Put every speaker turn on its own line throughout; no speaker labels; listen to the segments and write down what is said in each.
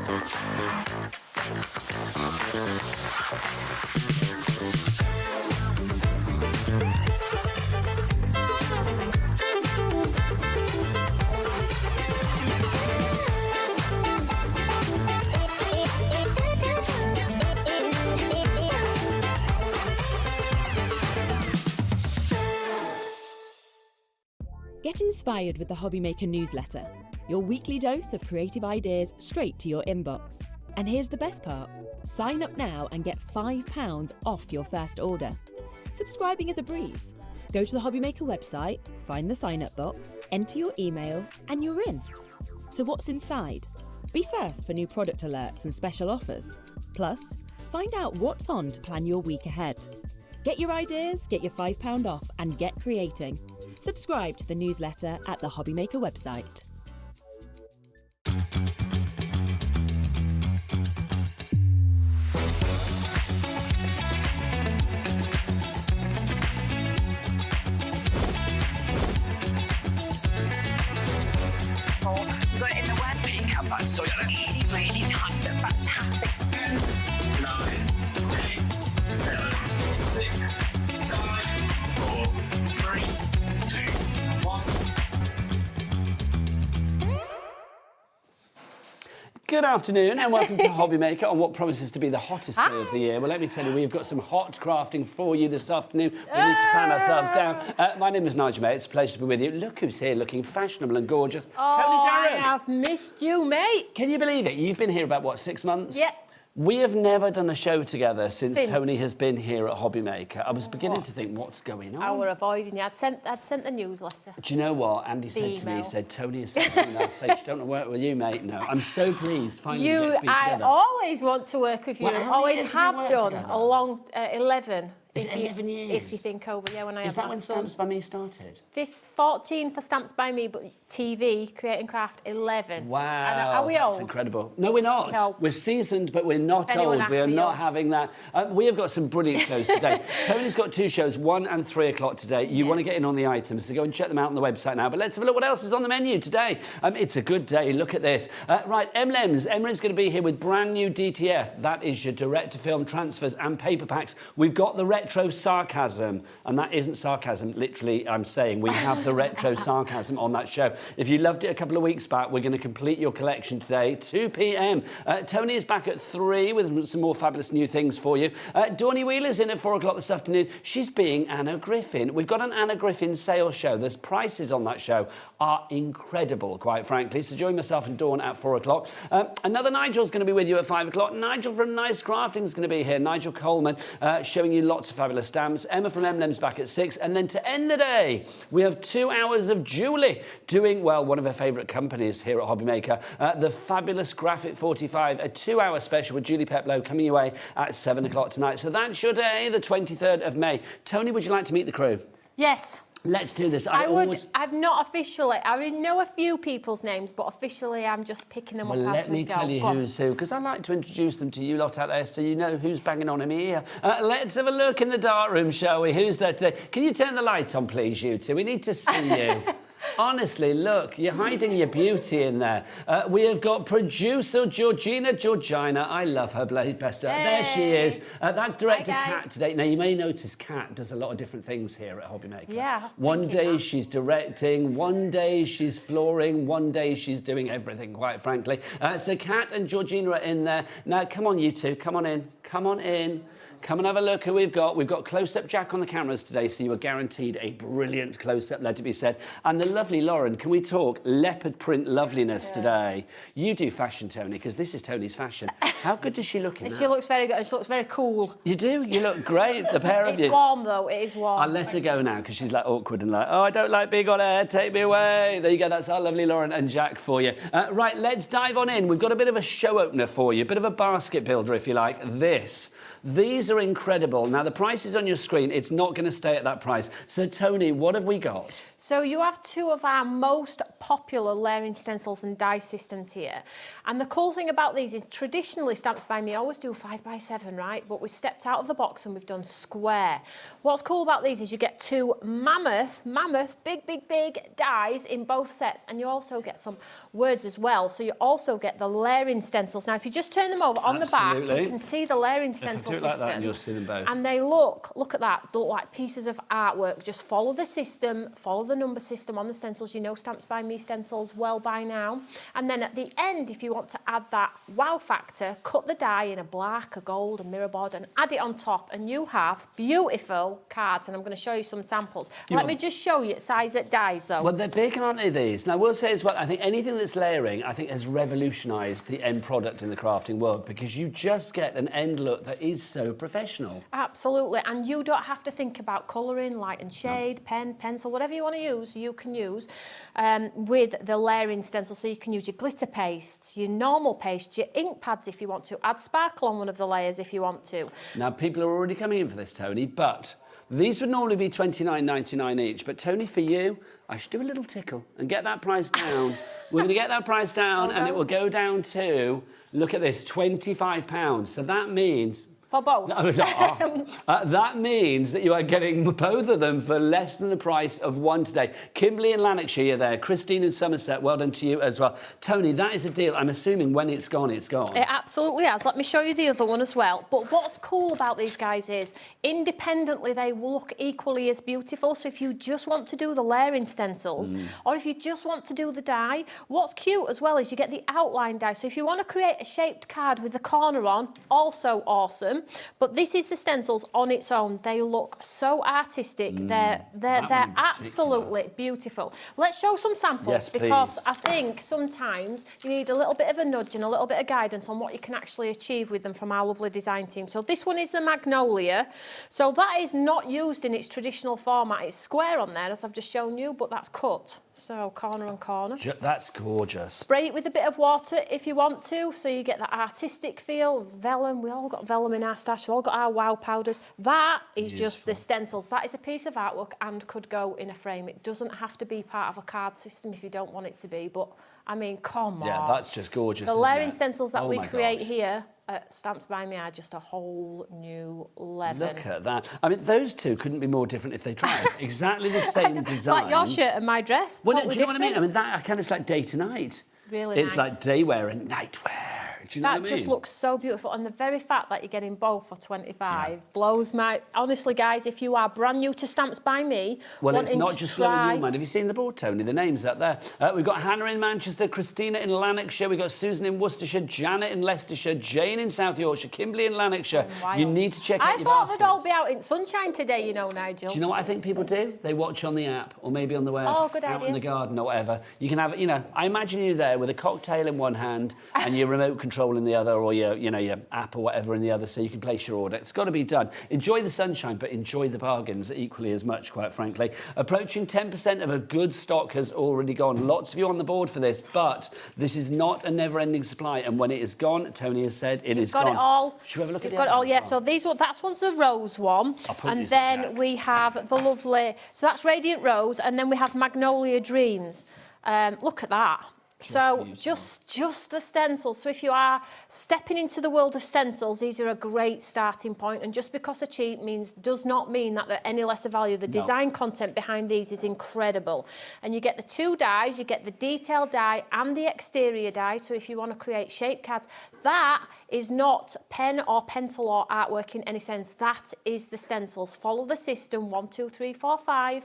Get inspired with the HobbyMaker newsletter, your weekly dose of creative ideas straight to your inbox. And here's the best part. Sign up now and get £5 off your first order. Subscribing is a breeze. Go to the HobbyMaker website, find the sign-up box, enter your email, and you're in. So what's inside? Be first for new product alerts and special offers. Plus, find out what's on to plan your week ahead. Get your ideas, get your £5 off, and get creating. Subscribe to the newsletter at the HobbyMaker website.
We've got it in the word pickup box, so really, really nice and fantastic. 9, 8, 7, 6, 5, 4, 3, 2, 1.
Good afternoon and welcome to HobbyMaker on what promises to be the hottest day of the year. Well, let me tell you, we've got some hot crafting for you this afternoon. We need to fan ourselves down. My name is Nigel, mate. It's a pleasure to be with you. Look who's here looking fashionable and gorgeous. Toni
I
Darroch.
have missed you, mate.
Can you believe it? You've been here about, what, 6 months?
Yeah.
We have never done a show together since Toni has been here at HobbyMaker. I was beginning to think, what's going on?
I were avoiding you. I'd sent the newsletter.
Do you know what Andy said to me? He said, Toni is sitting in our face. She don't want to work with you, mate. No, I'm so pleased finally we get to be together.
I always want to work with you.
Well, how many
always
years have we
have
worked
done.
together?
Along 11.
Is it 11 years?
If you think over, yeah, when I
Is
had
that
my
when
son.
Stamps by Me started?
14 for Stamps by Me, but TV, Create and Craft, 11.
Wow,
And are we
that's
old?
incredible. No, we're not.
No.
We're seasoned, but we're not
Anyone
old. We
asks
are
me
not
old.
having that. We have got some brilliant shows today. Toni's got 2 shows, 1 and 3 o'clock today. You want to get in on the items, so go and check them out on the website now. But let's have a look what else is on the menu today. It's a good day. Look at this. Right, Emlems. Emlems going to be here with brand new DTF. That is your direct-to-film transfers and paper packs. We've got the retro sarcasm, and that isn't sarcasm. Literally, I'm saying we have the retro sarcasm on that show. If you loved it a couple of weeks back, we're going to complete your collection today, 2 p.m. Toni is back at 3 with some more fabulous new things for you. Dawney Wheeler's in at 4 o'clock this afternoon. She's being Anna Griffin. We've got an Anna Griffin sales show. The prices on that show are incredible, quite frankly. So join myself and Dawn at 4 o'clock. Another Nigel's going to be with you at 5 o'clock. Nigel from Nice Crafting is going to be here. Nigel Coleman showing you lots of fabulous stamps. Emma from Emlems back at 6. And then to end the day, we have 2 hours of Julie doing, well, one of her favourite companies here at HobbyMaker, the fabulous Graphic 45, a 2-hour special with Julie Peplow coming your way at 7 o'clock tonight. So that's your day, the 23rd of May. Toni, would you like to meet the crew?
Yes.
Let's do this.
I've not officially. I already know a few people's names, but officially I'm just picking them
Well,
up as
let me
we go.
tell you
Go on.
who's who, because I like to introduce them to you lot out there so you know who's banging on in my ear. Let's have a look in the dark room, shall we? Who's that? Can you turn the lights on, please, you two? We need to see you. Honestly, look, you're hiding your beauty in there. We have got producer Georgina. I love her, bloody pester.
Hey.
There she is. That's director
Hi, guys.
Kat today. Now, you may notice Kat does a lot of different things here at HobbyMaker.
Yeah, I was
One
thinking
day
that.
she's directing, one day she's flooring, one day she's doing everything, quite frankly. So Kat and Georgina are in there. Now, come on, you two. Come on in. Come on in. Come and have a look who we've got. We've got close-up Jack on the cameras today, so you are guaranteed a brilliant close-up, let it be said. And the lovely Lauren. Can we talk leopard print loveliness today? You do fashion, Toni, because this is Toni's fashion. How good does she look in that?
She looks very good and she looks very cool.
You do? You look great, the pair of
It's
you.
warm, though. It is warm.
I'll let her go now because she's like awkward and like, oh, I don't like being on air, take me away. There you go, that's our lovely Lauren and Jack for you. Right, let's dive on in. We've got a bit of a show opener for you, a bit of a basket builder, if you like. These prices are incredible. Now, the price is on your screen. It's not going to stay at that price. So, Toni, what have we got?
So you have two of our most popular layering stencils and die systems here. And the cool thing about these is traditionally Stamps by Me always do 5x7, right? But we stepped out of the box and we've done square. What's cool about these is you get two mammoth, big dies in both sets, and you also get some words as well. So you also get the layering stencils. Now, if you just turn them over on the back, you can see the layering stencil
If I do it
system.
like that, and you'll see them both.
And they look at that, they look like pieces of artwork. Just follow the system, follow the number system on the stencils. You know Stamps by Me stencils well by now. And then at the end, if you want to add that wow factor, cut the die in a black, a gold, a mirror board, and add it on top, and you have beautiful cards. And I'm going to show you some samples. Let me just show you size at dies, though.
Well, they're big, aren't they, these? Now, I will say as well, I think anything that's layering, I think, has revolutionised the end product in the crafting world, because you just get an end look that is so professional.
Absolutely, and you don't have to think about colouring, light and shade, pen, pencil, whatever you want to use, you can use with the layering stencil. So you can use your glitter pastes, your normal paste, your ink pads if you want to, add sparkle on one of the layers if you want to.
Now, people are already coming in for this, Toni, but these would normally be $29.99 each. But, Toni, for you, I should do a little tickle and get that price down. We're going to get that price down, and it will go down to, look at this, £25. So that means...
For both.
That means that you are getting both of them for less than the price of one today. Kimberley in Lanarkshire, you're there. Christine in Somerset, well done to you as well. Toni, that is a deal. I'm assuming when it's gone, it's gone.
It absolutely has. Let me show you the other one as well. But what's cool about these guys is, independently, they look equally as beautiful. So if you just want to do the layering stencils, or if you just want to do the die, what's cute as well is you get the outline die. So if you want to create a shaped card with the corner on, also awesome. But this is the stencils on its own. They look so artistic. They're absolutely beautiful. Let's show some samples,
yes,
because
please.
I think sometimes you need a little bit of a nudge and a little bit of guidance on what you can actually achieve with them from our lovely design team. So this one is the Magnolia. So that is not used in its traditional format. It's square on there, as I've just shown you, but that's cut. So corner and corner.
That's gorgeous.
Spray it with a bit of water if you want to, so you get that artistic feel. Vellum, we all got vellum in our stash. We've all got our wow powders. That is just the stencils. That is a piece of artwork and could go in a frame. It doesn't have to be part of a card system if you don't want it to be, but I mean, come on.
Yeah, that's just gorgeous.
The layering stencils that we
my
create
gosh.
here at Stamps by Me are just a whole new level.
Look at that. I mean, those two couldn't be more different if they tried. Exactly the same design.
It's like your shirt and my dress.
Well,
totally
do you know what I mean? I
different.
mean, that kind of like day to night.
Really
It's
nice.
like day wear and night wear. Do you know what I
That
mean?
just looks so beautiful, and the very fact that you're getting both for 25 blows my... Honestly, guys, if you are brand new to Stamps by Me,
Well, it's
wanting
not
to
just
try...
blowing your mind. Have you seen the board, Toni? The names up there. We've got Hannah in Manchester, Christina in Lanarkshire, we've got Susan in Worcestershire, Janet in Leicestershire, Jane in South Yorkshire, Kimberley in Lanarkshire.
Wild.
You need to check out
I
your
thought they'd all
baskets.
be out in sunshine today, you know, Nigel.
Do you know what I think people do? They watch on the app or maybe on the web,
Oh, good
out
idea.
in the garden or whatever. You can have, you know, I imagine you there with a cocktail in one hand and your remote control in the other, or your, you know, your app or whatever in the other, so you can place your order. It's got to be done. Enjoy the sunshine, but enjoy the bargains equally as much, quite frankly. Approaching 10% of a good stock has already gone. Lots of you on the board for this, but this is not a never-ending supply, and when it is gone, Toni has said it is
You've got
gone.
it all.
Should we have a look at
You've
the
got it
other
all,
ones
yeah.
on?
So these one, that one's the rose one,
put
and
these
then
in, Jack.
we have the lovely. So that's Radiant Rose, and then we have Magnolia Dreams. Look at that. So just the stencils. So if you are stepping into the world of stencils, these are a great starting point. And just because they're cheap does not mean that they're any lesser value. The design content behind these is incredible. And you get the two dies, you get the detail die and the exterior die. So if you want to create shape cards, that is not pen or pencil or artwork in any sense. That is the stencils. Follow the system, 1, 2, 3, 4, 5.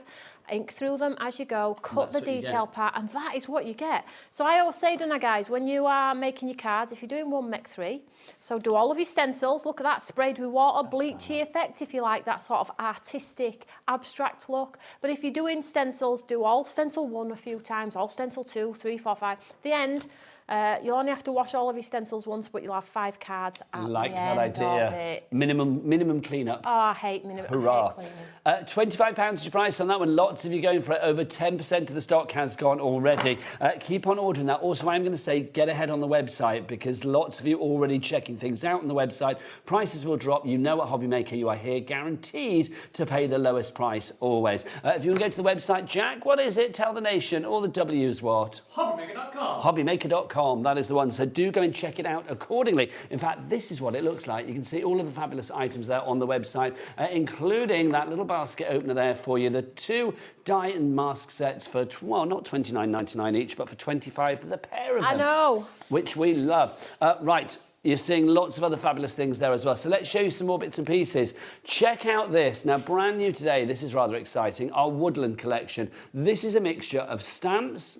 Ink through them as you go, cut the
what you
detail
get.
part, and that is what you get. So I always say, don't I, guys, when you are making your cards, if you're doing 1, make 3. So do all of your stencils. Look at that, sprayed with water, bleachy effect, if you like, that sort of artistic, abstract look. But if you're doing stencils, do all stencil 1 a few times, all stencil 2, 3, 4, 5. The end, You'll only have to wash all of your stencils once, but you'll have 5 cards at
Like
the
that
end of
idea.
it.
Minimum cleanup.
Oh, I hate minimum.
Hurrah.
I hate cleaning.
£25 is your price on that one. Lots of you going for it. Over 10% of the stock has gone already. Keep on ordering that. Also, I'm going to say get ahead on the website because lots of you already checking things out on the website. Prices will drop. You know at HobbyMaker you are here guaranteed to pay the lowest price always. If you want to go to the website, Jack, what is it? Tell the nation. All the W's what?
HobbyMaker.com.
HobbyMaker.com. That is the one. So do go and check it out accordingly. In fact, this is what it looks like. You can see all of the fabulous items there on the website, including that little basket opener there for you. The 2 die and mask sets for, well, not $29.99 each, but for $25 for the pair of them.
I know.
Which we love. Right. You're seeing lots of other fabulous things there as well. So let's show you some more bits and pieces. Check out this. Now, brand new today, this is rather exciting, our Woodland collection. This is a mixture of stamps,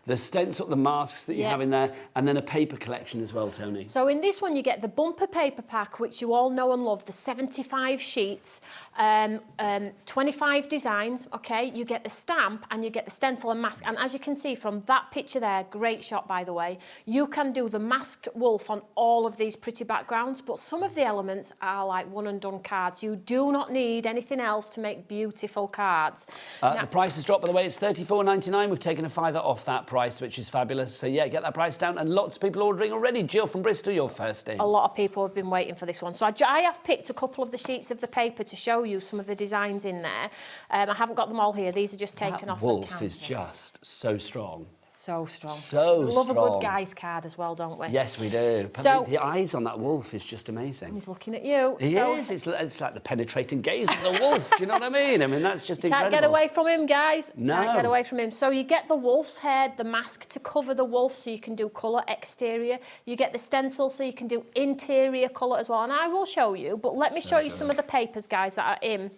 the stencil, the masks that you have in there, and then a paper collection as well, Toni.
So in this one, you get the bumper paper pack, which you all know and love, the 75 sheets, 25 designs, okay? You get the stamp and you get the stencil and mask. And as you can see from that picture there, great shot, by the way, you can do the masked wolf on all of these pretty backgrounds, but some of the elements are like one and done cards. You do not need anything else to make beautiful cards.
The price has dropped, by the way. It's $34.99. We've taken a £5 off that price, which is fabulous. So yeah, get that price down, and lots of people ordering already. Jill from Bristol, you're first in.
A lot of people have been waiting for this one. So I have picked a couple of the sheets of the paper to show you some of the designs in there. I haven't got them all here. These are just taken off the counter.
That wolf is just so strong.
So strong.
So
we love
strong.
a good guy's card as well, don't we?
Yes, we do.
So
the eyes on that wolf is just amazing.
he's looking at you.
He is. It's like the penetrating gaze of the wolf. Do you know what I mean? I mean, that's just incredible.
Can't get away from him, guys.
No.
Can't get away from him. So you get the wolf's head, the mask to cover the wolf, so you can do colour exterior. You get the stencil, so you can do interior colour as well. And I will show you, but let me show you some of the papers, guys, that are in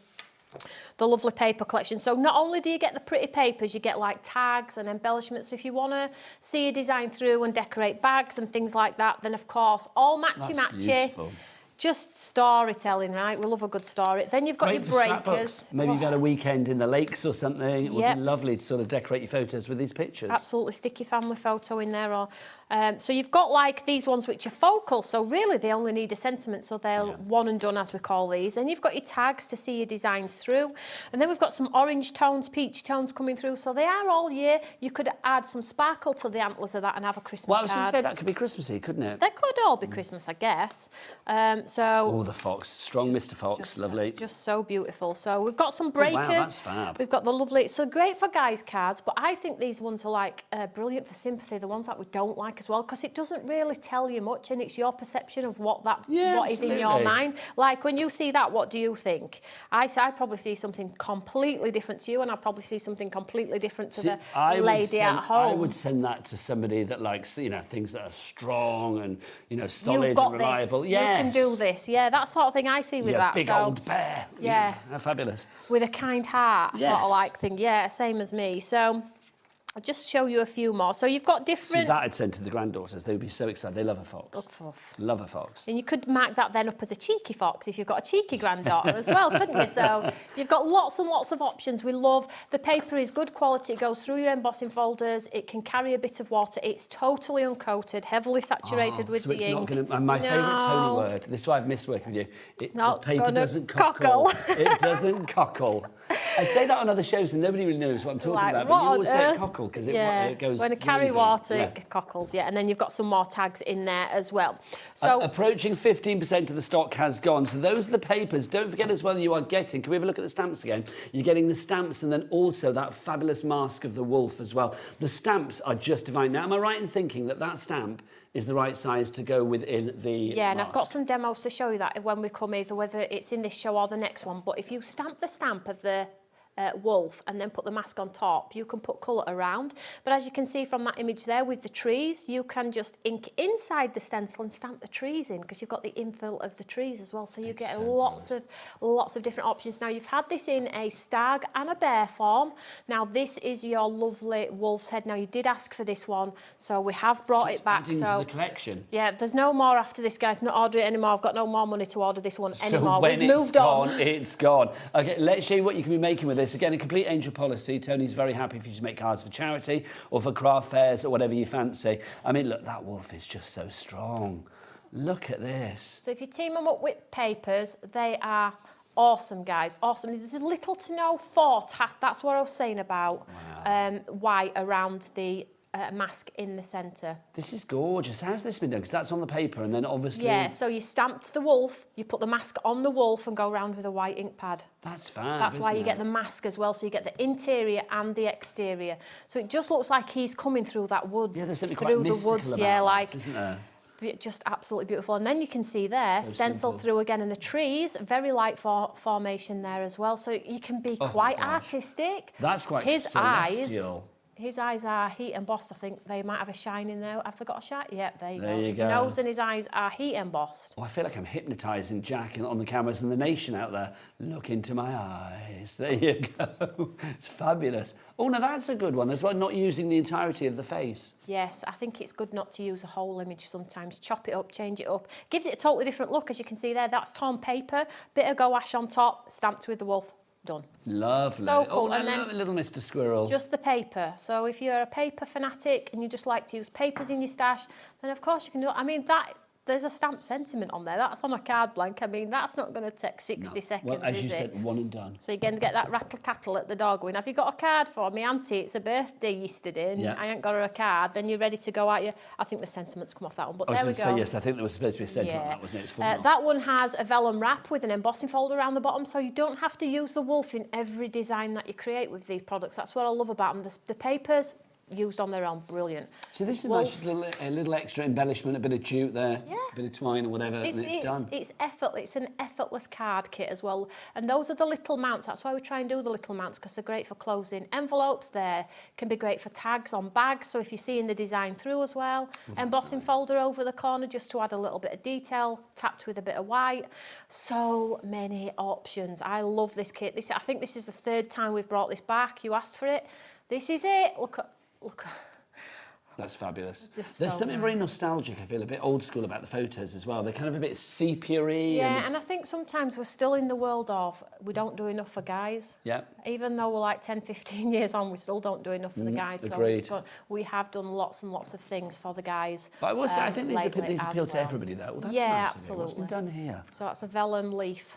the lovely paper collection. So not only do you get the pretty papers, you get like tags and embellishments. So if you want to see a design through and decorate bags and things like that, then of course, all matchy-matchy. Just storytelling, right? We love a good story. Then you've got your breakers.
Maybe you've got a weekend in the lakes or something. It would be lovely to sort of decorate your photos with these pictures.
Absolutely, stick your family photo in there. Or so you've got like these ones which are focal, so really they only need a sentiment, so they're one and done, as we call these. And you've got your tags to see your designs through. And then we've got some orange tones, peach tones coming through, so they are all year. You could add some sparkle to the antlers of that and have a Christmas
Well, I was going to
card.
say that could be Christmassy, couldn't it?
They could all be Christmas, I guess.
Oh, the fox. Strong Mr. Fox. Lovely.
Just so beautiful. So we've got some breakers.
Oh, wow, that's fab.
We've got the lovely... So great for guys' cards, but I think these ones are like brilliant for sympathy, the ones that we don't like as well, because it doesn't really tell you much, and it's your perception of what is in your mind. Like when you see that, what do you think? I probably see something completely different to you, and I'll probably see something completely different to the lady at home.
I would send that to somebody that likes, you know, things that are strong and, you know, solid
You've got
and reliable.
This.
Yes.
You can do this. Yeah, that sort of thing I see with that.
Big old bear.
Yeah.
How fabulous.
With a kind heart, sort of like thing. Yeah, same as me. So I'll just show you a few more. So you've got different...
See, that I'd send to the granddaughters. They would be so excited. They love a fox. Love a fox.
And you could mark that then up as a cheeky fox if you've got a cheeky granddaughter as well, couldn't you? So you've got lots and lots of options. We love... The paper is good quality. It goes through your embossing folders. It can carry a bit of water. It's totally uncoated, heavily saturated with the ink.
So it's not going to... My favourite Toni word. This is why I've missed working with you. The paper doesn't
cockle.
It doesn't cockle. I say that on other shows and nobody really knows what I'm talking about. But you always say it cockle because it goes...
When it carry water, it cockles, and then you've got some more tags in there as well. So
approaching 15% of the stock has gone. So those are the papers. Don't forget as well you are getting... Can we have a look at the stamps again? You're getting the stamps and then also that fabulous mask of the wolf as well. The stamps are just divine. Now, am I right in thinking that that stamp is the right size to go within the
and
mask?
I've got some demos to show you that when we come, either whether it's in this show or the next one. But if you stamp the stamp of the wolf and then put the mask on top, you can put colour around. But as you can see from that image there with the trees, you can just ink inside the stencil and stamp the trees in, because you've got the infill of the trees as well. So you get lots of different options. Now, you've had this in a stag and a bear form. Now, this is your lovely wolf's head. Now, you did ask for this one, so we have brought it back.
Adding to the collection.
Yeah, there's no more after this, guys. I'm not ordering it anymore. I've got no more money to order this one anymore.
So when
We've moved on.
It's gone. Okay, let's show you what you can be making with this. this. Again, a complete angel policy. Tony's very happy if you just make cards for charity or for craft fairs or whatever you fancy. I mean, look, that wolf is just so strong. Look at this.
So if you team them up with papers, they are awesome, guys. Awesome. There's little to no thought. That's what I was saying about white around the mask in the centre.
This is gorgeous. How's this been done? Because that's on the paper and then obviously...
Yeah, so you stamped the wolf, you put the mask on the wolf and go around with a white ink pad.
That's fab,
That's why you
isn't
get
it?
the mask as well, so you get the interior and the exterior. So it just looks like he's coming through that woods.
Yeah, there's something quite
through the
mystical
woods,
about
yeah,
that,
like...
isn't there?
Just absolutely beautiful. And then you can see there,
So
stenciled
simple.
through again in the trees, very light formation there as well. So you can be
Oh my
quite
gosh.
artistic.
That's quite
His
celestial.
His eyes are heat embossed. I think they might have a shine in there. Have they got a shine? Yep, there you
There
go.
you
His
go.
nose and his eyes are heat embossed.
Oh, I feel like I'm hypnotising Jack on the cameras and the nation out there. Look into my eyes. There you go. It's fabulous. Oh, now that's a good one as well, not using the entirety of the face.
Yes, I think it's good not to use a whole image sometimes. Chop it up, change it up. Gives it a totally different look, as you can see there. That's torn paper, bit of gouache on top, stamped with the wolf. Done.
Lovely.
So cool.
Oh, I
And then
love a little Mr. Squirrel.
just the paper. So if you're a paper fanatic and you just like to use papers in your stash, then of course you can do it. I mean, there's a stamp sentiment on there. That's on a card blank. I mean, that's not going to take 60 seconds,
Well, as
is
you
it?
said, one and done.
So you're going to get that rattle-cattle at the door going, have you got a card for me, auntie? It's a birthday yesterday and
Yeah.
I ain't got her a card. Then you're ready to go out. I think the sentiment's come off that one, but
I was
there we
going to
go.
say, yes, I think there was supposed to be a sentiment on that, wasn't it? It's fallen off.
That one has a vellum wrap with an embossing folder around the bottom, so you don't have to use the wolf in every design that you create with these products. That's what I love about them. The papers, used on their own, brilliant.
So this is
Wolf.
nice, a little extra embellishment, a bit of jute there,
Yeah.
a bit of twine or whatever, and it's done.
It's an effortless card kit as well. And those are the little mounts. That's why we try and do the little mounts, because they're great for closing envelopes. They can be great for tags on bags. So if you're seeing the design through as well. Embossing folder over the corner just to add a little bit of detail, tapped with a bit of white. So many options. I love this kit. I think this is the third time we've brought this back. You asked for it. This is it. Look.
That's fabulous.
Just
There's
so
something very
nice.
nostalgic, I feel, a bit old school about the photos as well. They're kind of a bit sepia-y.
Yeah, and I think sometimes we're still in the world of we don't do enough for guys.
Yeah.
Even though we're like 10, 15 years on, we still don't do enough for the guys.
agreed.
So we have done lots and lots of things for the guys.
But I will say, I think these
lately
appeal
as
to
well.
everybody, though. Well, that's
Yeah,
nice of you. What's been
absolutely.
done here?
So that's a vellum leaf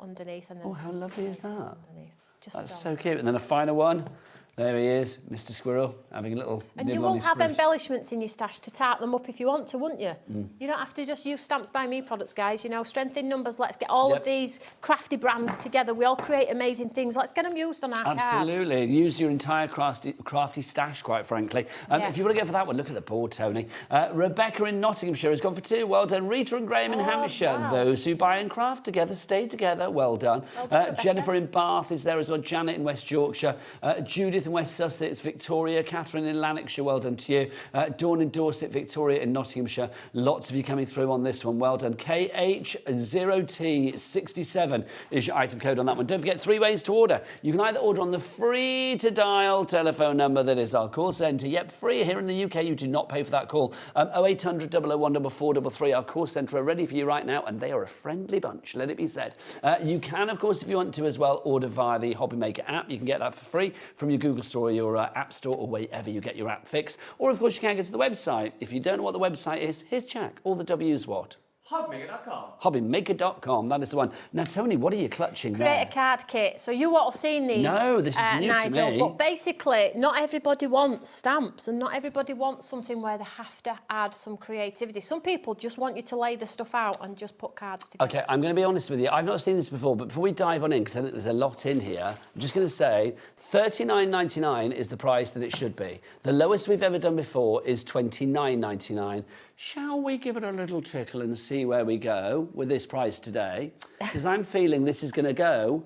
underneath. And then
Oh, how lovely is that?
underneath. Just
That's
so.
so cute. And then a final one. There he is, Mr. Squirrel, having a little
And you
nibble on
will
his
have
fruit.
embellishments in your stash to tart them up if you want to, wouldn't you?
Mm.
You don't have to just use Stamps by Me products, guys. You know, strength in numbers. Let's get all
Yep.
of these crafty brands together. We all create amazing things. Let's get them used on our cards.
Absolutely. Use your entire crafty stash, quite frankly.
Yeah.
If you want to go for that one, look at the board, Tony. Rebecca in Nottinghamshire has gone for 2. Well done. Rita and Graham in Hampshire.
wow.
Those who buy and craft together stay together. Well done.
Well done, Rebecca.
Jennifer in Bath is there as well. Janet in West Yorkshire. Judith in West Sussex. Victoria. Catherine in Lanarkshire. Well done to you. Dawn in Dorset. Victoria in Nottinghamshire. Lots of you coming through on this one. Well done. KH0T67 is your item code on that one. Don't forget 3 ways to order. You can either order on the free to dial telephone number that is our call centre. Yep, free here in the UK. You do not pay for that call. 0800 001 433. Our call centre are ready for you right now, and they are a friendly bunch, let it be said. You can, of course, if you want to as well, order via the HobbyMaker app. You can get that for free from your Google Store or your App Store or wherever you get your app fix. Or, of course, you can go to the website. If you don't know what the website is, here's Jack. All the W's what?
HobbyMaker.com.
HobbyMaker.com. That is the one. Now, Tony, what are you clutching
Create
there?
a card kit. So you won't have seen these.
No, this is new to
Nigel,
me.
But basically, not everybody wants stamps and not everybody wants something where they have to add some creativity. Some people just want you to lay the stuff out and just put cards together.
Okay, I'm going to be honest with you. I've not seen this before, but before we dive on in, because I think there's a lot in here, I'm just going to say $39.99 is the price that it should be. The lowest we've ever done before is $29.99. Shall we give it a little tickle and see where we go with this price today? Because I'm feeling this is going to go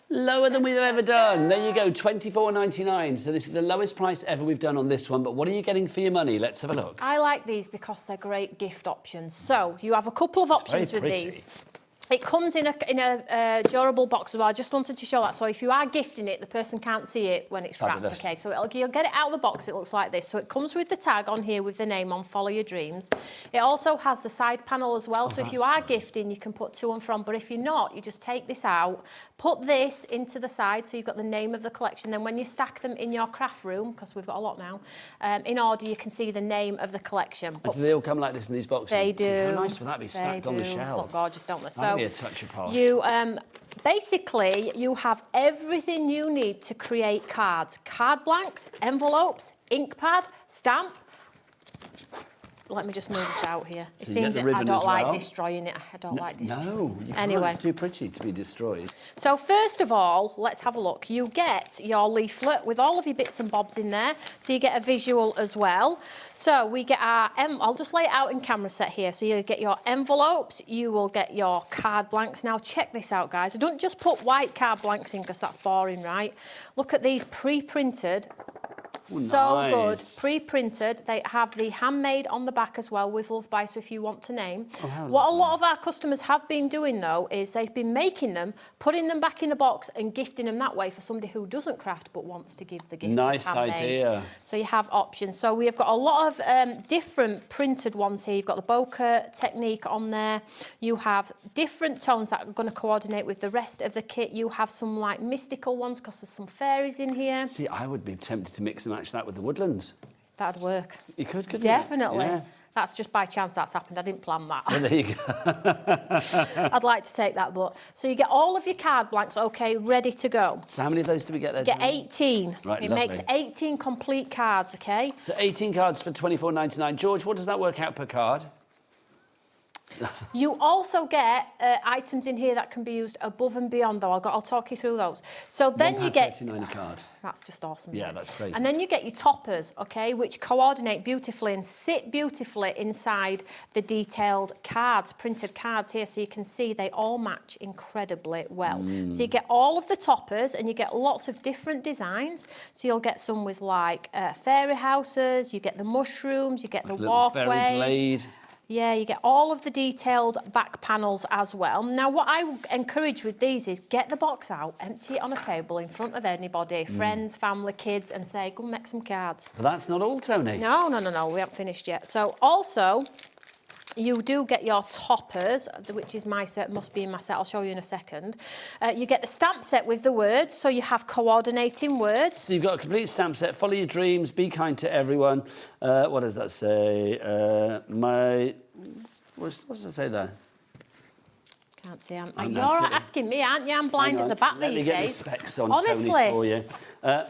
lower than we've ever done. There you go, $24.99. So this is the lowest price ever we've done on this one. But what are you getting for your money? Let's have a look.
I like these because they're great gift options. So you have a couple of options
very
with
pretty.
these. It comes in a durable box as well. I just wanted to show that. So if you are gifting it, the person can't see it when it's wrapped,
Fabulous.
okay? So you'll get it out of the box, it looks like this. So it comes with the tag on here with the name on, Follow Your Dreams. It also has the side panel as well. So if you are gifting, you can put to and from. But if you're not, you just take this out, put this into the side, so you've got the name of the collection. Then when you stack them in your craft room, because we've got a lot now, in order, you can see the name of the collection.
And do they all come like this in these boxes?
They do.
See, how nice would that be stacked on the
They
shelf?
look gorgeous, don't they?
That'd be a touch of polish.
You basically you have everything you need to create cards: card blanks, envelopes, ink pad, stamp. Let me just move this out here. It
So you get
seems
the
I
ribbon
don't
as
like
well?
destroying it. I don't like destroying.
No, you can't.
Anyway.
It's too pretty to be destroyed.
So first of all, let's have a look. You get your leaflet with all of your bits and bobs in there, so you get a visual as well. So we get our, I'll just lay it out in camera set here. So you get your envelopes, you will get your card blanks. Now check this out, guys. I don't just put white card blanks in because that's boring, right? Look at these pre-printed. So
nice.
good, pre-printed. They have the handmade on the back as well with Love By, so if you want to name.
how
What a
lovely.
lot of our customers have been doing though is they've been making them, putting them back in the box and gifting them that way for somebody who doesn't craft but wants to give the gift. of
Nice
handmade.
idea.
So you have options. So we have got a lot of different printed ones here. You've got the bokeh technique on there. You have different tones that are going to coordinate with the rest of the kit. You have some like mystical ones because there's some fairies in here.
See, I would be tempted to mix and match that with the woodlands.
That'd work.
You could, couldn't
Definitely.
you? Yeah.
That's just by chance that's happened. I didn't plan that.
Well, there you go.
I'd like to take that, but so you get all of your card blanks, okay, ready to go.
So how many of those do we get there?
Get
Toni?
18.
Right,
it
lovely.
makes 18 complete cards, okay?
So 18 cards for £24.99. George, what does that work out per card?
You also get items in here that can be used above and beyond, though. I'll talk you through those. So then you get...
£1.39 a card.
That's just awesome.
Yeah, that's crazy.
And then you get your toppers, okay, which coordinate beautifully and sit beautifully inside the detailed cards, printed cards here, so you can see they all match incredibly well. So you get all of the toppers and you get lots of different designs. So you'll get some with like fairy houses, you get the mushrooms, you get the
Little fairy
walkways.
blade.
Yeah, you get all of the detailed back panels as well. Now, what I encourage with these is get the box out, empty it on a table in front of anybody, friends, family, kids, and say, go and make some cards.
But that's not all, Toni.
No, we haven't finished yet. So also, you do get your toppers, which is my set, must be in my set, I'll show you in a second. You get the stamp set with the words, so you have coordinating words.
So you've got a complete stamp set. Follow your dreams, be kind to everyone. What does that say? What does it say there?
Can't see.
I'm
You're
not
asking me, aren't you? I'm blind as a bat
Let
these
me
days.
get the specs on,
Honestly.
Toni, for you.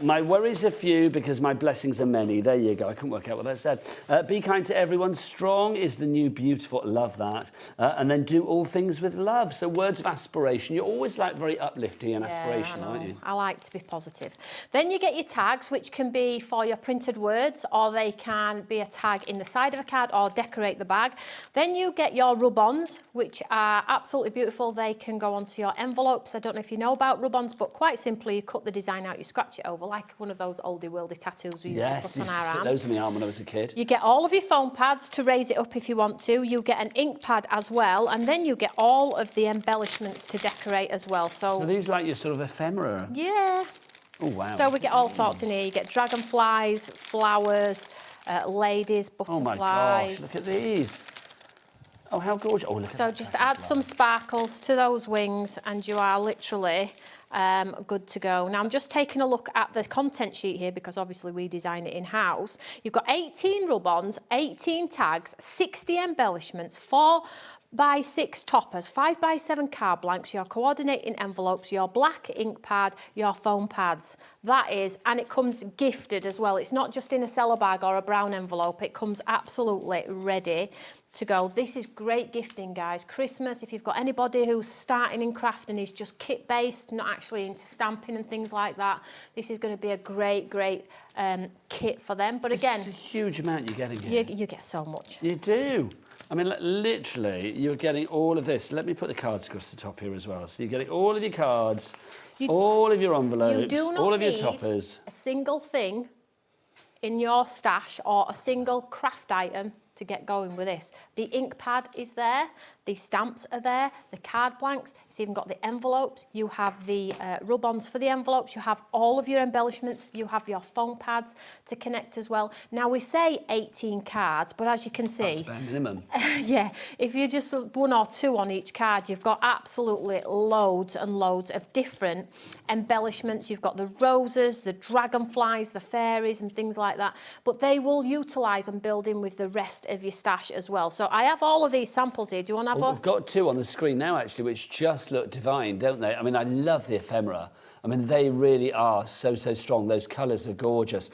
My worries are few because my blessings are many. There you go. I couldn't work out what that said. Be kind to everyone. Strong is the new beautiful. Love that. And then do all things with love. So words of aspiration. You're always like very uplifting and aspirational, aren't you?
I like to be positive. Then you get your tags, which can be for your printed words, or they can be a tag in the side of a card or decorate the bag. Then you get your rub-ons, which are absolutely beautiful. They can go onto your envelopes. I don't know if you know about rub-ons, but quite simply, you cut the design out, you scratch it over, like one of those oldie-worldy tattoos we used to put on our arms.
Those on my arm when I was a kid.
You get all of your foam pads to raise it up if you want to. You get an ink pad as well, and then you get all of the embellishments to decorate as well. So
these are like your sort of ephemera.
yeah.
Oh, wow.
So we get all sorts in here. You get dragonflies, flowers, ladies,
Oh, my
butterflies.
gosh. Look at these. Oh, how gorgeous. Oh, look at
So
that
just
dragonfly.
add some sparkles to those wings and you are literally good to go. Now I'm just taking a look at the content sheet here because obviously we design it in-house. You've got 18 rub-ons, 18 tags, 60 embellishments, 4x6 toppers, 5x7 card blanks, your coordinating envelopes, your black ink pad, your foam pads. That is, and it comes gifted as well. It's not just in a cellar bag or a brown envelope. It comes absolutely ready to go. This is great gifting, guys. Christmas, if you've got anybody who's starting in craft and is just kit-based, not actually into stamping and things like that, this is going to be a great kit for them. But again,
it's a huge amount you're getting here.
you get so much.
You do. I mean, literally, you're getting all of this. Let me put the cards across the top here as well. So you're getting all of your cards, all of your envelopes,
You do not
all of your
need
toppers.
a single thing in your stash or a single craft item to get going with this. The ink pad is there, the stamps are there, the card blanks, it's even got the envelopes, you have the rub-ons for the envelopes, you have all of your embellishments, you have your foam pads to connect as well. Now we say 18 cards, but as you can see...
That's bare minimum.
Yeah, if you just 1 or 2 on each card, you've got absolutely loads and loads of different embellishments. You've got the roses, the dragonflies, the fairies and things like that, but they will utilise and build in with the rest of your stash as well. So I have all of these samples here. Do you want to have
We've got 2 on the screen now, actually, which just look divine, don't they? I mean, I love the ephemera. I mean, they really are so strong. Those colours are gorgeous.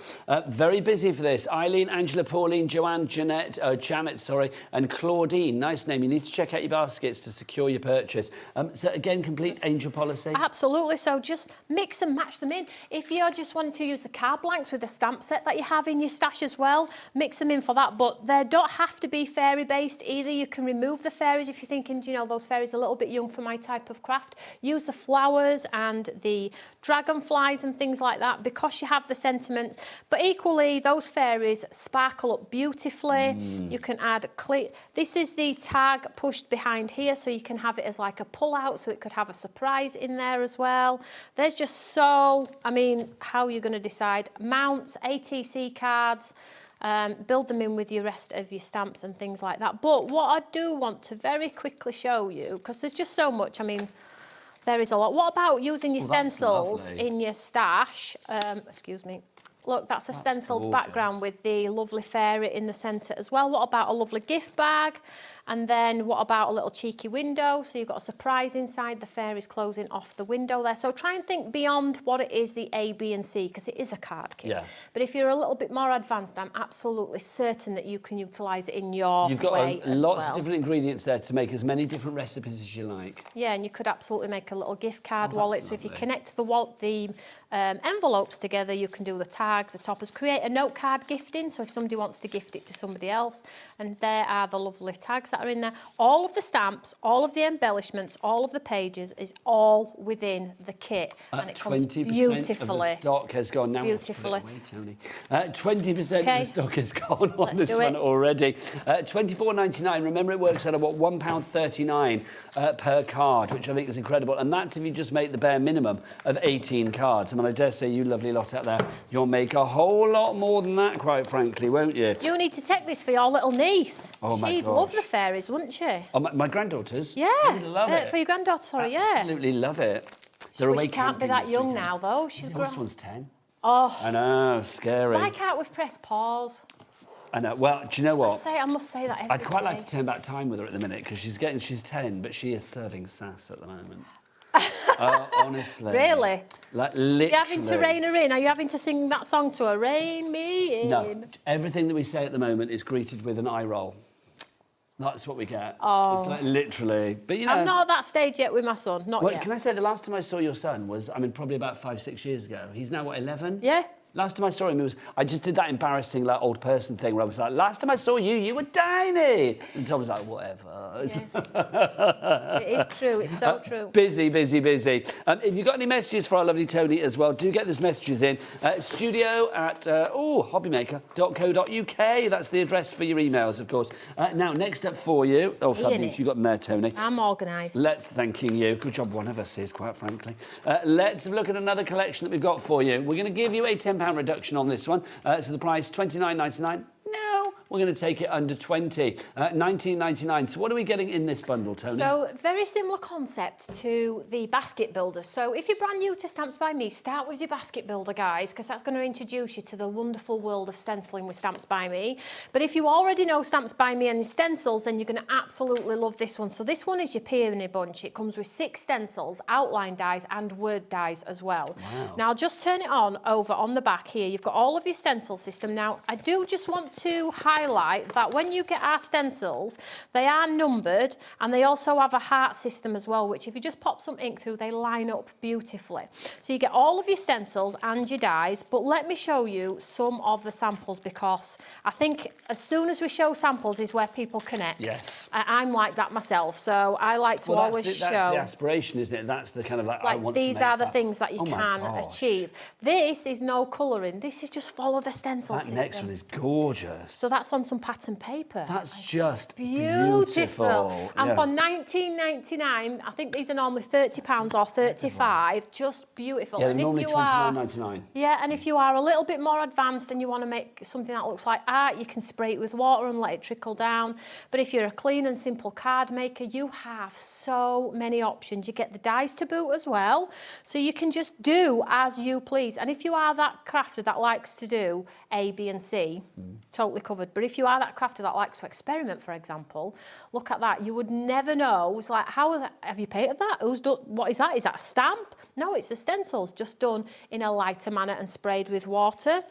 Very busy for this. Eileen, Angela, Pauline, Joanne, Janet, and Claudine. Nice name. You need to check out your baskets to secure your purchase. So, again, complete angel policy?
Absolutely. So just mix and match them in. If you're just wanting to use the card blanks with the stamp set that you have in your stash as well, mix them in for that. But they don't have to be fairy-based either. You can remove the fairies if you're thinking, you know, those fairies are a little bit young for my type of craft. Use the flowers and the dragonflies and things like that because you have the sentiments. But equally, those fairies sparkle up beautifully. You can add this is the tag pushed behind here, so you can have it as like a pull-out, so it could have a surprise in there as well. There's just so, I mean, how are you going to decide? Mounts, ATC cards, build them in with your rest of your stamps and things like that. But what I do want to very quickly show you, because there's just so much, I mean, there is a lot. What about using your stencils in your stash? Excuse me. Look, that's a stenciled background with the lovely fairy in the centre as well. What about a lovely gift bag? And then what about a little cheeky window? So you've got a surprise inside, the fairies closing off the window there. So try and think beyond what it is, the A, B and C, because it is a card kit. Yeah. But if you're a little bit more advanced, I'm absolutely certain that you can utilise it in your way.
You've got lots of different ingredients there to make as many different recipes as you like.
Yeah, and you could absolutely make a little gift card wallet. So if you connect the envelopes together, you can do the tags, the toppers, create a note card gifting. So if somebody wants to gift it to somebody else, and there are the lovely tags that are in there. All of the stamps, all of the embellishments, all of the pages is all within the kit, and it comes beautifully.
Of the stock has gone now.
Beautifully.
20% of the stock is gone on this one already. £24.99. Remember, it works out at what, £1.39 per card, which I think is incredible. And that's if you just make the bare minimum of 18 cards. I mean, I dare say you lovely lot out there, you'll make a whole lot more than that, quite frankly, won't you?
You need to take this for your little niece.
Oh my
She'd love the fairies, wouldn't she?
Oh, my granddaughters?
Yeah.
They'd love it.
For your granddaughter, sorry, yeah.
Absolutely love it.
She can't be that young now, though.
She's this one's 10.
Oh.
I know, scary.
Why can't we press pause?
I know. Well, do you know what?
I must say that every
I'd quite
day.
like to turn back time with her at the minute because she's 10, but she is serving sass at the moment. Honestly.
Really?
Like literally.
Are you having to rein her in? Are you having to sing that song to her? Rein me in.
No. Everything that we say at the moment is greeted with an eye roll. That's what we get.
Oh.
It's like literally. But you know.
I'm not at that stage yet with my son. Not yet.
Can I say the last time I saw your son was, I mean, probably about 5-6 years ago. He's now, what, 11?
Yeah.
Last time I saw him, I just did that embarrassing like old person thing where I was like, last time I saw you, you were tiny. And Tom was like, whatever.
Yes. It is true. It's so true.
Busy. If you've got any messages for our lovely Toni as well, do get those messages in. Studio at hobbymaker.co.uk. That's the address for your emails, of course. Now, next up for you. Oh, fabulous. You got them there, Toni.
I'm organised.
Let's thanking you. Good job, one of us is, quite frankly. Let's have a look at another collection that we've got for you. We're going to give you a £10 reduction on this one. So the price, £29.99. No, we're going to take it under 20, £19.99. So what are we getting in this bundle, Toni?
So very similar concept to the basket builder. So if you're brand new to Stamps by Me, start with your basket builder, guys, because that's going to introduce you to the wonderful world of stenciling with Stamps by Me. But if you already know Stamps by Me and your stencils, then you're going to absolutely love this one. So this one is your peony bunch. It comes with 6 stencils, outline dies and word dies as well.
Wow.
Now I'll just turn it on over on the back here. You've got all of your stencil system. Now I do just want to highlight that when you get our stencils, they are numbered and they also have a heart system as well, which if you just pop some ink through, they line up beautifully. So you get all of your stencils and your dies, but let me show you some of the samples because I think as soon as we show samples is where people connect.
Yes.
I'm like that myself, so I like to always show.
That's the aspiration, isn't it? That's the kind of like I want to make
these are the
that.
things that you can achieve. This is no colouring. This is just follow the stencil system.
That next one is gorgeous.
So that's that's on some pattern paper.
That's
It's
just
beautiful.
beautiful.
And
Yeah.
for £19.99, I think these are normally £30 or £35. Just beautiful.
Yeah,
and
they're normally
if you are,
$29.99.
yeah, and if you are a little bit more advanced and you want to make something that looks like art, you can spray it with water and let it trickle down. But if you're a clean and simple card maker, you have so many options. You get the dies to boot as well, so you can just do as you please. And if you are that crafter that likes to do A, B and C, totally covered. But if you are that crafter that likes to experiment, for example, look at that. You would never know. It's like, have you painted that? Who's done, what is that? Is that a stamp? No, it's the stencils, just done in a lighter manner and sprayed with water.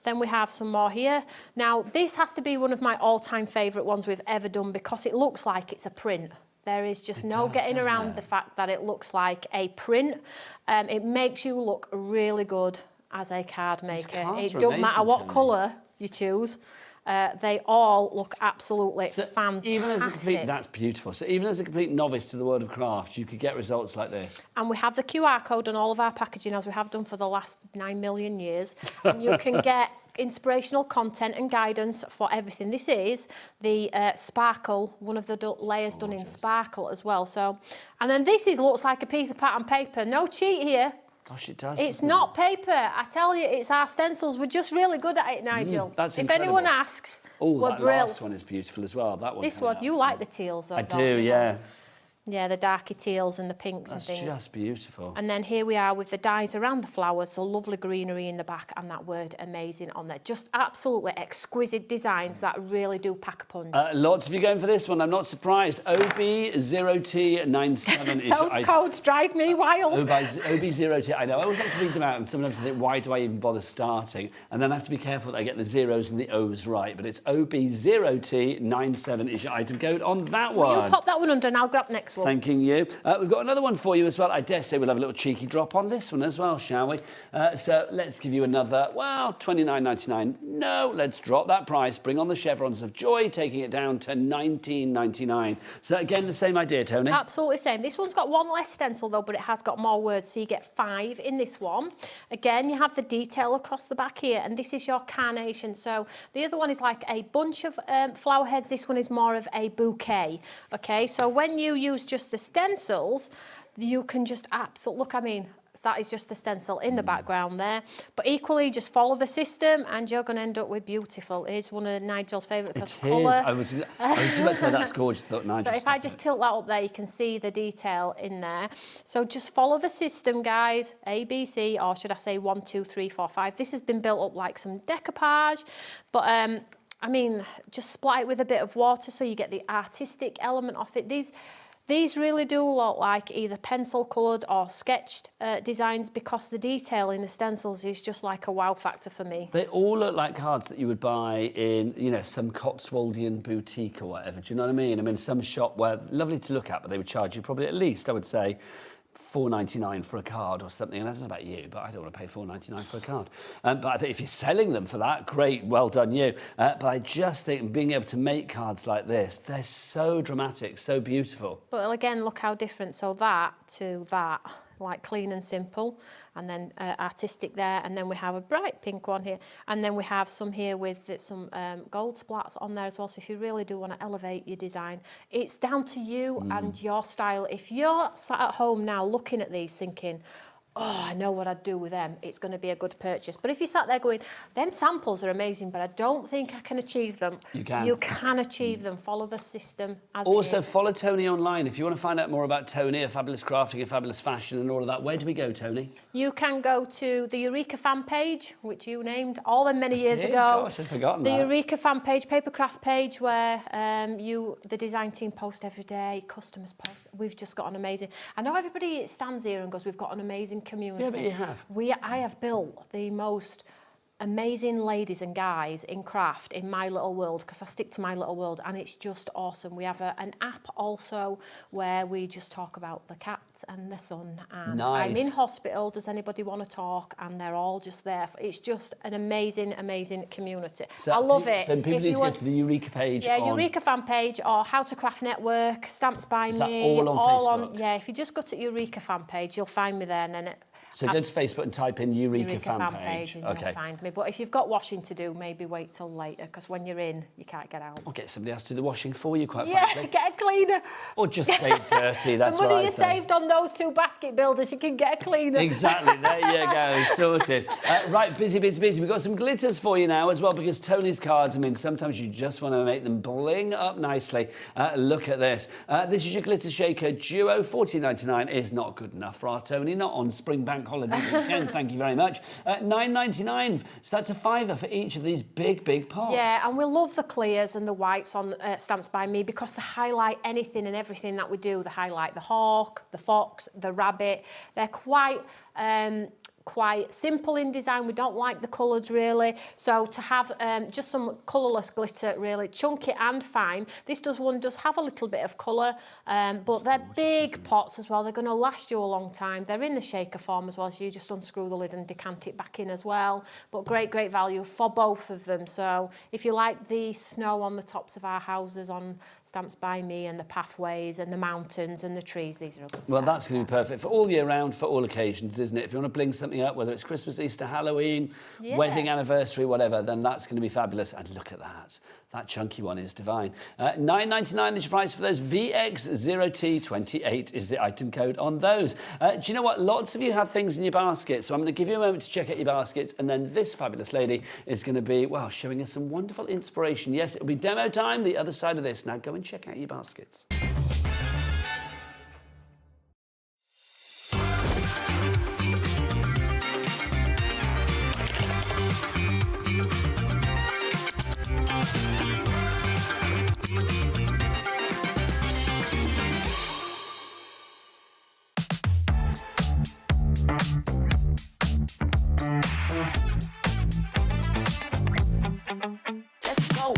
Then we have some more here. Now, this has to be one of my all-time favourite ones we've ever done because it looks like it's a print. There is just no getting around the fact that it looks like a print. It makes you look really good as a card maker. It doesn't matter what colour you choose. They all look absolutely fantastic.
Even as a complete, that's beautiful. So even as a complete novice to the world of craft, you could get results like this.
And we have the QR code on all of our packaging, as we have done for the last 9 million years. And you can get inspirational content and guidance for everything. This is the sparkle, one of the layers done in sparkle as well. So, and then this looks like a piece of pattern paper. No cheat here.
Gosh, it does.
It's not paper. I tell you, it's our stencils. We're just really good at it, Nigel.
That's
if
incredible.
anyone asks,
Oh,
we're
that
brilliant.
last one is beautiful as well. That one.
This one, you like the teals, though,
I
don't
do,
you?
yeah.
Yeah, the darky teals and the pinks
That's
and things.
just beautiful.
And then here we are with the dies around the flowers, the lovely greenery in the back, and that word amazing on there. Just absolutely exquisite designs that really do pack a punch.
Lots of you going for this one. I'm not surprised. OB0T97 is
Those codes drive me wild.
OB0T. I know. I always have to read them out, and sometimes I think, why do I even bother starting? And then I have to be careful that I get the zeros and the O's right. But it's OB0T97 is your item code on that one.
You pop that one under, and I'll grab next one.
Thanking you. We've got another one for you as well. I dare say we'll have a little cheeky drop on this one as well, shall we? So let's give you another, well, $29.99. No, let's drop that price. Bring on the chevrons of joy, taking it down to $19.99. So again, the same idea, Toni?
Absolutely same. This one's got one less stencil though, but it has got more words, so you get 5 in this one. Again, you have the detail across the back here, and this is your carnation. So the other one is like a bunch of flower heads. This one is more of a bouquet. Okay, so when you use just the stencils, you can just look, I mean, that is just the stencil in the background there. But equally, just follow the system and you're going to end up with beautiful. Here's one of Nigel's favourite because of colour.
I was about to say that's gorgeous. Thought Nigel.
So if I just tilt that up there, you can see the detail in there. So just follow the system, guys. A, B, C, or should I say 1, 2, 3, 4, 5. This has been built up like some decoupage, but I mean, just splat it with a bit of water so you get the artistic element of it. These really do look like either pencil coloured or sketched designs because the detail in the stencils is just like a wow factor for me.
They all look like cards that you would buy in, you know, some Cotswoldian boutique or whatever. Do you know what I mean? I mean, some shop where lovely to look at, but they would charge you probably at least, I would say, $4.99 for a card or something. And I don't know about you, but I don't want to pay $4.99 for a card. But I think if you're selling them for that, great, well done you. But I just think being able to make cards like this, they're so dramatic, so beautiful.
But again, look how different. So that to that, like clean and simple, and then artistic there, and then we have a bright pink one here, and then we have some here with some gold splats on there as well. So if you really do want to elevate your design, it's down to you and your style. If you're sat at home now looking at these thinking, oh, I know what I'd do with them, it's going to be a good purchase. But if you sat there going, them samples are amazing, but I don't think I can achieve them.
You can.
You can achieve them. Follow the system as
Also,
it is.
follow Toni online. If you want to find out more about Toni, a fabulous crafting, a fabulous fashion and all of that, where do we go, Toni?
You can go to the Eureka fan page, which you named all them many years ago.
Gosh, I'd forgotten
the
that.
Eureka fan page, papercraft page, where the design team post every day, customers post. We've just got an amazing... I know everybody stands here and goes, we've got an amazing community.
Yeah, but you have.
I have built the most amazing ladies and guys in craft in my little world, because I stick to my little world, and it's just awesome. We have an app also where we just talk about the cats and the sun, and
Nice.
I'm in hospital, does anybody want to talk, and they're all just there. It's just an amazing community.
So
I love it.
So people
If
need
you
to go
want-
to the Eureka page.
Yeah,
on...
Eureka fan page or How to Craft Network, Stamps by
Is
Me.
that all on Facebook?
Yeah, if you just go to Eureka fan page, you'll find me there, and then
So go to Facebook and type in Eureka fan page.
And you'll find me. But if you've got washing to do, maybe wait till later, because when you're in, you can't get out.
Or get somebody else to do the washing for you, quite
Yeah,
frankly.
get a cleaner.
Or just stay dirty, that's
The
what
money
I
you
say.
saved on those 2 basket builders, you can get a cleaner.
Exactly, there you go, sorted. Right, busy. We've got some glitters for you now as well, because Toni's cards, I mean, sometimes you just want to make them bling up nicely. Look at this. This is your Glitter Shaker Duo. $14.99 is not good enough for our Toni, not on Spring Bank Holiday weekend, thank you very much. $9.99, so that's a £5 for each of these big pots.
Yeah, and we love the clears and the whites on Stamps by Me, because they highlight anything and everything that we do. They highlight the hawk, the fox, the rabbit. They're quite simple in design. We don't like the colours really, so to have just some colourless glitter, really chunky and fine. This does have a little bit of colour, but they're big pots as well. They're going to last you a long time. They're in the shaker form as well, so you just unscrew the lid and decant it back in as well. But great value for both of them. So if you like the snow on the tops of our houses on Stamps by Me, and the pathways and the mountains and the trees, these are a good
Well, that's going to be perfect for all year round, for all occasions, isn't it? If you want to bling something up, whether it's Christmas, Easter, Halloween, wedding anniversary, whatever, then that's going to be fabulous. And look at that. That chunky one is divine. $9.99 is your price for those. VX0T28 is the item code on those. Do you know what? Lots of you have things in your basket, so I'm going to give you a moment to check out your baskets, and then this fabulous lady is going to be, well, showing us some wonderful inspiration. Yes, it'll be demo time, the other side of this. Now go and check out your baskets.
Let's go.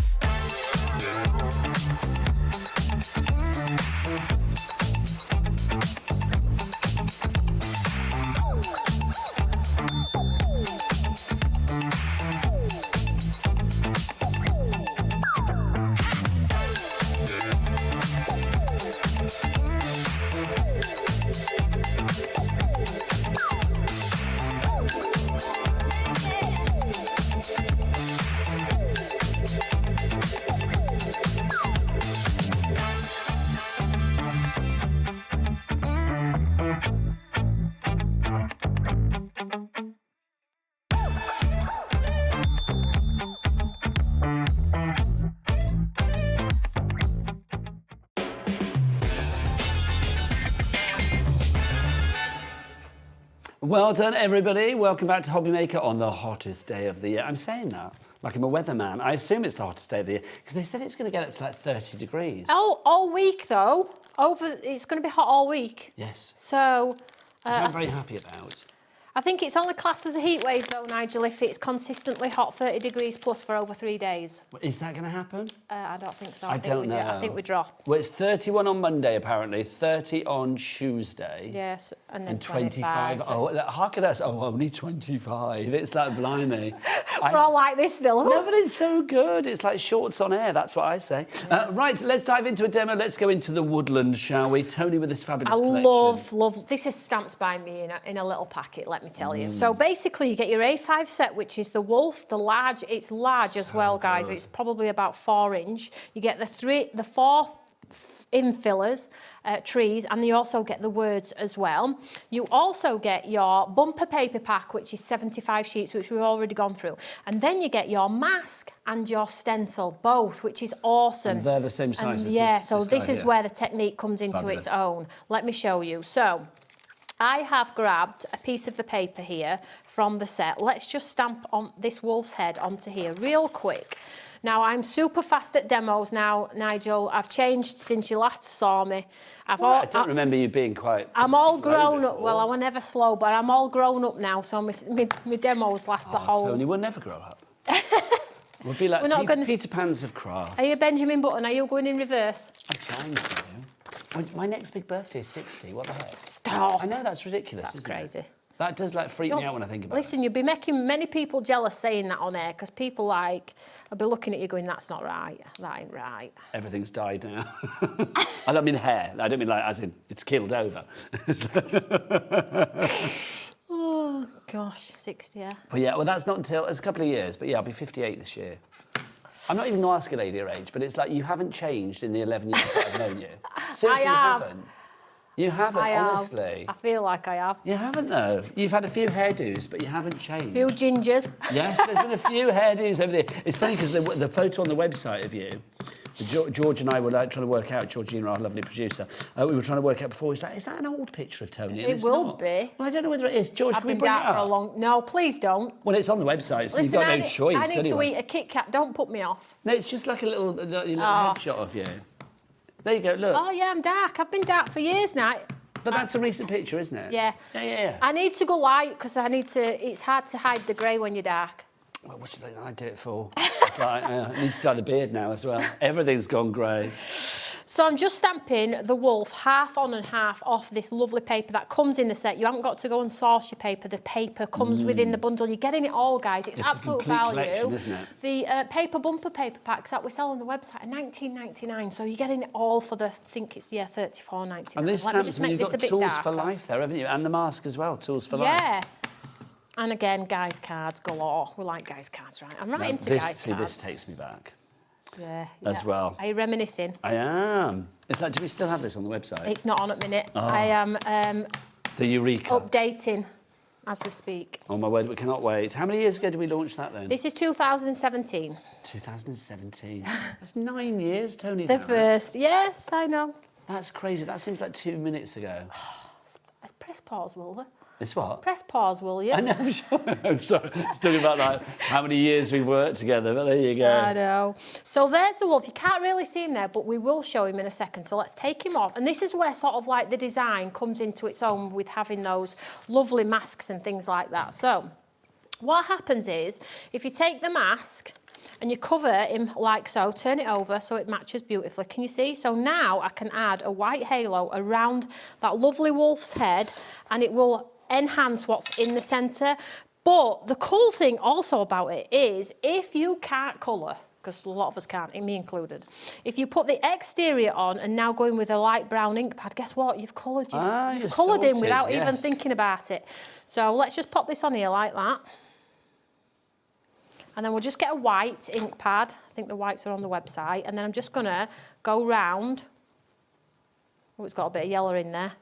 Well done, everybody. Welcome back to HobbyMaker on the hottest day of the year. I'm saying that like I'm a weatherman. I assume it's the hottest day of the year because they said it's going to get up to like 30 degrees.
Oh, all week though. It's going to be hot all week.
Yes.
So,
Which I'm very happy about.
I think it's only classed as a heat wave though, Nigel, if it's consistently hot, 30 degrees plus for over 3 days.
Is that going to happen?
I don't think so.
I don't know.
I think we drop.
Well, it's 31 on Monday, apparently, 30 on Tuesday.
Yes, and then
25.
25.
Oh, hark at us. Oh, only 25. It's like, blimey.
We're all like this still.
No, but it's so good. It's like shorts on air, that's what I say. Right, let's dive into a demo. Let's go into the woodland, shall we? Toni with this fabulous collection.
love. This is Stamps by Me in a little packet, let me tell you. So basically, you get your A5 set, which is the wolf, the large. It's large as well, guys. It's probably about 4 inch. You get the 4 infillers, trees, and you also get the words as well. You also get your bumper paper pack, which is 75 sheets, which we've already gone through. And then you get your mask and your stencil, both, which is awesome.
And they're the same size as
yeah,
this,
so this is
here.
where the technique comes into its own. Let me show you. So I have grabbed a piece of the paper here from the set. Let's just stamp on this wolf's head onto here real quick. Now, I'm super fast at demos now, Nigel. I've changed since you last saw me.
I don't remember you being quite
I'm all
slow
grown up.
before.
Well, I was never slow, but I'm all grown up now, so my demos last the whole...
Toni, we'll never grow up. We'll be like
We're not gonna...
Peter Pans of craft.
Are you Benjamin Button? Are you going in reverse?
I'm trying to. My next big birthday is 60. What the heck?
Stop.
I know, that's ridiculous,
That's
isn't
crazy.
It? That does like freak me out when I think about
Listen, you'll be making many people jealous saying that on air, because people I'll be looking at you going, that's not right, that ain't right.
it. Everything's died now. I don't mean hair. I don't mean like as in it's killed over.
Gosh, 60, yeah.
But yeah, well, that's not until, it's a couple of years, but yeah, I'll be 58 this year. I'm not even going to ask a lady her age, but it's like you haven't changed in the 11 years that I've known you. Seriously,
I have.
You haven't. You haven't,
I have.
honestly.
I feel like I have.
You haven't, though. You've had a few hairdos, but you haven't changed.
Few gingers.
Yes, there's been a few hairdos over there. It's funny because the photo on the website of you, George and I were like trying to work out, Georgina, our lovely producer, we were trying to work out before, he's like, is that an old picture of Toni? And
It will
not.
be.
Well, I don't know whether it is. George,
I've
can we
been
bring it
dark for a
up?
long... No, please don't.
Well, it's on the website, so
Listen,
you've got no choice,
I need
anyway.
to eat a Kit Kat. Don't put me off.
No, it's just like a little headshot of you. There you go, look.
Oh, yeah, I'm dark. I've been dark for years now.
But that's a recent picture, isn't it?
Yeah.
Yeah.
I need to go light because it's hard to hide the grey when you're dark.
Well, what do you think I do it for? It's like, I need to dye the beard now as well. Everything's gone grey.
So I'm just stamping the wolf half on and half off this lovely paper that comes in the set. You haven't got to go and source your paper. The paper comes within the bundle. You're getting it all, guys. It's absolute
a complete
value.
collection, isn't it?
The paper bumper paper packs that we sell on the website are $19.99. So you're getting it all for the, I think it's, $34.99.
And these
Let me
stamps,
just
I mean,
make
you've
this a
got
bit
tools
darker.
for life there, haven't you? And the mask as well, tools for life.
Yeah. And again, guys' cards galore. We like guys' cards, right? I'm right into guys' cards.
This takes me back.
Yeah.
As well.
Are you reminiscing?
I am. It's like, do we still have this on the website?
It's not on at the minute.
Oh.
I am
The Eureka.
updating as we speak.
Oh my word, we cannot wait. How many years ago did we launch that then?
This is 2017.
2017. That's 9 years, Toni.
The
now.
first. Yes, I know.
That's crazy. That seems like 2 minutes ago.
Press pause, will they?
It's what?
Press pause, will you?
I know, sure. I'm sorry. It's talking about like how many years we've worked together, but there you go.
I know. So there's the wolf. You can't really see him there, but we will show him in a second. So let's take him off. And this is where sort of like the design comes into its own with having those lovely masks and things like that. So what happens is, if you take the mask and you cover him like so, turn it over so it matches beautifully. Can you see? So now I can add a white halo around that lovely wolf's head and it will enhance what's in the centre. But the cool thing also about it is if you can't colour, because a lot of us can't, me included, if you put the exterior on and now going with a light brown ink pad, guess what? You've coloured him
sorted,
without even
yes.
thinking about it. So let's just pop this on here like that. And then we'll just get a white ink pad. I think the whites are on the website. And then I'm just going to go round. Oh, it's got a bit of yellow in there.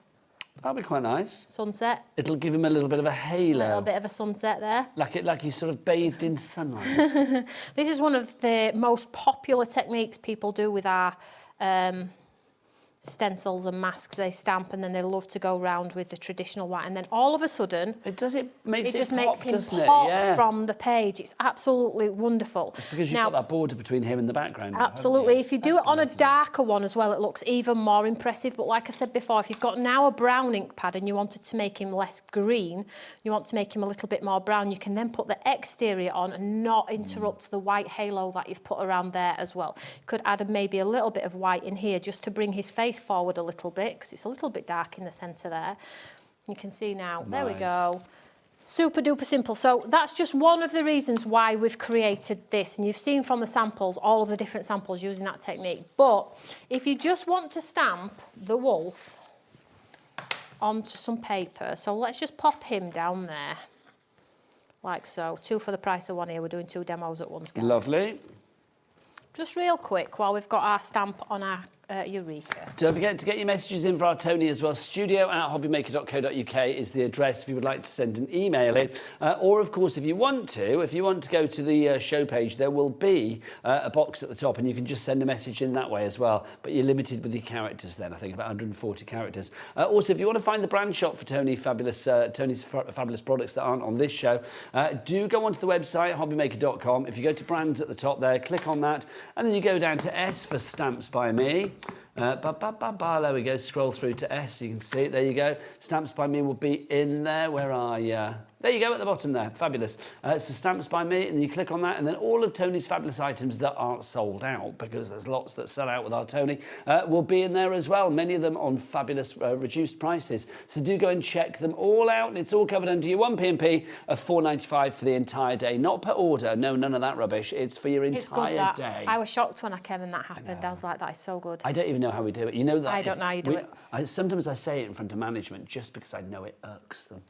That'll be quite nice.
Sunset.
It'll give him a little bit of a halo.
A little bit of a sunset there.
Like he's sort of bathed in sunlight.
This is one of the most popular techniques people do with our stencils and masks. They stamp and then they love to go round with the traditional white. And then all of a sudden,
It just makes
him
doesn't
pop
it? Yeah.
from the page. It's absolutely wonderful.
It's because you've got that border between him and the background.
Absolutely. If you do
That's
it on
lovely.
a darker one as well, it looks even more impressive. But like I said before, if you've got now a brown ink pad and you wanted to make him less green, you want to make him a little bit more brown, you can then put the exterior on and not interrupt the white halo that you've put around there as well. You could add maybe a little bit of white in here just to bring his face forward a little bit because it's a little bit dark in the centre there. You can see now. There we go. Super duper simple. So that's just one of the reasons why we've created this. And you've seen from the samples, all of the different samples using that technique. But if you just want to stamp the wolf onto some paper, so let's just pop him down there. Like so. 2 for the price of 1 here. We're doing 2 demos at once, guys.
Lovely.
Just real quick while we've got our stamp on our Eureka.
Don't forget to get your messages in for our Toni as well. studio@hobbymaker.co.uk is the address if you would like to send an email in. Or, of course, if you want to go to the show page, there will be a box at the top and you can just send a message in that way as well. But you're limited with the characters then, I think, about 140 characters. Also, if you want to find the brand shop for Toni's fabulous products that aren't on this show, do go onto the website, hobbymaker.com. If you go to brands at the top there, click on that, and then you go down to S for Stamps by Me. There we go, scroll through to S, you can see it, there you go. Stamps by Me will be in there. Where are you? There you go at the bottom there, fabulous. So Stamps by Me, and you click on that, and then all of Toni's fabulous items that aren't sold out, because there's lots that sell out with our Toni, will be in there as well, many of them on fabulous reduced prices. So do go and check them all out, and it's all covered under your 1p&p of $4.95 for the entire day, not per order, no, none of that rubbish, it's for your entire day.
I was shocked when I came and that happened. I was like, that is so good.
I don't even know how we do it. You know that
I don't know how you do it.
Sometimes I say it in front of management just because I know it irks them.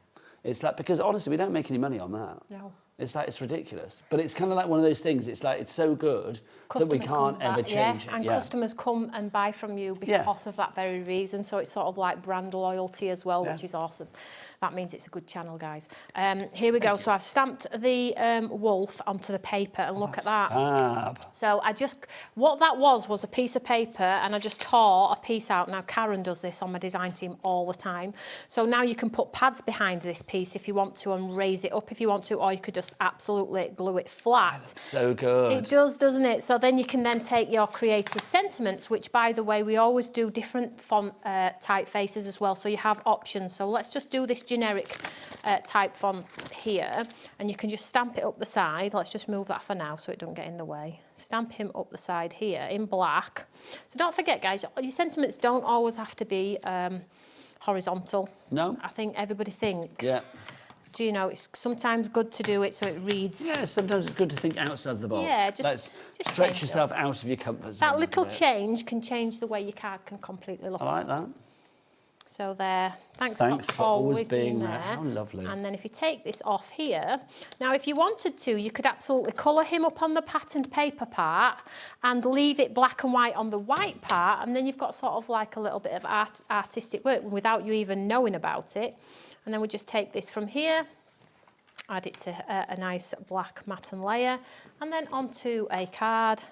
It's like, because honestly, we don't make any money on that.
No.
It's like, it's ridiculous. But it's kind of like one of those things, it's like, it's so good that we can't ever change it.
And customers come and buy from you because of that very reason. So it's sort of like brand loyalty as well, which is awesome. That means it's a good channel, guys. Here we go. So I've stamped the wolf onto the paper, and look at that.
Fab.
So what that was a piece of paper, and I just tore a piece out. Now Karen does this on my design team all the time. So now you can put pads behind this piece if you want to, and raise it up if you want to, or you could just absolutely glue it flat.
So good.
It does, doesn't it? So then you can then take your creative sentiments, which, by the way, we always do different font typefaces as well, so you have options. So let's just do this generic type font here, and you can just stamp it up the side. Let's just move that for now so it doesn't get in the way. Stamp him up the side here in black. So don't forget, guys, your sentiments don't always have to be horizontal.
No.
I think everybody thinks.
Yeah.
Do you know, it's sometimes good to do it so it reads.
Yeah, sometimes it's good to think outside the box.
Yeah, just
stretch yourself out of your comfort zone.
That little change can change the way your card can completely look.
I like that.
So there, thanks
for always being there. How lovely.
And then if you take this off here, now if you wanted to, you could absolutely colour him up on the patterned paper part and leave it black and white on the white part, and then you've got sort of like a little bit of artistic work without you even knowing about it. And then we just take this from here, add it to a nice black matte layer, and then onto a card.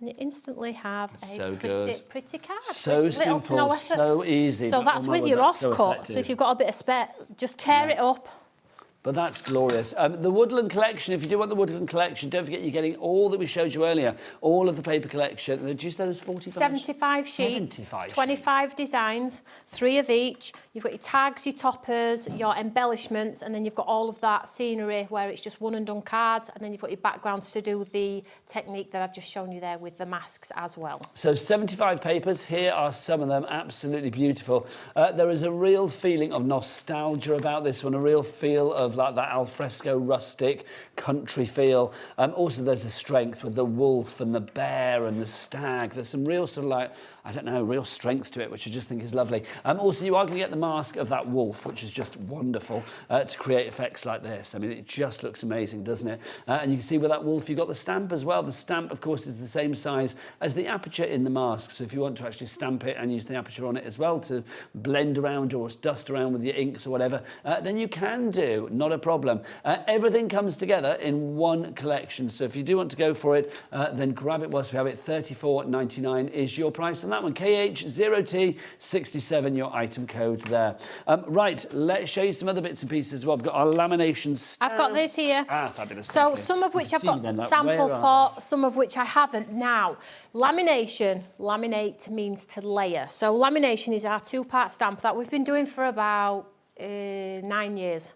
And you instantly have a pretty card.
So simple, so easy.
So that's with your offcut. So if you've got a bit of spare, just tear it up.
But that's glorious. The Woodland collection, if you do want the Woodland collection, don't forget you're getting all that we showed you earlier, all of the paper collection. Did you say there was 45?
75 sheets, 25 designs, 3 of each. You've got your tags, your toppers, your embellishments, and then you've got all of that scenery where it's just one and done cards, and then you've got your backgrounds to do the technique that I've just shown you there with the masks as well. So
75 papers, here are some of them, absolutely beautiful. There is a real feeling of nostalgia about this one, a real feel of like that alfresco rustic country feel. Also there's a strength with the wolf and the bear and the stag. There's some real sort of like, I don't know, real strength to it, which I just think is lovely. Also you are going to get the mask of that wolf, which is just wonderful to create effects like this. I mean, it just looks amazing, doesn't it? And you can see with that wolf you've got the stamp as well. The stamp, of course, is the same size as the aperture in the mask, so if you want to actually stamp it and use the aperture on it as well to blend around or dust around with your inks or whatever, then you can do. Not a problem. Everything comes together in one collection, so if you do want to go for it, then grab it whilst we have it. $34.99 is your price on that one. KH0T67, your item code there. Right, let's show you some other bits and pieces as well. I've got our lamination stamp.
I've got this here.
Fabulous.
So some of which I've got samples for, some of which I haven't. Now, lamination, laminate means to layer. So lamination is our 2-part stamp that we've been doing for about 9 years.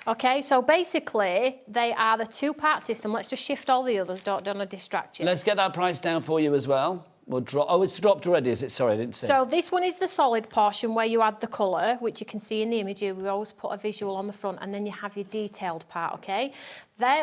Okay, so basically they are the 2-part system. Let's just shift all the others, don't want to distract you.
Let's get that price down for you as well. We'll drop. Oh, it's dropped already, is it? Sorry, I didn't see.
So this one is the solid portion where you add the colour, which you can see in the image here. We always put a visual on the front, and then you have your detailed part, okay?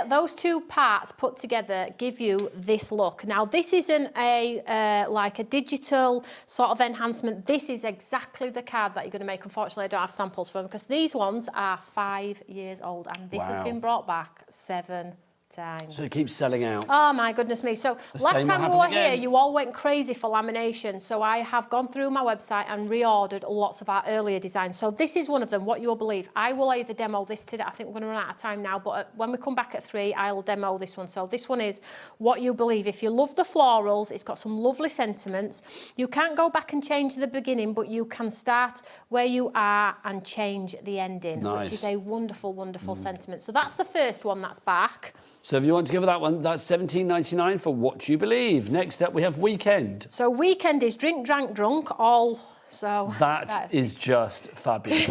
Those 2 parts put together give you this look. Now, this isn't like a digital sort of enhancement. This is exactly the card that you're going to make. Unfortunately, I don't have samples for them because these ones are 5 years old, and this has been brought back 7 times.
So it keeps selling out.
Oh my goodness me. So last time we were here, you all went crazy for lamination. So I have gone through my website and reordered lots of our earlier designs. So this is one of them, what you'll believe. I will either demo this today. I think we're going to run out of time now, but when we come back at 3, I'll demo this one. So this one is what you believe. If you love the florals, it's got some lovely sentiments. You can't go back and change the beginning, but you can start where you are and change the ending, which is a wonderful, wonderful sentiment. So that's the first one that's back.
So if you want to give that one, that's $17.99 for What You Believe. Next up, we have Weekend.
So Weekend is Drink, Drank, Drunk, all... So
that is just fabulous.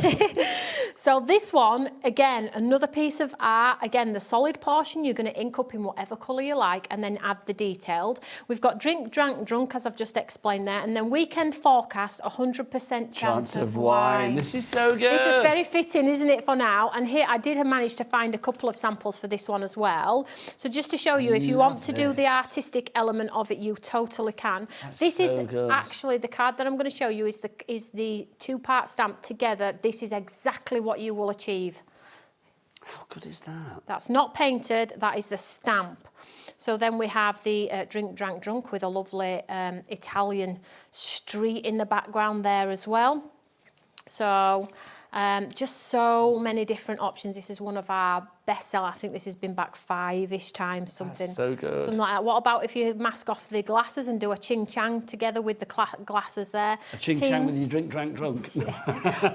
So this one, again, another piece of art. Again, the solid portion, you're going to ink up in whatever colour you like and then add the detailed. We've got Drink, Drank, Drunk, as I've just explained there. And then Weekend Forecast, 100% chance of wine.
This is so good.
This is very fitting, isn't it, for now? And here, I did manage to find a couple of samples for this one as well. So just to show you, if you want to do the artistic element of it, you totally can. This is actually, the card that I'm going to show you is the the two-part stamp together, this is exactly what you will achieve.
How good is that?
That's not painted, that is the stamp. So then we have the Drink, Drank, Drunk with a lovely Italian street in the background there as well. So just so many different options. This is one of our bestseller. I think this has been back 5-ish times, something.
That's so good.
Something like that. What about if you mask off the glasses and do a ching chang together with the glasses there?
A ching chang with your Drink, Drank, Drunk.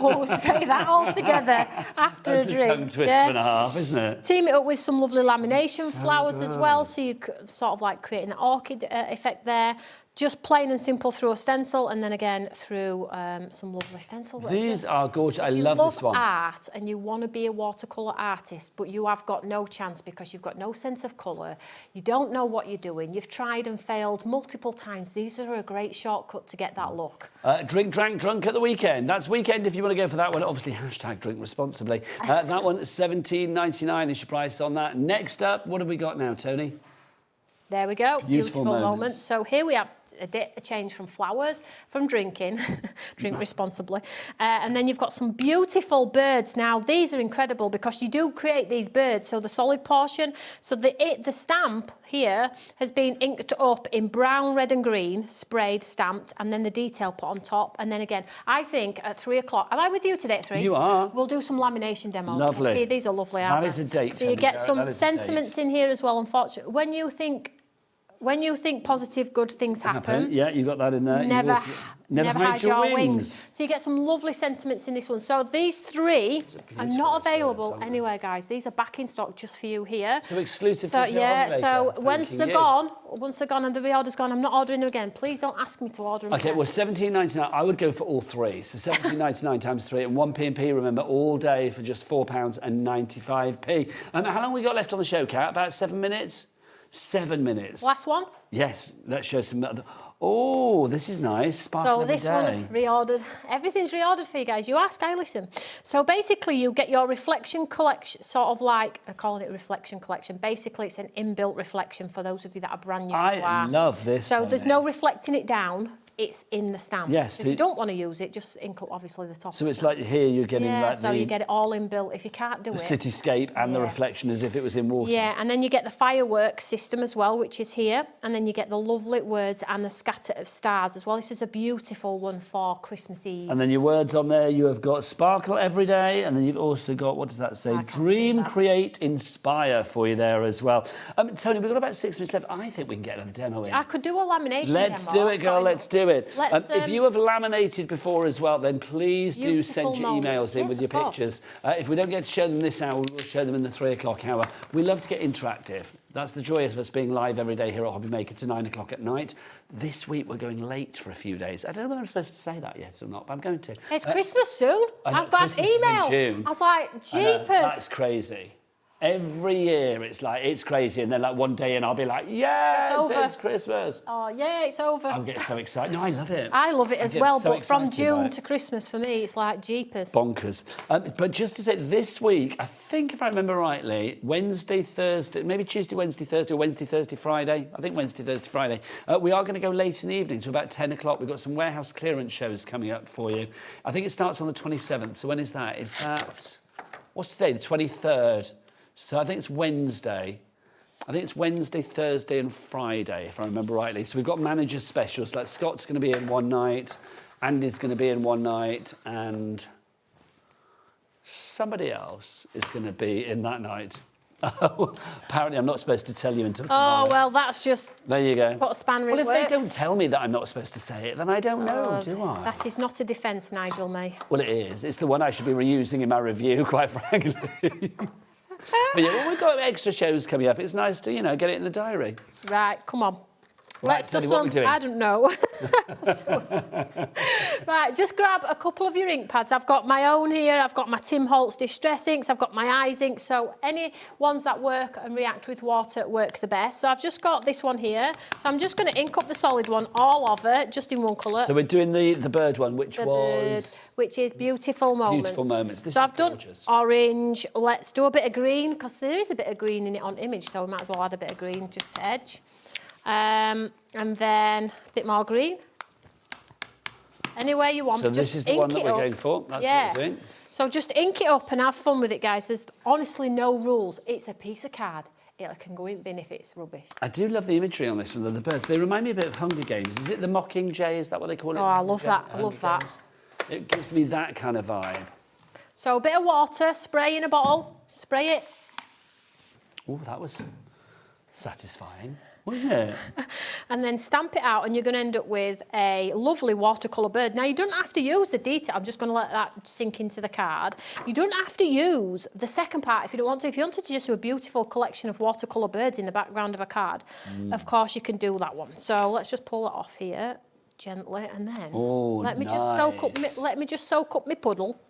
Oh, say that all together after
That's
a drink.
a tongue twister and a half, isn't it?
Team it up with some lovely lamination flowers as well, so you sort of like creating an orchid effect there. Just plain and simple through a stencil, and then again through some lovely stencil work.
These are gorgeous. I love this one.
If you love art and you want to be a watercolour artist, but you have got no chance because you've got no sense of colour, you don't know what you're doing, you've tried and failed multiple times, these are a great shortcut to get that look.
Drink, Drank, Drunk at the weekend. That's weekend if you want to go for that one. Obviously, hashtag drink responsibly. That one, $17.99 is your price on that. Next up, what have we got now, Toni?
There we go, beautiful
moments.
moments. So here we have a change from flowers, from drinking, drink responsibly, and then you've got some beautiful birds. Now these are incredible because you do create these birds, so the solid portion, so the stamp here has been inked up in brown, red and green, sprayed, stamped, and then the detail put on top, and then again, I think at 3 o'clock, am I with you today at 3?
You are.
We'll do some lamination demos.
Lovely.
Okay, these are lovely, aren't
That is a date,
So you
Toni,
get
that
some
is a date.
sentiments in here as well, unfortunately. When you think positive, good things happen.
Yeah, you got that in there.
Never hide your wings.
wings.
So you get some lovely sentiments in this one. So these 3 are not available anywhere, guys. These are back in stock just for you here.
So exclusive
So
to
yeah,
HobbyMaker.
so once
Thanking
they're
you.
gone and the reorder's gone, I'm not ordering them again. Please don't ask me to order them
Okay,
again.
well, $17.99. I would go for all 3. So $17.99 times 3 and 1p&p, remember, all day for just £4.95. And how long we got left on the show, Kat? About 7 minutes? 7 minutes.
Last one.
Yes, let's show some. Oh, this is nice. Sparkle
So
every
this
day.
one reordered. Everything's reordered for you guys. You ask, I listen. So basically, you get your reflection collection, sort of like I call it reflection collection. Basically, it's an inbuilt reflection for those of you that are brand new to
I
art.
love this.
So there's
Toni.
no reflecting it down. It's in the stamp.
Yes,
If you don't want to use it, just ink up obviously the top.
So
of
it's
the
like here you're getting
yeah,
like
so
the
you get it all inbuilt. If you can't do it,
cityscape and the
Yeah.
reflection as if it was in water.
yeah, and then you get the fireworks system as well, which is here, and then you get the lovely words and the scatter of stars as well. This is a beautiful one for Christmas Eve.
And then your words on there, you have got sparkle every day, and then you've also got, what does that say?
I can't see
Dream,
that.
create, inspire for you there as well. Toni, we've got about 6 minutes left. I think we can get another demo in.
I could do a lamination
Let's
demo.
do it, girl. Let's do it.
Let's,
If you have laminated before as well, then please do
Beautiful
send your
mould.
emails in
Yes,
with your
of course.
pictures. If we don't get to show them this hour, we'll show them in the 3 o'clock hour. We love to get interactive. That's the joy of us being live every day here at HobbyMaker to 9 o'clock at night. This week we're going late for a few days. I don't know whether I'm supposed to say that yet or not, but I'm going to.
It's Christmas soon.
I know,
I've got
Christmas
an
is in
email.
June.
I was like,
I know,
jeepers.
that's crazy. Every year it's like, it's crazy. And then like one day and I'll be like, yes,
It's over.
it's Christmas.
Oh, yeah, it's over.
I'm getting so excited. No, I love it.
I love it as
get
well,
so
but from
excited by
June
it.
to Christmas for me, it's like jeepers.
Bonkers. But just to say, this week, I think if I remember rightly, Wednesday, Thursday, maybe Tuesday, Wednesday, Thursday, or Wednesday, Thursday, Friday. I think Wednesday, Thursday, Friday. We are going to go late in the evening to about 10 o'clock. We've got some warehouse clearance shows coming up for you. I think it starts on the 27th. So when is that? Is that, what's today? The 23rd. So I think it's Wednesday. I think it's Wednesday, Thursday and Friday, if I remember rightly. So we've got manager specials. Like Scott's going to be in one night, Andy's going to be in one night, and somebody else is going to be in that night. Oh, apparently I'm not supposed to tell you until tomorrow.
Oh, well, that's just
There you go.
put a spanner in
Well, if
works.
they don't tell me that I'm not supposed to say it, then I don't know, do I?
That is not a defence, Nigel May.
Well, it is. It's the one I should be reusing in my review, quite frankly. But yeah, well, we've got extra shows coming up. It's nice to, get it in the diary.
Right, come on.
Right,
Let's do
Toni, what
some.
we doing?
I don't know. Right, just grab a couple of your ink pads. I've got my own here. I've got my Tim Holtz Distress inks. I've got my Eyes ink. So any ones that work and react with water work the best. So I've just got this one here. So I'm just going to ink up the solid one, all of it, just in one colour.
So we're doing the bird one, which
The
was...
bird, which is Beautiful Moments.
Beautiful Moments. This
so
is
I've done
gorgeous.
orange. Let's do a bit of green, because there is a bit of green in it on image, so we might as well add a bit of green just to edge. And then a bit more green. anywhere you want.
So
but
this
just
is the one
ink
that
it
we're
up.
going for. That's
Yeah.
what we're doing.
So just ink it up and have fun with it, guys. There's honestly no rules. It's a piece of card. It can go in bin if it's rubbish.
I do love the imagery on this one, the birds. They remind me a bit of Hunger Games. Is it the Mockingjay? Is that what they call it?
Oh, I love that. I
Hunger
love that.
Games? It gives me that kind of vibe.
So a bit of water, spray in a bottle, spray it.
Oh, that was satisfying, wasn't it?
And then stamp it out, and you're going to end up with a lovely watercolour bird. Now, you don't have to use the detail. I'm just going to let that sink into the card. You don't have to use the second part if you don't want to. If you wanted to just do a beautiful collection of watercolour birds in the background of a card, of course, you can do that one. So let's just pull it off here gently, and then let me just soak up my puddle.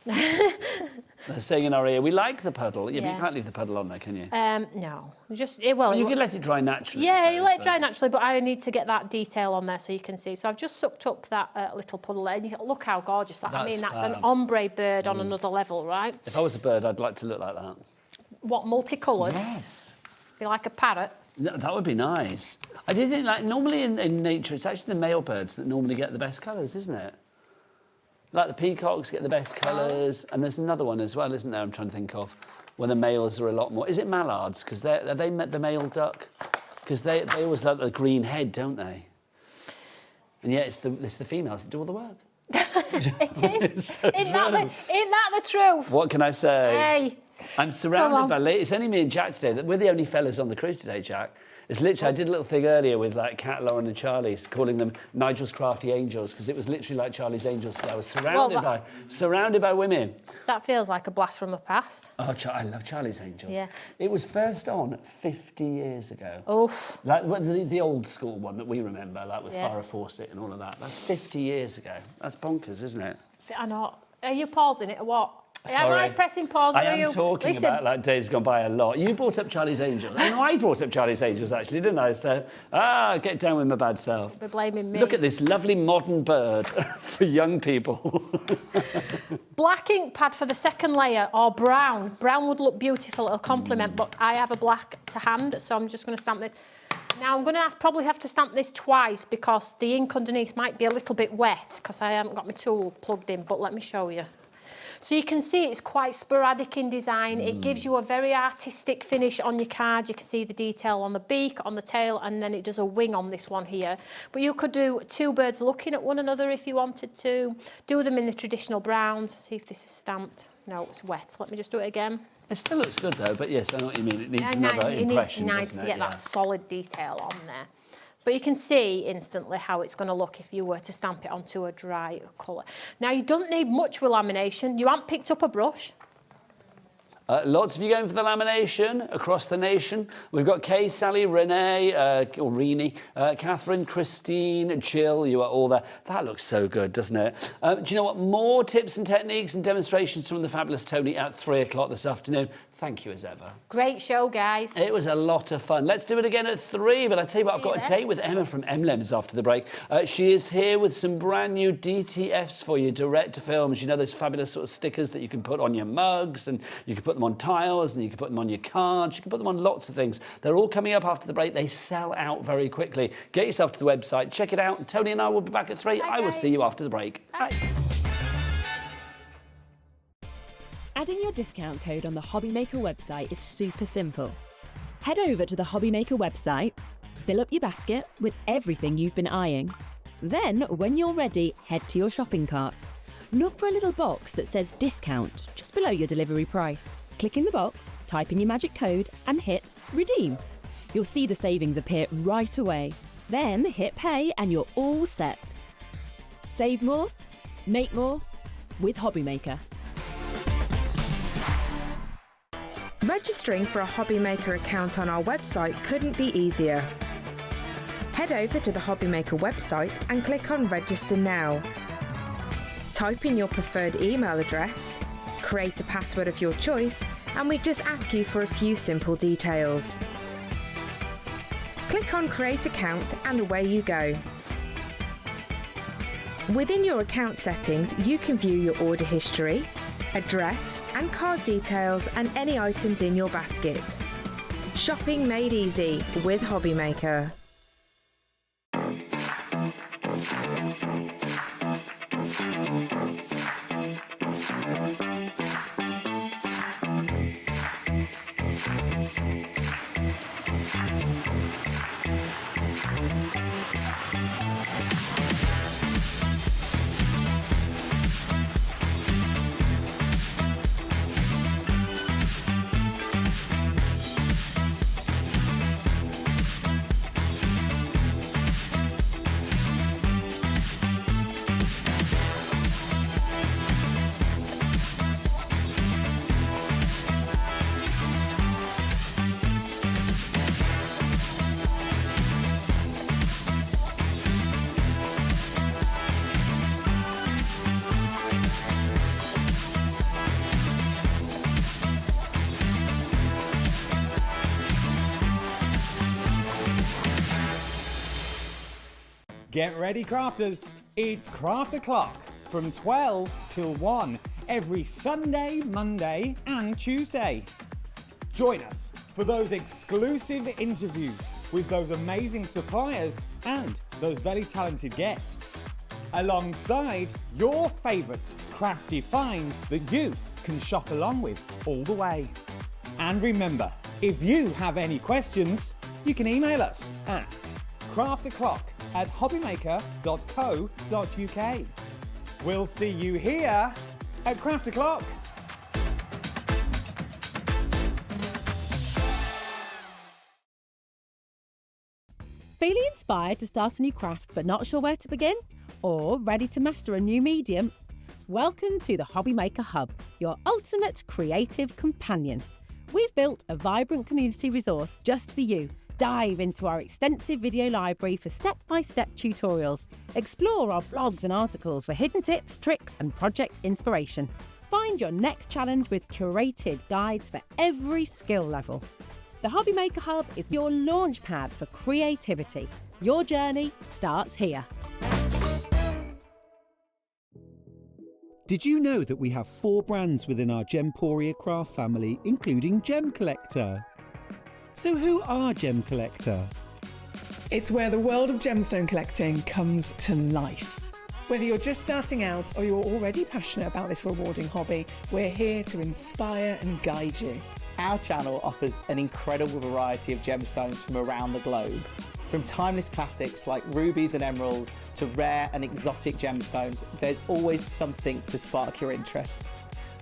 They're saying in our ear, we like the puddle. Yeah, but
Yeah.
you can't leave the puddle on there, can you?
No,
Well, you can let it dry naturally. I
Yeah, you
suppose,
let it dry naturally, but I need to get that detail on there so you can see. So I've just sucked up that little puddle there, and look how gorgeous that. I mean, that's an ombre bird on another level, right?
If I was a bird, I'd like to look like that.
What, multicoloured?
Yes.
Be like a parrot.
That would be nice. I do think, like, normally in nature, it's actually the male birds that normally get the best colours, isn't it? Like the peacocks get the best colours, and there's another one as well, isn't there? I'm trying to think of when the males are a lot more. Is it mallards? Because are they the male duck? Because they always like the green head, don't they? And yet it's the females that do all the work.
It is.
So
Ain't that the truth?
What can I say?
Hey.
I'm surrounded
on.
by ladies. It's only me and Jack today. We're the only fellas on the cruise today, Jack. It's literally, I did a little thing earlier with like Kat, Lauren and Charlie, calling them Nigel's Crafty Angels, because it was literally like Charlie's Angels today. I was surrounded by women.
That feels like a blast from the past.
Oh, I love Charlie's Angels.
Yeah.
It was first on 50 years ago.
Oof.
Like the old school one that we remember, like with
Yeah.
Farrah Fawcett and all of that. That's 50 years ago. That's bonkers, isn't it?
I know. Are you pausing it or what? Am
Sorry.
I pressing pause?
I
or are
am
you?
talking
Listen,
about like days gone by a lot. You brought up Charlie's Angels. No, I brought up Charlie's Angels actually, didn't I? So, get down with my bad self.
You're blaming me.
Look at this lovely modern bird for young people.
Black ink pad for the second layer, or brown. Brown would look beautiful, it'll complement, but I have a black to hand, so I'm just going to stamp this. Now, I'm going to probably have to stamp this twice because the ink underneath might be a little bit wet because I haven't got my tool plugged in, but let me show you. So you can see it's quite sporadic in design. It gives you a very artistic finish on your card. You can see the detail on the beak, on the tail, and then it does a wing on this one here. But you could do two birds looking at one another if you wanted to. Do them in the traditional browns. See if this is stamped. No, it's wet. Let me just do it again.
It still looks good though, but yes, I know what you mean. It needs
Yeah,
another
it
impression,
needs nice
doesn't
to
it?
get that solid detail on there. But you can see instantly how it's going to look if you were to stamp it onto a dry colour. Now, you don't need much with lamination. You haven't picked up a brush.
Lots of you going for the lamination across the nation. We've got Kay, Sally, Renee, or Renee, Catherine, Christine, Jill. You are all there. That looks so good, doesn't it? Do you know what? More tips and techniques and demonstrations from the fabulous Toni at 3 o'clock this afternoon. Thank you as ever.
Great show, guys.
It was a lot of fun. Let's do it again at 3. But I tell you what, I've got a date with Emma from Emlems after the break. She is here with some brand new DTFs for you, direct to films. You know those fabulous sort of stickers that you can put on your mugs, and you can put them on tiles, and you can put them on your cards. You can put them on lots of things. They're all coming up after the break. They sell out very quickly. Get yourself to the website, check it out. Toni and I will be back at 3. I will see you after the break. Bye.
Adding your discount code on the HobbyMaker website is super simple. Head over to the HobbyMaker website, fill up your basket with everything you've been eyeing. Then, when you're ready, head to your shopping cart. Look for a little box that says discount just below your delivery price. Click in the box, type in your magic code and hit redeem. You'll see the savings appear right away. Then hit pay and you're all set. Save more, make more with HobbyMaker.
Registering for a HobbyMaker account on our website couldn't be easier. Head over to the HobbyMaker website and click on Register Now. Type in your preferred email address, create a password of your choice, and we just ask you for a few simple details. Click on Create Account and away you go. Within your account settings, you can view your order history, address and card details and any items in your basket. Shopping made easy with HobbyMaker.
Get ready, crafters. It's Craft O'Clock from 12 till 1 every Sunday, Monday and Tuesday. Join us for those exclusive interviews with those amazing suppliers and those very talented guests, alongside your favourite crafty finds that you can shop along with all the way. And remember, if you have any questions, you can email us at craftoclock@hobbymaker.co.uk. We'll see you here at Craft O'Clock.
Feeling inspired to start a new craft but not sure where to begin? Or ready to master a new medium? Welcome to the HobbyMaker Hub, your ultimate creative companion. We've built a vibrant community resource just for you. Dive into our extensive video library for step-by-step tutorials. Explore our blogs and articles for hidden tips, tricks and project inspiration. Find your next challenge with curated guides for every skill level. The HobbyMaker Hub is your launch pad for creativity. Your journey starts here.
Did you know that we have 4 brands within our Gemporia craft family, including Gem Collector? So who are Gem Collector?
It's where the world of gemstone collecting comes to life. Whether you're just starting out or you're already passionate about this rewarding hobby, we're here to inspire and guide you.
Our channel offers an incredible variety of gemstones from around the globe. From timeless classics like rubies and emeralds to rare and exotic gemstones, there's always something to spark your interest.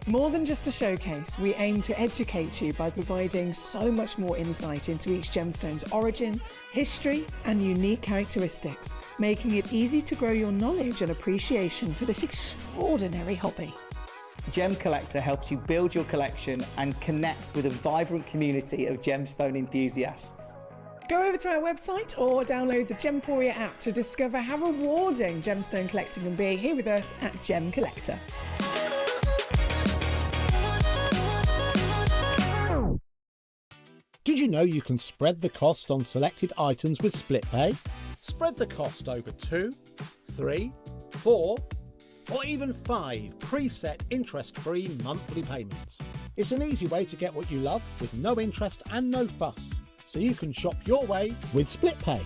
More than just a showcase, we aim to educate you by providing so much more insight into each gemstone's origin, history, and unique characteristics, making it easy to grow your knowledge and appreciation for this extraordinary hobby.
Gem Collector helps you build your collection and connect with a vibrant community of gemstone enthusiasts.
Go over to our website or download the Gemporia app to discover how rewarding gemstone collecting can be here with us at Gem Collector.
Did you know you can spread the cost on selected items with split pay? Spread the cost over 2, 3, 4, or even 5 preset interest-free monthly payments. It's an easy way to get what you love with no interest and no fuss, so you can shop your way with split pay.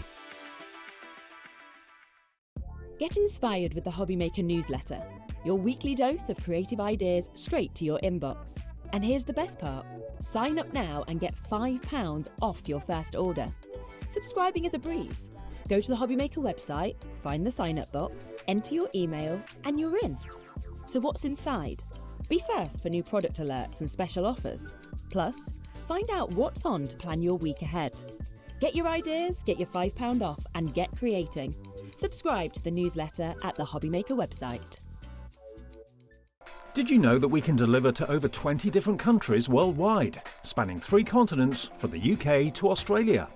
Get inspired with the HobbyMaker newsletter, your weekly dose of creative ideas straight to your inbox. And here's the best part. Sign up now and get £5 off your first order. Subscribing is a breeze. Go to the HobbyMaker website, find the sign-up box, enter your email, and you're in. So what's inside? Be first for new product alerts and special offers. Plus, find out what's on to plan your week ahead. Get your ideas, get your £5 off, and get creating. Subscribe to the newsletter at the HobbyMaker website.
Did you know that we can deliver to over 20 different countries worldwide, spanning 3 continents from the UK to Australia?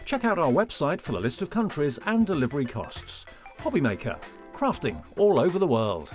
Check out our website for the list of countries and delivery costs. HobbyMaker, crafting all over the world.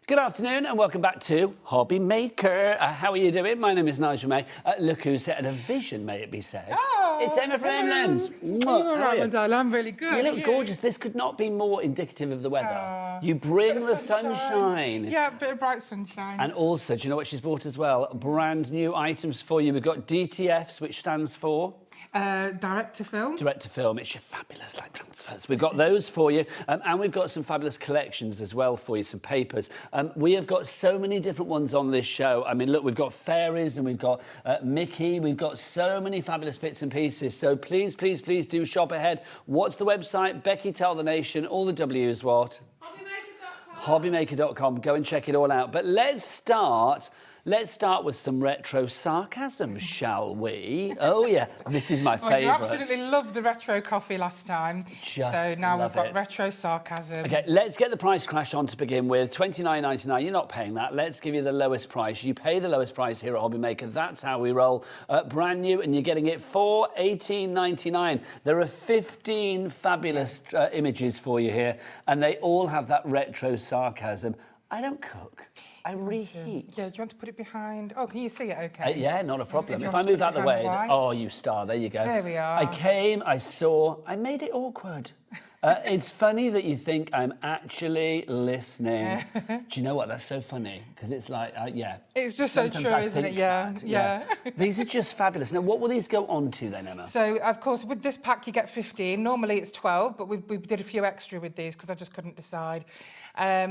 Good afternoon and welcome back to HobbyMaker. How are you doing? My name is Nigel May. Look who's here, and a vision, may it be said.
Oh,
it's Emma from Emlems.
All right, my darling, I'm really good.
You look gorgeous. This could not be more indicative of the weather. You bring the sunshine.
Yeah, a bit of bright sunshine.
And also, do you know what she's bought as well? Brand new items for you. We've got DTFs, which stands for...
direct to film.
Direct to film. It's your fabulous like transfers. We've got those for you, and we've got some fabulous collections as well for you, some papers. We have got so many different ones on this show. I mean, look, we've got fairies and we've got Mickey. We've got so many fabulous bits and pieces. So please, please, please do shop ahead. What's the website? Becky, tell the nation. All the W's what? HobbyMaker.com. Go and check it all out. But let's start with some retro sarcasm, shall we? Oh, yeah, this is my favourite.
You absolutely loved the retro coffee last time. So now we've got retro sarcasm.
OK, let's get the price crash on to begin with. $29.99, you're not paying that. Let's give you the lowest price. You pay the lowest price here at HobbyMaker. That's how we roll. Brand new, and you're getting it for $18.99. There are 15 fabulous images for you here, and they all have that retro sarcasm. I don't cook. I reheat.
Yeah, do you want to put it behind? Oh, can you see it okay?
Yeah, not a problem. If I move out of the way... Oh, you star. There you go.
There we are.
I came, I saw, I made it awkward. It's funny that you think I'm actually listening. Do you know what? That's so funny, because it's like, yeah.
It's just so true, isn't it? Yeah.
These are just fabulous. Now, what will these go on to then, Emma?
So, of course, with this pack, you get 15. Normally, it's 12, but we did a few extra with these because I just couldn't decide.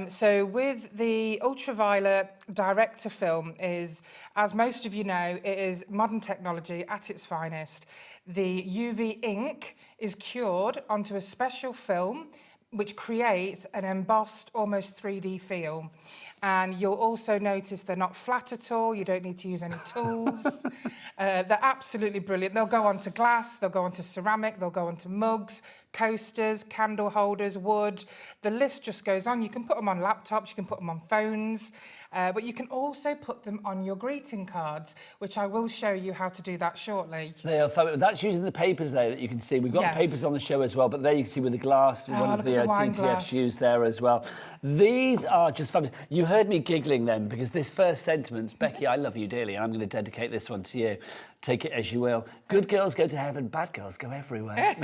So with the ultraviolet direct-to-film is, as most of you know, it is modern technology at its finest. The UV ink is cured onto a special film which creates an embossed, almost 3D feel. And you'll also notice they're not flat at all. You don't need to use any tools. They're absolutely brilliant. They'll go onto glass, they'll go onto ceramic, they'll go onto mugs, coasters, candle holders, wood. The list just goes on. You can put them on laptops, you can put them on phones, but you can also put them on your greeting cards, which I will show you how to do that shortly.
They are fabulous. That's using the papers there that you can see. We've got papers on the show as well, but there you can see with the glass, one of the DTFs used there as well. These are just fabulous. You heard me giggling then because this first sentiment, Becky, I love you dearly, and I'm going to dedicate this one to you. Take it as you will. Good girls go to heaven, bad girls go everywhere.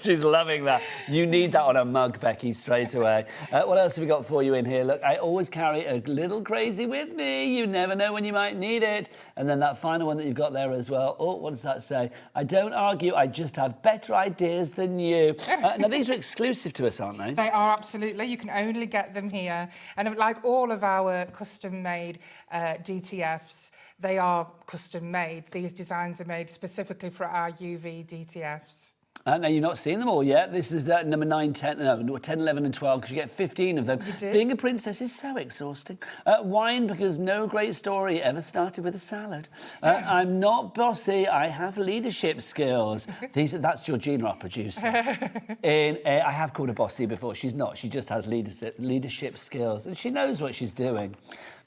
She's loving that. You need that on a mug, Becky, straight away. What else have we got for you in here? Look, I always carry a little crazy with me. You never know when you might need it. And then that final one that you've got there as well. Oh, what does that say? I don't argue, I just have better ideas than you. Now, these are exclusive to us, aren't they?
They are, absolutely. You can only get them here. And like all of our custom-made DTFs, they are custom-made. These designs are made specifically for our UV DTFs.
Now, you've not seen them all yet. This is number 9, 10, 11 and 12, because you get 15 of them. Being a princess is so exhausting. Wine, because no great story ever started with a salad. I'm not bossy, I have leadership skills. That's Georgina, our producer. I have called her bossy before. She's not. She just has leadership skills, and she knows what she's doing.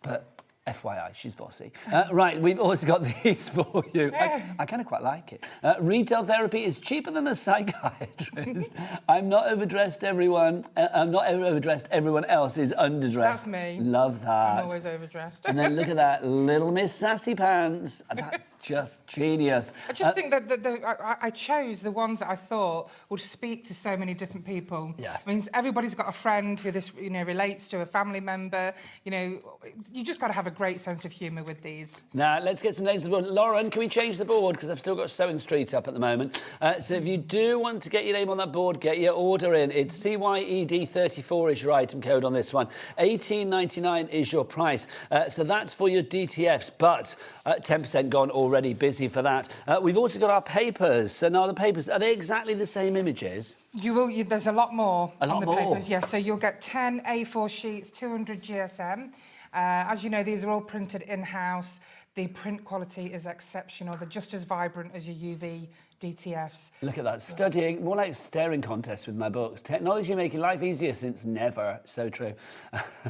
But... FYI, she's bossy. Right, we've also got these for you. I kind of quite like it. Retail therapy is cheaper than a psychiatrist. I'm not overdressed, everyone. I'm not overdressed, everyone else is underdressed.
That's me.
Love that.
I'm always overdressed.
And then look at that, Little Miss Sassy Pants. That's just genius.
I just think that I chose the ones that I thought would speak to so many different people.
Yeah.
I mean, everybody's got a friend who this, relates to, a family member. You just got to have a great sense of humour with these.
Now, let's get some names on the board. Lauren, can we change the board? Because I've still got Sewing Street up at the moment. So if you do want to get your name on that board, get your order in. It's CYED34 is your item code on this one. $18.99 is your price. So that's for your DTFs, but 10% gone already, busy for that. We've also got our papers. So now the papers, are they exactly the same images?
There's a lot more on the papers, yes. So you'll get 10 A4 sheets, 200 GSM. As you know, these are all printed in-house. The print quality is exceptional. They're just as vibrant as your UV DTFs.
Look at that, studying, more like staring contests with my books. Technology making life easier since never. So true.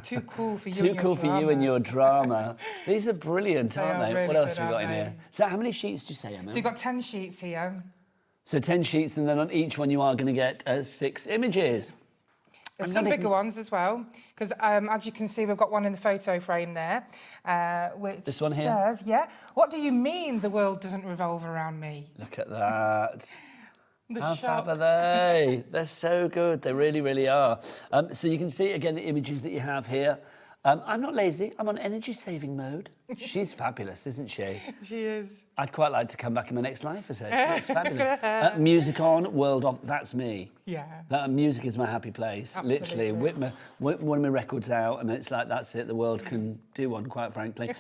Too cool for you.
Too cool for you and your drama. These are brilliant, aren't they?
Really
what else
good,
have we got in here? So how many sheets do you say, Emma?
So you've got 10 sheets here.
So 10 sheets, and then on each one you are going to get 6 images.
There's some bigger ones as well, because as you can see, we've got one in the photo frame there, which
this one here
says, what do you mean the world doesn't revolve around me?
Look at that. How
shock.
fab are they? They're so good. They really, really are. So you can see, again, the images that you have here. I'm not lazy. I'm on energy-saving mode. She's fabulous, isn't she?
She is.
I'd quite like to come back in my next life as her. She looks fabulous. Music on, world off. That's me.
Yeah.
That music is my happy place.
Absolutely.
Literally, whip one of my records out, and it's like, that's it. The world can do one, quite frankly.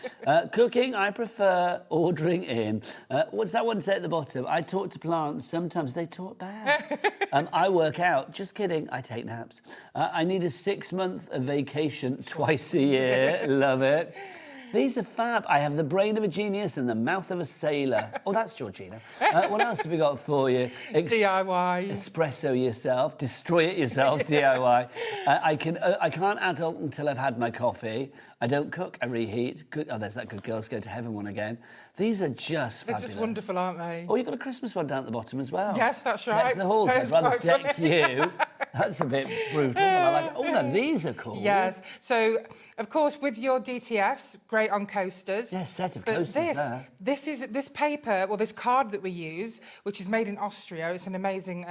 Cooking, I prefer ordering in. What's that one say at the bottom? I talk to plants. Sometimes they talk back. I work out. Just kidding. I take naps. I need a 6-month vacation twice a year. Love it. These are fab. I have the brain of a genius and the mouth of a sailor. Oh, that's Georgina. What else have we got for you?
DIY.
Espresso yourself. Destroy it yourself. DIY. I can't adult until I've had my coffee. I don't cook. I reheat. Good. Oh, there's that Good Girls Go to Heaven one again. These are just
They're
fabulous.
just wonderful, aren't they?
Oh, you've got a Christmas one down at the bottom as well.
Yes, that's right.
Deck the halls. I'd rather deck you. That's a bit brutal. But I like it. Oh, no, these are cool.
Yes. So, of course, with your DTFs, great on coasters.
Yes, set of
but
coasters there.
This paper, well, this card that we use, which is made in Austria, it's an amazing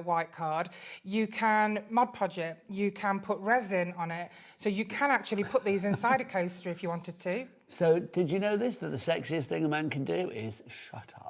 white card. You can Mod Podge it. You can put resin on it. So you can actually put these inside a coaster if you wanted to.
So, did you know this, that the sexiest thing a man can do is shut up?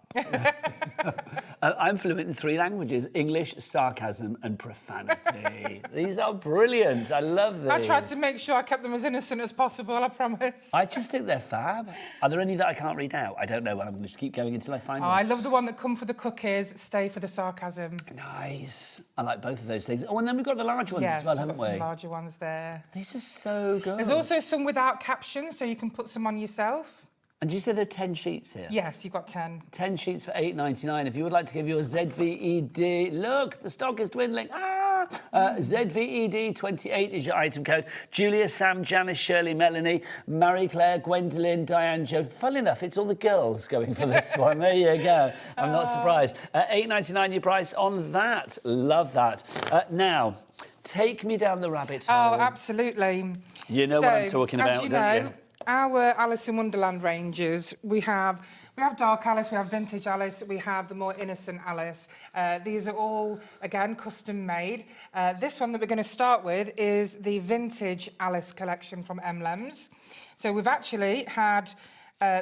I'm fluent in 3 languages: English, sarcasm, and profanity. These are brilliant. I love these.
I tried to make sure I kept them as innocent as possible, I promise.
I just think they're fab. Are there any that I can't read out? I don't know, but I'm going to just keep going until I find one.
I love the one that come for the cookies, stay for the sarcasm.
Nice. I like both of those things. Oh, and then we've got the large ones as well, haven't we?
Yes, we've got some larger ones there.
These are so good.
There's also some without captions, so you can put some on yourself.
And do you say there are 10 sheets here?
Yes, you've got 10.
10 sheets for £8.99. If you would like to give your ZVED... Look, the stock is dwindling. ZVED 28 is your item code. Julia, Sam, Janice, Shirley, Melanie, Marie Claire, Gwendolyn, Diane, Jo. Funnily enough, it's all the girls going for this one. There you go. I'm not surprised. £8.99 your price on that. Love that. Now, take me down the rabbit hole.
Oh, absolutely.
You know what I'm talking about, don't you?
Our Alice in Wonderland ranges, we have Dark Alice, we have Vintage Alice, we have the more innocent Alice. These are all, again, custom made. This one that we're going to start with is the Vintage Alice collection from Emlems. So we've actually had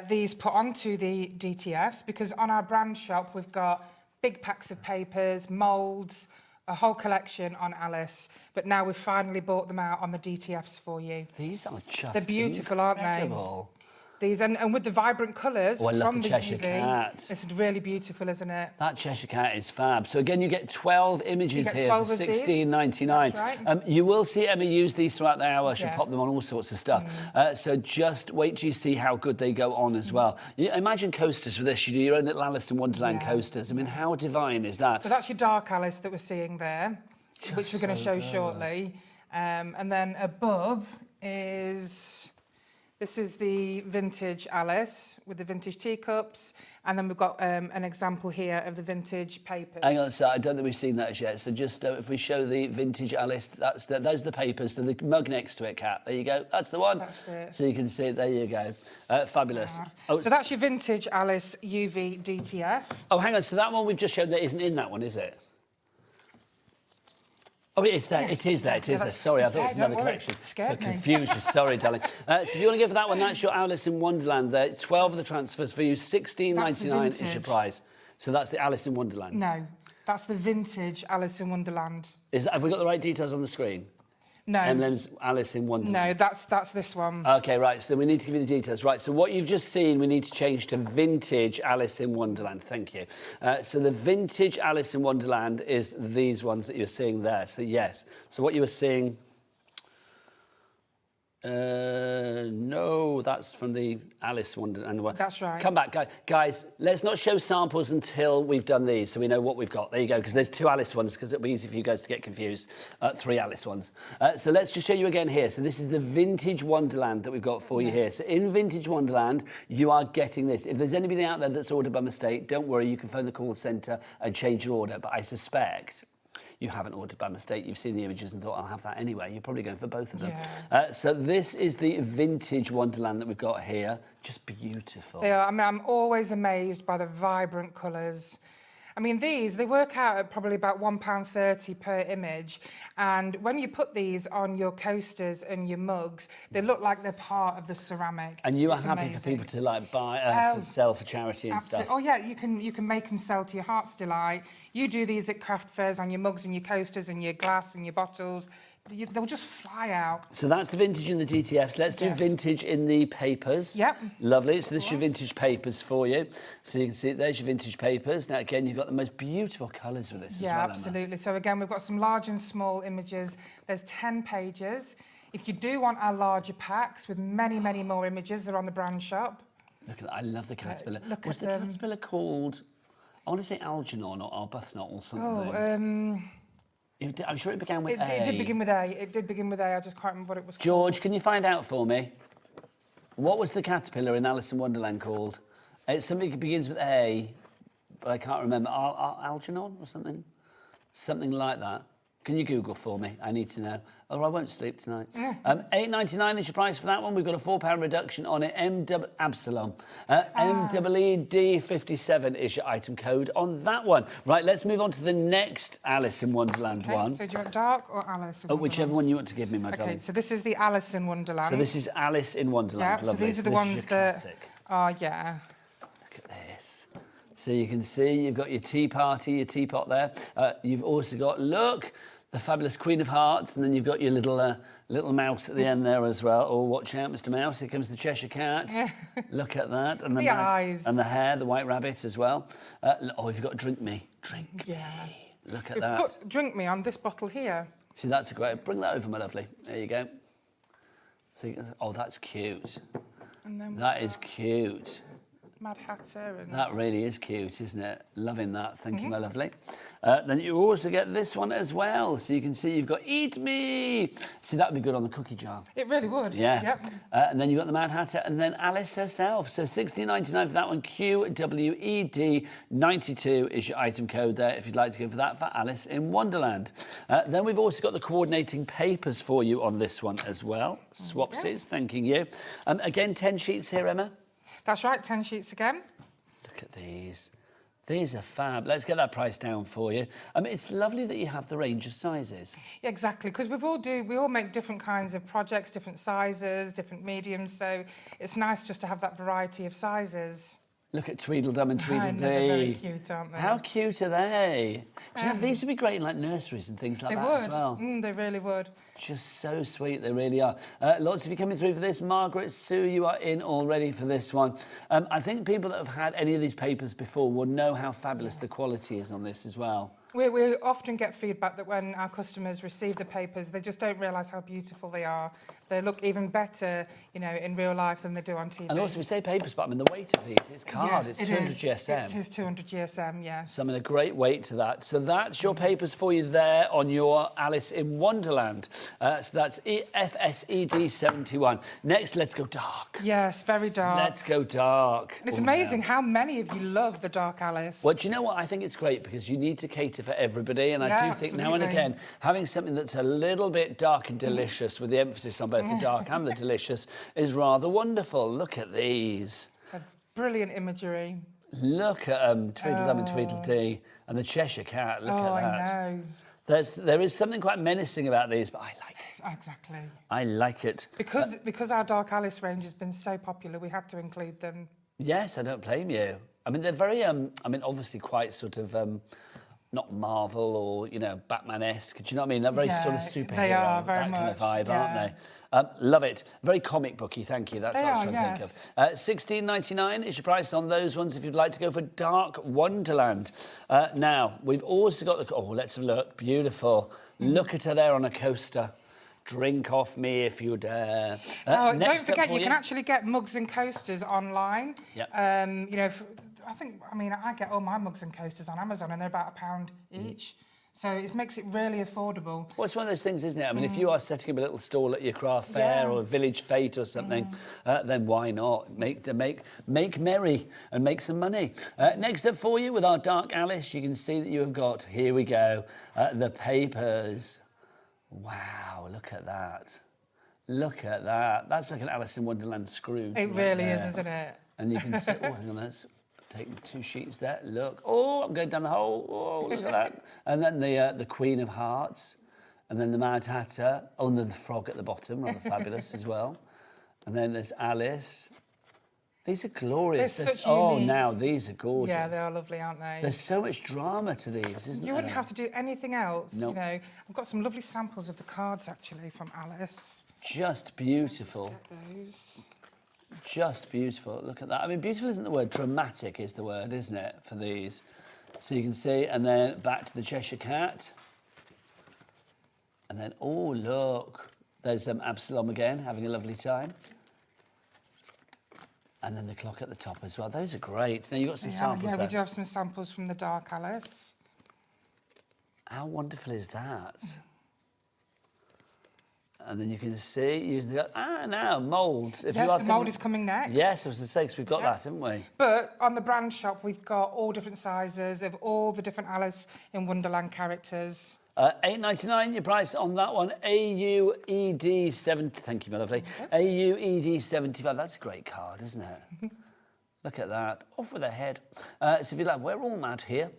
these put onto the DTFs because on our brand shop we've got big packs of papers, moulds, a whole collection on Alice, but now we've finally bought them out on the DTFs for you.
These are just
They're beautiful,
incredible.
aren't they? These and with the vibrant colours
I love
from
the Cheshire
UV,
Cat.
it's really beautiful, isn't it?
That Cheshire Cat is fab. So again, you get 12 images
get
here
12
for
of these.
$16.99.
That's right.
You will see Emma use these throughout the hour. She'll
Yeah.
pop them on all sorts of stuff. So just wait till you see how good they go on as well. You imagine coasters with this. You do your own little Alice in Wonderland coasters. I mean, how divine is that?
So that's your Dark Alice that we're seeing there, which we're going to show shortly. And then above is... This is the Vintage Alice with the vintage teacups, and then we've got an example here of the vintage papers.
Hang on, so I don't think we've seen that as yet. So just if we show the Vintage Alice, those are the papers. So the mug next to it, Kat. There you go. That's the one.
That's it.
So you can see it. There you go. Fabulous. Oh,
So that's your Vintage Alice UV DTF.
oh, hang on. So that one we've just shown that isn't in that one, is it? Oh, it's there.
Yes.
It is there. It is there. Sorry, I thought it was another collection.
Scared
So
me.
confused you. Sorry, darling. So if you want to go for that one, that's your Alice in Wonderland there. 12 of the transfers for you. $16.99 is your
vintage.
prize. So that's the Alice in Wonderland.
No, that's the Vintage Alice in Wonderland.
Have we got the right details on the screen?
No,
Emlems Alice in Wonderland.
no, that's this one.
OK, right, so we need to give you the details. Right, so what you've just seen, we need to change to Vintage Alice in Wonderland. Thank you. So the Vintage Alice in Wonderland is these ones that you're seeing there. So, yes. So what you were seeing... no, that's from the Alice Wonderland.
That's right.
Come back, guys. Let's not show samples until we've done these, so we know what we've got. There you go, because there's 2 Alice ones, because it'll be easy for you guys to get confused. 3 Alice ones. So let's just show you again here. So this is the Vintage Wonderland that we've got for you here. So in Vintage Wonderland, you are getting this. If there's anybody out there that's ordered by mistake, don't worry. You can phone the call centre and change your order. But I suspect you haven't ordered by mistake. You've seen the images and thought, I'll have that anyway. You're probably going for both of them.
Yeah.
So this is the vintage Wonderland that we've got here. Just beautiful.
They are. I mean, I'm always amazed by the vibrant colours. I mean, these, they work out at probably about £1.30 per image. And when you put these on your coasters and your mugs, they look like they're part of the ceramic.
And you are
It's
happy
amazing.
for people to like buy, sell for charity and stuff?
Oh yeah, you can make and sell to your heart's delight. You do these at craft fairs on your mugs and your coasters and your glass and your bottles. They'll just fly out.
So that's the vintage in the DTFs. Let's do vintage in the papers.
Yep.
Lovely. So this is your vintage papers for you. So you can see there's your vintage papers. Now again, you've got the most beautiful colours with this as well,
Yeah,
Emma.
absolutely. So again, we've got some large and small images. There's 10 pages. If you do want our larger packs with many, many more images, they're on the brand shop.
Look at that. I love the caterpillar.
Look
Was
at
the
them.
caterpillar called, I want to say Algernon or Arbuthnot or something? I'm sure it began with A.
It did begin with A. It did begin with A. I just can't remember what it was called.
George, can you find out for me? What was the caterpillar in Alice in Wonderland called? It's something that begins with A, but I can't remember. Algernon or something? Something like that. Can you Google for me? I need to know. Or I won't sleep tonight. £8.99 is your price for that one. We've got a £4 reduction on it. Absalom. MWD57 is your item code on that one. Right, let's move on to the next Alice in Wonderland one.
So do you want dark or Alice in Wonderland?
Whichever one you want to give me, my darling.
Okay, so this is the Alice in Wonderland.
So this is Alice in Wonderland.
Yeah,
Lovely.
so these are the ones that
classic.
are, yeah.
Look at this. So you can see you've got your tea party, your teapot there. You've also got, look, the fabulous Queen of Hearts, and then you've got your little mouse at the end there as well. Oh, watch out, Mr. Mouse. Here comes the Cheshire Cat. Look at that. And
the eyes.
And the hair, the White Rabbit as well. You've got Drink Me. Drink Me. Look at that.
Put Drink Me on this bottle here.
See, that's a great... Bring that over, my lovely. There you go. See, oh, that's cute.
And then
That is cute.
Mad Hatter. And
That really is cute, isn't it? Loving that. Thank you, my lovely. Then you also get this one as well. So you can see you've got Eat Me. See, that would be good on the cookie jar.
It really would.
Yeah.
Yep.
And then you've got the Mad Hatter and then Alice herself. So £16.99 for that one. QWED92 is your item code there if you'd like to go for that for Alice in Wonderland. Then we've also got the coordinating papers for you on this one as well. Swapsies, thanking you. Again, 10 sheets here, Emma.
That's right, 10 sheets again.
Look at these. These are fab. Let's get that price down for you. It's lovely that you have the range of sizes.
Yeah, exactly, because we all make different kinds of projects, different sizes, different mediums, so it's nice just to have that variety of sizes.
Look at Tweedledum and Tweedledee.
They're very cute, aren't they?
How cute are they? Do you know, these would be great in like nurseries and things like that as well.
They really would.
Just so sweet, they really are. Lots of you coming through for this. Margaret, Sue, you are in already for this one. I think people that have had any of these papers before will know how fabulous the quality is on this as well.
We often get feedback that when our customers receive the papers, they just don't realise how beautiful they are. They look even better, in real life than they do on TV.
And also, we say papers, but the weight of these, it's hard.
Yes,
it's 200 GSM.
It is 200 GSM, yes.
So a great weight to that. So that's your papers for you there on your Alice in Wonderland. So that's FSED71. Next, let's go dark.
Yes, very dark.
Let's go dark.
And it's amazing how many of you love the Dark Alice.
Well, do you know what? I think it's great because you need to cater for everybody. And I do think now and again, having something that's a little bit dark and delicious with the emphasis on both the dark and the delicious is rather wonderful. Look at these.
Brilliant imagery.
Look at Tweedledum and Tweedledee and the Cheshire Cat. Look at that.
I know.
There is something quite menacing about these, but I like it.
Exactly.
I like it.
Because our Dark Alice range has been so popular, we had to include them.
Yes, I don't blame you. They're very, obviously quite sort of, not Marvel or, Batman-esque. Do you know what I mean? They're very sort of superhero,
they are, very
that kind of
much,
vibe, aren't they? Love it. Very comic booky, thank you. That's what I was trying to think of. £16.99 is your price on those ones if you'd like to go for Dark Wonderland. Now, we've also got the... Oh, let's have a look. Beautiful. Look at her there on a coaster. Drink off me if you dare.
Don't forget, you can actually get mugs and coasters online.
Yep.
I get all my mugs and coasters on Amazon and they're about £1 each. So it makes it really affordable.
Well, it's one of those things, isn't it? I mean, if you are setting up a little stall at your craft fair or a village fete or something, then why not make merry and make some money? Next up for you with our Dark Alice, you can see that you have got, here we go, the papers. Wow, look at that. Look at that. That's like an Alice in Wonderland Scrooge.
It really is, isn't it?
And you can see, oh, hang on, that's taking 2 sheets there. Look, oh, I'm going down the hole. Oh, look at that. And then the Queen of Hearts, and then the Mad Hatter. Oh, and then the frog at the bottom, rather fabulous as well. And then there's Alice. These are glorious. Now these are gorgeous.
Yeah, they are lovely, aren't they?
There's so much drama to these, isn't there?
You wouldn't have to do anything else.
Nope.
You know, I've got some lovely samples of the cards actually from Alice.
Just beautiful.
Get those.
Just beautiful. Look at that. I mean, beautiful isn't the word. Dramatic is the word, isn't it, for these? So you can see, and then back to the Cheshire Cat. And then, oh, look. There's Absalom again, having a lovely time. And then the clock at the top as well. Those are great. Now, you've got some samples
Yeah,
there.
we do have some samples from the Dark Alice.
How wonderful is that? And then you can see, using now, moulds.
Yes, the mould is coming next.
Yes, I was going to say, because we've got that, haven't we?
But on the brand shop, we've got all different sizes of all the different Alice in Wonderland characters.
$8.99, your price on that one. AUED 70. Thank you, my lovely. AUED 75. That's a great card, isn't it? Look at that. Off with their head. So if you like, we're all mad here.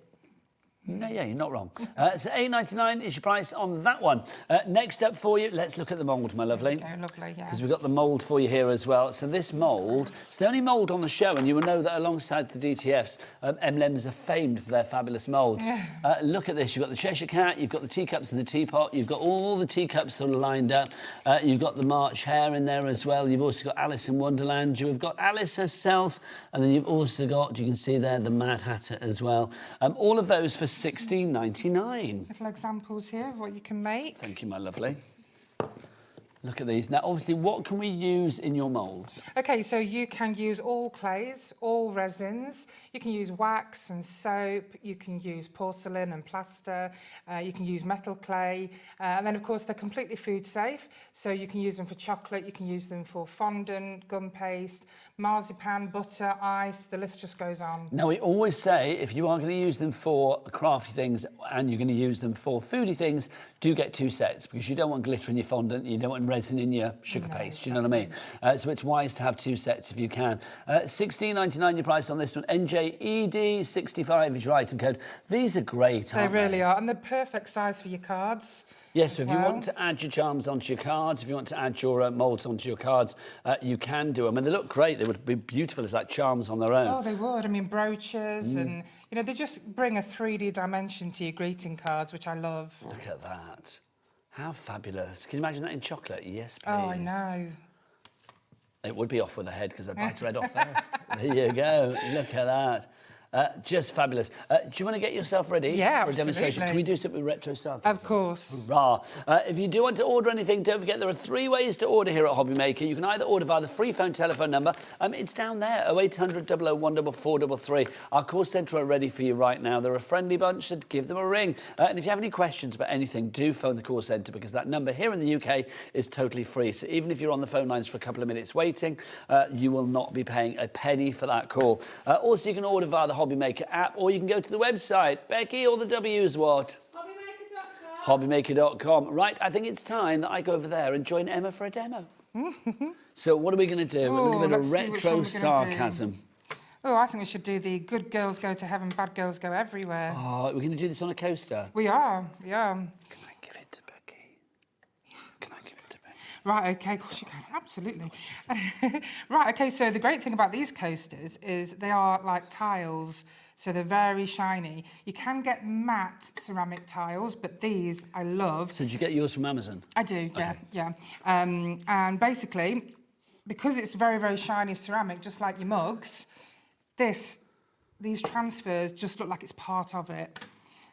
No, yeah, you're not wrong. So $8.99 is your price on that one. Next up for you, let's look at the mould, my lovely.
Okay, lovely, yeah.
Because we've got the mould for you here as well. So this mould, it's the only mould on the show, and you will know that alongside the DTFs, Emlems are famed for their fabulous moulds. Look at this. You've got the Cheshire Cat, you've got the teacups and the teapot, you've got all the teacups sort of lined up. You've got the March Hare in there as well. You've also got Alice in Wonderland. You've got Alice herself, and then you've also got, you can see there, the Mad Hatter as well. All of those for $16.99.
Little examples here of what you can make.
Thank you, my lovely. Look at these. Now, obviously, what can we use in your moulds?
Okay, so you can use all clays, all resins. You can use wax and soap. You can use porcelain and plaster. You can use metal clay. And then, of course, they're completely food safe. So you can use them for chocolate. You can use them for fondant, gum paste, marzipan, butter, ice. The list just goes on.
Now, we always say if you are going to use them for crafty things and you're going to use them for foodie things, do get 2 sets, because you don't want glitter in your fondant, you don't want resin in your sugar paste, you know what I mean? So it's wise to have 2 sets if you can. $16.99 your price on this one. NJED65 is your item code. These are great, aren't
they? They really are, and they're perfect size for your cards.
Yes, so if you want to add your charms onto your cards, if you want to add your moulds onto your cards, you can do them. And they look great. They would be beautiful as like charms on their own.
Oh, they would. I mean, brooches and, you know, they just bring a 3D dimension to your greeting cards, which I love.
Look at that. How fabulous. Can you imagine that in chocolate? Yes, please.
Oh, I know.
It would be off with the head, because I'd bite her head off first. There you go. Look at that. Just fabulous. Do you want to get yourself ready for a demonstration? Can we do something with retro sarcasm?
Of course.
Hurrah. If you do want to order anything, don't forget there are 3 ways to order here at HobbyMaker. You can either order via the free phone telephone number. It's down there, 0800 001 4433. Our call centre are ready for you right now. They're a friendly bunch, so give them a ring. And if you have any questions about anything, do phone the call centre, because that number here in the UK is totally free. So even if you're on the phone lines for a couple of minutes waiting, you will not be paying a penny for that call. Also, you can order via the HobbyMaker app, or you can go to the website. Becky, all the W's what? HobbyMaker.com. Right, I think it's time that I go over there and join Emma for a demo. So what are we going to do? A little bit of retro sarcasm.
Oh, I think we should do the good girls go to heaven, bad girls go everywhere.
Oh, we're going to do this on a coaster?
We are, yeah.
Can I give it to Becky? Can I give it to Becky?
Right, OK, of course you can, absolutely. Right, OK, so the great thing about these coasters is they are like tiles, so they're very shiny. You can get matte ceramic tiles, but these I love.
So did you get yours from Amazon?
I do, yeah, yeah. And basically, because it's very, very shiny ceramic, just like your mugs, these transfers just look like it's part of it.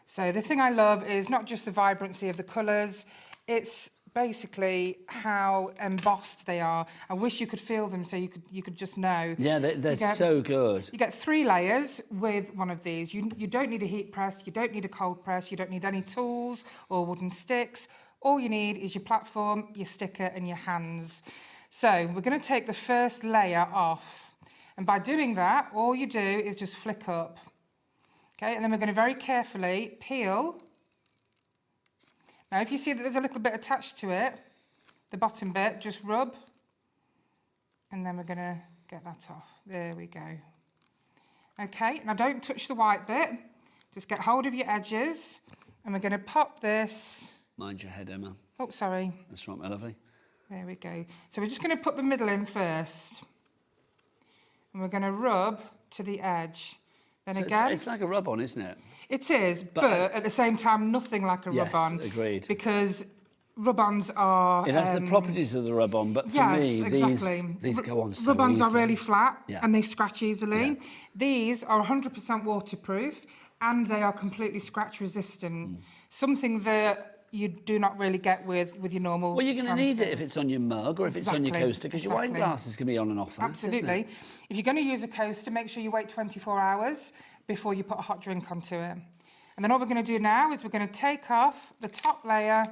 So the thing I love is not just the vibrancy of the colours, it's basically how embossed they are. I wish you could feel them so you could just know.
Yeah, they're so good.
You get 3 layers with one of these. You don't need a heat press, you don't need a cold press, you don't need any tools or wooden sticks. All you need is your platform, your sticker and your hands. So we're going to take the first layer off. And by doing that, all you do is just flick up. Okay, and then we're going to very carefully peel. Now, if you see that there's a little bit attached to it, the bottom bit, just rub. And then we're going to get that off. There we go. Okay, now don't touch the white bit. Just get hold of your edges. And we're going to pop this.
Mind your head, Emma.
Oh, sorry.
That's right, my lovely.
There we go. So we're just going to put the middle in first. And we're going to rub to the edge. Then
So
again.
it's like a rub-on, isn't it?
It is, but at the same time, nothing like a rub-on.
Yes, agreed.
Because rub-ons are...
It has the properties of the rub-on, but for
yes,
me,
exactly.
these go on so
Rub-ons are
easily.
really flat
Yeah.
and they scratch easily.
Yeah.
These are 100% waterproof and they are completely scratch resistant. Something that you do not really get with your normal
Well, you're going to need it
transfers.
if it's on your mug or if it's on your
Exactly,
coaster, because your wine
exactly.
glass is going to be on and off that, isn't
Absolutely.
it?
If you're going to use a coaster, make sure you wait 24 hours before you put a hot drink onto it. And then all we're going to do now is we're going to take off the top layer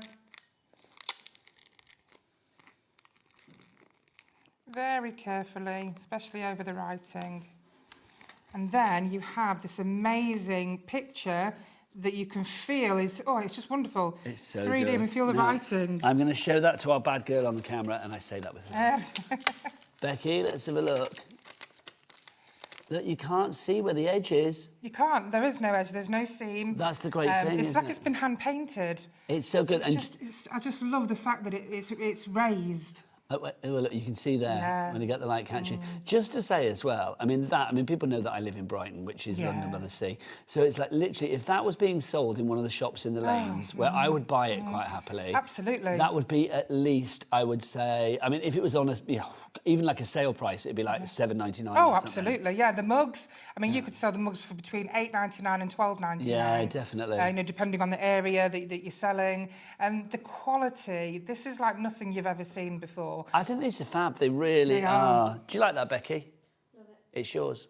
very carefully, especially over the writing. And then you have this amazing picture that you can feel is, oh, it's just wonderful.
It's so
3D
good.
and feel the
Now,
writing.
I'm going to show that to our bad girl on the camera, and I say that with her. Becky, let's have a look. Look, you can't see where the edge is.
You can't. There is no edge. There's no seam.
That's the great thing,
It's
isn't
like
it?
it's been hand painted.
It's so good.
I just love the fact that it's raised.
Well, look, you can see there
Yeah.
when you get the light catching. Just to say as well, I mean, people know that I live in Brighton, which is London by the sea. So it's like literally, if that was being sold in one of the shops in the lanes, where I would buy it quite happily.
Absolutely.
That would be at least, I would say, I mean, if it was on a, even like a sale price, it'd be like $7.99.
Oh, absolutely. Yeah, the mugs. I mean, you could sell the mugs for between $8.99 and $12.99.
Yeah, definitely.
Depending on the area that you're selling. And the quality, this is like nothing you've ever seen before.
I think these are fab. They really are. Do you like that, Becky? Love it. It's yours.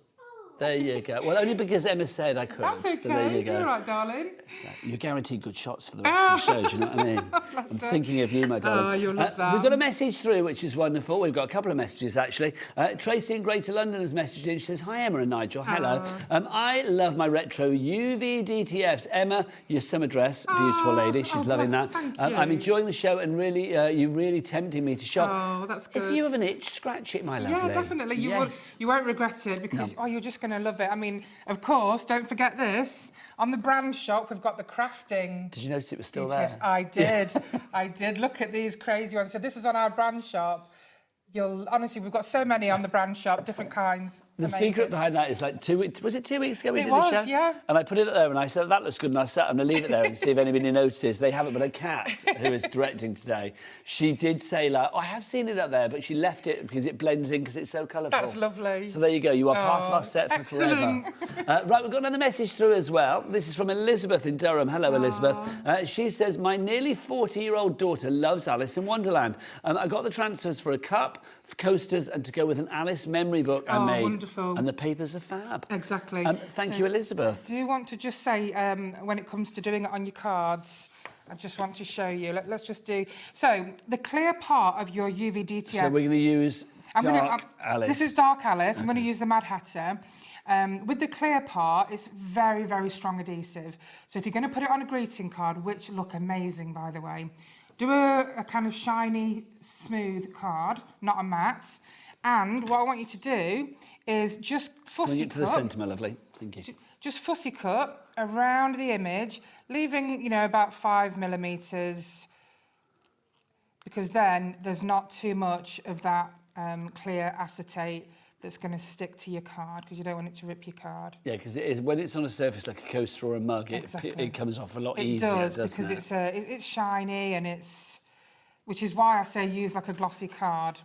There you go. Well, only because Emma said I could.
That's okay.
So there you go.
You're all right, darling.
So you're guaranteed good shots for the rest of the show, do you know what I mean? I'm thinking of you, my darling.
Oh, you'll love that.
We've got a message through, which is wonderful. We've got a couple of messages, actually. Tracy in Greater London has messaged in. She says, hi, Emma and Nigel. Hello. I love my retro UV DTFs. Emma, your summer dress, beautiful lady. She's loving that.
Thank you.
I'm enjoying the show and really, you're really tempting me to shop.
Oh, that's good.
If you have an itch, scratch it, my lovely.
Yeah, definitely. You won't regret it because you're just going to love it. I mean, of course, don't forget this. On the brand shop, we've got the crafting.
Did you notice it was still
DTFs.
there?
I did. I did. Look at these crazy ones. So this is on our brand shop. Honestly, we've got so many on the brand shop, different kinds.
The
Amazing.
secret behind that is like 2 weeks. Was it 2 weeks ago we
It
did
was,
the show?
yeah.
And I put it up there and I said, that looks good. And I said, I'm going to leave it there and see if anybody notices. They haven't, but a cat who is directing today, she did say, like, oh, I have seen it up there, but she left it because it blends in because it's so colourful.
That's lovely.
So there you go. You are part of our set for
excellent.
forever. Right, we've got another message through as well. This is from Elizabeth in Durham. Hello, Elizabeth. She says, my nearly 40-year-old daughter loves Alice in Wonderland. I got the transfers for a cup, for coasters, and to go with an Alice memory book I made.
Wonderful.
And the papers are fab.
Exactly.
Thank you, Elizabeth.
Do you want to just say, when it comes to doing it on your cards, I just want to show you. Let's just do... So, the clear part of your UV DTF...
So we're going to use Dark Alice.
This is Dark Alice. I'm going to use the Mad Hatter. With the clear part, it's very, very strong adhesive. So if you're going to put it on a greeting card, which look amazing, by the way, do a kind of shiny, smooth card, not a matte. And what I want you to do is just fussy
Bring it to the
cut.
centre, my lovely. Thank you.
Just fussy cut around the image, leaving, about 5 millimetres, because then there's not too much of that clear acetate that's going to stick to your card, because you don't want it to rip your card.
Yeah, because it is when it's on a surface like a coaster or a mug, it comes off a lot easier, doesn't it?
Because it's shiny and which is why I say use like a glossy card.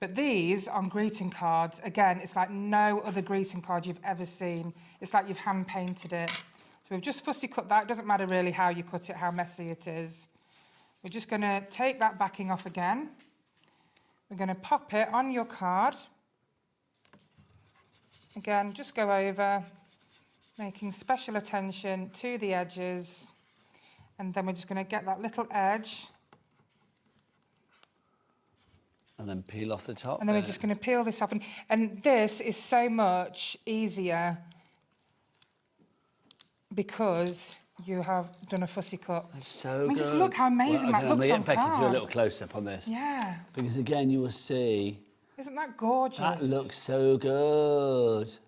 But these on greeting cards, again, it's like no other greeting card you've ever seen. It's like you've hand painted it. So we've just fussy cut that. It doesn't matter really how you cut it, how messy it is. we're just going to take that backing off again. We're going to pop it on your card. Again, just go over, making special attention to the edges. And then we're just going to get that little edge.
And then peel off the top.
And then we're just going to peel this off. And this is so much easier because you have done a fussy cut.
That's so good.
Just look how amazing that looks on
card. I'm going to get Becky to do a little close-up on this.
Yeah.
Because again, you will see...
Isn't that gorgeous?
That looks so good. It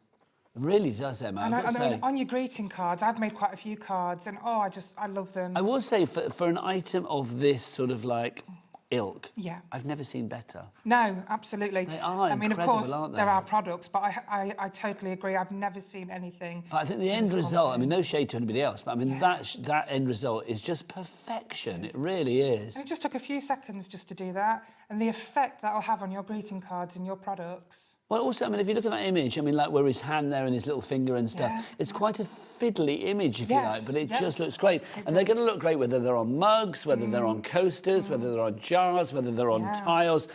really does, Emma.
And on your greeting cards, I've made quite a few cards, and I love them.
I will say, for an item of this sort of like ilk,
yeah,
I've never seen better.
No, absolutely.
They are
I mean, of
incredible,
course,
aren't they?
there are products, but I totally agree. I've never seen anything.
But I think the end result, I mean, no shade to anybody else, but I mean, that end result is just perfection. It really is.
And it just took a few seconds just to do that, and the effect that'll have on your greeting cards and your products.
Well, also, I mean, if you look at that image, I mean, like where his hand there and his little finger and stuff, it's quite a fiddly image, if you like, but it just looks great. And they're going to look great whether they're on mugs, whether they're on coasters, whether they're on jars, whether they're on tiles.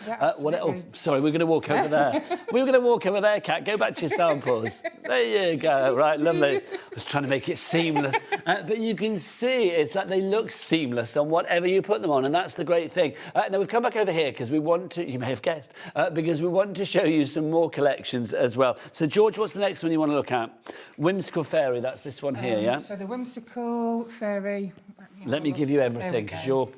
Sorry, we're going to walk over there. We were going to walk over there, Kat. Go back to your samples. There you go. Right, lovely. I was trying to make it seamless. But you can see it's like they look seamless on whatever you put them on, and that's the great thing. Now, we've come back over here because we want to, you may have guessed, because we want to show you some more collections as well. So, George, what's the next one you want to look at? Whimsical Fairy, that's this one here, yeah?
So the Whimsical Fairy...
Let me give you everything, because you're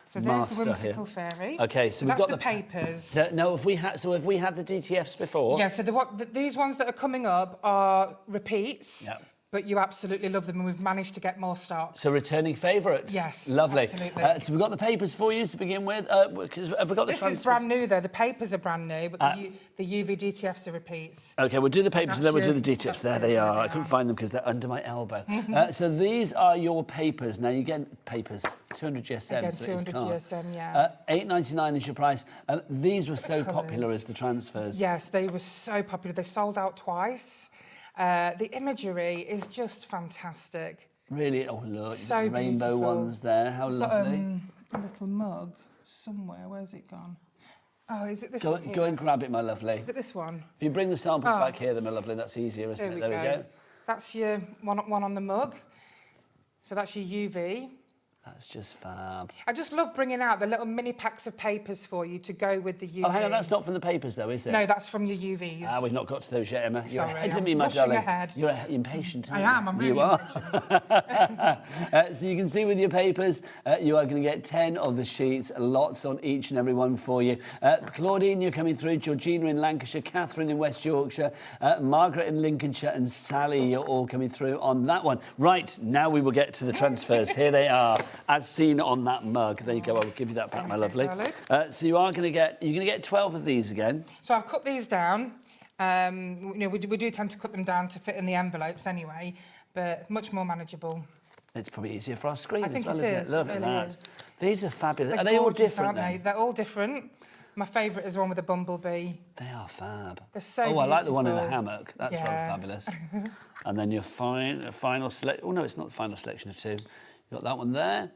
so
master
there's the Whimsical
here.
Fairy.
Okay, so we've
that's
got
the papers.
No, have we had the DTFs before?
Yeah, so these ones that are coming up are repeats.
Yeah.
But you absolutely love them, and we've managed to get more stock.
So returning favourites.
Yes,
lovely.
absolutely.
So we've got the papers for you to begin with. Have we got the
This is brand new, though. The papers are brand new, but the UV DTFs are repeats.
OK, we'll do the papers and then we'll do the DTFs. There they are. I couldn't find them because they're under my elbow. So these are your papers. Now, you get papers, 200 GSM.
Again, 200 GSM, yeah.
$8.99 is your price. These were so popular as the transfers.
Yes, they were so popular. They sold out twice. The imagery is just fantastic.
Really? Oh, look,
so
rainbow
beautiful.
Ones there. How lovely.
A little mug somewhere. Where's it gone? Oh, is it this
one?
Here?
Go and grab it, my lovely.
Is it this one?
If you bring the samples back here, then, my lovely, that's easier, isn't it? There we go.
That's your one on the mug. So that's your UV.
That's just fab.
I just love bringing out the little mini packs of papers for you to go with the UV.
Oh, hang on, that's not from the papers, though, is it?
No, that's from your UVs.
Ah, we've not got to those yet, Emma. You're
Sorry,
ahead of
I'm
me, my
rushing
darling.
ahead.
You're impatient, aren't you?
I am, I'm really
You are.
impatient.
So you can see with your papers, you are going to get 10 of the sheets, lots on each and every one for you. Claudine, you're coming through. Georgina in Lancashire, Catherine in West Yorkshire, Margaret in Lincolnshire, and Sally, you're all coming through on that one. Right, now we will get to the transfers. Here they are, as seen on that mug. There you go. I'll give you that back, my lovely. So you are going to get 12 of these again.
So I've cut these down. You know, we do tend to cut them down to fit in the envelopes anyway, but much more manageable.
It's probably easier for our screen
I think
as well,
it
isn't
is.
it? Look
It
at
really
that.
is.
These are fabulous.
They're
Are they all
gorgeous,
different
aren't they?
then?
They're all different. My favourite is the one with the bumblebee.
They are fab.
They're so
I like the one in the
beautiful.
hammock. That's rather fabulous. And then your final selection. Oh, no, it's not the final selection of two. You've got that one there.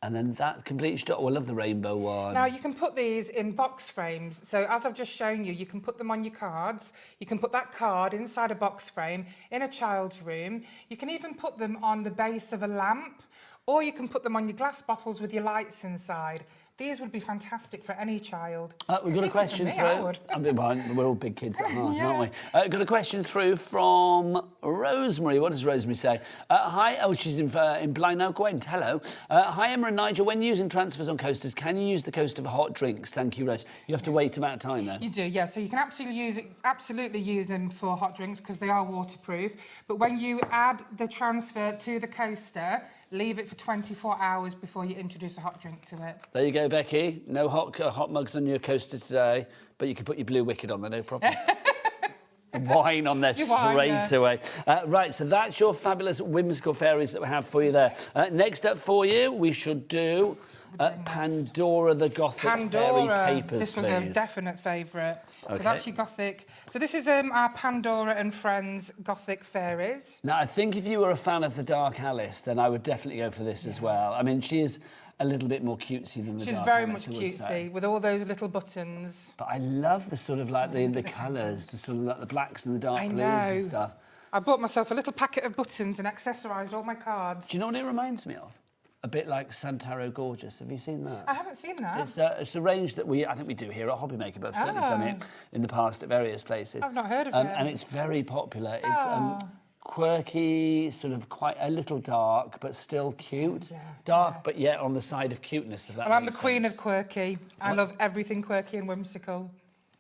And then that complete stock. Oh, I love the rainbow one.
Now, you can put these in box frames. So, as I've just shown you, you can put them on your cards. You can put that card inside a box frame in a child's room. You can even put them on the base of a lamp, or you can put them on your glass bottles with your lights inside. These would be fantastic for any child.
We've got a question through. We're all big kids at heart, aren't we? Got a question through from Rosemary. What does Rosemary say? Hi. Oh, she's in blind now. Gwent. Hello. Hi, Emma and Nigel. When using transfers on coasters, can you use the coaster for hot drinks? Thank you, Rose. You have to wait a amount of time, though.
You do, yeah. So you can absolutely use them for hot drinks because they are waterproof. But when you add the transfer to the coaster, leave it for 24 hours before you introduce a hot drink to it.
There you go, Becky. No hot mugs on your coaster today, but you can put your Blue Wicked on there, no problem. Wine on there straight away. Right, so that's your fabulous whimsical fairies that we have for you there. Next up for you, we should do Pandora the Gothic Fairy Papers,
This was a definite favourite.
Okay.
So that's your Gothic. So this is our Pandora and Friends Gothic Fairies.
Now, I think if you were a fan of the Dark Alice, then I would definitely go for this as well. I mean, she is a little bit more cutesy than the
She's
dark
very
Alex,
much
I would say.
cutesy with all those little buttons.
But I love the sort of like the colours, the sort of like the blacks and the dark
I
blues
know.
and stuff.
I bought myself a little packet of buttons and accessorised all my cards.
Do you know what it reminds me of? A bit like Santaro Gorgeous. Have you seen that?
I haven't seen that.
It's a range that I think we do here at HobbyMaker, but I've certainly done it in the past at various places.
I've not heard of it.
And it's very popular. It's quirky, sort of quite a little dark, but still cute. Dark, but yet on the side of cuteness, if that
Well, I'm the
makes
queen
sense.
of quirky. I love everything quirky and whimsical.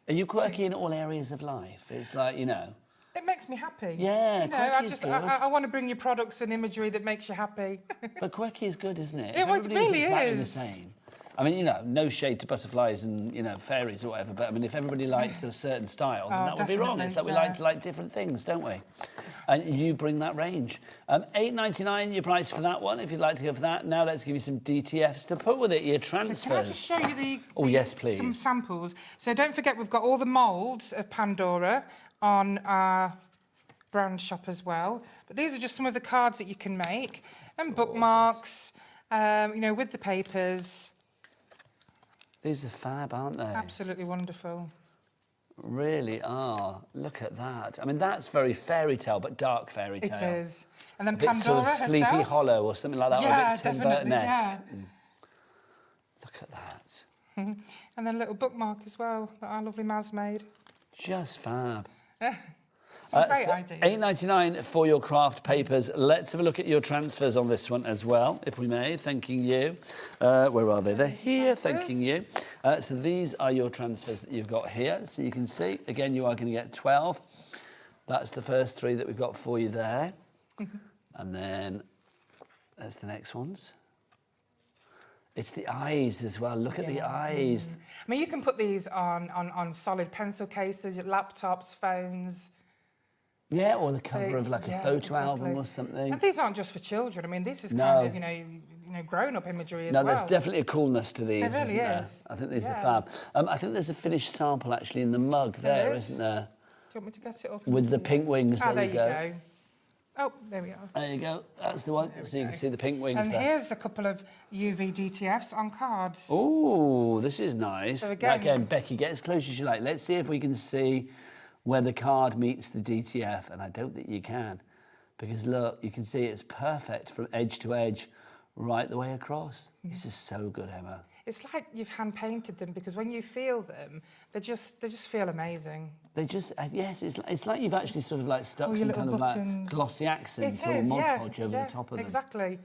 Are you quirky in all areas of life? It's like, you know...
It makes me happy.
Yeah,
you know,
quirky is good.
I want to bring you products and imagery that makes you happy.
But quirky is good, isn't it?
It
If everybody was
really
exactly
is.
the same. I mean, you know, no shade to butterflies and, you know, fairies or whatever, but I mean, if everybody liked a certain style, then that would be wrong. It's like we like different things, don't we? And you bring that range. $8.99 your price for that one, if you'd like to go for that. Now let's give you some DTFs to put with it, your transfers.
So can I just show you
yes, please.
some samples? So don't forget, we've got all the moulds of Pandora on our brand shop as well. But these are just some of the cards that you can make, and bookmarks, you know, with the papers.
These are fab, aren't they?
Absolutely wonderful.
Really are. Look at that. I mean, that's very fairy tale, but dark fairy tale.
It is. And then
a bit
Pandora
sort of Sleepy
herself.
Hollow or something like that, or a bit Tim Burton-esque.
Yeah.
Look at that.
And then a little bookmark as well that our lovely Maz made.
Just fab.
Some great ideas.
$8.99 for your craft papers. Let's have a look at your transfers on this one as well, if we may. Thanking you. Where are they? They're here. Thanking you. So these are your transfers that you've got here. So you can see, again, you are going to get 12. That's the first 3 that we've got for you there. And then there's the next ones. It's the eyes as well. Look at the eyes.
I mean, you can put these on solid pencil cases, your laptops, phones.
Yeah, or the cover of like a photo album or something.
And these aren't just for children. I mean, this is kind of, you know, grown-up imagery as well.
No, there's definitely a coolness to these,
There really
isn't there?
is.
I think these are fab. I think there's a finished sample actually in the mug there, isn't there?
Do you want me to get it up?
With the pink wings,
there
there
you go. Oh, there we are.
There you go. That's the one. So you can see the pink wings
And
there.
here's a couple of UV DTFs on cards.
Oh, this is nice.
So again,
Becky, get as close as you like. Let's see if we can see where the card meets the DTF, and I don't think you can, because look, you can see it's perfect from edge to edge, right the way across. This is so good, Emma.
It's like you've hand painted them, because when you feel them, they just feel amazing.
They just yes, it's like you've actually sort of like stuck
All your
some
little
kind of
buttons.
like glossy accents or Mod Podge over the top of them.
Exactly.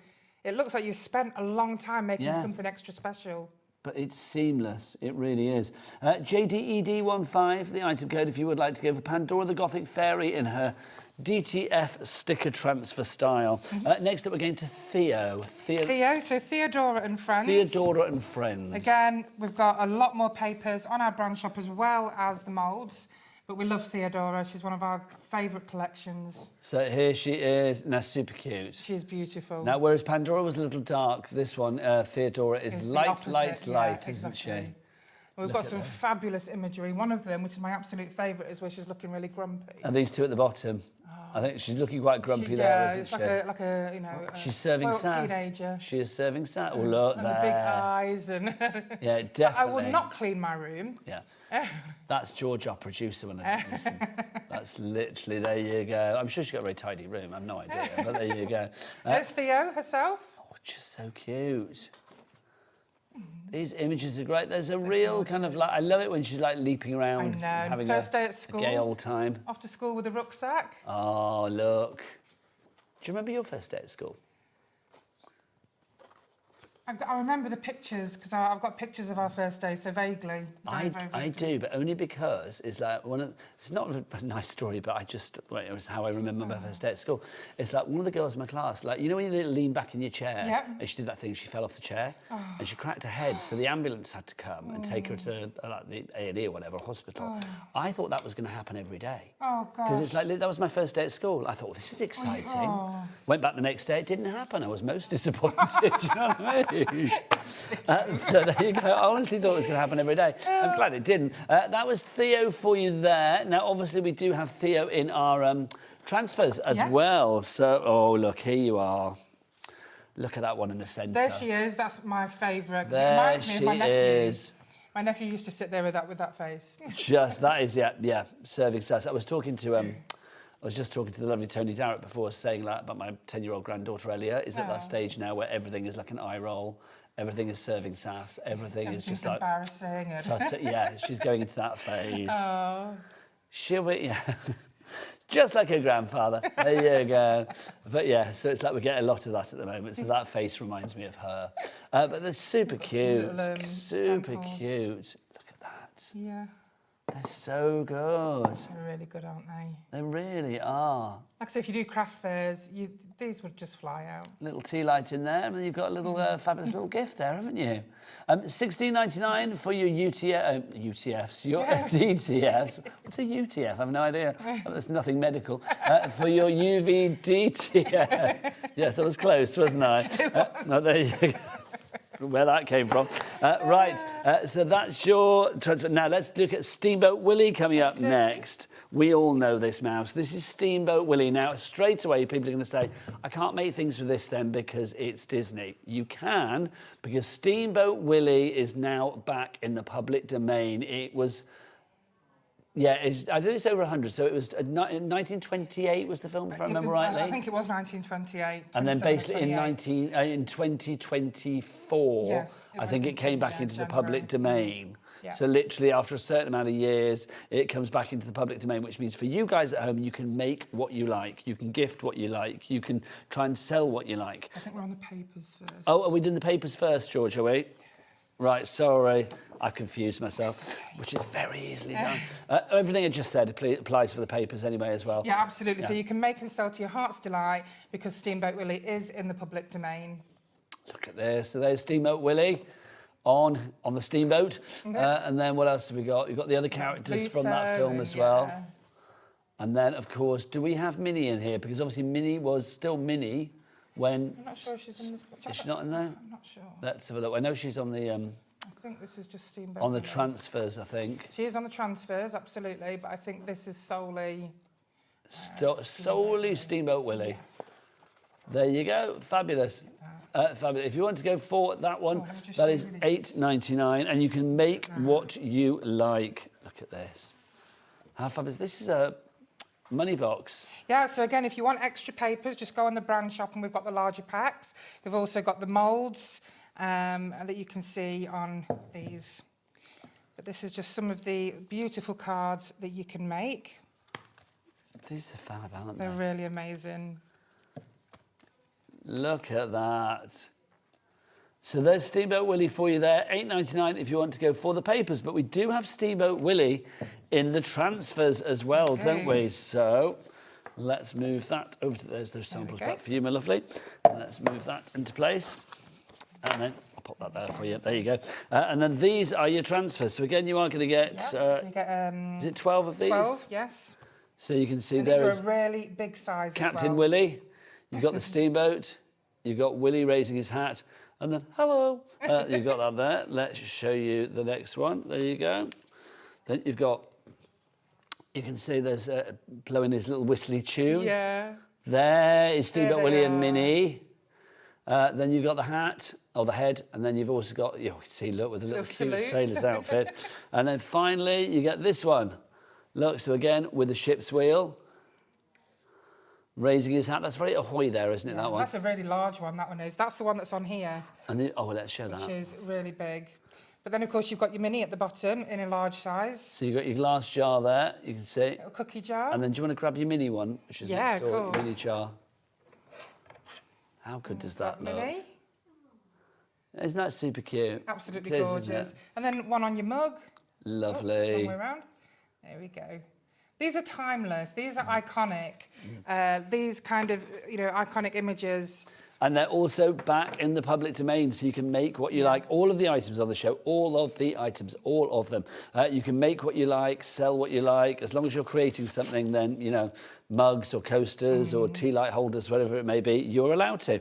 It looks like you've spent a long time making something extra special.
But it's seamless, it really is. JDED15, the item code if you would like to go for Pandora the Gothic Fairy in her DTF sticker transfer style. Next up we're going to Theo.
So Theodora and Friends.
Theodora and Friends.
Again, we've got a lot more papers on our brand shop as well as the moulds. But we love Theodora. She's one of our favourite collections.
So here she is. Now, super cute.
She's beautiful.
Now, whereas Pandora was a little dark, this one, Theodora, is light, isn't
exactly.
she?
And we've got some fabulous imagery. One of them, which is my absolute favourite, is where she's looking really grumpy.
And these two at the bottom. I think she's looking quite grumpy there, isn't she?
Yeah, it's like a you know,
she's serving sass.
teenager.
She is serving sass. Oh, look
and
there.
the big eyes and...
Yeah, definitely.
I would not clean my room.
Yeah. That's George, our producer, when I listen. That's literally, there you go. I'm sure she's got a very tidy room. I have no idea, but there you go.
There's Theo herself.
Oh, just so cute. These images are great. There's a real kind of like, I love it when she's like leaping around, having
First day at school,
a gay old time.
Off to school with a rucksack.
Oh, look. Do you remember your first day at school?
I remember the pictures, because I've got pictures of our first day, so vaguely. Very
I
vaguely.
do, but only because it's like it's not a nice story, but it was how I remember my first day at school. It's like one of the girls in my class, like, you know when you lean back in your chair?
Yep.
And she did that thing, she fell off the chair, and she cracked her head, so the ambulance had to come and take her to like the A&E or whatever, hospital. I thought that was going to happen every day.
Oh, God.
Because it's like, that was my first day at school. I thought, well, this is exciting. Went back the next day, it didn't happen. I was most disappointed, do you know what I mean? So there you go. I honestly thought it was going to happen every day. I'm glad it didn't. That was Theo for you there. Now, obviously, we do have Theo in our transfers as well. So, oh, look, here you are. Look at that one in the centre.
There she is. That's my favourite.
There
It reminds me of my
she
nephew.
is.
My nephew used to sit there with that face.
Just that is serving sass. I was just talking to the lovely Toni Darrett before, saying that about my 10-year-old granddaughter Elia is at that stage now where everything is like an eye roll, everything is serving sass, everything is just like
embarrassing.
yeah, she's going into that phase.
Oh.
She'll be just like her grandfather. There you go. But yeah, so it's like we get a lot of that at the moment. So that face reminds me of her. But they're super cute, super cute. Look at that.
Yeah.
They're so good.
They're really good, aren't they?
They really are.
Like I say, if you do craft fairs, these would just fly out.
Little tea light in there, and then you've got a little fabulous little gift there, haven't you? $16.99 for your UTFs, your DTFs. What's a UTF? I have no idea. There's nothing medical. For your UV DTF. Yes, I was close, wasn't I? No, there you go. Where that came from. Right, so that's your transfer. Now let's look at Steamboat Willie coming up next. We all know this mouse. This is Steamboat Willie. Now, straight away, people are going to say, I can't make things with this then because it's Disney. You can, because Steamboat Willie is now back in the public domain. It was... Yeah, I think it's over 100. So it was 1928 was the film, if I remember rightly.
I think it was 1928.
And then basically in 2024,
yes,
I think it came back into the public domain.
Yeah.
So literally after a certain amount of years, it comes back into the public domain, which means for you guys at home, you can make what you like. You can gift what you like. You can try and sell what you like.
I think we're on the papers first.
Oh, are we doing the papers first, George, are we? Right, sorry. I've confused myself, which is very easily done. Everything I just said applies for the papers anyway as well.
Yeah, absolutely. Yeah. So you can make and sell to your heart's delight because Steamboat Willie is in the public domain.
Look at this. So there's Steamboat Willie on the steamboat. And then what else have we got? You've got the other characters from that film as well. And then, of course, do we have Minnie in here? Because obviously Minnie was still Minnie when... I'm
not sure if she's in this picture.
Is she not in there?
I'm not sure.
Let's have a look. I know she's on the...
I think this is just Steamboat
on the
Willie.
transfers, I think.
She is on the transfers, absolutely, but I think this is solely...
solely Steamboat Willie. Yeah. There you go. Fabulous. Fabulous. If you want to go for that one, that is $8.99, and you can make what you like. Look at this. How fabulous. This is a money box.
Yeah, so again, if you want extra papers, just go on the brand shop and we've got the larger packs. We've also got the moulds that you can see on these. But this is just some of the beautiful cards that you can make.
These are fab, aren't they?
They're really amazing.
Look at that. So there's Steamboat Willie for you there, $8.99 if you want to go for the papers. But we do have Steamboat Willie in the transfers as well, don't we? So let's move that over to... There's those samples back for you, my lovely. And let's move that into place. And then I'll pop that there for you. There you go. And then these are your transfers. So again, you are going to get...
so you get
is it 12 of these?
12, yes.
So you can see
and
there
these
is...
are a really big size
Captain
as well.
Willie. You've got the steamboat. You've got Willie raising his hat. And then, hello. You've got that there. Let's show you the next one. There you go. Then you've got... You can see there's blowing his little whistly tune.
Yeah.
There is Steamboat Willie and Minnie. Then you've got the hat, or the head, and then you've also got, you can see, look, with a little cute sailor's outfit. And then finally, you get this one. Look, so again, with the ship's wheel. Raising his hat. That's very ahoy there, isn't it, that one?
That's a really large one, that one is. That's the one that's on here.
And the, oh, well, let's show that.
Which is really big. But then, of course, you've got your mini at the bottom in a large size.
So you've got your glass jar there, you can see.
A cookie jar.
And then do you want to grab your mini one, which is next door, your mini jar? How good does that look?
Mini.
Isn't that super cute?
Absolutely gorgeous. And then one on your mug.
Lovely.
Wrong way around. There we go. These are timeless. These are iconic. These kind of, iconic images.
And they're also back in the public domain, so you can make what you like. All of the items on the show, all of the items, all of them. You can make what you like, sell what you like. As long as you're creating something, then, mugs or coasters or tea light holders, whatever it may be, you're allowed to.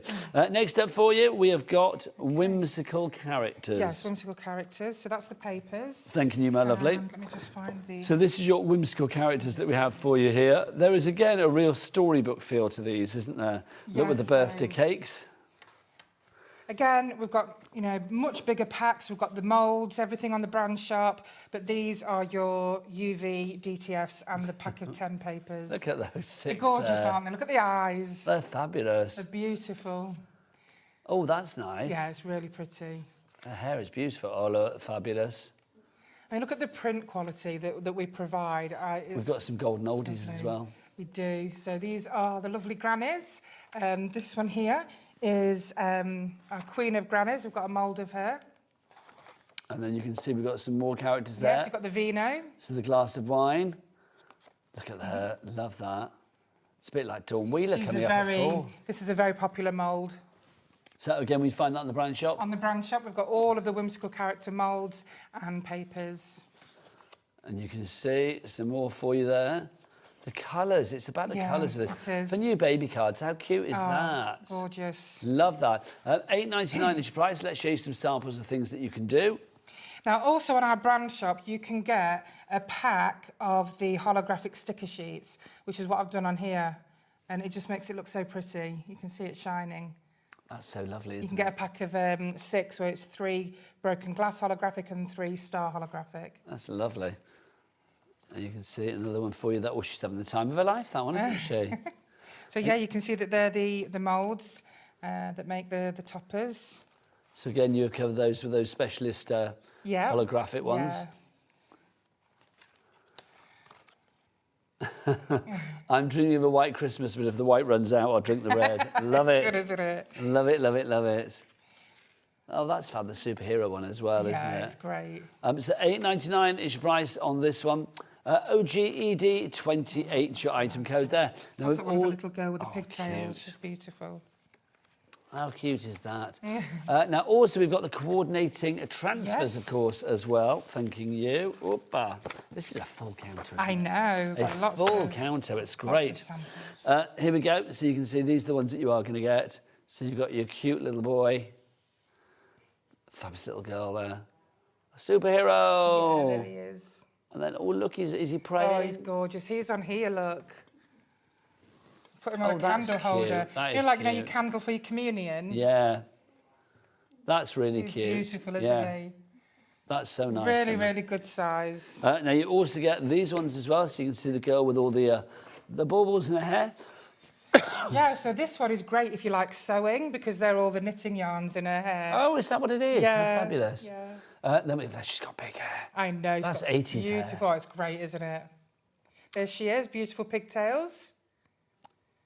Next up for you, we have got whimsical characters.
Yes, whimsical characters. So that's the papers.
Thank you, my lovely.
Let me just find the...
So this is your whimsical characters that we have for you here. There is, again, a real storybook feel to these, isn't there? Look with the birthday cakes.
Again, we've got, you know, much bigger packs. We've got the moulds, everything on the brand shop, but these are your UV DTFs and the pack of 10 papers.
Look at those 6
They're gorgeous,
there.
aren't they? Look at the eyes.
They're fabulous.
They're beautiful.
Oh, that's nice.
Yeah, it's really pretty.
The hair is beautiful. Oh, look, fabulous.
I mean, look at the print quality that we provide.
We've got some golden oldies as well.
We do. So these are the lovely grannies. This one here is our Queen of Grannies. We've got a mould of her.
And then you can see we've got some more characters there.
Yes, you've got the vino.
So the glass of wine. Look at her. Love that. It's a bit like Dawn Wheeler coming up at 4.
This is a very popular mould.
So again, we find that on the brand shop?
On the brand shop, we've got all of the whimsical character moulds and papers.
And you can see some more for you there. The colours, it's about the colours of this.
It is.
For new baby cards, how cute is that?
Gorgeous.
Love that. $8.99 is your price. Let's show you some samples of things that you can do.
Now, also on our brand shop, you can get a pack of the holographic sticker sheets, which is what I've done on here. And it just makes it look so pretty. You can see it shining.
That's so lovely,
You can get a pack of 6, where it's 3 broken glass holographic and 3 star holographic.
That's lovely. And you can see another one for you. That, she's having the time of her life, that one, isn't she?
So, yeah, you can see that they're the moulds that make the toppers.
So, again, you cover those with those specialist holographic ones.
Yeah.
I'm dreaming of a white Christmas, but if the white runs out, I'll drink the red. Love it.
Good, isn't it?
Love it, love it, love it. Oh, that's fab, the superhero one as well, isn't it?
Yeah, it's great.
So $8.99 is your price on this one. OGED28, your item code there. Now,
That's the one with the little girl with the pigtails.
Cute.
She's beautiful.
How cute is that? Now, also, we've got the coordinating transfers, of course, as well. Thanking you. Opa. This is a full counter.
I know.
A full counter. It's great. Here we go. So you can see these are the ones that you are going to get. So you've got your cute little boy. Fabulous little girl there. A superhero.
Yeah, there he is.
And then, oh, look, is he praying?
Oh, he's gorgeous. He's on here, look. Put him on a
that's
candle holder.
That
You know,
is
like, you know,
cute.
your candle for your communion?
Yeah. That's really
He's
cute.
beautiful, isn't he?
That's so nice.
Really, really good size.
Now, you also get these ones as well, so you can see the girl with all the baubles in her hair.
Yeah, so this one is great if you like sewing, because they're all the knitting yarns in her hair.
Oh, is that what it is?
Yeah.
How fabulous.
Yeah.
She's got big hair.
I know.
That's
got
80s hair.
beautiful. It's great, isn't it? There she is, beautiful pigtails.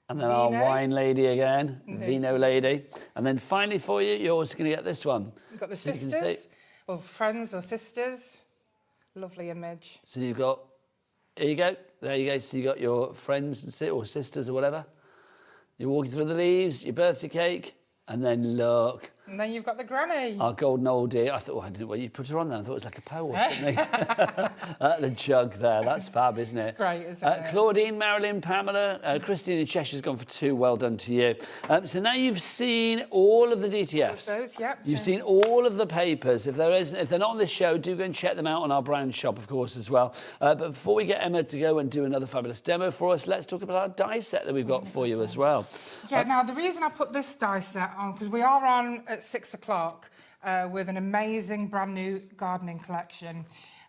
And then our wine lady again,
There
vino
she
lady.
is.
And then finally for you, you're also going to get this one.
You've got the
So you can
sisters, or friends or sisters. Lovely image.
So you've got, here you go, there you go. So you got your friends and or sisters or whatever. You're walking through the leaves, your birthday cake, and then look.
And then you've got the granny.
Our golden oldie. I thought, I didn't. Well, you put her on there. I thought it was like a pole or something. The jug there. That's fab, isn't it?
Great, isn't it?
Claudine, Marilyn, Pamela, Christine in Cheshire's gone for 2. Well done to you. So now you've seen all of the DTFs.
Those, yep.
You've seen all of the papers. If they're not on this show, do go and check them out on our brand shop, of course, as well. But before we get Emma to go and do another fabulous demo for us, let's talk about our die set that we've got for you as well.
Yeah, now the reason I put this die set on, because we are on at 6 o'clock with an amazing brand new gardening collection.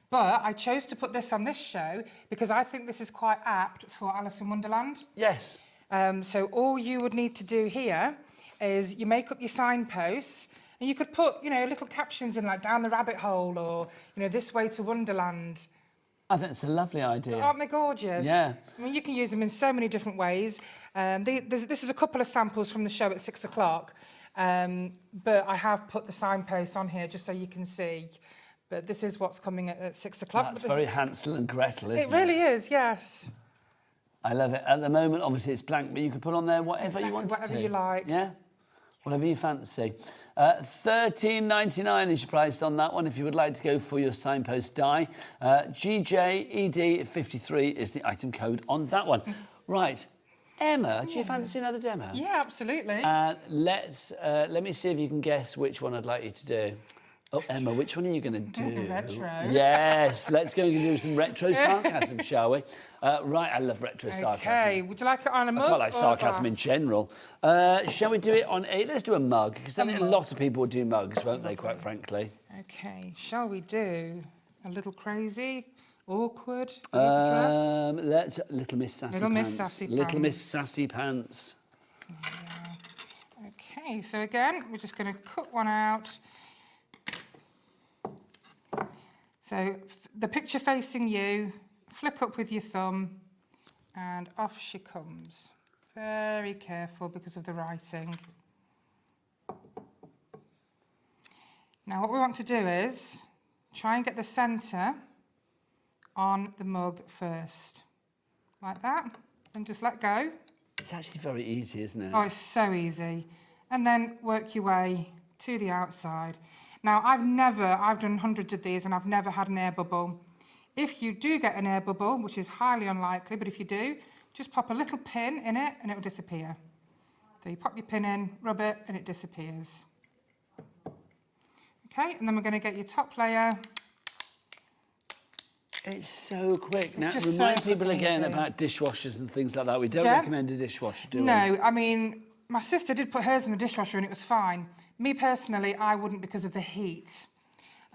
But I chose to put this on this show because I think this is quite apt for Alice in Wonderland.
Yes.
So all you would need to do here is you make up your signposts, and you could put, you know, little captions in, like down the rabbit hole, or, you know, this way to Wonderland.
I think it's a lovely idea.
Aren't they gorgeous?
Yeah.
I mean, you can use them in so many different ways. This is a couple of samples from the show at 6 o'clock, but I have put the signposts on here just so you can see. But this is what's coming at 6 o'clock.
That's very Hansel and Gretel, isn't it?
It really is, yes.
I love it. At the moment, obviously, it's blank, but you can put on there whatever you want to.
Whatever you like.
Yeah? Whatever you fancy. $13.99 is your price on that one if you would like to go for your signpost die. GJED53 is the item code on that one. Right. Emma, do you fancy another demo?
Yeah, absolutely.
Let me see if you can guess which one I'd like you to do. Oh, Emma, which one are you going to do?
Retro.
Yes, let's go and do some retro sarcasm, shall we? Right, I love retro sarcasm.
Okay, would you like it on a mug?
I quite like
or a
sarcasm in
glass?
general. Shall we do it on let's do a mug, because then a lot of people will do mugs, won't they, quite frankly?
Okay, shall we do a little crazy, awkward, dress?
Let's Little Miss Sassy
Little
Pants.
Miss Sassy
Little
Pants.
Miss Sassy Pants.
Okay, so again, we're just going to cut one out. So the picture facing you, flick up with your thumb, and off she comes. Very careful because of the writing. Now what we want to do is try and get the centre on the mug first. Like that, and just let go.
It's actually very easy, isn't it?
Oh, it's so easy. And then work your way to the outside. Now, I've done hundreds of these and I've never had an air bubble. If you do get an air bubble, which is highly unlikely, but if you do, just pop a little pin in it and it will disappear. So you pop your pin in, rub it, and it disappears. Okay, and then we're going to get your top layer.
It's so quick. Now,
just
remind
so
people again
easy.
about dishwashers and things like that. We don't
Yeah.
recommend a dishwasher, do we?
No, I mean, my sister did put hers in the dishwasher and it was fine. Me personally, I wouldn't because of the heat.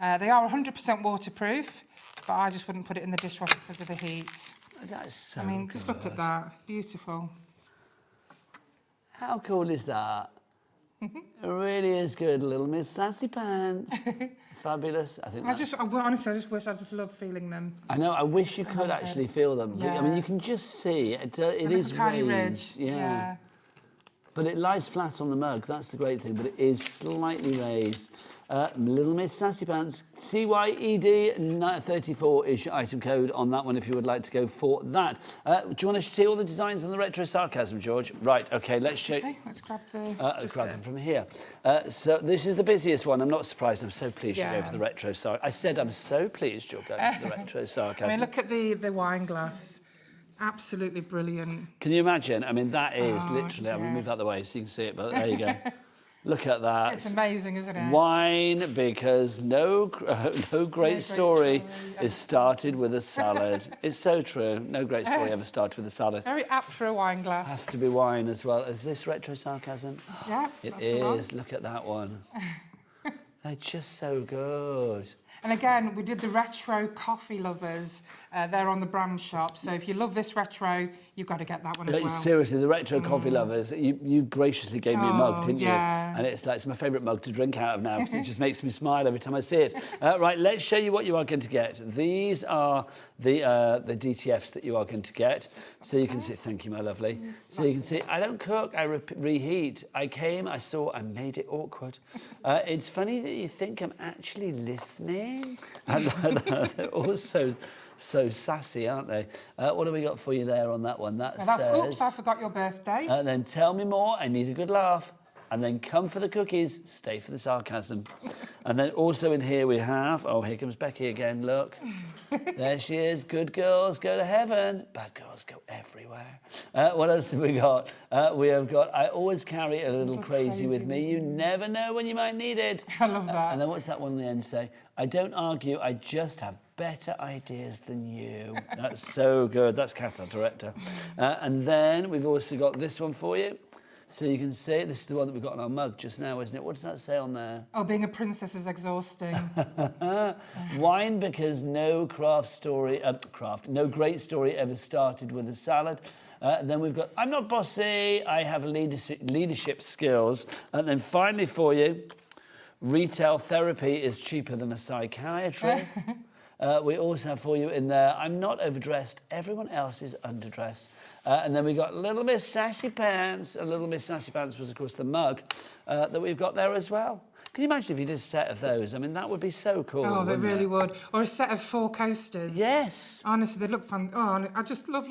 They are 100% waterproof, but I just wouldn't put it in the dishwasher because of the heat.
That's so
I mean, just look at that. Beautiful.
How cool is that? It really is good, Little Miss Sassy Pants. Fabulous. I think
Honestly, I just love feeling them.
I know, I wish you could actually feel them.
Yeah.
I mean, you can just see, it is
tiny
raised.
ridge. Yeah.
But it lies flat on the mug, that's the great thing, but it is slightly raised. Little Miss Sassy Pants, CYED34 is your item code on that one if you would like to go for that. Do you want to see all the designs on the retro sarcasm, George? Right, okay, let's show...
Okay, let's grab the...
grab them from here. So this is the busiest one. I'm not surprised. I'm so pleased you go for the retro sarcasm. I said I'm so pleased you'll go for the retro sarcasm.
I mean, look at the wine glass. Absolutely brilliant.
Can you imagine? I mean, that is literally... I'm going to move that out of the way so you can see it, but there you go. Look at that.
It's amazing, isn't it?
Wine, because no great story is started with a salad. It's so true. No great story ever started with a salad.
Very apt for a wine glass.
Has to be wine as well. Is this retro sarcasm?
Yeah,
it is. Look at that one. They're just so good.
And again, we did the retro coffee lovers. They're on the brand shop. So if you love this retro, you've got to get that one as well.
Seriously, the retro coffee lovers, you graciously gave me a mug, didn't you?
Yeah.
And it's my favourite mug to drink out of now because it just makes me smile every time I see it. Right, let's show you what you are going to get. These are the DTFs that you are going to get. So you can see, thank you, my lovely. So you can see, I don't cook, I reheat. I came, I saw, I made it awkward. It's funny that you think I'm actually listening. And they're also so sassy, aren't they? What have we got for you there on that one? That
That's
says,
oops, I forgot your birthday.
And then tell me more, I need a good laugh. And then come for the cookies, stay for the sarcasm. And then also in here we have, oh, here comes Becky again, look. There she is. Good girls go to heaven, bad girls go everywhere. What else have we got? We have got, I always carry a little crazy with me. You never know when you might need it.
I love that.
And then what's that one on the end say? I don't argue, I just have better ideas than you. That's so good. That's Kat, our director. And then we've also got this one for you. So you can see, this is the one that we've got on our mug just now, isn't it? What does that say on there?
Oh, being a princess is exhausting.
Wine, because no no great story ever started with a salad. Then we've got, I'm not bossy, I have leadership skills. And then finally for you, retail therapy is cheaper than a psychiatrist. We also have for you in there, I'm not overdressed, everyone else is underdressed. And then we got Little Miss Sassy Pants. And Little Miss Sassy Pants was, of course, the mug that we've got there as well. Can you imagine if you did a set of those? I mean, that would be so cool.
Oh, they really would. Or a set of 4 coasters.
Yes.
Honestly, they look fun. Oh, I just love.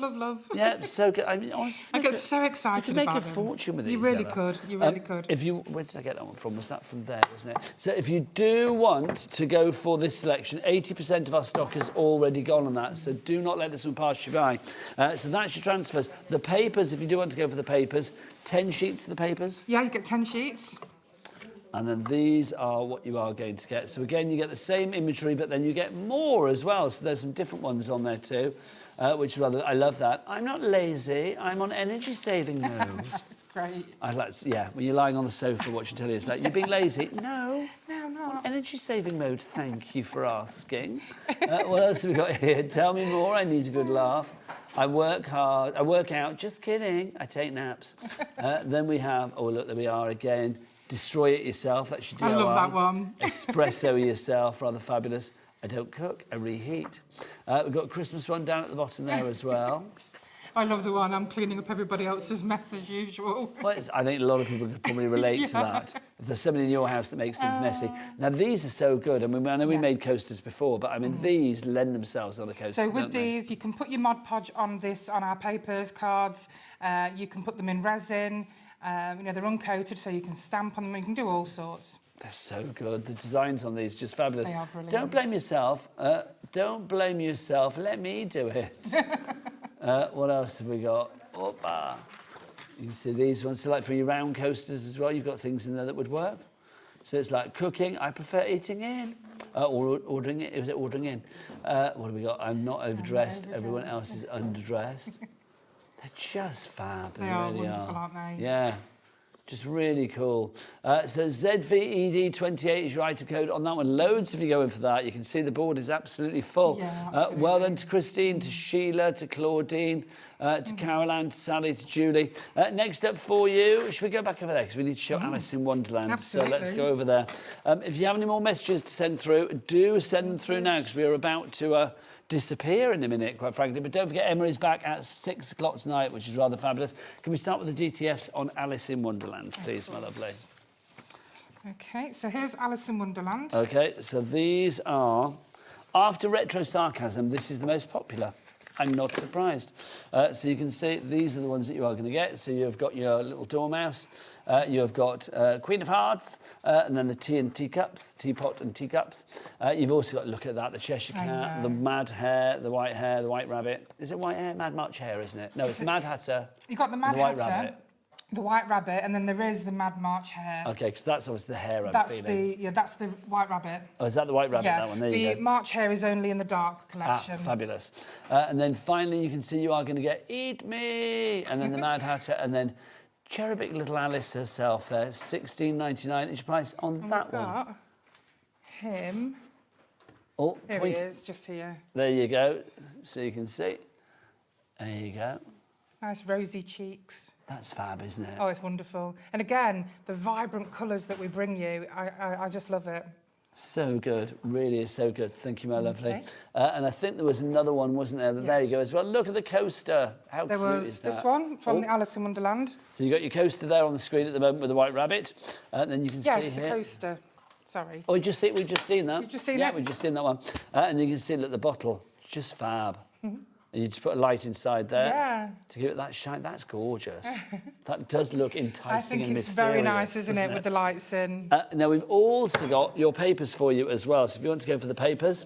Yeah, so good. I mean, honestly,
I get so excited
about them. You
about
could make a fortune with these.
You really could. You really could.
Where did I get that one from? Was that from there, wasn't it? So if you do want to go for this selection, 80% of our stock has already gone on that, so do not let this one pass you by. So that's your transfers. The papers, if you do want to go for the papers, 10 sheets of the papers.
Yeah, you get 10 sheets.
And then these are what you are going to get. So again, you get the same imagery, but then you get more as well. So there's some different ones on there too, which I love that. I'm not lazy. I'm on energy saving mode.
It's great.
I like, yeah, when you're lying on the sofa watching telly, it's like, you're being lazy. No.
No, I'm not.
Energy saving mode. Thank you for asking. What else have we got here? Tell me more. I need a good laugh. I work hard. I work out. Just kidding. I take naps. Then we have, oh, look, there we are again. Destroy it yourself. That's your DIY.
I love that one.
Espresso yourself. Rather fabulous. I don't cook. I reheat. We've got a Christmas one down at the bottom there as well.
I love the one. I'm cleaning up everybody else's mess as usual.
Well, I think a lot of people could probably relate to that. If there's somebody in your house that makes things messy. Now, these are so good. I mean, I know we made coasters before, but I mean, these lend themselves on a coaster.
So with these, you can put your Mod Podge on this, on our papers, cards. You can put them in resin. You know, they're uncoated, so you can stamp on them. You can do all sorts.
They're so good. The designs on these are just fabulous.
They are brilliant.
Don't blame yourself. Don't blame yourself. Let me do it. What else have we got? Opa. You can see these ones. So like for your round coasters as well, you've got things in there that would work. So it's like cooking. I prefer eating in. Or ordering it. Is it ordering in? What have we got? I'm not overdressed. Everyone else is underdressed. They're just fab.
They are really wonderful, aren't they?
Yeah. Just really cool. So ZVED28 is your item code on that one. Loads if you go in for that. You can see the board is absolutely full.
Yeah, absolutely.
Well done to Christine, to Sheila, to Claudine, to Caroline, to Sally, to Julie. Next up for you, should we go back over there? Because we need to show Alice in Wonderland.
Absolutely.
So let's go over there. If you have any more messages to send through, do send them through now because we are about to disappear in a minute, quite frankly. But don't forget, Emma is back at 6 o'clock tonight, which is rather fabulous. Can we start with the DTFs on Alice in Wonderland, please, my lovely?
Okay, so here's Alice in Wonderland.
Okay, so these are, after Retro Sarcasm, this is the most popular. I'm not surprised. So you can see these are the ones that you are going to get. So you've got your little dormouse, you've got Queen of Hearts, and then the tea and teacups, teapot and teacups. You've also got to look at that, the Cheshire Cat, the Mad Hare, the White Rabbit. Is it White Hare? Mad March Hare, isn't it? No, it's Mad Hatter.
You've got the Mad
White
Hatter,
Rabbit.
the White Rabbit, and then there is the Mad March Hare.
Okay, because that's obviously the hare
That's
I'm feeling.
that's the White Rabbit.
Oh, is that the White Rabbit,
Yeah,
that one? There you go.
the March Hare is only in the dark collection.
Fabulous. And then finally, you can see you are going to get Eat Me, and then the Mad Hatter, and then cherubic little Alice herself there, $16.99 is your price on that one.
Got him.
Oh,
Here he is, just here.
There you go. So you can see. There you go.
Nice rosy cheeks.
That's fab, isn't it?
Oh, it's wonderful. And again, the vibrant colours that we bring you, I just love it.
So good, really is so good. Thank you, my lovely. And I think there was another one, wasn't there? There you go as well. Look at the coaster. How
There
cute
was
is that?
this one from the Alice in Wonderland.
So you got your coaster there on the screen at the moment with the White Rabbit. And then you can see
Yes,
here.
the coaster. Sorry.
Oh, we've just seen that.
You've just seen
yeah,
it?
we've just seen that one. And you can see, look, the bottle, just fab. And you just put a light inside there
Yeah.
to give it that shine. That's gorgeous. That does look enticing
I think
and
it's
mysterious.
very nice, isn't
doesn't
it, with the lights in?
Now, we've also got your papers for you as well. So if you want to go for the papers,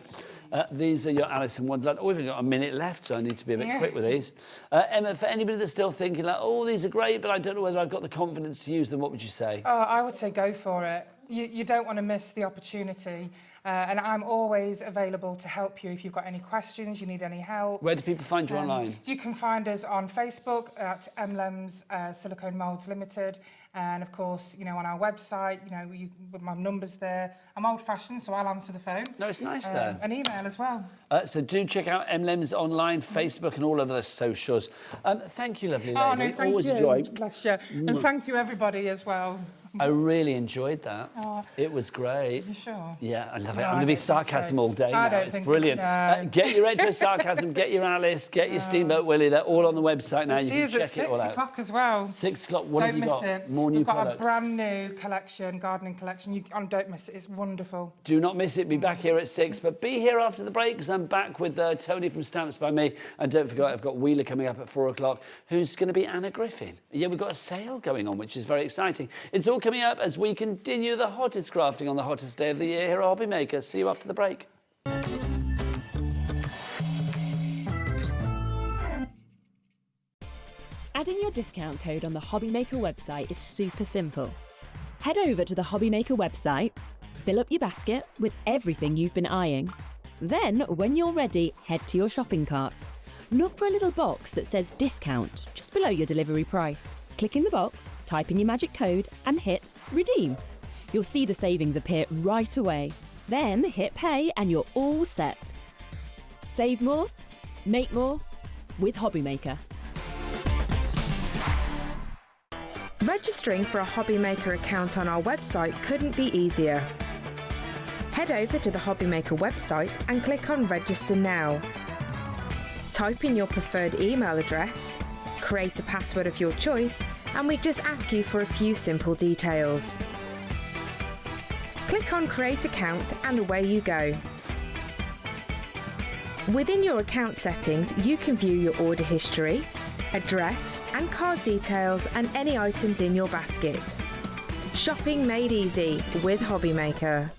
these are your Alice in Wonderland. Oh, we've got a minute left, so I need to be a bit quick with these. Emma, for anybody that's still thinking, like, oh, these are great, but I don't know whether I've got the confidence to use them, what would you say?
Oh, I would say go for it. You don't want to miss the opportunity. And I'm always available to help you if you've got any questions, you need any help.
Where do people find you online?
You can find us on Facebook at Emlems Silicone Moulds Limited. And of course, you know, on our website, you know, with my numbers there. I'm old-fashioned, so I'll answer the phone.
No, it's nice though.
An email as well.
So do check out Emlems online, Facebook and all of the socials. Thank you, lovely lady.
Oh, no, thank
Always
you.
a joy.
Bless you. And thank you, everybody, as well.
I really enjoyed that.
Oh.
It was great.
You sure?
Yeah, I love it.
No,
I'm
I
going to be
don't think
sarcasm
so.
all day
I
now.
don't
It's
think-
brilliant.
no.
Get your retro sarcasm, get your Alice, get your Steamboat Willie. They're all on the website now. You
See
can
us at
check it all
6
out.
o'clock as well.
6 o'clock. What
Don't
have you
miss
got?
it.
More new
We've got
products.
a brand new collection, gardening collection. Don't miss it. It's wonderful.
Do not miss it. Be back here at 6, but be here after the break because I'm back with Toni from Stamps by Me. And don't forget, I've got Wheeler coming up at 4 o'clock, who's going to be Anna Griffin. Yeah, we've got a sale going on, which is very exciting. It's all coming up as we continue the hottest crafting on the hottest day of the year here at HobbyMaker. See you after the break.
Adding your discount code on the HobbyMaker website is super simple. Head over to the HobbyMaker website, fill up your basket with everything you've been eyeing. Then, when you're ready, head to your shopping cart. Look for a little box that says discount just below your delivery price. Click in the box, type in your magic code and hit redeem. You'll see the savings appear right away. Then hit pay and you're all set. Save more, make more with HobbyMaker.
Registering for a HobbyMaker account on our website couldn't be easier. Head over to the HobbyMaker website and click on Register Now. Type in your preferred email address, create a password of your choice, and we just ask you for a few simple details. Click on Create Account and away you go. Within your account settings, you can view your order history, address and card details and any items in your basket. Shopping made easy with HobbyMaker.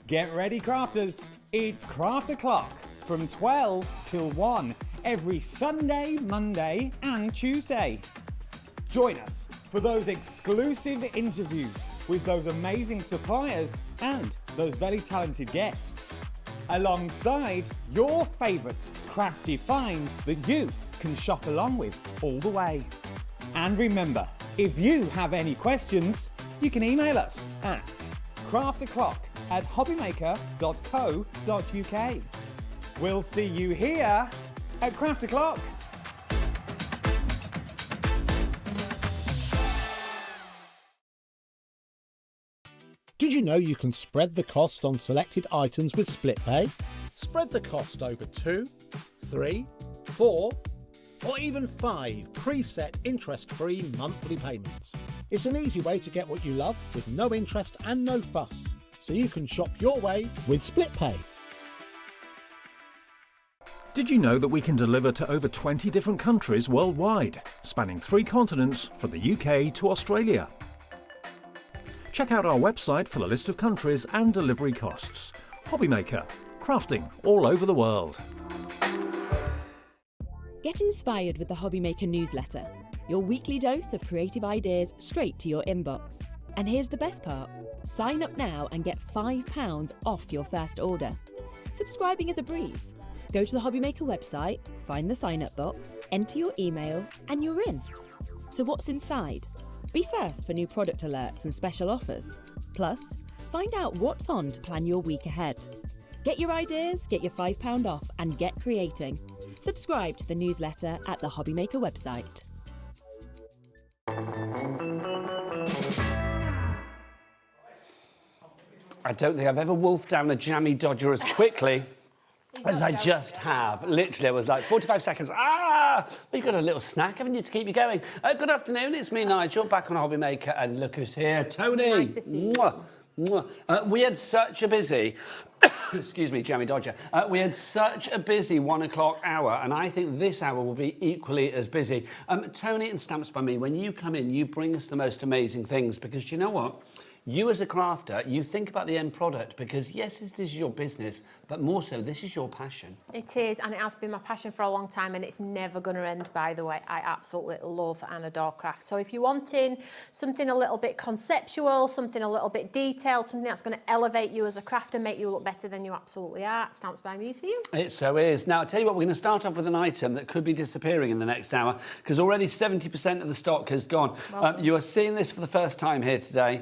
Get ready, crafters. It's Craft O'Clock from 12 till 1 every Sunday, Monday and Tuesday. Join us for those exclusive interviews with those amazing suppliers and those very talented guests, alongside your favourite crafty finds that you can shop along with all the way. And remember, if you have any questions, you can email us at crafto'clock@hobbymaker.co.uk. We'll see you here at Craft O'Clock.
Did you know you can spread the cost on selected items with split pay? Spread the cost over 2, 3, 4, or even 5 preset interest-free monthly payments. It's an easy way to get what you love with no interest and no fuss, so you can shop your way with split pay.
Did you know that we can deliver to over 20 different countries worldwide, spanning 3 continents from the UK to Australia? Check out our website for the list of countries and delivery costs. HobbyMaker, crafting all over the world.
Get inspired with the HobbyMaker newsletter, your weekly dose of creative ideas straight to your inbox. And here's the best part. Sign up now and get £5 off your first order. Subscribing is a breeze. Go to the HobbyMaker website, find the sign up box, enter your email, and you're in. So what's inside? Be first for new product alerts and special offers. Plus, find out what's on to plan your week ahead. Get your ideas, get your £5 off, and get creating. Subscribe to the newsletter at the HobbyMaker website.
I don't think I've ever wolfed down a jammy dodger as quickly as I just have. Literally, it was like 45 seconds. Ah! You've got a little snack, haven't you, to keep you going? Good afternoon, it's me, Nigel, back on HobbyMaker, and look who's here, Toni.
Nice to see you.
Mwah. Mwah. We had such a busy, excuse me, jammy dodger. We had such a busy 1 o'clock hour, and I think this hour will be equally as busy. Toni and Stamps by Me, when you come in, you bring us the most amazing things, because do you know what? You as a crafter, you think about the end product because yes, this is your business, but more so, this is your passion.
It is, and it has been my passion for a long time, and it's never going to end, by the way. I absolutely love and adore craft. So if you're wanting something a little bit conceptual, something a little bit detailed, something that's going to elevate you as a crafter, make you look better than you absolutely are, Stamps by Me is for you.
It so is. Now, I'll tell you what, we're going to start off with an item that could be disappearing in the next hour because already 70% of the stock has gone.
Well
you are seeing this for the first time here today.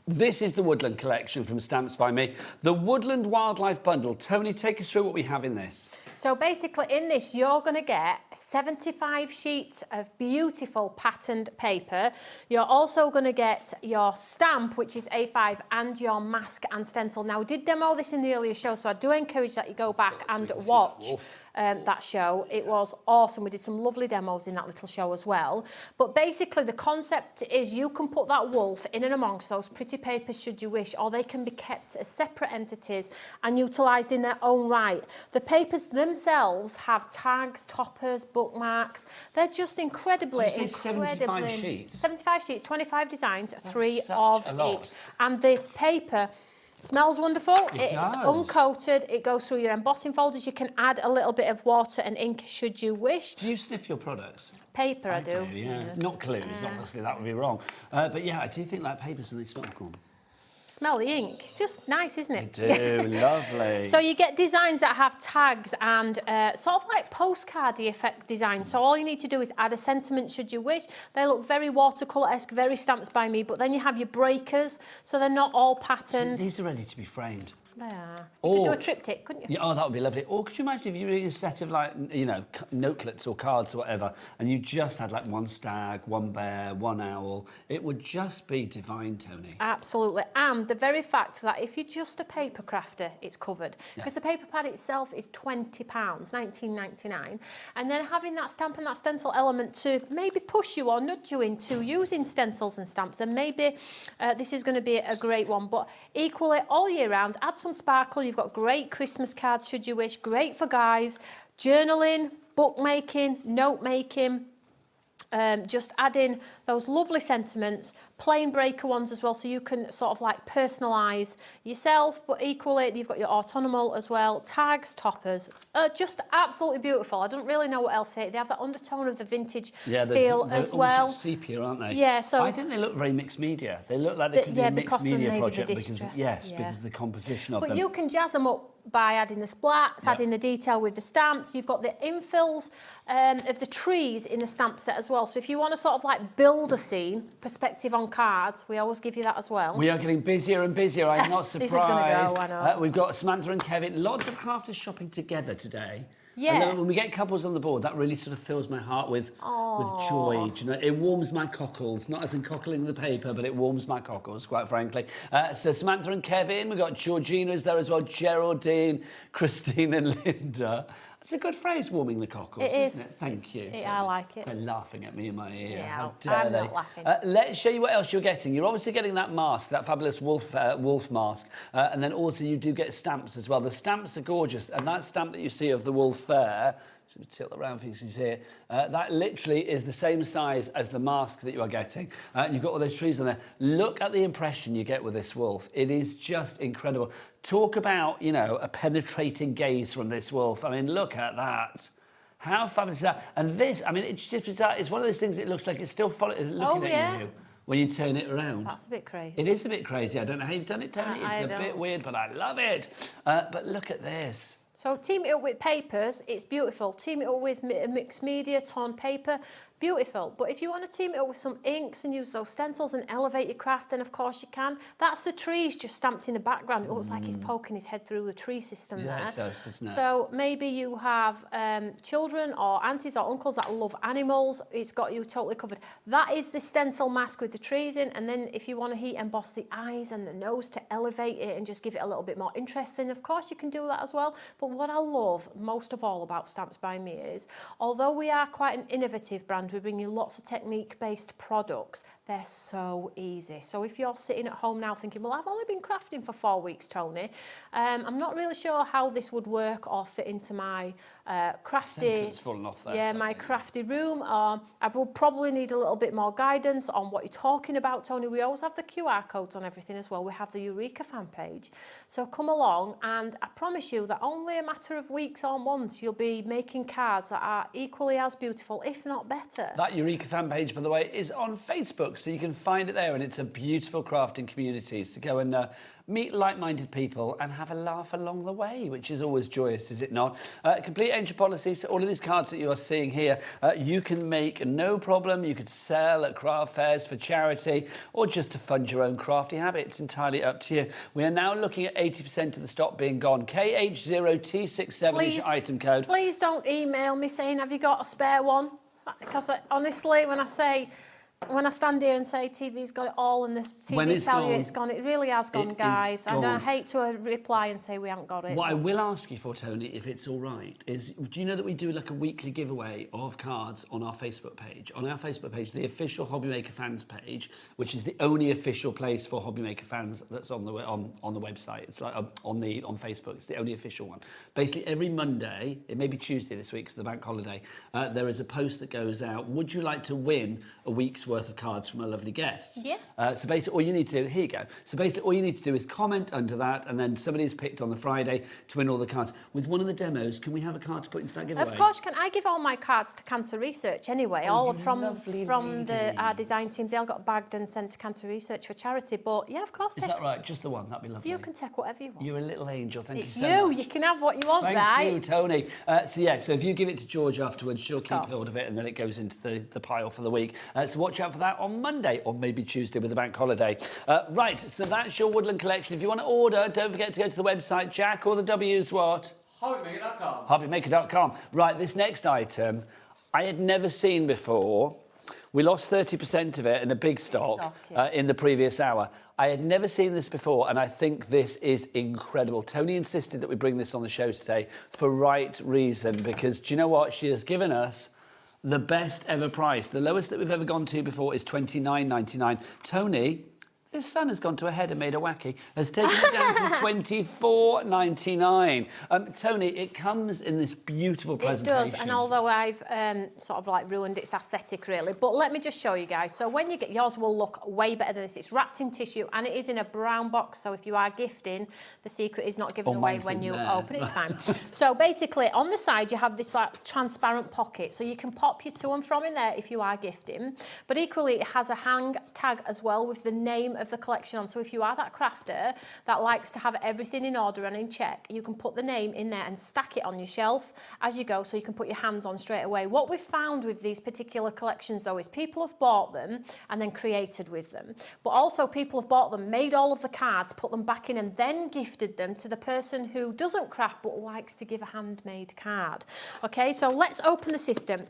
This is the Woodland collection from Stamps by Me. The Woodland Wildlife Bundle. Toni, take us through what we have in this.
So basically in this, you're going to get 75 sheets of beautiful patterned paper. You're also going to get your stamp, which is A5, and your mask and stencil. Now, we did demo this in the earlier show, so I do encourage that you go back and watch that show. It was awesome. We did some lovely demos in that little show as well. But basically, the concept is you can put that wolf in and amongst those pretty papers should you wish, or they can be kept as separate entities and utilised in their own right. The papers themselves have tags, toppers, bookmarks. They're just incredibly,
Did you say 75 sheets?
75 sheets, 25 designs,
That's
3
such
of
a lot.
each. And the paper smells wonderful. It's
does.
uncoated. It goes through your embossing folders. You can add a little bit of water and ink should you wish.
Do you sniff your products?
Paper, I do.
Yeah. Not clues, obviously, that would be wrong. But yeah, I do think like papers when they smell good.
Smell the ink. It's just nice, isn't it?
I do, lovely.
So you get designs that have tags and sort of like postcardy effect designs. So all you need to do is add a sentiment should you wish. They look very watercolour-esque, very Stamps by Me, but then you have your breakers, so they're not all patterned.
So these are ready to be framed.
They are. You could do a triptych, couldn't you?
Yeah, oh, that would be lovely. Or could you imagine if you were doing a set of like, you know, notelets or cards or whatever, and you just had like one stag, one bear, one owl, it would just be divine, Toni.
Absolutely. And the very fact that if you're just a paper crafter, it's covered. Because the paper pad itself is £20, $19.99. And then having that stamp and that stencil element to maybe push you or nudge you into using stencils and stamps, then maybe this is going to be a great one. But equally, all year round, add some sparkle. You've got great Christmas cards, should you wish. Great for guys. Journaling, bookmaking, note making. Just add in those lovely sentiments, plain breaker ones as well, so you can sort of like personalise yourself, but equally you've got your autonomal as well, tags, toppers, just absolutely beautiful. I don't really know what else to say. They have that undertone of the vintage feel as well.
Like sepia, aren't they?
Yeah, so
I think they look very mixed media. They look like they could be a mixed media project because of the composition of them.
But you can jazz them up by adding the splats, adding the detail with the stamps. You've got the infills of the trees in the stamp set as well. So if you want to sort of like build a scene, perspective on cards, we always give you that as well.
We are getting busier and busier. I'm not surprised.
This is going to go, I know.
We've got Samantha and Kevin. Lots of crafters shopping together today.
Yeah.
And when we get couples on the board, that really sort of fills my heart with joy. Do you know, it warms my cockles, not as in cockling the paper, but it warms my cockles, quite frankly. So Samantha and Kevin, we've got Georgina is there as well, Geraldine, Christine and Linda. It's a good phrase, warming the cockles, isn't it? Thank you.
I like it.
They're laughing at me in my ear.
Yeah,
How dare
I'm
they?
not laughing.
Let's show you what else you're getting. You're obviously getting that mask, that fabulous wolf mask, and then also you do get stamps as well. The stamps are gorgeous, and that stamp that you see of the wolf there, should we tilt around for you here, that literally is the same size as the mask that you are getting. You've got all those trees on there. Look at the impression you get with this wolf. It is just incredible. Talk about, you know, a penetrating gaze from this wolf. I mean, look at that. How fabulous is that? And this, I mean, it's one of those things, it looks like it's still looking at you when you turn it around.
That's a bit crazy.
It is a bit crazy. I don't know how you've done it, Toni. It's a bit weird, but I love it. But look at this.
So team it up with papers, it's beautiful. Team it up with mixed media, torn paper, beautiful. But if you want to team it up with some inks and use those stencils and elevate your craft, then of course you can. That's the trees just stamped in the background. It looks like he's poking his head through the tree system there.
Yeah, it does, doesn't it?
So maybe you have children or aunties or uncles that love animals. It's got you totally covered. That is the stencil mask with the trees in. And then if you want to heat emboss the eyes and the nose to elevate it and just give it a little bit more interest, then of course you can do that as well. But what I love most of all about Stamps by Me is, although we are quite an innovative brand, we bring you lots of technique-based products. They're so easy. So if you're sitting at home now thinking, well, I've only been crafting for 4 weeks, Toni. I'm not really sure how this would work or fit into my crafty...
Sentence falling off there.
Yeah, my crafty room. Or I will probably need a little bit more guidance on what you're talking about, Toni. We always have the QR codes on everything as well. We have the Eureka fan page. So come along, and I promise you that only a matter of weeks or months you'll be making cards that are equally as beautiful, if not better.
That Eureka fan page, by the way, is on Facebook. Facebook, so you can find it there, and it's a beautiful crafting community. So go and meet like-minded people and have a laugh along the way, which is always joyous, is it not? Complete entry policy, so all of these cards that you are seeing here, you can make no problem. You could sell at craft fairs for charity or just to fund your own crafty habits. Entirely up to you. We are now looking at 80% of the stock being gone. KH0T67 is your item code.
Please don't email me saying, have you got a spare one? Because honestly, when I stand here and say TV's got it all and this TV tell you it's gone, it really has gone, guys. And I hate to reply and say we haven't got it.
What I will ask you for, Toni, if it's all right, is do you know that we do like a weekly giveaway of cards on our Facebook page? On our Facebook page, the official HobbyMaker fans page, which is the only official place for HobbyMaker fans that's on the website. It's like on Facebook. It's the only official one. Basically, every Monday, it may be Tuesday this week, it's the bank holiday, there is a post that goes out. Would you like to win a week's worth of cards from our lovely guests?
Yeah.
So basically all you need to do, here you go. So basically all you need to do is comment under that, and then somebody is picked on the Friday to win all the cards. With one of the demos, can we have a card to put into that giveaway?
Of course, can I give all my cards to Cancer Research anyway? All from our design teams. They all got bagged and sent to Cancer Research for charity. But yeah, of course.
Is that right? Just the one? That'd be lovely.
You can take whatever you want.
You're a little angel. Thank you so much.
You can have what you want, right?
Thank you, Toni. So if you give it to George afterwards, she'll keep hold of it, and then it goes into the pile for the week. So watch out for that on Monday or maybe Tuesday with the bank holiday. Right, so that's your woodland collection. If you want to order, don't forget to go to the website. Jack, or the W's what?
HobbyMaker.com.
HobbyMaker.com. Right, this next item I had never seen before. We lost 30% of it in a big stock in the previous hour. I had never seen this before, and I think this is incredible. Toni insisted that we bring this on the show today for right reason, because do you know what? She has given us the best ever price. The lowest that we've ever gone to before is $29.99. Toni, this sun has gone to a head and made a wacky, has taken it down to $24.99. Toni, it comes in this beautiful presentation.
It does, and although I've sort of like ruined its aesthetic really, but let me just show you guys. So when you get yours, will look way better than this. It's wrapped in tissue and it is in a brown box. So if you are gifting, the secret is not given away when you open it. It's fine. So basically, on the side you have this like transparent pocket, so you can pop your to and from in there if you are gifting. But equally, it has a hang tag as well with the name of the collection on. So if you are that crafter that likes to have everything in order and in check, you can put the name in there and stack it on your shelf as you go, so you can put your hands on straight away. What we've found with these particular collections though is people have bought them and then created with them, but also people have bought them, made all of the cards, put them back in and then gifted them to the person who doesn't craft but likes to give a handmade card. Okay, so let's open the system.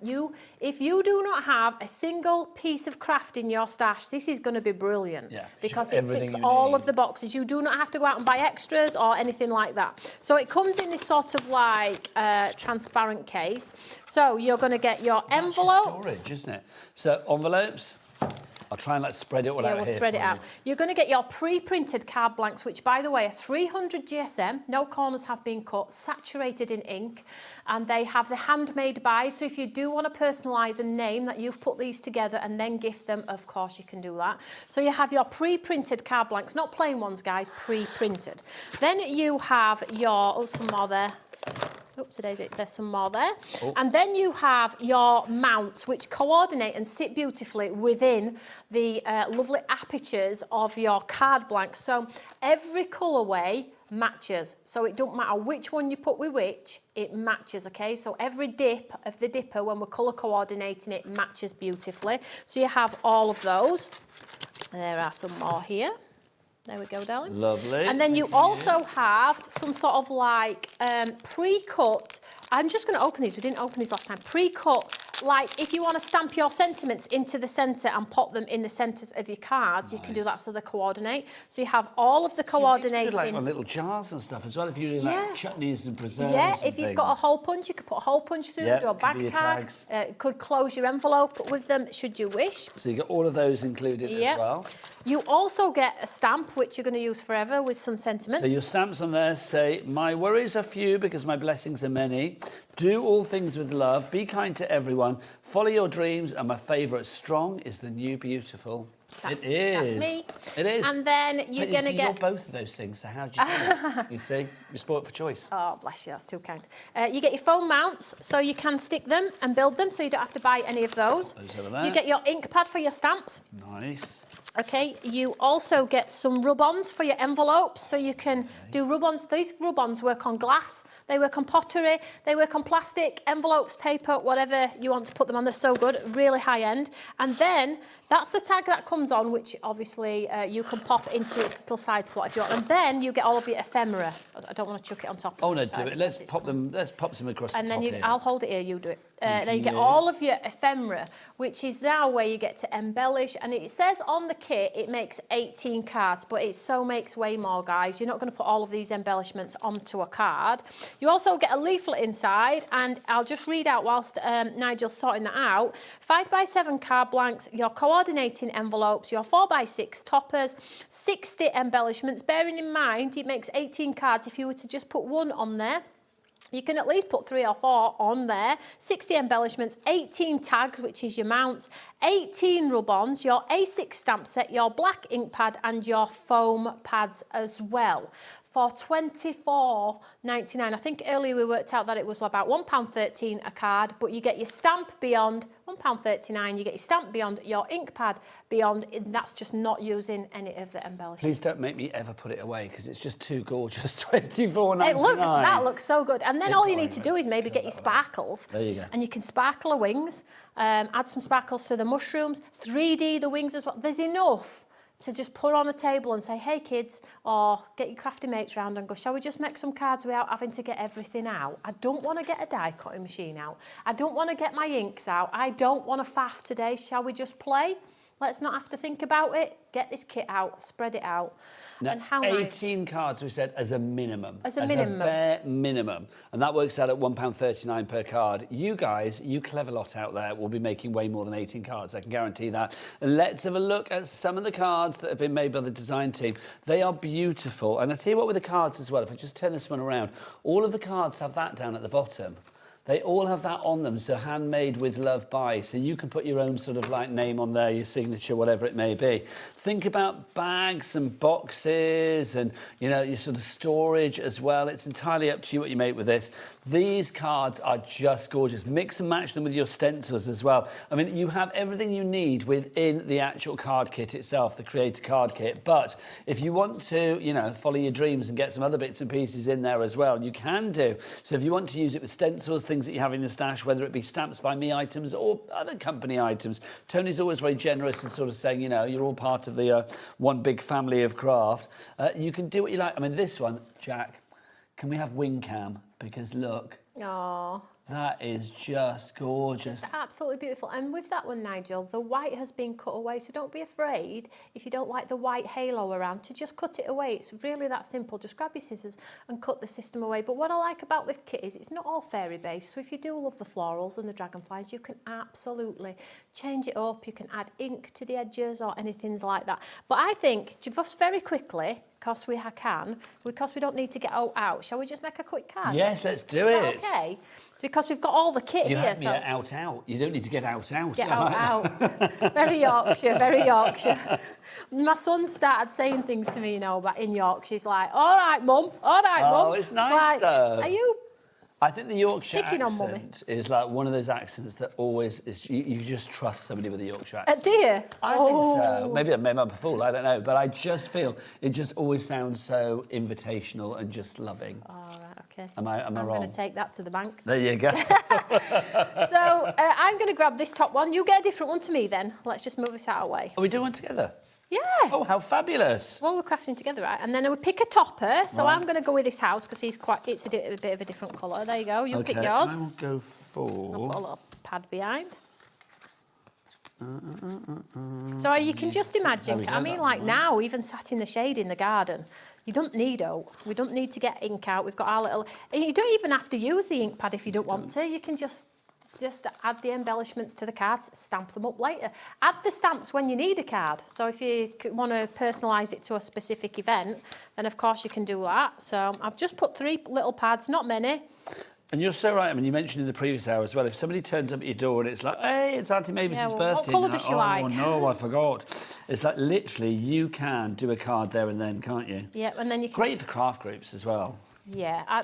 If you do not have a single piece of craft in your stash, this is going to be brilliant.
Yeah.
Because it ticks all of the boxes. You do not have to go out and buy extras or anything like that. So it comes in this sort of like transparent case. So you're going to get your envelopes.
Storage, isn't it? So envelopes. I'll try and spread it all out.
Yeah, we'll spread it out. You're going to get your pre-printed card blanks, which, by the way, are 300 GSM. No corners have been cut, saturated in ink, and they have the handmade buys. So if you do want to personalise a name that you've put these together and then gift them, of course you can do that. So you have your pre-printed card blanks, not plain ones, guys, pre-printed. Then you have your, some more there. Oops, there's some more there. Oh. And then you have your mounts, which coordinate and sit beautifully within the lovely apertures of your card blanks. So every colourway matches. So it don't matter which one you put with which, it matches, okay? So every dip of the dipper, when we're colour coordinating, it matches beautifully. So you have all of those. There are some more here. There we go, darling.
Lovely.
And then you also have some sort of like pre-cut. I'm just going to open these. We didn't open these last time. Pre-cut, like if you want to stamp your sentiments into the centre and pop them in the centres of your cards, you can do that so they coordinate. So you have all of the coordinating.
Like on little jars and stuff as well, if you're doing like chutneys and preserves.
Yeah, if you've got a hole punch, you could put a hole punch through, do a bag tag. Could close your envelope with them, should you wish.
So you get all of those included as well.
You also get a stamp, which you're going to use forever with some sentiments.
So your stamps on there say, my worries are few because my blessings are many. Do all things with love. Be kind to everyone. Follow your dreams. And my favourite, strong is the new beautiful.
That's,
it is.
That's me.
It is.
And then you're going to get...
You're both of those things, so how do you do it? You see? You're spoilt for choice.
Oh, bless you, that's too kind. You get your foam mounts, so you can stick them and build them, so you don't have to buy any of those.
Those over there.
You get your ink pad for your stamps.
Nice.
Okay, you also get some rub-ons for your envelopes, so you can do rub-ons. These rub-ons work on glass, they work on pottery, they work on plastic, envelopes, paper, whatever you want to put them on. They're so good, really high end. And then that's the tag that comes on, which obviously you can pop into its little side slot if you want. And then you get all of your ephemera. I don't want to chuck it on top.
Oh no, do it. Let's pop them. Let's pop some across the top.
And then I'll hold it here. You do it. Then you get
you.
all of your ephemera, which is now where you get to embellish. And it says on the kit it makes 18 cards, but it makes way more, guys. You're not going to put all of these embellishments onto a card. You also get a leaflet inside, and I'll just read out whilst Nigel's sorting that out. 5x7 card blanks, your coordinating envelopes, your 4x6 toppers, 60 embellishments. Bearing in mind, it makes 18 cards. If you were to just put one on there, you can at least put 3 or 4 on there. 60 embellishments, 18 tags, which is your mounts, 18 rub-ons, your A6 stamp set, your black ink pad, and your foam pads as well. For $24.99. I think earlier we worked out that it was about £1.13 a card, but you get your stamp beyond, £1.39, you get your stamp beyond, your ink pad beyond, and that's just not using any of the embellishments.
Please don't make me ever put it away, because it's just too gorgeous. $24.99.
That looks so good. And then all you need to do is maybe get your sparkles.
There you go.
And you can sparkle the wings, add some sparkles to the mushrooms, 3D the wings as well. There's enough to just put on a table and say, hey kids, or get your crafty mates round and go, shall we just make some cards without having to get everything out? I don't want to get a die cutting machine out. I don't want to get my inks out. I don't want to faff today. Shall we just play? Let's not have to think about it. Get this kit out, spread it out.
Now,
and how
18 cards, we said, as a minimum.
As a minimum.
Bare minimum. And that works out at £1.39 per card. You guys, you clever lot out there, will be making way more than 18 cards. I can guarantee that. Let's have a look at some of the cards that have been made by the design team. They are beautiful. And I tell you what, with the cards as well, if I just turn this one around, all of the cards have that down at the bottom. They all have that on them, so handmade with love by. So you can put your own sort of like name on there, your signature, whatever it may be. Think about bags and boxes and, you know, your sort of storage as well. It's entirely up to you what you make with this. These cards are just gorgeous. Mix and match them with your stencils as well. I mean, you have everything you need within the actual card kit itself, the Creator Card Kit. But if you want to, you know, follow your dreams and get some other bits and pieces in there as well, you can do. So if you want to use it with stencils, things that you have in your stash, whether it be Stamps by Me items or other company items. Tony's always very generous and sort of saying, you know, you're all part of the one big family of craft. You can do what you like. I mean, this one, Jack, can we have wing cam? Because look.
Aww.
That is just gorgeous.
It's absolutely beautiful. And with that one, Nigel, the white has been cut away, so don't be afraid if you don't like the white halo around to just cut it away. It's really that simple. Just grab your scissors and cut the system away. But what I like about this kit is it's not all fairy based. So if you do love the florals and the dragonflies, you can absolutely change it up. You can add ink to the edges or anything like that. But I think, just very quickly, because we don't need to get out, shall we just make a quick card?
Yes, let's do
Is
it.
that okay? Because we've got all the kit
You
here.
have me at out. You don't need to get out.
Get out. Very Yorkshire, very Yorkshire. My son started saying things to me, you know, but in Yorkshire, he's like, all right, Mum, all right, Mum.
Oh, it's nice, though.
Are you...
I think the Yorkshire
Picking on
accent is like one of those accents that always is. You just trust somebody with a Yorkshire accent.
Do you?
I think so. Maybe I'm a fool. I don't know, but I just feel it just always sounds so invitational and just loving.
All right, okay.
Am I wrong?
I'm going to take that to the bank.
There you go.
So I'm going to grab this top one. You get a different one to me then. Let's just move this out of the way.
Are we doing one together?
Yeah.
Oh, how fabulous.
Well, we're crafting together, right? And then we pick a topper. So I'm going to go with this house because it's a bit of a different colour. There you go. You pick yours.
I will go for...
I'll put a little pad behind. So you can just imagine, I mean, like now, even sat in the shade in the garden, you don't need oak. We don't need to get ink out. We've got our little... And you don't even have to use the ink pad if you don't want to. You can just add the embellishments to the cards, stamp them up later. Add the stamps when you need a card. So if you want to personalise it to a specific event, then of course you can do that. So I've just put 3 little pads, not many.
And you're so right. I mean, you mentioned in the previous hour as well, if somebody turns up at your door and it's like, hey, it's Auntie Mavis's birthday.
What colour does she like?
Oh, no, I forgot. It's like, literally, you can do a card there and then, can't you?
Yeah, and then you can...
Great for craft groups as well.
Yeah,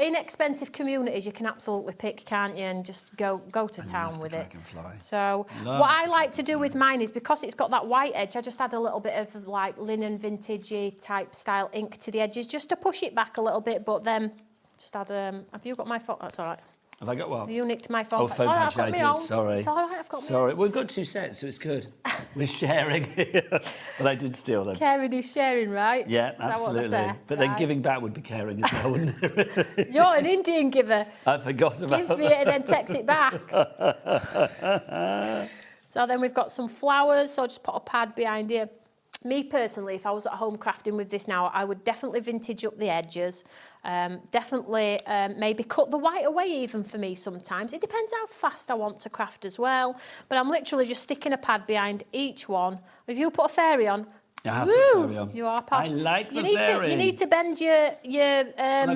inexpensive communities you can absolutely pick, can't you, and just go to town with it. So what I like to do with mine is, because it's got that white edge, I just add a little bit of like linen vintagey type style ink to the edges just to push it back a little bit, but then just add have you got my phone? That's all right.
Have I got what?
You nicked my phone.
Oh, phone patch, I did. Sorry.
It's all right, I've got
Sorry, we've got 2 sets, so it's good. We're sharing here. But I did steal them.
Caring is sharing, right?
Yeah, absolutely. But then giving back would be caring as well, wouldn't it?
You're an Indian giver.
I forgot about that.
Gives me it and then takes it back. So then we've got some flowers, so I'll just put a pad behind here. Me personally, if I was at home crafting with this now, I would definitely vintage up the edges. Definitely maybe cut the white away even for me sometimes. It depends how fast I want to craft as well. But I'm literally just sticking a pad behind each one. If you put a fairy on,
I have put a fairy on.
You are posh.
I like the
fairy. You need to bend your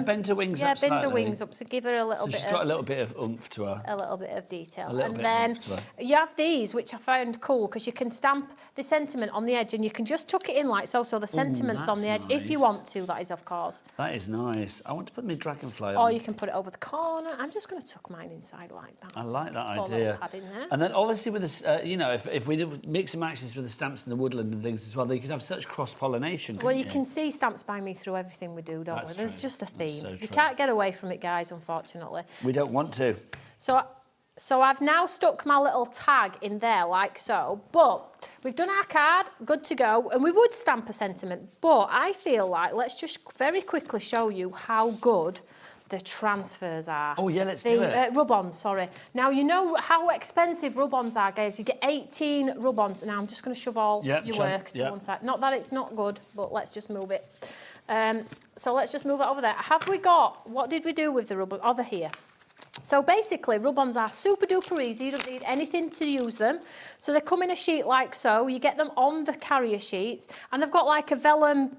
bend her wings up
bend her
slightly.
wings up, so give her a little bit.
She's got a little bit of oomph to her.
A little bit of detail.
And
then you have these, which I found cool, because you can stamp the sentiment on the edge and you can just tuck it in like so. So the sentiment's on the edge, if you want to, that is, of course.
That is nice. I want to put my dragonfly on.
Or you can put it over the corner. I'm just going to tuck mine inside like that.
I like that
Put a
idea.
little pad in there.
And then obviously with this, you know, if we did mix and match this with the stamps in the woodland and things as well, then you could have such cross-pollination.
Well, you can see Stamps by Me through everything we do, don't we? There's just a theme.
So
you can't get away from it, guys, unfortunately.
We don't want to.
So I've now stuck my little tag in there like so, but we've done our card, good to go, and we would stamp a sentiment, but I feel like let's just very quickly show you how good the transfers are.
Oh, yeah, let's do it.
Rub-ons, sorry. Now, you know how expensive rub-ons are, guys. You get 18 rub-ons. Now, I'm just going to shove all your work to one side. Not that it's not good, but let's just move it. So let's just move it over there. Have we got, what did we do with the rub-on? Over here. So basically, rub-ons are super duper easy. You don't need anything to use them. So they come in a sheet like so. You get them on the carrier sheets, and they've got like a vellum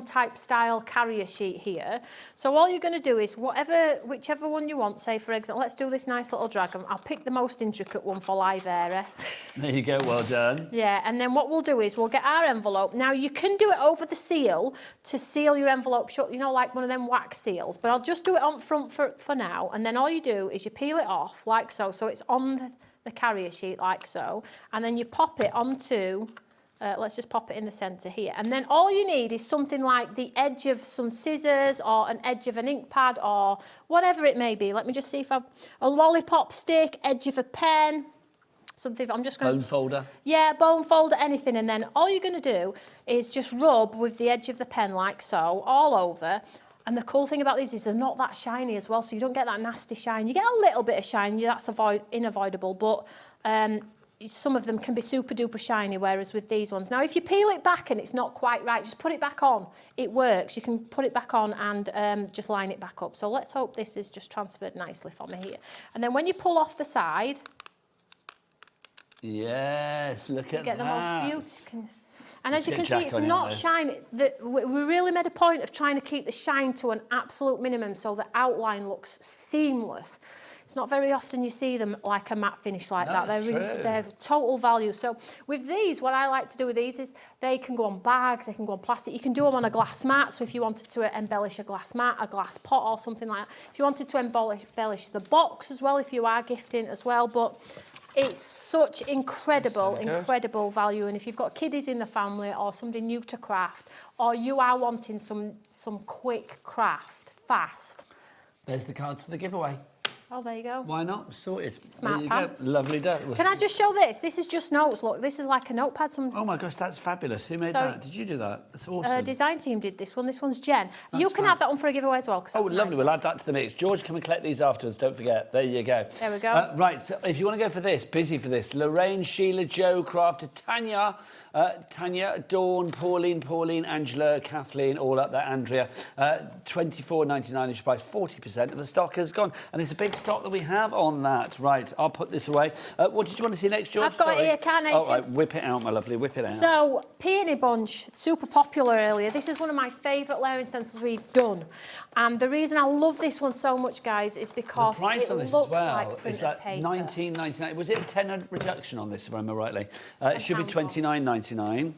type style carrier sheet here. So all you're going to do is whichever one you want, say for example, let's do this nice little dragon. I'll pick the most intricate one for live air.
There you go, well done.
Yeah, and then what we'll do is we'll get our envelope. Now you can do it over the seal to seal your envelope shut, you know, like one of them wax seals, but I'll just do it on front for now. And then all you do is you peel it off like so, so it's on the carrier sheet like so, and then you pop it onto let's just pop it in the centre here. And then all you need is something like the edge of some scissors or an edge of an ink pad or whatever it may be. Let me just see if I've... A lollipop stick, edge of a pen, something... I'm just going
to... Bone folder?
Yeah, bone folder, anything. And then all you're going to do is just rub with the edge of the pen like so, all over. And the cool thing about these is they're not that shiny as well, so you don't get that nasty shine. You get a little bit of shine, that's unavoidable, but... some of them can be super duper shiny, whereas with these ones. Now, if you peel it back and it's not quite right, just put it back on. It works. You can put it back on and just line it back up. So let's hope this is just transferred nicely for me here. And then when you pull off the side...
Yes, look at that.
Get the most beautiful... And as you can see, it's not shiny. We really made a point of trying to keep the shine to an absolute minimum so the outline looks seamless. It's not very often you see them like a matte finish like that. They're total value. So with these, what I like to do with these is they can go on bags, they can go on plastic. You can do them on a glass mat. So if you wanted to embellish a glass mat, a glass pot or something like that. If you wanted to embellish the box as well, if you are gifting as well. But it's such incredible value. And if you've got kiddies in the family or somebody new to craft, or you are wanting some quick craft, fast.
There's the cards for the giveaway.
Oh, there you go.
Why not? Sorted.
Smart pants.
Lovely day.
Can I just show this? This is just notes. Look, this is like a notepad.
Oh my gosh, that's fabulous. Who made that? Did you do that? That's awesome.
Design team did this one. This one's Jen. You can have that one for a giveaway as well.
Oh, lovely. We'll add that to the mix. George, come and collect these afterwards. Don't forget. There you go.
There we go.
Right. So if you want to go for this, busy for this. Lorraine, Sheila, Joe, Crafter, Tanya, Dawn, Pauline, Angela, Kathleen, all up there. Andrea. $24.99 is price. 40% of the stock has gone, and it's a big stock that we have on that. Right, I'll put this away. What did you want to see next, George?
I've got it here, carnation.
Oh, right, whip it out, my lovely, whip it out.
So, peony bunch, super popular earlier. This is one of my favourite layering stencils we've done. And the reason I love this one so much, guys, is because
the price
it
on this
looks
as well
like
is
printed
like
paper.
$19.99. Was it a 10 reduction on this, if I remember rightly? It should be $29.99.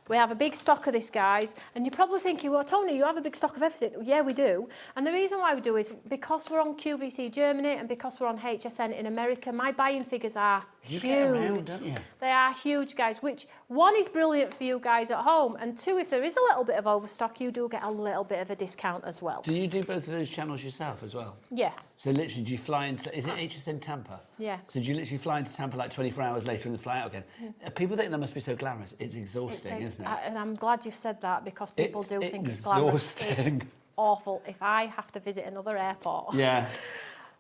We have a big stock of this, guys, and you're probably thinking, well, Toni, you have a big stock of everything. Yeah, we do. And the reason why we do is because we're on QVC Germany and because we're on HSN in America, my buying figures are huge.
You get around, don't you?
They are huge, guys, which, one, is brilliant for you guys at home, and two, if there is a little bit of overstock, you do get a little bit of a discount as well.
Do you do both of those channels yourself as well?
Yeah.
So literally, do you fly into, is it HSN Tampa?
Yeah.
So do you literally fly into Tampa like 24 hours later and then fly out again? People think that must be so glamorous. It's exhausting, isn't it?
And I'm glad you've said that because people do think it's glamorous. It's awful. If I have to visit another airport.
Yeah.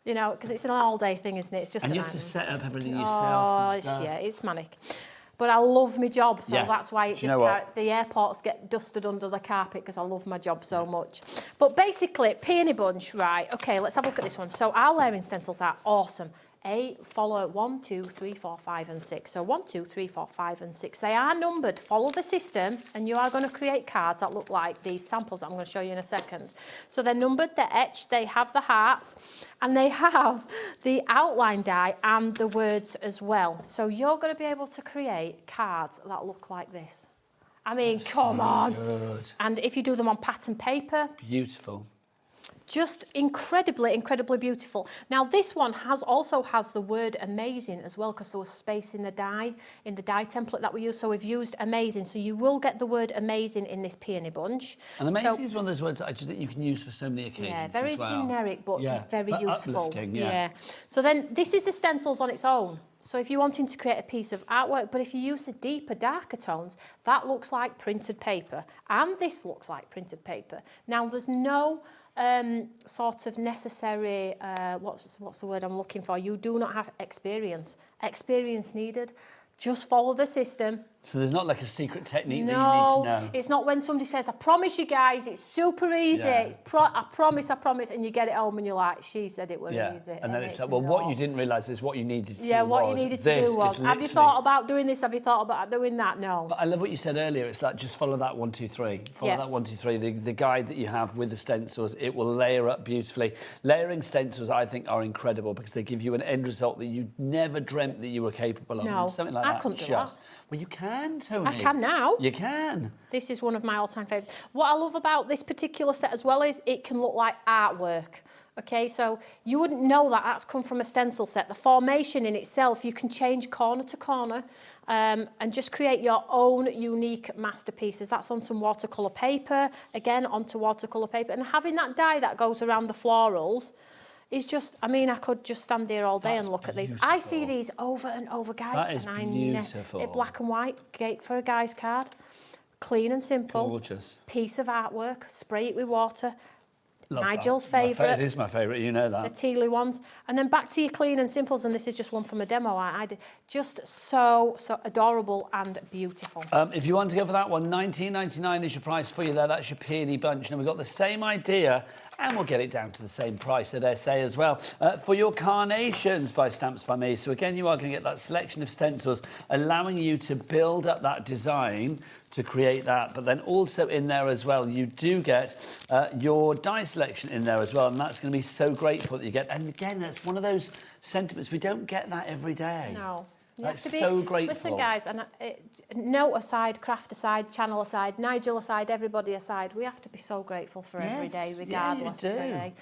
You know, because it's an all-day thing, isn't it? It's just
and
an
you have to set up everything yourself and
stuff.
stuff.
Yeah, it's manic. But I love my job, so
Yeah.
that's why the airports get dusted under the carpet because I love my job so much. But basically, peony bunch, right? Okay, let's have a look at this one. So our layering stencils are awesome. Follow 1, 2, 3, 4, 5 and 6. So 1, 2, 3, 4, 5 and 6. They are numbered. Follow the system and you are going to create cards that look like these samples that I'm going to show you in a second. So they're numbered, they're etched, they have the hearts and they have the outline die and the words as well. So you're going to be able to create cards that look like this. I mean, come on.
Good.
And if you do them on pattern paper.
Beautiful.
Just incredibly, incredibly beautiful. Now, this one also has the word amazing as well because there was space in the die template that we used. So we've used amazing. So you will get the word amazing in this peony bunch.
And amazing is one of those words that you can use for so many occasions.
Yeah, very
as well.
generic, but very useful.
Uplifting, yeah.
So then this is the stencils on its own. So if you're wanting to create a piece of artwork, but if you use the deeper, darker tones, that looks like printed paper. And this looks like printed paper. Now, there's no sort of necessary, what's the word I'm looking for? You do not have experience. Experience needed. Just follow the system.
So there's not like a secret technique that you need to know?
It's not when somebody says, I promise you guys, it's super easy.
Yeah.
I promise, and you get it home and you're like, she said it was easy.
And then it's like, well, what you didn't realise is what you needed to do
what you needed to do was, have you thought about doing this? Have you thought about doing that? No.
But I love what you said earlier. It's like, just follow that 1, 2, 3. Follow that 1, 2, 3. The guide that you have with the stencils, it will layer up beautifully. Layering stencils, I think, are incredible because they give you an end result that you never dreamt that you were capable of.
No,
and something like that.
I couldn't do that.
Well, you can, Toni.
I can now.
You can.
This is one of my all-time favourites. What I love about this particular set as well is it can look like artwork. Okay, so you wouldn't know that that's come from a stencil set. The formation in itself, you can change corner to corner and just create your own unique masterpieces. That's on some watercolour paper, again, onto watercolour paper. And having that die that goes around the florals is just, I mean, I could just stand here all day and look at these. I see these over and over, guys.
That is
and
beautiful.
It's black and white, great for a guy's card. Clean and simple.
Gorgeous.
Piece of artwork, spray it with water.
Love
Nigel's
that.
favourite.
It is my favourite, you know that.
The tealy ones. And then back to your clean and simples, and this is just one from a demo I did. Just so adorable and beautiful.
If you want to go for that one, $19.99 is your price for you there. That's your peony bunch. And we've got the same idea, and we'll get it down to the same price at SA as well, for your carnations by Stamps by Me. So again, you are going to get that selection of stencils, allowing you to build up that design to create that. But then also in there as well, you do get your die selection in there as well, and that's going to be so grateful that you get. And again, that's one of those sentiments, we don't get that every day.
No.
That's so grateful.
Listen, guys, and note aside, craft aside, channel aside, Nigel aside, everybody aside, we have to be so grateful for every day, regardless of the day.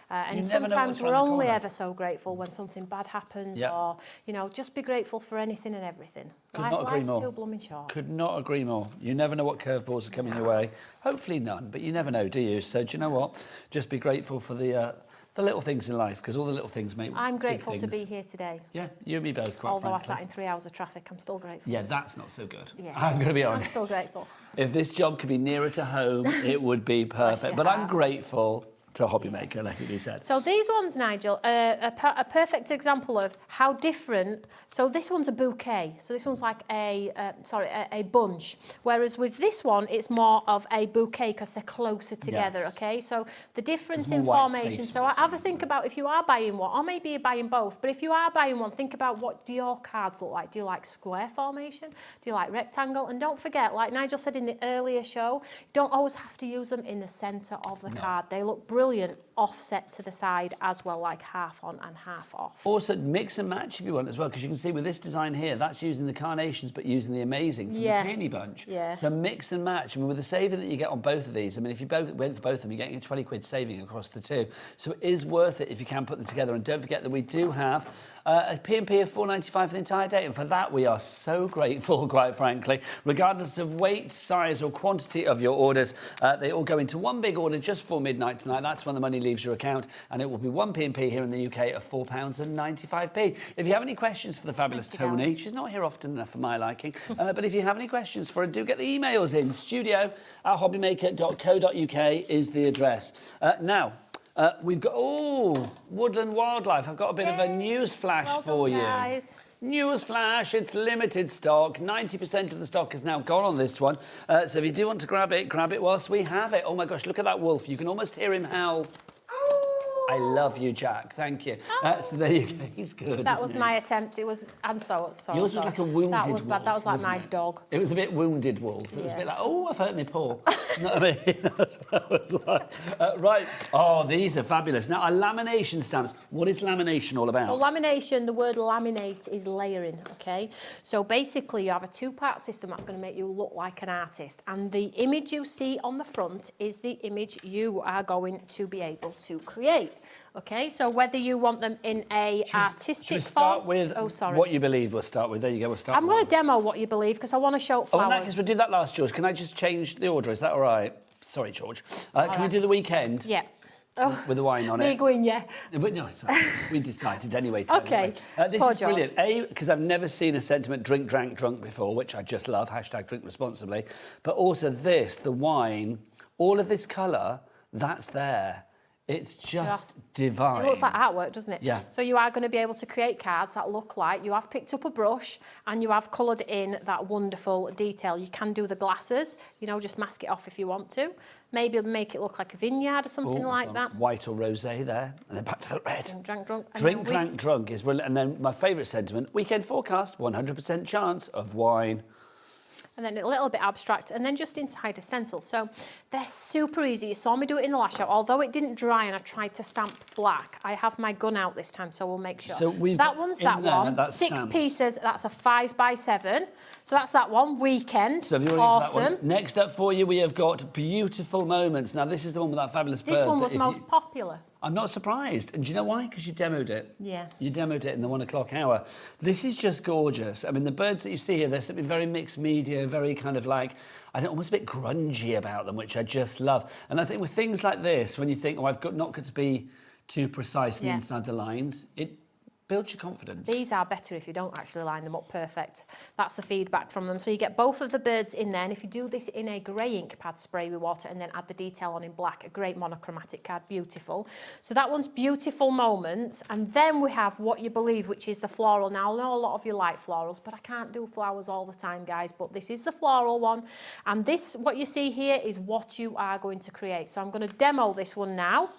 And sometimes we're only ever so grateful when something bad happens, or, you know, just be grateful for anything and everything. Life's too blooming short.
Could not agree more. You never know what curveballs are coming your way. Hopefully none, but you never know, do you? So do you know what? Just be grateful for the little things in life, because all the little things make
I'm grateful
big
to
things.
be here today.
Yeah, you and me both, quite
Although
frankly.
I sat in 3 hours of traffic, I'm still grateful.
Yeah, that's not so good.
Yeah.
I'm going to be honest.
I'm still grateful.
If this job could be nearer to home, it would be perfect. But I'm grateful to HobbyMaker, let it be said.
So these ones, Nigel, a perfect example of how different. So this one's a bouquet. So this one's like a bunch. Whereas with this one, it's more of a bouquet because they're closer together.
Yes.
Okay. So the difference in
white
formation.
space
So
for
have a think about if you are buying one, or maybe you're buying both. But if you are buying one, think about what do your cards look like. Do you like square formation? Do you like rectangle? And don't forget, like Nigel said in the earlier show, you don't always have to use them in the centre of the card. They look brilliant offset to the side as well, like half on and half off.
Also, mix and match if you want as well, because you can see with this design here, that's using the carnations but using the amazing from the peony bunch.
Yeah.
So mix and match. I mean, with the saving that you get on both of these, I mean, if you both went for both of them, you're getting a 20 quid saving across the two. So it is worth it if you can put them together. And don't forget that we do have a P&P of £4.95 for the entire day. And for that, we are so grateful, quite frankly. Regardless of weight, size or quantity of your orders, they all go into one big order just before midnight tonight. That's when the money leaves your account, and it will be one P&P here in the UK of £4.95. If you have any questions for the fabulous Toni, she's not here often enough for my liking, but if you have any questions for her, do get the emails in. studio@hobbymaker.co.uk is the address. Now, we've got, woodland wildlife. I've got a bit of a news flash for you.
Guys.
News flash, it's limited stock. 90% of the stock is now gone on this one. So if you do want to grab it whilst we have it. Oh my gosh, look at that wolf. You can almost hear him howl. I love you, Jack. Thank you. So there you go. He's good.
That was my attempt. It was, and so
yours was like a wounded
That was bad. That was like
wolf,
my
wasn't it?
dog.
It was a bit wounded wolf. It was a bit like, I've hurt my paw. You know what I mean? That's what it was like. Right. Oh, these are fabulous. Now, our lamination stamps. What is lamination all about?
So lamination, the word laminate is layering, okay? So basically, you have a two-part system that's going to make you look like an artist. And the image you see on the front is the image you are going to be able to create. Okay, so whether you want them in a artistic
Should we start
form...
with what you believe? We'll start with. There you go. We'll start.
I'm going to demo what you believe because I want to show flowers.
Oh, in that case, we'll do that last, George. Can I just change the order? Is that all right? Sorry, George. Can we do the weekend?
Yeah.
With the wine on it.
Me going, yeah.
But no, sorry. We decided anyway.
Okay.
This
Poor
is brilliant. Because I've never seen a sentiment drink, drank, drunk before, which I just love. # drink responsibly. But also this, the wine, all of this colour, that's there. It's just divine.
It looks like artwork, doesn't it?
Yeah.
So you are going to be able to create cards that look like you have picked up a brush and you have coloured in that wonderful detail. You can do the glasses, just mask it off if you want to. Maybe make it look like a vineyard or something like that.
White or rosé there, and then back to the red.
Drink, drunk.
Drink, drank, drunk is brilliant. And then my favourite sentiment, weekend forecast, 100% chance of wine.
And then a little bit abstract, and then just inside a stencil. So they're super easy. You saw me do it in the last show. Although it didn't dry and I tried to stamp black, I have my gun out this time, so we'll make sure. So that one's that one.
That's
6
stamps.
pieces, that's a 5x7. So that's that one, weekend.
So if you're
awesome.
That one. Next up for you, we have got Beautiful Moments. Now, this is the one with that fabulous bird.
This one was most popular.
I'm not surprised. And do you know why? Because you demoed it.
Yeah.
You demoed it in the 1 o'clock hour. This is just gorgeous. I mean, the birds that you see here, they're something very mixed media, very kind of like, almost a bit grungy about them, which I just love. And I think with things like this, when you think, I've not got to be too precise and inside the lines, it builds your confidence.
These are better if you don't actually line them up perfect. That's the feedback from them. So you get both of the birds in there, and if you do this in a grey ink pad, spray with water, and then add the detail on in black, a great monochromatic card, beautiful. So that one's Beautiful Moments, and then we have What You Believe, which is the floral. Now, I know a lot of you like florals, but I can't do flowers all the time, guys, but this is the floral one, and this, what you see here, is what you are going to create. So I'm going to demo this one now.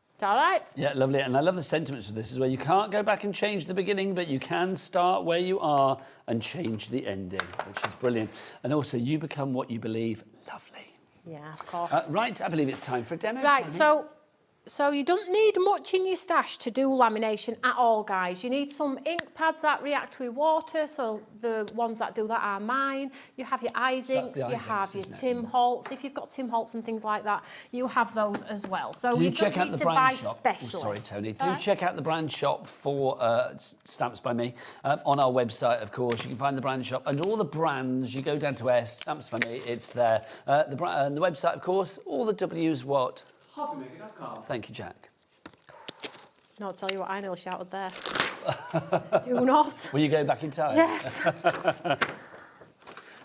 Is that all right?
Yeah, lovely. And I love the sentiments of this as well. You can't go back and change the beginning, but you can start where you are and change the ending, which is brilliant. And also, you become what you believe. Lovely.
Yeah, of course.
Right, I believe it's time for a demo.
Right,
Toni.
so you don't need much in your stash to do lamination at all, guys. You need some ink pads that react with water, so the ones that do that are mine. You have your Isings, you have your Tim Holtz. If you've got Tim Holtz and things like that, you have those as well. So
do
you
check
don't
out
need
the
to buy
brand shop.
specially.
Sorry, Toni. Do check out the brand shop for Stamps by Me on our website, of course. You can find the brand shop and all the brands. You go down to S, Stamps by Me, it's there. The website, of course, all the W's what? HobbyMaker.com. Thank you, Jack.
No, I'll tell you what I nearly shouted there. Do not.
Will you go back in time?
Yes.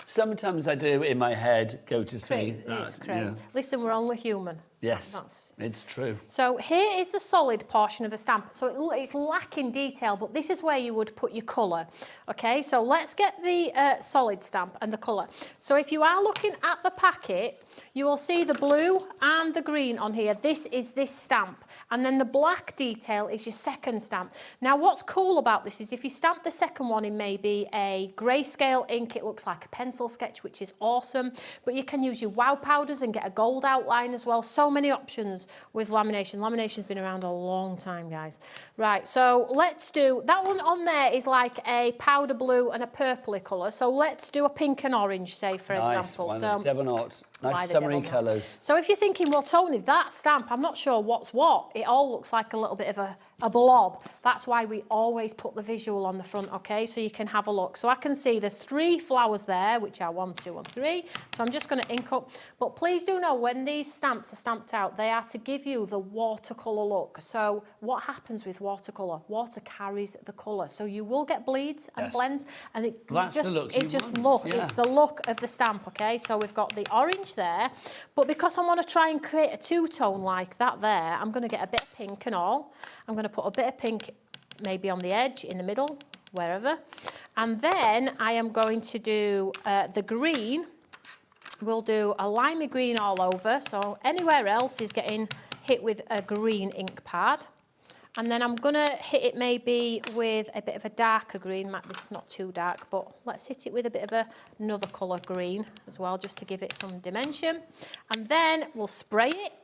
Sometimes I do in my head go to see that.
It's crazy. Listen, we're only human.
Yes, it's true.
So here is the solid portion of the stamp. So it's lacking detail, but this is where you would put your colour. Okay, so let's get the solid stamp and the colour. So if you are looking at the packet, you will see the blue and the green on here. This is this stamp. And then the black detail is your second stamp. Now what's cool about this is if you stamp the second one in maybe a grayscale ink, it looks like a pencil sketch, which is awesome. But you can use your wow powders and get a gold outline as well. So many options with lamination. Lamination's been around a long time, guys. Right, so let's do, that one on there is like a powder blue and a purpley colour. So let's do a pink and orange, say, for example.
Nice,
So
Devonot. Nice summery colours.
So if you're thinking, well, Toni, that stamp, I'm not sure what's what. It all looks like a little bit of a blob. That's why we always put the visual on the front, okay? So you can have a look. So I can see there's 3 flowers there, which are 1, 2, and 3. So I'm just going to ink up. But please do know when these stamps are stamped out, they are to give you the watercolour look. So what happens with watercolour? Water carries the colour. So you will get bleeds and blends. And it it's the look of the stamp, okay? So we've got the orange there, but because I want to try and create a two-tone like that there, I'm going to get a bit of pink and all. I'm going to put a bit of pink maybe on the edge, in the middle, wherever. And then I am going to do the green. We'll do a limey green all over, so anywhere else is getting hit with a green ink pad. And then I'm going to hit it maybe with a bit of a darker green. This is not too dark, but let's hit it with a bit of another colour green as well, just to give it some dimension. And then we'll spray it,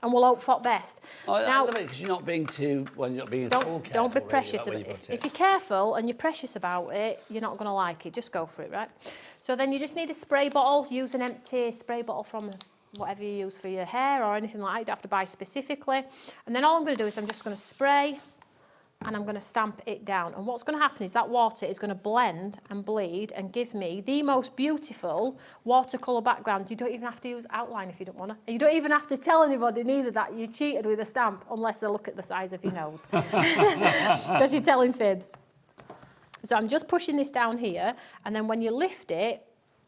and we'll hope for best.
Now, I love it because you're not being careful.
Don't be precious. If you're careful and you're precious about it, you're not going to like it. Just go for it, right? So then you just need a spray bottle. Use an empty spray bottle from whatever you use for your hair or anything like that. You don't have to buy specifically. And then all I'm going to do is I'm just going to spray and I'm going to stamp it down. And what's going to happen is that water is going to blend and bleed and give me the most beautiful watercolour background. You don't even have to use outline if you don't want to. You don't even have to tell anybody neither that you cheated with a stamp unless they look at the size of your nose. Because you're telling fibs. So I'm just pushing this down here, and then when you lift it,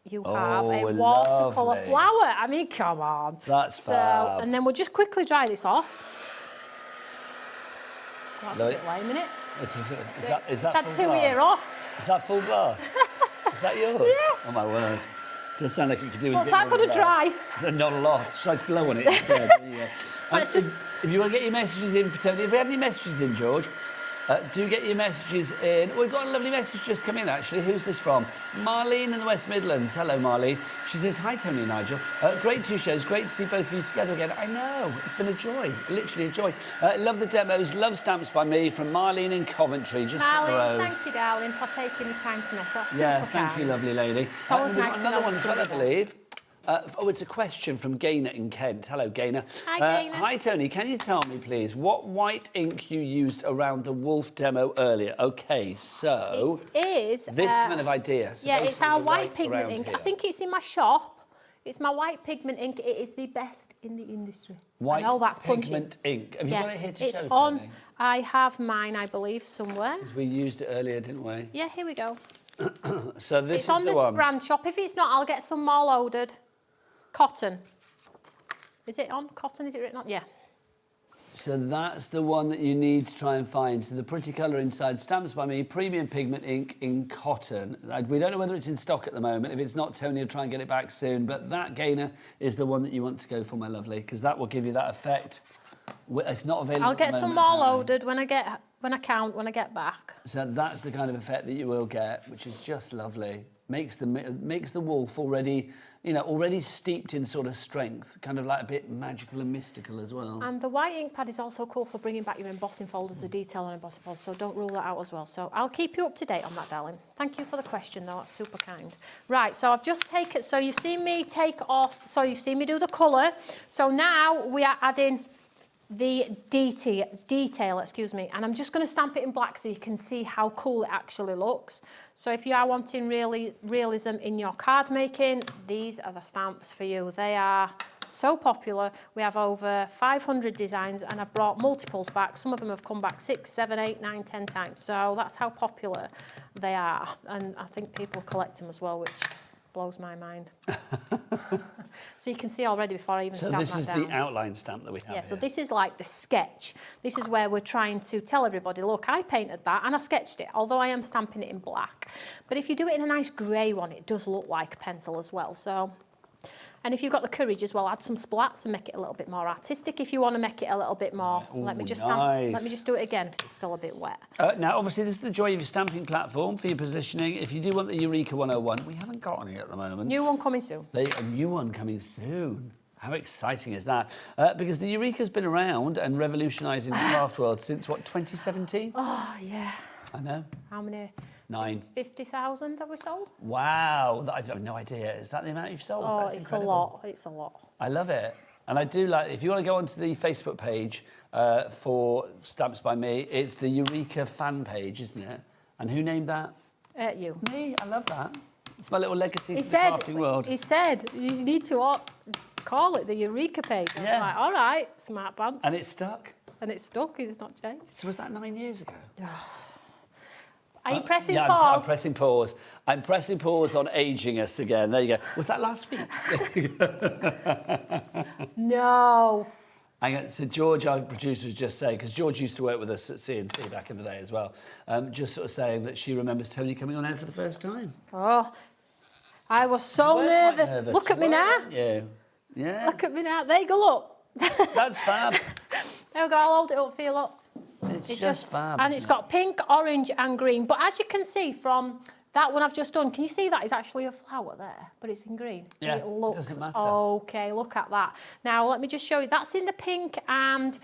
you have a watercolour flower. I mean, come on.
That's fab.
And then we'll just quickly dry this off. That's a bit lame, isn't it?
Is that
had 2 years off.
Is that full glass? Is that yours?
Yeah.
Oh, my word. Does sound like you could do
What's that going to dry?
Not a lot. Should I blow on it instead? If you want to get your messages in for Toni, if we have any messages in, George, do get your messages in. We've got a lovely message just come in, actually. Who's this from? Marlene in the West Midlands. Hello, Marlene. She says, hi, Toni and Nigel. Great 2 shows. Great to see both of you together again. I know. It's been a joy. Literally a joy. Love the demos. Love stamps by me from Marlene in Coventry. Just up the road.
Thank you, darling, for taking the time to mess. That's
super
kind.
Thank you, lovely lady.
It's always nice to know
another one as well, I believe. It's a question from Gaynor in Kent. Hello, Gaynor.
Hi, Gaynor.
Hi, Toni. Can you tell me, please, what white ink you used around the wolf demo earlier? OK, so...
It is...
This kind of idea.
Yeah, it's our white pigment ink.
Here.
I think it's in my shop. It's my white pigment ink. It is the best in the industry.
White
that's
pigment ink. Have you got it here to
it's
show,
on.
Toni?
I have mine, I believe, somewhere.
We used it earlier, didn't we?
Yeah, here we go.
So this
it's on this brand shop. If it's not, I'll get some more loaded. Cotton. Is it on cotton? Is it written on? Yeah.
So that's the one that you need to try and find. So the pretty colour inside, stamps by me, premium pigment ink in cotton. We don't know whether it's in stock at the moment. If it's not, Toni will try and get it back soon. But that, Gaynor, is the one that you want to go for, my lovely, because that will give you that effect. It's not available
I'll
at the
get some
moment,
more loaded when I get back.
So that's the kind of effect that you will get, which is just lovely. Makes the wolf already, already steeped in sort of strength, kind of like a bit magical and mystical as well.
And the white ink pad is also cool for bringing back your embossing folders, the detail on embossing folders, so don't rule that out as well. So I'll keep you up to date on that, darling. Thank you for the question, though. That's super kind. Right, so I've just taken... So you've seen me take off... So you've seen me do the colour. So now we are adding the detail, excuse me, and I'm just going to stamp it in black so you can see how cool it actually looks. So if you are wanting realism in your card making, these are the stamps for you. They are so popular. We have over 500 designs, and I've brought multiples back. Some of them have come back 6, 7, 8, 9, 10 times. So that's how popular they are, and I think people collect them as well, which blows my mind. So you can see already before I even stamp that down.
So this is the outline stamp that we have.
Yeah, so this is like the sketch. This is where we're trying to tell everybody, look, I painted that and I sketched it, although I am stamping it in black. But if you do it in a nice grey one, it does look like a pencil as well. So, and if you've got the courage as well, add some splats and make it a little bit more artistic. If you want to make it a little bit more, let me just do it again because it's still a bit wet.
Now, obviously, this is the joy of your stamping platform for your positioning. If you do want the Eureka 101, we haven't got any at the moment.
New one coming soon.
A new one coming soon. How exciting is that? Because the Eureka's been around and revolutionising the craft world since, what, 2017?
Oh, yeah.
I know.
How many?
9.
50,000 have we sold?
Wow. I have no idea. Is that the amount you've sold?
Oh,
That's
it's
incredible.
a lot. It's a lot.
I love it. And I do like, if you want to go onto the Facebook page for Stamps by Me, it's the Eureka fan page, isn't it? And who named that?
You.
Me. I love that. It's my little legacy to the crafting world.
He said, you need to call it the Eureka page. I was like, all right, smart pants.
And it stuck.
And it's stuck, it's not changed.
So was that 9 years ago?
Are you pressing
yeah,
pause?
I'm pressing pause. I'm pressing pause on ageing us again. There you go. Was that last week?
No.
Hang on. So George, our producer, was just saying, because George used to work with us at CNC back in the day as well, just sort of saying that she remembers Toni coming on air for the first time.
Oh, I was so nervous. Look at me now.
You? Yeah.
Look at me now. There you go, look.
That's fab.
There we go, I'll hold it up for you, look.
It's just fab.
And it's got pink, orange and green. But as you can see from that one I've just done, can you see that is actually a flower there? But it's in green.
Yeah,
it looks,
it doesn't matter.
Okay, look at that. Now, let me just show you. That's in the pink and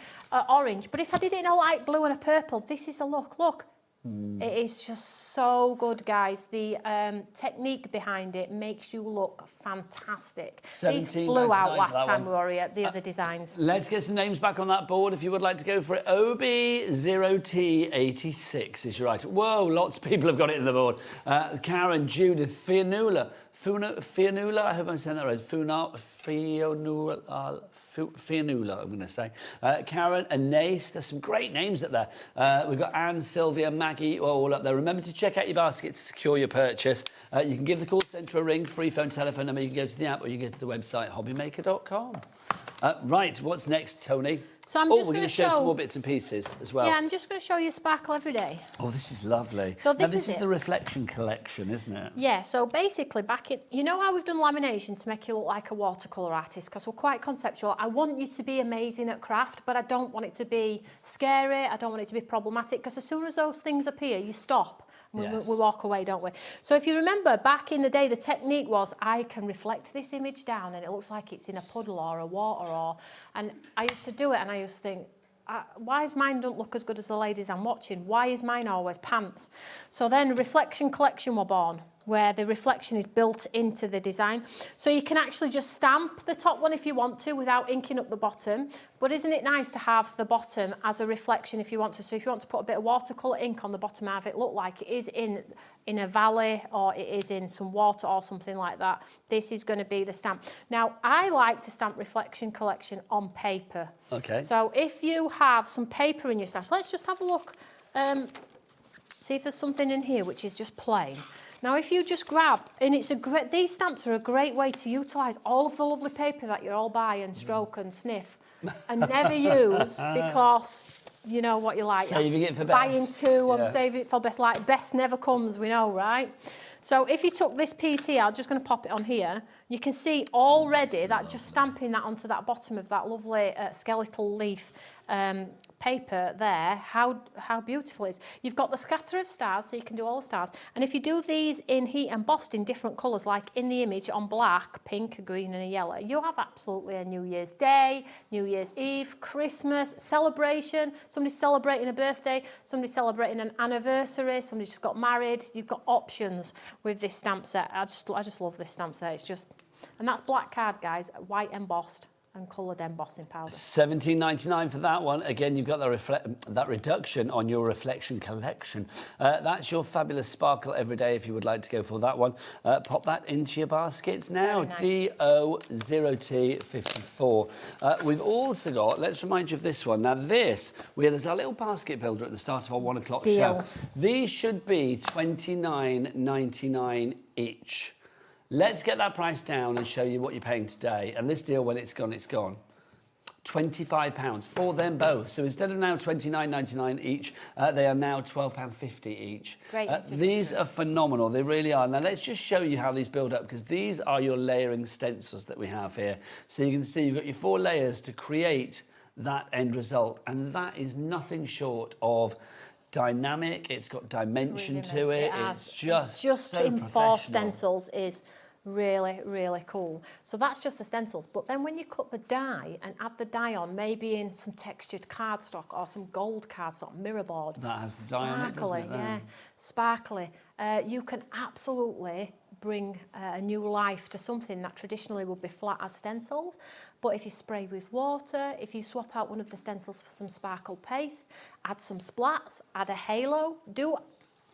orange. But if I did it in a light blue and a purple, this is a look. Look. It is just so good, guys. The technique behind it makes you look fantastic. These flew out last time we were here, the other designs.
Let's get some names back on that board if you would like to go for it. OB0T86 is your item. Whoa, lots of people have got it in the board. Karen, Judith, Fianula, I hope I'm saying that right. Fianula, I'm going to say. Karen, Anais, there's some great names up there. We've got Anne, Sylvia, Maggie, all up there. Remember to check out your basket to secure your purchase. You can give the call centre a ring, free phone, telephone number. You can go to the app or you can go to the website, hobbymaker.com. Right, what's next, Toni?
So I'm
just we're going to show some more bits and pieces as well.
Yeah, I'm just going to show you Sparkle Every Day.
Oh, this is lovely.
So this
is the reflection collection, isn't it?
Yeah, so basically back in, you know how we've done lamination to make you look like a watercolour artist, because we're quite conceptual. I want you to be amazing at craft, but I don't want it to be scary. I don't want it to be problematic, because as soon as those things appear, you stop. We walk away, don't we? So if you remember, back in the day, the technique was I can reflect this image down and it looks like it's in a puddle or a water, and I used to do it and I used to think, why is mine don't look as good as the ladies I'm watching? Why is mine always pants? So then Reflection Collection were born, where the reflection is built into the design. So you can actually just stamp the top one if you want to without inking up the bottom. But isn't it nice to have the bottom as a reflection if you want to? So if you want to put a bit of watercolour ink on the bottom, have it look like it is in a valley or it is in some water or something like that, this is going to be the stamp. Now, I like to stamp Reflection Collection on paper.
Okay.
So if you have some paper in your stash, let's just have a look. See if there's something in here which is just plain. Now, if you just grab, and these stamps are a great way to utilise all of the lovely paper that you all buy and stroke and sniff and never use because you know what you like.
Saving it for best.
Buying two, I'm saving it for best. Like, best never comes, we know, right? So if you took this piece here, I'm just going to pop it on here, you can see already that just stamping that onto that bottom of that lovely skeletal leaf paper there, how beautiful it is. You've got the scatter of stars, so you can do all the stars. And if you do these in heat embossed in different colours, like in the image on black, pink, a green and a yellow, you have absolutely a New Year's Day, New Year's Eve, Christmas, celebration, somebody's celebrating a birthday, somebody's celebrating an anniversary, somebody just got married. You've got options with this stamp set. I just love this stamp set. It's just, and that's black card, guys, white embossed and coloured embossing powder.
$17.99 for that one. Again, you've got that reduction on your Reflection Collection. That's your fabulous Sparkle Every Day if you would like to go for that one. Pop that into your baskets now.
Nice.
DO0T54. We've also got, let's remind you of this one. Now this, there's our little basket builder at the start of our 1 o'clock show. These should be $29.99 each. Let's get that price down and show you what you're paying today. And this deal, when it's gone, it's gone. £25 for them both. So instead of now $29.99 each, they are now £12.50 each.
Great.
These are phenomenal. They really are. Now let's just show you how these build up, because these are your layering stencils that we have here. So you can see you've got your 4 layers to create that end result, and that is nothing short of dynamic. It's got dimension to it. It's just so
in 4
professional.
stencils is really, really cool. So that's just the stencils. But then when you cut the die and add the die on, maybe in some textured cardstock or some gold cardstock, mirror board,
that has the die on it, doesn't it?
yeah, sparkly, you can absolutely bring a new life to something that traditionally would be flat as stencils. But if you spray with water, if you swap out one of the stencils for some sparkle paste, add some splats, add a halo, do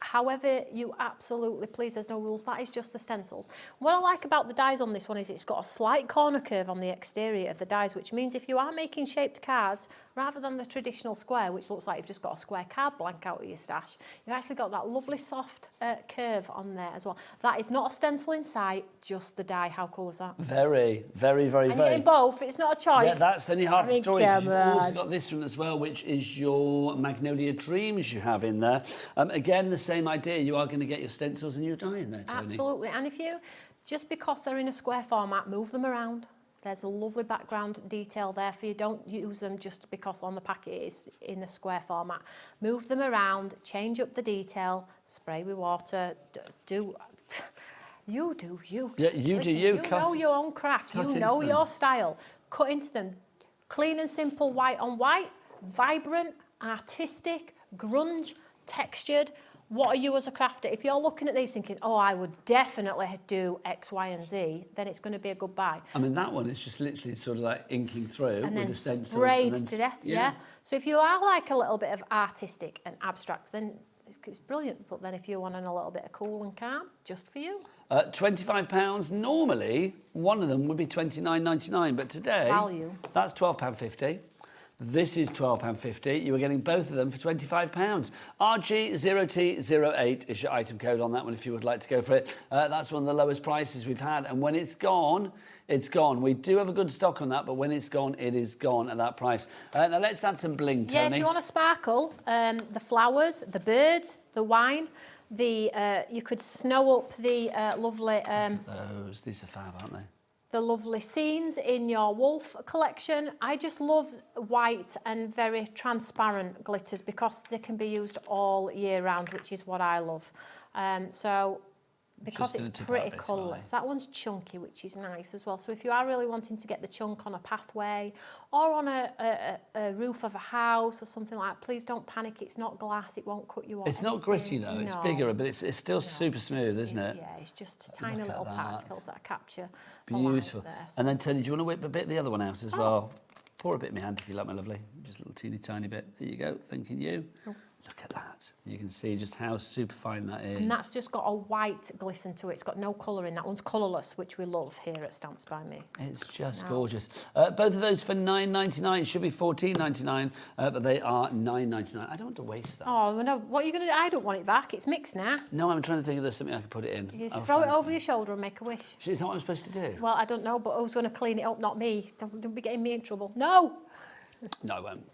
however you absolutely please. There's no rules. That is just the stencils. What I like about the dies on this one is it's got a slight corner curve on the exterior of the dies, which means if you are making shaped cards, rather than the traditional square, which looks like you've just got a square card blank out of your stash, you've actually got that lovely soft curve on there as well. That is not a stencil in sight, just the die. How cool is that?
Very, very, very,
and
very.
you're getting both. It's not a choice.
Yeah, that's only half the story.
Yeah,
You've also got this one as well, which is your Magnolia Dreams you have in there. Again, the same idea. You are going to get your stencils and your die in there, Toni.
Absolutely. And if you, just because they're in a square format, move them around. There's a lovely background detail there for you. Don't use them just because on the packet it's in the square format. Move them around, change up the detail, spray with water, you do you.
Yeah, you
Listen,
do you.
You know your own craft. You know your style. Cut into them. Clean and simple, white on white, vibrant, artistic, grunge, textured. What are you as a crafter? If you're looking at these thinking, oh, I would definitely do X, Y, and Z, then it's going to be a good buy.
I mean, that one is just literally sort of like inking through
and
with
then
the stencils.
Sprayed to death, yeah. So if you are like a little bit of artistic and abstract, then it's brilliant. But then if you want a little bit of cool and calm, just for you.
£25. Normally, one of them would be $29.99, but today,
value.
That's £12.50. This is £12.50. You are getting both of them for £25. RG0T08 is your item code on that one if you would like to go for it. That's one of the lowest prices we've had. And when it's gone, it's gone. We do have a good stock on that, but when it's gone, it is gone at that price. Now let's add some bling, Toni.
Yeah, if you want to sparkle, the flowers, the birds, the wine, you could snow up the lovely...
These are fab, aren't they?
The lovely scenes in your wolf collection. I just love white and very transparent glitters because they can be used all year round, which is what I love. So because it's pretty colourless. That one's chunky, which is nice as well. So if you are really wanting to get the chunk on a pathway or on a roof of a house or something like that, please don't panic. It's not glass. It won't cut you off.
It's not gritty, though. No. It's bigger, but it's still super smooth, isn't it?
Yeah, it's just tiny little particles that capture.
Beautiful.
There, so.
And then, Toni, do you want to whip a bit of the other one out as well? Pour a bit in my hand if you like, my lovely. Just a little teeny tiny bit. There you go. Thanking you. Oh. Look at that. You can see just how super fine that is.
And that's just got a white glisten to it. It's got no colour in that one's colourless, which we love here at Stamps by Me.
It's just gorgeous. Both of those for $9.99. Should be $14.99, but they are $9.99. I don't want to waste that.
Oh, no. What are you going to do? I don't want it back. It's mixed now.
No, I'm trying to think if there's something I can put it in.
You just throw it over your shoulder and make a wish.
Is that what I'm supposed to do?
Well, I don't know, but who's going to clean it up? Not me. Don't be getting me in trouble. No!
No, I won't.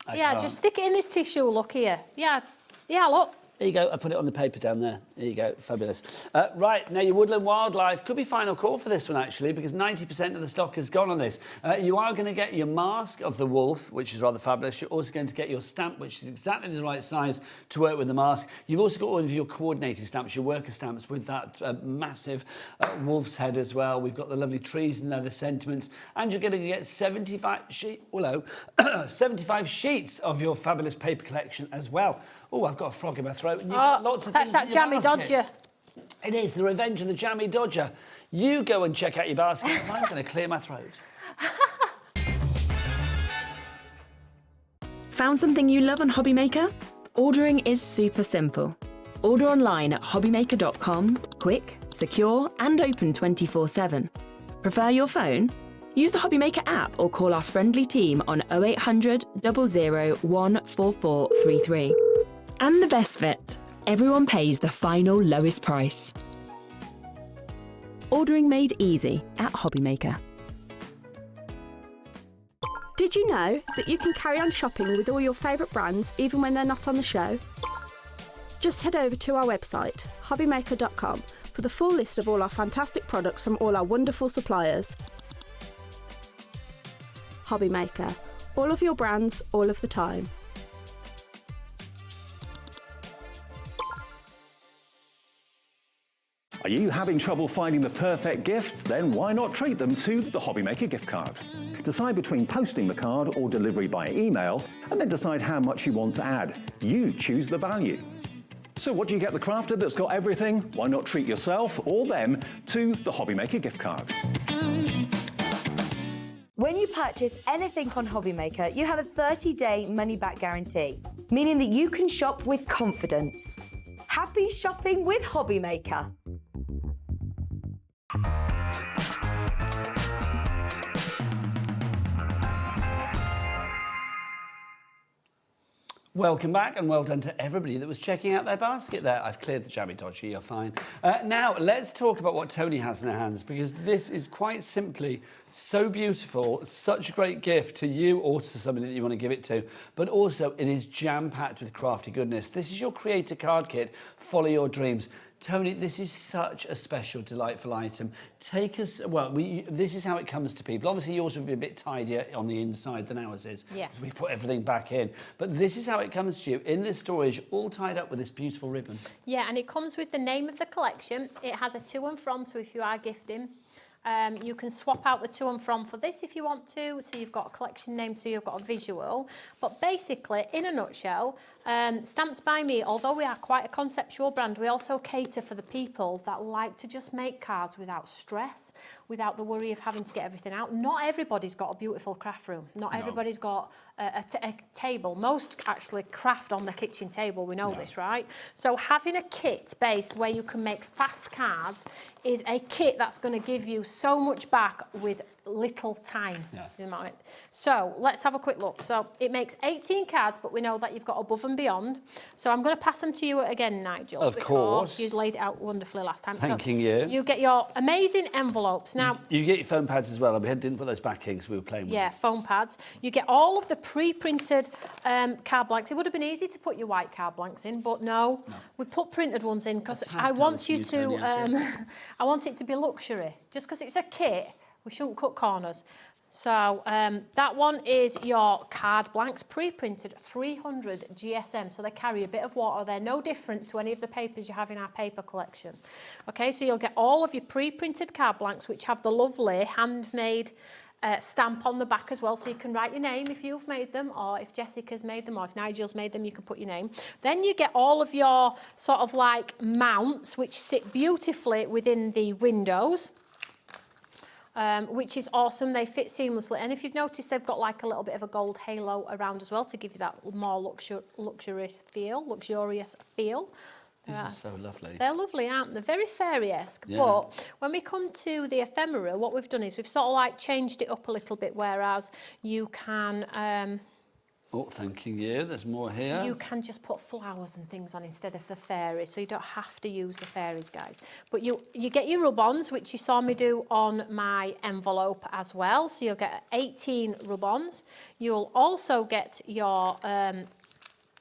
Just stick it in this tissue, look here. Yeah, look.
There you go. I put it on the paper down there. There you go. Fabulous. Right, now your woodland wildlife could be final call for this one, actually, because 90% of the stock has gone on this. You are going to get your mask of the wolf, which is rather fabulous. You're also going to get your stamp, which is exactly the right size to work with the mask. You've also got all of your coordinating stamps, your worker stamps with that massive wolf's head as well. We've got the lovely trees in there, the sentiments, and you're going to get 75 sheets of your fabulous paper collection as well. Oh, I've got a frog in my throat. And you've got lots of
that's
things
that
in your
jammy
baskets.
dodger.
It is the revenge of the jammy dodger. You go and check out your baskets, and I'm going to clear my throat.
Found something you love on HobbyMaker? Ordering is super simple. Order online at hobbymaker.com, quick, secure, and open 24/7. Prefer your phone? Use the HobbyMaker app or call our friendly team on 0800 00 14433. And the best bit, everyone pays the final lowest price. Ordering made easy at HobbyMaker.
Did you know that you can carry on shopping with all your favourite brands even when they're not on the show? Just head over to our website, hobbymaker.com, for the full list of all our fantastic products from all our wonderful suppliers. HobbyMaker. All of your brands, all of the time.
Are you having trouble finding the perfect gift? Then why not treat them to the HobbyMaker gift card? Decide between posting the card or delivery by email, and then decide how much you want to add. You choose the value. So what do you get the crafter that's got everything? Why not treat yourself or them to the HobbyMaker gift card?
When you purchase anything on HobbyMaker, you have a 30-day money-back guarantee, meaning that you can shop with confidence. Happy shopping with HobbyMaker.
Welcome back and well done to everybody that was checking out their basket there. I've cleared the jammy dodgy, you're fine. Now, let's talk about what Toni has in her hands, because this is quite simply so beautiful, such a great gift to you or to somebody that you want to give it to, but also it is jam-packed with crafty goodness. This is your creator card kit, Follow Your Dreams. Toni, this is such a special, delightful item. Take us, well, this is how it comes to people. Obviously, yours would be a bit tidier on the inside than ours is, because we've put everything back in. But this is how it comes to you, in this storage, all tied up with this beautiful ribbon.
Yeah, and it comes with the name of the collection. It has a to and from, so if you are gifting, you can swap out the to and from for this if you want to, so you've got a collection name, so you've got a visual. But basically, in a nutshell, Stamps by Me, although we are quite a conceptual brand, we also cater for the people that like to just make cards without stress, without the worry of having to get everything out. Not everybody's got a beautiful craft room. Not everybody's got a table. Most actually craft on the kitchen table, we know this, right? So having a kit base where you can make fast cards is a kit that's going to give you so much back with little time. So let's have a quick look. So it makes 18 cards, but we know that you've got above and beyond. So I'm going to pass them to you again, Nigel.
Of course.
You laid it out wonderfully last time.
Thanking you.
You get your amazing envelopes. Now,
you get your foam pads as well. We didn't put those back in because we were playing with them.
Yeah, foam pads. You get all of the pre-printed card blanks. It would have been easy to put your white card blanks in, but no. We put printed ones in because I want you to, I want it to be luxury. Just because it's a kit, we shouldn't cut corners. So that one is your card blanks, pre-printed 300 GSM. So they carry a bit of water. They're no different to any of the papers you have in our paper collection. Okay, so you'll get all of your pre-printed card blanks, which have the lovely handmade stamp on the back as well, so you can write your name if you've made them, or if Jessica's made them, or if Nigel's made them, you can put your name. Then you get all of your sort of like mounts, which sit beautifully within the windows. Which is awesome. They fit seamlessly, and if you've noticed, they've got like a little bit of a gold halo around as well to give you that more luxurious feel.
These are so lovely.
They're lovely, aren't they? Very fairy-esque. Yeah. But when we come to the ephemera, what we've done is we've sort of like changed it up a little bit, whereas you can...
oh, thanking you. There's more here.
You can just put flowers and things on instead of the fairies, so you don't have to use the fairies, guys. But you get your rub-ons, which you saw me do on my envelope as well. So you'll get 18 rub-ons. You'll also get your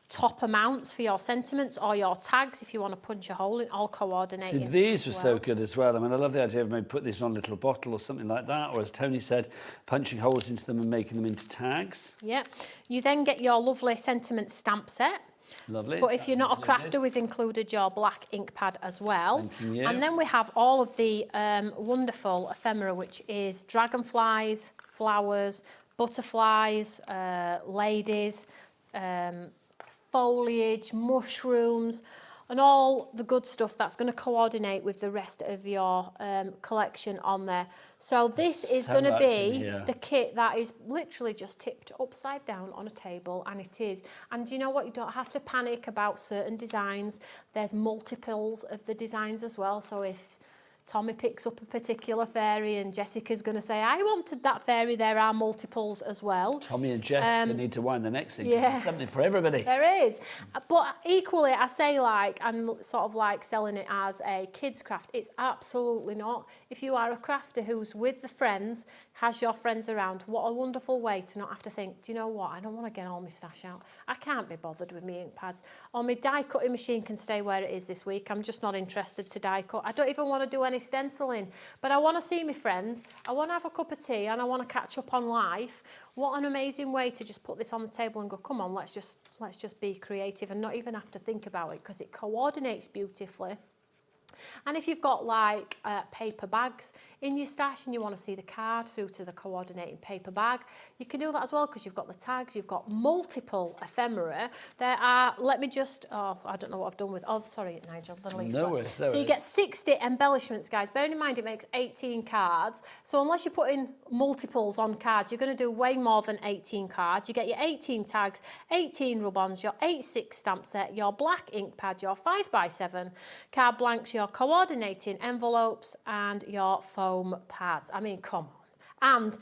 top amounts for your sentiments or your tags if you want to punch a hole in, all coordinating.
See, these were so good as well. I mean, I love the idea of maybe put this on a little bottle or something like that, or as Toni said, punching holes into them and making them into tags.
Yeah. You then get your lovely sentiment stamp set.
Lovely.
But if you're not a crafter, we've included your black ink pad as well.
Thank you.
And then we have all of the wonderful ephemera, which is dragonflies, flowers, butterflies, ladies, foliage, mushrooms, and all the good stuff that's going to coordinate with the rest of your collection on there. So this is going to be the kit that is literally just tipped upside down on a table, and it is. And you know what? You don't have to panic about certain designs. There's multiples of the designs as well. So if Tommy picks up a particular fairy and Jessica's going to say, I wanted that fairy. There are multiples as well.
Tommy and Jessica need to wind the next thing. 'Cause
Yeah.
there's something for everybody.
There is. But equally, I say like, I'm sort of like selling it as a kids craft. It's absolutely not. If you are a crafter who's with the friends, has your friends around, what a wonderful way to not have to think, do you know what, I don't want to get all my stash out. I can't be bothered with my ink pads. Or my die cutting machine can stay where it is this week. I'm just not interested to die cut. I don't even want to do any stenciling, but I want to see my friends. I want to have a cup of tea and I want to catch up on life. What an amazing way to just put this on the table and go, come on, let's just be creative and not even have to think about it because it coordinates beautifully. And if you've got like paper bags in your stash and you want to see the card through to the coordinating paper bag, you can do that as well because you've got the tags, you've got multiple ephemera. There are, let me just, I don't know what I've done with, sorry, Nigel, the leaflet.
No worries, no
So you
worries.
get 60 embellishments, guys. Bearing in mind it makes 18 cards. So unless you put in multiples on cards, you're going to do way more than 18 cards. You get your 18 tags, 18 rub-ons, your 8/6 stamp set, your black ink pad, your 5x7 card blanks, your coordinating envelopes and your foam pads. I mean, come on. And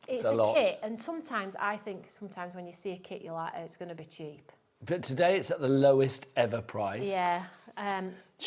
it's a kit, and sometimes I think when you see a kit you're like, it's going to be cheap.
But today it's at the lowest ever price.
Yeah.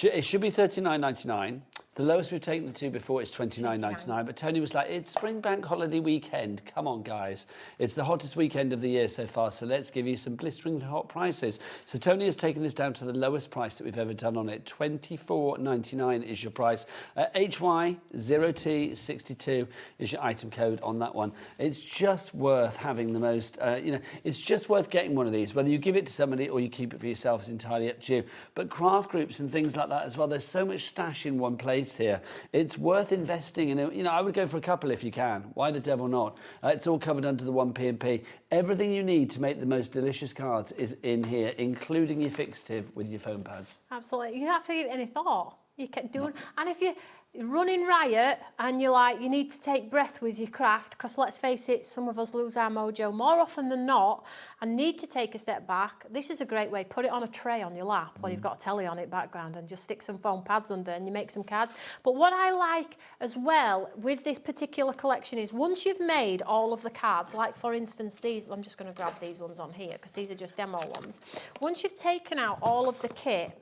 It should be $39.99. The lowest we've taken it to before is $29.99. But Tony was like, it's Spring Bank Holiday weekend. Come on, guys. It's the hottest weekend of the year so far, so let's give you some blistering hot prices. So Tony has taken this down to the lowest price that we've ever done on it. $24.99 is your price. HY0T62 is your item code on that one. It's just worth having the most, it's just worth getting one of these. Whether you give it to somebody or you keep it for yourself is entirely up to you. But craft groups and things like that as well, there's so much stash in one place here. It's worth investing in. I would go for a couple if you can. Why the devil not? It's all covered under the one P&P. Everything you need to make the most delicious cards is in here, including your fixative with your foam pads.
Absolutely. You don't have to give it any thought. You can do it. And if you're running riot and you're like, you need to take breath with your craft, because let's face it, some of us lose our mojo more often than not and need to take a step back. This is a great way. Put it on a tray on your lap while you've got a telly on it background and just stick some foam pads under and you make some cards. But what I like as well with this particular collection is once you've made all of the cards, like for instance these, I'm just going to grab these ones on here because these are just demo ones. Once you've taken out all of the kit,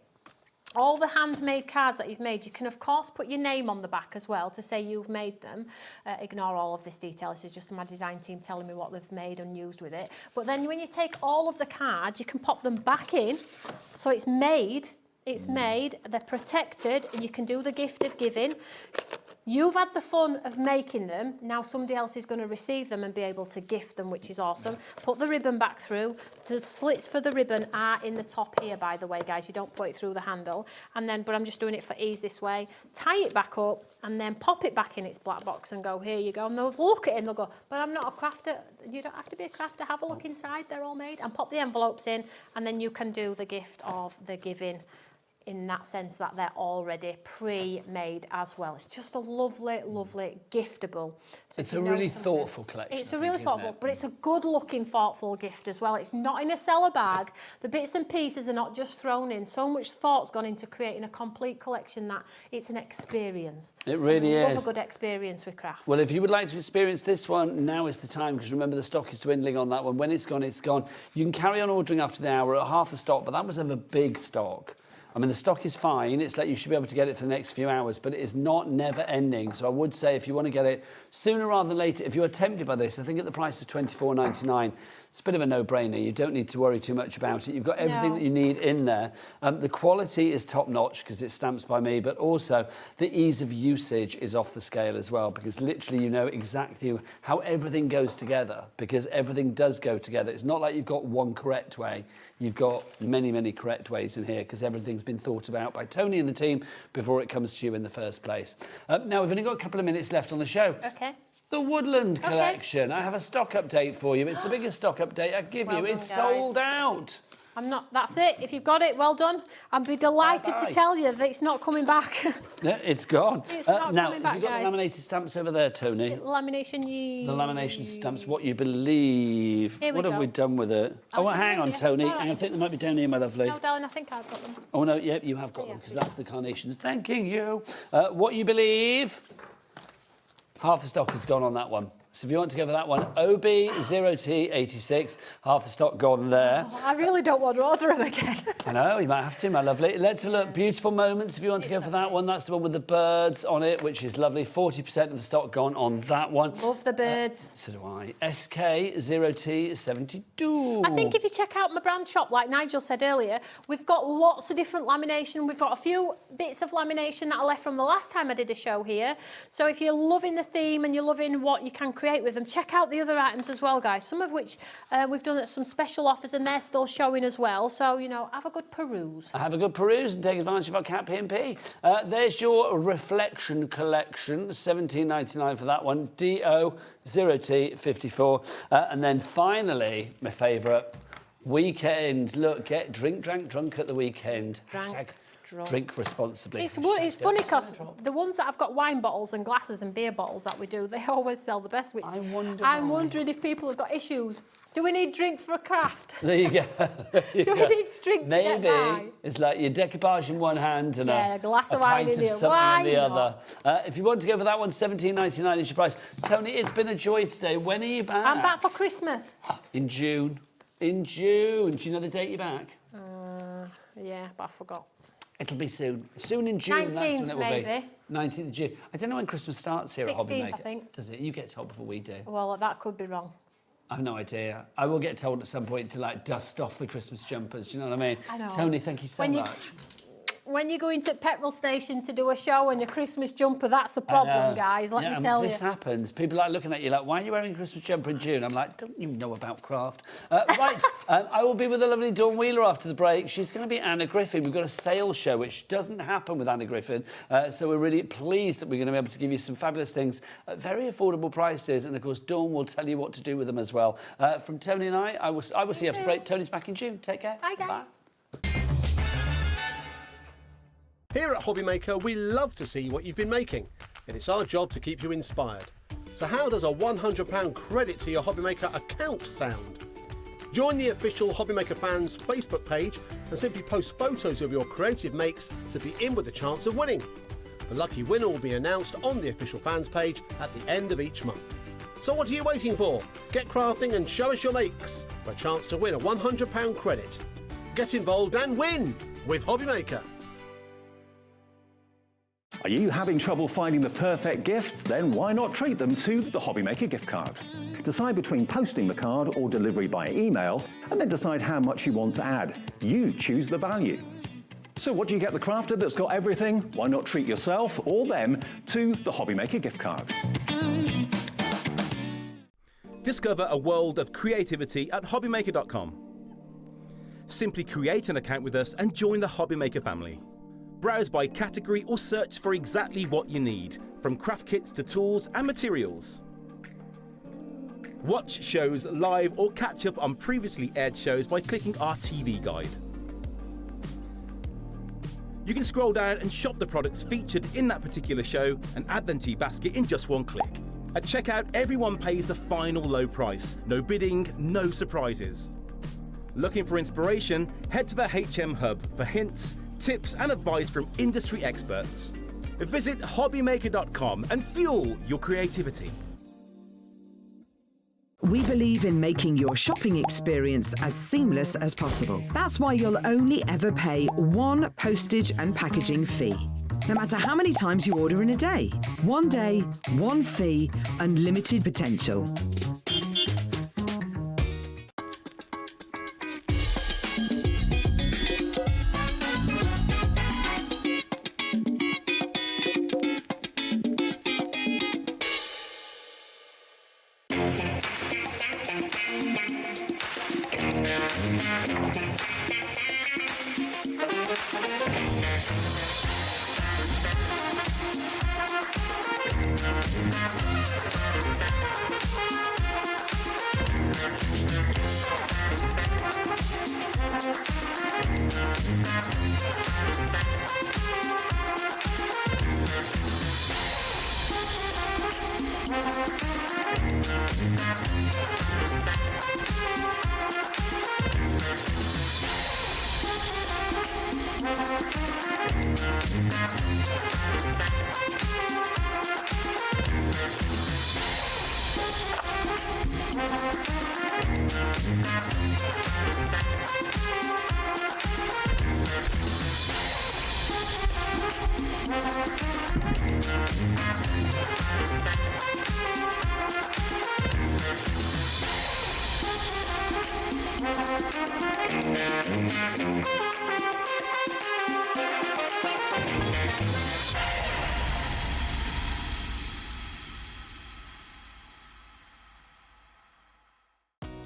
all the handmade cards that you've made, you can of course put your name on the back as well to say you've made them. Ignore all of this detail, this is just my design team telling me what they've made and used with it. But then when you take all of the cards, you can pop them back in, so it's made, they're protected, and you can do the gift of giving. You've had the fun of making them, now somebody else is going to receive them and be able to gift them, which is awesome. Put the ribbon back through. The slits for the ribbon are in the top here, by the way, guys. You don't put it through the handle. And then, but I'm just doing it for ease this way. Tie it back up and then pop it back in its black box and go, here you go. And they'll look at it and they'll go, but I'm not a crafter. You don't have to be a crafter. Have a look inside. They're all made. And pop the envelopes in, and then you can do the gift of the giving in that sense that they're already pre-made as well. It's just a lovely, lovely giftable. So
it's a really thoughtful collection.
It's a really thoughtful, but it's a good-looking, thoughtful gift as well. It's not in a cellar bag. The bits and pieces are not just thrown in. So much thought's gone into creating a complete collection that it's an experience.
It really is.
I love a good experience with craft.
Well, if you would like to experience this one, now is the time, because remember the stock is dwindling on that one. When it's gone, it's gone. You can carry on ordering after the hour at half the stock, but that was of a big stock. I mean, the stock is fine. It's like you should be able to get it for the next few hours, but it is not never ending. So I would say if you want to get it sooner rather than later, if you are tempted by this, I think at the price of $24.99, it's a bit of a no-brainer. You don't need to worry too much about it. You've got everything that you need in there. The quality is top-notch because it's stamped by me, but also the ease of usage is off the scale as well, because literally you know exactly how everything goes together, because everything does go together. It's not like you've got one correct way. You've got many, many correct ways in here because everything's been thought about by Toni and the team before it comes to you in the first place. Now, we've only got a couple of minutes left on the show.
Okay.
The Woodland collection. I have a stock update for you. It's the biggest stock update I give you. It's sold out.
I'm not. That's it. If you've got it, well done. I'd be delighted to tell you that it's not coming back.
Yeah, it's gone.
It's not
now,
coming back,
have you got
guys.
the laminated stamps over there, Tony?
Lamination.
The lamination stamps, what you believe.
Here we
what
go.
have we done with it? Oh, well, hang on,
yes,
Tony.
all right.
I think they might be down here, my lovely.
No, darling, I think I've got them.
Oh, no, yeah, you have got them, because that's the carnations. Thanking you. What you believe. Half the stock has gone on that one. So if you want to go for that one, OB0T86, half the stock gone there.
Oh, I really don't want to order them again.
I know, you might have to, my lovely. Let's have a look. Beautiful Moments, if you want to go for that one. That's the one with the birds on it, which is lovely. 40% of the stock gone on that one.
Love the birds.
So do I. SK0T72.
I think if you check out my brand shop, like Nigel said earlier, we've got lots of different lamination. We've got a few bits of lamination that I left from the last time I did a show here. So if you're loving the theme and you're loving what you can create with them, check out the other items as well, guys. Some of which we've done at some special offers and they're still showing as well. So, you know, have a good peruse.
Have a good peruse and take advantage of our Cat P&P. There's your Reflection collection, $17.99 for that one. DO0T54. And then finally, my favourite, Weekend. Look, get drink, drank, drunk at the weekend. Drink responsibly.
It's funny because the ones that have got wine bottles and glasses and beer bottles that we do, they always sell the best. Which I'm wondering if people have got issues. Do we need drink for a craft?
There you go.
Do we need drink to get by?
Maybe it's like your decoupage in one hand and
a glass of wine
pint
in
of
the
something in the
other.
If you want to go for that one, $17.99 is your price. Tony, it's been a joy today. When are you back?
I'm back for Christmas.
In June. In June. Do you know the date you're back?
Yeah, but I forgot.
It'll be soon. Soon in June,
19th,
that's when it will
maybe.
be. 19th of June. I don't know when Christmas starts here at
16th,
HobbyMaker.
I think.
Does it? You get told before we do.
Well, that could be wrong.
I've no idea. I will get told at some point to like dust off the Christmas jumpers. Do you know what I mean?
I know.
Tony, thank you so much.
When you go into petrol station to do a show and your Christmas jumper, that's the problem, guys. Let me tell you.
This happens. People like looking at you like, why are you wearing a Christmas jumper in June? I'm like, don't you know about craft? Right, I will be with the lovely Dawn Wheeler after the break. She's going to be Anna Griffin. We've got a sales show, which doesn't happen with Anna Griffin. So we're really pleased that we're going to be able to give you some fabulous things at very affordable prices. And of course, Dawn will tell you what to do with them as well. From Tony and I will see you after the break. Tony's back in June. Take care.
Bye, guys.
Bye.
Here at HobbyMaker, we love to see what you've been making, and it's our job to keep you inspired. So how does a £100 credit to your HobbyMaker account sound? Join the official HobbyMaker fans Facebook page and simply post photos of your creative makes to be in with a chance of winning. The lucky winner will be announced on the official fans page at the end of each month. So what are you waiting for? Get crafting and show us your makes for a chance to win a £100 credit. Get involved and win with HobbyMaker.
Are you having trouble finding the perfect gift? Then why not treat them to the HobbyMaker gift card? Decide between posting the card or delivery by email, and then decide how much you want to add. You choose the value. So what do you get the crafter that's got everything? Why not treat yourself or them to the HobbyMaker gift card?
Discover a world of creativity at hobbymaker.com. Simply create an account with us and join the HobbyMaker family. Browse by category or search for exactly what you need, from craft kits to tools and materials. Watch shows live or catch up on previously aired shows by clicking our TV guide. You can scroll down and shop the products featured in that particular show and add them to your basket in just one click. At checkout, everyone pays the final low price. No bidding, no surprises. Looking for inspiration? Head to the HM Hub for hints, tips and advice from industry experts. Visit hobbymaker.com and fuel your creativity.
We believe in making your shopping experience as seamless as possible. That's why you'll only ever pay one postage and packaging fee. No matter how many times you order in a day. One day, one fee, unlimited potential.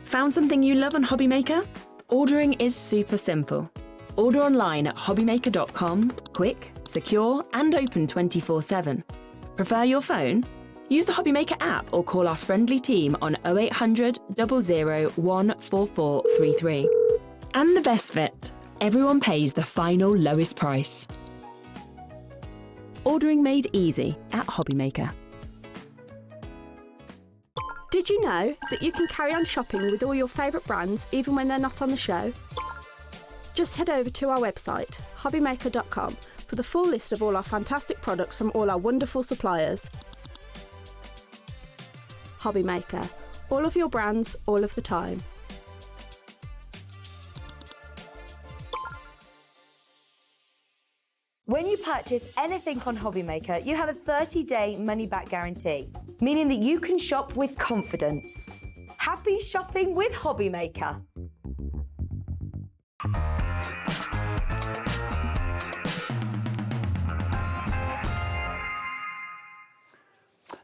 Found something you love on HobbyMaker? Ordering is super simple. Order online at hobbymaker.com, quick, secure, and open 24/7. Prefer your phone? Use the HobbyMaker app or call our friendly team on 0800 00 14433. And the best bit, everyone pays the final lowest price. Ordering made easy at HobbyMaker.
Did you know that you can carry on shopping with all your favourite brands even when they're not on the show? Just head over to our website, hobbymaker.com, for the full list of all our fantastic products from all our wonderful suppliers. HobbyMaker. All of your brands, all of the time.
When you purchase anything on HobbyMaker, you have a 30-day money-back guarantee, meaning that you can shop with confidence. Happy shopping with HobbyMaker.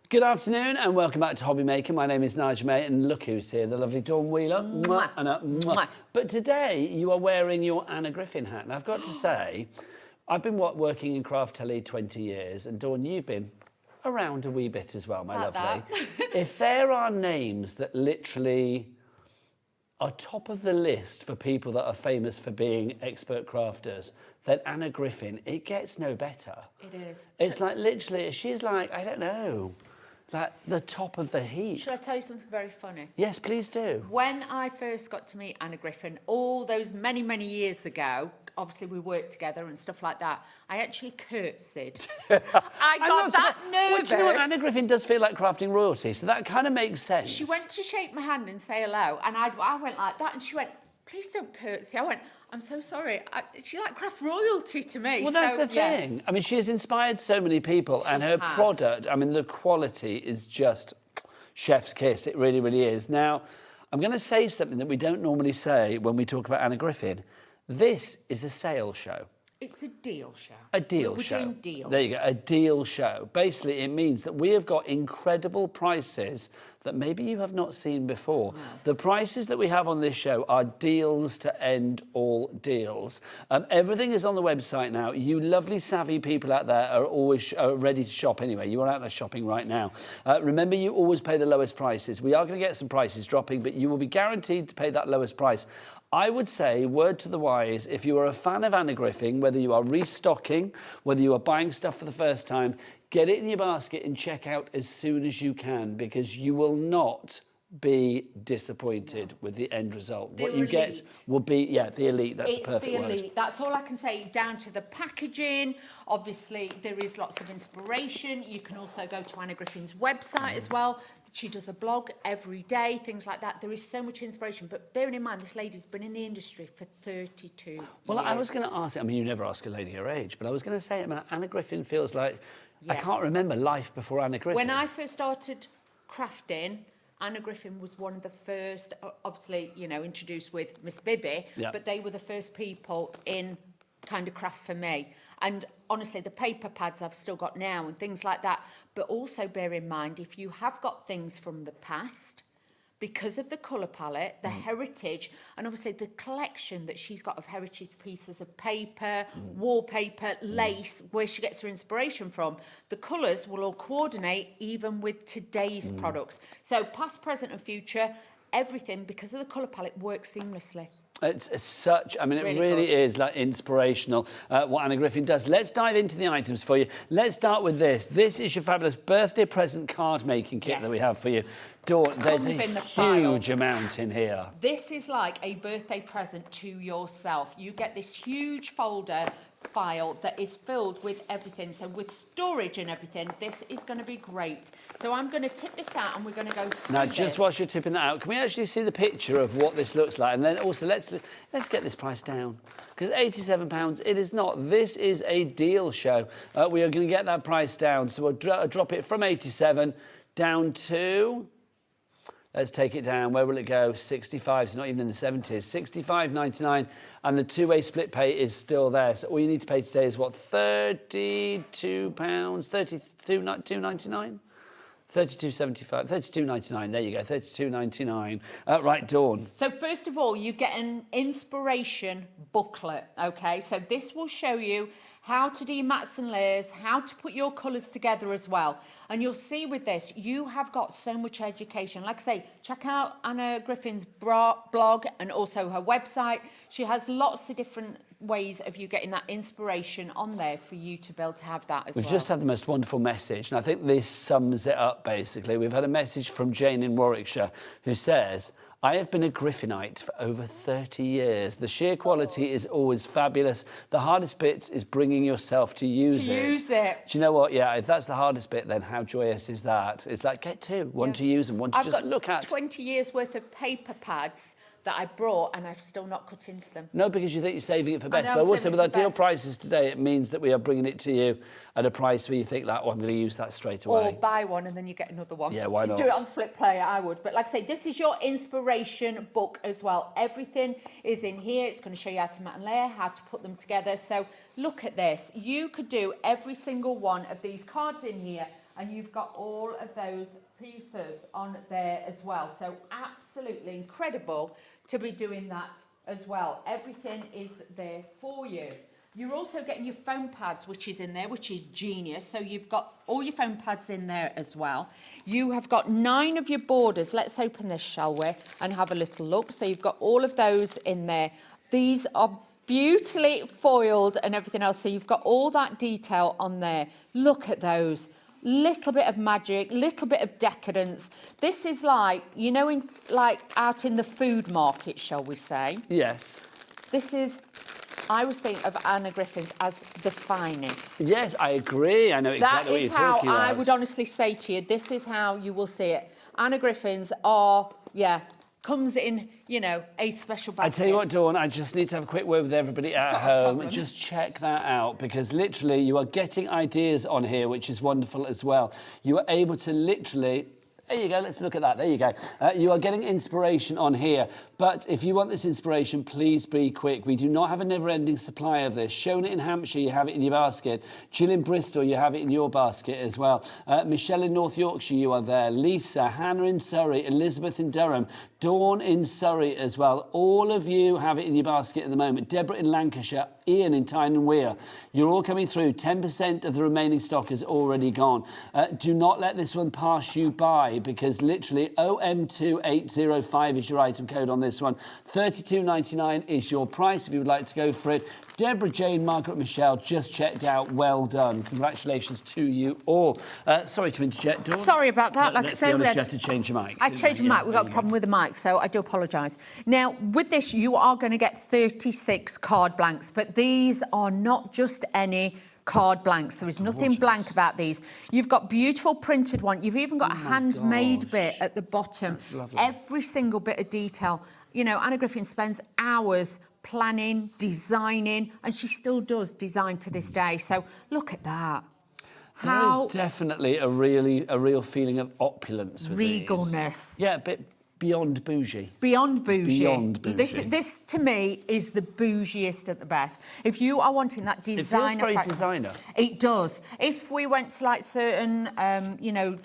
Good afternoon and welcome back to HobbyMaker. My name is Nigel May and look who's here, the lovely Dawn Wheeler. Mwah, and a mwah. But today you are wearing your Anna Griffin hat. And I've got to say, I've been working in Craft Telly 20 years and Dawn, you've been around a wee bit as well, my lovely. If there are names that literally are top of the list for people that are famous for being expert crafters, then Anna Griffin, it gets no better.
It is.
It's like literally, she's like, I don't know, like the top of the heap.
Should I tell you something very funny?
Yes, please do.
When I first got to meet Anna Griffin, all those many, many years ago, obviously we worked together and stuff like that, I actually curtsied. I got that nervous.
Well, do you know what? Anna Griffin does feel like crafting royalty, so that kind of makes sense.
She went to shake my hand and say hello, and I went like that, and she went, please don't curtsy. I went, I'm so sorry. She's like craft royalty to me.
Well, that's the thing.
Yes.
I mean, she has inspired so many people, and her product, I mean, the quality is just chef's kiss. It really, really is. Now, I'm going to say something that we don't normally say when we talk about Anna Griffin. This is a sale show.
It's a deal show.
A deal
We're
show.
doing deals.
There you go, a deal show. Basically, it means that we have got incredible prices that maybe you have not seen before. No. The prices that we have on this show are deals to end all deals. Everything is on the website now. You lovely, savvy people out there are always ready to shop anyway. You are out there shopping right now. Remember, you always pay the lowest prices. We are going to get some prices dropping, but you will be guaranteed to pay that lowest price. I would say, word to the wise, if you are a fan of Anna Griffin, whether you are restocking, whether you are buying stuff for the first time, get it in your basket and check out as soon as you can, because you will not be disappointed with the end result. What you get will be, the elite. That's a perfect word.
It's the elite. That's all I can say. Down to the packaging. Obviously, there is lots of inspiration. You can also go to Anna Griffin's website as well. She does a blog every day, things like that. There is so much inspiration. But bearing in mind, this lady's been in the industry for 32 years.
Well, I was going to ask, I mean, you never ask a lady her age, but I was going to say, I mean, Anna Griffin feels like, I can't remember life before Anna Griffin.
When I first started crafting, Anna Griffin was one of the first, obviously, you know, introduced with Miss Bibby, but they were the first people in kind of craft for me. And honestly, the paper pads I've still got now and things like that. But also bear in mind, if you have got things from the past, because of the colour palette, the heritage, and obviously the collection that she's got of heritage pieces of paper, wallpaper, lace, where she gets her inspiration from, the colours will all coordinate even with today's products. So past, present and future, everything, because of the colour palette, works seamlessly.
It's such, I mean, it really
good.
is like inspirational what Anna Griffin does. Let's dive into the items for you. Let's start with this. This is your fabulous birthday present card making kit that we have for you. Dawn, there's a huge amount in here.
This is like a birthday present to yourself. You get this huge folder file that is filled with everything. So with storage and everything, this is going to be great. So I'm going to tip this out and we're going to go through
Now, just whilst you're tipping that out, can we actually see the picture of what this looks like? And then also, let's get this price down. Because £87, it is not. This is a deal show. We are going to get that price down. So we'll drop it from 87 down to... Let's take it down. Where will it go? 65. It's not even in the 70s. 65.99, and the two-way split pay is still there. So all you need to pay today is what? £32, 32.99, 32.75, 32.99. There you go. 32.99. Right, Dawn.
So first of all, you get an inspiration booklet. Okay, so this will show you how to do your mats and layers, how to put your colours together as well. And you'll see with this, you have got so much education. Like I say, check out Anna Griffin's blog and also her website. She has lots of different ways of you getting that inspiration on there for you to be able to have that as well.
We've just had the most wonderful message, and I think this sums it up, basically. We've had a message from Jane in Warwickshire who says, I have been a Griffinite for over 30 years. The sheer quality is always fabulous. The hardest bit is bringing yourself to use it. Do you know what? Yeah, if that's the hardest bit, then how joyous is that? It's like, get two. One to use and one to just look at.
I've got 20 years worth of paper pads that I brought and I've still not cut into them.
No, because you think you're saving it for best.
I know,
But
I'm
also
saving
with
it
our
for
deal
best.
prices today, it means that we are bringing it to you at a price where you think, like, oh, I'm going to use that straight away.
Or buy one and then you get another one.
Yeah, why not?
Do it on split play, I would. But like I say, this is your inspiration book as well. Everything is in here. It's going to show you how to mat and layer, how to put them together. So look at this. You could do every single one of these cards in here and you've got all of those pieces on there as well. So absolutely incredible to be doing that as well. Everything is there for you. You're also getting your foam pads, which is in there, which is genius. So you've got all your foam pads in there as well. You have got 9 of your borders. Let's open this, shall we, and have a little look. So you've got all of those in there. These are beautifully foiled and everything else. So you've got all that detail on there. Look at those. Little bit of magic, little bit of decadence. This is like, you know, in like out in the food market, shall we say?
Yes.
This is, I always think of Anna Griffin's as the finest.
Yes, I agree. I know exactly what you're talking about.
That is how I would honestly say to you, this is how you will see it. Anna Griffin's are, comes in, you know, a special basket.
I tell you what, Dawn, I just need to have a quick word with everybody at home. Just check that out, because literally you are getting ideas on here, which is wonderful as well. You are able to literally... There you go, let's look at that. There you go. You are getting inspiration on here. But if you want this inspiration, please be quick. We do not have a never-ending supply of this. Shona in Hampshire, you have it in your basket. Jill in Bristol, you have it in your basket as well. Michelle in North Yorkshire, you are there. Lisa, Hannah in Surrey, Elizabeth in Durham, Dawn in Surrey as well. All of you have it in your basket at the moment. Deborah in Lancashire, Ian in Tyne and Wear. You're all coming through. 10% of the remaining stock is already gone. Do not let this one pass you by, because literally OM2805 is your item code on this one. £32.99 is your price if you would like to go for it. Deborah, Jane, Margaret, Michelle, just checked out. Well done. Congratulations to you all. Sorry to interject, Dawn.
Sorry about that. Like I
Let's
said,
be honest, you had to change your mic.
I changed my mic. We've got a problem with the mic, so I do apologise. Now, with this, you are going to get 36 card blanks, but these are not just any card blanks. There is nothing blank about these. You've got beautiful printed one. You've even got a handmade bit at the bottom.
That's lovely.
Every single bit of detail. You know, Anna Griffin spends hours planning, designing, and she still does design to this day. So look at that.
There is definitely a real feeling of opulence with
regalness.
These. Yeah, a bit beyond bougie.
Beyond bougie.
Beyond bougie.
This to me is the bougiest at the best. If you are wanting that designer,
it feels very designer.
It does. If we went to like certain, you know,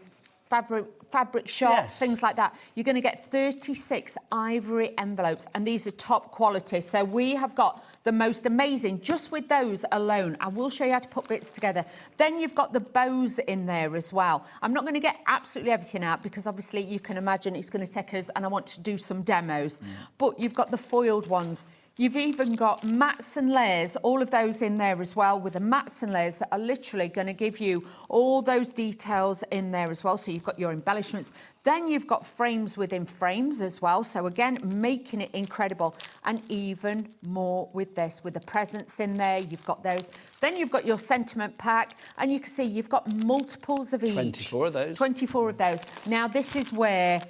fabric shops, things like that. You're going to get 36 ivory envelopes, and these are top quality. So we have got the most amazing, just with those alone. I will show you how to put bits together. Then you've got the bows in there as well. I'm not going to get absolutely everything out because obviously you can imagine it's going to take us, and I want to do some demos. But you've got the foiled ones. You've even got mats and layers, all of those in there as well, with the mats and layers that are literally going to give you all those details in there as well. So you've got your embellishments. Then you've got frames within frames as well. So again, making it incredible. And even more with this, with the presents in there, you've got those. Then you've got your sentiment pack, and you can see you've got multiples of each.
24 of those.
24 of those. Now, this is where...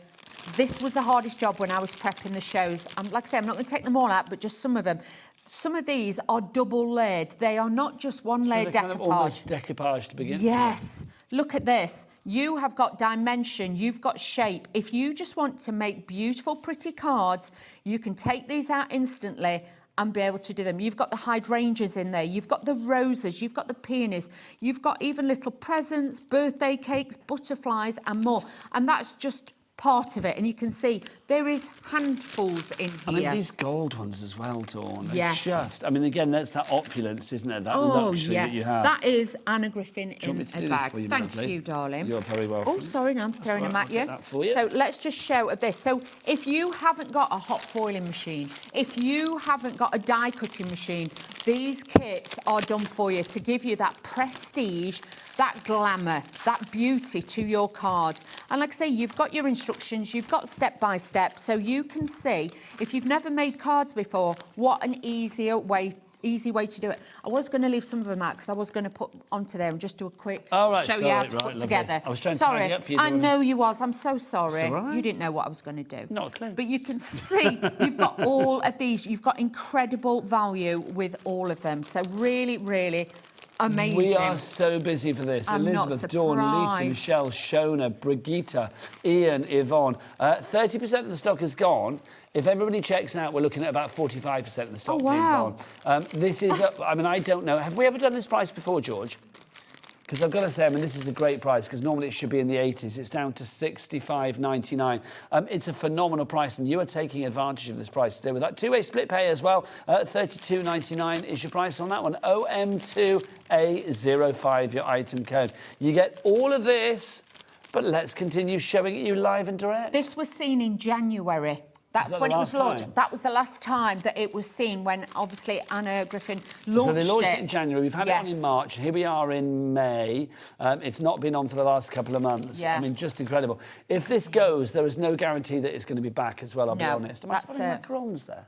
This was the hardest job when I was prepping the shows. Like I say, I'm not going to take them all out, but just some of them. Some of these are double layered. They are not just one layer decoupage.
Kind of almost decoupage to begin.
Yes. Look at this. You have got dimension, you've got shape. If you just want to make beautiful, pretty cards, you can take these out instantly and be able to do them. You've got the hydrangeas in there, you've got the roses, you've got the peonies, you've got even little presents, birthday cakes, butterflies and more. And that's just part of it, and you can see there is handfuls in here.
I mean, these gold ones as well, Dawn.
Yes.
Just, I mean, again, that's that opulence, isn't it? That luxury that you have.
That is Anna Griffin in a bag.
For you,
Thank
lovely?
you, darling.
You're very welcome.
Oh, sorry, no, I'm throwing them at you.
That for you.
So let's just show this. So if you haven't got a hot foiling machine, if you haven't got a die cutting machine, these kits are done for you to give you that prestige, that glamour, that beauty to your cards. And like I say, you've got your instructions, you've got step by step, so you can see, if you've never made cards before, what an easy way to do it. I was going to leave some of them out because I was going to put onto there and just do a quick show you how to put together.
I was trying to tidy up for you.
I know you was. I'm so sorry.
It's all right.
You didn't know what I was going to do.
Not a clue.
But you can see you've got all of these. You've got incredible value with all of them. So really, really amazing.
We are so busy for this.
I'm
Elizabeth,
not
Dawn, Lisa,
surprised.
Michelle, Shona, Brigitte, Ian, Yvonne. 30% of the stock is gone. If everybody checks out, we're looking at about 45% of the stock being gone. This is, I mean, I don't know. Have we ever done this price before, George? Because I've got to say, I mean, this is a great price because normally it should be in the 80s. It's down to $65.99. It's a phenomenal price, and you are taking advantage of this price today with that two-way split pay as well. $32.99 is your price on that one. OM2A05, your item code. You get all of this, but let's continue showing it you live and direct.
This was seen in January. That's when it was launched. That was the last time that it was seen, when obviously Anna Griffin launched it.
So they launched it in January. We've had it on in March. Here we are in May. It's not been on for the last couple of months. I mean, just incredible. If this goes, there is no guarantee that it's going to be back as well, I'll be honest. Am I spotting macarons there?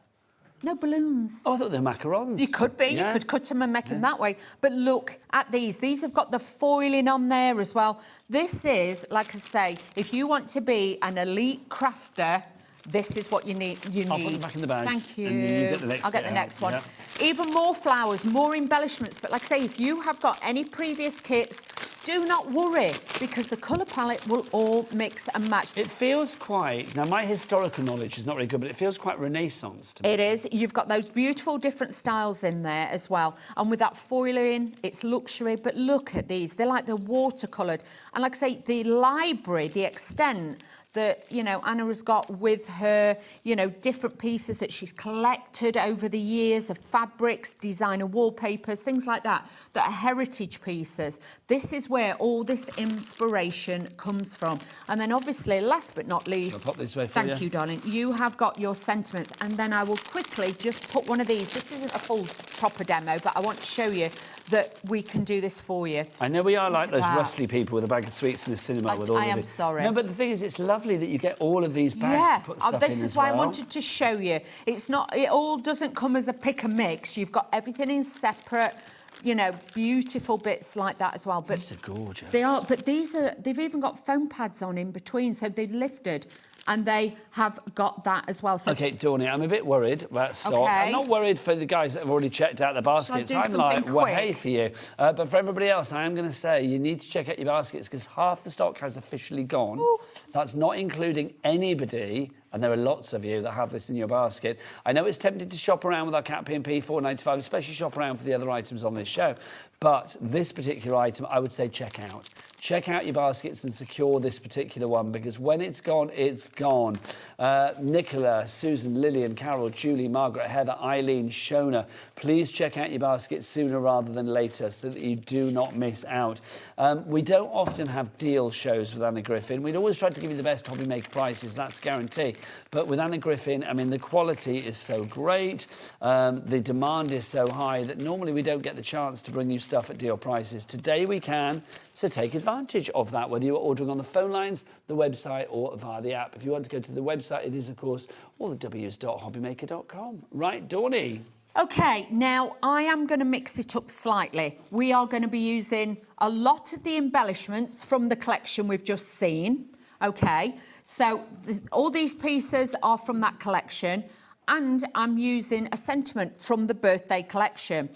No balloons.
Oh, I thought they were macarons.
You could be. You could cut them and make them that way. But look at these. These have got the foiling on there as well. This is, like I say, if you want to be an elite crafter, this is what you need.
I'll put them back in the bags.
Thank you.
And you get the next
I'll get the next one. Even more flowers, more embellishments. But like I say, if you have got any previous kits, do not worry, because the colour palette will all mix and match.
It feels quite... Now, my historical knowledge is not very good, but it feels quite Renaissance to me.
It is. You've got those beautiful different styles in there as well. And with that foiling, it's luxury. But look at these. They're like they're watercoloured. And like I say, the library, the extent that, you know, Anna has got with her, you know, different pieces that she's collected over the years of fabrics, designer wallpapers, things like that, that are heritage pieces. This is where all this inspiration comes from. And then obviously, last but not least,
Shall I pop this way for
thank you, darling, you have got your sentiments. And then I will quickly just put one of these. This isn't a full proper demo, but I want to show you that we can do this for you.
I know we are like those rustly people with a bag of sweets in the cinema with all of
I am
these.
sorry.
No, but the thing is, it's lovely that you get all of these bags to put stuff in
this is
as
why
well.
I wanted to show you. It's not, it all doesn't come as a pick and mix. You've got everything in separate, you know, beautiful bits like that as well. But
these are gorgeous.
They are, but these are, they've even got foam pads on in between, so they've lifted. And they have got that as well. So
OK, Toni, I'm a bit worried about stock.
Okay.
I'm not worried for the guys that have already checked out the baskets. I'm like, well, hey for you. But for everybody else, I am going to say you need to check out your baskets because half the stock has officially gone. Ooh. That's not including anybody And there are lots of you that have this in your basket. I know it's tempting to shop around with our Cat P&P $4.95, especially shop around for the other items on this show. But this particular item, I would say check out. Check out your baskets and secure this particular one, because when it's gone, it's gone. Nicola, Susan, Lillian, Carol, Julie, Margaret, Heather, Eileen, Shona, please check out your baskets sooner rather than later so that you do not miss out. We don't often have deal shows with Anna Griffin. We'd always try to give you the best HobbyMaker prices, that's a guarantee. But with Anna Griffin, I mean, the quality is so great, the demand is so high that normally we don't get the chance to bring you stuff at deal prices. Today we can, so take advantage of that, whether you're ordering on the phone lines, the website, or via the app. If you want to go to the website, it is, of course, all the w's.hobbymaker.com. Right, Toni?
Okay, now I am going to mix it up slightly. We are going to be using a lot of the embellishments from the collection we've just seen. Okay, so all these pieces are from that collection, and I'm using a sentiment from the birthday collection.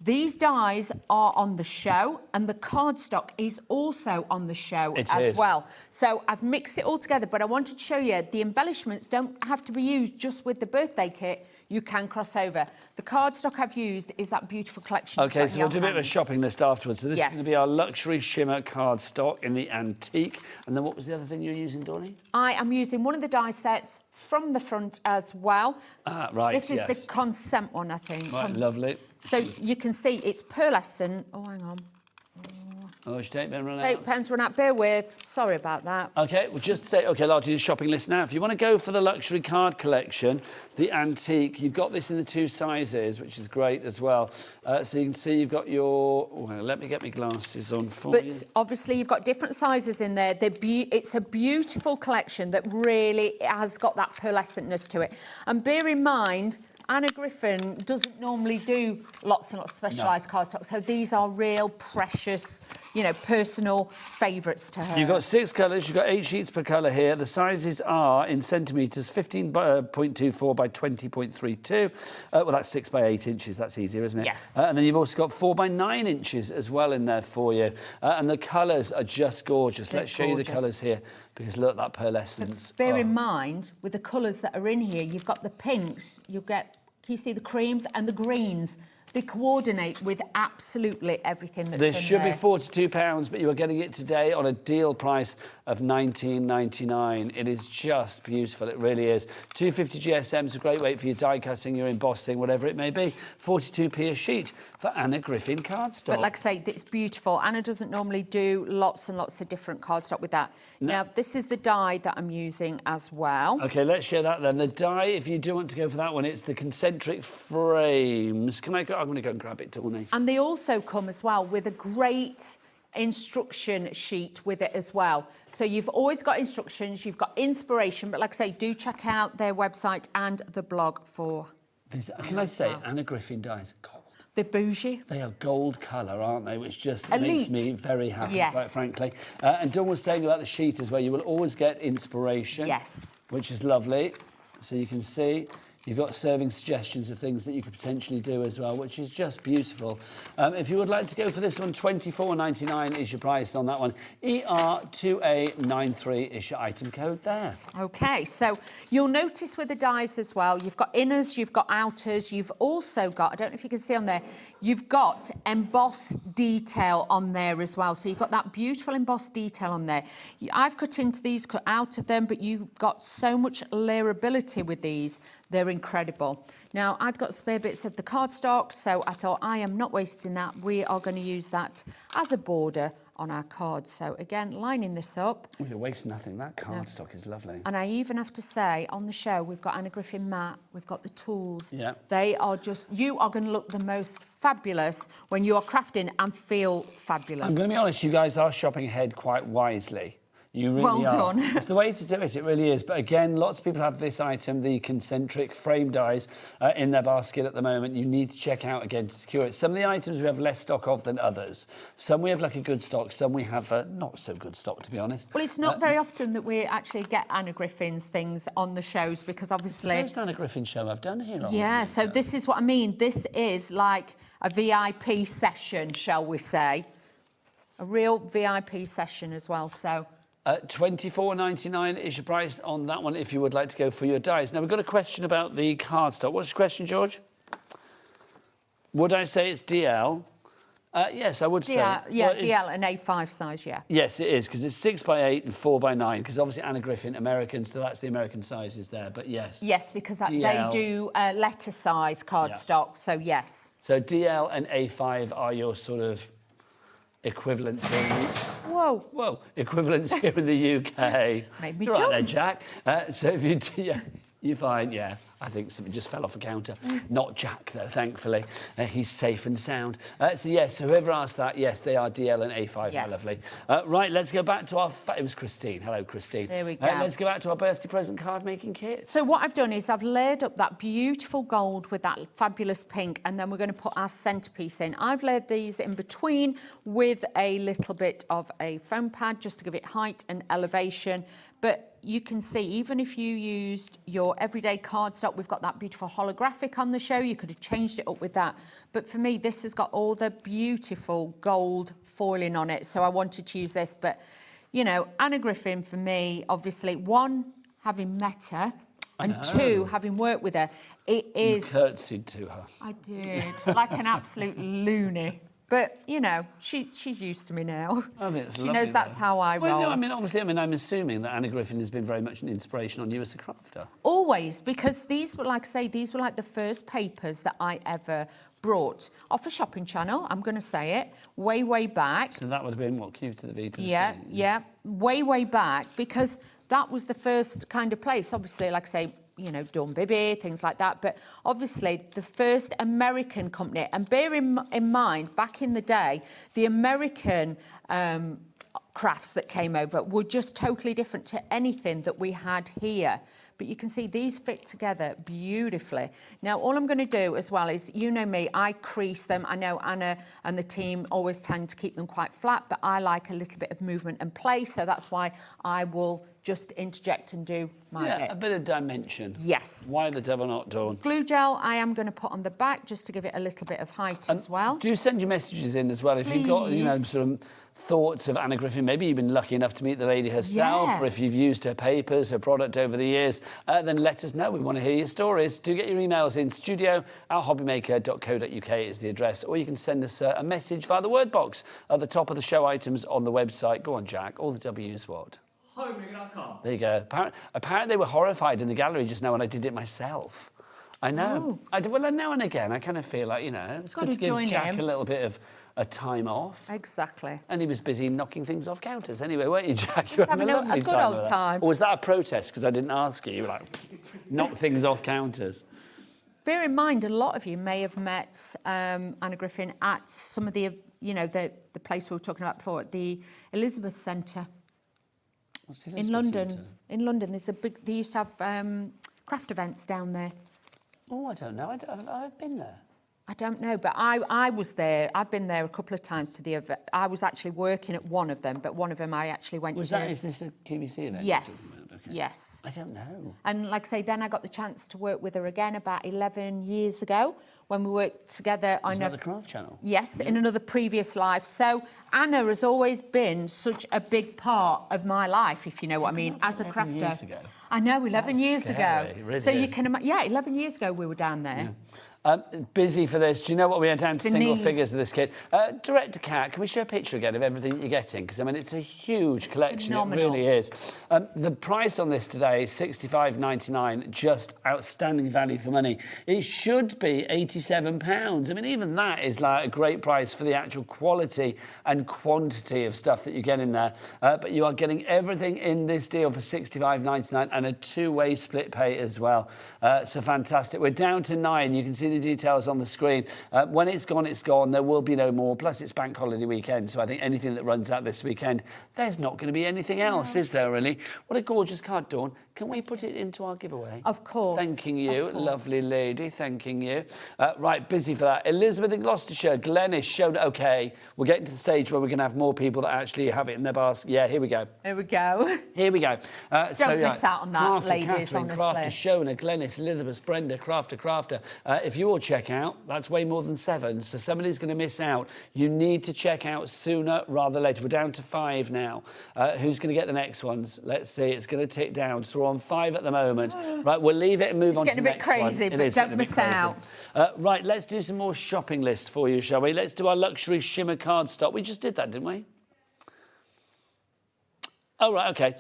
These dies are on the show, and the cardstock is also on the show as well. So I've mixed it all together, but I wanted to show you the embellishments don't have to be used just with the birthday kit. You can cross over. The cardstock I've used is that beautiful collection.
Okay, so we'll do a bit of a shopping list afterwards. So this is going to be our luxury shimmer cardstock in the antique. And then what was the other thing you're using, Toni?
I am using one of the die sets from the front as well.
Right,
This is the consent one, I think.
Right, lovely.
So you can see it's pearlescent. Oh, hang on.
Oh, your tape pen run out?
Tape pen's run out. Bear with. Sorry about that.
OK, we'll just say, OK, I'll do the shopping list now. If you want to go for the luxury card collection, the antique, you've got this in the 2 sizes, which is great as well. So you can see you've got your... Oh, let me get my glasses on for you.
But obviously you've got different sizes in there. It's a beautiful collection that really has got that pearlescentness to it. And bear in mind, Anna Griffin doesn't normally do lots and lots of specialised cardstock, so these are real precious, you know, personal favourites to her.
You've got 6 colours, you've got 8 sheets per colour here. The sizes are, in centimetres, 15.24 by 20.32. Well, that's 6 by 8 inches, that's easier, isn't it?
Yes.
And then you've also got 4 by 9 inches as well in there for you. And the colours are just gorgeous. Let's show you the colours here, because look, that pearlescence.
Bear in mind, with the colours that are in here, you've got the pinks, you get, can you see the creams and the greens? They coordinate with absolutely everything that's in there.
This should be £42, but you are getting it today on a deal price of $19.99. It is just beautiful, it really is. 250 GSM is a great weight for your die cutting, your embossing, whatever it may be. 42p a sheet for Anna Griffin cardstock.
But like I say, it's beautiful. Anna doesn't normally do lots and lots of different cardstock with that. No. Now, this is the die that I'm using as well.
OK, let's share that then. The die, if you do want to go for that one, it's the concentric frames. Can I go? I'm going to go and grab it, Toni.
And they also come as well with a great instruction sheet with it as well. So you've always got instructions, you've got inspiration, but like I say, do check out their website and the blog for...
Can I say, Anna Griffin dies gold.
They're bougie.
They are gold colour, aren't they? Which just
Elite.
makes me very happy,
Yes.
quite frankly. And Dawn was saying about the sheet as well, you will always get inspiration.
Yes.
Which is lovely. So you can see... You've got serving suggestions of things that you could potentially do as well, which is just beautiful. If you would like to go for this one, $24.99 is your price on that one. ER2A93 is your item code there.
OK, so you'll notice with the dies as well, you've got inners, you've got outers, you've also got, I don't know if you can see on there, you've got embossed detail on there as well. So you've got that beautiful embossed detail on there. I've cut into these, cut out of them, but you've got so much layerability with these. They're incredible. Now, I've got spare bits of the cardstock, so I thought I am not wasting that. We are going to use that as a border on our cards. So, again, lining this up.
Oh, you waste nothing. That cardstock is lovely.
And I even have to say, on the show, we've got Anna Griffin matte, we've got the tools.
Yeah.
They are just, you are going to look the most fabulous when you are crafting and feel fabulous.
I'm going to be honest, you guys are shopping ahead quite wisely. You really
well
are.
done.
It's the way to do it, it really is. But again, lots of people have this item, the concentric frame dies, in their basket at the moment. You need to check out again to secure it. Some of the items we have less stock of than others. Some we have like a good stock, some we have not so good stock, to be honest.
Well, it's not very often that we actually get Anna Griffin's things on the shows because obviously...
It's the first Anna Griffin show I've done here.
Yeah, so this is what I mean. This is like a VIP session, shall we say. A real VIP session as well, so...
£24.99 is your price on that one if you would like to go for your dies. Now, we've got a question about the cardstock. What's your question, George? Would I say it's DL? Yes, I would say.
Yeah,
Well,
DL and A5 size, yeah.
Yes, it is, because it's 6x8 and 4x9, because obviously Anna Griffin, American, so that's the American sizes there, but yes.
Yes, because they
DL.
do letter size cardstock, so yes.
So DL and A5 are your sort of equivalents here.
Whoa.
Equivalents here in the UK.
Made me
You're
jump.
right there, Jack. So if you find, yeah. I think something just fell off a counter. Not Jack, though, thankfully. He's safe and sound. So, yes, whoever asked that, yes, they are DL and A5.
Yes.
Lovely. Right, let's go back to our... It was Christine. Hello, Christine.
There we go.
Let's go back to our birthday present card-making kit.
So what I've done is I've layered up that beautiful gold with that fabulous pink, and then we're going to put our centrepiece in. I've layered these in between with a little bit of a foam pad just to give it height and elevation. But you can see, even if you used your everyday cardstock, we've got that beautiful holographic on the show. You could have changed it up with that. But for me, this has got all the beautiful gold foiling on it. So I wanted to use this. But, you know, Anna Griffin, for me, obviously, one, having met her, and two, having worked with her, it is...
You curtsied to her.
I did, like an absolute loony. But, you know, she's used to me now.
I think it's
she
lovely,
knows that's
though.
how I roll.
Well, no, I mean, obviously, I'm assuming that Anna Griffin has been very much an inspiration on you as a crafter.
Always, because these were, like I say, these were like the first papers that I ever brought off a shopping channel, I'm going to say it, way back.
So that would have been, what, Q to the V to the C?
Yeah, way back, because that was the first kind of place, obviously, like I say, you know, Dawn Bibby, things like that. But obviously, the first American company, and bear in mind, back in the day, the American crafts that came over were just totally different to anything that we had here. But you can see these fit together beautifully. Now, all I'm going to do as well is, you know me, I crease them. I know Anna and the team always tend to keep them quite flat, but I like a little bit of movement and play, so that's why I will just interject and do my bit.
A bit of dimension.
Yes.
Why the devil not, Dawn?
Glue gel I am going to put on the back just to give it a little bit of height as well.
Do send your messages in as well if you've got, you know, sort of thoughts of Anna Griffin. Maybe you've been lucky enough to meet the lady herself, or if you've used her papers, her product over the years, then let us know. We want to hear your stories. Do get your emails in. studio@hobbymaker.co.uk is the address, or you can send us a message via the word box at the top of the show items on the website. Go on, Jack. All the W's what?
HobbyMaker.com.
There you go. Apparently they were horrified in the gallery just now when I did it myself. I know. Well, now and again, I kind of feel like, you know, it's good to give Jack a little bit of a time off.
Exactly.
And he was busy knocking things off counters anyway, weren't you, Jack? You were having a lovely
good old time.
Or was that a protest because I didn't ask you? You were like, knock things off counters.
Bear in mind, a lot of you may have met Anna Griffin at some of the, you know, the place we were talking about before, at the Elizabeth Centre.
What's the
in London. Centre? In London, there's a big. They used to have craft events down there.
Oh, I don't know. I've been there.
I don't know, but I was there. I've been there a couple of times to the event. I was actually working at one of them, but one of them I actually went to.
Is this a QVC event?
Yes. Yes.
I don't know.
And like I say, then I got the chance to work with her again about 11 years ago when we worked together on
the Craft Channel?
Yes, in another previous life. So Anna has always been such a big part of my life, if you know what I mean, as a crafter.
11 years ago.
I know, 11 years ago.
It really
so
is.
you can imagine, 11 years ago we were down there.
Yeah. Busy for this. Do you know what? We are down to single figures of this kit. Direct to cat, can we show a picture again of everything that you're getting? Because, I mean, it's a huge collection.
Phenomenal.
It really is. The price on this today is £65.99, just outstanding value for money. It should be £87. I mean, even that is like a great price for the actual quality and quantity of stuff that you get in there. But you are getting everything in this deal for £65.99 and a two-way split pay as well. So fantastic. We're down to 9. You can see the details on the screen. When it's gone, it's gone. There will be no more. Plus, it's bank holiday weekend, so I think anything that runs out this weekend, there's not going to be anything else, is there, really? What a gorgeous card, Dawn. Can we put it into our giveaway?
Of course.
Thanking you, lovely lady. Thanking you. Right, busy for that. Elizabeth in Gloucestershire, Glenys showed OK. We're getting to the stage where we're going to have more people that actually have it in their basket. Yeah, here we go.
Here we go.
Here we go.
Don't miss out on that,
Crafter,
ladies,
Catherine,
honestly.
Crafter, Shona, Glenys, Elizabeth, Brenda, Crafter. If you all check out, that's way more than 7. So somebody's going to miss out. You need to check out sooner rather than later. We're down to 5 now. Who's going to get the next ones? Let's see. It's going to tick down. So we're on 5 at the moment. Right, we'll leave it and move on to the next one.
It's getting a bit crazy, but don't miss out.
Right, let's do some more shopping list for you, shall we? Let's do our luxury shimmer cardstock. We just did that, didn't we? Oh, right, OK.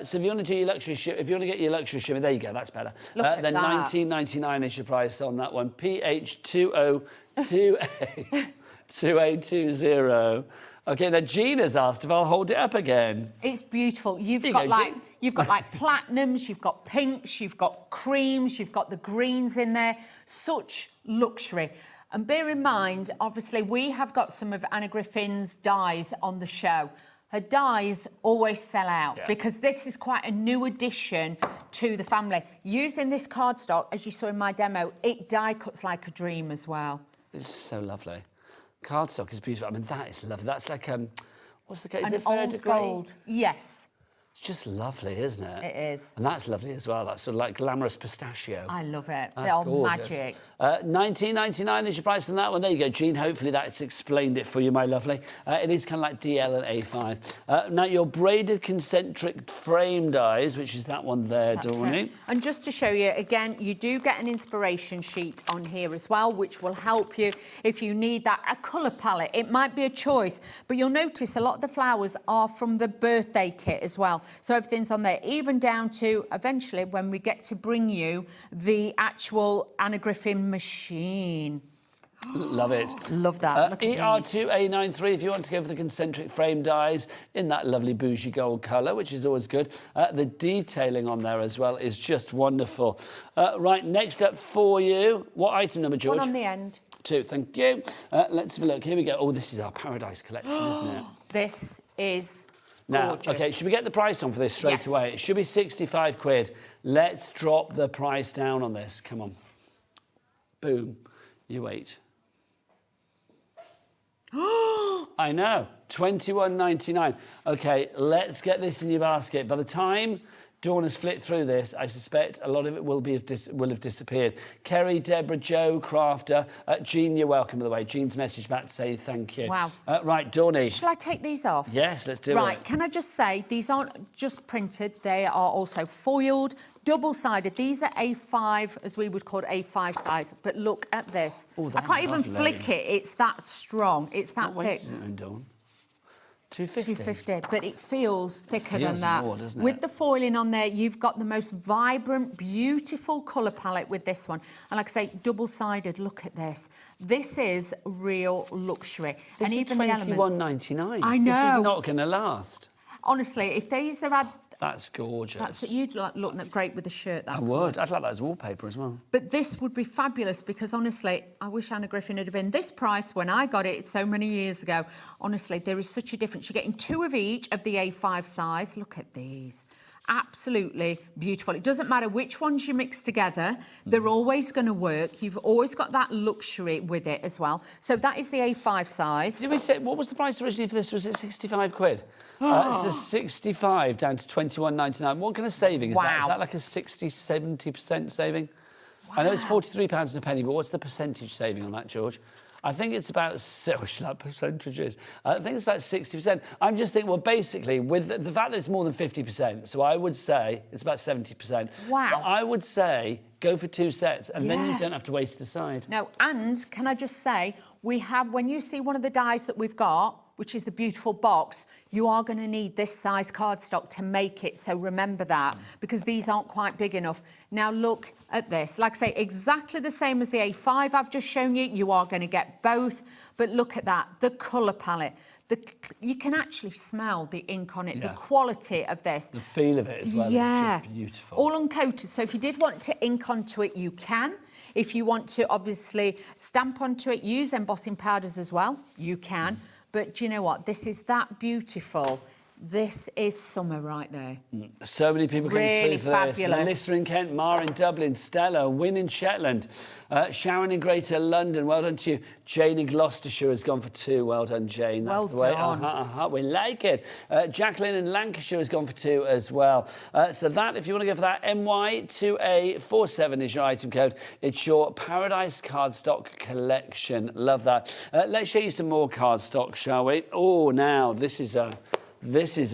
So if you want to do your luxury shimmer, if you want to get your luxury shimmer, there you go, that's better.
Look at
then
that.
$19.99 is your price on that one. PH202A20. OK, now Gina's asked if I'll hold it up again.
It's beautiful. You've got like platinums, you've got pinks, you've got creams, you've got the greens in there. Such luxury. And bear in mind, obviously, we have got some of Anna Griffin's dyes on the show. Her dyes always sell out because this is quite a new addition to the family. Using this cardstock, as you saw in my demo, it die cuts like a dream as well.
It's so lovely. Cardstock is beautiful. I mean, that is lovely. That's like, what's the case?
An old gold. Yes.
It's just lovely, isn't it?
It is.
And that's lovely as well. That's sort of like glamorous pistachio.
I love it.
That's
They're
gorgeous.
magic.
$19.99 is your price on that one. There you go, Jean. Hopefully that's explained it for you, my lovely. It is kind of like DL and A5. Now, your braided concentric frame dies, which is that one there, Toni.
And just to show you, again, you do get an inspiration sheet on here as well, which will help you if you need that. A colour palette, it might be a choice, but you'll notice a lot of the flowers are from the birthday kit as well. So everything's on there, even down to eventually when we get to bring you the actual Anna Griffin machine.
Love it.
Love that. Look at
ER2A93 if you want to go for the concentric frame dies in that lovely bougie gold colour, which is always good. The detailing on there as well is just wonderful. Right, next up for you, what item number, George?
1 on the end.
2, thank you. Let's have a look. Here we go. Oh, this is our Paradise collection, isn't it?
This is
now,
gorgeous.
OK, should we get the price on for this straight away? It should be 65 quid. Let's drop the price down on this. Come on. Boom. You wait. I know. $21.99. OK, let's get this in your basket. By the time Dawn has flipped through this, I suspect a lot of it will have disappeared. Kerry, Deborah, Joe, Crafter, Jean, you're welcome, by the way. Jean's message back to say thank you.
Wow.
Right, Dawny.
Shall I take these off?
Yes, let's do it.
Right, can I just say, these aren't just printed, they are also foiled, double-sided. These are A5, as we would call it, A5 size. But look at this.
Oh,
I can't even flick it. It's that strong. It's that
what
thick.
weight is it then, Dawn? 250.
250, but it feels thicker than
Feels
that.
more, doesn't it?
With the foiling on there, you've got the most vibrant, beautiful colour palette with this one. And like I say, double-sided, look at this. This is real luxury.
This
and
is
even the elements.
$21.99.
I know.
This is not going to last.
Honestly, if these are...
That's gorgeous.
That's you'd like looking at great with a shirt. That
I would. I'd like that as wallpaper as well.
But this would be fabulous because honestly, I wish Anna Griffin had been this price when I got it so many years ago. Honestly, there is such a difference. You're getting 2 of each of the A5 size. Look at these. Absolutely beautiful. It doesn't matter which ones you mix together, they're always going to work. You've always got that luxury with it as well. So that is the A5 size.
Did we say, what was the price originally for this? Was it 65 quid? It's a 65 down to 21.99. What kind of saving is that? Is that like a 60-70% saving? Wow. I know it's £43 and a penny, but what's the percentage saving on that, George? I think it's about, that percentage is. I think it's about 60%. I'm just thinking, well, basically, with the fact that it's more than 50%, so I would say it's about 70%.
Wow.
So I would say go for 2 sets, and then you don't have to waste the side.
No, and can I just say, we have, when you see one of the dies that we've got, which is the beautiful box, you are going to need this size cardstock to make it, so remember that, because these aren't quite big enough. Now look at this. Like I say, exactly the same as the A5 I've just shown you. You are going to get both, but look at that, the colour palette. You can actually smell the ink on it, the quality of this.
The feel of it as well is just beautiful.
All uncoated, so if you did want to ink onto it, you can. If you want to obviously stamp onto it, use embossing powders as well, you can. But do you know what? This is that beautiful. This is summer right there.
So many people coming
Really
through for this.
fabulous.
Melissa in Kent, Mara in Dublin, Stella, Wynne in Shetland, Sharon in Greater London. Well done to you. Jane in Gloucestershire has gone for 2. Well done, Jane. That's
Well
the way.
done.
We like it. Jacqueline in Lancashire has gone for 2 as well. So that, if you want to go for that, MY2847 is your item code. It's your Paradise cardstock collection. Love that. Let's show you some more cardstock, shall we? Oh, now this is a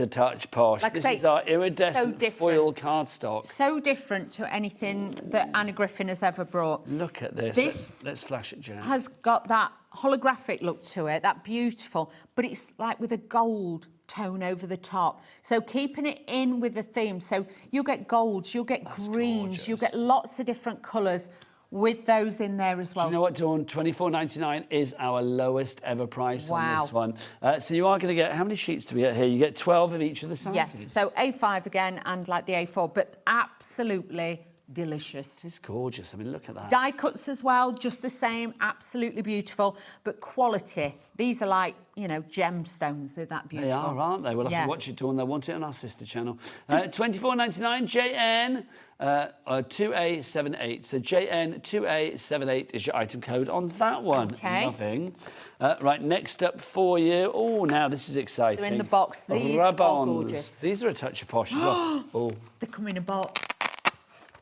touch posh.
Like I
this
say,
is our
so
iridescent
different.
foil cardstock.
So different to anything that Anna Griffin has ever brought.
Look at this.
This
let's flash it, Jan.
has got that holographic look to it, that beautiful, but it's like with a gold tone over the top. So keeping it in with the theme. So you'll get golds, you'll get greens,
gorgeous.
you'll get lots of different colours with those in there as well.
Do you know what, Dawn? $24.99 is our lowest ever price on this one. So you are going to get, how many sheets do we get here? You get 12 of each of the sizes.
Yes, so A5 again and like the A4, but absolutely delicious.
It's gorgeous. I mean, look at that.
Die cuts as well, just the same, absolutely beautiful, but quality. These are like, you know, gemstones. They're that beautiful.
They are, aren't they? We'll have to watch it, Dawn. They'll want it on our sister channel. $24.99, JN 2A78. So JN 2A78 is your item code on that one.
Okay.
Loving. Right, next up for you. Oh, now this is exciting.
They're in the box. These
Rub-ons.
are gorgeous.
These are a touch of posh as well. Oh.
They come in a box.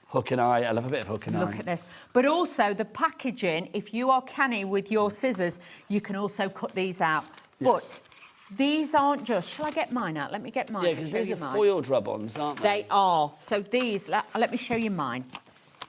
Hook and eye. I love a bit of hook and eye.
Look at this. But also the packaging, if you are canny with your scissors, you can also cut these out.
Yes.
But these aren't just... Shall I get mine out? Let me get mine.
Yeah, because these are foiled rub-ons, aren't they?
They are. So these... Let me show you mine.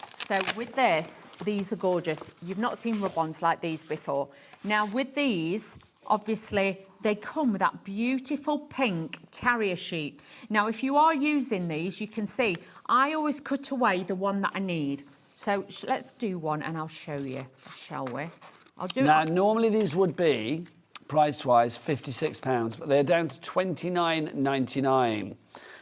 So with this, these are gorgeous. You've not seen rub-ons like these before. Now, with these, obviously, they come with that beautiful pink carrier sheet. Now, if you are using these, you can see I always cut away the one that I need. So let's do one and I'll show you, shall we? I'll do
now,
it.
normally these would be, price-wise, £56, but they're down to $29.99.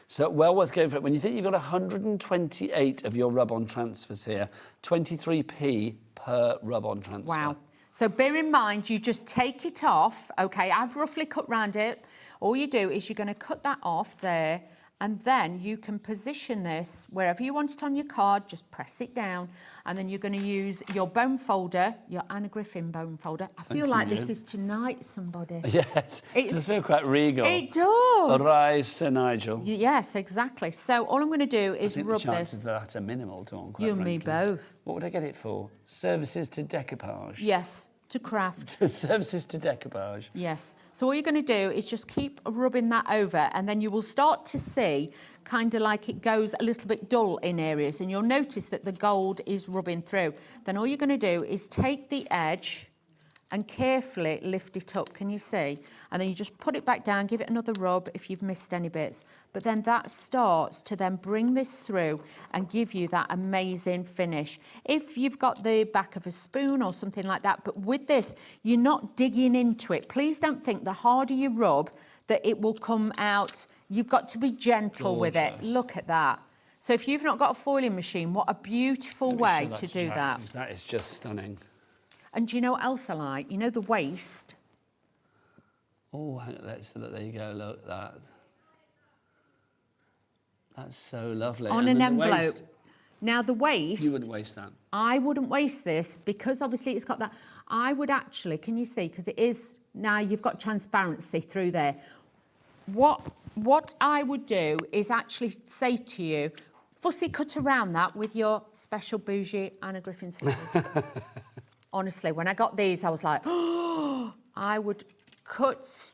So well worth going for it. When you think you've got 128 of your rub-on transfers here, 23p per rub-on transfer.
Wow. So bear in mind, you just take it off, OK? I've roughly cut round it. All you do is you're going to cut that off there, and then you can position this wherever you want it on your card, just press it down, and then you're going to use your bone folder, your Anna Griffin bone folder. I feel like this is tonight, somebody.
Yes, it does feel quite regal.
It does.
Arise, Sir Nigel.
Yes, exactly. So all I'm going to do is
I think
rub
the chances
this.
that are minimal, Dawn, quite
You and me
frankly.
both.
What would I get it for? Services to decoupage?
Yes, to craft.
Services to decoupage.
Yes. So all you're going to do is just keep rubbing that over, and then you will start to see kind of like it goes a little bit dull in areas, and you'll notice that the gold is rubbing through. Then all you're going to do is take the edge and carefully lift it up. Can you see? And then you just put it back down, give it another rub if you've missed any bits. But then that starts to then bring this through and give you that amazing finish. If you've got the back of a spoon or something like that, but with this, you're not digging into it. Please don't think the harder you rub that it will come out. You've got to be gentle with it. Look at that. So if you've not got a foiling machine, what a beautiful way to do that.
That is just stunning.
And do you know what else I like? You know the waist?
Oh, hang on, let's look. There you go. Look at that. That's so lovely.
On an envelope. Now the waist...
You wouldn't waste that.
I wouldn't waste this because obviously it's got that... I would actually... Can you see? Because it is... Now you've got transparency through there. What I would do is actually say to you, fussy cut around that with your special bougie Anna Griffin scissors. Honestly, when I got these, I was like, oh, I would cut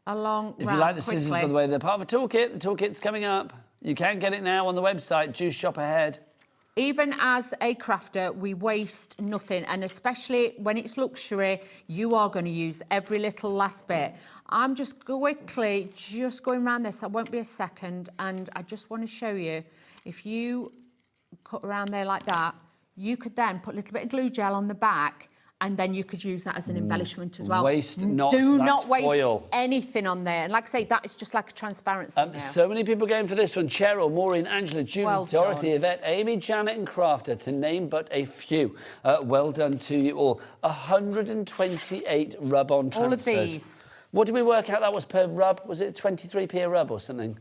along.
If you like the scissors, by the way, they're part of a toolkit. The toolkit's coming up. You can get it now on the website. Do shop ahead.
Even as a crafter, we waste nothing, and especially when it's luxury, you are going to use every little last bit. I'm just quickly going around this. I won't be a second, and I just want to show you, if you cut around there like that, you could then put a little bit of glue gel on the back, and then you could use that as an embellishment as well.
Waste not.
Do not waste
foil.
anything on there. And like I say, that is just like a transparency now.
So many people going for this one. Cheryl, Maureen, Angela, Julie,
Well
Dorothy,
done.
Yvette, Amy, Janet and Crafter, to name but a few. Well done to you all. 128 rub-on transfers.
All of these.
What did we work out that was per rub? Was it 23p a rub or something?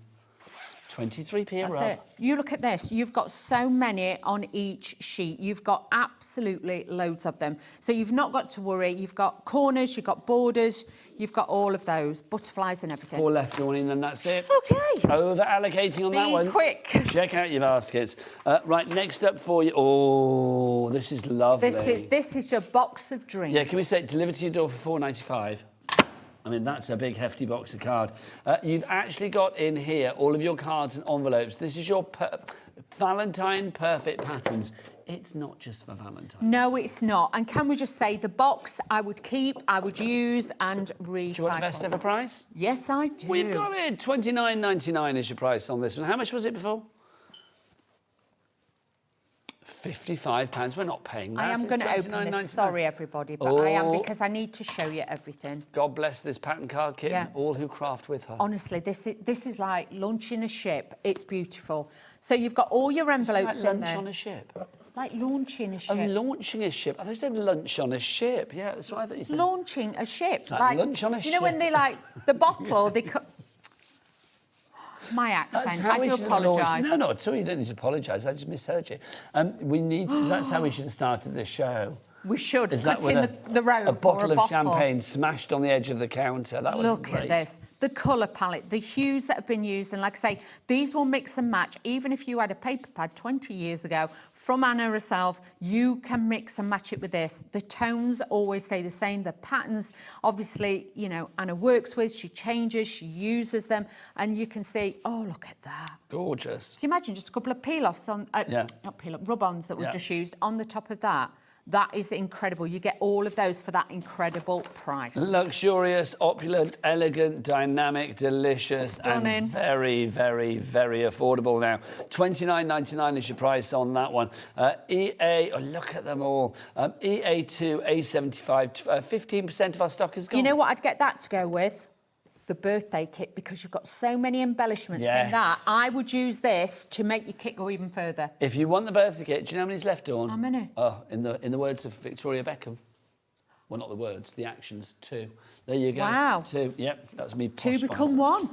23p a
That's
rub.
it. You look at this. You've got so many on each sheet. You've got absolutely loads of them. So you've not got to worry. You've got corners, you've got borders, you've got all of those, butterflies and everything.
4 left, Toni, and then that's it.
Okay.
Over allocating on that one.
Be quick.
Check out your baskets. Right, next up for you. Oh, this is lovely.
This is your box of dreams.
Yeah, can we say delivered to your door for £4.95? I mean, that's a big, hefty box of card. You've actually got in here all of your cards and envelopes. This is your Valentine Perfect Patterns. It's not just for Valentine's.
No, it's not. And can we just say the box I would keep, I would use and recycle.
Do you want the best ever price?
Yes, I do.
We've got it. £29.99 is your price on this one. How much was it before? £55. We're not paying that.
I am going to open this. Sorry, everybody, but I am because I need to show you everything.
God bless this pattern card kit and all who craft with her.
Honestly, this is like launching a ship. It's beautiful. So you've got all your envelopes
like
in there.
lunch on a ship.
Like launching a ship.
Oh, launching a ship. I thought you said lunch on a ship. Yeah, that's what I thought you said.
Launching a ship.
It's like lunch on a ship.
You know when they like the bottle, they cut. My accent. I do apologise.
No, at all. You don't need to apologise. I just misheard you. That's how we should have started this show.
We should.
Is that
Put in the rope
a bottle
or a
of champagne smashed on the edge of the counter? That would
Look
be great.
at this. The colour palette, the hues that have been used. And like I say, these will mix and match. Even if you had a paper pad 20 years ago from Anna herself, you can mix and match it with this. The tones always stay the same. The patterns, obviously, you know, Anna works with. She changes, she uses them. And you can see, oh, look at that.
Gorgeous.
Can you imagine just a couple of peel-offs on, not peel-off, rub-ons that we've just used on the top of that? That is incredible. You get all of those for that incredible price.
Luxurious, opulent, elegant, dynamic, delicious,
Stunning.
and very, very, very affordable now. £29.99 is your price on that one. EA, oh, look at them all. EA2, A75, 15% of our stock is gone.
You know what I'd get that to go with? The birthday kit, because you've got so many embellishments in that. I would use this to make your kit go even further.
If you want the birthday kit, do you know how many's left, Dawn?
How many?
Oh, in the words of Victoria Beckham. Well, not the words, the actions, 2. There you go.
Wow.
2, yep, that's me.
2 become 1.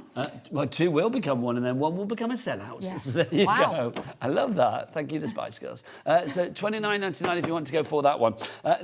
Well, 2 will become 1, and then 1 will become a sellout.
Yes.
So there you
Wow.
go. I love that. Thank you, the Spice Girls. So £29.99 if you want to go for that one.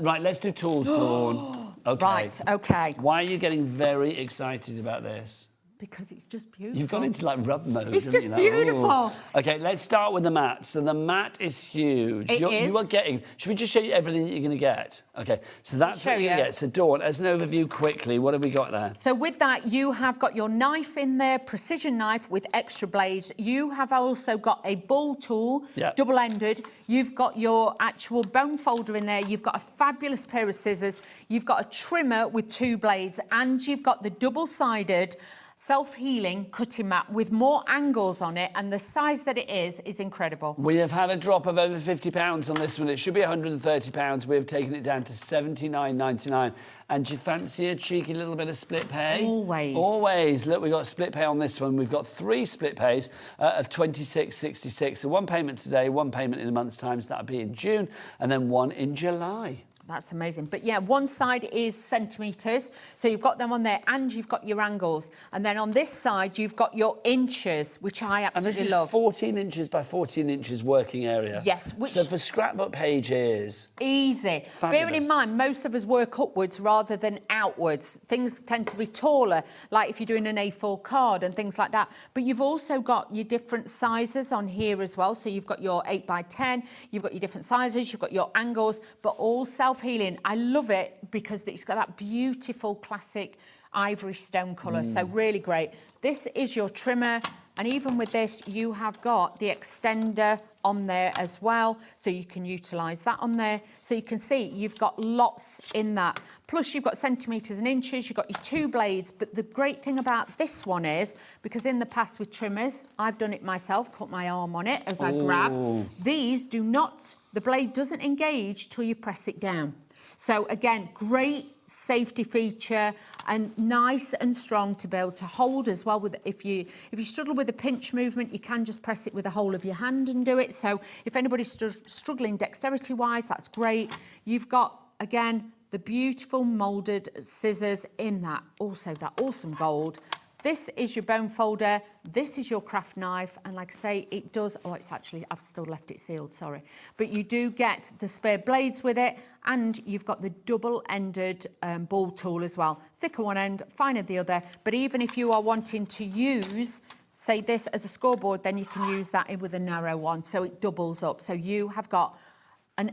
Right, let's do tools, Dawn. Okay.
Right, okay.
Why are you getting very excited about this?
Because it's just beautiful.
You've gone into like rub mode.
It's
haven't
just
you?
beautiful.
Ooh. Okay, let's start with the mat. So the mat is huge.
It is.
You are getting. Should we just show you everything that you're going to get? Okay, so that's what you're going to get. So Dawn, as an overview quickly, what have we got there?
So with that, you have got your knife in there, precision knife with extra blades. You have also got a bull tool, double-ended. You've got your actual bone folder in there. You've got a fabulous pair of scissors. You've got a trimmer with 2 blades, and you've got the double-sided self-healing cutting mat with more angles on it, and the size that it is incredible.
We have had a drop of over £50 on this one. It should be £130. We have taken it down to $79.99. And do you fancy a cheeky little bit of split pay?
Always.
Always. Look, we've got split pay on this one. We've got 3 split pays of $26.66. So 1 payment today, 1 payment in a month's time. So that'll be in June, and then 1 in July.
That's amazing. But yeah, one side is centimetres, so you've got them on there, and you've got your angles. And then on this side, you've got your inches, which I absolutely
and this
love.
is 14 inches by 14 inches working area.
Yes. Which
so for scrapbook pages.
Easy.
Fabulous.
Bearing in mind, most of us work upwards rather than outwards. Things tend to be taller, like if you're doing an A4 card and things like that. But you've also got your different sizes on here as well. So you've got your 8 by 10, you've got your different sizes, you've got your angles, but all self-healing. I love it because it's got that beautiful classic ivory stone colour. So really great. This is your trimmer, and even with this, you have got the extender on there as well, so you can utilise that on there. So you can see you've got lots in that. Plus you've got centimetres and inches, you've got your 2 blades. But the great thing about this one is, because in the past with trimmers, I've done it myself, put my arm on it as I grab. These do not, the blade doesn't engage till you press it down. So again, great safety feature, and nice and strong to be able to hold as well. With if you struggle with the pinch movement, you can just press it with the whole of your hand and do it. So if anybody's struggling dexterity wise, that's great. You've got, again, the beautiful moulded scissors in that, also that awesome gold. This is your bone folder, this is your craft knife, and like I say, it does, oh, it's actually, I've still left it sealed, sorry. But you do get the spare blades with it, and you've got the double-ended ball tool as well. Thicker one end, finer the other, but even if you are wanting to use, say this as a scoreboard, then you can use that with a narrow one, so it doubles up. So you have got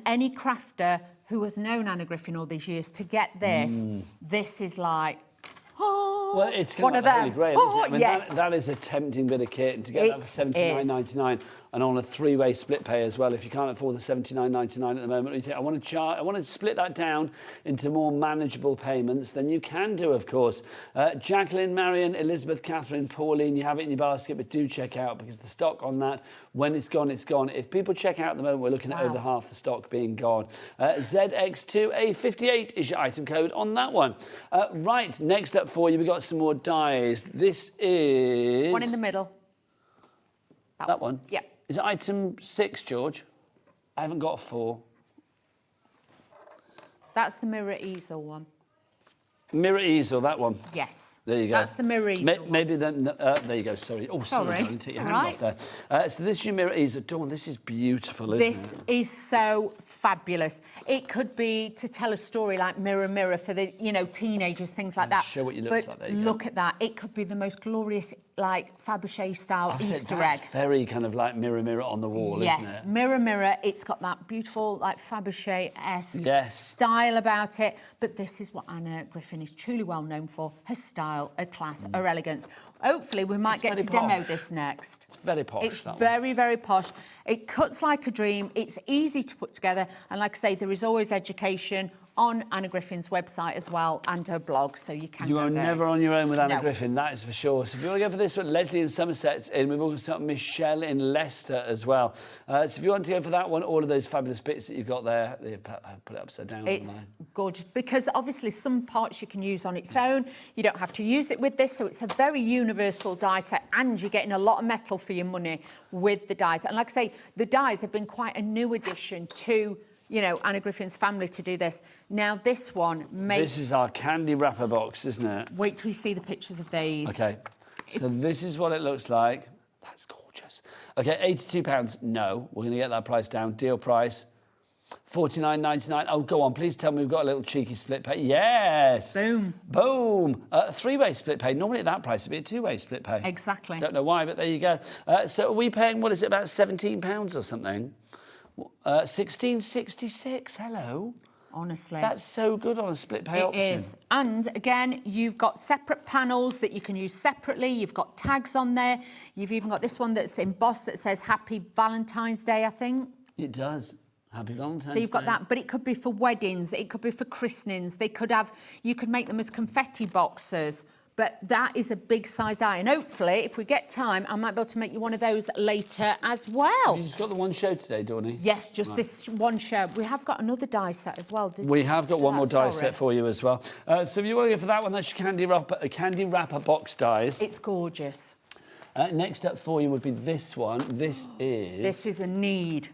any crafter who has known Anna Griffin all these years to get this, this is like,
well, it's
one
kind
of
of Holy
them.
Grail, isn't it? I mean,
Yes.
that is a tempting bit of kit, and to get that for $79.99 and on a three-way split pay as well. If you can't afford the $79.99 at the moment, or you think I want to split that down into more manageable payments, then you can do, of course. Jacqueline, Marion, Elizabeth, Catherine, Pauline, you have it in your basket, but do check out because the stock on that, when it's gone, it's gone. If people check out at the moment, we're looking at over half the stock being gone. ZX2A58 is your item code on that one. Right, next up for you, we've got some more dies. This is...
one in the middle.
That one?
Yeah.
Is it item 6, George? I haven't got a 4.
That's the mirror easel one.
Mirror easel, that one.
Yes.
There you go.
That's the mirror easel.
Maybe then, there you go, sorry. Oh, sorry, darling, take your hand off there. So this is your mirror easel. Dawn, this is beautiful, isn't it?
This is so fabulous. It could be to tell a story like Mirror Mirror for the, you know, teenagers, things like that.
Show what you look like, there you go.
Look at that. It could be the most glorious, like, Fabergé style Easter egg.
That's very kind of like mirror, mirror on the wall, isn't
Yes,
it?
Mirror Mirror. It's got that beautiful, like, Fabergé-esque
Yes.
style about it. But this is what Anna Griffin is truly well known for, her style, her class, her elegance. Hopefully, we might get to demo this next.
It's very posh,
It's
that one.
very, very posh. It cuts like a dream. It's easy to put together. And like I say, there is always education on Anna Griffin's website as well and her blog, so you can
You
go
are
there.
never on your own with Anna
No.
Griffin, that is for sure. So if you want to go for this one, Leslie in Somerset's in. We've also got Michelle in Leicester as well. So if you want to go for that one, all of those fabulous bits that you've got there, put it upside down.
It's gorgeous because obviously some parts you can use on its own. You don't have to use it with this, so it's a very universal die set, and you're getting a lot of metal for your money with the dies. And like I say, the dies have been quite a new addition to, you know, Anna Griffin's family to do this. Now this one makes...
This is our candy wrapper box, isn't it?
Wait till you see the pictures of these.
Okay, so this is what it looks like. That's gorgeous. Okay, £82. No, we're going to get that price down. Deal price, $49.99. Oh, go on, please tell me we've got a little cheeky split pay. Yes.
Boom.
Boom. Three-way split pay. Normally at that price it'd be a two-way split pay.
Exactly.
Don't know why, but there you go. So are we paying, what is it, about £17 or something? $16.66. Hello.
Honestly.
That's so good on a split pay option.
It is. And again, you've got separate panels that you can use separately. You've got tags on there. You've even got this one that's embossed that says Happy Valentine's Day, I think.
It does. Happy Valentine's Day.
So you've got that, but it could be for weddings. It could be for christenings. They could have, you could make them as confetti boxes. But that is a big size eye. And hopefully, if we get time, I might be able to make you one of those later as well.
You just got the one show today, Toni?
Yes, just this one show. We have got another die set as well, didn't we?
We have got one more die set for you as well. So if you want to go for that one, that's your candy wrapper box dies.
It's gorgeous.
Next up for you would be this one. This
is a need.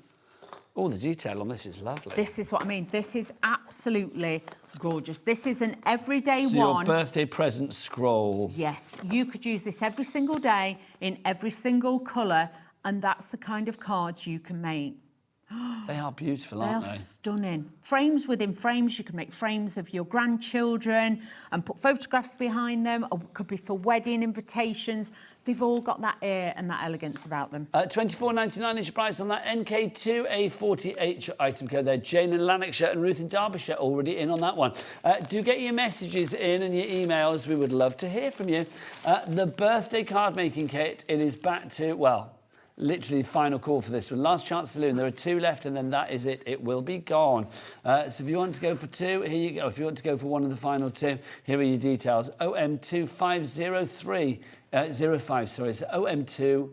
Oh, the detail on this is lovely.
This is what I mean. This is absolutely gorgeous. This is an everyday
so
one.
Your birthday present scroll.
Yes, you could use this every single day in every single colour, and that's the kind of cards you can make.
They are beautiful, aren't they?
They are stunning. Frames within frames. You can make frames of your grandchildren and put photographs behind them, or it could be for wedding invitations. They've all got that air and that elegance about them.
$24.99 is your price on that. NK2A48 your item code there. Jane in Lanarkshire and Ruth in Derbyshire already in on that one. Do get your messages in and your emails. We would love to hear from you. The birthday card making kit, it is back to, well, literally final call for this one. Last chance saloon. There are 2 left, and then that is it. It will be gone. So if you want to go for 2, here you go. If you want to go for one of the final 2, here are your details. OM2503 05. Sorry, so OM2.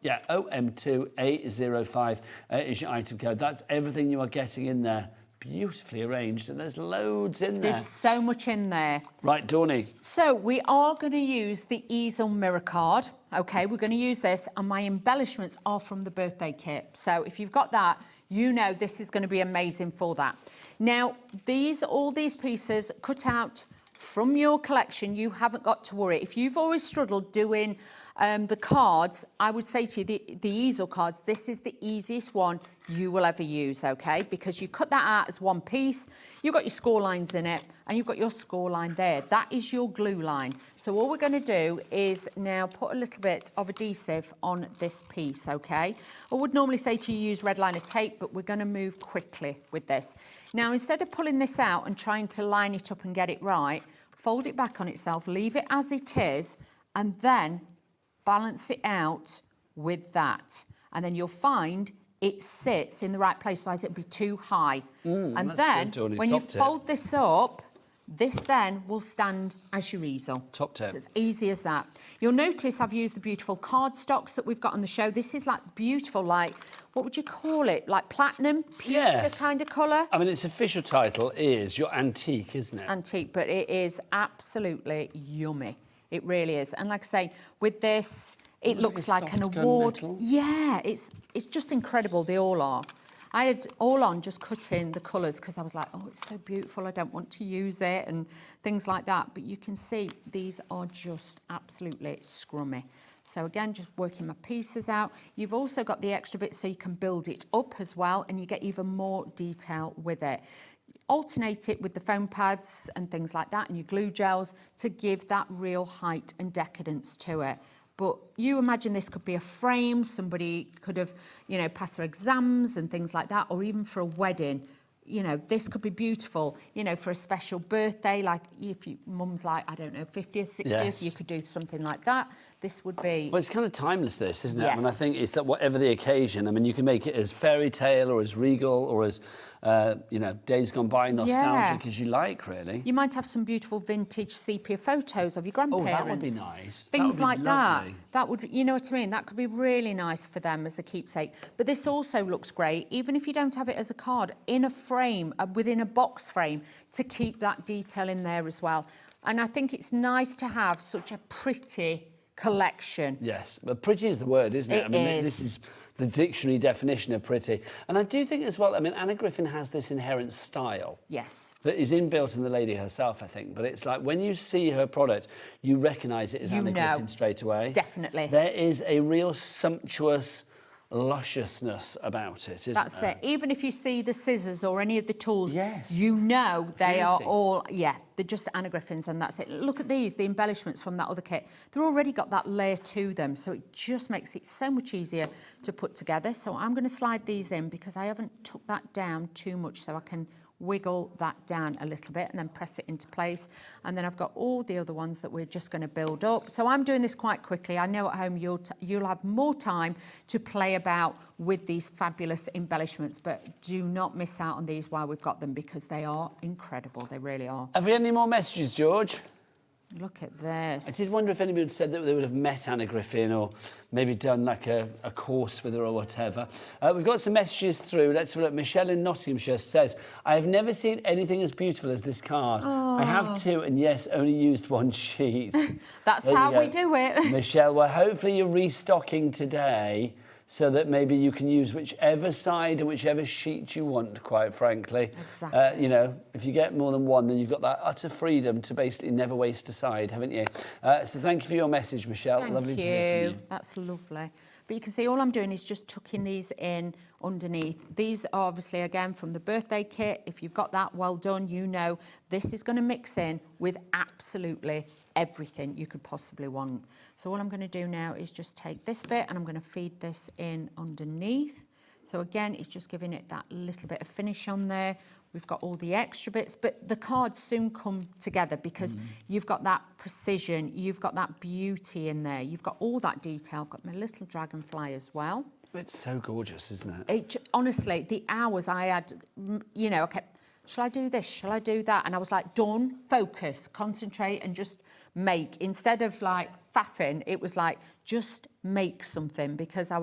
Yeah, OM2805 is your item code. That's everything you are getting in there. Beautifully arranged, and there's loads in there.
There's so much in there.
Right, Toni.
So we are going to use the easel mirror card. Okay, we're going to use this, and my embellishments are from the birthday kit. So if you've got that, you know this is going to be amazing for that. Now, all these pieces cut out from your collection, you haven't got to worry. If you've always struggled doing the cards, I would say to you, the easel cards, this is the easiest one you will ever use, okay? Because you cut that out as one piece, you've got your score lines in it, and you've got your score line there. That is your glue line. So all we're going to do is now put a little bit of adhesive on this piece, okay? I would normally say to you use red liner tape, but we're going to move quickly with this. Now, instead of pulling this out and trying to line it up and get it right, fold it back on itself, leave it as it is, and then balance it out with that. And then you'll find it sits in the right place, otherwise it'll be too high. And then, when you fold this up, this then will stand as your easel.
Top tip.
It's as easy as that. You'll notice I've used the beautiful cardstocks that we've got on the show. This is like beautiful, like, what would you call it? Like platinum, pewter kind of colour?
I mean, its official title is your antique, isn't it?
Antique, but it is absolutely yummy. It really is. And like I say, with this, it looks like an award. Yeah, it's just incredible. They all are. I had all on just cutting the colours because I was like, oh, it's so beautiful. I don't want to use it and things like that. But you can see these are just absolutely scrummy. So again, just working my pieces out. You've also got the extra bits so you can build it up as well and you get even more detail with it. Alternate it with the foam pads and things like that and your glue gels to give that real height and decadence to it. But you imagine this could be a frame, somebody could have, you know, passed their exams and things like that, or even for a wedding. You know, this could be beautiful, you know, for a special birthday, like if your mum's like, I don't know, 50th, 60th, you could do something like that. This would be...
Well, it's kind of timeless, this, isn't it?
Yes.
I mean, I think it's that whatever the occasion, I mean, you can make it as fairy tale or as regal or as, you know, days gone by nostalgic as you like, really.
You might have some beautiful vintage sepia photos of your grandparents.
Oh, that would be nice.
Things
that would be
like
lovely.
that. That would, you know what I mean? That could be really nice for them as a keepsake. But this also looks great, even if you don't have it as a card, in a frame, within a box frame, to keep that detail in there as well. And I think it's nice to have such a pretty collection.
Yes, but pretty is the word, isn't it?
It
I mean,
is.
this is the dictionary definition of pretty. And I do think as well, I mean, Anna Griffin has this inherent style.
Yes.
That is inbuilt in the lady herself, I think. But it's like when you see her product, you recognise it as Anna Griffin straight away.
Definitely.
There is a real sumptuous lusciousness about it, isn't
That's
there?
it. Even if you see the scissors or any of the tools,
yes,
you know they are
fancy.
all, they're just Anna Griffins and that's it. Look at these, the embellishments from that other kit. They've already got that layer to them, so it just makes it so much easier to put together. So I'm going to slide these in because I haven't took that down too much, so I can wiggle that down a little bit and then press it into place. And then I've got all the other ones that we're just going to build up. So I'm doing this quite quickly. I know at home you'll have more time to play about with these fabulous embellishments, but do not miss out on these while we've got them because they are incredible. They really are.
Have we had any more messages, George?
Look at this.
I did wonder if anybody had said that they would have met Anna Griffin or maybe done like a course with her or whatever. We've got some messages through. Let's have a look. Michelle in Nottinghamshire says, I have never seen anything as beautiful as this card.
Oh.
I have two and yes, only used one sheet.
That's how we do it.
Michelle, well, hopefully you're restocking today so that maybe you can use whichever side and whichever sheet you want, quite frankly.
Exactly.
You know, if you get more than one, then you've got that utter freedom to basically never waste a side, haven't you? So thank you for your message, Michelle. Lovely to hear from you.
That's lovely. But you can see all I'm doing is just tucking these in underneath. These are obviously, again, from the birthday kit. If you've got that, well done. You know this is going to mix in with absolutely everything you could possibly want. So all I'm going to do now is just take this bit and I'm going to feed this in underneath. So again, it's just giving it that little bit of finish on there. We've got all the extra bits, but the cards soon come together because you've got that precision, you've got that beauty in there, you've got all that detail. I've got my little dragonfly as well.
It's so gorgeous, isn't it?
Honestly, the hours I had, you know, I kept, shall I do this? Shall I do that? And I was like, done, focus, concentrate and just make. Instead of like faffing, it was like, just make something because I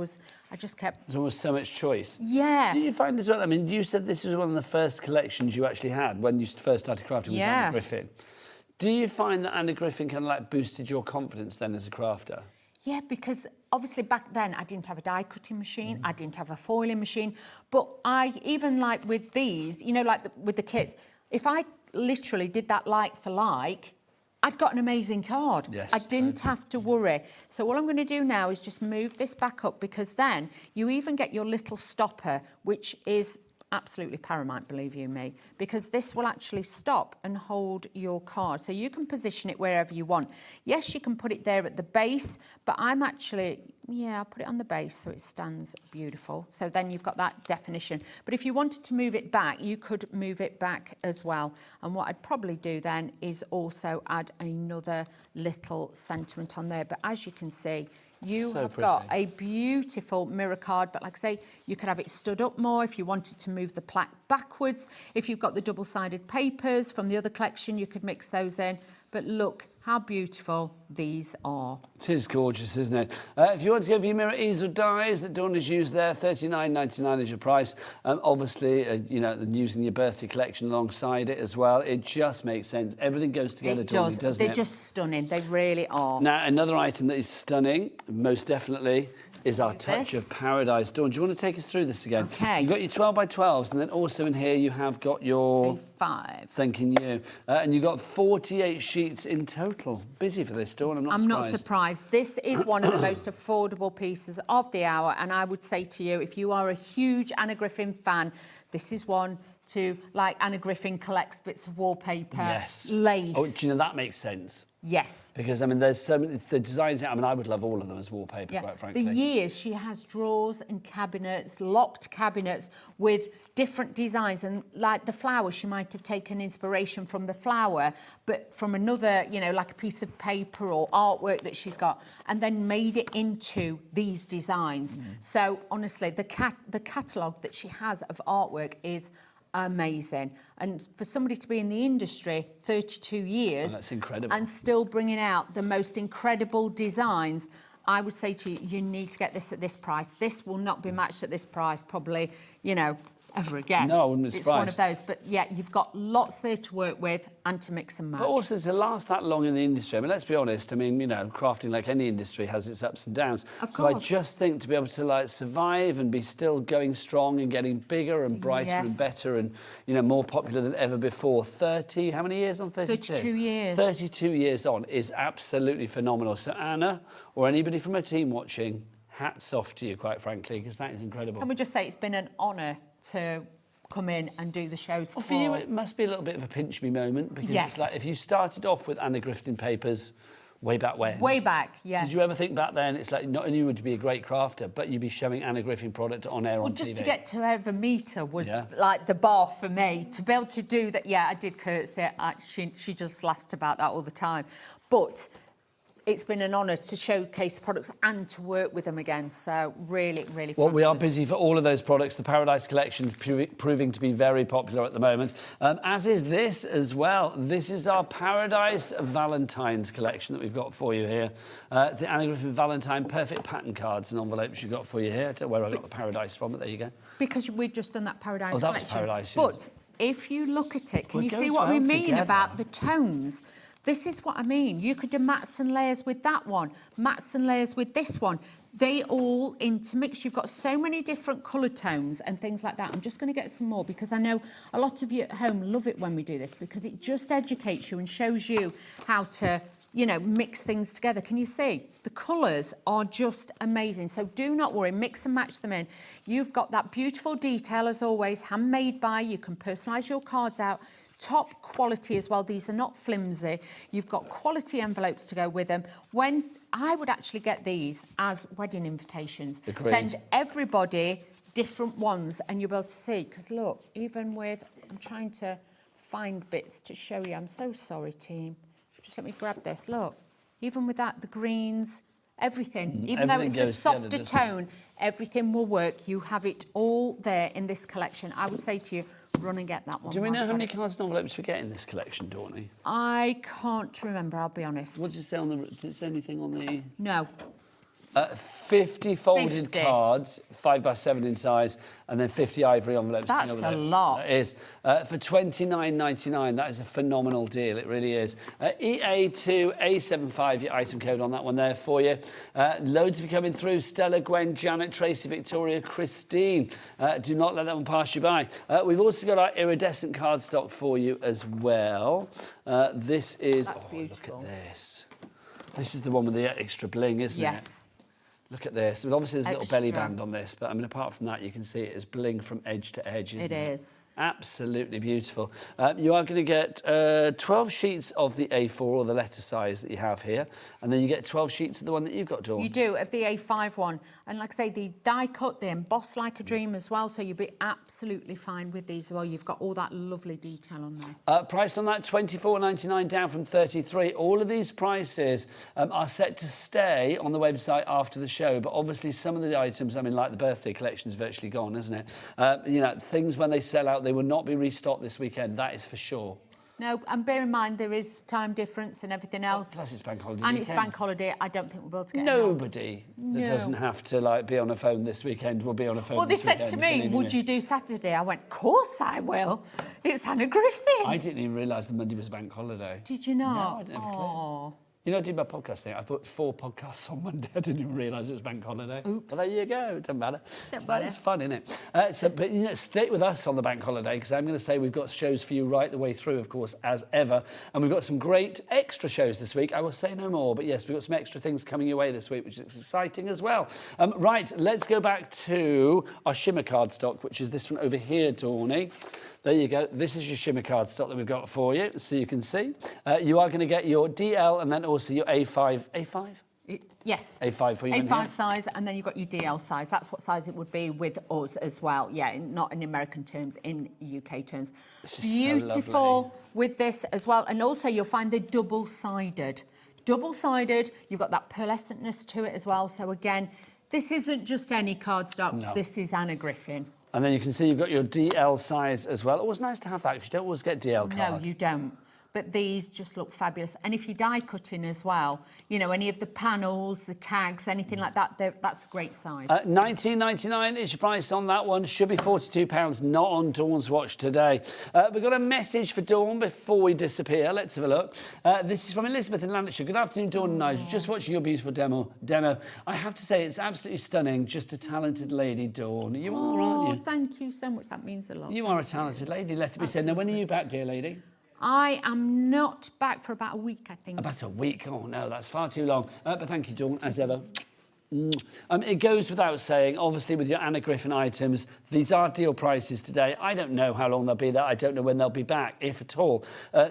just kept...
There's almost so much choice.
Yeah.
Do you find as well, I mean, you said this was one of the first collections you actually had when you first started crafting with Anna Griffin. Do you find that Anna Griffin kind of like boosted your confidence then as a crafter?
Yeah, because obviously back then I didn't have a die cutting machine, I didn't have a foiling machine, but I even like with these, you know, like with the kits, if I literally did that like for like, I'd got an amazing card.
Yes,
I didn't have to worry. So all I'm going to do now is just move this back up, because then you even get your little stopper, which is absolutely paramount, believe you me, because this will actually stop and hold your card. So you can position it wherever you want. Yes, you can put it there at the base, but I'm actually, I'll put it on the base so it stands beautiful. So then you've got that definition. But if you wanted to move it back, you could move it back as well. And what I'd probably do then is also add another little sentiment on there. But as you can see, you have got a beautiful mirror card, but like I say, you could have it stood up more if you wanted to move the plaque backwards. If you've got the double-sided papers from the other collection, you could mix those in. But look how beautiful these are.
It is gorgeous, isn't it? If you want to go for your mirror easel dies that Dawn has used there, $39.99 is your price. Obviously, you know, using your birthday collection alongside it as well, it just makes sense. Everything goes together, Dawn, doesn't it?
They're just stunning. They really are.
Now, another item that is stunning, most definitely, is our touch of paradise. Dawn, do you want to take us through this again?
Okay.
You've got your 12 by 12s, and then also in here you have got your...
A5.
Thanking you. And you've got 48 sheets in total. Busy for this, Dawn, I'm not
surprised. This is one of the most affordable pieces of the hour, and I would say to you, if you are a huge Anna Griffin fan, this is one to, like Anna Griffin collects bits of wallpaper, lace.
Oh, do you know, that makes sense.
Yes.
Because, I mean, there's so many, the designs, I mean, I would love all of them as wallpaper, quite frankly.
The years she has drawers and cabinets, locked cabinets with different designs, and like the flower, she might have taken inspiration from the flower, but from another, you know, like a piece of paper or artwork that she's got, and then made it into these designs. So honestly, the catalogue that she has of artwork is amazing, and for somebody to be in the industry 32 years,
that's incredible,
and still bringing out the most incredible designs, I would say to you, you need to get this at this price. This will not be matched at this price, probably, you know, ever again.
No, I wouldn't be surprised.
It's one of those, but yeah, you've got lots there to work with and to mix and match.
But also, to last that long in the industry, I mean, let's be honest, I mean, you know, crafting, like any industry, has its ups and downs.
Of
so I
course.
just think to be able to, like, survive and be still going strong and getting bigger and brighter and better and, you know, more popular than ever before. 30, how many years on? 32?
32 years.
32 years on is absolutely phenomenal. So Anna, or anybody from her team watching, hats off to you, quite frankly, because that is incredible.
Can we just say it's been an honour to come in and do the shows
for you, it must be a little bit of a pinch me moment, because it's like if you started off with Anna Griffin papers way back when.
Way back, yeah.
Did you ever think back then, it's like not only would you be a great crafter, but you'd be showing Anna Griffin product on air on TV?
Just to get to over meter was like the bar for me. To be able to do that, I did curtsy. She just laughed about that all the time. But it's been an honour to showcase products and to work with them again. So really, really fun.
Well, we are busy for all of those products. The Paradise Collection proving to be very popular at the moment, as is this as well. This is our Paradise Valentine's collection that we've got for you here. The Anna Griffin Valentine Perfect Pattern Cards and envelopes you've got for you here. I don't know where I got the Paradise from, but there you go.
Because we've just done that Paradise
collection.
Collection.
That was Paradise,
But if you look at it, can
Well,
you
it
see
goes
what we
well
mean
together.
about the tones? This is what I mean. You could do mats and layers with that one, mats and layers with this one. They all intermix. You've got so many different colour tones and things like that. I'm just going to get some more, because I know a lot of you at home love it when we do this, because it just educates you and shows you how to, you know, mix things together. Can you see? The colours are just amazing. So do not worry, mix and match them in. You've got that beautiful detail as always, handmade by. You can personalise your cards out. Top quality as well. These are not flimsy. You've got quality envelopes to go with them. When I would actually get these as wedding invitations.
Agreed.
Send everybody different ones, and you'll be able to see. Because look, even with, I'm trying to find bits to show you. I'm so sorry, team. Just let me grab this. Look, even with that, the greens, everything. Even though it's a softer tone, everything will work. You have it all there in this collection. I would say to you, run and get that one.
Do we know how many cards and envelopes we get in this collection, Toni?
I can't remember, I'll be honest.
What does it say on the... Does it say anything on the...
No.
50 folded cards, 5x7 in size, and then 50 ivory envelopes.
That's a lot.
That is. For $29.99, that is a phenomenal deal. It really is. EA2A75, your item code on that one there for you. Loads of you coming through. Stella, Gwen, Janet, Tracy, Victoria, Christine. Do not let that one pass you by. We've also got our iridescent cardstock for you as well. This is...
That's beautiful.
Look at this. This is the one with the extra bling, isn't it?
Yes.
Look at this. Obviously, there's a little belly
Extra.
band on this, but I mean, apart from that, you can see it is bling from edge to edge, isn't it?
It is.
Absolutely beautiful. You are going to get 12 sheets of the A4 or the letter size that you have here, and then you get 12 sheets of the one that you've got, Dawn.
You do, of the A5 one. And like I say, the die cut, they emboss like a dream as well, so you'll be absolutely fine with these as well. You've got all that lovely detail on there.
Price on that, $24.99, down from $33. All of these prices are set to stay on the website after the show, but obviously some of the items, I mean, like the birthday collection is virtually gone, isn't it? You know, things when they sell out, they will not be restocked this weekend, that is for sure.
No, and bear in mind there is time difference and everything else.
Plus it's bank holiday
And
weekend.
it's bank holiday. I don't think we'll be able to get
Nobody that doesn't have to like be on a phone this weekend will be on a phone
Well, they
this
said
weekend.
to me, would you do Saturday? I went, of course I will. It's Hannah Griffin.
I didn't even realise the Monday was a bank holiday.
Did you not?
No, I didn't have a clue. You know, I did my podcast thing. I put 4 podcasts on Monday. I didn't even realise it was bank holiday.
Oops.
Well, there you go. It doesn't matter.
Don't
So
matter.
it's fun, isn't it? But, you know, stay with us on the bank holiday because I'm going to say we've got shows for you right the way through, of course, as ever. And we've got some great extra shows this week. I will say no more, but yes, we've got some extra things coming your way this week, which is exciting as well. Right, let's go back to our shimmer cardstock, which is this one over here, Toni. There you go. This is your shimmer cardstock that we've got for you, so you can see. You are going to get your DL and then also your A5. A5?
Yes.
A5 for you.
A5 size, and then you've got your DL size. That's what size it would be with us as well. Yeah, not in American terms, in UK terms. Beautiful with this as well. And also you'll find the double-sided. Double-sided, you've got that pearlescentness to it as well. So again, this isn't just any cardstock.
No.
This is Hannah Griffin.
And then you can see you've got your DL size as well. Always nice to have that because you don't always get DL card.
No, you don't. But these just look fabulous. And if you're die cutting as well, you know, any of the panels, the tags, anything like that, that's a great size.
$19.99 is your price on that one. Should be £42, not on Dawn's watch today. We've got a message for Dawn before we disappear. Let's have a look. This is from Elizabeth in Lancashire. Good afternoon, Dawn and Nigel. Just watching your beautiful demo. I have to say, it's absolutely stunning. Just a talented lady, Dawn. You are, aren't you?
Thank you so much. That means a lot.
You are a talented lady, let it be said. Now, when are you back, dear lady?
I am not back for about a week, I think.
About a week? Oh, no, that's far too long. But thank you, Dawn, as ever. It goes without saying, obviously, with your Hannah Griffin items, these are deal prices today. I don't know how long they'll be there. I don't know when they'll be back, if at all.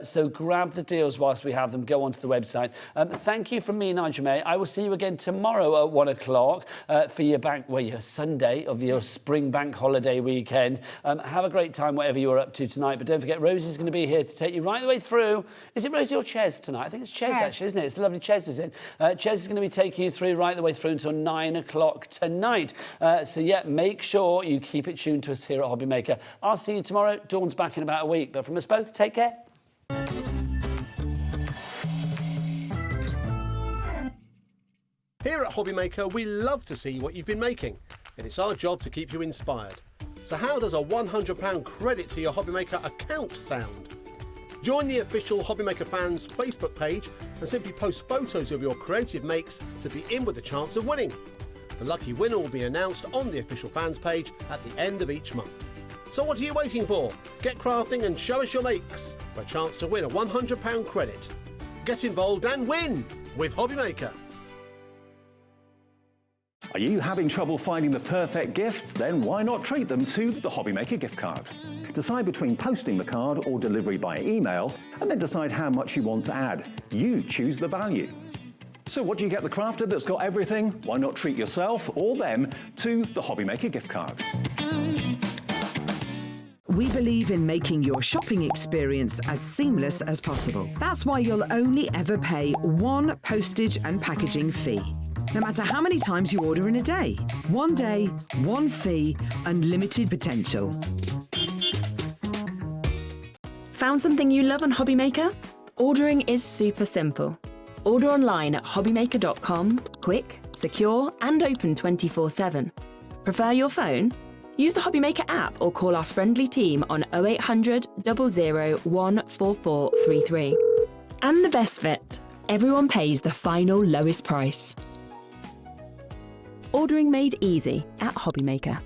So grab the deals whilst we have them. Go onto the website. Thank you from me, Nigel May. I will see you again tomorrow at 1 o'clock for your your Sunday of your spring bank holiday weekend. Have a great time, whatever you are up to tonight. But don't forget, Rosie's going to be here to take you right the way through. Is it Rosie or Ches tonight? I think it's Ches, actually, isn't it? It's the lovely Ches, is it? Ches is going to be taking you through right the way through until 9 o'clock tonight. So yeah, make sure you keep it tuned to us here at HobbyMaker. I'll see you tomorrow. Dawn's back in about a week, but from us both, take care.
Here at HobbyMaker, we love to see what you've been making, and it's our job to keep you inspired. So how does a £100 credit to your HobbyMaker account sound? Join the official HobbyMaker fans Facebook page and simply post photos of your creative makes to be in with a chance of winning. The lucky winner will be announced on the official fans page at the end of each month. So what are you waiting for? Get crafting and show us your makes for a chance to win a £100 credit. Get involved and win with HobbyMaker.
Are you having trouble finding the perfect gift? Then why not treat them to the HobbyMaker gift card? Decide between posting the card or delivery by email, and then decide how much you want to add. You choose the value. So what do you get the crafter that's got everything? Why not treat yourself or them to the HobbyMaker gift card?
We believe in making your shopping experience as seamless as possible. That's why you'll only ever pay one postage and packaging fee. No matter how many times you order in a day. One day, one fee, unlimited potential.
Found something you love on HobbyMaker? Ordering is super simple. Order online at hobbymaker.com, quick, secure and open 24/7. Prefer your phone? Use the HobbyMaker app or call our friendly team on 0800 00 14433. And the best bit, everyone pays the final lowest price. Ordering made easy at HobbyMaker.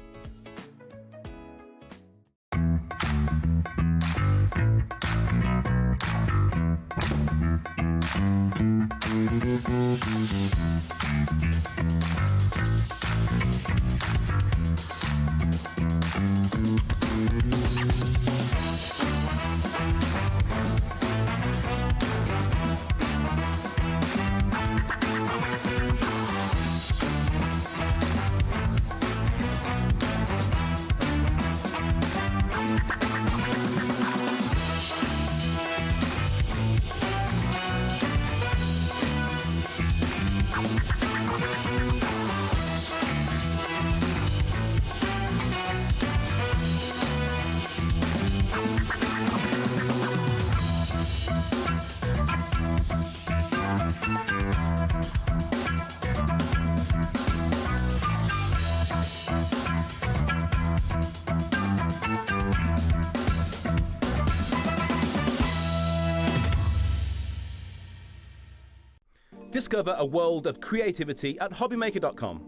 Discover a world of creativity at HobbyMaker.com.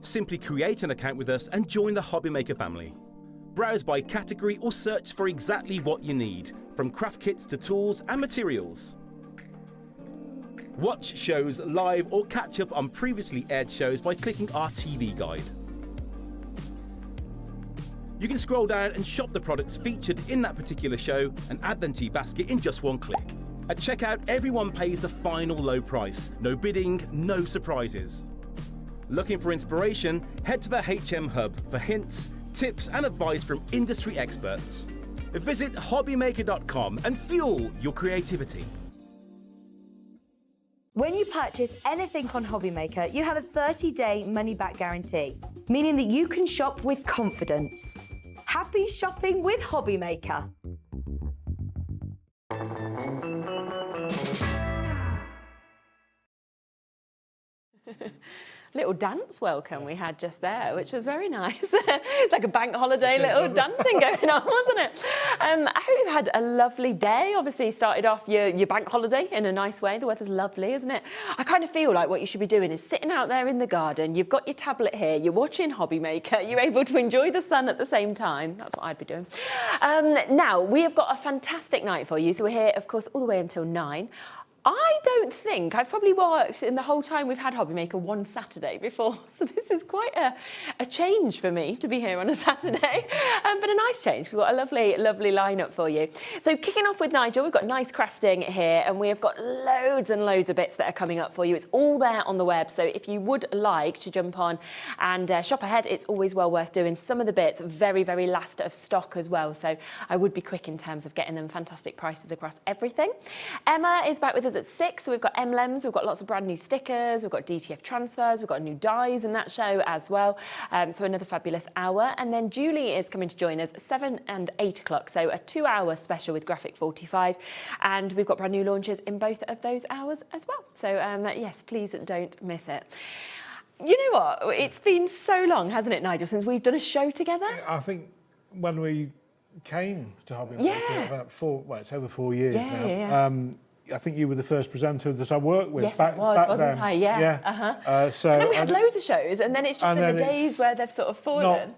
Simply create an account with us and join the HobbyMaker family. Browse by category or search for exactly what you need, from craft kits to tools and materials. Watch shows live or catch up on previously aired shows by clicking our TV guide. You can scroll down and shop the products featured in that particular show and add them to your basket in just one click. At checkout, everyone pays the final low price. No bidding, no surprises. Looking for inspiration? Head to the HM Hub for hints, tips and advice from industry experts. Visit hobbymaker.com and fuel your creativity.
When you purchase anything on HobbyMaker, you have a 30-day money-back guarantee, meaning that you can shop with confidence. Happy shopping with HobbyMaker.
Little dance welcome we had just there, which was very nice. Like a bank holiday little dancing going on, wasn't it? I hope you had a lovely day. Obviously started off your bank holiday in a nice way. The weather's lovely, isn't it? I kind of feel like what you should be doing is sitting out there in the garden. You've got your tablet here, you're watching HobbyMaker, you're able to enjoy the sun at the same time. That's what I'd be doing. Now, we have got a fantastic night for you. So we're here, of course, all the way until 9. I don't think I've probably worked in the whole time we've had HobbyMaker one Saturday before, so this is quite a change for me to be here on a Saturday, but a nice change. We've got a lovely, lovely lineup for you. So kicking off with Nigel, we've got nice crafting here, and we have got loads and loads of bits that are coming up for you. It's all there on the web, so if you would like to jump on and shop ahead, it's always well worth doing. Some of the bits very, very last of stock as well, so I would be quick in terms of getting them fantastic prices across everything. Emma is back with us at 6, so we've got Emlems, we've got lots of brand new stickers, we've got DTF transfers, we've got new dies in that show as well, so another fabulous hour. And then Julie is coming to join us 7 and 8 o'clock, so a 2-hour special with Graphic 45, and we've got brand new launches in both of those hours as well, so yes, please don't miss it. You know what, it's been so long, hasn't it, Nigel, since we've done a show together?
I think when we came to HobbyMaker about it's over 4 years now. I think you were the first presenter that I worked with.
Yes, back, it was, wasn't then. I? Yeah.
So
and then we had loads of shows, and then it's just been the days where they've sort of fallen.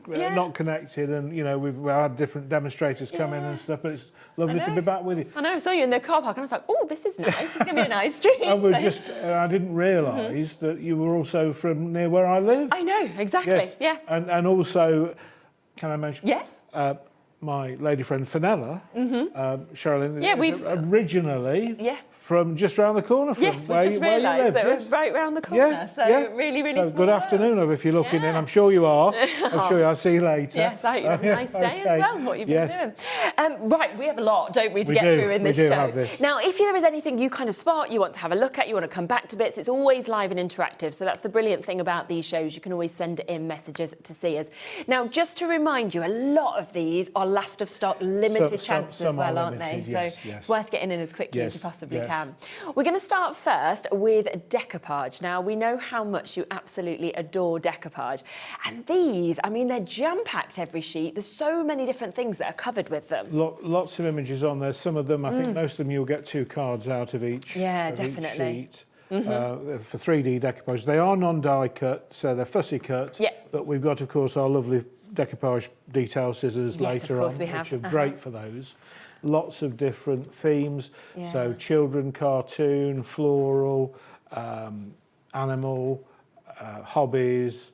Not connected, and you know we've had different demonstrators come in and stuff. But it's lovely to be back with you.
I know. I saw you in the car park, and I was like, "Oh, this is nice. This is going to be a nice street."
And I didn't realise that you were also from near where I live.
I know exactly.
Yes.
Yeah.
And also, can I mention?
Yes.
My lady friend Fenella, Sherilyn,
we've
originally from just round the corner from
where you live. Yes, we just realised that it was right round the corner, really, really small.
So good afternoon, if you're looking in. I'm sure you are. I'm sure I'll see you later.
Yes, I hope you have a nice day as well, what you've been doing. Right, we have a lot, don't we, to get through in this show.
Have this.
Now, if there is anything you kind of spot, you want to have a look at, you want to come back to bits, it's always live and interactive. So that's the brilliant thing about these shows. You can always send in messages to see us. Now, just to remind you, a lot of these are last of stock, limited chance as well, aren't they?
Yes,
so it's worth getting in as quickly as you possibly can. can. We're going to start first with decoupage. Now, we know how much you absolutely adore decoupage. And these, I mean, they're jam-packed every sheet. There's so many different things that are covered with them.
Lots of images on there. Some of them, I think most of them you'll get 2 cards out of each,
definitely.
Each sheet. For 3D decoupage. They are non-die cut, so they're fussy cut.
Yeah.
But we've got, of course, our lovely decoupage detail scissors later on, which are great for those. Lots of different themes.
Yeah.
So children, cartoon, floral, animal, hobbies,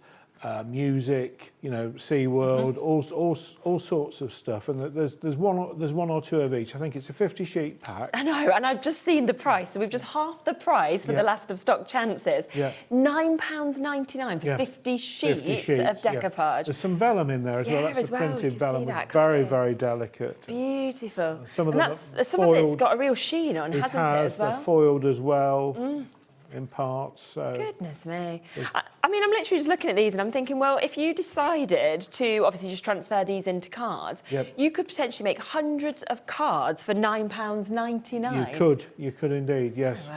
music, you know, SeaWorld, all sorts of stuff. And there's one or two of each. I think it's a 50-sheet pack.
I know, and I've just seen the price. So we've just halved the price for the last of stock chances.
Yeah.
£9.99 for 50 sheets of decoupage.
Yeah. There's some vellum in there as well. That's a printed vellum. Very, very delicate.
It's beautiful.
Some of
some of it's got a real sheen on, hasn't it, as well?
They're foiled as well. In parts. So
goodness me. I mean, I'm literally just looking at these and I'm thinking, well, if you decided to obviously just transfer these into cards, you could potentially make hundreds of cards for £9.99.
You could indeed, yes.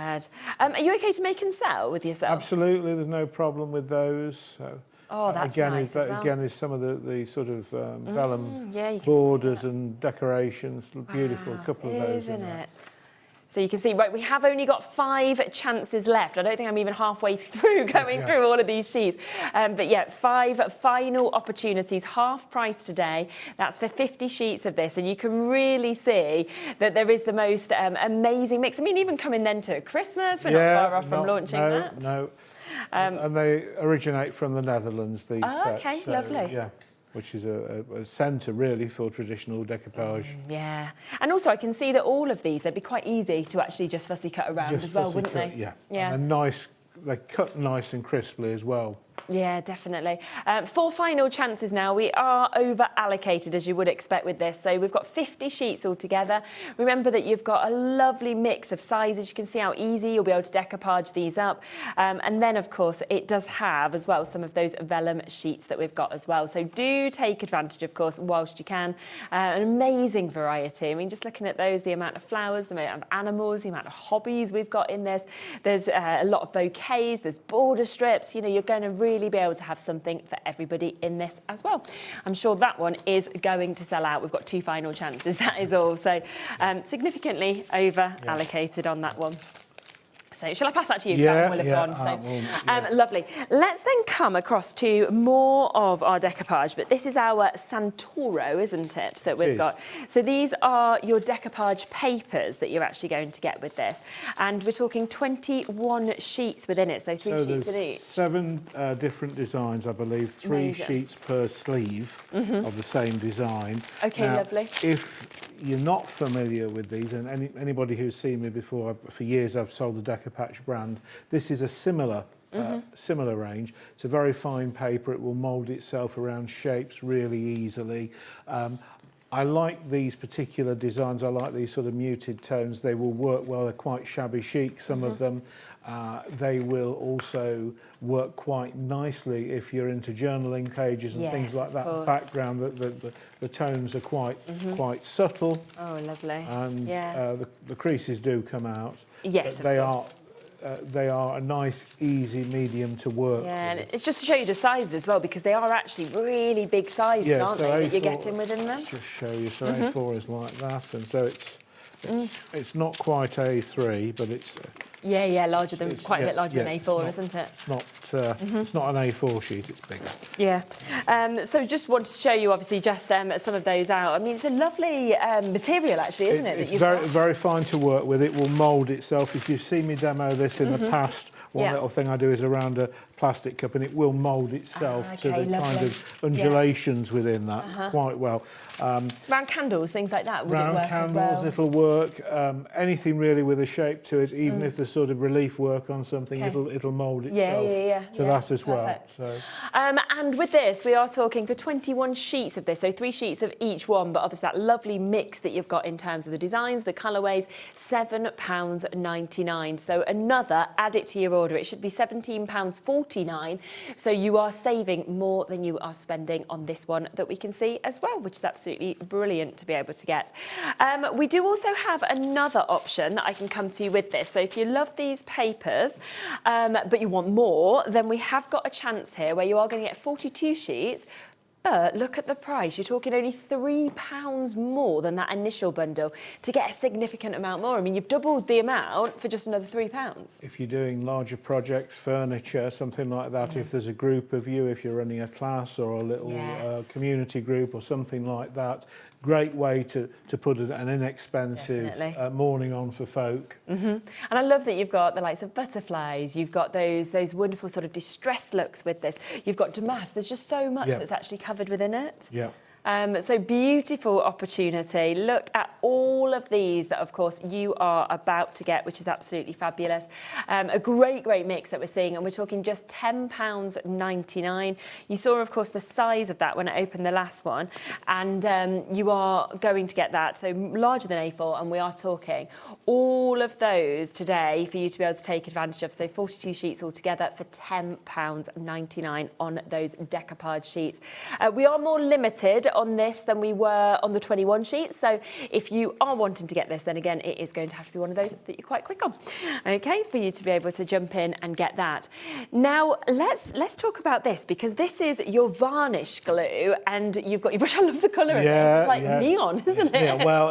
Are you okay to make and sell with yourself?
Absolutely, there's no problem with those. So.
That's
again,
nice as well.
Again, is some of the sort of vellum borders and decorations. Beautiful, a couple of those.
Isn't it? So you can see, right, we have only got 5 chances left. I don't think I'm even halfway through going through all of these sheets. But yeah, 5 final opportunities, half price today. That's for 50 sheets of this. And you can really see that there is the most amazing mix. I mean, even coming then to Christmas, we're not far off from launching that.
No, and they originate from the Netherlands, these sets.
Okay,
so,
lovely.
Yeah. Which is a centre, really, for traditional decoupage.
Yeah. And also, I can see that all of these, they'd be quite easy to actually just fussy cut around as well, wouldn't they?
Yeah.
Yeah.
And they're cut nice and crisply as well.
Yeah, definitely. 4 final chances now. We are over allocated, as you would expect with this. So we've got 50 sheets altogether. Remember that you've got a lovely mix of sizes. You can see how easy you'll be able to decoupage these up. And then, of course, it does have as well some of those vellum sheets that we've got as well. So do take advantage, of course, whilst you can. An amazing variety. I mean, just looking at those, the amount of flowers, the amount of animals, the amount of hobbies we've got in this. There's a lot of bouquets, there's border strips. You know, you're going to really be able to have something for everybody in this as well. I'm sure that one is going to sell out. We've got 2 final chances, that is all. So significantly over allocated on that one. So shall I pass that to you? That one will have gone. So, lovely. Let's then come across to more of our decoupage, but this is our Santoro, isn't it, that we've got? So these are your decoupage papers that you're actually going to get with this. And we're talking 21 sheets within it, so 3 sheets in each.
7 different designs, I believe, 3 sheets per sleeve of the same design.
Okay,
now,
lovely.
If you're not familiar with these, and anybody who's seen me before, for years I've sold the Decapatch brand, this is a similar range. It's a very fine paper. It will mould itself around shapes really easily. I like these particular designs. I like these sort of muted tones. They will work well. They're quite shabby chic, some of them. They will also work quite nicely if you're into journaling pages and things like that. The background, the tones are quite subtle.
Oh, lovely.
And the creases do come out.
Yes,
but they are a nice, easy medium to work with.
And it's just to show you the sizes as well, because they are actually really big sizes, aren't they, that you're getting within them?
Let's just show you. So A4 is like that, and so it's not quite A3, but it's
larger than quite a bit larger than A4, isn't it?
It's not an A4 sheet; it's bigger.
Yeah. So just wanted to show you, obviously, just some of those out. I mean, it's a lovely material, actually, isn't it?
It's very fine to work with. It will mould itself. If you've seen me demo this in the past, one little thing I do is around a plastic cup, and it will mould itself to the kind of undulations within that quite well.
Round candles, things like that, would it work
candles,
as well?
It'll work. Anything really with a shape to it, even if there's sort of relief work on something, it'll mould itself to that as well. So.
And with this, we are talking for 21 sheets of this, so 3 sheets of each one, but obviously that lovely mix that you've got in terms of the designs, the colourways, £7.99. So another, add it to your
order. It should be £17.49. So you are saving more than you are spending on this one that we can see as well, which is absolutely brilliant to be able to get. We do also have another option that I can come to you with this. So if you love these papers, but you want more, then we have got a chance here where you are going to get 42 sheets. But look at the price. You're talking only £3 more than that initial bundle to get a significant amount more. I mean, you've doubled the amount for just another £3.
If you're doing larger projects, furniture, something like that, if there's a group of you, if you're running a class or a little community group or something like that, great way to put an inexpensive morning on for folk.
And I love that you've got the likes of butterflies, you've got those wonderful sort of distressed looks with this, you've got damask, there's just so much that's actually covered within it. So beautiful opportunity. Look at all of these that, of course, you are about to get, which is absolutely fabulous. A great mix that we're seeing, and we're talking just £10.99. You saw, of course, the size of that when I opened the last one, and you are going to get that, so larger than A4, and we are talking all of those today for you to be able to take advantage of. So 42 sheets altogether for £10.99 on those decoupage sheets. We are more limited on this than we were on the 21 sheets. So if you are wanting to get this, then again, it is going to have to be one of those that you're quite quick on. Okay, for you to be able to jump in and get that. Now, let's talk about this, because this is your varnish glue, and you've got your brush. I love the colour of this. It's like neon, isn't it?
Yeah, well,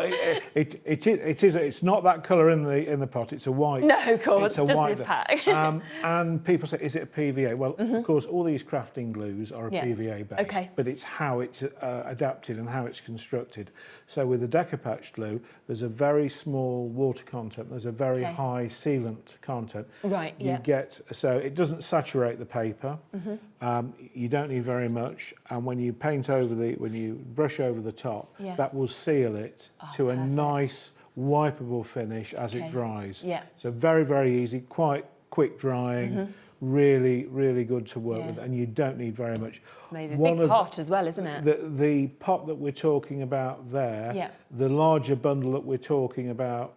it is. It's not that colour in the pot. It's a white.
No, of course,
it's a
just
white.
the pack.
And people say, is it a PVA? Well, of course, all these crafting glues are a PVA based, but it's how it's adapted and how it's constructed. So with the decoupage glue, there's a very small water content. There's a very high sealant content.
Right.
You get, so it doesn't saturate the paper. You don't need very much, and when you paint over when you brush over the top, that will seal it to a nice wipeable finish as it dries. So very easy, quite quick drying. Really good to work with, and you don't need very much.
Amazing. Big pot as well, isn't it?
The pot that we're talking about there, the larger bundle that we're talking about,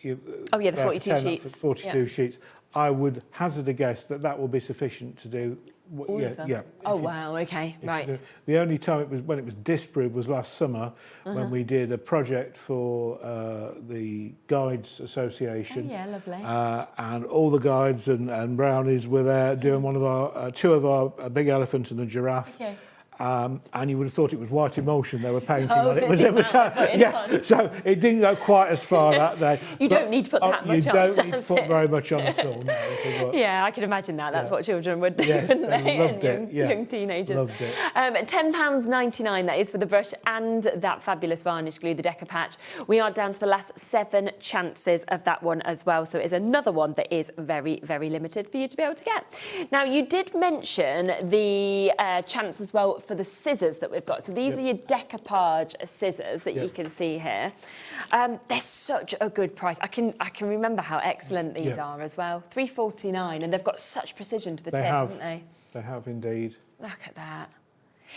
the 42 sheets.
42 sheets. I would hazard a guess that will be sufficient to do.
All of them? Oh, wow, okay, right.
The only time when it was disproved was last summer, when we did a project for the Guides Association.
Oh, yeah, lovely.
And all the guides and brownies were there doing one of our, two of our, a big elephant and a giraffe.
Okay.
And you would have thought it was white emulsion they were painting on.
So
so it didn't go quite as far that day.
You don't need to put that much on.
You don't need to put very much on at all. No,
yeah, I can imagine that. That's what children would do, wouldn't they?
Loved
and young teenagers.
Loved it.
£10.99, that is for the brush and that fabulous varnish glue, the Decapatch. We are down to the last 7 chances of that one as well. So it is another one that is very limited for you to be able to get. Now, you did mention the chance as well for the scissors that we've got. So these are your decoupage scissors that you can see here. They're such a good price. I can remember how excellent these are as well. £3.49, and they've got such precision to the tip, haven't they?
They have indeed.
Look at that.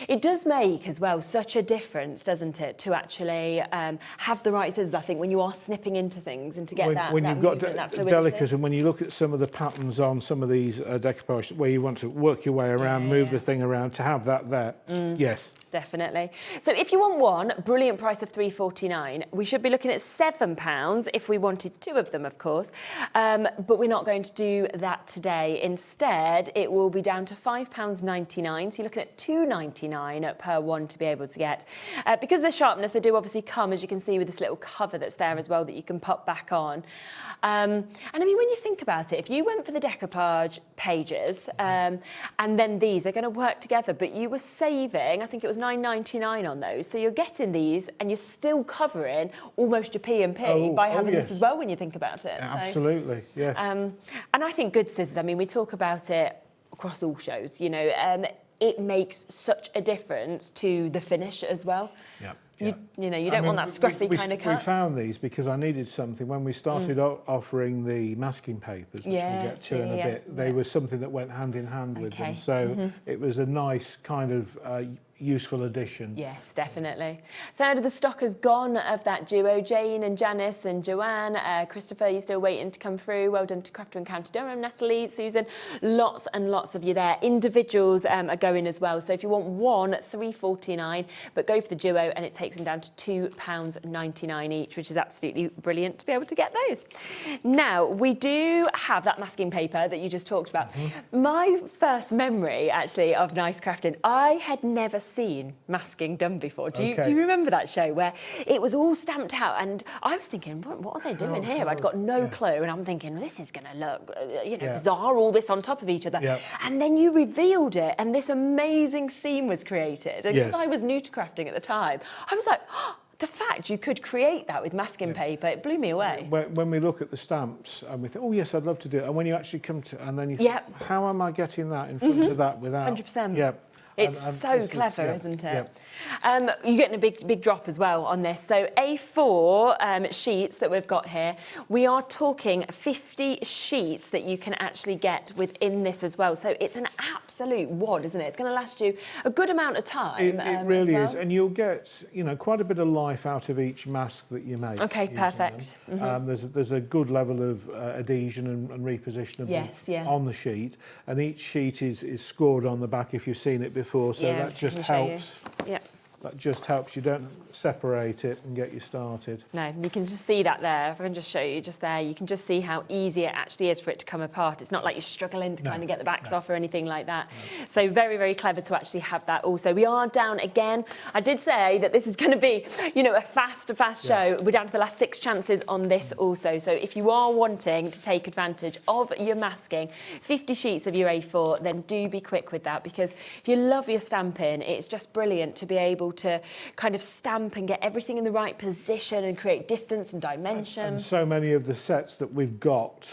It does make, as well, such a difference, doesn't it, to actually have the right scissors, I think, when you are snipping into things and to get
when you've got
that fluidity.
delicate, and when you look at some of the patterns on some of these decoupage, where you want to work your way around, move the thing around, to have that there, yes.
Definitely. So if you want one, brilliant price of £3.49. We should be looking at £7 if we wanted 2 of them, of course. But we're not going to do that today. Instead, it will be down to £5.99. So you're looking at £2.99 per one to be able to get. Because of the sharpness, they do obviously come, as you can see, with this little cover that's there as well that you can pop back on. And I mean, when you think about it, if you went for the decoupage pages and then these, they're going to work together, but you were saving, I think it was £9.99 on those. So you're getting these and you're still covering almost your P&P by having this as well when you think about it.
Absolutely, yes.
And I think good scissors, I mean, we talk about it across all shows, you know, it makes such a difference to the finish as well.
Yeah.
You know, you don't want that scruffy kind of cut.
We found these because I needed something. When we started offering the masking papers, which we'll get to in a bit, they were something that went hand in hand with them. So it was a nice kind of useful addition.
Yes, definitely. Third of the stock has gone of that duo, Jane and Janice and Joanne. Christopher, you're still waiting to come through. Well done to Crafter and County Durham. Natalie, Susan, lots and lots of you there. Individuals are going as well. So if you want one, £3.49, but go for the duo and it takes them down to £2.99 each, which is absolutely brilliant to be able to get those. Now, we do have that masking paper that you just talked about. My first memory, actually, of Nice Crafting, I had never seen masking done before. Do you remember that show where it was all stamped out and I was thinking, what are they doing here? I'd got no clue, and I'm thinking, this is going to look, bizarre, all this on top of each other. And then you revealed it and this amazing scene was created. And because I was new to crafting at the time, I was like, oh, the fact you could create that with masking paper, it blew me away.
When we look at the stamps and we think, oh yes, I'd love to do it. And when you actually come to, and then you think, how am I getting that in front of that without?
100%.
Yeah.
It's so clever, isn't it? You're getting a big drop as well on this. So A4 sheets that we've got here, we are talking 50 sheets that you can actually get within this as well. So it's an absolute wad, isn't it? It's going to last you a good amount of time.
It really is, and you'll get quite a bit of life out of each mask that you make.
Okay, perfect.
There's a good level of adhesion and reposition of them on the sheet, and each sheet is scored on the back if you've seen it before. So that just helps. That just helps. You don't separate it and get you started.
No, you can just see that there. If I can just show you just there, you can just see how easy it actually is for it to come apart. It's not like you're struggling to kind of get the backs off or anything like that. So very, very clever to actually have that also. We are down again. I did say that this is going to be, a fast show. We're down to the last 6 chances on this also. So if you are wanting to take advantage of your masking, 50 sheets of your A4, then do be quick with that, because if you love your stamping, it's just brilliant to be able to kind of stamp and get everything in the right position and create distance and dimension.
And so many of the sets that we've got,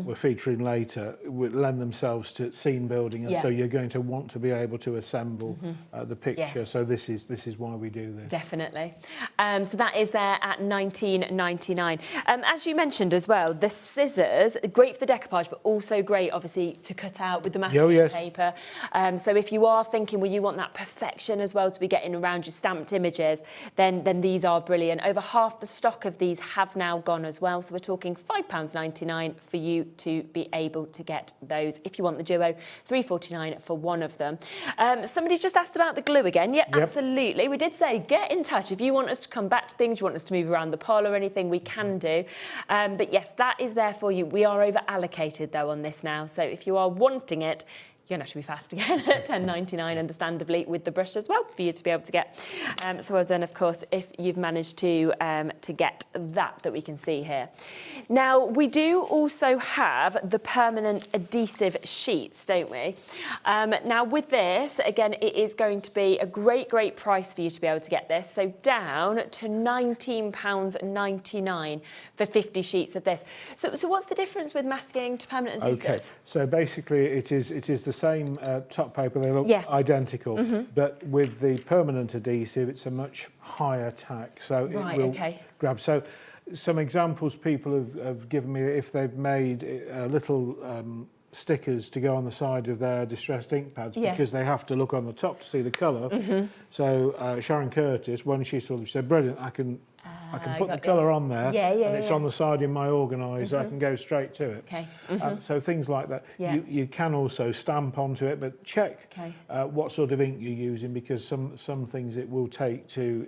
we're featuring later, would lend themselves to scene building, and so you're going to want to be able to assemble the picture. So this is why we do this.
Definitely. So that is there at £19.99. As you mentioned as well, the scissors, great for the decoupage, but also great, obviously, to cut out with the masking paper. So if you are thinking, well, you want that perfection as well to be getting around your stamped images, then these are brilliant. Over half the stock of these have now gone as well. So we're talking £5.99 for you to be able to get those. If you want the duo, £3.49 for one of them. Somebody's just asked about the glue again. Yep, absolutely. We did say get in touch if you want us to come back to things, you want us to move around the pole or anything, we can do. But yes, that is there for you. We are over allocated though on this now, so if you are wanting it, you're going to have to be fast again at £10.99, understandably, with the brush as well, for you to be able to get. So well done, of course, if you've managed to get that we can see here. Now, we do also have the permanent adhesive sheets, don't we? Now, with this, again, it is going to be a great price for you to be able to get this. So down to £19.99 for 50 sheets of this. So what's the difference with masking to permanent adhesive?
Okay, so basically it is the same top paper, they look identical, but with the permanent adhesive it's a much higher tack, so it will grab. So some examples people have given me, if they've made little stickers to go on the side of their distressed ink pads because they have to look on the top to see the colour. So Sharon Curtis, when she saw them, she said, brilliant, I can put the colour on there and it's on the side in my organiser, I can go straight to it. So things like that. You can also stamp onto it, but check what sort of ink you're using, because some things it will take to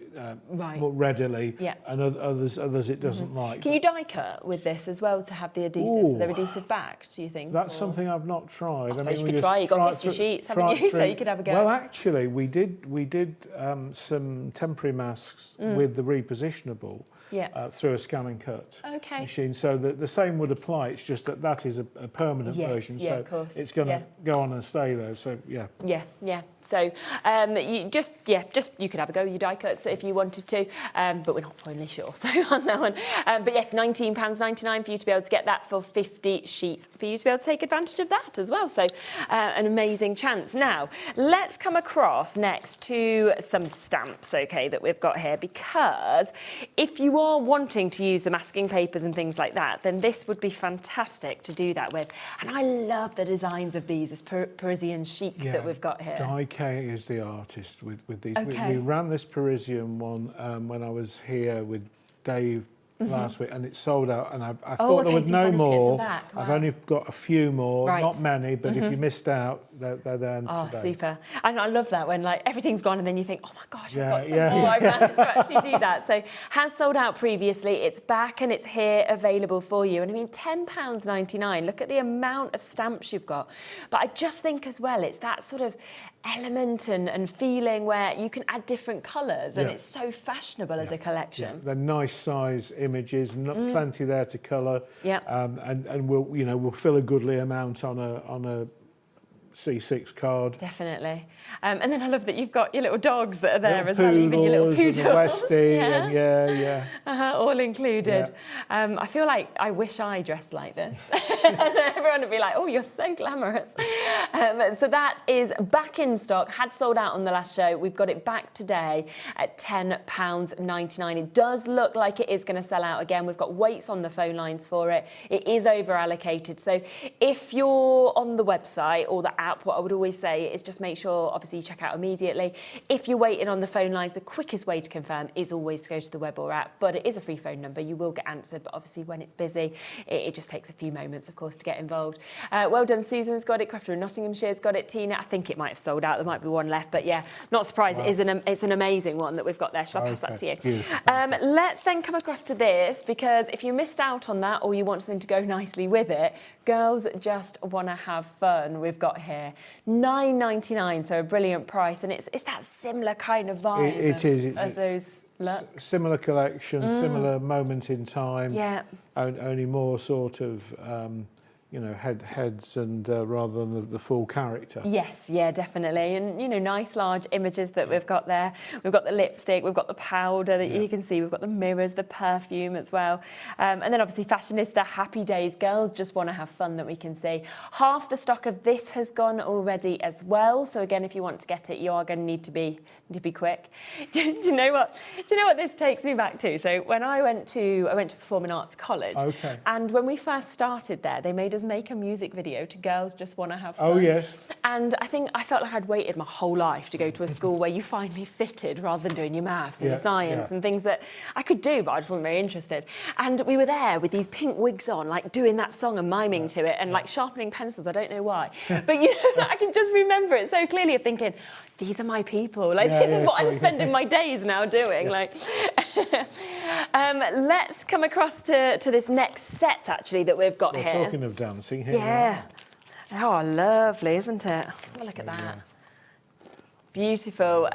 more readily and others it doesn't like.
Can you die cut with this as well to have the adhesive, the adhesive back, do you think?
That's something I've not tried.
I suppose you could try, you've got 50 sheets, haven't you? So you could have a go.
Well, actually, we did some temporary masks with the repositionable, through a scan and cut
Okay.
machine. So the same would apply. It's just that is a permanent version.
Yeah,
so
of course.
it's going to go on and stay there. So yeah.
Yeah. So you you could have a go with your die cuts if you wanted to, but we're not finally sure. So on that one, but yes, £19.99 for you to be able to get that for 50 sheets for you to be able to take advantage of that as well. So an amazing chance. Now let's come across next to some stamps, okay, that we've got here, because if you are wanting to use the masking papers and things like that, then this would be fantastic to do that with. And I love the designs of these, this Parisian chic that we've got here.
Di is the artist with these.
Okay.
We ran this Parisian one when I was here with Dave last week, and it sold out, and I thought there was no more. I've only got a few more, not many, but if you missed out, they're there today.
Super. And I love that when like everything's gone and then you think, oh my gosh, I've got some more. I've managed to actually do that. So has sold out previously, it's back and it's here available for you. And I mean, £10.99, look at the amount of stamps you've got. But I just think as well, it's that sort of element and feeling where you can add different colours and it's so fashionable as a collection.
They're nice size images, plenty there to colour. And we'll fill a goodly amount on a C6 card.
Definitely. And then I love that you've got your little dogs that are there as well, even your little poodles.
And Westie, and
all included. I feel like I wish I dressed like this. Everyone would be like, oh, you're so glamorous. So that is back in stock, had sold out on the last show. We've got it back today at £10.99. It does look like it is going to sell out again. We've got waits on the phone lines for it. It is over allocated. So if you're on the website or the app, what I would always say is just make sure, obviously, you check out immediately. If you're waiting on the phone lines, the quickest way to confirm is always to go to the web or app, but it is a free phone number. You will get answered, but obviously when it's busy, it just takes a few moments, of course, to get involved. Well done, Susan's got it. Crafter in Nottinghamshire's got it. Tina, I think it might have sold out. There might be one left, but yeah, not surprised. Wow. It's an amazing one that we've got there. Shall I pass that to you? Let's then come across to this, because if you missed out on that or you want something to go nicely with it, girls just want to have fun. We've got here £9.99, so a brilliant price, and it's that similar kind of vibe.
It is
of those looks.
Similar collection, similar moment in time.
Yeah.
Only more sort of heads and rather than the full character.
Yes, yeah, definitely. And, nice large images that we've got there. We've got the lipstick, we've got the powder that you can see, we've got the mirrors, the perfume as well. And then obviously Fashionista, Happy Days, girls just want to have fun that we can see. Half the stock of this has gone already as well. So again, if you want to get it, you are going to need to be quick. Do you know what this takes me back to? So when I went to Performing Arts College, and when we first started there, they made us make a music video to Girls Just Want to Have Fun.
Oh, yes.
And I think I felt like I'd waited my whole life to go to a school where you finally fitted, rather than doing your maths and your science and things that I could do, but I just wasn't very interested. And we were there with these pink wigs on, like doing that song and miming to it and like sharpening pencils. I don't know why. But I can just remember it so clearly of thinking, these are my people. Like, this is what I'm spending my days now doing. Like, let's come across to this next set, actually, that we've got here.
Talking of dancing here.
Yeah. Oh, lovely, isn't it? Have a look at that. Beautiful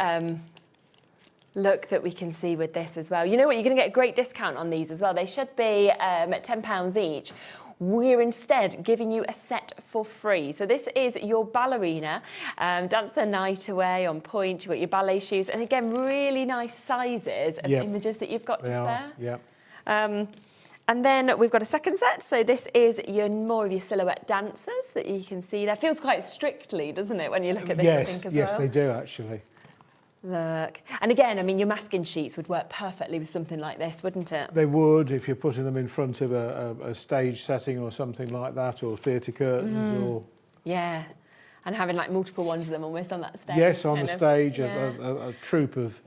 look that we can see with this as well. You know what? You're going to get a great discount on these as well. They should be at £10 each. We're instead giving you a set for free. So this is your ballerina, dance the night away on point. You've got your ballet shoes, and again, really nice sizes of images that you've got just there.
Yeah.
And then we've got a second set. So this is more of your silhouette dancers that you can see there. Feels quite strictly, doesn't it, when you look at this, I think, as well?
Yes, they do, actually.
Look. And again, I mean, your masking sheets would work perfectly with something like this, wouldn't it?
They would, if you're putting them in front of a stage setting or something like that, or theatre curtains or...
Yeah. And having like multiple ones of them almost on that stage.
Yes, on the stage, a troupe of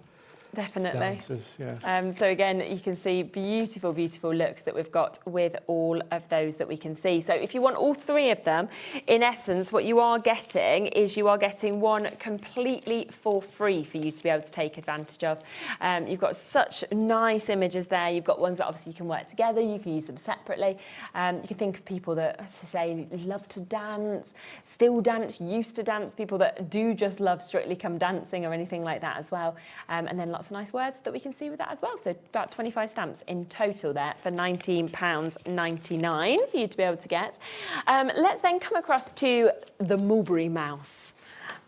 definitely
dancers, yes.
So again, you can see beautiful, beautiful looks that we've got with all of those that we can see. So if you want all three of them, in essence, what you are getting is you are getting one completely for free for you to be able to take advantage of. You've got such nice images there. You've got ones that obviously you can work together. You can use them separately. You can think of people that, as I say, love to dance, still dance, used to dance, people that do just love Strictly Come Dancing or anything like that as well. And then lots lots of nice words that we can see with that as well. So about 25 stamps in total there for £19.99 for you to be able to get. Let's then come across to the Mulberry Mouse.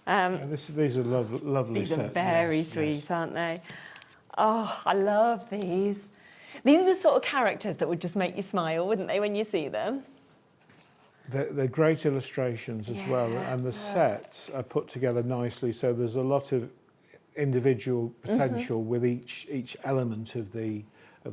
These are lovely
These
sets.
are very sweet, aren't they? Oh, I love these. These are the sort of characters that would just make you smile, wouldn't they, when you see them?
They're great illustrations as well, and the sets are put together nicely, so there's a lot of individual potential with each element of the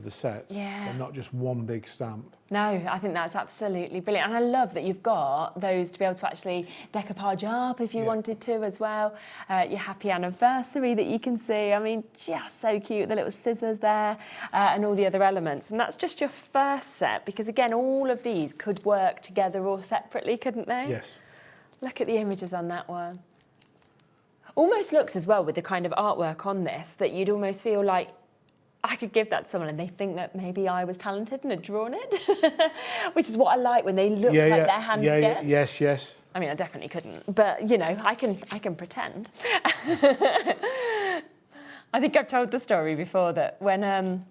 sets.
Yeah.
They're not just one big stamp.
No, I think that's absolutely brilliant. And I love that you've got those to be able to actually decoupage up if you wanted to as well. Your happy anniversary that you can see. I mean, just so cute, the little scissors there and all the other elements. And that's just your first set, because again, all of these could work together or separately, couldn't they?
Yes.
Look at the images on that one. Almost looks as well with the kind of artwork on this that you'd almost feel like I could give that to someone and they think that maybe I was talented and had drawn it, which is what I like when they look like their hand sketched.
Yes.
I mean, I definitely couldn't, but you know, I can pretend. I think I've told the story before that when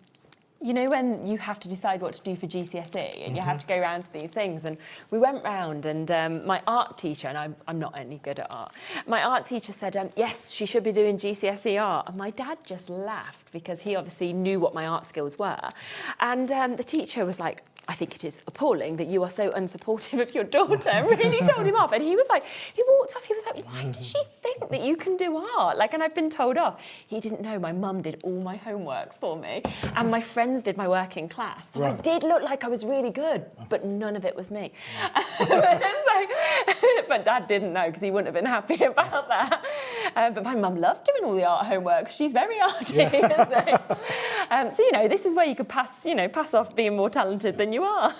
you know, when you have to decide what to do for GCSE and you have to go around to these things, and we went round and my art teacher, and I'm not any good at art, my art teacher said, yes, she should be doing GCSE art. And my dad just laughed because he obviously knew what my art skills were. And the teacher was like, I think it is appalling that you are so unsupportive of your daughter. Really told him off. And he was like, he walked off, he was like, why does she think that you can do art? Like, and I've been told off. He didn't know my mum did all my homework for me and my friends did my work in class. So I did look like I was really good, but none of it was me. But Dad didn't know because he wouldn't have been happy about that. But my mum loved doing all the art homework. She's very arty. So, you know, this is where you could pass off being more talented than you are.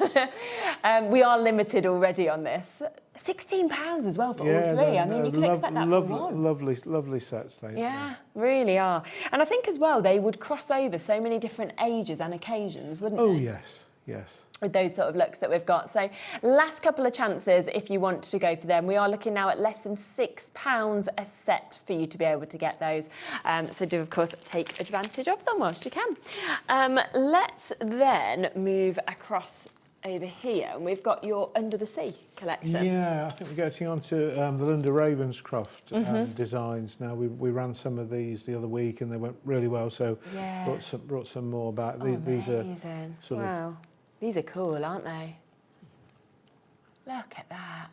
We are limited already on this. £16 as well for all three. I mean, you can expect that for one.
Lovely sets, they
Yeah, really are. And I think as well, they would cross over so many different ages and occasions, wouldn't they?
Oh, yes.
With those sort of looks that we've got. So last couple of chances if you want to go for them. We are looking now at less than £6 a set for you to be able to get those. So do, of course, take advantage of them whilst you can. Let's then move across over here, and we've got your Under the Sea collection.
Yeah, I think we're getting on to the Linda Ravenscroft designs now. We ran some of these the other week and they went really well, so brought some more back. These are sort of...
These are cool, aren't they? Look at that.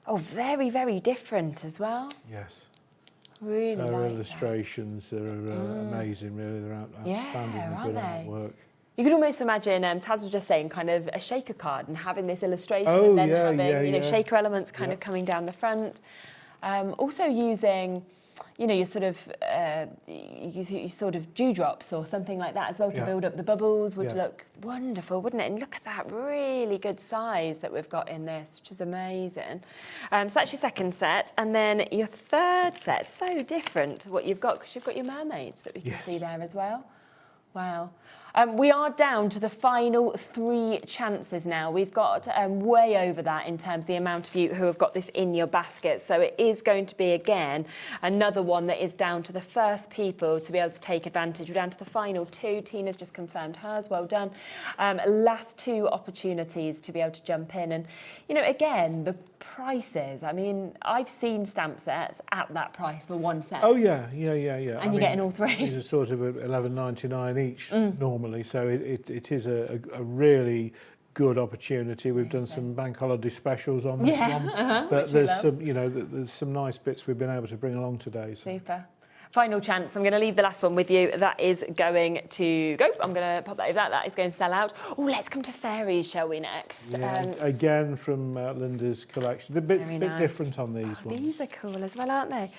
Oh, very, very different as well.
Yes.
Really like
Their illustrations are amazing, really. They're outstanding and good artwork.
You could almost imagine, Taz was just saying, kind of a shaker card and having this illustration and then having, shaker elements kind of coming down the front. Also using, your sort of dewdrops or something like that as well to build up the bubbles would look wonderful, wouldn't it? And look at that really good size that we've got in this, which is amazing. So that's your second set. And then your third set, so different to what you've got, because you've got your mermaids that we can see there as well. Wow. We are down to the final 3 chances now. We've got way over that in terms of the amount of you who have got this in your basket. So it is going to be, again, another one that is down to the first people to be able to take advantage. We're down to the final 2. Tina's just confirmed hers. Well done. Last 2 opportunities to be able to jump in. And, again, the prices. I mean, I've seen stamp sets at that price for 1 set.
Oh, yeah. And
you're getting all 3.
These are sort of £11.99 each normally, so it is a really good opportunity. We've done some bank holiday specials on this one, but there's some, there's some nice bits we've been able to bring along today. So.
Super. Final chance. I'm going to leave the last one with you. That is going to go. I'm going to pop that over that. That is going to sell out. Oh, let's come to fairies, shall we, next?
Yeah, again from Linda's collection. They're a bit different on these ones.
These are cool as well, aren't they?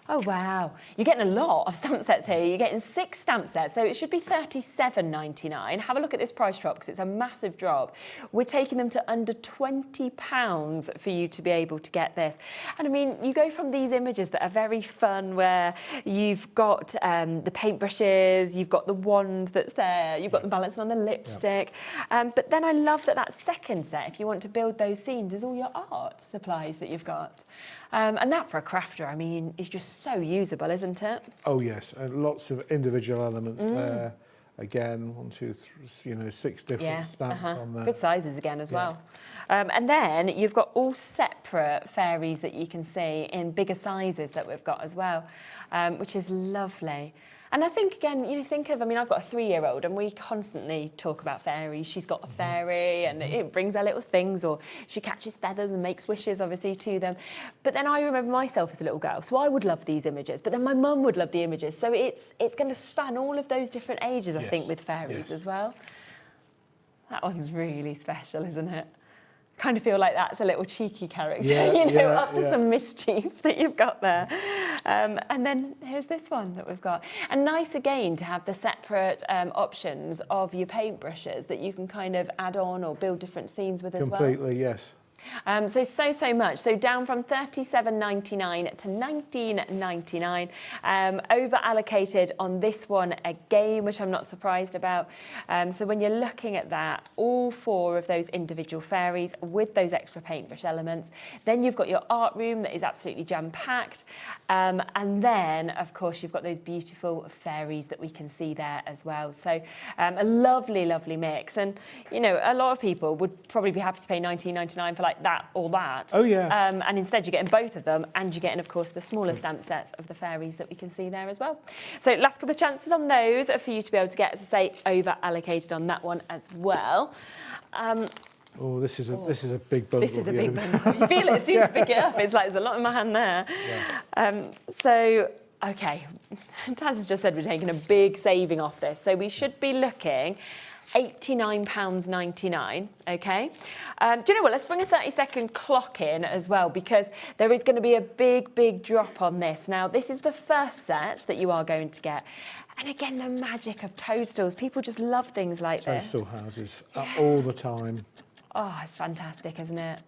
Oh, wow. You're getting a lot of stamp sets here. You're getting 6 stamp sets, so it should be £37.99. Have a look at this price drop, because it's a massive drop. We're taking them to under £20 for you to be able to get this. And, I mean, you go from these images that are very fun, where you you've got the paintbrushes, you've got the wand that's there, you've got them balancing on the lipstick. But then I love that second set, if you want to build those scenes, is all your art supplies that you've got. And that for a crafter, I mean, is just so usable, isn't it?
Oh yes, lots of individual elements there. Again, 1, 2, 3, 6 different stamps on there.
Good sizes again as well. And then you've got all separate fairies that you can see in bigger sizes that we've got as well, which is lovely. And I think, again, you think of, I mean, I've got a 3-year-old and we constantly talk about fairies. She's got a fairy and it brings her little things, or she catches feathers and makes wishes, obviously, to them. But then I remember myself as a little girl, so I would love these images, but then my mum would love the images. So it's going to span all of those different ages, I think, with fairies as well. That one's really special, isn't it? Kind of feel like that's a little cheeky character, up to some mischief that you've got there. And then here's this one that we've got. And nice again to have the separate options of your paintbrushes that you can kind of add on or build different scenes with as well.
Completely, yes.
So much. So down from $37.99 to $19.99. Over allocated on this one again, which I'm not surprised about. So when you're looking at that, all 4 of those individual fairies with those extra paintbrush elements. Then you've got your art room that is absolutely jam-packed. And then, of course, you've got those beautiful fairies that we can see there as well. So a lovely, lovely mix. And, you know, a lot of people would probably be happy to pay $19.99 for like that or that.
Oh, yeah.
And instead you're getting both of them, and you're getting, of course, the smaller stamp sets of the fairies that we can see there as well. So last couple of chances on those for you to be able to get, as I say, over allocated on that one as well.
Oh, this is a big bundle.
This is a big bundle. You feel it as soon as you pick it up. It's like there's a lot in my hand there. Yeah. Okay, Taz has just said we're taking a big saving off this. So we should be looking £89.99, okay? Do you know what, let's bring a 30-second clock in as well, because there is going to be a big, big drop on this. Now, this is the first set that you are going to get. And again, the magic of toadstools. People just love things like this.
Toadstool houses, all the time.
Oh, it's fantastic, isn't it?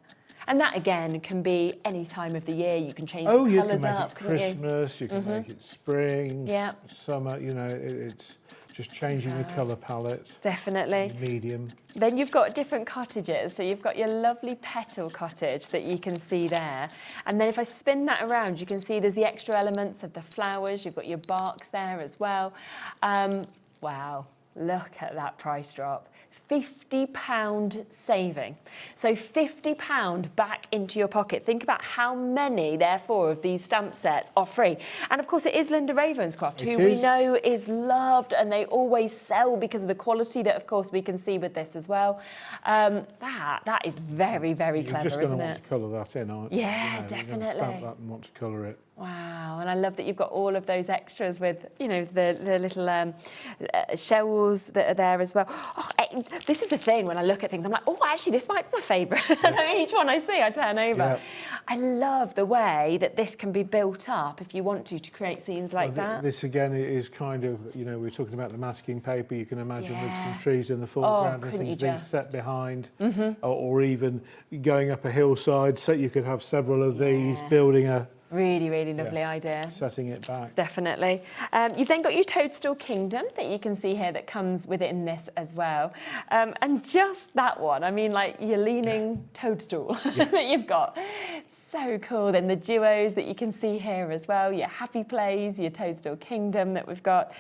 And that, again, can be any time of the year. You can change the colours up,
you can make it Christmas, you can make it spring, summer, you know, it's just changing the colour palette.
Definitely.
Medium.
Then you've got different cottages. So you've got your lovely petal cottage that you can see there. And then if I spin that around, you can see there's the extra elements of the flowers. You've got your barks there as well. Wow, look at that price drop. £50 saving. So £50 back into your pocket. Think about how many, therefore, of these stamp sets are free. And of course, it is Linda Ravenscroft, who we know is loved, and they always sell because of the quality that, of course, we can see with this as well. That is very, very clever, isn't it?
You're just going to want to colour that in, aren't you?
Yeah, definitely.
You're going to stamp that and want to colour it.
Wow, and I love that you've got all of those extras with, you know, the little shells that are there as well. Oh, this is the thing, when I look at things, I'm like, oh, actually, this might be my favourite. Each one I see, I turn over. Yeah. I love the way that this can be built up, if you want to create scenes like that.
This, again, is kind of, you know, we're talking about the masking paper. You can imagine with some trees in the foreground and things being set behind, or even going up a hillside, so you could have several of these building a...
Really, really lovely idea.
Setting it back.
Definitely. You've then got your Toadstool Kingdom that you can see here that comes within this as well. And just that one, I mean, like your leaning toadstool that you've got. So cool. Then the duos that you can see here as well, your Happy Plays, your Toadstool Kingdom that we've got.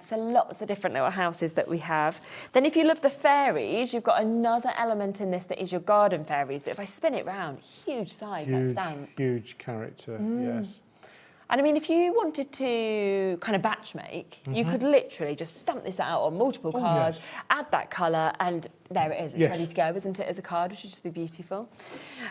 So lots of different little houses that we have. Then if you love the fairies, you've got another element in this that is your garden fairies. But if I spin it round, huge size, that stamp.
Huge character. Yes.
And I mean, if you wanted to kind of batch make, you could literally just stamp this out on multiple cards, add that colour, and there it is. It's ready to go, isn't it, as a card, which would just be beautiful.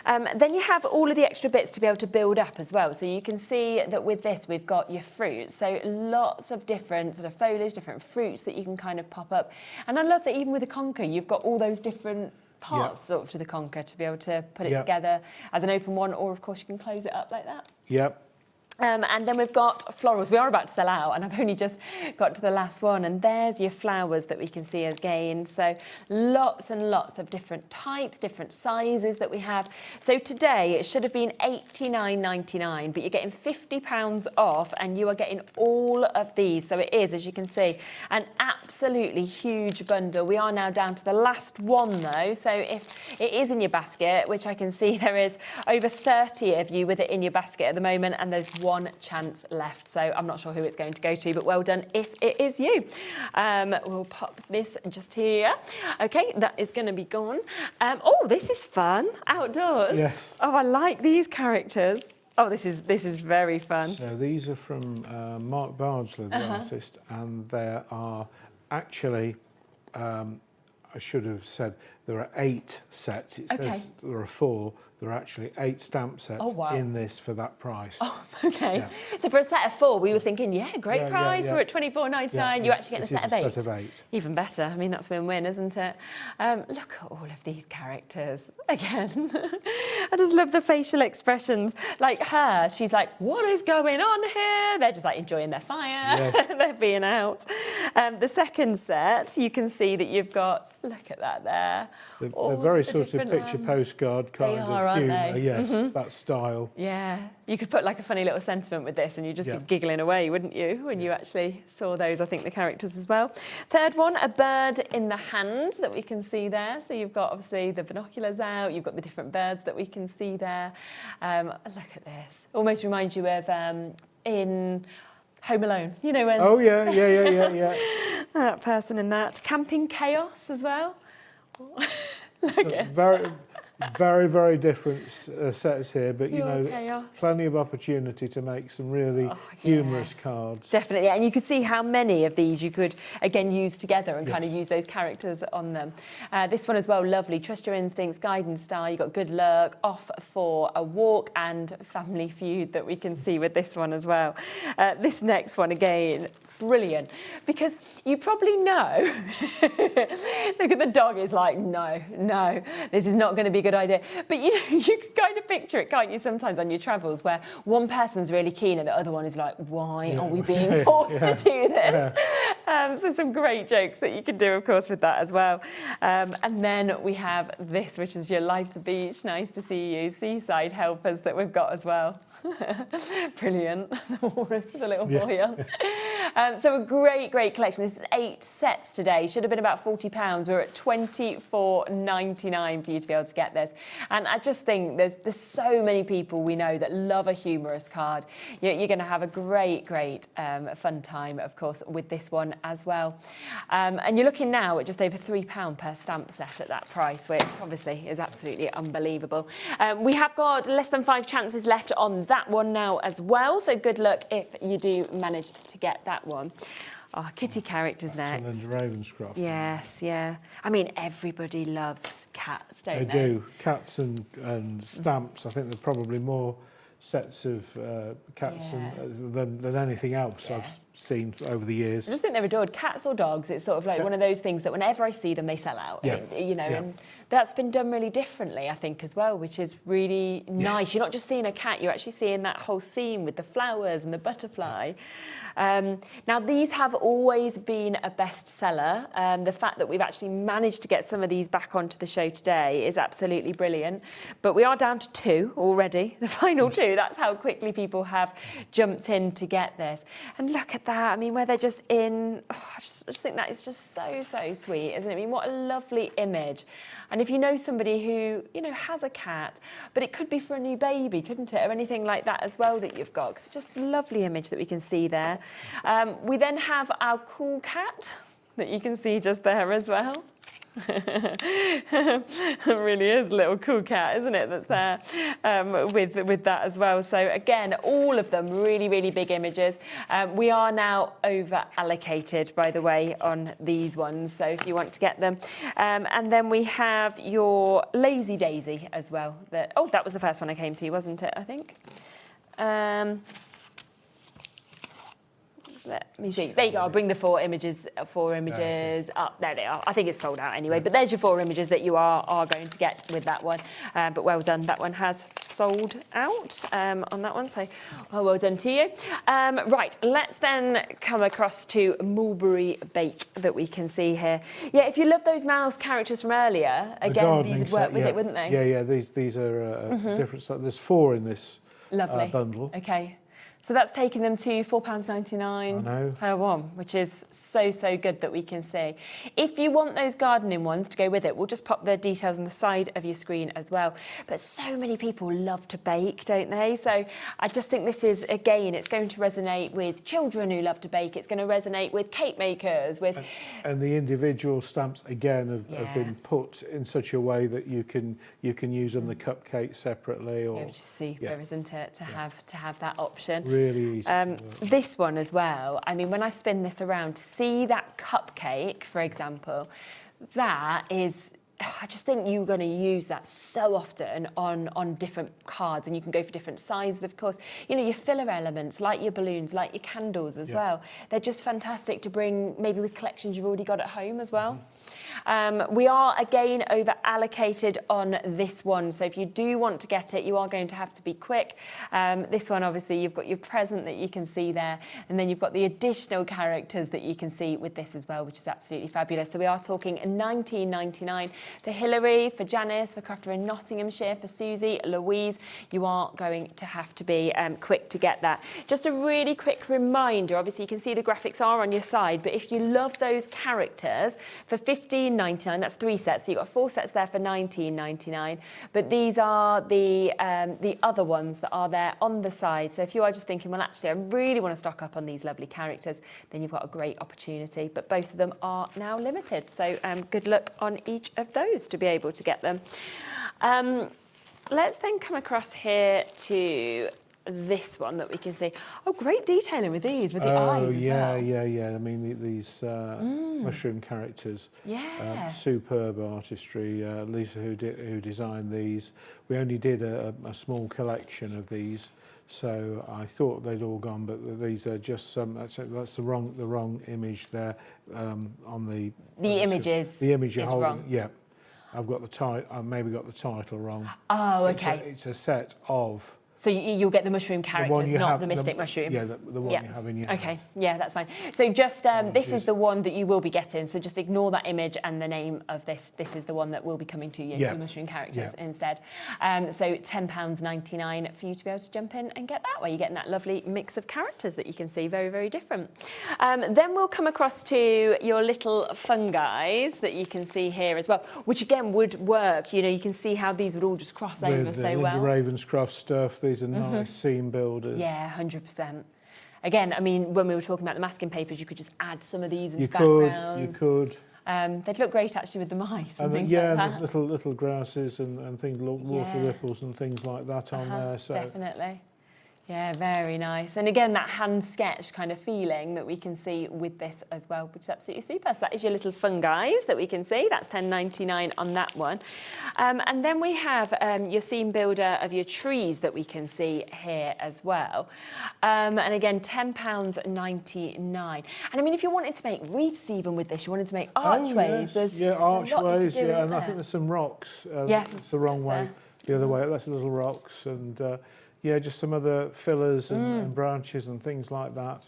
Then you have all of the extra bits to be able to build up as well. So you can see that with this, we've got your fruits. So lots of different sort of foliage, different fruits that you can kind of pop up. And I love that even with the conker, you've got all those different parts sort of to the conker to be able to put it together as an open one, or of course you can close it up like that.
Yep.
And then we've got florals. We are about to sell out, and I've only just got to the last one. And there's your flowers that we can see again. So lots and lots of different types, different sizes that we have. So today it should have been £89.99, but you're getting £50 off, and you are getting all of these. So it is, as you can see, an absolutely huge bundle. We are now down to the last one, though. So if it is in your basket, which I can see there is over 30 of you with it in your basket at the moment, and there's one chance left, so I'm not sure who it's going to go to, but well done if it is you. We'll pop this just here. Okay, that is going to be gone. Oh, this is fun, outdoors.
Yes.
Oh, I like these characters. Oh, this is very fun.
So these are from Mark Bardsley, the artist, and there are actually, I should have said, there are 8 sets. It says there are 4. There are actually 8 stamp sets in this for that price.
Oh, okay. Yeah. So for a set of 4, we were thinking, yeah, great price. We're at £24.99. You actually get a set of 8.
Set of 8.
Even better. I mean, that's win-win, isn't it? Look at all of these characters. Again, I just love the facial expressions. Like her, she's like, what is going on here? They're just like enjoying their fire. Yes. They're being out. The second set, you can see that you've got, look at that there.
They're very sort of picture postcard kind of humour. Yes, that style.
Yeah, you could put like a funny little sentiment with this and you'd just be giggling away, wouldn't you, when you actually saw those, I think, the characters as well. Third one, a bird in the hand that we can see there. So you've got obviously the binoculars out, you've got the different birds that we can see there. Look at this. Almost reminds you of in Home Alone, you know when...
Oh, yeah.
That person in that. Camping Chaos as well.
Very, very different sets here, but you know,
chaos.
Plenty of opportunity to make some really humorous cards.
Definitely, and you could see how many of these you could, again, use together and kind of use those characters on them. This one as well, lovely. Trust your instincts, guidance star. You've got good luck, off for a walk, and family feud that we can see with this one as well. This next one, again, brilliant, because you probably know, look at the dog is like, no, this is not going to be a good idea. But you know, you can kind of picture it, can't you, sometimes on your travels where one person's really keen and the other one is like, why are we being forced to do this? So some great jokes that you can do, of course, with that as well. And then we have this, which is your Life's a Beach, nice to see you, seaside helpers that we've got as well. Brilliant. The walrus with a little boy on. So a great collection. This is 8 sets today. Should have been about £40. We're at £24.99 for you to be able to get this. And I just think there's so many people we know that love a humorous card. You're going to have a great fun time, of course, with this one as well. And you're looking now at just over £3 per stamp set at that price, which obviously is absolutely unbelievable. We have got less than 5 chances left on that one now as well, so good luck if you do manage to get that one. Kitty characters next.
Ravenscroft.
Yes, yeah. I mean, everybody loves cats, don't they?
They do. Cats and stamps. I think there's probably more sets of cats than anything else I've seen over the years.
I just think they're adored. Cats or dogs, it's sort of like one of those things that whenever I see them, they sell out. You know, and that's been done really differently, I think, as well, which is really nice. You're not just seeing a cat, you're actually seeing that whole scene with the flowers and the butterfly. Now, these have always been a bestseller. The fact that we've actually managed to get some of these back onto the show today is absolutely brilliant. But we are down to 2 already, the final 2. That's how quickly people have jumped in to get this. And look at that. I mean, where they're just in... Oh, I just think that is just so sweet, isn't it? I mean, what a lovely image. And if you know somebody who, you know, has a cat, but it could be for a new baby, couldn't it? Or anything like that as well that you've got. 'Cause it's just a lovely image that we can see there. We then have our cool cat that you can see just there as well. It really is a little cool cat, isn't it, that's there with that as well. So again, all of them really big images. We are now over allocated, by the way, on these ones, so if you want to get them. And then we have your Lazy Daisy as well. That was the first one I came to, wasn't it, I think? Let me see. There you go. I'll bring the 4 images up. There they are. I think it's sold out anyway. But there's your 4 images that you are going to get with that one. But well done. That one has sold out on that one, so well done to you. Right, let's then come across to Mulberry Bake that we can see here. Yeah, if you love those mouse characters from earlier, again, these would work with it, wouldn't they?
Yeah, these are different. There's 4 in this bundle.
Okay. So that's taking them to £4.99 per one, which is so good that we can see. If you want those gardening ones to go with it, we'll just pop the details on the side of your screen as well. But so many people love to bake, don't they? So I just think this is, again, it's going to resonate with children who love to bake. It's going to resonate with cake makers.
And the individual stamps, again, have been put in such a way that you can use them the cupcake separately. Or,
which is super, isn't it, to have that option.
Really easy.
This one as well. I mean, when I spin this around, to see that cupcake, for example, that is, I just think you're going to use that so often on different cards, and you can go for different sizes, of course. You know, your filler elements, like your balloons, like your candles as well. They're just fantastic to bring maybe with collections you've already got at home as well. We are again over allocated on this one, so if you do want to get it, you are going to have to be quick. This one, obviously, you've got your present that you can see there, and then you've got the additional characters that you can see with this as well, which is absolutely fabulous. So we are talking £19.99 for Hilary, for Janice, for Crafter in Nottinghamshire, for Susie, Louise. You are going to have to be quick to get that. Just a really quick reminder, obviously you can see the graphics are on your side, but if you love those characters, for £15.99, that's 3 sets, so you've got 4 sets there for £19.99, but these are the other ones that are there on the side. So if you are just thinking, well, actually, I really want to stock up on these lovely characters, then you've got a great opportunity, but both of them are now limited, so good luck on each of those to be able to get them. Let's then come across here to this one that we can see. Oh, great detailing with these, with the eyes as well.
Yeah. I mean, these mushroom characters.
Yeah.
Superb artistry. Lisa, who designed these. We only did a small collection of these, so I thought they'd all gone, but these are just some. That's the wrong image there on the.
The image is wrong.
Yeah. I've got the title. I maybe got the title wrong.
Oh, okay.
It's a set of.
So you'll get the mushroom characters, not the mystic mushroom.
Yeah, the one you have in your hand.
Okay, yeah, that's fine. So just, this is the one that you will be getting, so just ignore that image and the name of this. This is the one that will be coming to you, the mushroom characters instead. So £10.99 for you to be able to jump in and get that, where you're getting that lovely mix of characters that you can see, very, very different. Then we'll come across to your little fungi that you can see here as well, which again would work. You know, you can see how these would all just cross over so well.
Ravenscroft stuff. These are nice seam builders.
Yeah, 100%. Again, I mean, when we were talking about the masking papers, you could just add some of these into backgrounds.
You could.
They'd look great actually with the mice and things
like
that.
There's little grasses and things, water ripples and things like that on there. So.
Definitely. Yeah, very nice. And again, that hand sketch kind of feeling that we can see with this as well, which is absolutely super. So that is your little fungi that we can see. That's £10.99 on that one. And then we have your seam builder of your trees that we can see here as well. And again, £10.99. And I mean, if you wanted to make wreaths even with this, you wanted to make archways. There's
archways,
do,
and I think there's some rocks. It's the wrong way. The other way, that's little rocks and... just some other fillers and branches and things like that.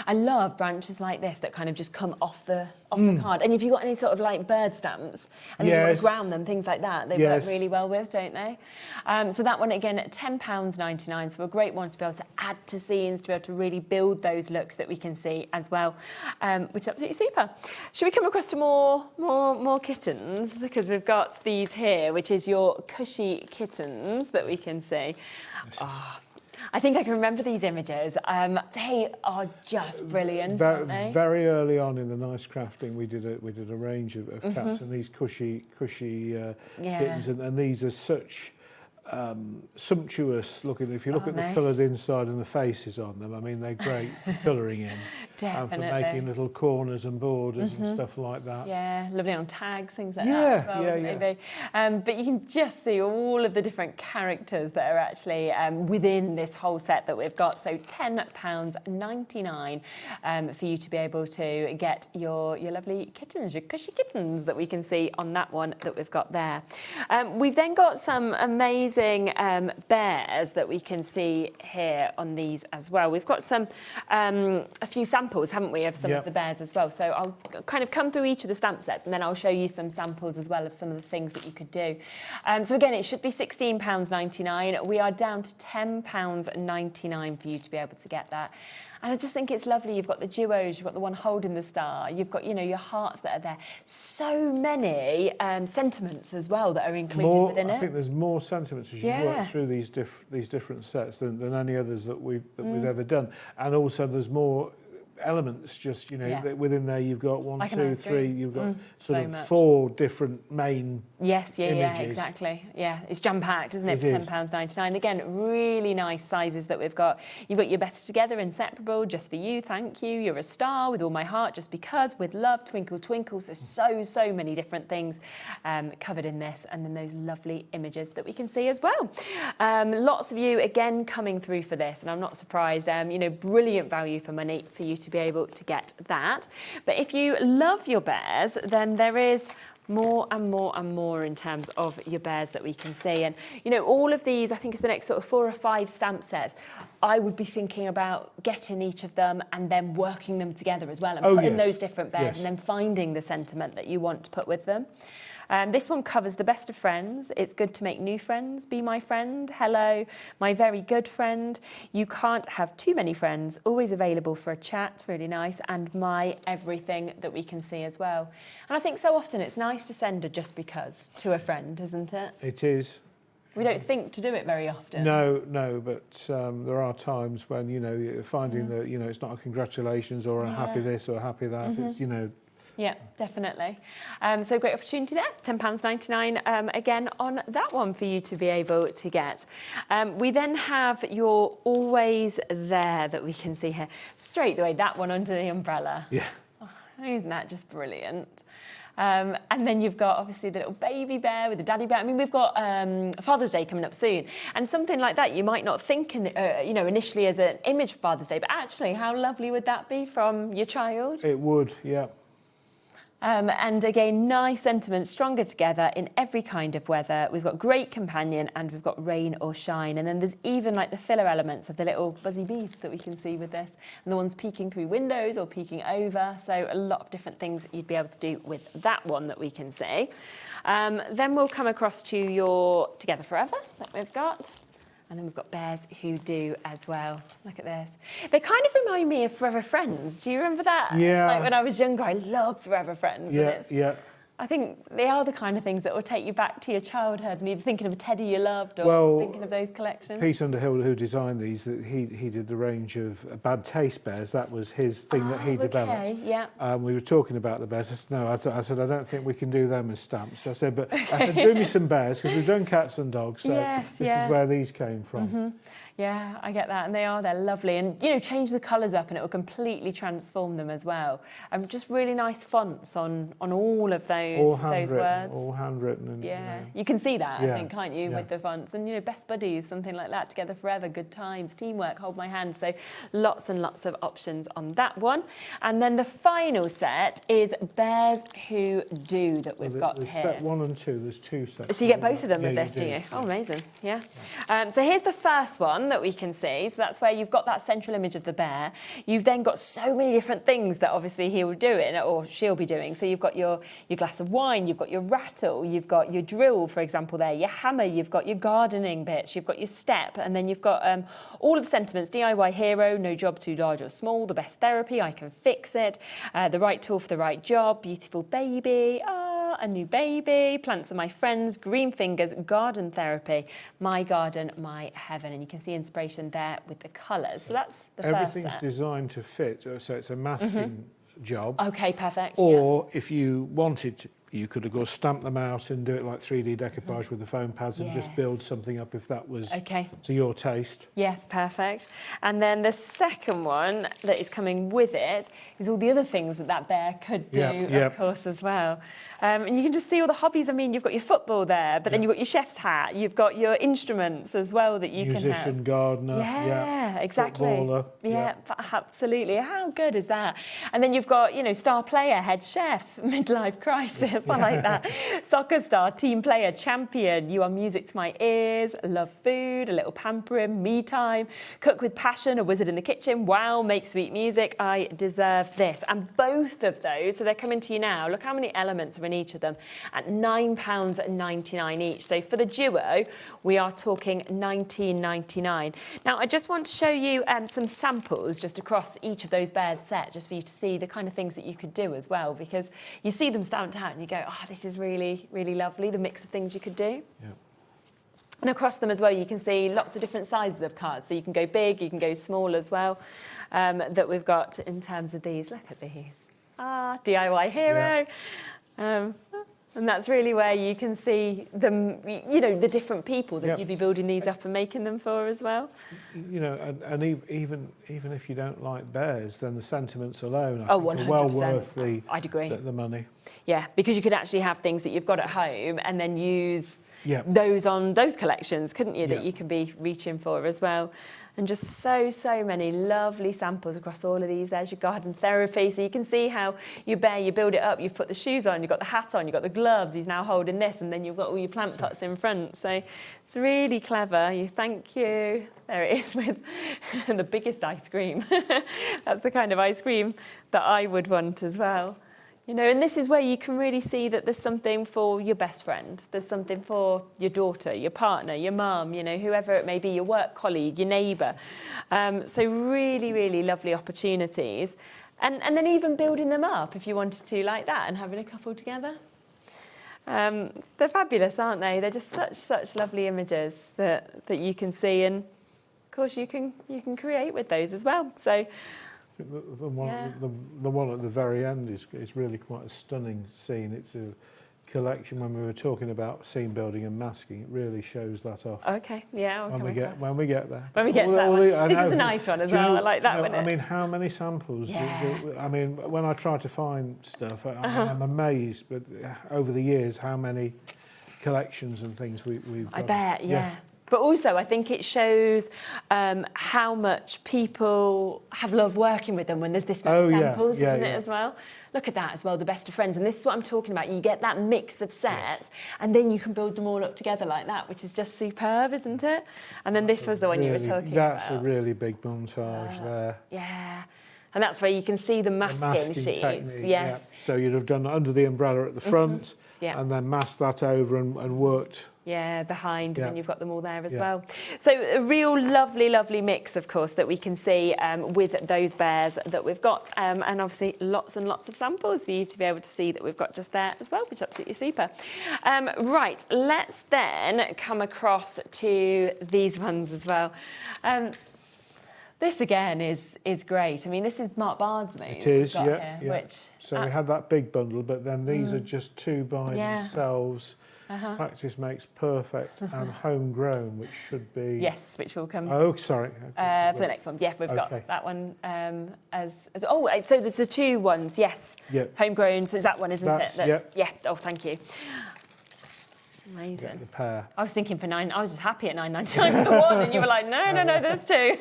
I love branches like this that kind of just come off the card. And if you've got any sort of like bird stamps and then you want to ground them, things like that, they work really well with, don't they? So that one, again, at £10.99. So a great one to be able to add to scenes, to be able to really build those looks that we can see as well, which is absolutely super. Should we come across to more kittens? Because we've got these here, which is your cushy kittens that we can see. I think I can remember these images. They are just brilliant, aren't they?
Very early on in the nice crafting, we did a range of cats and these cushy kittens, and these are such sumptuous looking. If you look at the coloured inside and the faces on them, I mean, they're great colouring in. and for making little corners and borders and stuff like that.
Yeah, lovely on tags, things like that as well, maybe. But you can just see all of the different characters that are actually within this whole set that we've got. So £10.99 for you to be able to get your lovely kittens, your cushy kittens that we can see on that one that we've got there. We've then got some amazing bears that we can see here on these as well. We've got some a few samples, haven't we, of some of the bears as well. So I'll kind of come through each of the stamp sets and then I'll show you some samples as well of some of the things that you could do. So again, it should be £16.99. We are down to £10.99 for you to be able to get that. And I just think it's lovely. You've got the duos, you've got the one holding the star, you've got, you know, your hearts that are there. So many sentiments as well that are included within it.
I think there's more sentiments as you work through these different sets than any others that we've ever done. And also there's more elements, just, you know, within there you've got 1, 2, 3, you've got sort of 4 different main images.
Exactly. Yeah, it's jam-packed, isn't it, for £10.99. Again, really nice sizes that we've got. You've got your Better Together, Inseparable, Just For You, Thank You, You're a Star, With All My Heart, Just Because, With Love, Twinkle Twinkle. So many different things covered in this, and then those lovely images that we can see as well. Lots of you, again, coming through for this, and I'm not surprised. You know, brilliant value for money for you to be able to get that. But if you love your bears, then there is more and more in terms of your bears that we can see. And, you know, all of these, I think it's the next sort of 4 or 5 stamp sets, I would be thinking about getting each of them and then working them together as well and putting those different bears and then finding the sentiment that you want to put with them. This one covers the best of friends. It's good to make new friends. Be my friend. Hello, my very good friend. You can't have too many friends. Always available for a chat. Really nice. And my everything that we can see as well. And I think so often it's nice to send a just because to a friend, isn't it?
It is.
We don't think to do it very often.
No, but there are times when, you know, you're finding that, you know, it's not a congratulations or a happy this or a happy that. It's, you know.
Yeah, definitely. So great opportunity there, £10.99 again on that one for you to be able to get. We then have your Always There that we can see here. Straight away, that one under the umbrella.
Yeah.
Oh, isn't that just brilliant? And then you've got obviously the little baby bear with the daddy bear. I mean, we've got Father's Day coming up soon, and something like that you might not think, you know, initially as an image for Father's Day, but actually, how lovely would that be from your child?
It would, yeah.
And again, nice sentiments, stronger together in every kind of weather. We've got great companion and we've got rain or shine. And then there's even like the filler elements of the little buzzy bees that we can see with this. And the ones peeking through windows or peeking over. So a lot of different things that you'd be able to do with that one that we can see. Then we'll come across to your Together Forever that we've got. And then we've got Bears Who Do as well. Look at this. They kind of remind me of Forever Friends. Do you remember that?
Yeah.
Like when I was younger, I loved Forever Friends.
Yeah.
I think they are the kind of things that will take you back to your childhood and either thinking of a teddy you loved or thinking of those collections.
Pete Underhill, who designed these, he did the range of Bad Taste bears. That was his thing that he developed.
Yeah.
We were talking about the bears. I said, no, I said, I don't think we can do them as stamps. I said, do me some bears, because we've done cats and dogs, so this is where these came from.
Yeah, I get that, and they're lovely, and you know, change the colours up, and it will completely transform them as well. Just really nice fonts on all of those words.
All handwritten. And,
yeah, you can see that, I think, can't you, with the fonts? And you know, best buddies, something like that. Together forever, good times, teamwork, hold my hand. So lots and lots of options on that one. And then the final set is Bears Who Do that we've got here.
Set 1 and 2. There's 2 sets.
So you get both of them with this, do you? Oh, amazing. Yeah. So here's the first one that we can see. So that's where you've got that central image of the bear. You've then got so many different things that obviously he'll do it or she'll be doing. So you've got your glass of wine, you've got your rattle, you've got your drill, for example, there, your hammer, you've got your gardening bits, you've got your step, and then you've got all of the sentiments: DIY hero, no job too large or small, the best therapy, I can fix it, the right tool for the right job, beautiful baby, a new baby, plants are my friends, green fingers, garden therapy, my garden, my heaven. And you can see inspiration there with the colours. So that's the first set.
Everything's designed to fit, so it's a masking job.
Okay, perfect.
Or if you wanted You could, of course, stamp them out and do it like 3D decoupage with the foam pads and just build something up if that was to your taste.
Yeah, perfect. And then the second one that is coming with it is all the other things that that bear could do, of course, as well. And you can just see all the hobbies. I mean, you've got your football there, but then you've got your chef's hat. You've got your instruments as well that you can have.
Musician, gardener.
Yeah, exactly.
Footballer.
Yeah, absolutely. How good is that? And then you've got, you know, star player, head chef, midlife crisis. I like that. Soccer star, team player, champion. You are music to my ears. Love food, a little pampering, me time. Cook with passion, a wizard in the kitchen. Wow, make sweet music. I deserve this. And both of those, so they're coming to you now. Look how many elements are in each of them at £9.99 each. So for the duo, we are talking £19.99. Now, I just want to show you some samples just across each of those bears set, just for you to see the kind of things that you could do as well, because you see them stamped out and you go, oh, this is really, really lovely, the mix of things you could do.
Yeah.
And across them as well, you can see lots of different sizes of cards. So you can go big, you can go small as well, that we've got in terms of these. Look at these. Ah, DIY hero. Yeah. And that's really where you can see them, you know, the different people that you'd be building these up and making them for as well.
You know, and even if you don't like bears, then the sentiments alone I think
100%.
are well worth
I'd agree.
the money.
Yeah, because you could actually have things that you've got at home and then use those on those collections, couldn't you, that you could be reaching for as well. And just so many lovely samples across all of these. There's your garden therapy. So you can see how you build it up. You've put the shoes on, you've got the hat on, you've got the gloves. He's now holding this, and then you've got all your plant pots in front. So it's really clever. Thank you. There it is with the biggest ice cream. That's the kind of ice cream that I would want as well. You know, and this is where you can really see that there's something for your best friend. There's something for your daughter, your partner, your mum, you know, whoever it may be, your work colleague, your neighbour. So really, really lovely opportunities. And then even building them up if you wanted to like that and having a couple together. They're fabulous, aren't they? They're just such lovely images that you can see. And, of course, you can create with those as well. So.
The one at the very end is really quite a stunning scene. It's a collection. When we were talking about scene building and masking, it really shows that off.
Okay, yeah,
when we get there.
When we get to that one. This is a nice one as well. I like that one.
I mean, how many samples? I mean, when I try to find stuff, I'm amazed. But over the years, how many collections and things we've got.
I bet, yeah. But also, I think it shows how much people have loved working with them when there's this many samples, isn't it, as well? Look at that as well, the best of friends. And this is what I'm talking about. You get that mix of sets, and then you can build them all up together like that, which is just superb, isn't it? And then this was the one you were talking about.
That's a really big montage there.
Yeah. And that's where you can see the masking sheets.
Technique,
yes.
So you'd have done under the umbrella at the front, and then masked that over and worked.
Yeah, behind, and then you've got them all there as well. So a real lovely, lovely mix, of course, that we can see with those bears that we've got. And obviously lots and lots of samples for you to be able to see that we've got just there as well, which is absolutely super. Right, let's then come across to these ones as well. This again is great. I mean, this is Mark Bardsley.
It is,
here, which,
so we had that big bundle, but then these are just two by themselves. Practice makes perfect and homegrown, which should be...
Yes, which will come...
Oh, sorry.
For the next one. Yeah, we've got that one as... Oh, so there's the two ones, yes.
Yep.
Homegrown, so it's that one, isn't it?
That's,
yeah. Oh, thank you. Amazing.
The pair.
I was thinking I was just happy at £9.99 for the one, and you were like, no, there's two.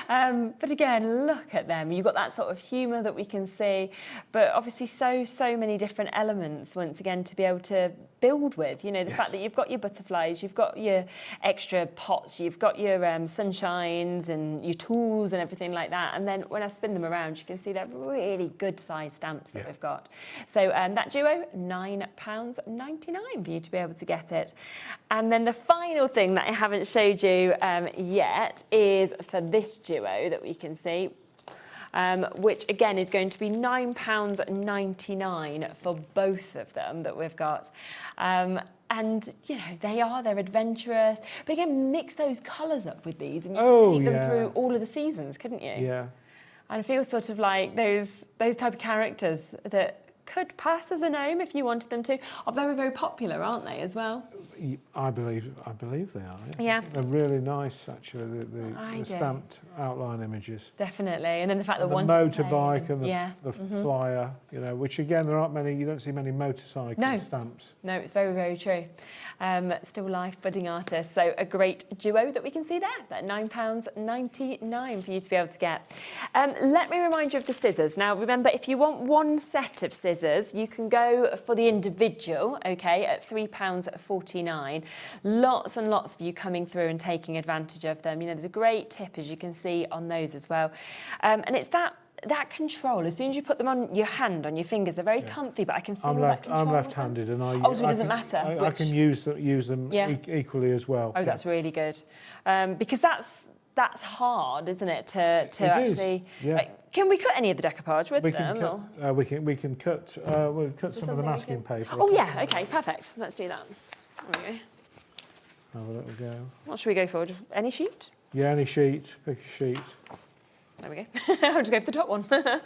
But again, look at them. You've got that sort of humour that we can see, but obviously so many different elements, once again, to be able to build with. You know, the fact that you've got your butterflies, you've got your extra pots, you've got your sunshines and your tools and everything like that. And then when I spin them around, you can see they're really good size stamps that we've got. So that duo, £9.99 for you to be able to get it. And then the final thing that I haven't showed you yet is for this duo that we can see, which again is going to be £9.99 for both of them that we've got. And, you know, they're adventurous. But again, mix those colours up with these and you can take them through all of the seasons, couldn't you?
Yeah.
And I feel sort of like those type of characters that could pass as a gnome if you wanted them to, are very, very popular, aren't they, as well?
I believe they are. Yes.
Yeah.
They're really nice, actually, the stamped outline images.
Definitely. And then the fact that
the
one's
motorbike and the
Mm-hmm.
flyer, you know, which again, there aren't many, you don't see many motorcycle stamps.
No, it's very, very true. Still life, budding artists. So a great duo that we can see there, at £9.99 for you to be able to get. Let me remind you of the scissors. Now, remember, if you want one set of scissors, you can go for the individual, okay, at £3.49. Lots and lots of you coming through and taking advantage of them. You know, there's a great tip, as you can see, on those as well. And it's that control. As soon as you put them on your hand, on your fingers, they're very comfy, but I can feel that control.
I'm left-handed, and
so it doesn't matter.
I can use them equally as well.
Oh, that's really good, because that's hard, isn't it? To actually.
Yeah.
Can we cut any of the decoupage with them?
We can cut some of the masking paper.
Oh yeah. Okay. Perfect. Let's do that. There we go.
Have a little go.
What should we go for? Just any sheet?
Yeah, any sheet. Pick a sheet.
There we go. I'll just go for the top one.
So,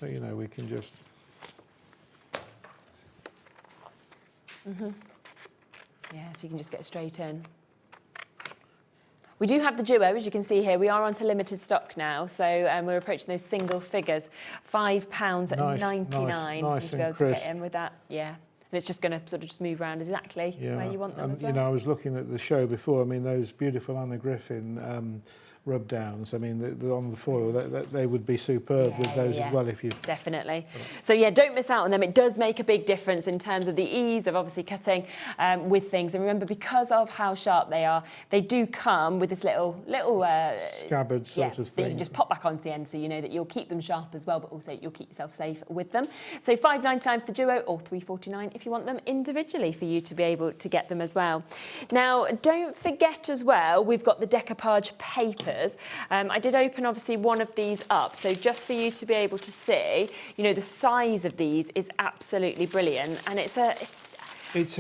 you know, we can just...
Yeah, so you can just get straight in. We do have the duo, as you can see here. We are onto limited stock now, so we're approaching those single figures. £5.99
nice
to be able
crisp.
to get in with that. Yeah. And it's just going to sort of just move around exactly where you want them as well.
You know, I was looking at the show before. I mean, those beautiful Anna Griffin rub downs. I mean, on the foil, they would be superb with those as well if you...
Definitely. So yeah, don't miss out on them. It does make a big difference in terms of the ease of obviously cutting with things. And remember, because of how sharp they are, they do come with this little
scabbard sort of thing.
That you can just pop back onto the end, so you know that you'll keep them sharp as well, but also you'll keep yourself safe with them. So £5.99 for the duo, or £3.49 if you want them individually for you to be able to get them as well. Now, don't forget as well, we've got the decoupage papers. I did open obviously one of these up, so just for you to be able to see, you know, the size of these is absolutely brilliant, and it's a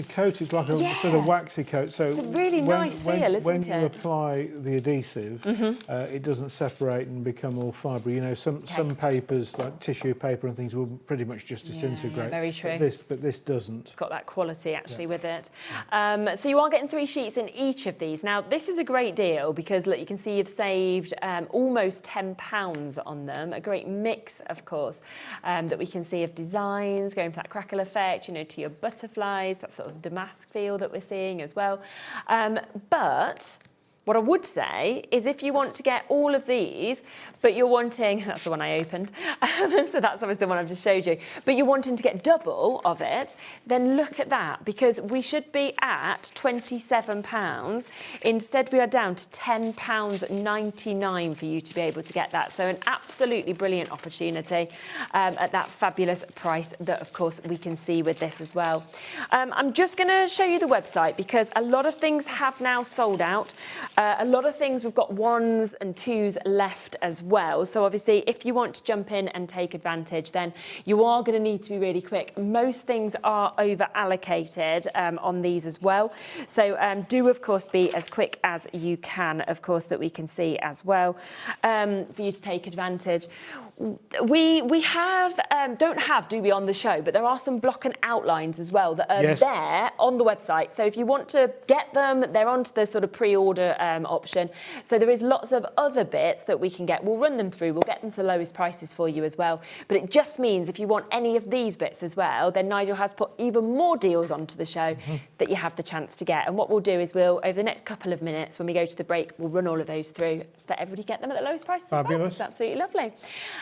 coat. It's like a sort of waxy coat. So
it's a really nice feel, isn't
when
it?
you apply the adhesive, it doesn't separate and become all fibre. You know, some papers like tissue paper and things will pretty much just disintegrate.
Yeah, very true.
But this doesn't.
It's got that quality actually with it. So you are getting 3 sheets in each of these. Now this is a great deal because look, you can see you've saved almost £10 on them. A great mix, of course, that we can see of designs going for that crackle effect. You know, to your butterflies. That sort of damask feel that we're seeing as well. But what I would say is if you want to get all of these, but you're wanting, that's the one I opened, so that's obviously the one I've just showed you, but you're wanting to get double of it, then look at that, because we should be at £27. Instead, we are down to £10.99 for you to be able to get that. So an absolutely brilliant opportunity at that fabulous price that, of course, we can see with this as well. I'm just going to show you the website because a lot of things have now sold out. A lot of things, we've got 1s and 2s left as well. So obviously, if you want to jump in and take advantage, then you are going to need to be really quick. Most things are over allocated on these as well. So do, of course, be as quick as you can, of course, that we can see as well for you to take advantage. We don't have, do we, on the show, but there are some block and outlines as well that are there on the website. So if you want to get them, they're onto the sort of pre-order option. So there is lots of other bits that we can get. We'll run them through. We'll get them to the lowest prices for you as well. But it just means if you want any of these bits as well, then Nigel has put even more deals onto the show that you have the chance to get. And what we'll do is we'll, over the next couple of minutes, when we go to the break, we'll run all of those through so that everybody get them at the lowest prices as well. It's absolutely lovely.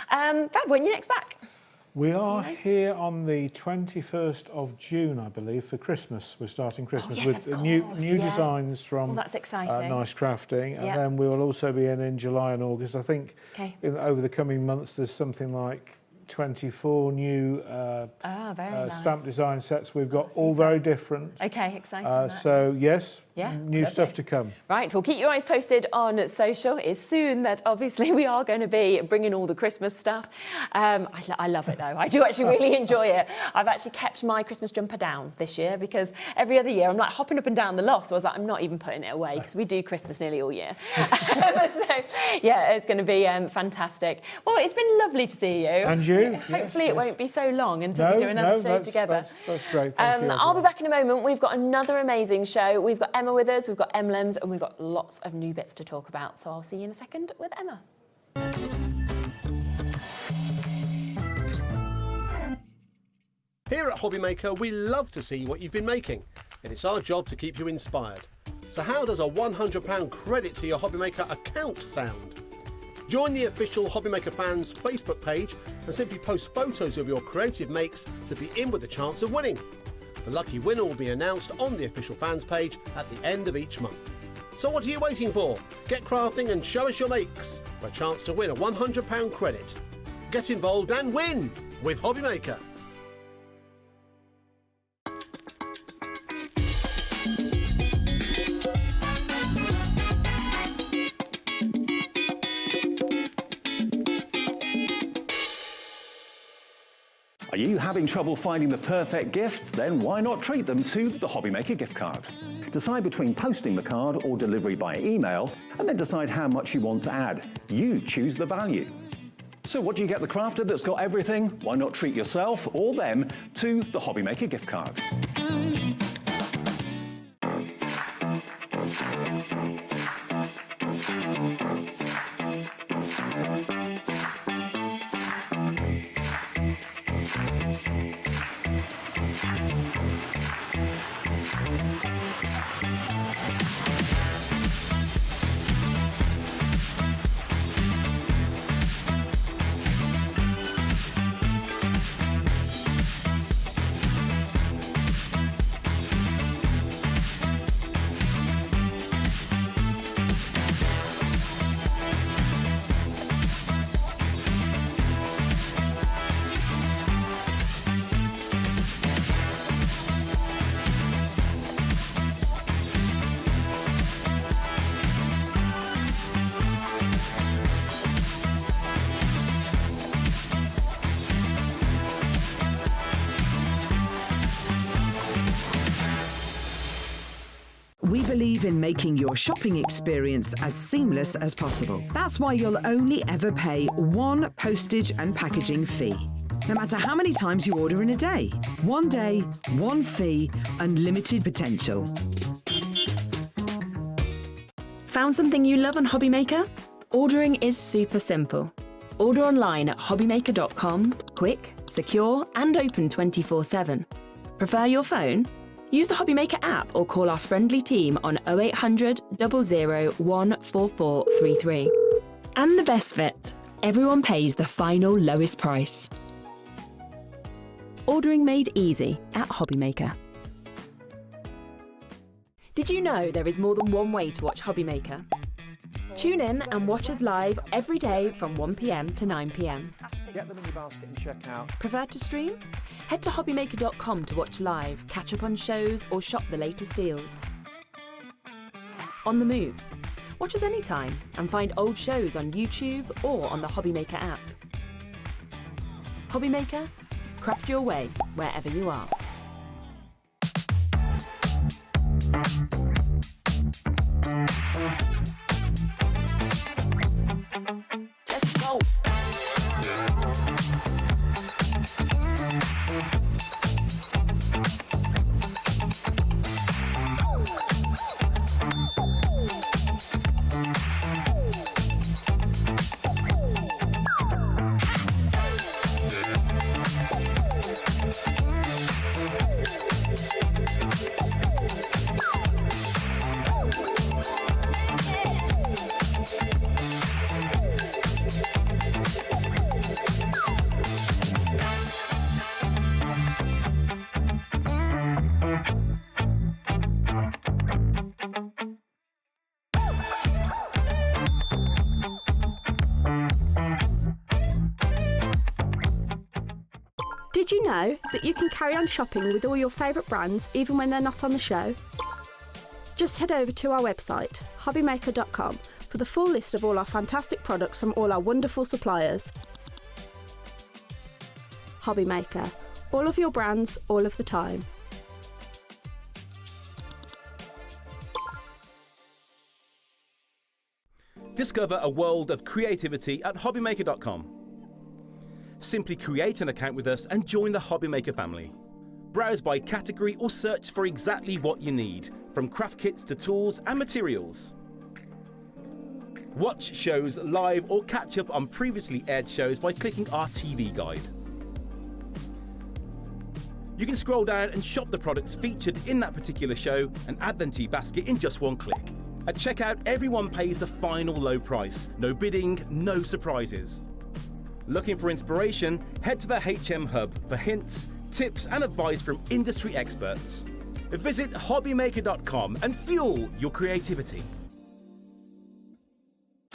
Fab, when are you next back?
We are here on the 21st of June, I believe, for Christmas. We're starting Christmas with new designs from
that's exciting.
Nice Crafting. And then we will also be in July and August. I think over the coming months there's something like 24 new stamp design sets. We've got all very different.
Okay, exciting.
So, yes, new
lovely
stuff to come.
Right, well, keep your eyes posted on social. It's soon that obviously we are going to be bringing all the Christmas stuff. I love it though. I do actually really enjoy it. I've actually kept my Christmas jumper down this year because every other year I'm like hopping up and down the loft. So I was like, I'm not even putting it away because we do Christmas nearly all year. So Yeah, it's going to be fantastic. Well, it's been lovely to see you.
And you.
Hopefully it won't be so long until we do another show together.
That's great. Thank you,
I'll be back in a moment. We've got another amazing show. We've got Emma with us, we've got Emlems, and we've got lots of new bits to talk about. So I'll see you in a second with Emma.
Here at HobbyMaker, we love to see what you've been making, and it's our job to keep you inspired. So how does a £100 credit to your HobbyMaker account sound? Join the official HobbyMaker fans Facebook page and simply post photos of your creative makes to be in with a chance of winning. The lucky winner will be announced on the official fans page at the end of each month. So what are you waiting for? Get crafting and show us your makes for a chance to win a £100 credit. Get involved and win with HobbyMaker.
Are you having trouble finding the perfect gift? Then why not treat them to the HobbyMaker gift card? Decide between posting the card or delivery by email, and then decide how much you want to add. You choose the value. So what do you get the crafter that's got everything? Why not treat yourself or them to the HobbyMaker gift card?
We believe in making your shopping experience as seamless as possible. That's why you'll only ever pay one postage and packaging fee. No matter how many times you order in a day. One day, one fee, unlimited potential.
Found something you love on HobbyMaker? Ordering is super simple. Order online at hobbymaker.com, quick, secure, and open 24/7. Prefer your phone? Use the HobbyMaker app or call our friendly team on 0800 00 14433. And the best bit, everyone pays the final lowest price. Ordering made easy at HobbyMaker. Did you know there is more than one way to watch HobbyMaker? Tune in and watch us live every day from 1 p.m. to 9 p.m.
Get them in your basket and check out.
Prefer to stream? Head to hobbymaker.com to watch live, catch up on shows, or shop the latest deals. On the move. Watch us anytime and find old shows on YouTube or on the HobbyMaker app. HobbyMaker, craft your way wherever you are.
Let's go.
Did you know that you can carry on shopping with all your favourite brands even when they're not on the show? Just head over to our website, hobbymaker.com, for the full list of all our fantastic products from all our wonderful suppliers. HobbyMaker, all of your brands, all of the time.
Discover a world of creativity at HobbyMaker.com. Simply create an account with us and join the HobbyMaker family. Browse by category or search for exactly what you need, from craft kits to tools and materials. Watch shows live or catch up on previously aired shows by clicking our TV guide. You can scroll down and shop the products featured in that particular show and add them to your basket in just one click. At checkout, everyone pays the final low price. No bidding, no surprises. Looking for inspiration? Head to the HM Hub for hints, tips and advice from industry experts. Visit HobbyMaker.com and fuel your creativity.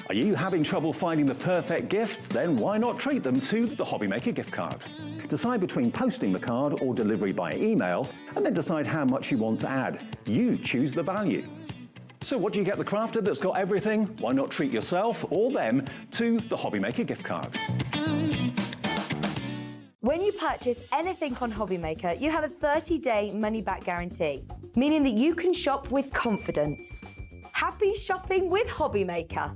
Are you having trouble finding the perfect gift? Then why not treat them to the HobbyMaker gift card? Decide between posting the card or delivery by email, and then decide how much you want to add. You choose the value. So what do you get the crafter that's got everything? Why not treat yourself or them to the HobbyMaker gift card?
When you purchase anything on HobbyMaker, you have a 30-day money-back guarantee, meaning that you can shop with confidence. Happy shopping with HobbyMaker.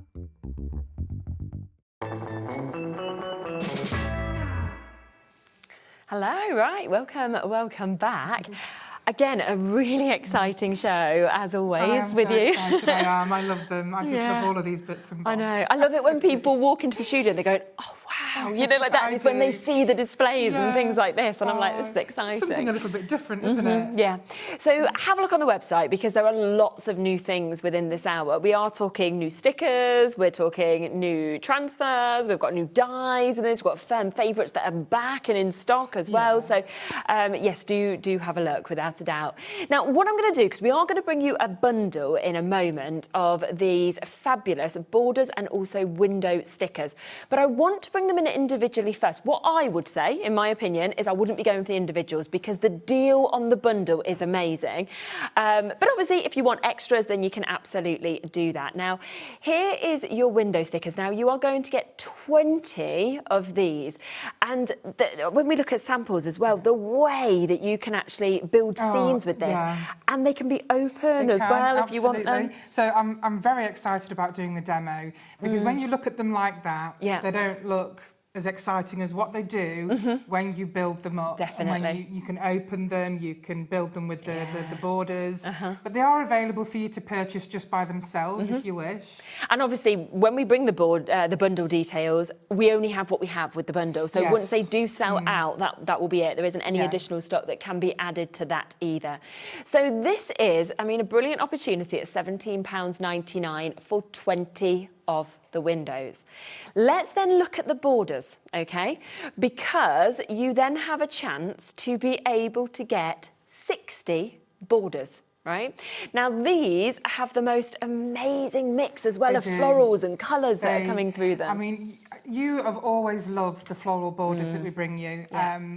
Hello, right, welcome back. Again, a really exciting show, as always, with you.
I love them. I just love all of these bits and bobs.
I know. I love it when people walk into the studio and they're going, oh, wow, you know, like that. And it's when they see the displays and things like this. And I'm like, this is exciting.
Something a little bit different, isn't it?
Yeah. So have a look on the website because there are lots of new things within this hour. We are talking new stickers, we're talking new transfers, we've got new dies, and we've got favourites that are back and in stock as well. So, yes, do have a look without a doubt. Now, what I'm going to do, because we are going to bring you a bundle in a moment of these fabulous borders and also window stickers, but I want to bring them in individually first. What I would say, in my opinion, is I wouldn't be going for the individuals because the deal on the bundle is amazing. But obviously, if you want extras, then you can absolutely do that. Now, here is your window stickers. Now, you are going to get 20 of these. And when we look at samples as well, the way that you can actually build scenes with this, and they can be open as well if you want them.
So I'm very excited about doing the demo because when you look at them like that, they don't look as exciting as what they do when you build them up.
Definitely.
And when you can open them, you can build them with the borders. But they are available for you to purchase just by themselves if you wish.
And obviously, when we bring the bundle details, we only have what we have with the bundle. So once they do sell out, that will be it. There isn't any additional stock that can be added to that either. So this is, I mean, a brilliant opportunity at £17.99 for 20 of the windows. Let's then look at the borders, okay? Because you then have a chance to be able to get 60 borders. Right? Now, these have the most amazing mix as well of florals and colours that are coming through them.
I mean, you have always loved the floral borders that we bring you.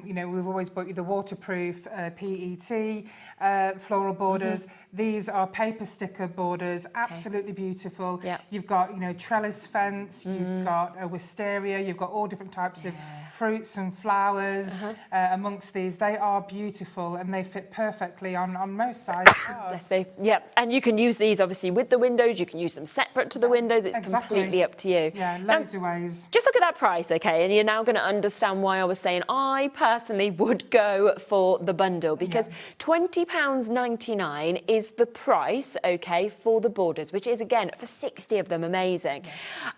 You know, we've always brought you the waterproof PET floral borders. These are paper sticker borders, absolutely beautiful. You've got, you know, trellis fence, you've got a wisteria, you've got all different types of fruits and flowers amongst these. They are beautiful and they fit perfectly on most sizes.
Let's see. Yeah, and you can use these obviously with the windows. You can use them separate to the windows. It's completely up to you.
Yeah, loads of ways.
Just look at that price, okay? And you're now going to understand why I was saying I personally would go for the bundle because £20.99 is the price, okay, for the borders, which is again for 60 of them amazing.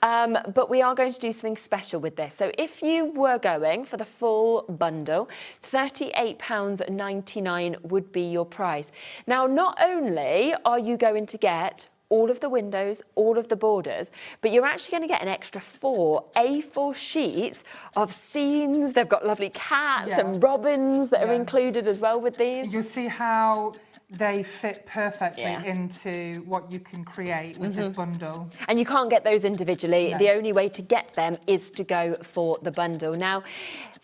But we are going to do something special with this. So if you were going for the full bundle, £38.99 would be your price. Now, not only are you going to get all of the windows, all of the borders, but you're actually going to get an extra 4 A4 sheets of scenes. They've got lovely cats and robins that are included as well with these.
You'll see how they fit perfectly into what you can create with this bundle.
And you can't get those individually. The only way to get them is to go for the bundle. Now,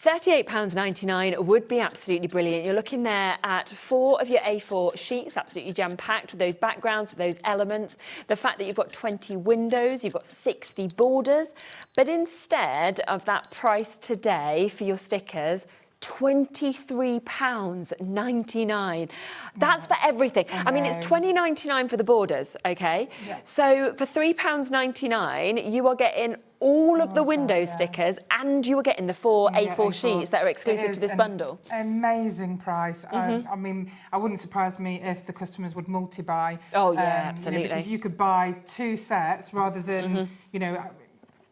£38.99 would be absolutely brilliant. You're looking there at 4 of your A4 sheets, absolutely jam-packed with those backgrounds, with those elements. The fact that you've got 20 windows, you've got 60 borders. But instead of that price today for your stickers, £23.99. That's for everything. I mean, it's $20.99 for the borders, okay?
Yeah.
So for £3.99, you are getting all of the window stickers, and you are getting the 4 A4 sheets that are exclusive to this bundle.
Amazing price. I mean, I wouldn't surprise me if the customers would multi-buy.
Oh, yeah, absolutely.
Because you could buy 2 sets rather than, you know,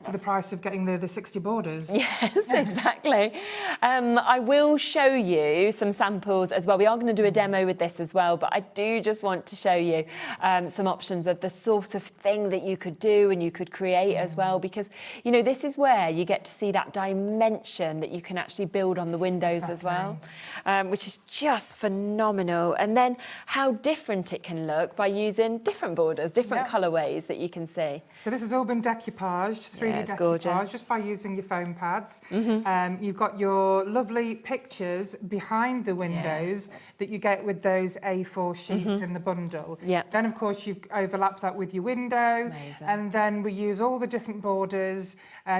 for the price of getting the 60 borders.
Yes, exactly. I will show you some samples as well. We are going to do a demo with this as well, but I do just want to show you some options of the sort of thing that you could do and you could create as well, because, you know, this is where you get to see that dimension that you can actually build on the windows as well, which is just phenomenal. And then how different it can look by using different borders, different colourways that you can see.
So this has all been decoupaged, 3D
it's gorgeous.
just by using your foam pads. You've got your lovely pictures behind the windows that you get with those A4 sheets in the bundle. Then, of course, you overlap that with your window. And then we use all the different borders.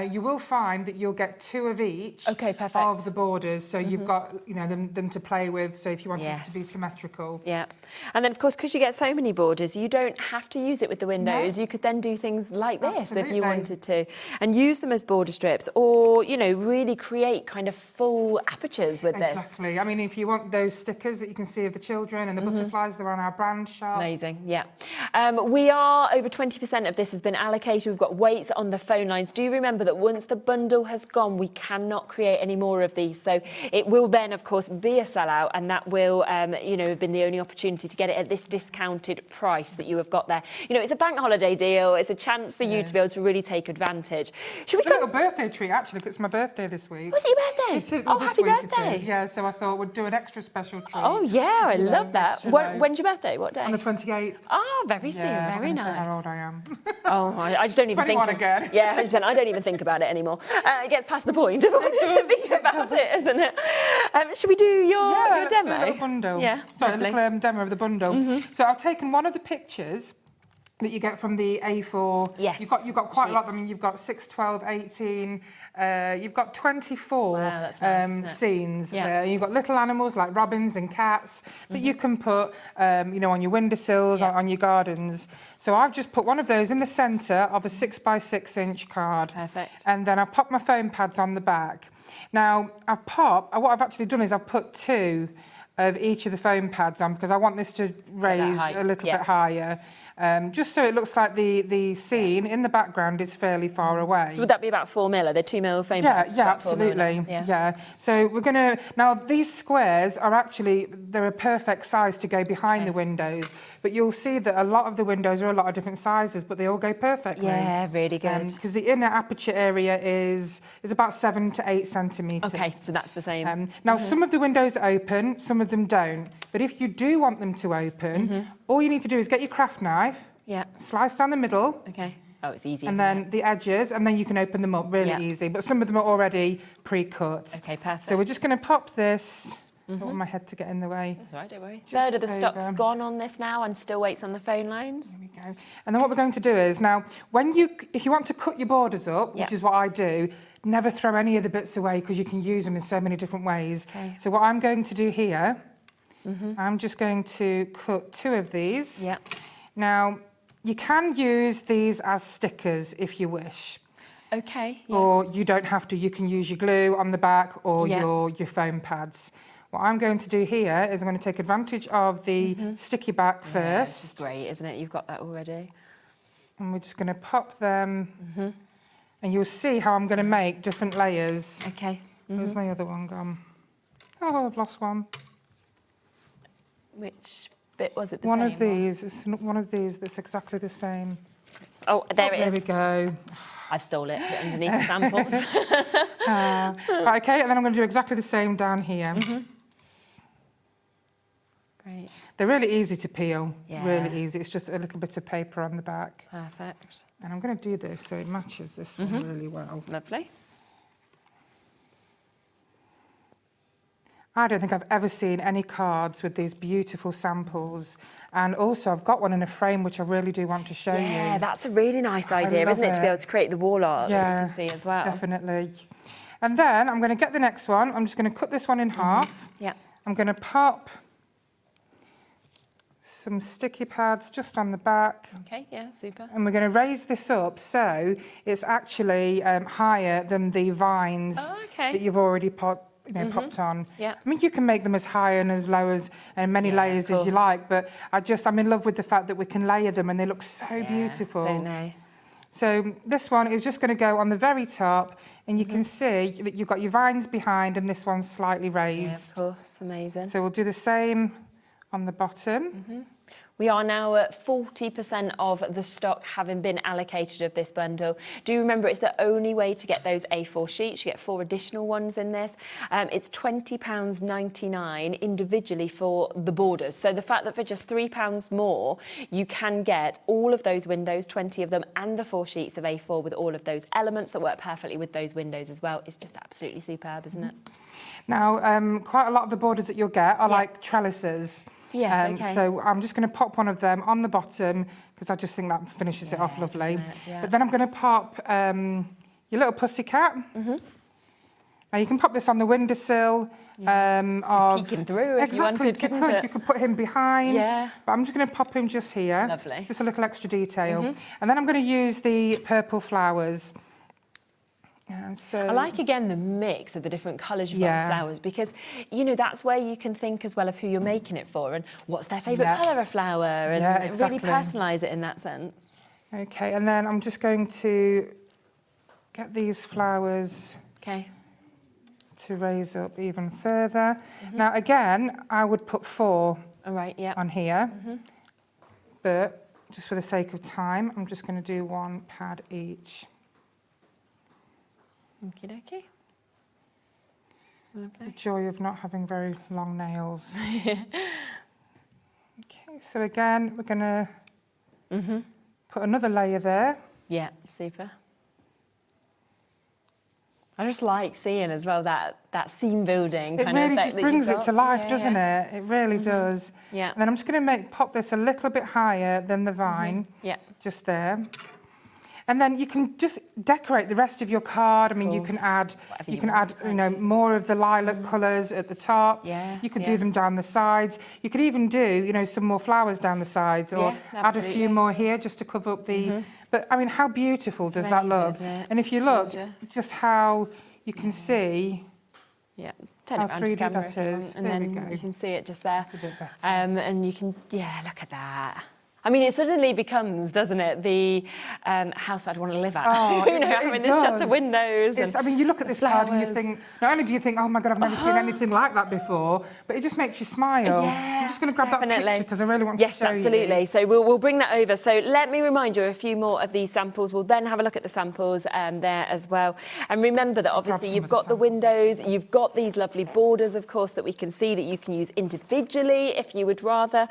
You will find that you'll get 2 of each of the borders. So you've got, you know, them to play with. So if you want it to be symmetrical.
And then, of course, because you get so many borders, you don't have to use it with the windows. You could then do things like this if you wanted to, and use them as border strips, or, you know, really create kind of full apertures with this.
Exactly. I mean, if you want those stickers that you can see of the children and the butterflies, they're on our brand shop.
Amazing, we are over 20% of this has been allocated. We've got weights on the phone lines. Do remember that once the bundle has gone, we cannot create any more of these. So it will then, of course, be a sellout, and that will, you know, have been the only opportunity to get it at this discounted price that you have got there. You know, it's a bank holiday deal. It's a chance for you to be able to really take advantage.
Should we a little birthday treat, actually, because it's my birthday this week.
Was it your birthday? Happy birthday.
Yeah, so I thought we'd do an extra special treat.
Oh, yeah, I love that. When's your birthday? What day?
On the 28th.
Oh, very soon. Very nice.
How old I am.
I just don't even think.
Again.
Yeah, 100%. I don't even think about it anymore. It gets past the point of wanting to think about it, isn't it? Should we do your demo?
Do a little bundle.
Yeah,
sorry, a little demo of the bundle. So I've taken one of the pictures that you get from the A4.
Yes.
You've got quite a lot. I mean, you've got 6, 12, 18. You've got 24 scenes there. You've got little animals like robins and cats that you can put, you know, on your windowsills, on your gardens. So I've just put one of those in the centre of a 6x6 inch card.
Perfect.
And then I've popped my foam pads on the back. Now, what I've actually done is I've put 2 of each of the foam pads on, because I want this to raise a little bit higher. Just so it looks like the scene in the background is fairly far away.
So would that be about 4 mil? Are they 2 mil foam pads?
Yeah, absolutely. Yeah. So we're going to... Now, these squares are actually... They're a perfect size to go behind the windows. But you'll see that a lot of the windows are a lot of different sizes, but they all go perfectly.
Yeah, really good.
Because the inner aperture area is about 7 to 8 centimetres.
OK, so that's the same.
Now, some of the windows open, some of them don't. But if you do want them to open, all you need to do is get your craft knife, slice down the middle.
OK. Oh, it's easy.
And then the edges, and then you can open them up really easy. But some of them are already pre-cut.
OK, perfect.
So we're just going to pop this. I don't want my head to get in the way.
That's all right, don't worry. Third of the stock's gone on this now, and still weights on the phone lines.
There we go. And then what we're going to do is, now, if you want to cut your borders up, which is what I do, never throw any of the bits away, because you can use them in so many different ways.
Okay.
So what I'm going to do here, I'm just going to cut 2 of these.
Yeah.
Now, you can use these as stickers if you wish.
OK, yes.
Or you don't have to. You can use your glue on the back or your foam pads. What I'm going to do here is I'm going to take advantage of the sticky back first.
This is great, isn't it? You've got that already.
And we're just going to pop them. And you'll see how I'm going to make different layers.
OK.
Where's my other one gone? Oh, I've lost one.
Which bit was it?
One of these. It's one of these that's exactly the same.
Oh, there it is.
There we go.
I stole it, put it underneath the samples.
Right, OK, and then I'm going to do exactly the same down here.
Great.
They're really easy to peel.
Yeah.
Really easy. It's just a little bit of paper on the back.
Perfect.
And I'm going to do this so it matches this one really well.
Lovely.
I don't think I've ever seen any cards with these beautiful samples. And also, I've got one in a frame, which I really do want to show you.
Yeah, that's a really nice idea, isn't it, to be able to create the wall art that you can see as well.
Definitely. And then I'm going to get the next one. I'm just going to cut this one in half.
Yeah.
I'm going to pop some sticky pads just on the back.
Okay, yeah, super.
And we're going to raise this up so it's actually higher than the vines that you've already popped on.
Yeah.
I mean, you can make them as high and as low as many layers as you like, but I'm in love with the fact that we can layer them and they look so beautiful.
Don't they?
So this one is just going to go on the very top, and you can see that you've got your vines behind and this one's slightly raised.
Yeah, of course, amazing.
So we'll do the same on the bottom.
We are now at 40% of the stock having been allocated of this bundle. Do remember, it's the only way to get those A4 sheets. You get 4 additional ones in this. It's £20.99 individually for the borders. So the fact that for just £3 more, you can get all of those windows, 20 of them, and the 4 sheets of A4 with all of those elements that work perfectly with those windows as well. It's just absolutely superb, isn't it?
Now, quite a lot of the borders that you'll get are like trellises.
Yes, okay.
So I'm just going to pop one of them on the bottom because I just think that finishes it off lovely.
Yeah.
But then I'm going to pop your little pussycat. Now you can pop this on the windowsill.
Peeking through if you wanted, couldn't it?
You could put him behind.
Yeah.
But I'm just going to pop him just here.
Lovely.
Just a little extra detail. And then I'm going to use the purple flowers. And so
I like, again, the mix of the different colours you've got of flowers because, you know, that's where you can think as well of who you're making it for and what's their favourite colour of flower and really personalise it in that sense.
Okay, and then I'm just going to get these flowers to raise up even further. Now, again, I would put 4 on here, but just for the sake of time, I'm just going to do 1 pad each.
Okie dokie.
The joy of not having very long nails. Okay, so again, we're going to put another layer there.
Yeah, super. I just like seeing as well that seam building kind of effect.
It really just brings it to life, doesn't it? It really does.
Yeah.
And then I'm just going to pop this a little bit higher than the vine.
Yeah.
Just there. And then you can just decorate the rest of your card. I mean, you can add, more of the lilac colours at the top.
Yes,
you could do them down the sides. You could even do, some more flowers down the sides, or add a few more here just to cover up the. But I mean, how beautiful does that look? And if you look, it's just how you can see.
Yeah, turn
how
it around to
3D
camera
that is.
and
there
then
we go.
you can see it just there.
That's a bit better.
And you can, look at that. I mean, it suddenly becomes, doesn't it, the house I'd want to live at.
Oh,
having the shutter windows.
I mean, you look at this card and you think, not only do you think, oh my God, I've never seen anything like that before, but it just makes you smile.
Yeah,
I'm just going to grab that picture because I really want to show you.
Yes, absolutely. So we'll bring that over. So let me remind you of a few more of these samples. We'll then have a look at the samples there as well. And remember that obviously you've got the windows, you've got these lovely borders, of course, that we can see that you can use individually if you would rather.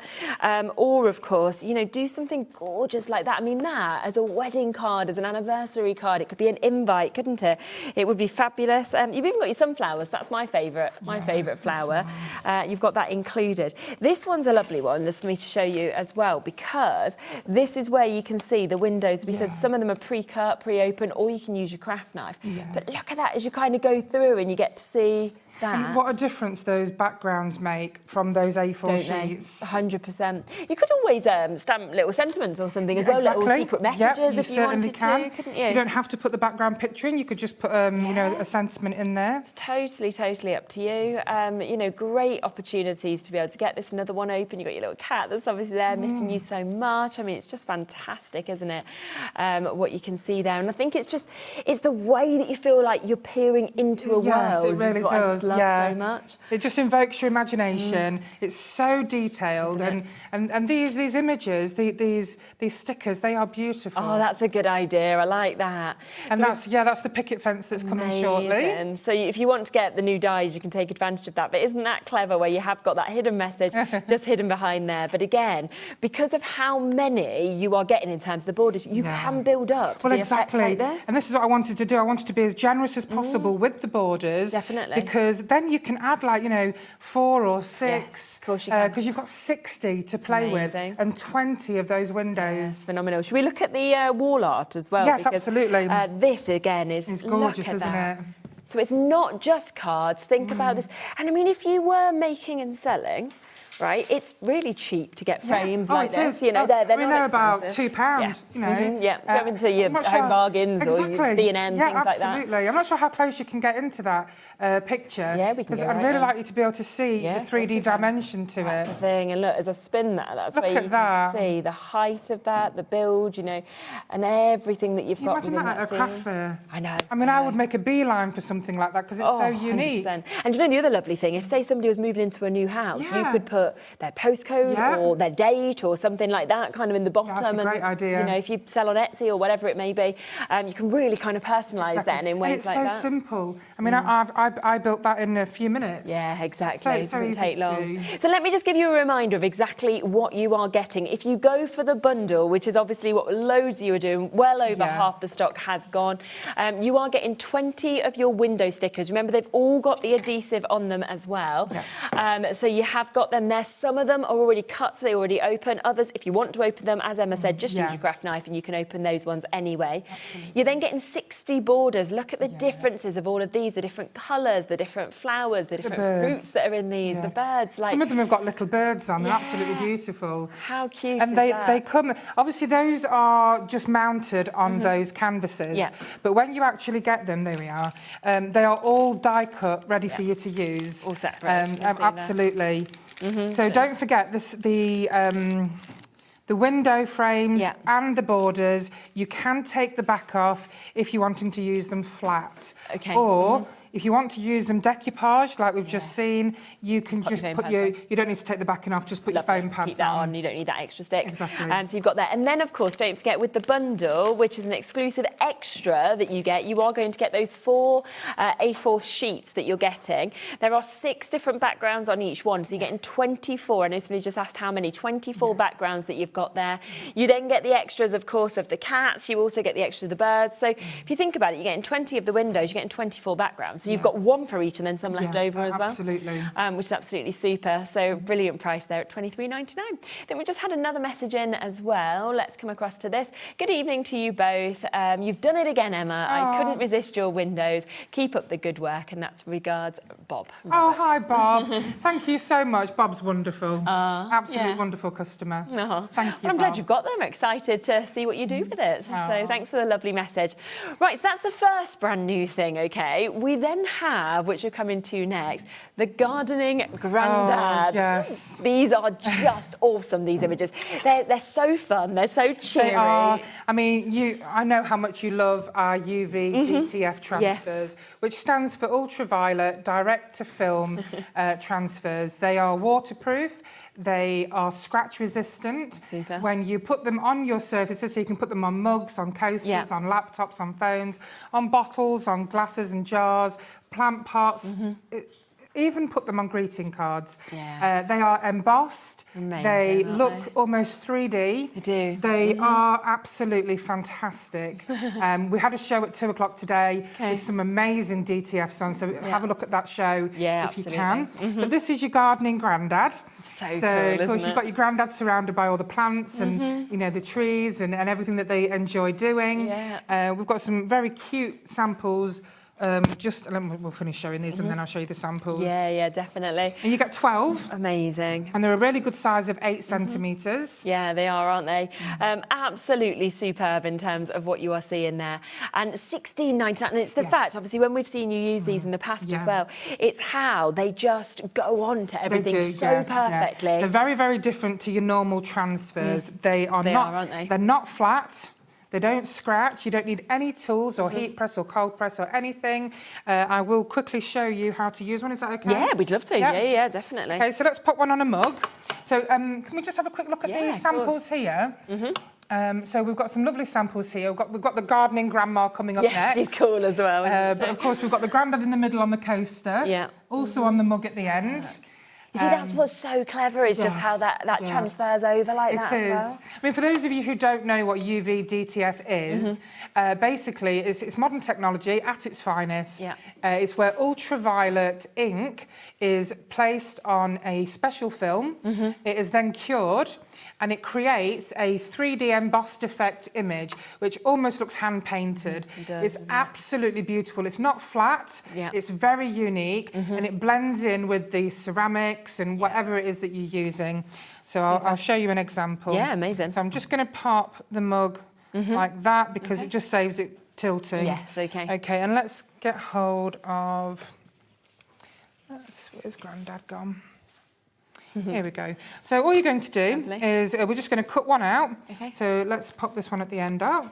Or, of course, do something gorgeous like that. I mean, that as a wedding card, as an anniversary card, it could be an invite, couldn't it? It would be fabulous. You've even got your sunflowers. That's my favourite flower. You've got that included. This one's a lovely one, just for me to show you as well, because this is where you can see the windows. We said some of them are pre-cut, pre-open, or you can use your craft knife. But look at that as you kind of go through and you get to see that.
And what a difference those backgrounds make from those A4 sheets.
100%. You could always stamp little sentiments or something as well, little secret messages if you wanted to, couldn't you?
You don't have to put the background picture in, you could just put, a sentiment in there.
It's totally up to you. Great opportunities to be able to get this another one open. You've got your little cat that's obviously there missing you so much. I mean, it's just fantastic, isn't it, what you can see there. And I think it's the way that you feel like you're peering into a world.
Yes, it really
is what
does.
I just love so much.
It just invokes your imagination. It's so detailed, and these images, these stickers, they are beautiful.
Oh, that's a good idea. I like that.
And that's the picket fence that's coming shortly.
So if you want to get the new dies, you can take advantage of that. But isn't that clever where you have got that hidden message just hidden behind there? But again, because of how many you are getting in terms of the borders, you can build up to the effect like this.
And this is what I wanted to do. I wanted to be as generous as possible with the borders.
Definitely.
Because then you can add 4 or 6.
Yes, of course you can.
Because you've got 60 to play with and 20 of those windows.
Yes, phenomenal. Should we look at the wall art as well?
Yes, absolutely.
This again is
gorgeous, isn't it?
So it's not just cards. Think about this. And I mean, if you were making and selling, right, it's really cheap to get frames like this. You know, they're not
about
expensive.
£2. You know,
go into your home bargains or your B&M, things like that.
Absolutely. I'm not sure how close you can get into that picture.
Yeah, we can.
Because I'd really like you to be able to see the 3D dimension to
That's
it.
the thing. And look, as I spin that, that's where you can see the height of that, the build, you know, and everything that you've got within
Imagine that at a
scene.
craft fair.
I know.
I mean, I would make a beeline for something like that because it's so unique.
100%. And you know the other lovely thing, if say somebody was moving into a new house, you could put their postcode or their date or something like that kind of in the bottom.
That's a great idea.
You know, if you sell on Etsy or whatever it may be, you can really kind of personalise then in ways like that.
It's so simple. I mean, I built that in a few minutes.
Yeah, exactly. It doesn't take long.
Do.
So let me just give you a reminder of exactly what you are getting. If you go for the bundle, which is obviously what loads of you are doing, well over half the stock has gone, you are getting 20 of your window stickers. Remember, they've all got the adhesive on them as well. So you have got them there. Some of them are already cut, so they already open. Others, if you want to open them, as Emma said, just use your craft knife and you can open those ones anyway. You're then getting 60 borders. Look at the differences of all of these, the different colours, the different flowers, the different fruits that are in these, the birds. Like
some of them have got little birds on. They're absolutely beautiful.
How cute
and
is
they,
that?
they come, obviously those are just mounted on those canvases. But when you actually get them, there we are, they are all die cut, ready for you to use.
All separate.
Absolutely. So don't forget this, the window frames and the borders, you can take the back off if you're wanting to use them flat. Or if you want to use them decoupaged, like we've just seen, you can just put you don't need to take the backing off, just put your foam pads
Keep that on, you don't need that extra stick.
Exactly.
So you've got that. And then, of course, don't forget with the bundle, which is an exclusive extra that you get, you are going to get those 4 A4 sheets that you're getting. There are 6 different backgrounds on each one, so you're getting 24. I know somebody just asked how many, 24 backgrounds that you've got there. You then get the extras, of course, of the cats. You also get the extra of the birds. So if you think about it, you're getting 20 of the windows, you're getting 24 backgrounds. So you've got 1 for each and then some left over as well.
Absolutely.
Which is absolutely super. So brilliant price there at $23.99. Then we just had another message in as well. Let's come across to this. Good evening to you both. You've done it again, Emma. I couldn't resist your windows. Keep up the good work. And that's regards, Bob.
Oh, hi, Bob. Thank you so much. Bob's wonderful. Absolutely wonderful customer. Thank you,
I'm
Bob.
glad you've got them. Excited to see what you do with it. So thanks for the lovely message. Right, so that's the first brand new thing, OK? We then have, which we're coming to next, the gardening grandad.
Yes.
These are just awesome, these images. They're so fun, they're so cheery.
They are. I mean, I know how much you love our UV DTF transfers, which stands for ultraviolet direct to film transfers. They are waterproof. They are scratch resistant.
Super.
When you put them on your surfaces, so you can put them on mugs, on coasters, on laptops, on phones, on bottles, on glasses and jars, plant pots, even put them on greeting cards. They are embossed.
Amazing,
they
aren't
look
they?
almost 3D.
They do.
They are absolutely fantastic. We had a show at 2 o'clock today with some amazing DTFs on, so have a look at that show if you can. But this is your gardening grandad.
So cool,
of course,
isn't
you've got your granddad surrounded by all the plants and, you know, the trees and everything that they enjoy doing. We've got some very cute samples. We'll finish showing these and then I'll show you the samples.
Yeah, definitely.
And you get 12.
Amazing.
And they're a really good size of 8 centimetres.
Yeah, they are, aren't they? Absolutely superb in terms of what you are seeing there. And $16.99. And it's the fact, obviously, when we've seen you use these in the past as well, it's how they just go on to everything perfectly.
They're very, very different to your normal transfers. They are not,
aren't they?
They're not flat. They don't scratch. You don't need any tools or heat press or cold press or anything. I will quickly show you how to use one. Is that okay?
Yeah, we'd love to. Yeah, definitely.
Okay, so let's put one on a mug. So can we just have a quick look at these samples here? So we've got some lovely samples here. We've got the gardening grandma coming up next.
Yeah, she's cool as well.
But of course, we've got the grandad in the middle on the coaster. Also on the mug at the end.
You see, that's what's so clever, is just how that transfers over like that as well.
I mean, for those of you who don't know what UV DTF is, basically it's modern technology at its finest. It's where ultraviolet ink is placed on a special film. It is then cured, and it creates a 3D embossed effect image, which almost looks hand-painted. It's absolutely beautiful. It's not flat, it's very unique, and it blends in with the ceramics and whatever it is that you're using. So I'll show you an example.
Yeah, amazing.
So I'm just going to pop the mug like that, because it just saves it tilting.
Yes, okay.
Okay, and let's get hold of... Where's Grandad gone? Here we go. So all you're going to do is we're just going to cut one out. So let's pop this one at the end up.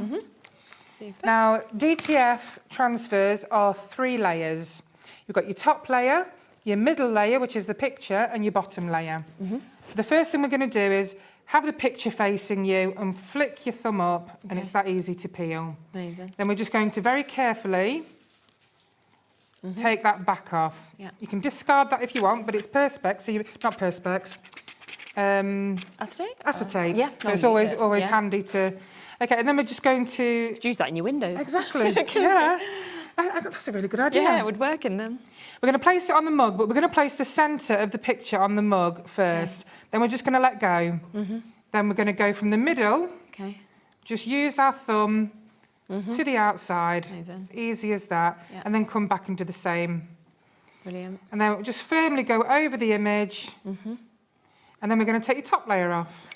Now, DTF transfers are 3 layers. You've got your top layer, your middle layer, which is the picture, and your bottom layer. The first thing we're going to do is have the picture facing you and flick your thumb up, and it's that easy to peel.
Amazing.
Then we're just going to very carefully take that back off. You can discard that if you want, but it's Perspex, so not Perspex.
Acetate?
Acetate.
Yeah.
So it's always handy to... Okay, and then we're just going to...
use that in your windows.
Exactly, yeah. That's a really good idea.
Yeah, it would work in them.
We're going to place it on the mug, but we're going to place the centre of the picture on the mug first. Then we're just going to let go. Then we're going to go from the middle. Just use our thumb to the outside. As easy as that. And then come back and do the same.
Brilliant.
And then we'll just firmly go over the image. And then we're going to take your top layer off.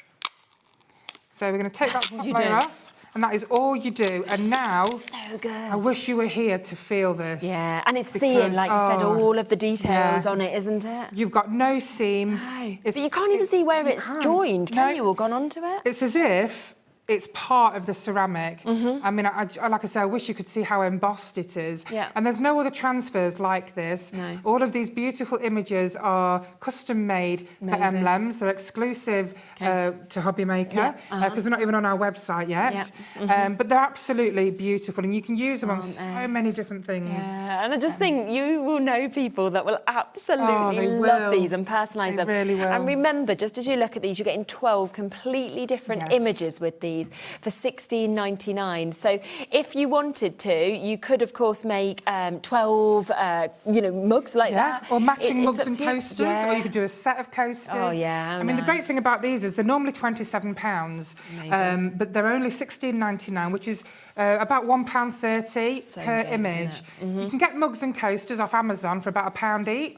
So we're going to take that top layer off. And that is all you do. And now,
so good.
I wish you were here to feel this.
Yeah, and it's seeing, like you said, all of the details on it, isn't it?
You've got no seam.
No. But you can't even see where it's joined, can you, or gone onto it?
It's as if it's part of the ceramic. I mean, like I say, I wish you could see how embossed it is. And there's no other transfers like this. All of these beautiful images are custom made for Emlems. They're exclusive to HobbyMaker because they're not even on our website yet. But they're absolutely beautiful, and you can use them on so many different things.
And I just think you will know people that will absolutely love these and personalise them.
Really will.
And remember, just as you look at these, you're getting 12 completely different images with these for $16.99. So if you wanted to, you could of course make 12 mugs like that,
or matching mugs and coasters, or you could do a set of coasters. I mean, the great thing about these is they're normally £27, but they're only $16.99, which is about £1.30 per image. You can get mugs and coasters off Amazon for about £1 each.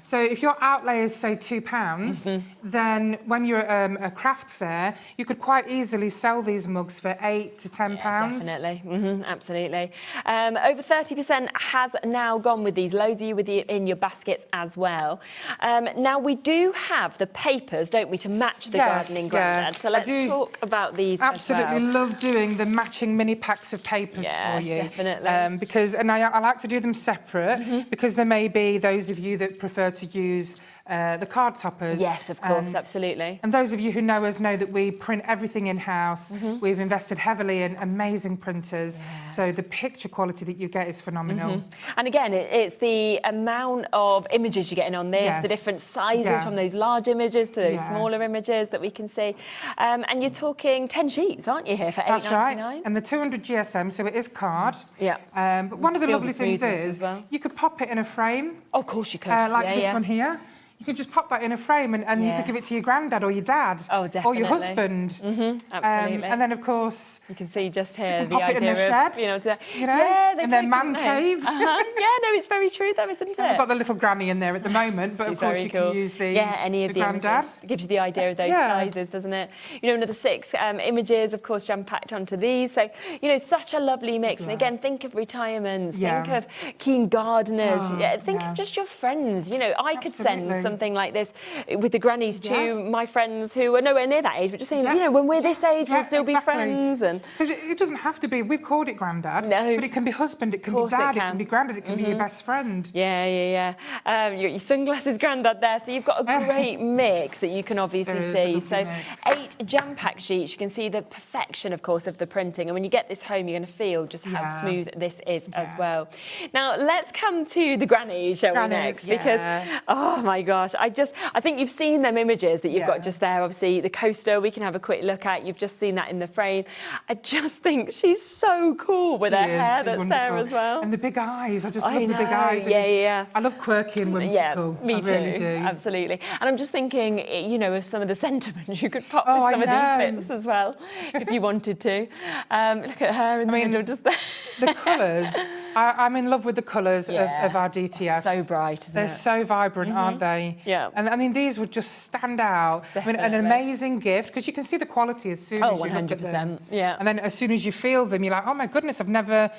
So if your outlay is say £2, then when you're at a craft fair, you could quite easily sell these mugs for £8 to £10.
Definitely, absolutely. Over 30% has now gone with these. Loads of you in your baskets as well. Now we do have the papers, don't we, to match the gardening grandad. So let's talk about these.
Absolutely love doing the matching mini packs of papers for you.
Definitely.
Because I like to do them separate because there may be those of you that prefer to use the card toppers.
Yes, of course, absolutely.
And those of you who know us know that we print everything in-house. We've invested heavily in amazing printers, so the picture quality that you get is phenomenal.
And again, it's the amount of images you're getting on this, the different sizes from those large images to those smaller images that we can see. And you're talking 10 sheets, aren't you, here for $8.99?
That's right, and the 200 GSM, so it is card. But one of the lovely things is you could pop it in a frame.
Oh, of course you could.
Like this one here. You can just pop that in a frame and you could give it to your granddad or your dad.
Oh, definitely.
Or your husband.
Absolutely.
And then, of course...
You can see just here the
pop
idea
it in the shed, in their man cave.
Yeah, no, it's very true though, isn't it?
We've got the little granny in there at the moment, but of course you can use the
any of the
granddad.
images. It gives you the idea of those sizes, doesn't it? You know, another 6 images, of course, jam-packed onto these. So, you know, such a lovely mix. And again, think of retirements, think of keen gardeners, think of just your friends. You know, I could send something like this with the grannies to my friends who are nowhere near that age, but just saying, you know, when we're this age, we'll still be friends. And
because it doesn't have to be, we've called it granddad, but it can be husband, it can be dad, it can be granddad, it can be your best friend.
Your sunglasses granddad there, so you've got a great mix that you can obviously see. So 8 jam-packed sheets, you can see the perfection, of course, of the printing, and when you get this home, you're going to feel just how smooth this is as well. Now, let's come to the grannies, shall we, next? Because, oh my God, gosh. I think you've seen them images that you've got just there. Obviously, the coaster we can have a quick look at. You've just seen that in the frame. I just think she's so cool with her hair that's
wonderful.
there as well.
And the big eyes. I just love the big eyes.
Yeah.
I love quirky and whimsical.
Yeah, me too.
Really do.
Absolutely. And I'm just thinking, you know, of some of the sentiments you could pop with some of these bits as well, if you wanted to. Look at her in the middle just there.
The colours. I'm in love with the colours of our DTS.
So bright, isn't
They're
it?
so vibrant, aren't they?
Yeah.
And I mean, these would just stand out.
Definitely.
I mean, an amazing gift, because you can see the quality as soon as you look at them.
Yeah.
And then as soon as you feel them, you're like, oh my goodness, I've never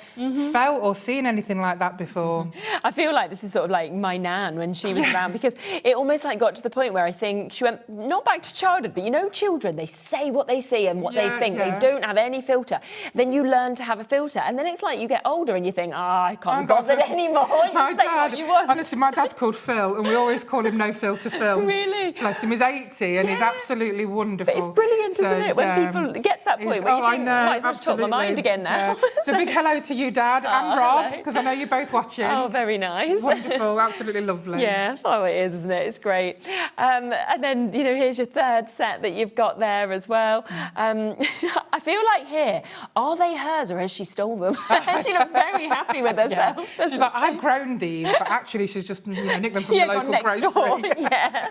felt or seen anything like that before.
I feel like this is sort of like my nan when she was around, because it almost like got to the point where I think she went, not back to childhood, but you know, children, they say what they see and what they think. They don't have any filter. Then you learn to have a filter. And then it's like you get older and you think, I can't be bothered anymore. You say what you want.
Honestly, my dad's called Phil, and we always call him No Filter Phil.
Really?
Bless him, he's 80 and he's absolutely wonderful.
But it's brilliant, isn't it, when people get to that point where you think, I might as well talk my mind again now.
So big hello to you, Dad, and Rob, because I know you're both watching.
Oh, very nice.
Wonderful, absolutely lovely.
Yeah, oh, it is, isn't it? It's great. And then, you know, here's your third set that you've got there as well. I feel like here, are they hers or has she stole them? She looks very happy with herself.
She's like, I've grown these, but actually she's just nicked them from the local grocery.
Yeah,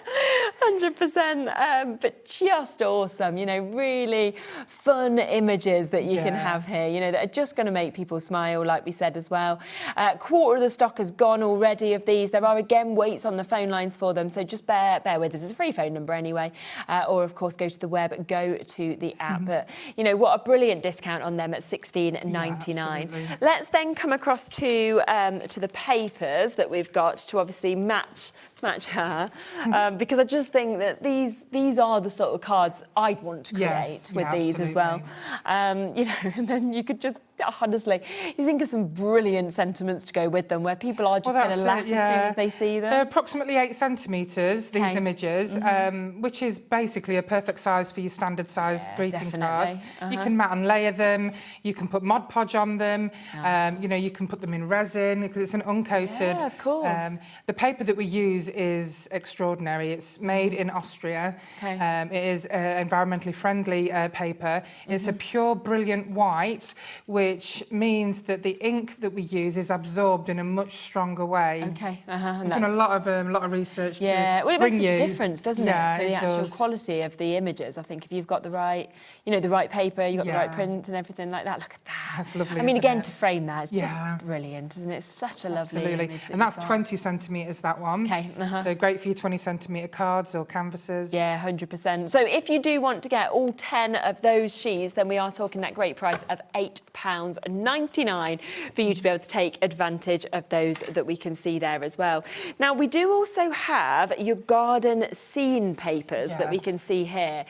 100%. But just awesome, you know, really fun images that you can have here, you know, that are just going to make people smile, like we said as well. Quarter of the stock has gone already of these. There are, again, waits on the phone lines for them, so just bear with us. It's a free phone number anyway. Or, of course, go to the web, go to the app. But, you know, what a brilliant discount on them at $16.99. Let's then come across to the papers that we've got to obviously match her, because I just think that these are the sort of cards I'd want to create with these as well. You know, and then you could just, honestly, you think of some brilliant sentiments to go with them where people are just going to laugh as soon as they see them.
They're approximately 8 centimetres, these images, which is basically a perfect size for your standard size greeting cards. You can mat and layer them, you can put Mod Podge on them, you know, you can put them in resin because it's an uncoated.
Yeah, of course.
The paper that we use is extraordinary. It's made in Austria. It is environmentally friendly paper. It's a pure, brilliant white, which means that the ink that we use is absorbed in a much stronger way.
And
We've done a lot of research to
well, it
bring
makes
you.
such a difference, doesn't it, for the actual quality of the images. I think if you've got the right, you know, the right paper, you've got the right print and everything like that. Look at that.
That's lovely.
I mean, again, to frame that, it's just brilliant, isn't it? It's such a lovely image.
And that's 20 centimetres, that one. So great for your 20 centimetre cards or canvases.
Yeah, 100%. So if you do want to get all 10 of those sheets, then we are talking that great price of £8.99 for you to be able to take advantage of those that we can see there as well. Now, we do also have your garden scene papers that we can see here.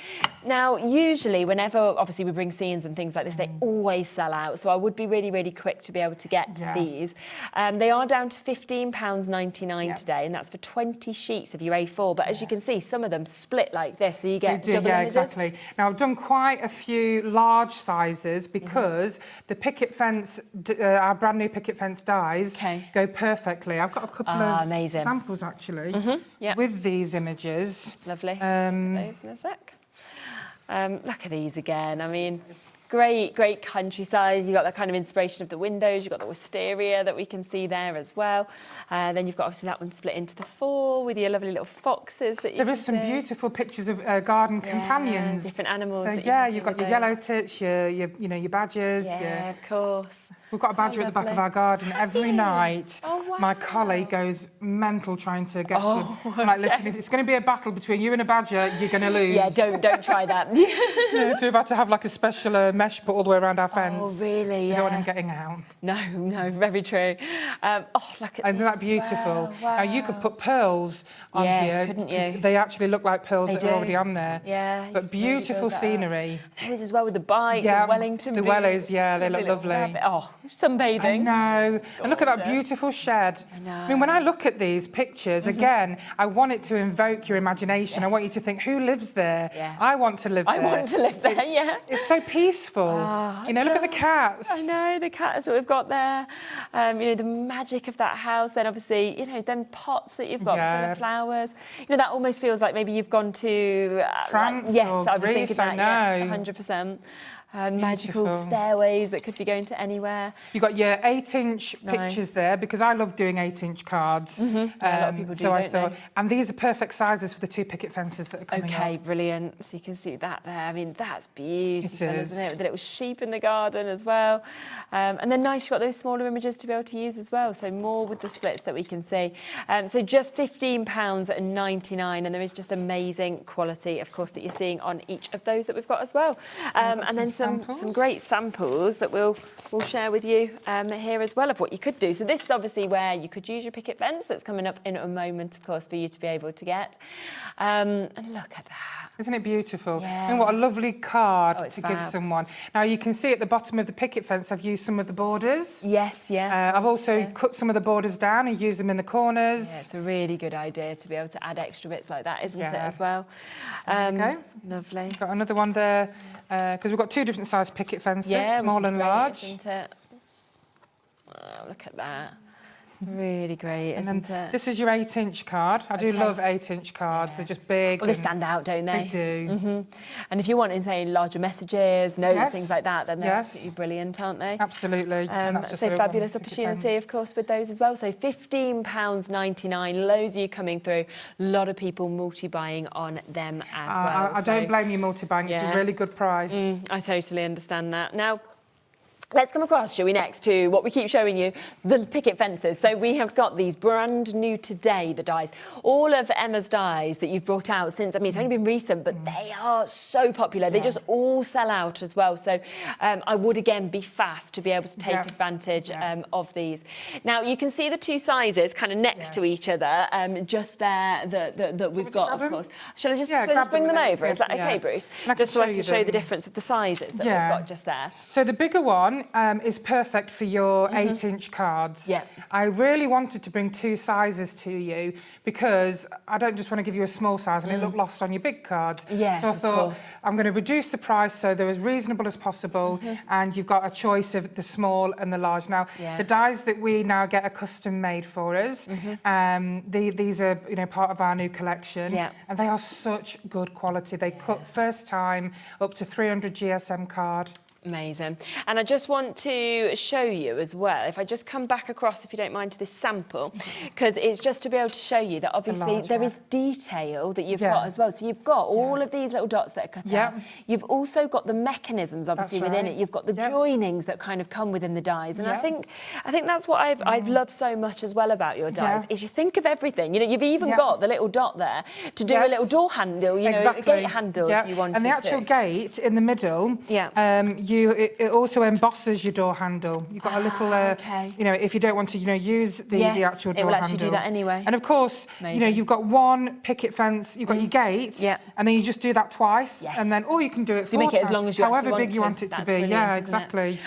Now, usually, whenever, obviously, we bring scenes and things like this, they always sell out. So I would be really, really quick to be able to get these. They are down to £15.99 today, and that's for 20 sheets of your A4. But as you can see, some of them split like this, so you get double images.
Exactly. Now, I've done quite a few large sizes because the picket fence, our brand new picket fence dies go perfectly. I've got a couple of samples, actually, with these images.
Lovely. Look at those in a sec. Look at these again. I mean, great countryside. You've got that kind of inspiration of the windows. You've got the wisteria that we can see there as well. Then you've got obviously that one split into the 4 with your lovely little foxes that you can
There is some beautiful pictures of garden companions.
Different animals.
So
that
you've got your yellow tits, your badgers.
Yeah, of course.
We've got a badger at the back of our garden every night. My collie goes mental trying to get to him. I'm like, listen, if it's going to be a battle between you and a badger, you're going to lose.
Yeah, don't try that.
So we've had to have like a special mesh put all the way around our fence.
Oh, really?
You don't want him getting out.
No, very true. Look at
Isn't that beautiful?
Well. Wow.
Now, you could put pearls on here.
Couldn't you?
They actually look like pearls that are already on there.
Yeah.
But beautiful scenery.
Those as well with the bike, the Wellington
the
boots.
wellies, they look lovely.
Sunbathing.
I know. And look at that beautiful shed said.
I know.
I mean, when I look at these pictures, again, I want it to invoke your imagination. I want you to think, who lives there?
Yeah.
I want to live there.
I want to live there, yeah.
It's so peaceful. You know, look at the cats.
I know, the cats that we've got there. You know, the magic of that house. Then obviously, you know, them pots that you've got full of flowers. You know, that almost feels like maybe you've gone to...
France
yes,
or
I was
Greece,
thinking that,
I
yeah,
know.
100%. Magical stairways that could be going to anywhere.
You've got your 8-inch pictures there, because I love doing 8-inch cards.
Yeah, a lot of people do,
so I
don't
thought,
they?
and these are perfect sizes for the 2 picket fences that are coming up.
Okay, brilliant. So you can see that there. I mean, that's beautiful,
It is.
isn't it? With the little sheep in the garden as well. And then nice, you've got those smaller images to be able to use as well. So more with the splits that we can see. So just £15.99, and there is just amazing quality, of course, that you're seeing on each of those that we've got as well. And then some great samples that we'll share with you here as well of what you could do. So this is obviously where you could use your picket fence that's coming up in a moment, of course, for you to be able to get. And look at that.
Isn't it beautiful?
Yeah.
And what a lovely card to give
fab.
someone. Now, you can see at the bottom of the picket fence, I've used some of the borders.
Yes, yeah.
I've also cut some of the borders down and used them in the corners.
Yeah, it's a really good idea to be able to add extra bits like that, isn't it, as well?
There you go.
Lovely.
Got another one there, because we've got 2 different size picket fences,
Yeah,
small
which is
and
great,
large.
isn't it? Oh, look at that. Really great,
And
isn't
then
it?
this is your 8-inch card. I do love 8-inch cards. They're just big.
Well, they stand out, don't they?
They do.
And if you want to say larger messages, notes,
Yes.
things like that, then they're
Yes.
absolutely brilliant, aren't they?
Absolutely. And that's just
So
a
fabulous
one picket
opportunity,
fence.
of course, with those as well. So £15.99, loads of you coming through. A lot of people multi-buying on them as well.
I don't blame you multi-buying. It's a really good price.
I totally understand that. Now, let's come across, shall we, next to what we keep showing you, the picket fences. So we have got these brand new today, the dies. All of Emma's dies that you've brought out since, I mean, it's only been recent, but they are so popular. They just all sell out as well. So I would, again, be fast to be able to take advantage of these. Now, you can see the 2 sizes kind of next to each other, just there that we've got, of course. Shall I just bring them over? Is that okay, Bruce? Just so I can show you the difference of the sizes that we've got just there.
So the bigger one is perfect for your 8-inch cards.
Yeah.
I really wanted to bring 2 sizes to you because I don't just want to give you a small size and it look lost on your big cards.
Yes,
so I
of
thought
course.
I'm going to reduce the price so they're as reasonable as possible, and you've got a choice of the small and the large. Now, the dies that we now get are custom made for us. These are, you know, part of our new collection, and they are such good quality. They cut first time up to 300 GSM card.
Amazing. And I just want to show you as well, if I just come back across, if you don't mind, to this sample, because it's just to be able to show you that obviously there is detail that you've got as well. So you've got all of these little dots that are cut out. You've also got the mechanisms, obviously, within it. You've got the joinings that kind of come within the dies. And I think that's what I've loved so much as well about your dies, is you think of everything. You know, you've even got the little dot there to do a little door handle, you know, a gate handle if you wanted to.
And the actual gate in the middle, it also embosses your door handle. You've got a little, you know, if you don't want to, you know, use the actual door handle.
it will actually do that anyway.
And of course, you know, you've got one picket fence, you've got your gate, and then you just do that twice, and then, or you can do it 4
So you make it as
times,
long as you
however
actually
big you want it to
That's
be.
brilliant,
Yeah,
isn't it?
exactly.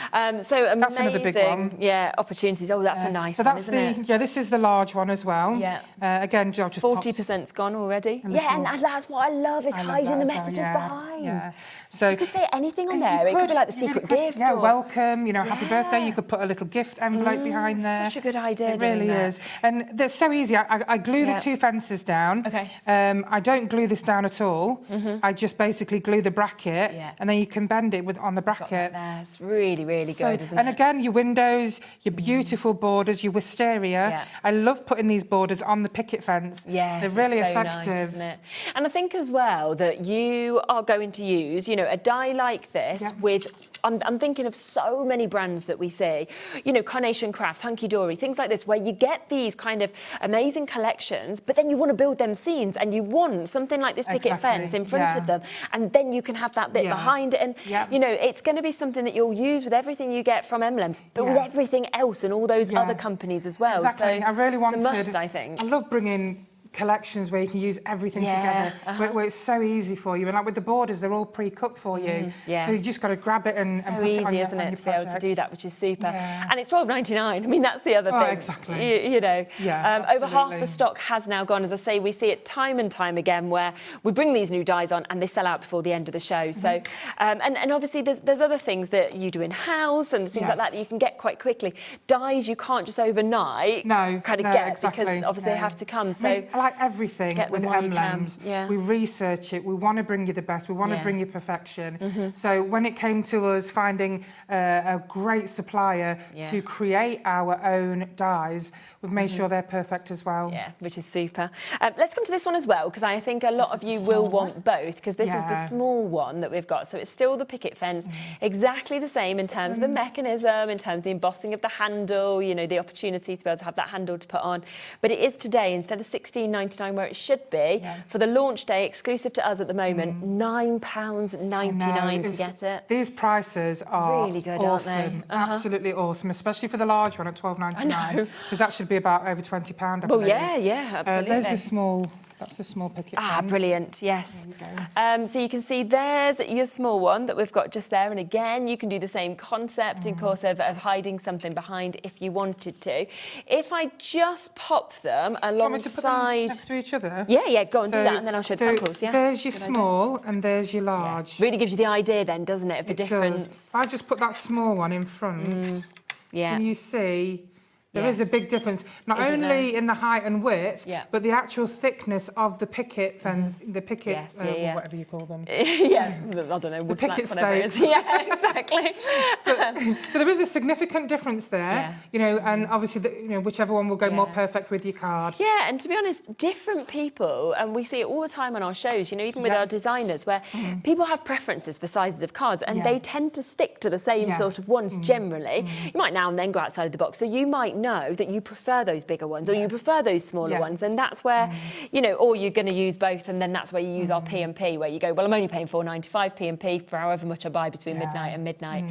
So amazing,
That's another big one.
Yeah, opportunities. Oh, that's a nice
so
one,
that's
isn't it?
Yeah, this is the large one as well.
Yeah.
Again, I'll just
40%'s gone already. Yeah, and that's what I love, is hiding the messages behind.
Yeah. So
you could say anything on there. It could be like the secret gift.
Yeah,
or...
welcome, you know, happy birthday. You could put a little gift envelope behind there.
Such a good idea.
It really is. And they're so easy. I glue the 2 fences down.
Okay.
I don't glue this down at all. I just basically glue the bracket, and then you can bend it on the bracket.
That's really, really good, isn't it?
And again, your windows, your beautiful borders, your wisteria.
Yeah.
I love putting these borders on the picket fence.
Yeah,
they're really
so
effective.
nice, isn't it? And I think as well that you are going to use, you know, a die like this with, I'm thinking of so many brands that we see, you know, Carnation Crafts, Hunky Dory, things like this, where you get these kind of amazing collections, but then you want to build them scenes and you want something like this picket fence in front of them, and then you can have that bit behind it. And, you know, it's going to be something that you'll use with everything you get from Emlems, but with everything else and all those other companies as well.
Exactly.
So
I really wanted,
it's a must, I think.
I love bringing collections where you can use everything together, where it's so easy for you. And like with the borders, they're all pre-cut for you. So you just got to grab it and put
easy,
it on
isn't
your,
it, to be able to do that, which is super.
Yeah.
And it's $12.99. I mean, that's the other thing.
Exactly.
You know, over half the
absolutely.
stock has now gone. As I say, we see it time and time again where we bring these new dyes on and they sell out before the end of the show. So, and obviously there's other things that you do in-house and things like that that you can get quite quickly. Dyes you can't just overnight kind of get because obviously they have to come. So
I mean, like everything with Emlems, we research it. We want to bring you the best. We want to bring you perfection. So when it came to us finding a great supplier to create our own dyes, we've made sure they're perfect as well.
Yeah, which is super. Let's come to this one as well, because I think a lot of you will want both, because this is the small one that we've got. So it's still the picket fence, exactly the same in terms of the mechanism, in terms of the embossing of the handle, you know, the opportunity to be able to have that handle to put on. But it is today, instead of £16.99 where it should be, for the launch day, exclusive to us at the moment, £9.99 to get it.
These prices are
really good,
awesome,
aren't they?
absolutely awesome, especially for the large one at £12.99, because that should be about over £20, I believe.
Well, yeah, absolutely.
There's the small. That's the small picket fence.
Brilliant, yes. So you can see there's your small one that we've got just there. And again, you can do the same concept, of course, of hiding something behind if you wanted to. If I just pop them alongside...
next to each other?
Yeah, go and do that, and then I'll show the samples,
There's your small and there's your large.
Really gives you the idea then, doesn't it, of the difference?
I just put that small one in front.
Yeah.
Can you see... There is a big difference, not only in the height and width, but the actual thickness of the picket fence, the picket, whatever you call them.
I don't know, wood
picket
stakes.
stakes.
Yeah, exactly.
So there is a significant difference there, you know, and obviously, you know, whichever one will go more perfect with your card.
Yeah, and to be honest, different people, and we see it all the time on our shows, you know, even with our designers, where people have preferences for sizes of cards, and they tend to stick to the same sort of ones generally. You might now and then go outside of the box, so you might know that you prefer those bigger ones or you prefer those smaller ones, and that's where you know, or you're going to use both, and then that's where you use our P&P, where you go, well, I'm only paying £4.95 P&P for however much I buy between midnight and midnight.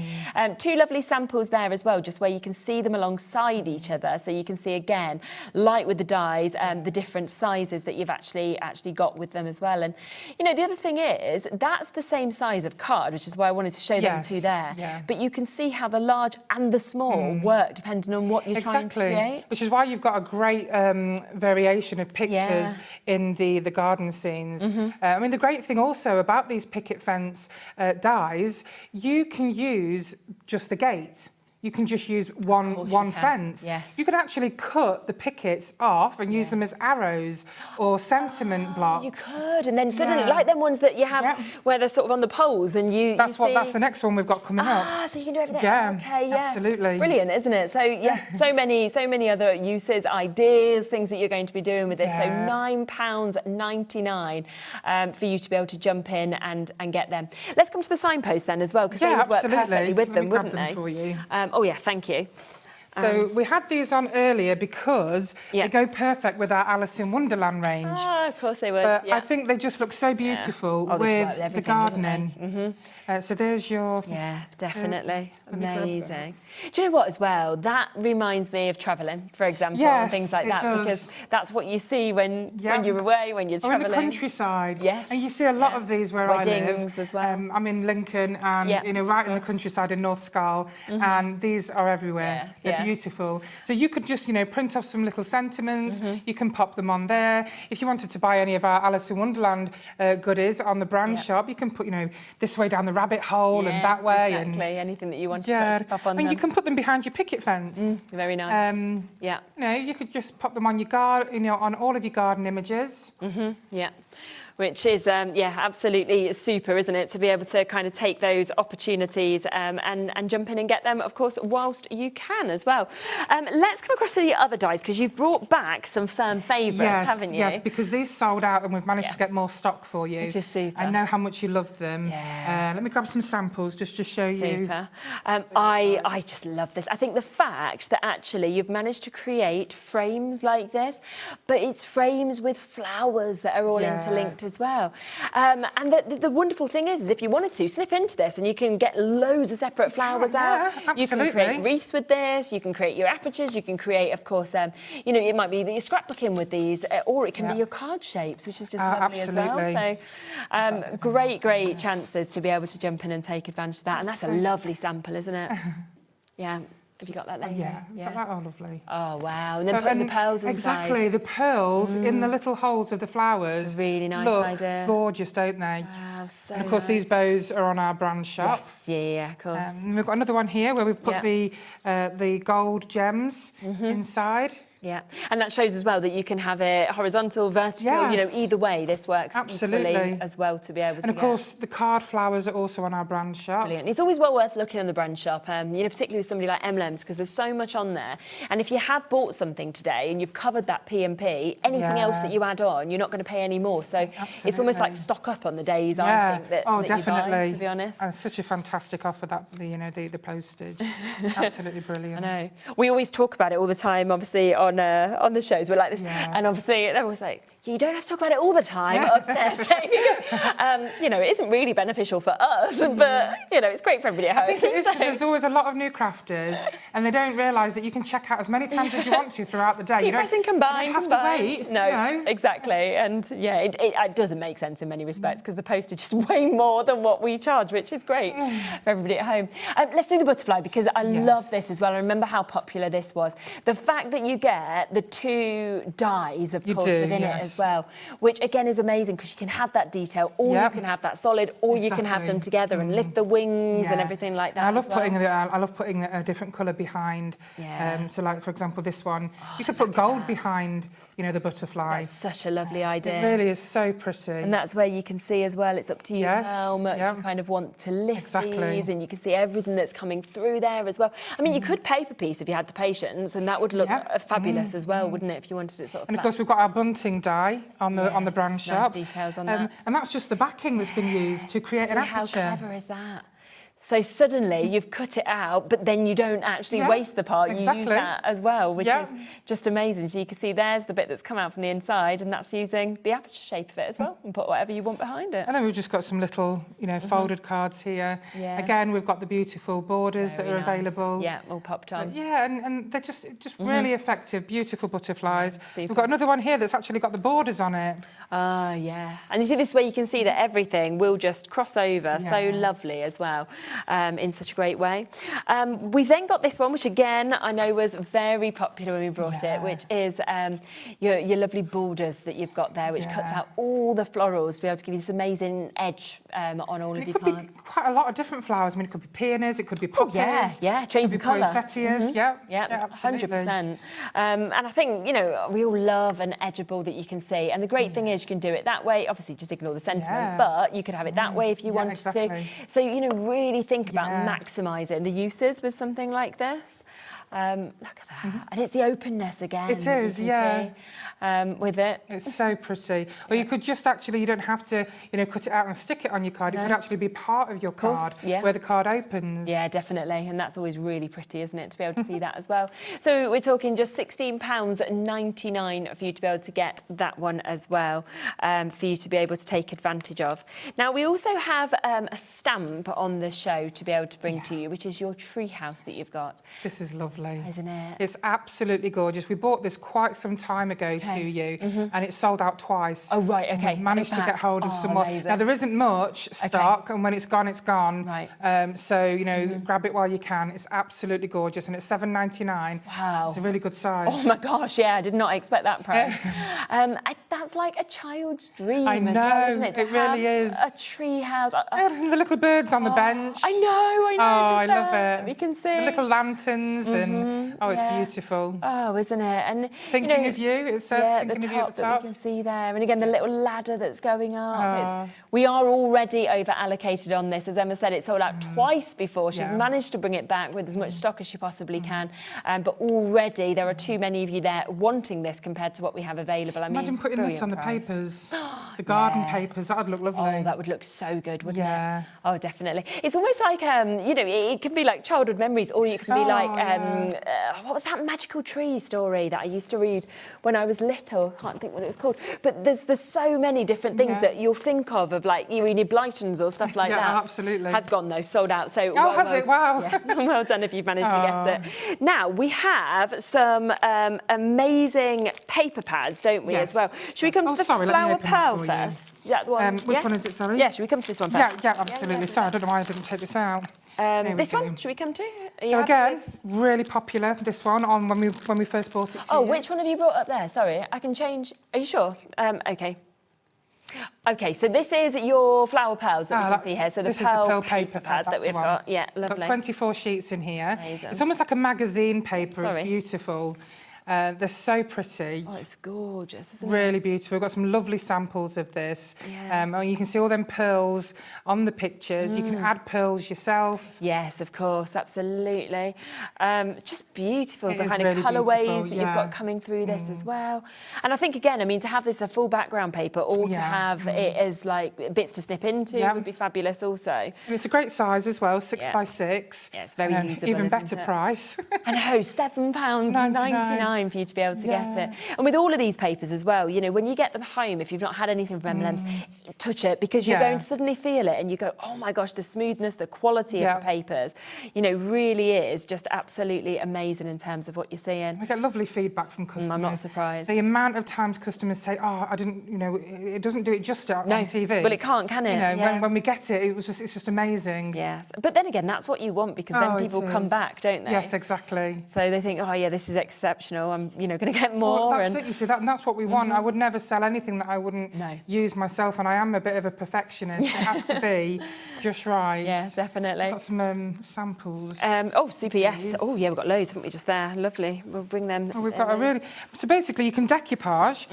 Two lovely samples there as well, just where you can see them alongside each other, so you can see again, like with the dies, the different sizes that you've actually got with them as well. And you know, the other thing is that's the same size of card, which is why I wanted to show them two there, but you can see how the large and the small work depending on what you're trying to create.
Which is why you've got a great variation of pictures in the garden scenes. I mean, the great thing also about these picket fence dies, you can use just the gate. You can just use one fence. You can actually cut the pickets off and use them as arrows or sentiment blocks.
You could, and then suddenly, like them ones that you have where they're sort of on the poles, and
that's the next one we've got coming up.
So you can do everything.
Absolutely.
Brilliant, isn't it? So so many other uses, ideas, things that you're going to be doing with this. So £9.99 for you to be able to jump in and get them. Let's come to the signpost then as well, because they would work perfectly with them, wouldn't they?
For you.
Oh yeah, thank you.
So we had these on earlier because they go perfect with our Alice in Wonderland range.
Oh, of course they would.
But I think they just look so beautiful with the gardening. So there's your...
Yeah, definitely. Amazing. Do you know what as well? That reminds me of travelling, for example, and things like that, because that's what you see when you're away, when you're travelling.
Or in the countryside.
Yes.
And you see a lot of these where
Weddings
I live.
as well.
I'm in Lincoln and, you know, right in the countryside in North Skyle, and these are everywhere. They're beautiful. So you could just, you know, print off some little sentiments, you can pop them on there. If you wanted to buy any of our Alice in Wonderland goodies on the brand shop, you can put, you know, this way down the rabbit hole and that way.
Exactly, anything that you want to touch up on them.
And you can put them behind your picket fence.
Very nice.
You know, you could just pop them on your garden, you know, on all of your garden images.
Which is, absolutely super, isn't it? To be able to kind of take those opportunities and jump in and get them, of course, whilst you can as well. Let's come across to the other dies, because you've brought back some firm favourites, haven't you?
Yes, because these sold out and we've managed to get more stock for you.
Which is super.
I know how much you love them. Let me grab some samples just to show you.
Super. I just love this. I think the fact that actually you've managed to create frames like this, but it's frames with flowers that are all interlinked compact as well. And the wonderful thing is if you wanted to, snip into this and you can get loads of separate flowers out. You can create wreaths with this, you can create your apertures, you can create, of course, you know, it might be that you're scrapbooking with these, or it can be your card shapes, which is just lovely as well. So great chances to be able to jump in and take advantage of that. And that's a lovely sample, isn't it? Yeah. Have you got that there?
Yeah. That are lovely.
Oh, wow. And then putting the pearls inside.
Exactly, the pearls in the little holes of the flowers.
It's a really nice idea.
Gorgeous, don't they?
Wow, so
And of course, these bows are on our brand shop.
Yes, yeah, of course.
We've got another one here where we've put the gold gems inside.
Yeah, and that shows as well that you can have it horizontal, vertical, you know, either way this works equally as well to be able to
And of course, the card flowers are also on our brand shop.
Brilliant. It's always well worth looking on the brand shop, you know, particularly with somebody like Emlems, because there's so much on there. And if you have bought something today and you've covered that P&P, anything else that you add on, you're not going to pay any more. So it's almost like stock up on the days, I think, that, that
definitely.
you buy, to be honest.
And such a fantastic offer, that the postage. Absolutely brilliant.
I know. We always talk about it all the time, obviously, on the shows. We're like this, and obviously they're always like, you don't have to talk about it all the time upstairs, because, you know, it isn't really beneficial for us, but, you know, it's great for everybody at home.
I think it is, because there's always a lot of new crafters, and they don't realise that you can check out as many times as you want to throughout the day.
Keep pressing combine,
you don't have to wait.
No, exactly. And, yeah, it doesn't make sense in many respects, because the postage is way more than what we charge, which is great for everybody at home. Let's do the butterfly, because I love this as well. I remember how popular this was. The fact that you get the 2 dies, of course, within it as well, which again is amazing, because you can have that detail, or you can have that solid, or you can have them together and lift the wings and everything like that.
I love putting a different colour behind. So, like for example, this one, you could put gold behind, you know, the butterfly.
That's such a lovely idea.
It really is so pretty.
And that's where you can see as well. It's up to you how much you kind of want to lift these, and you can see everything that's coming through there as well. I mean, you could paper piece if you had the patience, and that would look fabulous as well, wouldn't it? If you wanted it sort of.
And of course, we've got our bunting die on the brand shop.
Nice details on that.
And that's just the backing that's been used to create an aperture.
How clever is that? So suddenly you've cut it out, but then you don't actually waste the part. You use that as well, which is just amazing. So you can see there's the bit that's come out from the inside, and that's using the aperture shape of it as well, and put whatever you want behind it.
And then we've just got some little, you know, folded cards here. Again, we've got the beautiful borders that are available.
Yeah, all popped on.
And they're just really effective, beautiful butterflies. We've got another one here that's actually got the borders on it.
Ah, yeah. And you see this way, you can see that everything will just cross over so lovely as well. In such a great way. We've then got this one, which again I know was very popular when we brought it, which is your lovely borders that you've got there, which cuts out all the florals to be able to give you this amazing edge on all of your cards.
It could be quite a lot of different flowers. I mean, it could be peonies, it could be poppies.
Change the colour.
Poinsettias,
100%. And I think, you know, we all love an edgeable that you can see. And the great thing is you can do it that way. Obviously, just ignore the sentiment, but you could have it that way if you wanted to. So, you know, really think about maximising the uses with something like this. Look at that. And it's the openness again.
It is,
with it.
It's so pretty. Or you could just actually, you don't have to, you know, cut it out and stick it on your card. It could actually be part of your card where the card opens.
Yeah, definitely. And that's always really pretty, isn't it, to be able to see that as well. So we're talking just £16.99 for you to be able to get that one as well, for you to be able to take advantage of. Now, we also have a stamp on the show to be able to bring to you, which is your tree house that you've got.
This is lovely.
Isn't it?
It's absolutely gorgeous. We bought this quite some time ago to you, and it sold out twice.
Oh, right, okay.
We managed to get hold of some more. Now, there isn't much stock, and when it's gone, it's gone.
Right.
So, you know, grab it while you can. It's absolutely gorgeous, and it's $7.99.
Wow.
It's a really good size.
Oh, my gosh, yeah, I did not expect that price. That's like a child's dream
I know,
as well, isn't it? To
it really is.
A tree house.
The little birds on the bench.
I know.
Oh, I love it.
We can see.
The little lanterns, and it's beautiful.
Oh, isn't it? And
thinking of you, it says
the
thinking
top
of you
that we can see there. And again, the little ladder that's going up. We are already over allocated on this. As Emma said, it sold out twice before. She's managed to bring it back with as much stock as she possibly can. But already there are too many of you there wanting this compared to what we have available. I mean,
imagine putting this on the papers, the garden papers. That would look lovely.
Oh, that would look so good, wouldn't it? Oh, definitely. It's almost like, you know, it can be like childhood memories, or it can be like what was that magical tree story that I used to read when I was little? I can't think what it was called. But there's so many different things that you'll think of like you need Blytons or stuff like that.
Absolutely.
Has gone though, sold out. So
has it? Wow.
Yeah, well done if you've managed to get it. Now we have some amazing paper pads, don't we, as well? Should we come to the flower pearl first? Is that the one?
Which one is it, sorry?
Yeah, should we come to this one first?
Yeah, absolutely. Sorry, I don't know why I didn't take this out.
This one, should we come to?
So again, really popular, this one, on when we first bought it to you.
Which one have you brought up there? Sorry, I can change. Are you sure? Okay. Okay, so this is your flower pearls that we can see here. So the pearl paper pad that we've got. Yeah, lovely.
Got 24 sheets in here.
Amazing.
It's almost like a magazine paper. It's beautiful. They're so pretty.
Oh, it's gorgeous, isn't it?
Really beautiful. We've got some lovely samples of this. Yeah. You can see all them pearls on the pictures. You can add pearls yourself.
Yes, of course, absolutely. Just beautiful, the kind
really
of colourways
beautiful,
that you've got coming through this as well. And I think, again, I mean, to have this a full background paper or to have it as, like, bits to snip into would be fabulous also.
And it's a great size as well, 6 by 6.
Yeah, it's very usable,
even
isn't
better
it?
price.
I know, £7.99 for you to be able to get it. And with all of these papers as well, you know, when you get them home, if you've not had anything from Emlems, touch it, because you're going to suddenly feel it and you go, oh my gosh, the smoothness, the quality of the papers, you know, really is just absolutely amazing in terms of what you're seeing.
We get lovely feedback from customers.
I'm not surprised.
The amount of times customers say, oh, I didn't, you know, it doesn't do it just on TV.
Well, it can't, can it?
You know, when we get it, it's just amazing.
Yes, but then again, that's what you want, because then people come back, don't they?
Yes, exactly.
So they think, oh yeah, this is exceptional. I'm, you know, going to get more.
Well, that's it, you see, and that's what we want. I would never sell anything that I wouldn't use myself, and I am a bit of a perfectionist. It has to be just right.
Yeah, definitely.
Got some samples.
Oh, super, yes. Oh, yeah, we've got loads, haven't we, just there? Lovely. We'll bring them.
Oh, we've got a really... So basically, you can decoupage.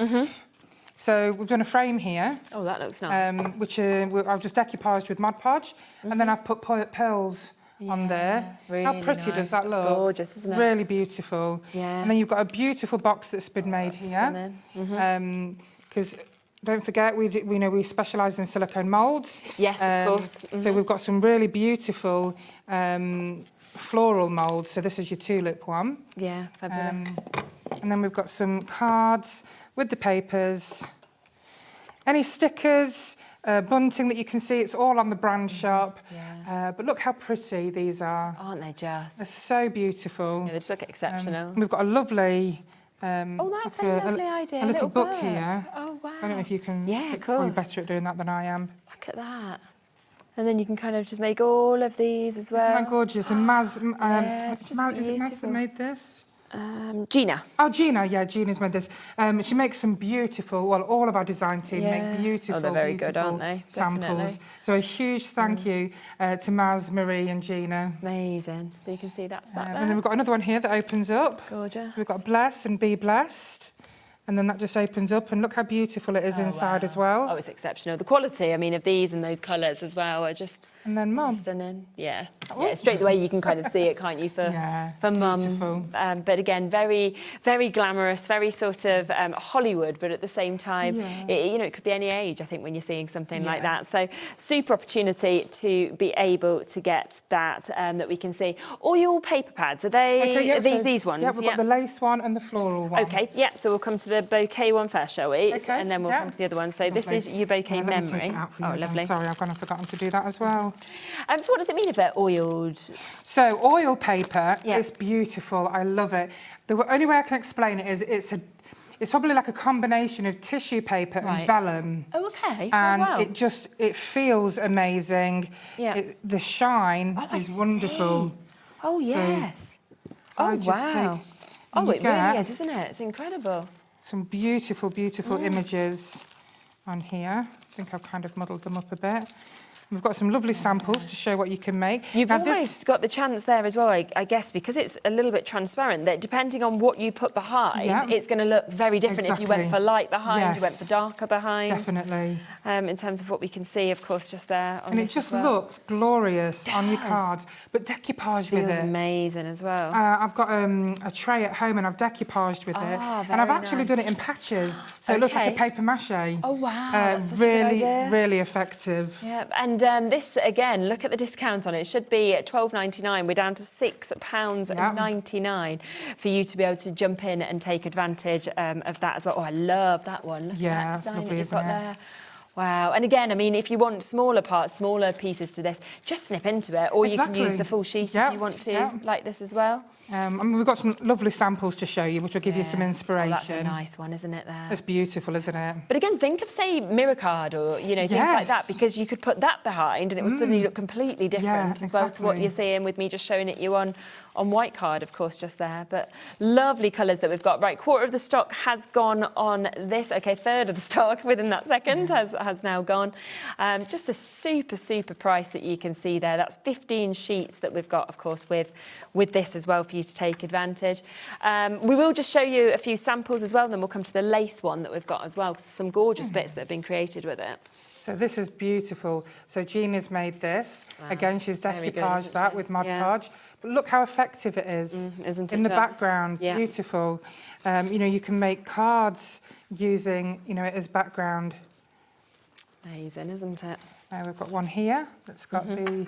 So we've done a frame here.
Oh, that looks nice.
Which I've just decoupaged with Mod Podge, and then I've put pearls on there.
Really
How pretty does that look?
It's gorgeous, isn't it?
Really beautiful.
Yeah.
And then you've got a beautiful box that's been made here.
Stunning.
Because don't forget, we specialise in silicone moulds.
Yes, of course.
So we've got some really beautiful floral moulds. So this is your tulip one.
Yeah, fabulous.
And then we've got some cards with the papers. Any stickers, bunting that you can see, it's all on the brand shop. But look how pretty these are.
Aren't they just?
They're so beautiful.
Yeah, they just look exceptional.
We've got a lovely...
oh, that's a lovely idea.
A little book
book
here.
Oh, wow.
I don't know if you can...
Yeah, of
Probably
course.
better at doing that than I am.
Look at that. And then you can kind of just make all of these as well.
Isn't that gorgeous? And Maz...
it's just
Is it Maz that made this?
Gina.
Oh, Gina, yeah, Gina's made this. She makes some beautiful, well, all of our design team make beautiful,
they're very
beautiful
good, aren't they?
samples.
Definitely.
So a huge thank you to Maz, Marie and Gina.
Amazing. So you can see that's that there.
And then we've got another one here that opens up.
Gorgeous.
We've got Bless and Be Blessed. And then that just opens up, and look how beautiful it is inside as well.
Oh, it's exceptional. The quality, I mean, of these and those colours as well are just stunning. Yeah. Yeah, straight away you can kind of see it, can't you, for mum. But again, very, very glamorous, very sort of Hollywood, but at the same time, it could be any age, I think, when you're seeing something like that. So super opportunity to be able to get that, that we can see. All your paper pads, are they these ones?
Yeah, we've got the lace one and the floral one.
Okay, yeah, so we'll come to the bouquet one first, shall we?
Okay,
and then we'll come to the other one. So this is your bouquet memory.
Oh, lovely. Sorry, I've gone and forgotten to do that as well.
So what does it mean if they're oiled?
So oil paper is beautiful. I love it. The only way I can explain it is it's probably like a combination of tissue paper and vellum.
Oh, okay.
And it feels amazing.
Yeah.
The shine is wonderful.
Oh, yes. Oh, wow. Oh, it really is, isn't it? It's incredible.
Some beautiful, beautiful images on here. I think I've kind of muddled them up a bit. We've got some lovely samples to show what you can make.
You've almost got the chance there as well, I guess, because it's a little bit transparent, that depending on what you put behind, it's going to look very different if you went for light behind, you went for darker behind.
Definitely.
In terms of what we can see, of course, just there.
And it just looks glorious on your cards, but decoupage with it.
Feels amazing as well.
I've got a tray at home and I've decoupaged with it. And I've actually done it in patches, so it looks like a paper mache.
Oh, wow. Wow, that's such a good idea.
Really effective.
Yeah, and this, again, look at the discount on it. It should be at £12.99. We're down to £6.99 for you to be able to jump in and take advantage of that as well. Oh, I love that one. Look at that design
lovely,
that you've got
isn't it?
there. Wow. And again, I mean, if you want smaller parts, smaller pieces to this, just snip into it, or you can use the full sheet if you want to, like this as well.
I mean, we've got some lovely samples to show you, which will give you some inspiration.
Oh, that's a nice one, isn't it, there?
It's beautiful, isn't it?
But again, think of, say, mirror card or, you know, things like that, because you could put that behind and it will suddenly look completely different as well to what you're seeing with me just showing it you on white card, of course, just there. But lovely colours that we've got. Right, quarter of the stock has gone on this. OK, third of the stock within that second has now gone. Just a super, super price that you can see there. That's 15 sheets that we've got, of course, with this as well for you to take advantage. We will just show you a few samples as well, and then we'll come to the lace one that we've got as well, some gorgeous bits that have been created with it.
So this is beautiful. So Gina's made this. Wow. Again, she's decoupaged that with Mod Podge. But look how effective it is.
Isn't it?
In the background, beautiful. You know, you can make cards using, you know, it as background.
Amazing, isn't it?
We've got one here that's got the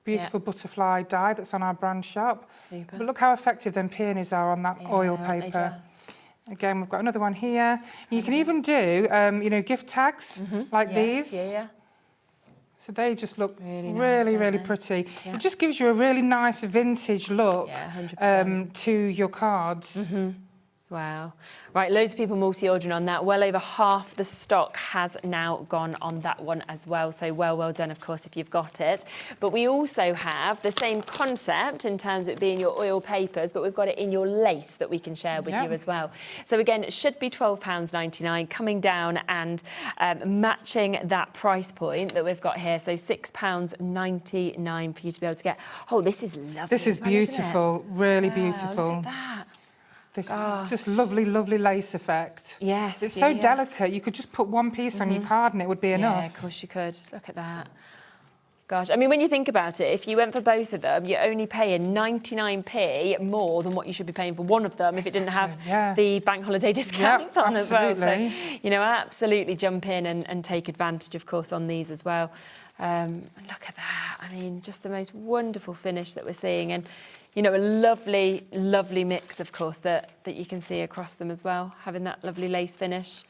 beautiful butterfly die that's on our brand shop.
Super.
But look how effective them peonies are on that oil paper. Again, we've got another one here. You can even do, you know, gift tags like these. So they just look really pretty. It just gives you a really nice vintage look to your cards.
Wow. Right, loads of people multi-ordering on that. Well over half the stock has now gone on that one as well. So well done, of course, if you've got it. But we also have the same concept in terms of it being your oil papers, but we've got it in your lace that we can share with you as well. So again, it should be £12.99, coming down and matching that price point that we've got here. So £6.99 for you to be able to get. Oh, this is lovely.
This is beautiful, really beautiful.
Look at that.
This just lovely, lovely lace effect.
Yes.
It's so delicate. You could just put one piece on your card and it would be enough.
Yeah, of course you could. Look at that. Gosh, I mean, when you think about it, if you went for both of them, you're only paying 99p more than what you should be paying for one of them if it didn't have the bank holiday discounts on as well. So, you know, absolutely jump in and take advantage, of course, on these as well. And look at that. I mean, just the most wonderful finish that we're seeing. And you know, a lovely, lovely mix, of course, that you can see across them as well, having that lovely lace finish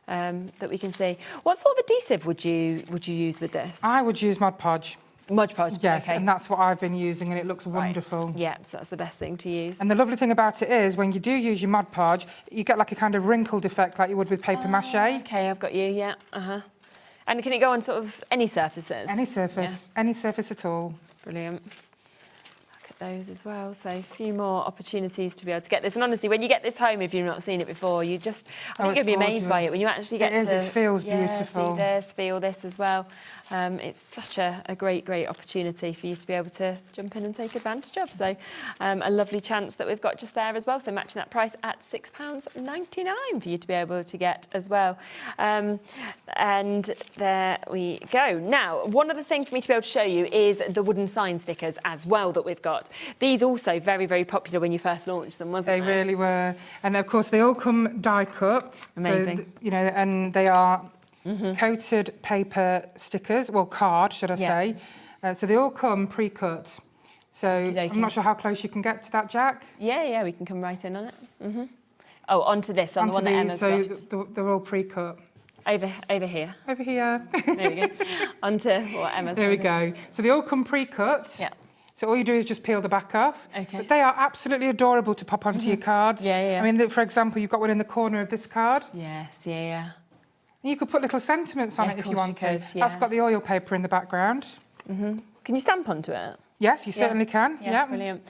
that we can see. What sort of adhesive would you use with this?
I would use Mod Podge.
Mod Podge,
yes, and that's what I've been using, and it looks wonderful.
Yeah, so that's the best thing to use.
And the lovely thing about it is, when you do use your Mod Podge, you get like a kind of wrinkled effect like you would with paper mache.
OK, I've got you, yeah. And can it go on sort of any surfaces?
Any surface, any surface at all.
Brilliant. Those as well, so a few more opportunities to be able to get this. And honestly, when you get this home, if you've not seen it before, you just, I think you'll be amazed by it when you actually get to...
It feels beautiful.
See this, feel this as well. It's such a great opportunity for you to be able to jump in and take advantage of. So a lovely chance that we've got just there as well. So matching that price at £6.99 for you to be able to get as well. And there we go. Now, one other thing for me to be able to show you is the wooden sign stickers as well that we've got. These also very popular when you first launched them, wasn't they?
They really were. And of course, they all come die cut.
Amazing.
So, you know, and they are coated paper stickers, well, card, should I say. So they all come pre-cut. So I'm not sure how close you can get to that, Jack.
Yeah, we can come right in on it. Oh, onto this, on the one that Emma's got.
So they're all pre-cut.
Over here.
Over here.
There we go. Onto what Emma's
There we go. So they all come pre-cut.
Yeah.
So all you do is just peel the back off.
Okay.
But they are absolutely adorable to pop onto your cards.
Yeah.
I mean, for example, you've got one in the corner of this card.
Yes, yeah.
And you could put little sentiments on it if you wanted. That's got the oil paper in the background.
Can you stamp onto it?
Yes, you certainly can. Yeah,
brilliant.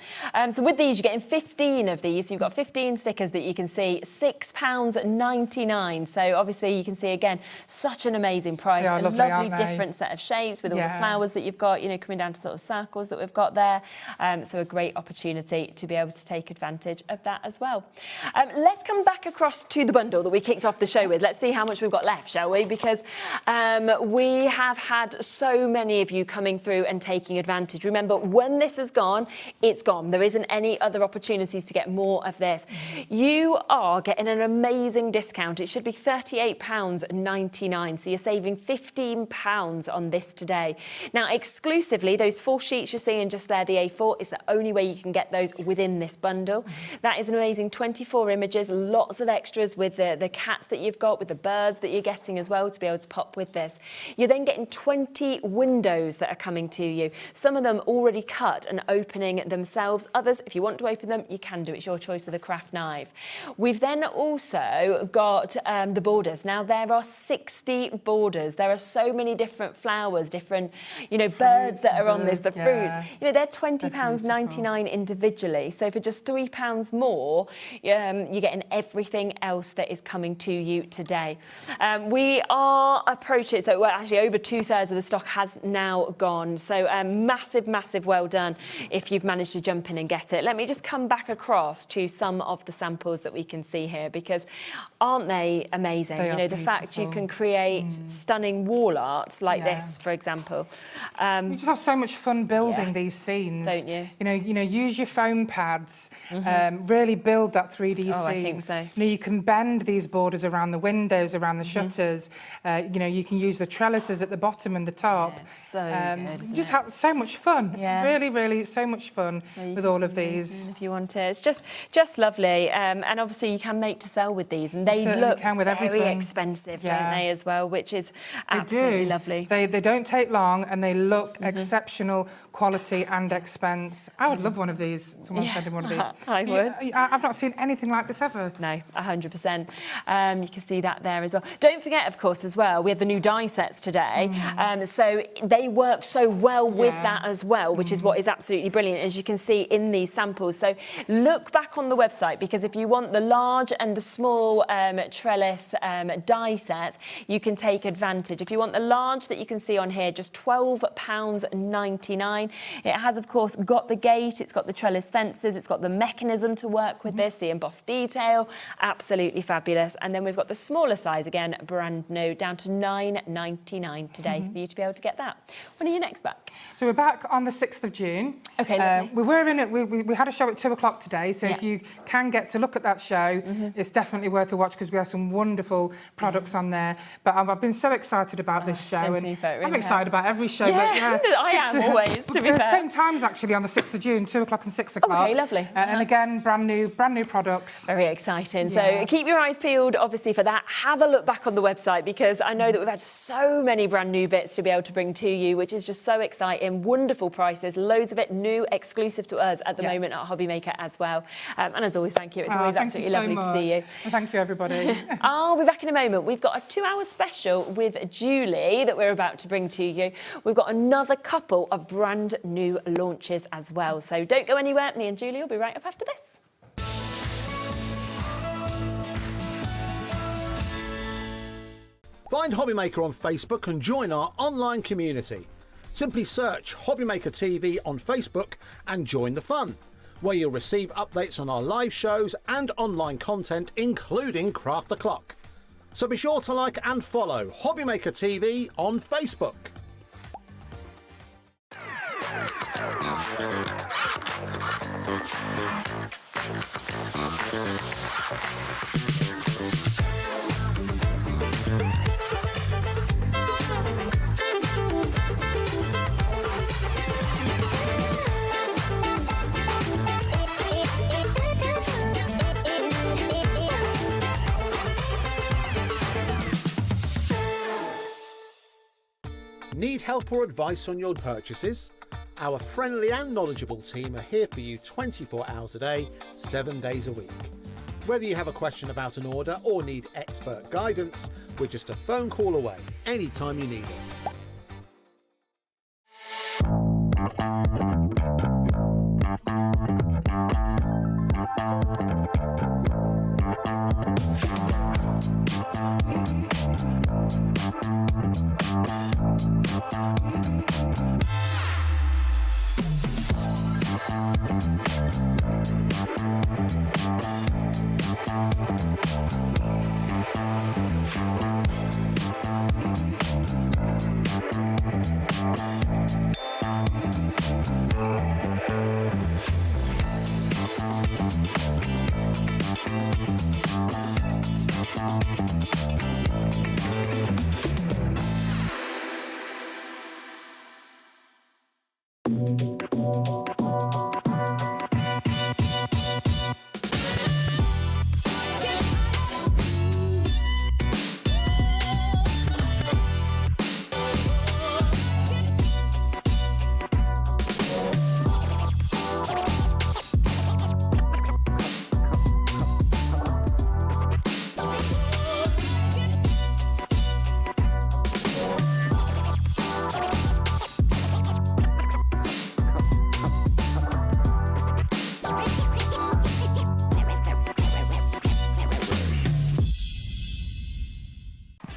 So with these, you're getting 15 of these. So you've got 15 stickers that you can see, £6.99. So obviously you can see, again, such an amazing price.
They are
a
lovely,
different set of shapes with all the flowers that you've got, you know, coming down to sort of circles that we've got there. So a great opportunity to be able to take advantage of that as well. Let's come back across to the bundle that we kicked off the show with. Let's see how much we've got left, shall we? Because we have had so many of you coming through and taking advantage. Remember, when this is gone, it's gone. There isn't any other opportunities to get more of this. You are getting an amazing discount. It should be £38.99, so you're saving £15 on this today. Now, exclusively, those 4 sheets you're seeing just there, the A4, is the only way you can get those within this bundle. That is an amazing 24 images, lots of extras with the cats that you've got, with the birds that you're getting as well to be able to pop with this. You're then getting 20 windows that are coming to you. Some of them already cut and opening themselves. Others, if you want to open them, you can do. It's your choice with a craft knife. We've then also got the borders. Now, there are 60 borders. There are so many different flowers, different, birds that are on this, the fruits. They're £20.99 individually. So for just £3 more, you're getting everything else that is coming to you today. We are approaching, so actually over 2/3 of the stock has now gone. So massive well done if you've managed to jump in and get it. Let me just come back across to some of the samples that we can see here, because aren't they amazing? The fact you can create stunning wall art like this, for example.
You just have so much fun building these scenes,
don't you?
Use your foam pads, really build that 3D scene.
I think so.
You can bend these borders around the windows, around the shutters. You can use the trellises at the bottom and the top.
So good, isn't
just
it?
have so much fun.
Yeah.
Really so much fun with all of these.
If you want to, it's just lovely. And obviously you can make to sell with these, and they look very expensive, don't they, as well, which is absolutely lovely.
They don't take long, and they look exceptional quality and expense. I would love one of these. Someone sending one of these.
I would.
I've not seen anything like this ever.
No, 100%. You can see that there as well. Don't forget, of course, as well, we have the new die sets today. So they work so well with that as well, which is what is absolutely brilliant, as you can see in these samples. So look back on the website, because if you want the large and the small trellis die sets, you can take advantage. If you want the large that you can see on here, just £12.99. It has, of course, got the gate, it's got the trellis fences, it's got the mechanism to work with this, the embossed detail, absolutely fabulous. And then we've got the smaller size, again, brand new, down to £9.99 today for you to be able to get that. When are you next back?
So we're back on the 6th of June.
Okay, lovely.
We were in it. We had a show at 2 o'clock today, so if you can get to look at that show, it's definitely worth a watch, because we have some wonderful products on there. But I've been so excited about this show, and I'm excited about every show.
Yeah, but, I am always, to be fair.
Same times actually on the 6th of June, 2 o'clock and 6 o'clock.
Okay, lovely.
And again, brand new products.
Very exciting. So keep your eyes peeled, obviously, for that. Have a look back on the website, because I know that we've had so many brand new bits to be able to bring to you, which is just so exciting. Wonderful prices, loads of it new, exclusive to us at the moment at HobbyMaker as well. And as always, thank you. It's always absolutely lovely to see you.
Well, thank you, everybody.
I'll be back in a moment. We've got a 2-hour special with Julie that we're about to bring to you. We've got another couple of brand new launches as well. So don't go anywhere. Me and Julie will be right up after this.
Find HobbyMaker on Facebook and join our online community. Simply search HobbyMaker TV on Facebook and join the fun, where you'll receive updates on our live shows and online content, including Craft the Clock. So be sure to like and follow HobbyMaker TV on Facebook. Need help or advice on your purchases? Our friendly and knowledgeable team are here for you 24 hours a day, 7 days a week. Whether you have a question about an order or need expert guidance, we're just a phone call away anytime you need us.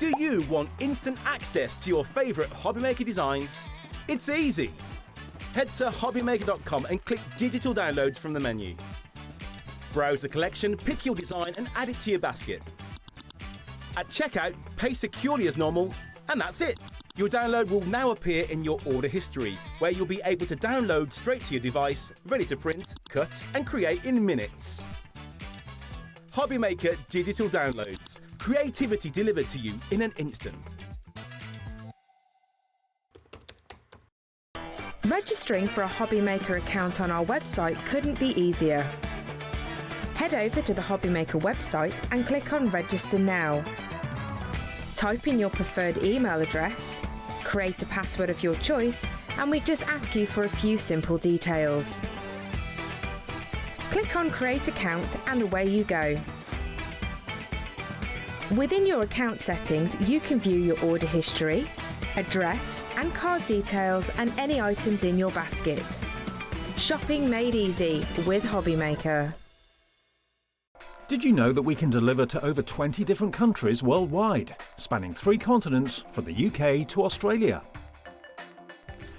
Do you want instant access to your favourite HobbyMaker designs? It's easy. Head to hobbymaker.com and click Digital Downloads from the menu. Browse the collection, pick your design and add it to your basket. At checkout, pay securely as normal, and that's it. Your download will now appear in your order history, where you'll be able to download straight to your device, ready to print, cut and create in minutes. HobbyMaker Digital Downloads. Creativity delivered to you in an instant.
Registering for a HobbyMaker account on our website couldn't be easier. Head over to the HobbyMaker website and click on Register Now. Type in your preferred email address, create a password of your choice, and we just ask you for a few simple details. Click on Create Account and away you go. Within your account settings, you can view your order history, address and card details and any items in your basket. Shopping made easy with HobbyMaker.
Did you know that we can deliver to over 20 different countries worldwide, spanning 3 continents from the UK to Australia?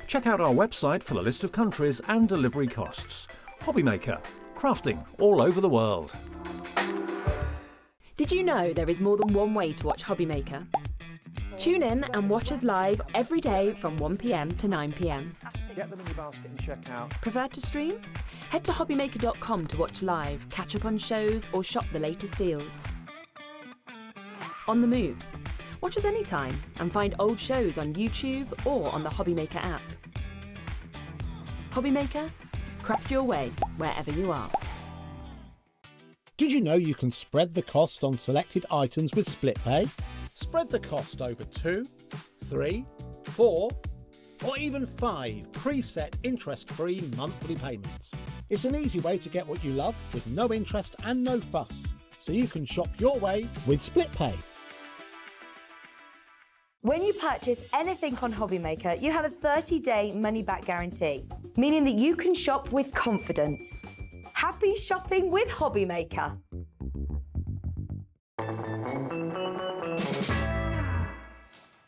Check out our website for the list of countries and delivery costs. HobbyMaker, crafting all over the world.
Did you know there is more than one way to watch HobbyMaker? Tune in and watch us live every day from 1 p.m. to 9 p.m.
Get them in your basket and check out.
Prefer to stream? Head to hobbymaker.com to watch live, catch up on shows or shop the latest deals. On the move? Watch us anytime and find old shows on YouTube or on the HobbyMaker app. HobbyMaker? Craft your way wherever you are.
Did you know you can spread the cost on selected items with split pay? Spread the cost over 2, 3, 4, or even 5 preset interest-free monthly payments. It's an easy way to get what you love with no interest and no fuss, so you can shop your way with split pay.
When you purchase anything on HobbyMaker, you have a 30-day money-back guarantee, meaning that you can shop with confidence. Happy shopping with HobbyMaker.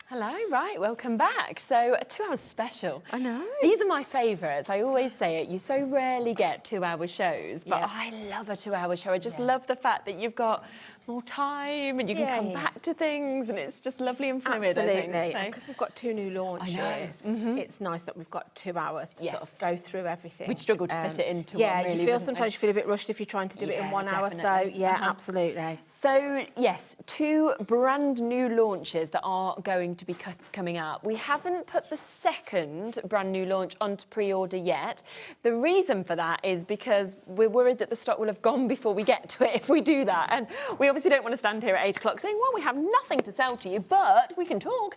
Hello, right, welcome back. So, a 2-hour special.
I know.
These are my favourites. I always say it. You so rarely get 2-hour shows, but I love a 2-hour show. I just love the fact that you've got more time and you can come back to things, and it's just lovely and fluid.
Absolutely, because we've got 2 new launches.
I know.
It's nice that we've got 2 hours to sort of go through everything.
We'd struggle to fit it into
one,
really,
you feel
wouldn't
sometimes
we?
you feel a bit rushed if you're trying to do it in 1 hour. So absolutely.
So yes, 2 brand new launches that are going to be coming up. We haven't put the second brand new launch onto pre-order yet. The reason for that is because we're worried that the stock will have gone before we get to it if we do that, and we obviously don't want to stand here at 8 o'clock saying, well, we have nothing to sell to you, but we can talk.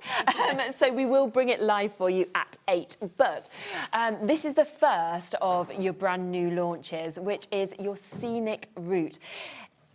So we will bring it live for you at 8. But this is the first of your brand new launches, which is your Scenic Route.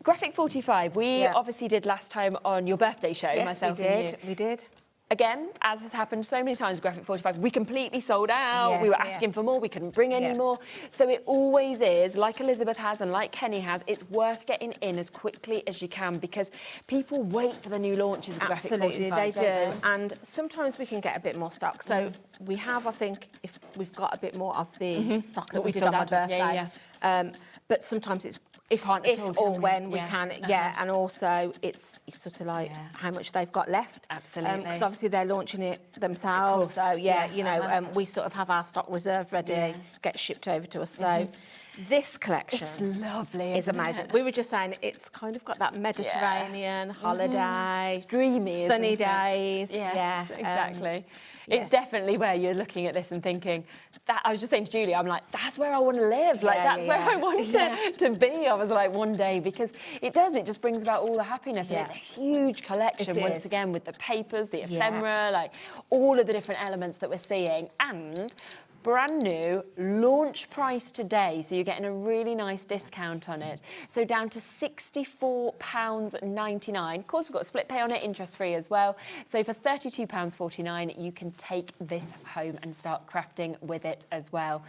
Graphic 45, we obviously did last time on your birthday show, myself and you.
We did.
Again, as has happened so many times with Graphic 45, we completely sold out.
Yes,
we were asking for more. We couldn't bring any more. So it always is, like Elizabeth has and like Kenny has, it's worth getting in as quickly as you can because people wait for the new launches of Graphic 45.
Absolutely, they do. And sometimes we can get a bit more stock. So we have, I think, if we've got a bit more of the stock that we did on our birthday. But sometimes it's if or when we can, and also it's sort of like how much they've got left.
Absolutely.
Because obviously they're launching it themselves. So we sort of have our stock reserve ready, get shipped over to us. So this collection
it's lovely,
is amazing. We were just saying it's kind of got that Mediterranean holiday,
it's dreamy,
sunny days.
Yes, exactly. It's definitely where you're looking at this and thinking, that I was just saying to Julie, I'm like, that's where I want to live. Like, that's where I want to be. I was like, one day, because it just brings about all the happiness. And it's a huge collection, once again, with the papers, the ephemera, like all of the different elements that we're seeing. And brand new launch price today, so you're getting a really nice discount on it. So down to £64.99. Of course, we've got a split pay on it, interest-free as well. So for £32.49, you can take this home and start crafting with it as well.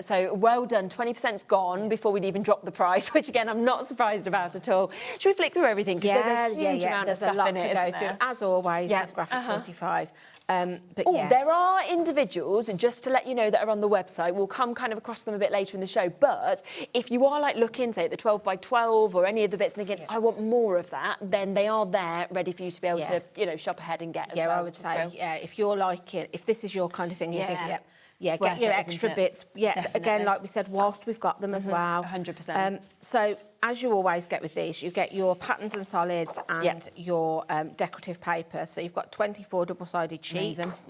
So well done. 20%'s gone before we'd even drop the price, which again, I'm not surprised about at all. Should we flick through everything? Because there's a huge amount of stuff in it, isn't there?
As always, with Graphic 45.
There are individuals, just to let you know, that are on the website. We'll come kind of across them a bit later in the show. But if you are like looking, say, at the 12 by 12 or any of the bits and thinking, I want more of that, then they are there ready for you to be able to, you know, shop ahead and get as well.
I would say, if you're like it, if this is your kind of thing, you think, get your extra bits. Again, like we said, whilst we've got them as well.
100%.
So, as you always get with these, you get your patterns and solids and your decorative paper. So you've got 24 double-sided sheets.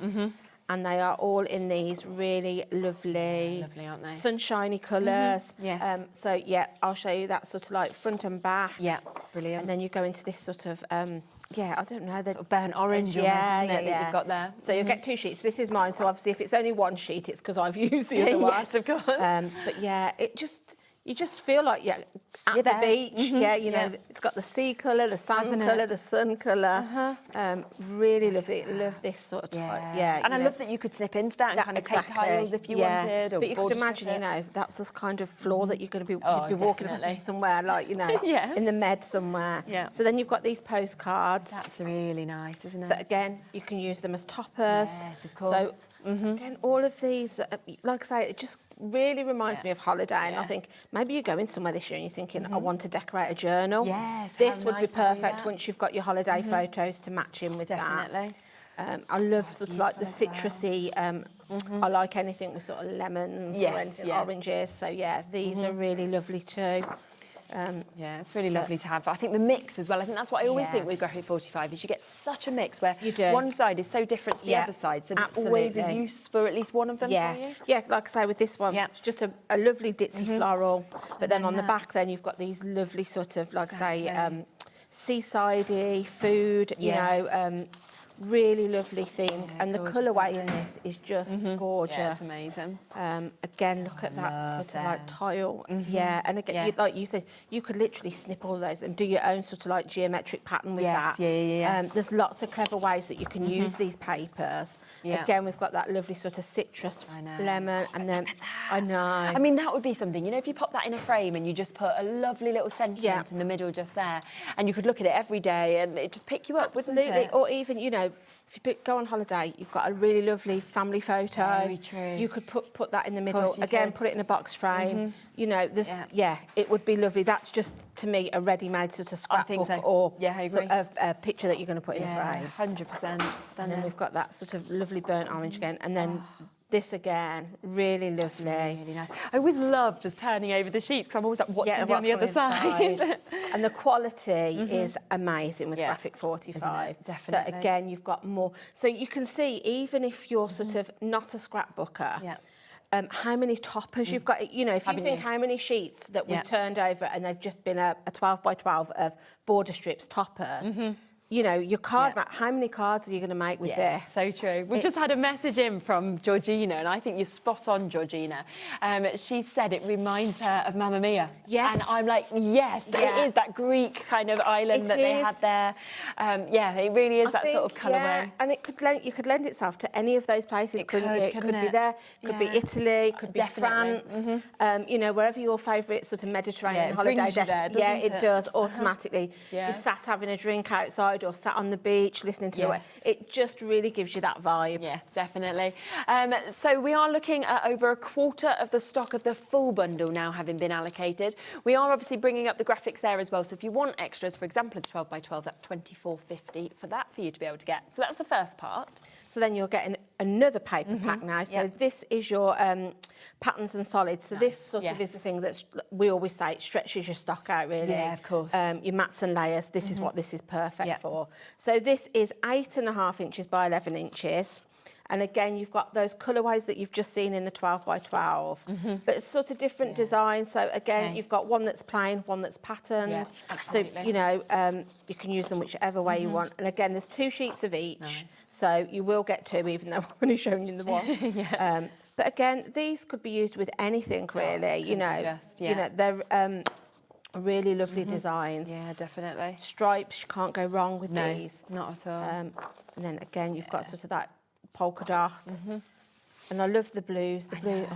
And they are all in these really lovely,
aren't they?
sunshiny colours.
Yes.
So, I'll show you that sort of like front and back.
Yeah, brilliant.
And then you go into this sort of... I don't know. The
sort of burnt orange almost, isn't it, that you've got there?
So you'll get 2 sheets. This is mine, so obviously if it's only 1 sheet, it's because I've used the other one.
Yes, of course.
You just feel like you're at the beach. You know, it's got the sea colour, the sand colour, the sun colour. Really lovely. Love this sort of type.
And I love that you could snip into that and kind of take tiles if you wanted. Or
but you could imagine, you know, that's the kind of floor that you're going to be, you'd be walking across somewhere, like, you know, in the Med somewhere. So then you've got these postcards.
That's really nice, isn't it?
But again, you can use them as toppers.
Yes, of course.
So, again, all of these, like I say, it just really reminds me of holiday. And I think maybe you're going somewhere this year and you're thinking, I want to decorate a journal.
Yes,
this would
nice
be
to do
perfect
that.
once you've got your holiday photos to match in with
Definitely.
that. I love sort of like the citrusy. I like anything with sort of lemons or anything, oranges. So these are really lovely too.
It's really lovely to have. I think the mix as well. I think that's what I always think with Graphic 45 is you get such a mix where one side is so different to the other side. So there's always a use for at least one of them for you.
Yeah, like I say with this one, it's just a lovely ditzy floral. But then on the back, then you've got these lovely sort of, like I say, seaside-y food. You know. Really lovely theme, and the colourway in this is just gorgeous.
Yeah, it's amazing.
Again, look at that sort of like tile. And again, like you said, you could literally snip all of those and do your own sort of like geometric pattern with that. There's lots of clever ways that you can use these papers. Again, we've got that lovely sort of citrus, lemon, and then I know.
I mean, that would be something. You know, if you pop that in a frame and you just put a lovely little sentiment in the middle just there, and you could look at it every day, and it just pick you up, wouldn't it?
Or even, you know, if you go on holiday, you've got a really lovely family photo.
Very true.
You could put that in the middle. Again, put it in a box frame. You know, this, it would be lovely. That's just, to me, a ready-made sort of scrapbook or sort of a picture that you're going to put in a frame.
100%. Stunning.
And then we've got that sort of lovely burnt orange again. And then this again, really lovely.
Really nice. I always love just turning over the sheets because I'm always like, what's going to be on the other side?
And the quality is amazing with Graphic 45.
Definitely.
So again, you've got more. So you can see, even if you're sort of not a scrapbooker, how many toppers you've got. You know, if you think how many sheets that we've turned over and they've just been a 12 by 12 of border strips toppers. You know, your card map, how many cards are you going to make with this?
So true. We've just had a message in from Georgina, and I think you're spot on, Georgina. She said it reminds her of Mamma Mia.
Yes.
And I'm like, yes, it is that Greek kind of island that they had there. It really is sort of colourway.
And it could you could lend itself to any of those places, couldn't you? It could be there, could be Italy, could be France. You know, wherever your favourite sort of Mediterranean holiday destination. It does automatically. You're sat having a drink outside or sat on the beach listening to the weather. It just really gives you that vibe.
Yeah, definitely. So we are looking at over a quarter of the stock of the full bundle now having been allocated. We are obviously bringing up the graphics there as well. So if you want extras, for example, the 12 by 12, that's £24.50 for that for you to be able to get. So that's the first part.
So then you're getting another paper pack now. So this is your patterns and solids. So this sort of is the thing that we always say, it stretches your stock out really.
Yeah, of course.
Your mats and layers, this is what this is perfect for. So this is 8.5 inches by 11 inches. And again, you've got those colourways that you've just seen in the 12 by 12. But it's sort of different designs. So again, you've got one that's plain, one that's patterned. So, you know, you can use them whichever way you want. And again, there's 2 sheets of each. So you will get 2, even though I've only shown you the one. But again, these could be used with anything really. You know, they're really lovely designs.
Yeah, definitely.
Stripes, you can't go wrong with these.
Not at all.
And then again, you've got sort of that polka dot. And I love the blues. The blue,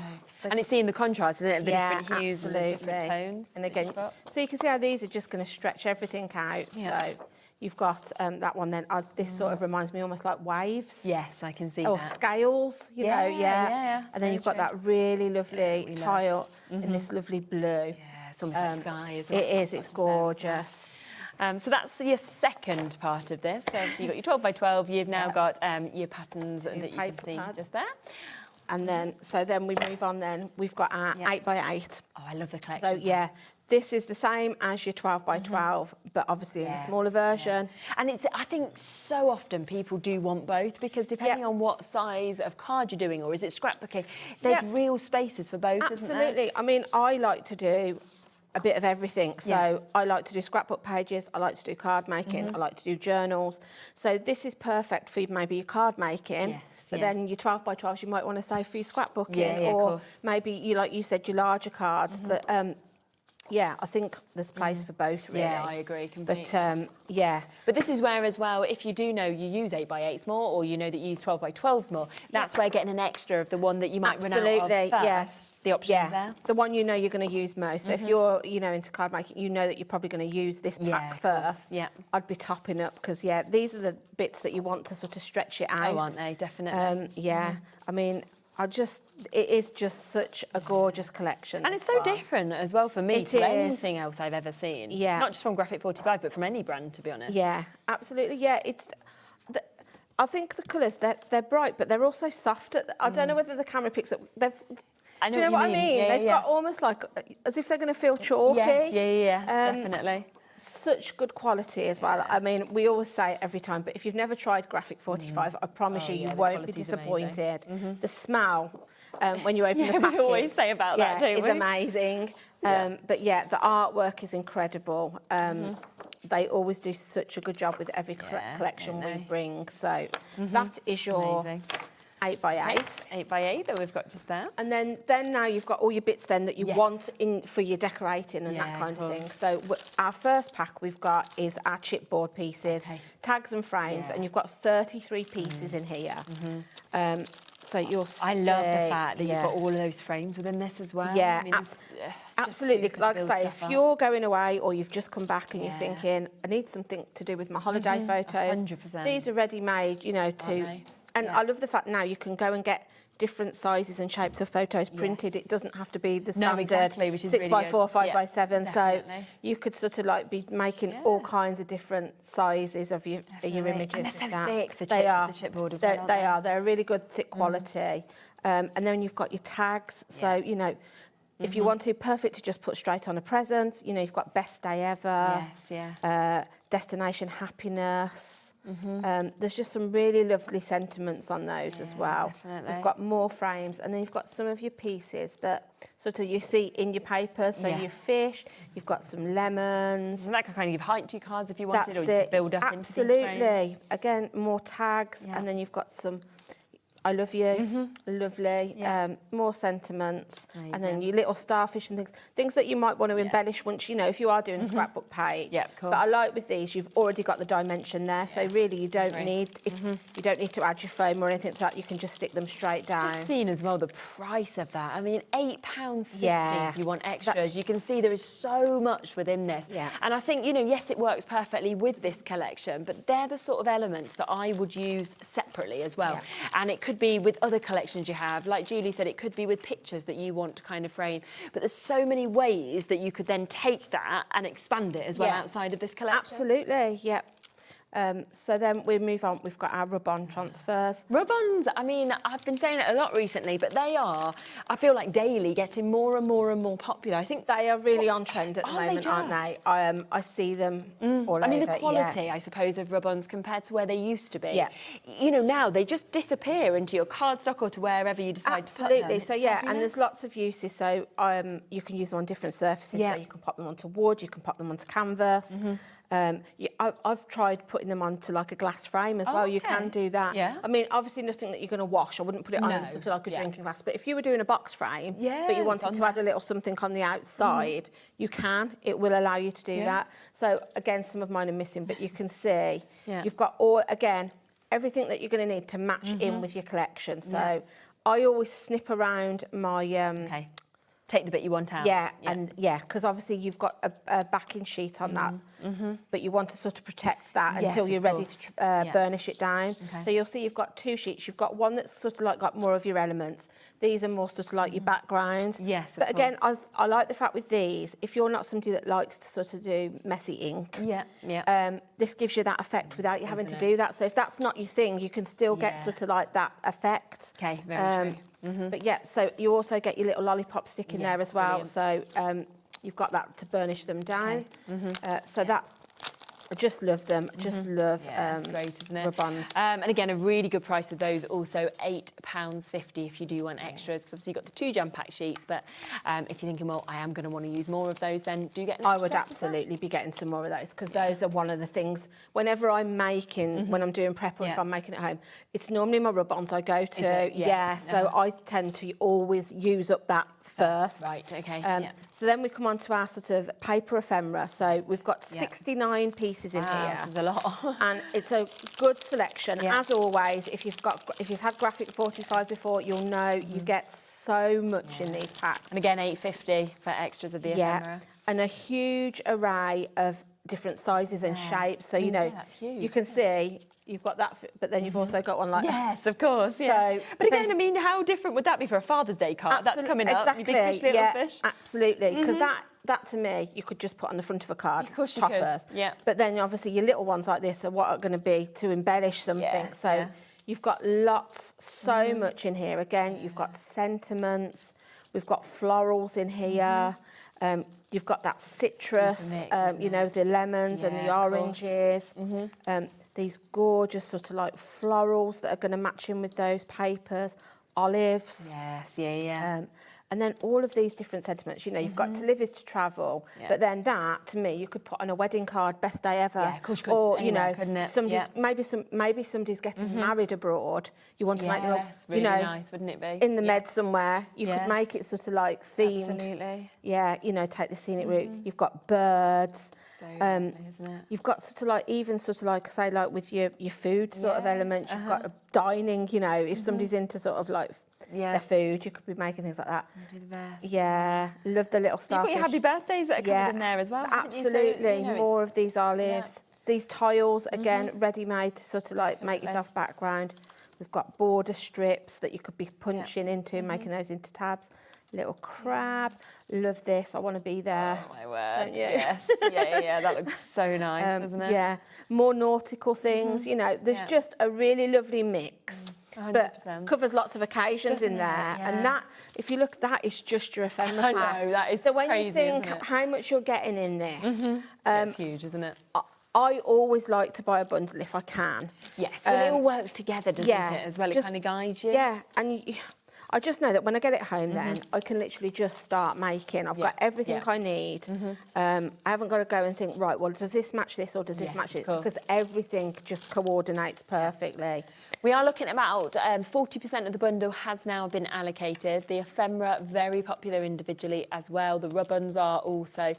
and it's seeing the contrast, isn't it? Of the
yeah,
different hues and the different tones.
And again, so you can see how these are just going to stretch everything out.
Yeah.
So you've got that one then. This sort of reminds me almost like waves.
Yes, I can see
or
that.
Scales, you know, yeah. And then
Very
you've got
true.
that really lovely tile in this lovely blue.
Yeah, it's almost like sky, isn't it?
It is, it's gorgeous.
So that's your second part of this. So you've got your 12 by 12, you've now got your patterns that you can see just there.
And then, then we move on then, we've got our 8 by 8.
Oh, I love the collection.
So yeah, this is the same as your 12 by 12, but obviously in a smaller version.
And I think so often people do want both because depending on what size of card you're doing or is it scrapbooking, there's real spaces for both, isn't there?
Absolutely. I mean, I like to do a bit of everything. So I like to do scrapbook pages, I like to do card making, I like to do journals. So this is perfect for maybe your card making, but then your 12 by 12s you might want to save for your scrapbooking, or maybe you, like you said, your larger cards. But yeah, I think there's place for both, really.
Yeah, I agree completely.
But yeah.
But this is where, as well, if you do know you use 8 by 8s more, or you know that you use 12 by 12s more, that's where getting an extra of the one that you might run out of first,
yes.
the option's there.
The one you know you're going to use most. So if you're, you know, into card making, you know that you're probably going to use this pack first.
Yeah.
I'd be topping up because, these are the bits that you want to sort of stretch it out.
Oh, aren't they? Definitely.
I mean, it is just such a gorgeous collection.
And it's so different as well for me to
is.
anything else I've ever seen.
Yeah.
Not just from Graphic 45, but from any brand, to be honest.
Yeah, absolutely. Yeah, I think the colours, they're bright, but they're also soft. I don't know whether the camera picks up. Do you know what I mean?
Yeah,
They've got almost like, as if they're going to feel chalky.
Yes, definitely.
Such good quality as well. I mean, we always say it every time, but if you've never tried Graphic 45, I promise you won't be disappointed. The smell when you open the package.
We always say about that, don't we?
It's amazing. But yeah, the artwork is incredible. They always do such a good job with every collection we bring. So that is your 8 by 8.
8 by 8 that we've got just there.
And then now you've got all your bits then that you want in for your decorating and that kind of thing. So our first pack we've got is our chipboard pieces, tags and frames, and you've got 33 pieces in here. So you'll see.
I love the fact that you've got all of those frames within this as well.
Yeah,
I mean, it's
absolutely.
just
Like I say, if you're going away or you've just come back and you're thinking, I need something to do with my holiday photos,
100%.
These are ready-made, you know, to... And I love the fact now you can go and get different sizes and shapes of photos printed. It doesn't have to be the standard
which is
6 by 4, 5 by 7.
Definitely.
So you could sort of like be making all kinds of different sizes of your images.
And they're so
that.
thick, the chipboard as well.
They are. They're a really good thick quality. And then you've got your tags. So, you know, if you want to, perfect to just put straight on a present. You know, you've got best day ever. Destination happiness. There's just some really lovely sentiments on those as well.
Definitely.
We've got more frames, and then you've got some of your pieces that sort of you see in your papers. So your fish, you've got some lemons.
And that can kind of give height to your cards if you wanted, or you could build up into these
Absolutely.
frames.
Again, more tags, and then you've got some I love you, lovely, more sentiments, and then your little starfish and things that you might want to embellish once, you know, if you are doing a scrapbook page.
Yeah, of course.
But I like with these, you've already got the dimension there, so really you don't need, you don't need to add your foam or anything to that, you can just stick them straight down.
Just seeing as well the price of that. I mean, £8.50 if you want extras. You can see there is so much within this. And I think, you know, yes, it works perfectly with this collection, but they're the sort of elements that I would use separately as well. And it could be with other collections you have. Like Julie said, it could be with pictures that you want to kind of frame. But there's so many ways that you could then take that and expand it as well outside of this collection.
Absolutely, so then we move on, we've got our rub-on transfers.
Rub-ons, I mean, I've been saying it a lot recently, but they are, I feel like daily, getting more and more and more popular. I think
they are really on trend at the moment, aren't they? I see them all over.
I mean, the quality, I suppose, of rub-ons compared to where they used to be. You know, now they just disappear into your cardstock or to wherever you decide to put them.
Absolutely, so and there's lots of uses. So you can use them on different surfaces. So you can pop them onto wood, you can pop them onto canvas. I've tried putting them onto like a glass frame as well. You can do that.
Yeah.
I mean, obviously nothing that you're going to wash. I wouldn't put it on sort of like a drinking glass. But if you were doing a box frame, but you wanted to add a little something on the outside, you can. It will allow you to do that. So again, some of mine are missing, but you can see you've got everything that you're going to need to match in with your collection. So I always snip around my...
Take the bit you want out.
Because obviously you've got a backing sheet on that, but you want to sort of protect that until you're ready to burnish it down. So you'll see you've got 2 sheets. You've got one that's sort of like got more of your elements. These are more sort of like your backgrounds.
Yes,
but again, I like the fact with these, if you're not somebody that likes to sort of do messy ink, this gives you that effect without you having to do that. So if that's not your thing, you can still get sort of like that effect.
Okay, very true.
But so you also get your little lollipop stick in there as well.
Brilliant.
So you've got that to burnish them down. So that's, I just love them. Just love
it's great, isn't it?
Rub-ons.
And again, a really good price with those. Also £8.50 if you do want extras, because obviously you've got the 2 jam pack sheets. But if you're thinking, well, I am going to want to use more of those, then do get an
I
extra
would
set as well.
absolutely be getting some more of those, because those are one of the things, whenever I'm making, when I'm doing prep or if I'm making at home, it's normally my rub-ons I go to. So I tend to always use up that first.
Right, okay.
So then we come on to our sort of paper ephemera. So we've got 69 pieces in here.
This is a lot.
And it's a good selection. As always, if you've had Graphic 45 before, you'll know you get so much in these packs.
And again, £8.50 for extras of the ephemera.
And a huge array of different sizes and shapes. So, you know,
that's huge.
you can see you've got that, but then you've also got one like that.
Yes, of course. So, but again, I mean, how different would that be for a Father's Day card? That's coming up.
Exactly.
Your big fish, little fish.
Absolutely. Because that to me, you could just put on the front of a card.
Of course you
toppers.
could. Yeah.
But then obviously your little ones like this are what are going to be to embellish something. So you've got lots, so much in here. Again, you've got sentiments. We've got florals in here. You've got that citrus, you know, the lemons and the oranges. These gorgeous sort of like florals that are going to match in with those papers, olives.
Yes,
and then all of these different sentiments. You know, you've got to live is to travel, but then that, to me, you could put on a wedding card, best day ever.
Yeah, of course you could.
Or,
Anywhere,
you know,
couldn't it?
somebody's, maybe somebody's getting married abroad. You want to make them,
really
you know,
nice, wouldn't it be?
in the med somewhere. You could make it sort of like themed.
Absolutely.
Yeah, you know, take the scenic route. You've got birds.
So lovely, isn't it?
You've got sort of like, even sort of like, say, like with your food sort of elements. You've got a dining, you know, if somebody's into sort of like their food, you could be making things like that.
The best.
Yeah, love the little starfish.
You've got your happy birthdays that are covered in there as well.
Absolutely,
so, you know,
more of these olives. These tiles, again, ready-made to sort of like make yourself background. We've got border strips that you could be punching into, making those into tabs. Little crab. Love this. I want to be there.
Oh, my word.
Don't you?
Yes. Yeah. That looks so nice, doesn't it?
Yeah. More nautical things. You know, there's just a really lovely mix.
100%.
But covers lots of occasions in there. And that, if you look, that is just your ephemera
I
pack.
know, that is
so when
crazy,
you think
isn't it?
how much you're getting in this,
It's huge, isn't it?
I always like to buy a bundle if I can.
Yes, well, it all works together, doesn't it, as well? It kind of guides you.
Yeah, and I just know that when I get it home then, I can literally just start making. I've got everything I need. I haven't got to go and think, right, well, does this match this or does this match it? Because everything just coordinates perfectly.
We are looking at about 40% of the bundle has now been allocated. The ephemera, very popular individually as well. The rub-ons are also,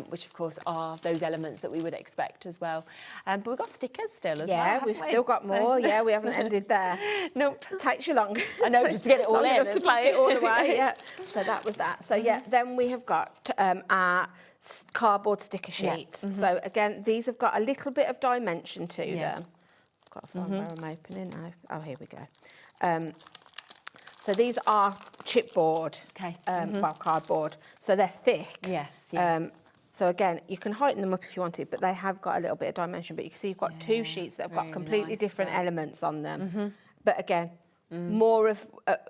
which of course are those elements that we would expect as well. But we've got stickers still as well.
Yeah, we've still got more. Yeah, we haven't ended there.
Nope.
Takes you long.
I know, just to get it all in.
To pack it all away. Yeah. So that was that. So then we have got our cardboard sticker sheets. So again, these have got a little bit of dimension to them. Got to find where I'm opening now. Oh, here we go. So these are chipboard, well, cardboard. So they're thick.
Yes.
So again, you can heighten them up if you wanted, but they have got a little bit of dimension. But you can see you've got 2 sheets that have got completely different elements on them. But again, more of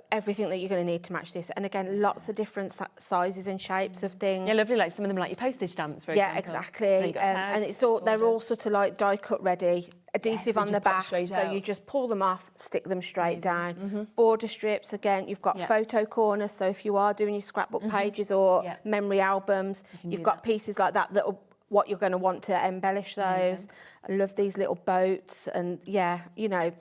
everything that you're going to need to match this. And again, lots of different sizes and shapes of things.
Yeah, lovely. Like some of them, like your postage stamps, for example.
Yeah, exactly. And it's all they're all sort of like die cut ready. Adhesive on the back, so you just pull them off, stick them straight down. Border strips, again, you've got photo corners, so if you are doing your scrapbook pages or memory albums, you've got pieces like that that what you're going to want to embellish those. I love these little boats and, yeah, you know.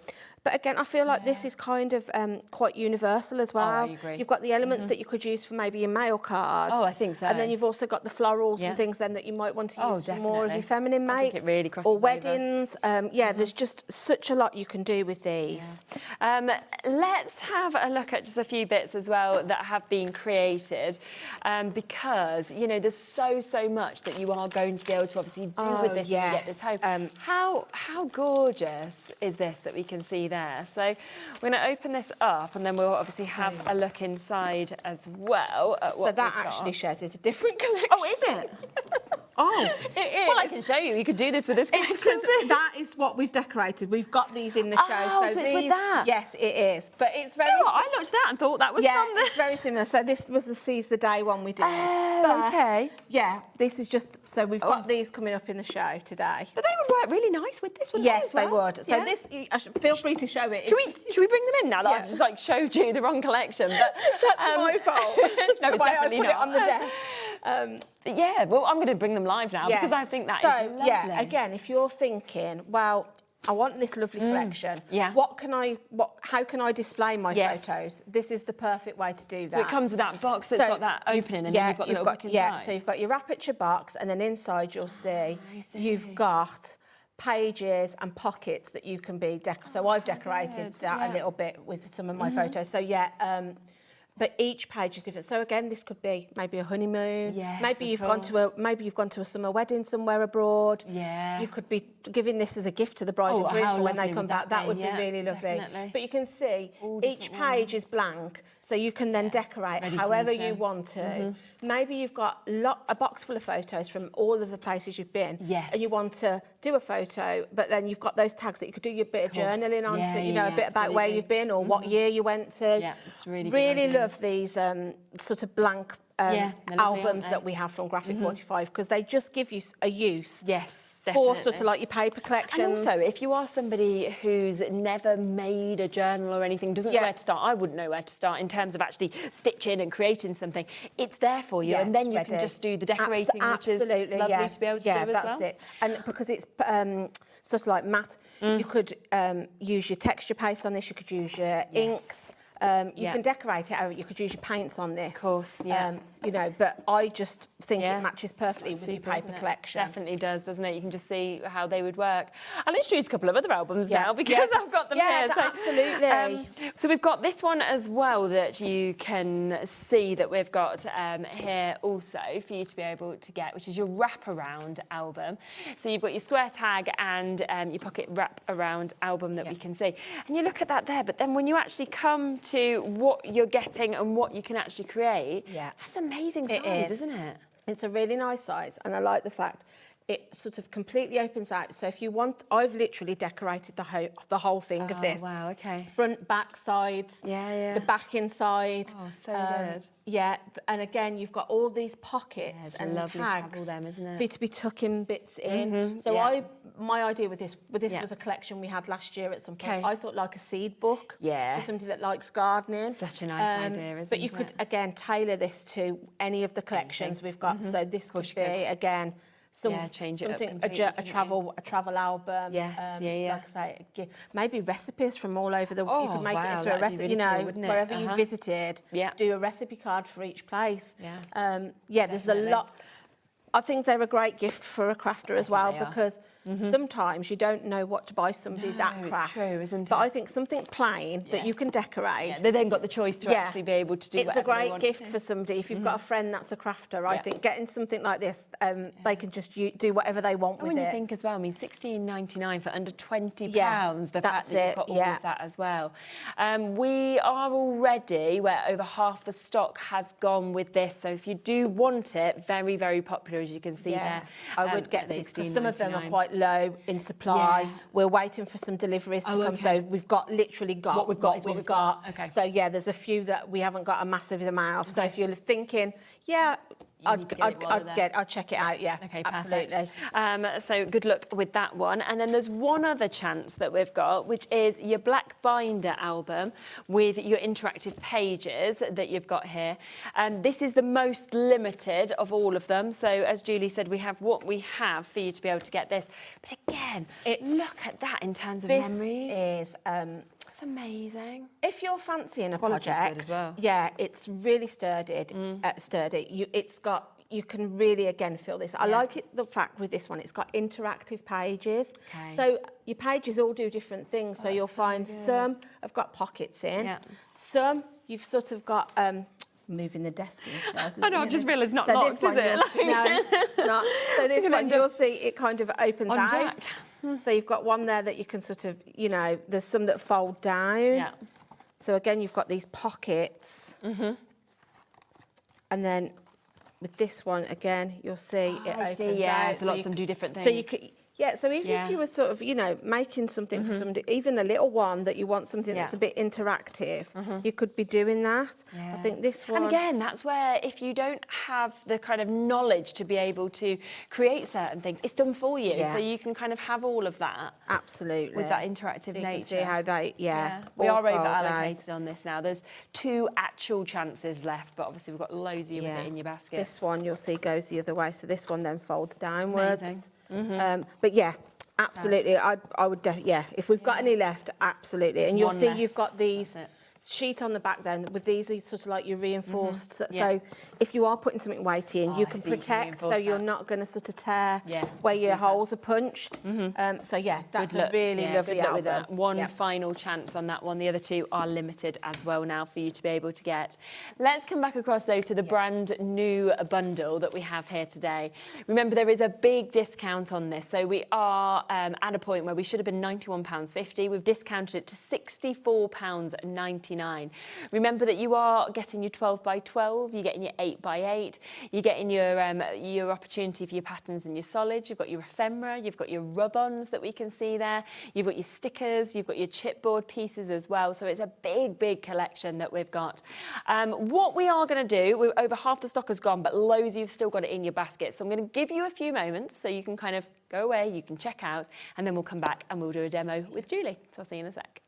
But again, I feel like this is kind of quite universal as well.
I agree.
You've got the elements that you could use for maybe your mail cards.
Oh, I think so.
And then you've also got the florals and things then that you might want to use for more of your feminine mates.
I think it really crosses
or
over.
weddings. There's just such a lot you can do with these.
Let's have a look at just a few bits as well that have been created, because, you know, there's so much that you are going to be able to obviously do with this when you get this home. How gorgeous is this that we can see there? So we're going to open this up and then we'll obviously have a look inside as well at what
So that
we've
actually
got.
shows it's a different collection.
Oh, is it? Oh,
it is.
Well, I can show you. You could do this with this collection.
That is what we've decorated. We've got these in the show.
Oh, so it's with that?
Yes, it is. But it's very...
Do you know what? I looked at that and thought that was from the...
it's very similar. So this was the Seize the Day one we did.
Oh, okay.
Yeah, this is just... So we've got these coming up in the show today.
But they would work really nice with this, wouldn't they,
Yes,
as well?
they would. So
Yeah.
this... Feel free to show it.
Should we bring them in now that I've just like showed you the wrong collection? But,
That's my fault.
No, it's
why
definitely
I put
not.
it on the desk.
Yeah, well, I'm going to bring them live now because I think that is lovely.
Yeah, again, if you're thinking, well, I want this lovely collection.
Yeah.
How can I display my photos? This is the perfect way to do that.
So it comes with that box that's got that opening and then you've got the little book inside.
Yeah, so you've got your aperture box and then inside you'll see you've got pages and pockets that you can be so I've decorated that a little bit with some of my photos. So but each page is different. So again, this could be maybe a honeymoon.
Yes,
maybe you've gone to a summer wedding somewhere abroad.
Yeah.
You could be giving this as a gift to the bride and groom
how
for when they
lovely
come
would
back. That would be really lovely.
definitely.
But you can see each page is blank, so you can then decorate
Ready for
however
you to.
you want to. Maybe you've got a box full of photos from all of the places you've been, and you want to do a photo, but then you've got those tags that you could do your bit of journaling on, a bit about where you've been or what year you went to.
Yeah, it's really good
Really
idea.
love these sort of blank
they're lovely,
albums
aren't they?
that we have from Graphic 45 because they just give you a use.
Yes,
For
definitely.
sort of like your paper collections.
And also, if you are somebody who's never made a journal or anything, doesn't know where to start, I wouldn't know where to start in terms of actually stitching and creating something. It's there for you, and then you can just do the decorating, which is lovely to be able to do as well.
Yeah, that's it. And because it's sort of like matte, you could use your texture paste on this, you could use your inks. You can decorate it out. You could use your paints on this.
Of course, yeah.
But I just think it matches perfectly with your paper collection.
Definitely does, doesn't it? You can just see how they would work. I'll introduce a couple of other albums now because I've got them here. So,
absolutely.
So we've got this one as well that you can see that we've got here also for you to be able to get, which is your wraparound album. So you've got your square tag and your pocket wrap around album that we can see. And you look at that there, but then when you actually come to what you're getting and what you can actually create, that's amazing size, isn't it?
It's a really nice size, and I like the fact it sort of completely opens out. So if you want, I've literally decorated the whole thing of this.
Wow, okay.
Front, back, sides.
Yeah.
The back inside.
Oh, so good.
Yeah, and again, you've got all these pockets and
lovely to
tags
have all them, isn't it?
for you to be tucking bits in. So my idea with this was a collection we had last year at some point. I thought like a seed book for somebody that likes gardening.
Such a nice idea, isn't it?
But you could, again, tailor this to any of the collections we've got. So this could be, again,
change it up
something,
completely,
a travel album.
Yes,
Like I say, maybe recipes from all over the world. You could make it into a
that'd be
recipe,
really cool, wouldn't it?
wherever you've visited, do a recipe card for each place. There's a lot. I think they're a great gift for a crafter as well because sometimes you don't know what to buy somebody that crafts.
It's true, isn't it?
But I think something plain that you can decorate.
Yeah, they then got the choice to actually be able to do
it's
whatever
a
they
great
want
gift
to.
for somebody. If you've got a friend that's a crafter, I think getting something like this, they can just do whatever they want
And
with
when
it.
you think as well, I mean, £16.99 for under £20, the fact
that's
that you've got all of that as well. We are already where over half the stock has gone with this, so if you do want it, very, very popular, as you can see there.
I would get these because some of them are quite low in supply. We're waiting for some deliveries to come, so we've literally got
what we've got is what we've got. Okay.
So there's a few that we haven't got a massive amount of. So if you're thinking, I'd check it out, yeah.
Okay,
absolutely.
perfect. So good luck with that one. And then there's one other chance that we've got, which is your black binder album with your interactive pages that you've got here. This is the most limited of all of them. So as Julie said, we have what we have for you to be able to get this. But again, look at that in terms of memories.
This is...
it's amazing.
If you're fancying a
Quality's
project,
good as well.
yeah, it's really sturdy. You can really, again, feel this. I like the fact with this one, it's got interactive pages.
Okay.
So your pages all do different things. So you'll find some have got pockets in. Some you've sort of got... moving the desk in.
I know, I've just realised it's not locked, is it?
No, it's not. So this one, you'll see it kind of opens
On
out.
jack.
So you've got one there that you can sort of, there's some that fold down.
Yeah.
So again, you've got these pockets. And then with this one, again, you'll see it opens out.
So lots of them do different things.
So you could... Yeah, so even if you were sort of, making something for somebody, even a little one that you want something that's a bit interactive, you could be doing that. I think this one...
And again, that's where if you don't have the kind of knowledge to be able to create certain things, it's done for you.
Yeah.
So you can kind of have all of that.
Absolutely.
With that interactive
so you
nature.
can see how they,
We
all
are over
fold
allocated on this now. There's 2 actual chances left, but obviously we've got loads of you with it in your basket.
This one, you'll see, goes the other way. So this one then folds downwards.
Amazing.
But yeah, absolutely. I would, if we've got any left, absolutely. And you'll see you've got these sheet on the back then with these are sort of like your reinforced. So if you are putting something weighty in, you can protect so you're not going to sort of tear where your holes are punched. So yeah, that's a really lovely album.
With that. One final chance on that one. The other 2 are limited as well now for you to be able to get. Let's come back across though to the brand new bundle that we have here today. Remember, there is a big discount on this. So we are at a point where we should have been £91.50. We've discounted it to £64.99. Remember that you are getting your 12 by 12, you're getting your 8 by 8, you're getting your opportunity for your patterns and your solids, you've got your ephemera, you've got your rub-ons that we can see there, you've got your stickers, you've got your chipboard pieces as well. So it's a big collection that we've got. What we are going to do, over half the stock has gone, but loads you've still got it in your basket. So I'm going to give you a few moments so you can kind of go away, you can check out, and then we'll come back and we'll do a demo with Julie. So I'll see you in a sec.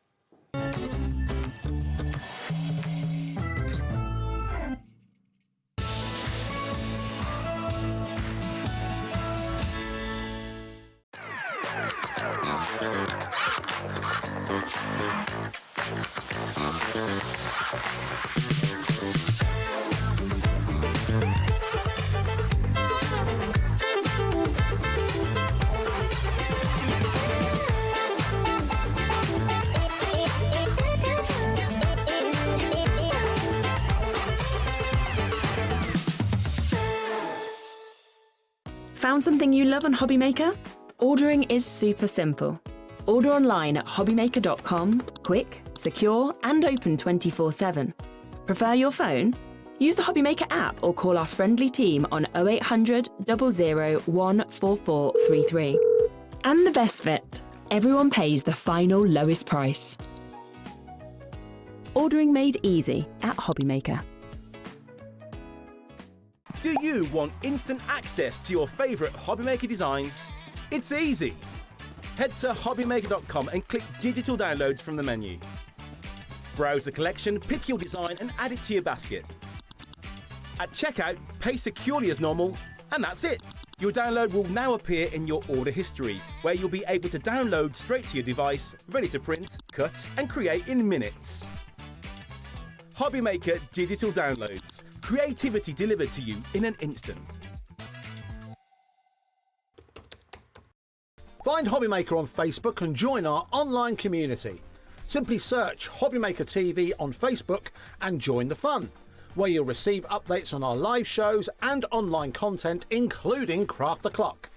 Found something you love on HobbyMaker? Ordering is super simple. Order online at hobbymaker.com, quick, secure, and open 24/7. Prefer your phone? Use the HobbyMaker app or call our friendly team on 0800 00 14433. And the best bit, everyone pays the final lowest price. Ordering made easy at HobbyMaker.
Do you want instant access to your favourite HobbyMaker designs? It's easy. Head to hobbymaker.com and click digital downloads from the menu. Browse the collection, pick your design and add it to your basket. At checkout, pay securely as normal, and that's it. Your download will now appear in your order history, where you'll be able to download straight to your device, ready to print, cut and create in minutes. HobbyMaker Digital Downloads. Creativity delivered to you in an instant.
Find HobbyMaker on Facebook and join our online community. Simply search HobbyMaker TV on Facebook and join the fun, where you'll receive updates on our live shows and online content, including Craft the Clock.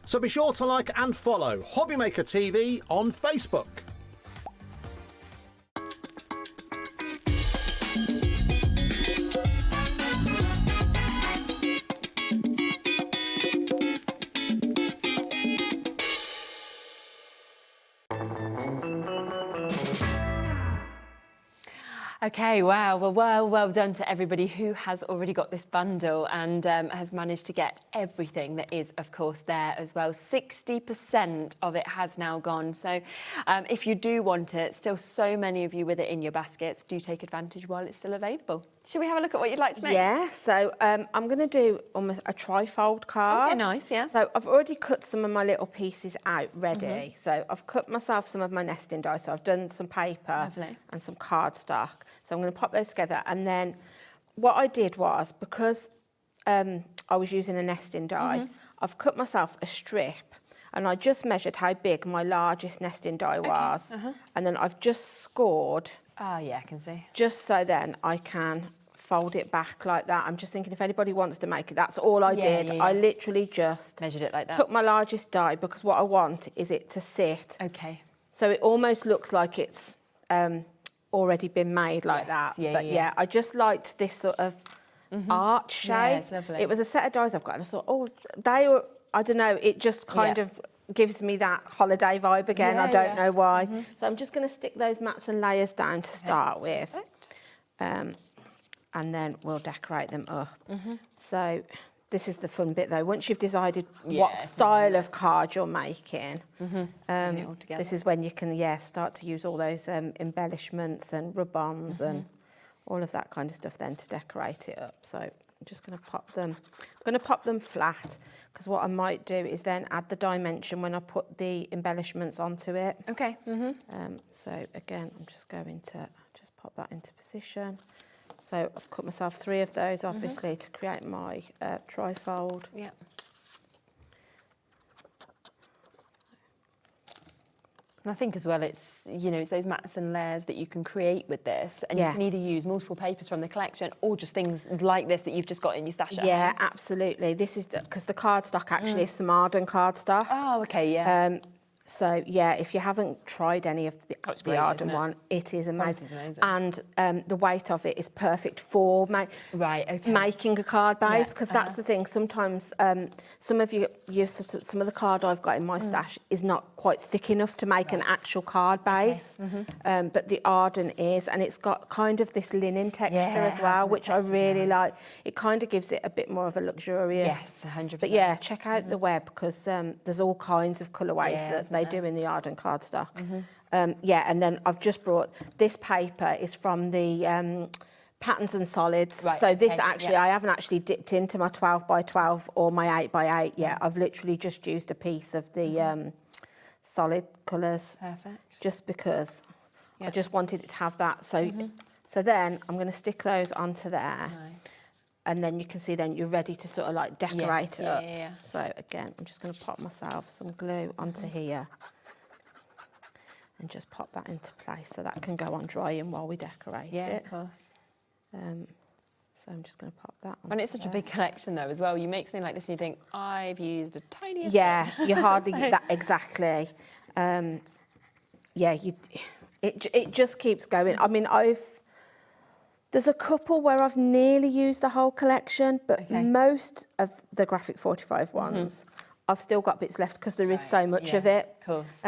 So be sure to like and follow HobbyMaker TV on Facebook.
Okay, wow. Well done to everybody who has already got this bundle and has managed to get everything that is, of course, there as well. 60% of it has now gone. So if you do want it, still so many of you with it in your baskets, do take advantage while it's still available. Should we have a look at what you'd like to make?
Yeah, so I'm going to do almost a tri-fold card.
Okay, nice, yeah.
So I've already cut some of my little pieces out ready. So I've cut myself some of my nesting die. So I've done some paper and some cardstock. So I'm going to pop those together. And then what I did was, because I was using a nesting die, I've cut myself a strip and I just measured how big my largest nesting die was. And then I've just scored.
Oh, yeah, I can see.
Just so then I can fold it back like that. I'm just thinking if anybody wants to make it, that's all I did.
Yeah.
I literally just
measured it like that.
Took my largest die because what I want is it to sit.
Okay.
So it almost looks like it's already been made like that. But yeah, I just liked this sort of arch shape.
Yeah, it's lovely.
It was a set of dies I've got and I thought, oh, they were, I don't know, it just kind of gives me that holiday vibe again. I don't know why. So I'm just going to stick those mats and layers down to start with. And then we'll decorate them up. So this is the fun bit though. Once you've decided what style of card you're making, this is when you can start to use all those embellishments and rub-ons and all of that kind of stuff then to decorate it up. So I'm just going to pop them. I'm going to pop them flat because what I might do is then add the dimension when I put the embellishments onto it.
Okay.
So again, I'm just going to just pop that into position. So I've cut myself 3 of those, obviously, to create my tri-fold.
Yeah. And I think as well, it's, you know, it's those mats and layers that you can create with this, and you can either use multiple papers from the collection or just things like this that you've just got in your stash at home.
Absolutely. This is because the cardstock actually is some Arden cardstock.
Oh, okay, yeah.
So, yeah, if you haven't tried any of the Arden one, it is amazing. And the weight of it is perfect for making a card base, because that's the thing. Sometimes some of the card I've got in my stash is not quite thick enough to make an actual card base, but the Arden is, and it's got kind of this linen texture as well, which I really like. It kind of gives it a bit more of a luxurious...
Yes, 100%.
But yeah, check out the web, because there's all kinds of colourways that they do in the Arden cardstock. And then I've just brought this paper is from the Patterns and Solids. So this actually, I haven't actually dipped into my 12 by 12 or my 8 by 8 yet. I've literally just used a piece of the solid colours.
Perfect.
Just because I just wanted it to have that. So, so then I'm going to stick those onto there. And then you can see then you're ready to sort of like decorate it up. So again, I'm just going to pop myself some glue onto here and just pop that into place so that can go on drying while we decorate it.
Yeah, of course.
So I'm just going to pop that on.
And it's such a big collection though as well. You make something like this and you think, I've used a tiny bit.
Yeah, you hardly that exactly. It just keeps going. I mean, there's a couple where I've nearly used the whole collection, but most of the Graphic 45 ones, I've still got bits left because there is so much of it.
Of course.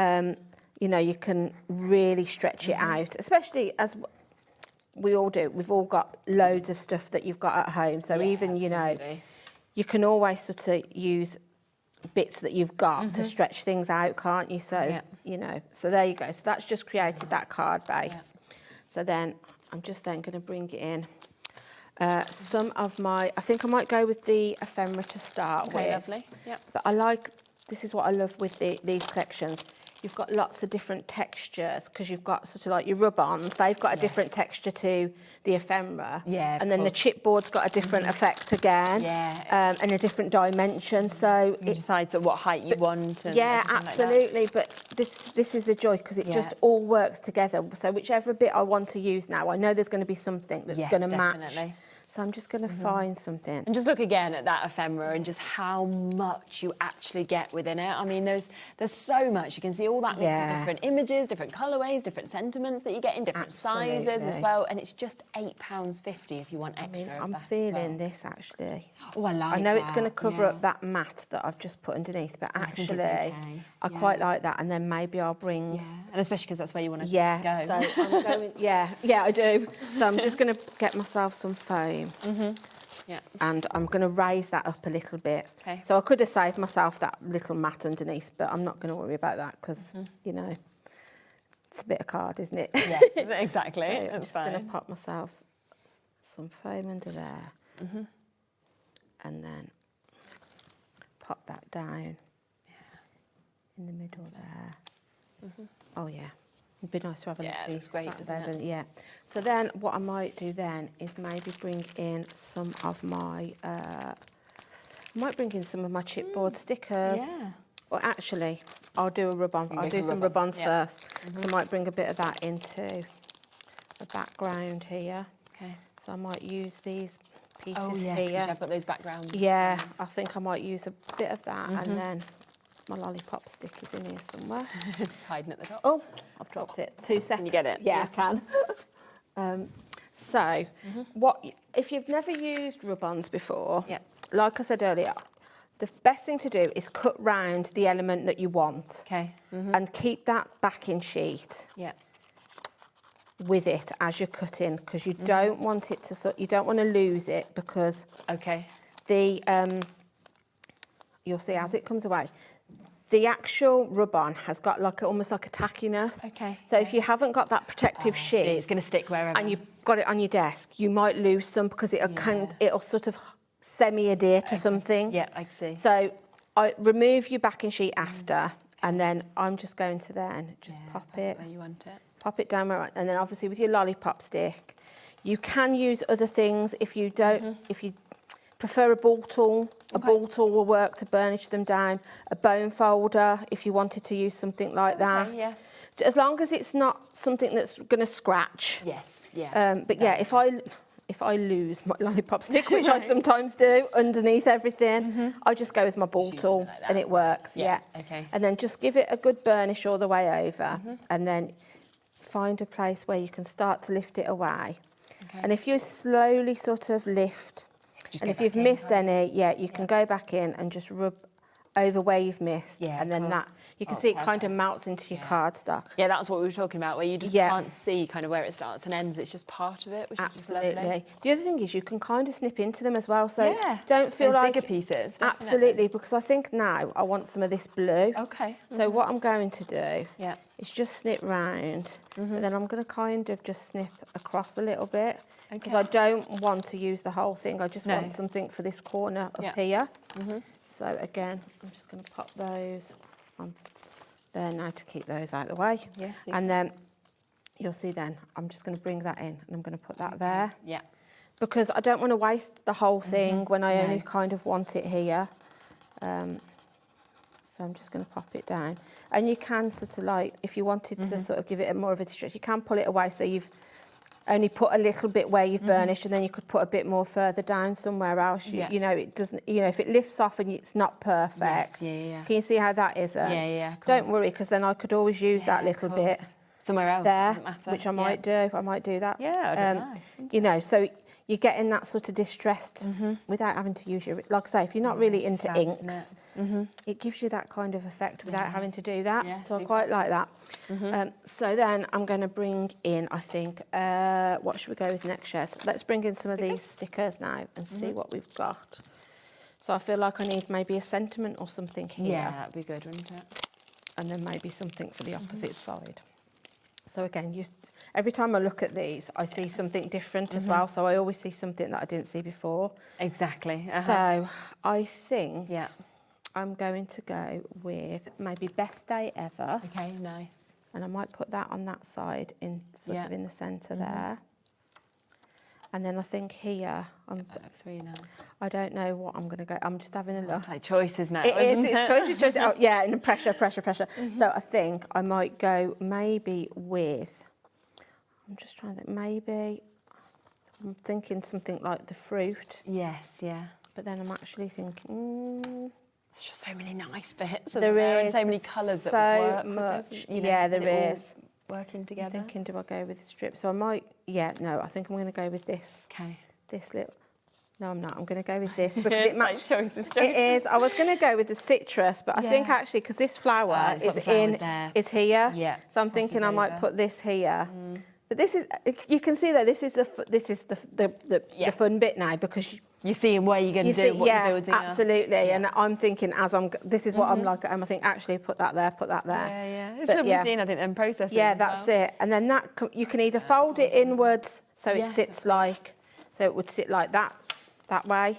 You know, you can really stretch it out, especially as we all do. We've all got loads of stuff that you've got at home. So even, you know, you can always sort of use bits that you've got to stretch things out, can't you? So, you know, so there you go. So that's just created that card base. So then I'm just then going to bring it in. Some of my, I think I might go with the ephemera to start with.
Okay, lovely. Yep.
But I like, this is what I love with these collections. You've got lots of different textures because you've got sort of like your rub-ons. They've got a different texture to the ephemera.
Yeah,
and then the chipboard's got a different effect again.
Yeah.
And a different dimension. So
you decide what height you want. And
yeah, absolutely. Like but this is the joy because it just all works together. So whichever bit I want to use now, I know there's going to be something that's going to match. So I'm just going to find something.
And just look again at that ephemera and just how much you actually get within it. I mean, there's so much. You can see all that mix of different images, different colourways, different sentiments that you get in different sizes as well. And it's just £8.50 if you want extra.
I'm feeling this actually.
Oh, I like that.
I know it's going to cover up that mat that I've just put underneath, but actually I quite like that. And then maybe I'll bring
And especially because that's where you want to go.
So I'm going, yeah, I do. So I'm just going to get myself some foam.
Yeah.
And I'm going to raise that up a little bit.
Okay.
So I could have saved myself that little mat underneath, but I'm not going to worry about that because, you know, it's a bit of card, isn't it?
Yes, exactly.
So I'm
That's
just
fine.
going to pop myself some foam under there. And then pop that down in the middle there. Oh, yeah. It'd be nice to have a
Yeah, it
little
looks great,
sat
doesn't
there,
it?
Yeah. So then what I might do then is maybe bring in some of my, I might bring in some of my chipboard stickers.
Yeah.
Well, actually, I'll do a rub-on. I'll do some rub-ons first. So I might bring a bit of that into the background here.
Okay.
So I might use these pieces
Oh, yes,
here.
'cause I've got those backgrounds.
Yeah, I think I might use a bit of that, and then my lollipop stick is in here somewhere.
Just hiding at the top.
Oh, I've dropped it. 2 seconds.
Can you get it?
Yeah, I can. So, what if you've never used rub-ons before?
Yeah.
Like I said earlier, the best thing to do is cut round the element that you want.
Okay.
And keep that backing sheet.
Yeah.
With it as you're cutting, because you don't want it to you don't want to lose it, because the you'll see as it comes away, the actual rub-on has got like almost like a tackiness.
Okay.
So if you haven't got that protective sheet,
it's going to stick wherever.
and you've got it on your desk, you might lose some because it'll sort of semi-adhere to something.
Yeah, I see.
So I remove your backing sheet after, and then I'm just going to then just pop it.
Where you want it.
Pop it down where, and then obviously with your lollipop stick, you can use other things if you don't, if you prefer a ball tool. A ball tool will work to burnish them down. A bone folder, if you wanted to use something like that.
Yeah.
As long as it's not something that's going to scratch.
Yes. Yeah.
But yeah, if I lose my lollipop stick, which I sometimes do underneath everything, I just go with my ball tool
like
and it works. Yeah.
Okay.
And then just give it a good burnish all the way over, and then find a place where you can start to lift it away.
Okay.
And if you slowly sort of lift, and if you've missed any, you can go back in and just rub over where you've missed, and then that you can see it kind of melts into your cardstock.
Yeah, that's what we were talking about, where you just can't see kind of where it starts and ends. It's just part of it, which is just lovely.
The other thing is you can kind of snip into them as well, so don't feel
those
like
bigger pieces. Definitely.
Absolutely, because I think now I want some of this blue.
Okay.
So what I'm going to do is just snip round, and then I'm going to kind of just snip across a little bit, because I don't want to use the whole thing. I just want something for this corner up here. So again, I'm just going to pop those on there now to keep those out of the way.
Yes.
And then you'll see then, I'm just going to bring that in and I'm going to put that there.
Yeah.
Because I don't want to waste the whole thing when I only kind of want it here. So I'm just going to pop it down. And you can sort of like, if you wanted to sort of give it more of a distress, you can pull it away so you've only put a little bit where you've burnished, and then you could put a bit more further down somewhere else. You know, it doesn't, you know, if it lifts off and it's not perfect.
Yes,
Can you see how that isn't?
Yeah.
Don't worry, because then I could always use that little bit
somewhere else.
there,
Doesn't matter.
which I might do. I might do that.
Yeah, nice.
You know, so you're getting that sort of distressed without having to use your, like I say, if you're not really into inks, it gives you that kind of effect without having to do that.
Yeah,
so I quite like that. So then I'm going to bring in, I think, what should we go with next, Shez? Let's bring in some of these stickers now and see what we've got. So I feel like I need maybe a sentiment or something here.
Yeah, that'd be good, wouldn't it?
And then maybe something for the opposite side. So again, every time I look at these, I see something different as well. So I always see something that I didn't see before.
Exactly.
So I think I'm going to go with maybe Best Day Ever.
Okay, nice.
And I might put that on that side, in sort of in the centre there. And then I think here,
that looks really nice.
I don't know what I'm going to go. I'm just having a look.
It's like choices now,
It's
isn't
choices. Oh, yeah, and pressure. So I think I might go maybe with, I'm just trying to think, maybe, I'm thinking something like the fruit.
Yes, yeah.
But then I'm actually thinking,
there's just so many nice bits.
There is.
And so many colours that would work with this, you know,
yeah, there is.
Working together.
I'm thinking, do I go with the strip? So I might, no, I think I'm going to go with this.
Okay.
This little, No, I'm not. I'm going to go with this because it matches.
choices.
It is. I was going to go with the citrus, but I think actually because this flower is here.
Yeah.
So I'm thinking I might put this here. But this is, you can see that this is the fun bit now because
you're seeing where you're going to do what you're building.
Absolutely. And I'm thinking this is what I'm like, and I think actually put that there.
Yeah. It's lovely seeing, I think, them processes.
Yeah, that's it. And then you can either fold it inwards so it sits like, so it would sit like that way,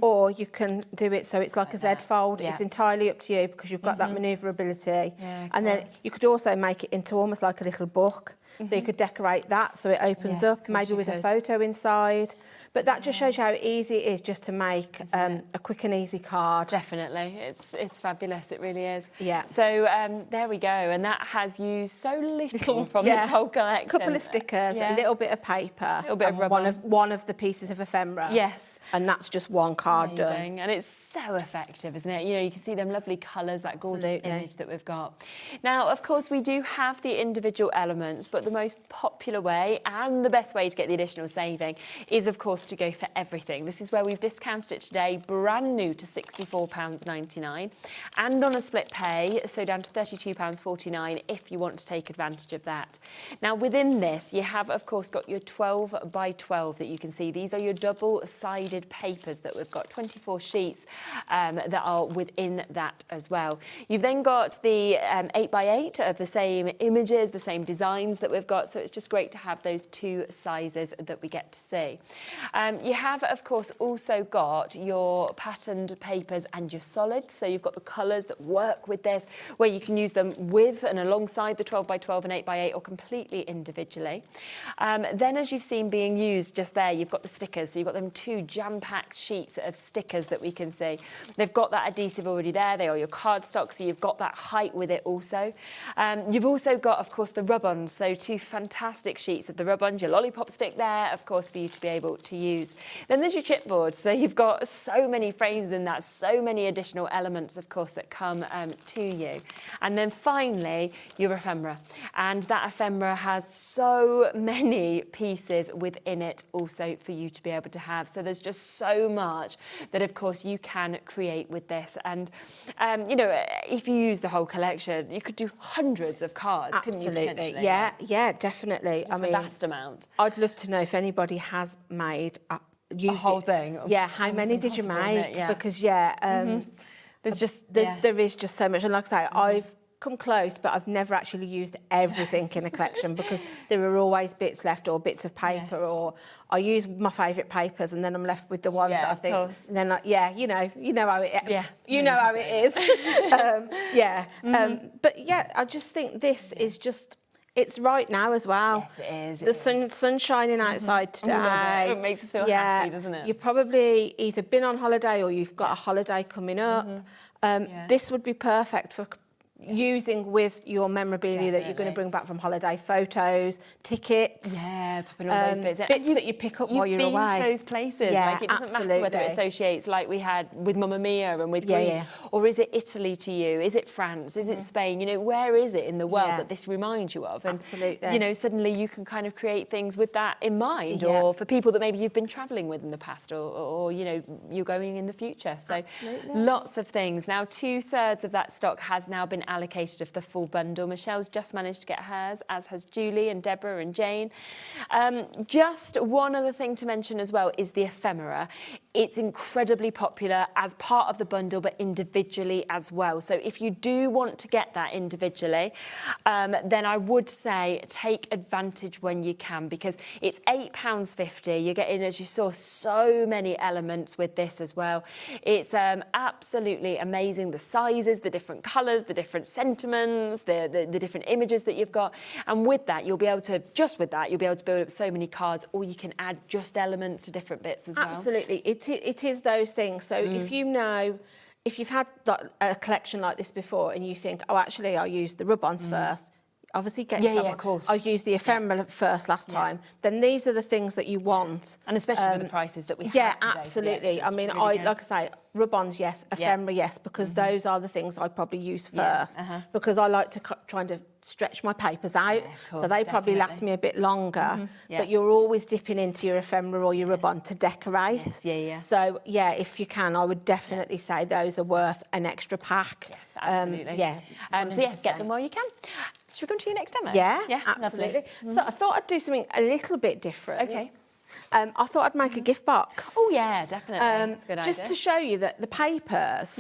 or you can do it so it's like a Z fold. It's entirely up to you because you've got that manoeuvrability. And then you could also make it into almost like a little book. So you could decorate that so it opens up, maybe with a photo inside. But that just shows you how easy it is just to make a quick and easy card.
Definitely. It's fabulous. It really is.
Yeah.
So there we go. And that has used so little from this whole collection.
A couple of stickers, a little bit of paper, a
little bit of rubber.
One of the pieces of ephemera.
Yes.
And that's just one card
done. And it's so effective, isn't it? You know, you can see them lovely colours, that gorgeous image that we've got. Now, of course, we do have the individual elements, but the most popular way and the best way to get the additional saving is, of course, to go for everything. This is where we've discounted it today, brand new to £64.99 and on a split pay, so down to £32.49 if you want to take advantage of that. Now, within this, you have, of course, got your 12 by 12 that you can see. These are your double-sided papers that we've got, 24 sheets that are within that as well. You've then got the 8 by 8 of the same images, the same designs that we've got, so it's just great to have those two sizes that we get to see. You have, of course, also got your patterned papers and your solids. So you've got the colours that work with this, where you can use them with and alongside the 12 by 12 and 8 by 8 or completely individually. Then, as you've seen being used just there, you've got the stickers. So you've got them two jam-packed sheets of stickers that we can see. They've got that adhesive already there. They are your cardstock, so you've got that height with it also. You've also got, of course, the rub-ons. So two fantastic sheets of the rub-ons, your lollipop stick there, of course, for you to be able to use. Then there's your chipboard. So you've got so many frames in that, so many additional elements, of course, that come to you. And then finally, your ephemera. And that ephemera has so many pieces within it also for you to be able to have. So there's just so much that, of course, you can create with this. And, you know, if you use the whole collection, you could do hundreds of cards, couldn't you, potentially?
Yeah, definitely.
Just a vast amount.
I'd love to know if anybody has made a
whole thing.
Yeah, how many did you make? Because there is just so much. And like I say, I've come close, but I've never actually used everything in a collection because there are always bits left or bits of paper, or I use my favourite papers and then I'm left with the ones that I think. And then, you know how it. You know how it is. But yeah, I just think this is just. It's right now as well.
Yes, it is.
The sun's shining outside today.
It makes us feel happy, doesn't it?
You've probably either been on holiday or you've got a holiday coming up. This would be perfect for using with your memorabilia that you're going to bring back from holiday, photos, tickets.
Yeah, popping all those bits in.
Bits that you pick up while you're away.
You've been to those places.
Yeah,
like, it doesn't matter whether it associates like we had with Mamma Mia and with Greece, or is it Italy to you? Is it France? Is it Spain? You know, where is it in the world that this reminds you of? And, you know, suddenly you can kind of create things with that in mind, or for people that maybe you've been travelling with in the past, or you know, you're going in the future. So lots of things. Now, 2/3 of that stock has now been allocated of the full bundle. Michelle's just managed to get hers, as has Julie and Deborah and Jane. Just one other thing to mention as well is the ephemera. It's incredibly popular as part of the bundle, but individually as well. So if you do want to get that individually, then I would say take advantage when you can, because it's £8.50. You're getting, as you saw, so many elements with this as well. It's absolutely amazing. The sizes, the different colours, the different sentiments, the different images that you've got. And with that, you'll be able to, you'll be able to build up so many cards, or you can add just elements to different bits as well.
Absolutely. It is those things. So if you know, if you've had a collection like this before and you think, oh, actually, I'll use the rub-ons first, obviously get
of course.
I used the ephemera first last time. Then these are the things that you want,
and especially with the prices that we have.
Yeah, absolutely. I mean, really like I say, Rub-ons, yes. Ephemera, yes, because those are the things I probably use first. Because I like to try to stretch my papers out, so they probably last me a bit longer. But you're always dipping into your ephemera or your rub-on to decorate. So, yeah, if you can, I would definitely say those are worth an extra pack.
Absolutely. So, yes, get them while you can. Should we come to your next demo?
Yeah, absolutely. So I thought I'd do something a little bit different.
Okay.
I thought I'd make a gift box.
Oh, yeah, definitely. That's a good idea.
Just to show you that the papers,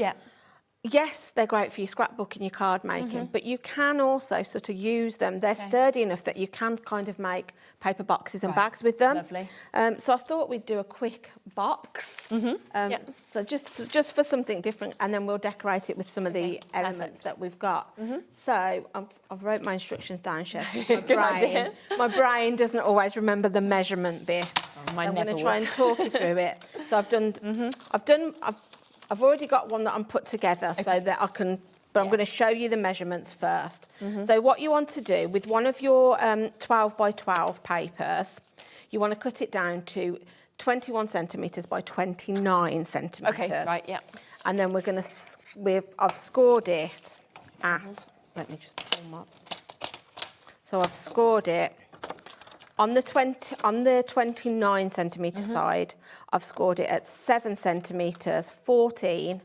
yes, they're great for your scrapbook and your card making, but you can also sort of use them. They're sturdy enough that you can kind of make paper boxes and bags with them.
Lovely.
So I thought we'd do a quick box. So just for something different, and then we'll decorate it with some of the elements that we've got. So I've wrote my instructions down, Chef.
Good idea.
My brain doesn't always remember the measurement bit.
Mine
I'm going to
never
try
would.
and talk you through it. So I've already got one that I'm put together so that I can, but I'm going to show you the measurements first. So what you want to do with one of your 12 by 12 papers, you want to cut it down to 21 centimetres by 29 centimetres.
Okay, right, yeah.
And then we're going to, I've scored it at, let me just pull them up. So I've scored it on the 29 centimetre side. I've scored it at 7 centimetres, 14,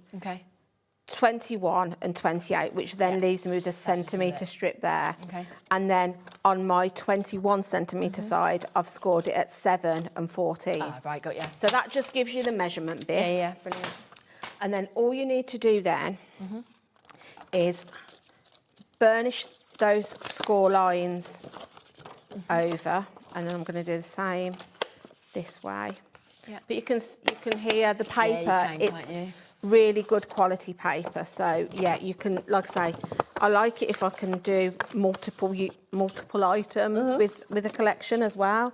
21 and 28, which then leaves me with a centimetre strip there. And then on my 21 centimetre side, I've scored it at 7 and 14.
Ah, right, got you.
So that just gives you the measurement bit.
Yeah, brilliant.
And then all you need to do then is burnish those score lines over, and then I'm going to do the same this way. But you can hear the paper. It's really good quality paper. So yeah, you can, like I say, I like it if I can do multiple items with a collection as well.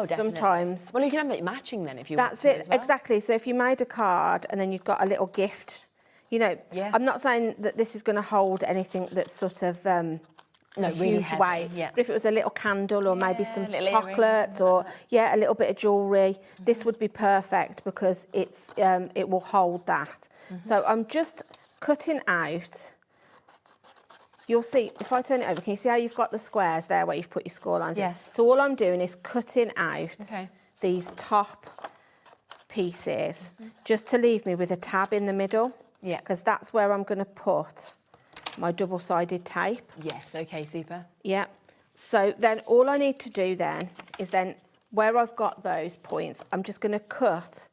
Sometimes.
Well, you can have it matching then if you want to.
That's it,
as well.
exactly. So if you made a card and then you've got a little gift, you know, I'm not saying that this is going to hold anything that's sort of
no, really
huge
heavy,
weight. But if it was a little candle or maybe some
little
chocolates or a little bit of jewellery, this would be perfect because it's it will hold that. So I'm just cutting out. You'll see, if I turn it over, can you see how you've got the squares there where you've put your score lines in? So all I'm doing is cutting out these top pieces just to leave me with a tab in the middle. Because that's where I'm going to put my double-sided tape.
Yes, okay, super.
Yeah. So then all I need to do then is where I've got those points, I'm just going to cut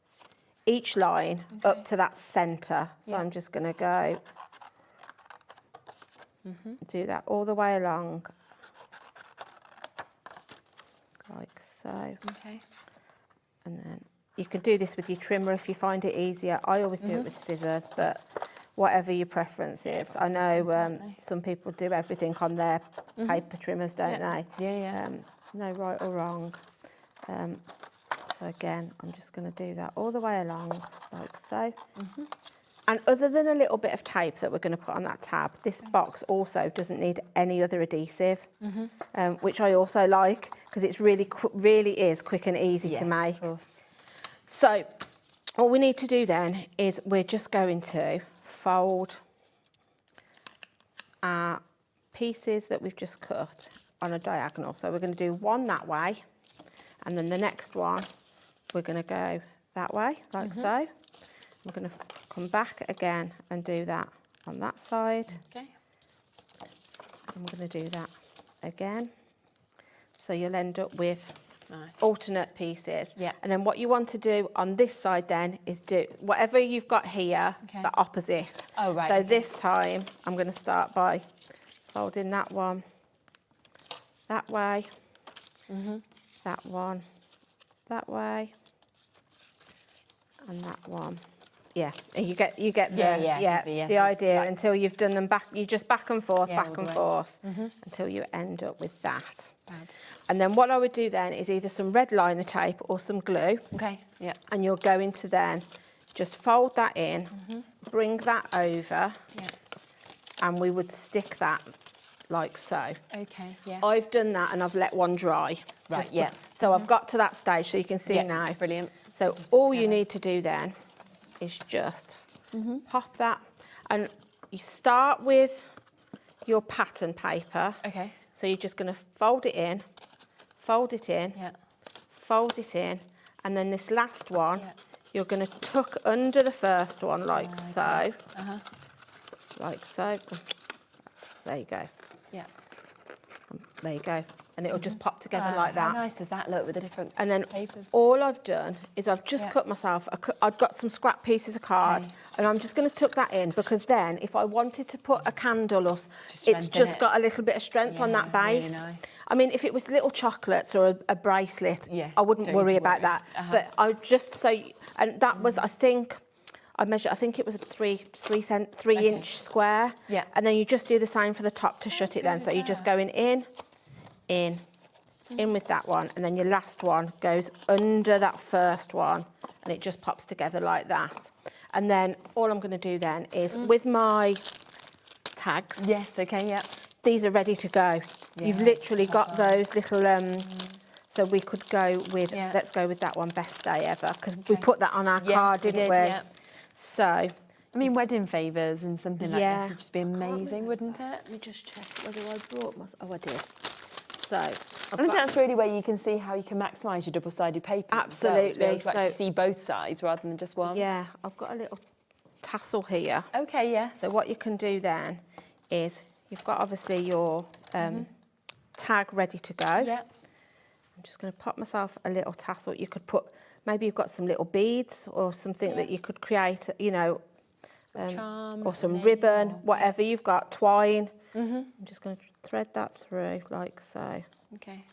each line up to that centre. So I'm just going to go do that all the way along, like so. And then you can do this with your trimmer if you find it easier. I always do it with scissors, but whatever your preference is. I know some people do everything on their paper trimmers, don't they? No right or wrong. So again, I'm just going to do that all the way along, like so. And other than a little bit of tape that we're going to put on that tab, this box also doesn't need any other adhesive, which I also like because it's really is quick and easy to make. So all we need to do then is we're just going to fold our pieces that we've just cut on a diagonal. So we're going to do one that way, and then the next one we're going to go that way, like so. I'm going to come back again and do that on that side. And we're going to do that again. So you'll end up with alternate pieces. And then what you want to do on this side then is do whatever you've got here, the opposite. So this time I'm going to start by folding that one that way, that one that way, and that one. And you get the idea until you've done them back. You just back and forth until you end up with that. And then what I would do then is either some red liner tape or some glue. And you're going to then just fold that in, bring that over, and we would stick that like so. I've done that and I've let one dry. So I've got to that stage so you can see now.
Brilliant.
So all you need to do then is just pop that, and you start with your pattern paper.
Okay.
So you're just going to fold it in, fold it in, fold it in, and then this last one, you're going to tuck under the first one like so. Like so. There you go.
Yeah.
There you go. And it'll just pop together like that.
How nice does that look with the different
And then
papers?
all I've done is I've just cut myself, I've got some scrap pieces of card, and I'm just going to tuck that in, because then if I wanted to put a candle, or it's just got a little bit of strength on that base.
Really nice.
I mean, if it was little chocolates or a bracelet, I wouldn't worry about that. But I just and that was, I think, I think it was a 3-inch square.
Yeah.
And then you just do the same for the top to shut it then. So you're just going in with that one, and then your last one goes under that first one, and it just pops together like that. And then all I'm going to do then is with my tags.
Yes, okay, yeah.
These are ready to go. You've literally got those little, so we could go with, let's go with that one, best day ever, because we put that on our card, didn't we?
Yeah.
So,
I mean, wedding favours and something like this would just be amazing, wouldn't it?
Let me just check whether I brought my, I did. So,
I think that's really where you can see how you can maximise your double-sided papers.
Absolutely.
As well, to actually see both sides rather than just one.
Yeah, I've got a little tassel here.
Okay, yes.
So what you can do then is you've got obviously your tag ready to go.
Yeah.
I'm just going to pop myself a little tassel. You could put, maybe you've got some little beads or something that you could create, you know,
charm,
or some ribbon, whatever you've got, twine.
I'm
just going to thread that through like so.
Okay.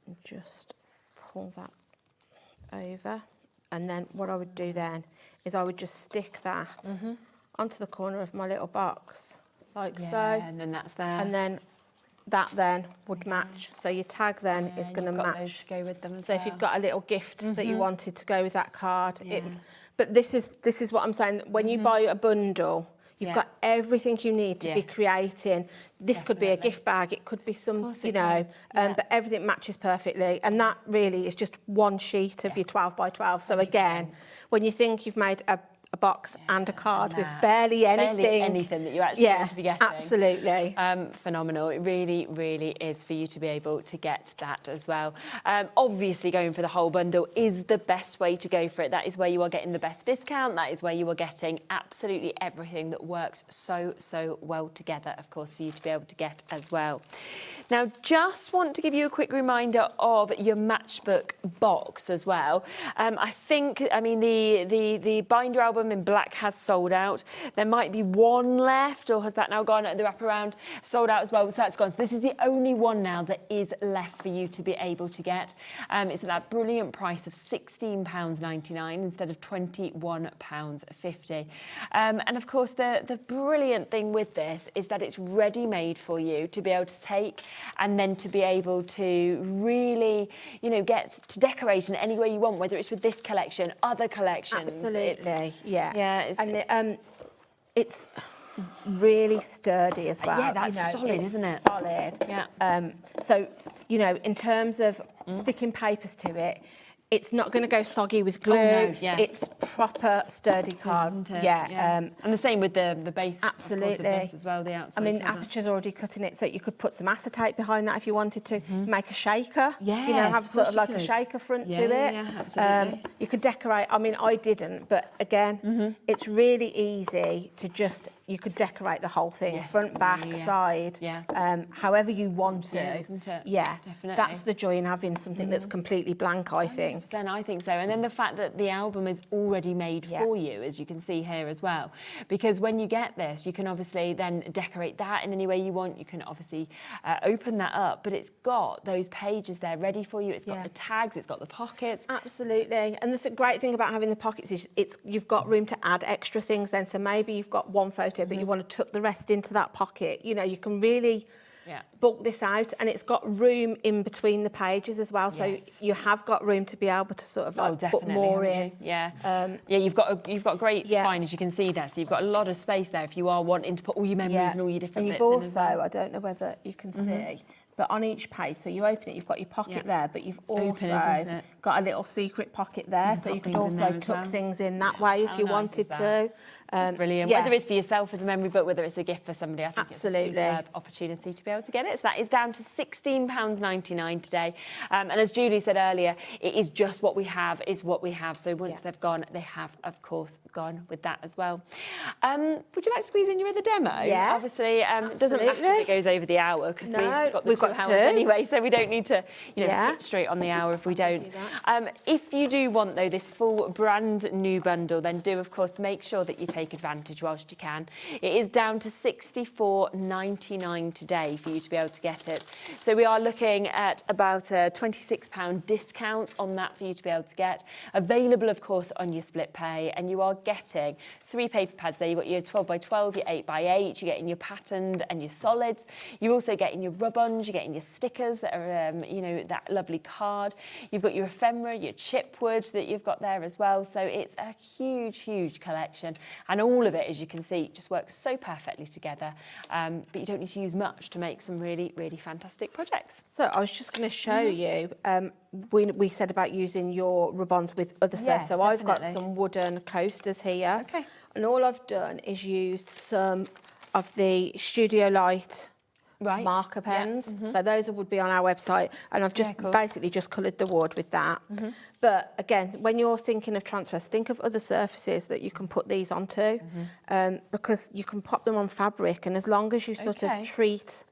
And just pull that over. And then what I would do then is I would just stick that onto the corner of my little box, like so.
And then that's there.
And then that then would match. So your tag then is going to match.
Those to go with them as
so
well.
if you've got a little gift that you wanted to go with that card, but this is what I'm saying. When you buy a bundle, you've got everything you need to be creating. This could be a gift bag, it could be some, you know, but everything matches perfectly. And that really is just one sheet of your 12 by 12. So again, when you think you've made a box and a card with barely anything
that you actually want to be getting.
Absolutely.
Phenomenal. It really, really is for you to be able to get that as well. Obviously, going for the whole bundle is the best way to go for it. That is where you are getting the best discount. That is where you are getting absolutely everything that works so, so well together, of course, for you to be able to get as well. Now, just want to give you a quick reminder of your matchbook box as well. I think, I mean, the binder album in black has sold out. There might be one left, or has that now gone? The wraparound sold out as well, so that's gone. So this is the only one now that is left for you to be able to get. It's at that brilliant price of £16.99 instead of £21.50. And of course, the brilliant thing with this is that it's ready-made for you to be able to take and then to be able to really, you know, get to decorate in any way you want, whether it's with this collection, other collections.
Absolutely. And it's really sturdy as well.
Yeah, that's solid, isn't it?
Solid.
Yeah.
So, you know, in terms of sticking papers to it, it's not going to go soggy with glue.
Oh, no,
It's proper sturdy card.
Isn't it?
Yeah.
And the same with the base,
absolutely.
Of course, of this as well, the outside.
I mean,
cover.
Aperture's already cutting it, so you could put some acetate behind that if you wanted to. Make a shaker.
Yes,
you know, have sort of like
could.
a shaker front to it.
Yeah, absolutely.
You could decorate. I mean, I didn't, but again, it's really easy to just. You could decorate the whole thing, front, back, side, however you want to.
Isn't it?
Yeah,
definitely.
That's the joy in having something that's completely blank, I think.
100%, I think so. And then the fact that the album is already made for you, as you can see here as well. Because when you get this, you can obviously then decorate that in any way you want. You can obviously open that up, but it's got those pages there ready for you. It's got the tags, it's got the pockets.
Absolutely. And the great thing about having the pockets is you've got room to add extra things then. So maybe you've got one photo, but you want to tuck the rest into that pocket. You know, you can really bulk this out, and it's got room in between the pages as well. So you have got room to be able to sort of like put more in.
You've got a great spine, as you can see there. So you've got a lot of space there if you are wanting to put all your memories and all your different bits
in
in
also,
as well.
I don't know whether you can see, but on each page, so you open it, you've got your pocket there, but you've also
isn't it?
got a little secret pocket there, so you could also tuck things in that way if you wanted to.
Just brilliant.
Yeah.
Whether it's for yourself as a memory book, whether it's a gift for somebody, I think it's a superb opportunity to be able to get it. So that is down to £16.99 today. And as Julie said earlier, it is just what we have is what we have. So once they've gone, they have, of course, gone with that as well. Would you like to squeeze in your other demo?
Yeah.
Obviously, it doesn't matter if it goes over the hour because we've got the 2 hours anyway, so we don't need to, hit straight on the hour if we don't. If you do want, though, this full brand new bundle, then do, of course, make sure that you take advantage whilst you can. It is down to £64.99 today for you to be able to get it. So we are looking at about a £26 discount on that for you to be able to get. Available, of course, on your split pay, and you are getting 3 paper pads there. You've got your 12x12, your 8x8, you're getting your patterned and your solids. You're also getting your rub-ons, you're getting your stickers that are, that lovely card. You've got your ephemera, your chipwood that you've got there as well. So it's a huge, huge collection. And all of it, as you can see, just works so perfectly together. But you don't need to use much to make some really, really fantastic projects.
So I was just going to show you, we said about using your rub-ons with other stuff. So I've got some wooden coasters here.
Okay.
And all I've done is used some of the Studio Light marker pens. So those would be on our website. And I've just basically just coloured the wood with that. But again, when you're thinking of transfers, think of other surfaces that you can put these onto, because you can pop them on fabric, and as long as you sort of treat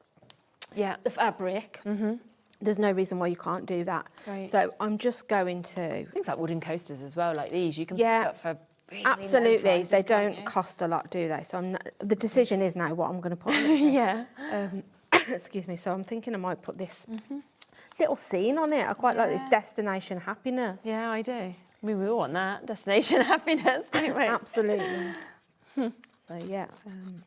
the fabric, there's no reason why you can't do that.
Right.
So I'm just going to...
Things like wooden coasters as well, like these, you can pick up for really
absolutely.
low prices,
they don't cost a lot, do they? So the decision is now what I'm going to put on it. Excuse me. So I'm thinking I might put this... little scene on it. I quite like this destination happiness.
Yeah, I do. I mean, we all want that destination happiness, don't we?
Absolutely. So yeah, I'm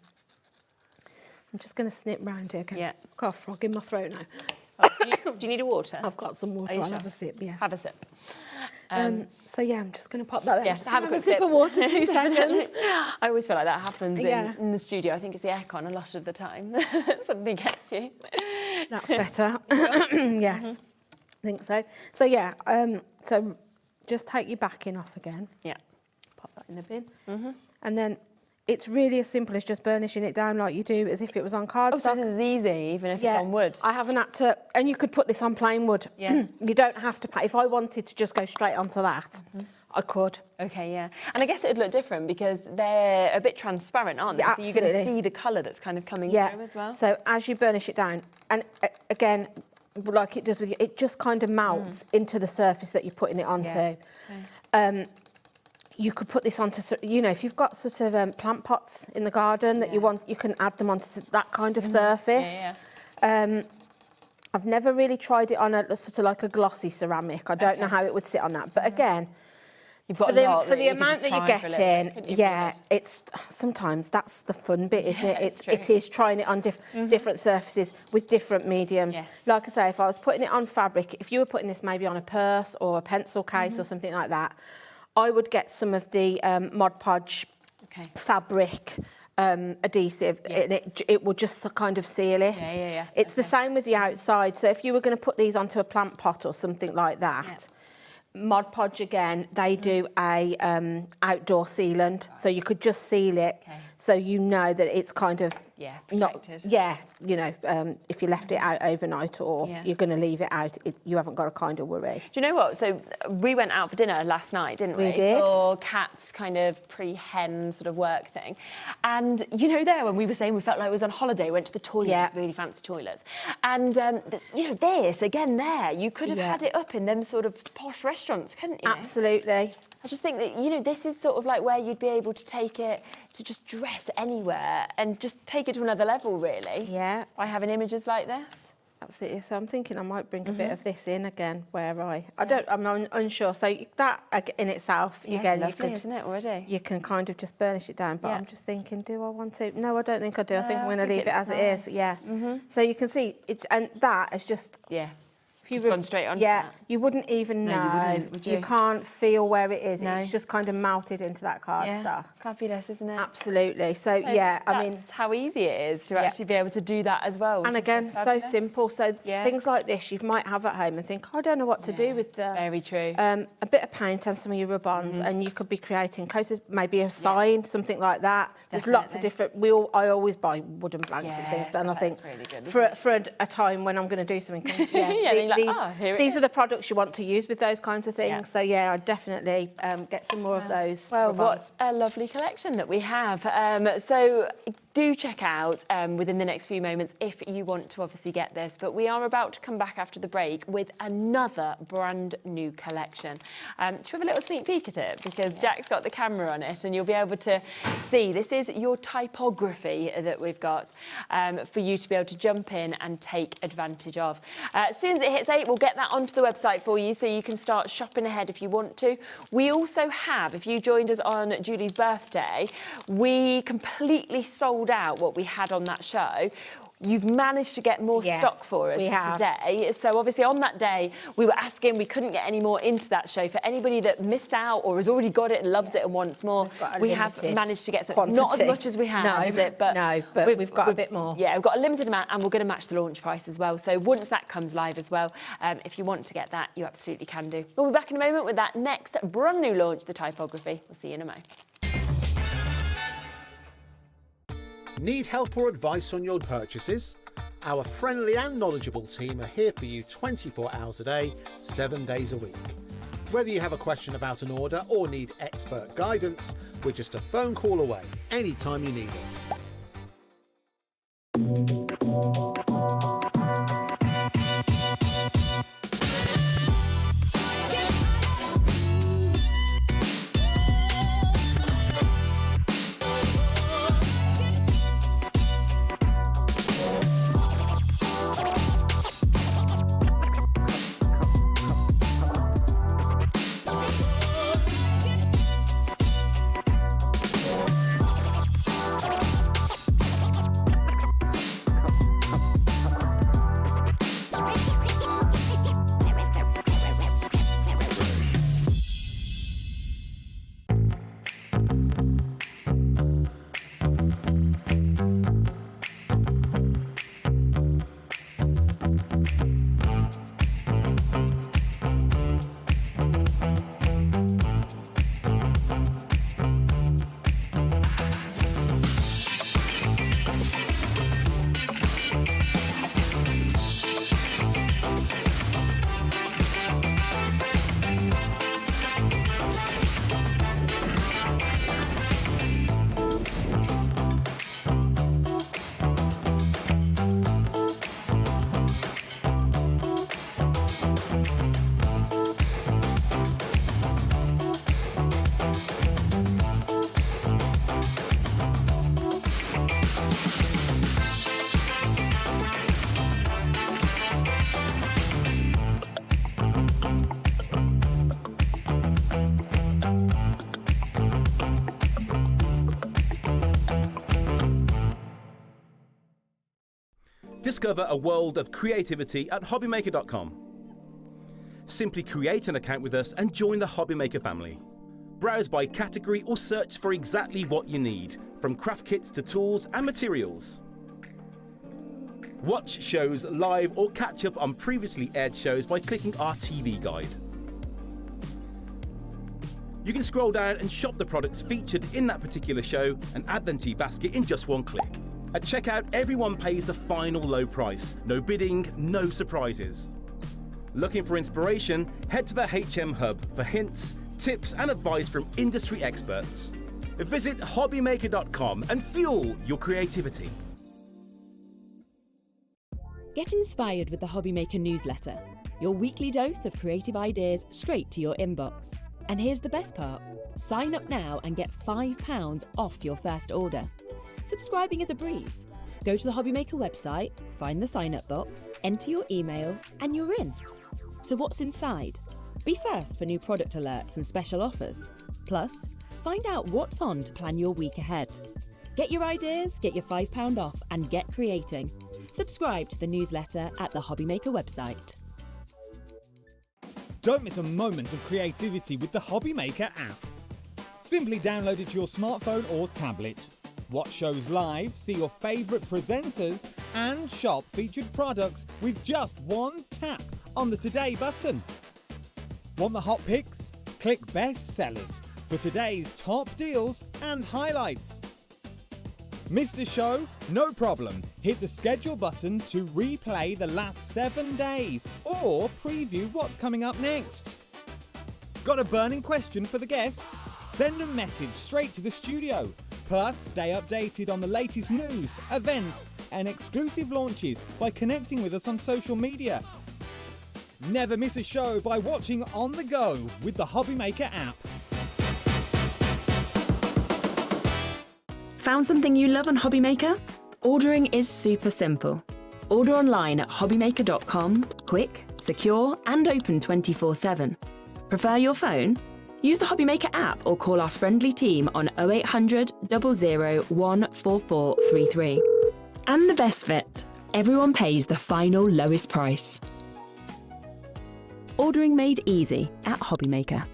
just going to snip round here. Yeah, I've got a frog in my throat now.
Do you need a water?
I've got some water. I'll have a sip. Yeah,
have a sip.
So yeah, I'm just going to pop that.
Yeah, have a quick
sip of water. 2 seconds.
I always feel like that happens in the studio. I think it's the aircon a lot of the time. Something gets you.
That's better. Yes, I think so. So yeah, so just take your backing off again.
Yeah.
Pop that in the bin. And then it's really as simple as just burnishing it down like you do as if it was on cardstock.
So this is easy, even if it's on wood.
I haven't had to, and you could put this on plain wood. Yeah. You don't have to if I wanted to just go straight onto that, I could.
Okay, yeah. And I guess it would look different because they're a bit transparent, aren't they?
Yeah,
so you're going to see the colour that's kind of coming through as well.
So as you burnish it down, and again, like it does with you, it just kind of melts into the surface that you're putting it onto.
Yeah. Okay.
You could put this onto, if you've got sort of plant pots in the garden that you want, you can add them onto that kind of surface. I've never really tried it on a sort of like a glossy ceramic. I don't know how it would sit on that. But again,
you've got
for the amount that you're getting, it's sometimes that's the fun bit, isn't it? It is trying it on different surfaces with different mediums. Yes. Like I say, if I was putting it on fabric, if you were putting this maybe on a purse or a pencil case or something like that, I would get some of the Mod Podge fabric adhesive, and it will just kind of seal it. It's the same with the outside. So if you were going to put these onto a plant pot or something like that, Mod Podge again, they do a outdoor sealant, so you could just seal it, so you know that it's kind of
protected.
If you left it out overnight or you're going to leave it out, you haven't got to kind of worry.
Do you know what? So we went out for dinner last night, didn't we?
We did.
For Kat's kind of pre-hen sort of work thing, and there when we were saying we felt like we was on holiday, went to the toilet, really fancy toilets, and this again there, you could have had it up in them sort of posh restaurants, couldn't you?
Absolutely.
I just think that, this is sort of like where you'd be able to take it to just dress anywhere and just take it to another level, really.
Yeah.
By having images like this.
Absolutely. So I'm thinking I might bring a bit of this in again, I'm unsure. So that in itself, again,
it's lovely, isn't it, already?
You can kind of just burnish it down, but I'm just thinking, do I want to? No, I don't think I do. I think I'm going to leave it as it is. Yeah. So you can see, and that is just... If
Just gone straight onto that.
you wouldn't even know.
No, you wouldn't, would you?
You can't feel where it is.
No.
It's just kind of melted into that cardstock.
It's fabulous, isn't it?
Absolutely. So yeah, I mean,
that's how easy it is to actually be able to do that as well.
And again, so simple. So things like this you might have at home and think, I don't know what to do with the.
Very true.
A bit of paint and some of your rub-ons, and you could be creating coasters, maybe a sign, something like that. There's lots of different. I always buy wooden blanks and things, and I think
really good,
for a time when I'm going to do something,
these
are the products you want to use with those kinds of things. So yeah, I'd definitely get some more of those.
Well, what a lovely collection that we have. So do check out within the next few moments if you want to obviously get this. But we are about to come back after the break with another brand new collection. To have a little sneak peek at it, because Jack's got the camera on it and you'll be able to see. This is your typography that we've got for you to be able to jump in and take advantage of. As soon as it hits 8, we'll get that onto the website for you so you can start shopping ahead if you want to. We also have, if you joined us on Julie's birthday, we completely sold out what we had on that show. You've managed to get more stock for us today. So obviously on that day, we were asking, we couldn't get any more into that show. For anybody that missed out or has already got it and loves it and wants more, we have managed to get some. Not as much as we had, is it? But
we've got a bit more.
Yeah, we've got a limited amount and we're going to match the launch price as well. So once that comes live as well, if you want to get that, you absolutely can do. We'll be back in a moment with that next brand new launch, the typography. We'll see you in a moment.
Need help or advice on your purchases? Our friendly and knowledgeable team are here for you 24 hours a day, 7 days a week. Whether you have a question about an order or need expert guidance, we're just a phone call away anytime you need us.
Discover a world of creativity at HobbyMaker.com. Simply create an account with us and join the HobbyMaker family. Browse by category or search for exactly what you need, from craft kits to tools and materials. Watch shows live or catch up on previously aired shows by clicking our TV guide. You can scroll down and shop the products featured in that particular show and add them to your basket in just one click. At checkout, everyone pays the final low price. No bidding, no surprises. Looking for inspiration? Head to the HM Hub for hints, tips and advice from industry experts. Visit HobbyMaker.com and fuel your creativity.
Get inspired with the HobbyMaker newsletter, your weekly dose of creative ideas straight to your inbox. And here's the best part. Sign up now and get £5 off your first order. Subscribing is a breeze. Go to the HobbyMaker website, find the sign-up box, enter your email, and you're in. So what's inside? Be first for new product alerts and special offers. Plus, find out what's on to plan your week ahead. Get your ideas, get your £5 off, and get creating. Subscribe to the newsletter at the HobbyMaker website.
Don't miss a moment of creativity with the HobbyMaker app. Simply download it to your smartphone or tablet. Watch shows live, see your favourite presenters, and shop featured products with just one tap on the Today button. Want the hot picks? Click Best Sellers for today's top deals and highlights. Missed a show? No problem. Hit the schedule button to replay the last 7 days or preview what's coming up next. Got a burning question for the guests? Send a message straight to the studio. Plus, stay updated on the latest news, events, and exclusive launches by connecting with us on social media. Never miss a show by watching on the go with the HobbyMaker app.
Found something you love on HobbyMaker? Ordering is super simple. Order online at hobbymaker.com, quick, secure, and open 24/7. Prefer your phone? Use the HobbyMaker app or call our friendly team on 0800 00 14433. And the best bit, everyone pays the final lowest price. Ordering made easy at HobbyMaker.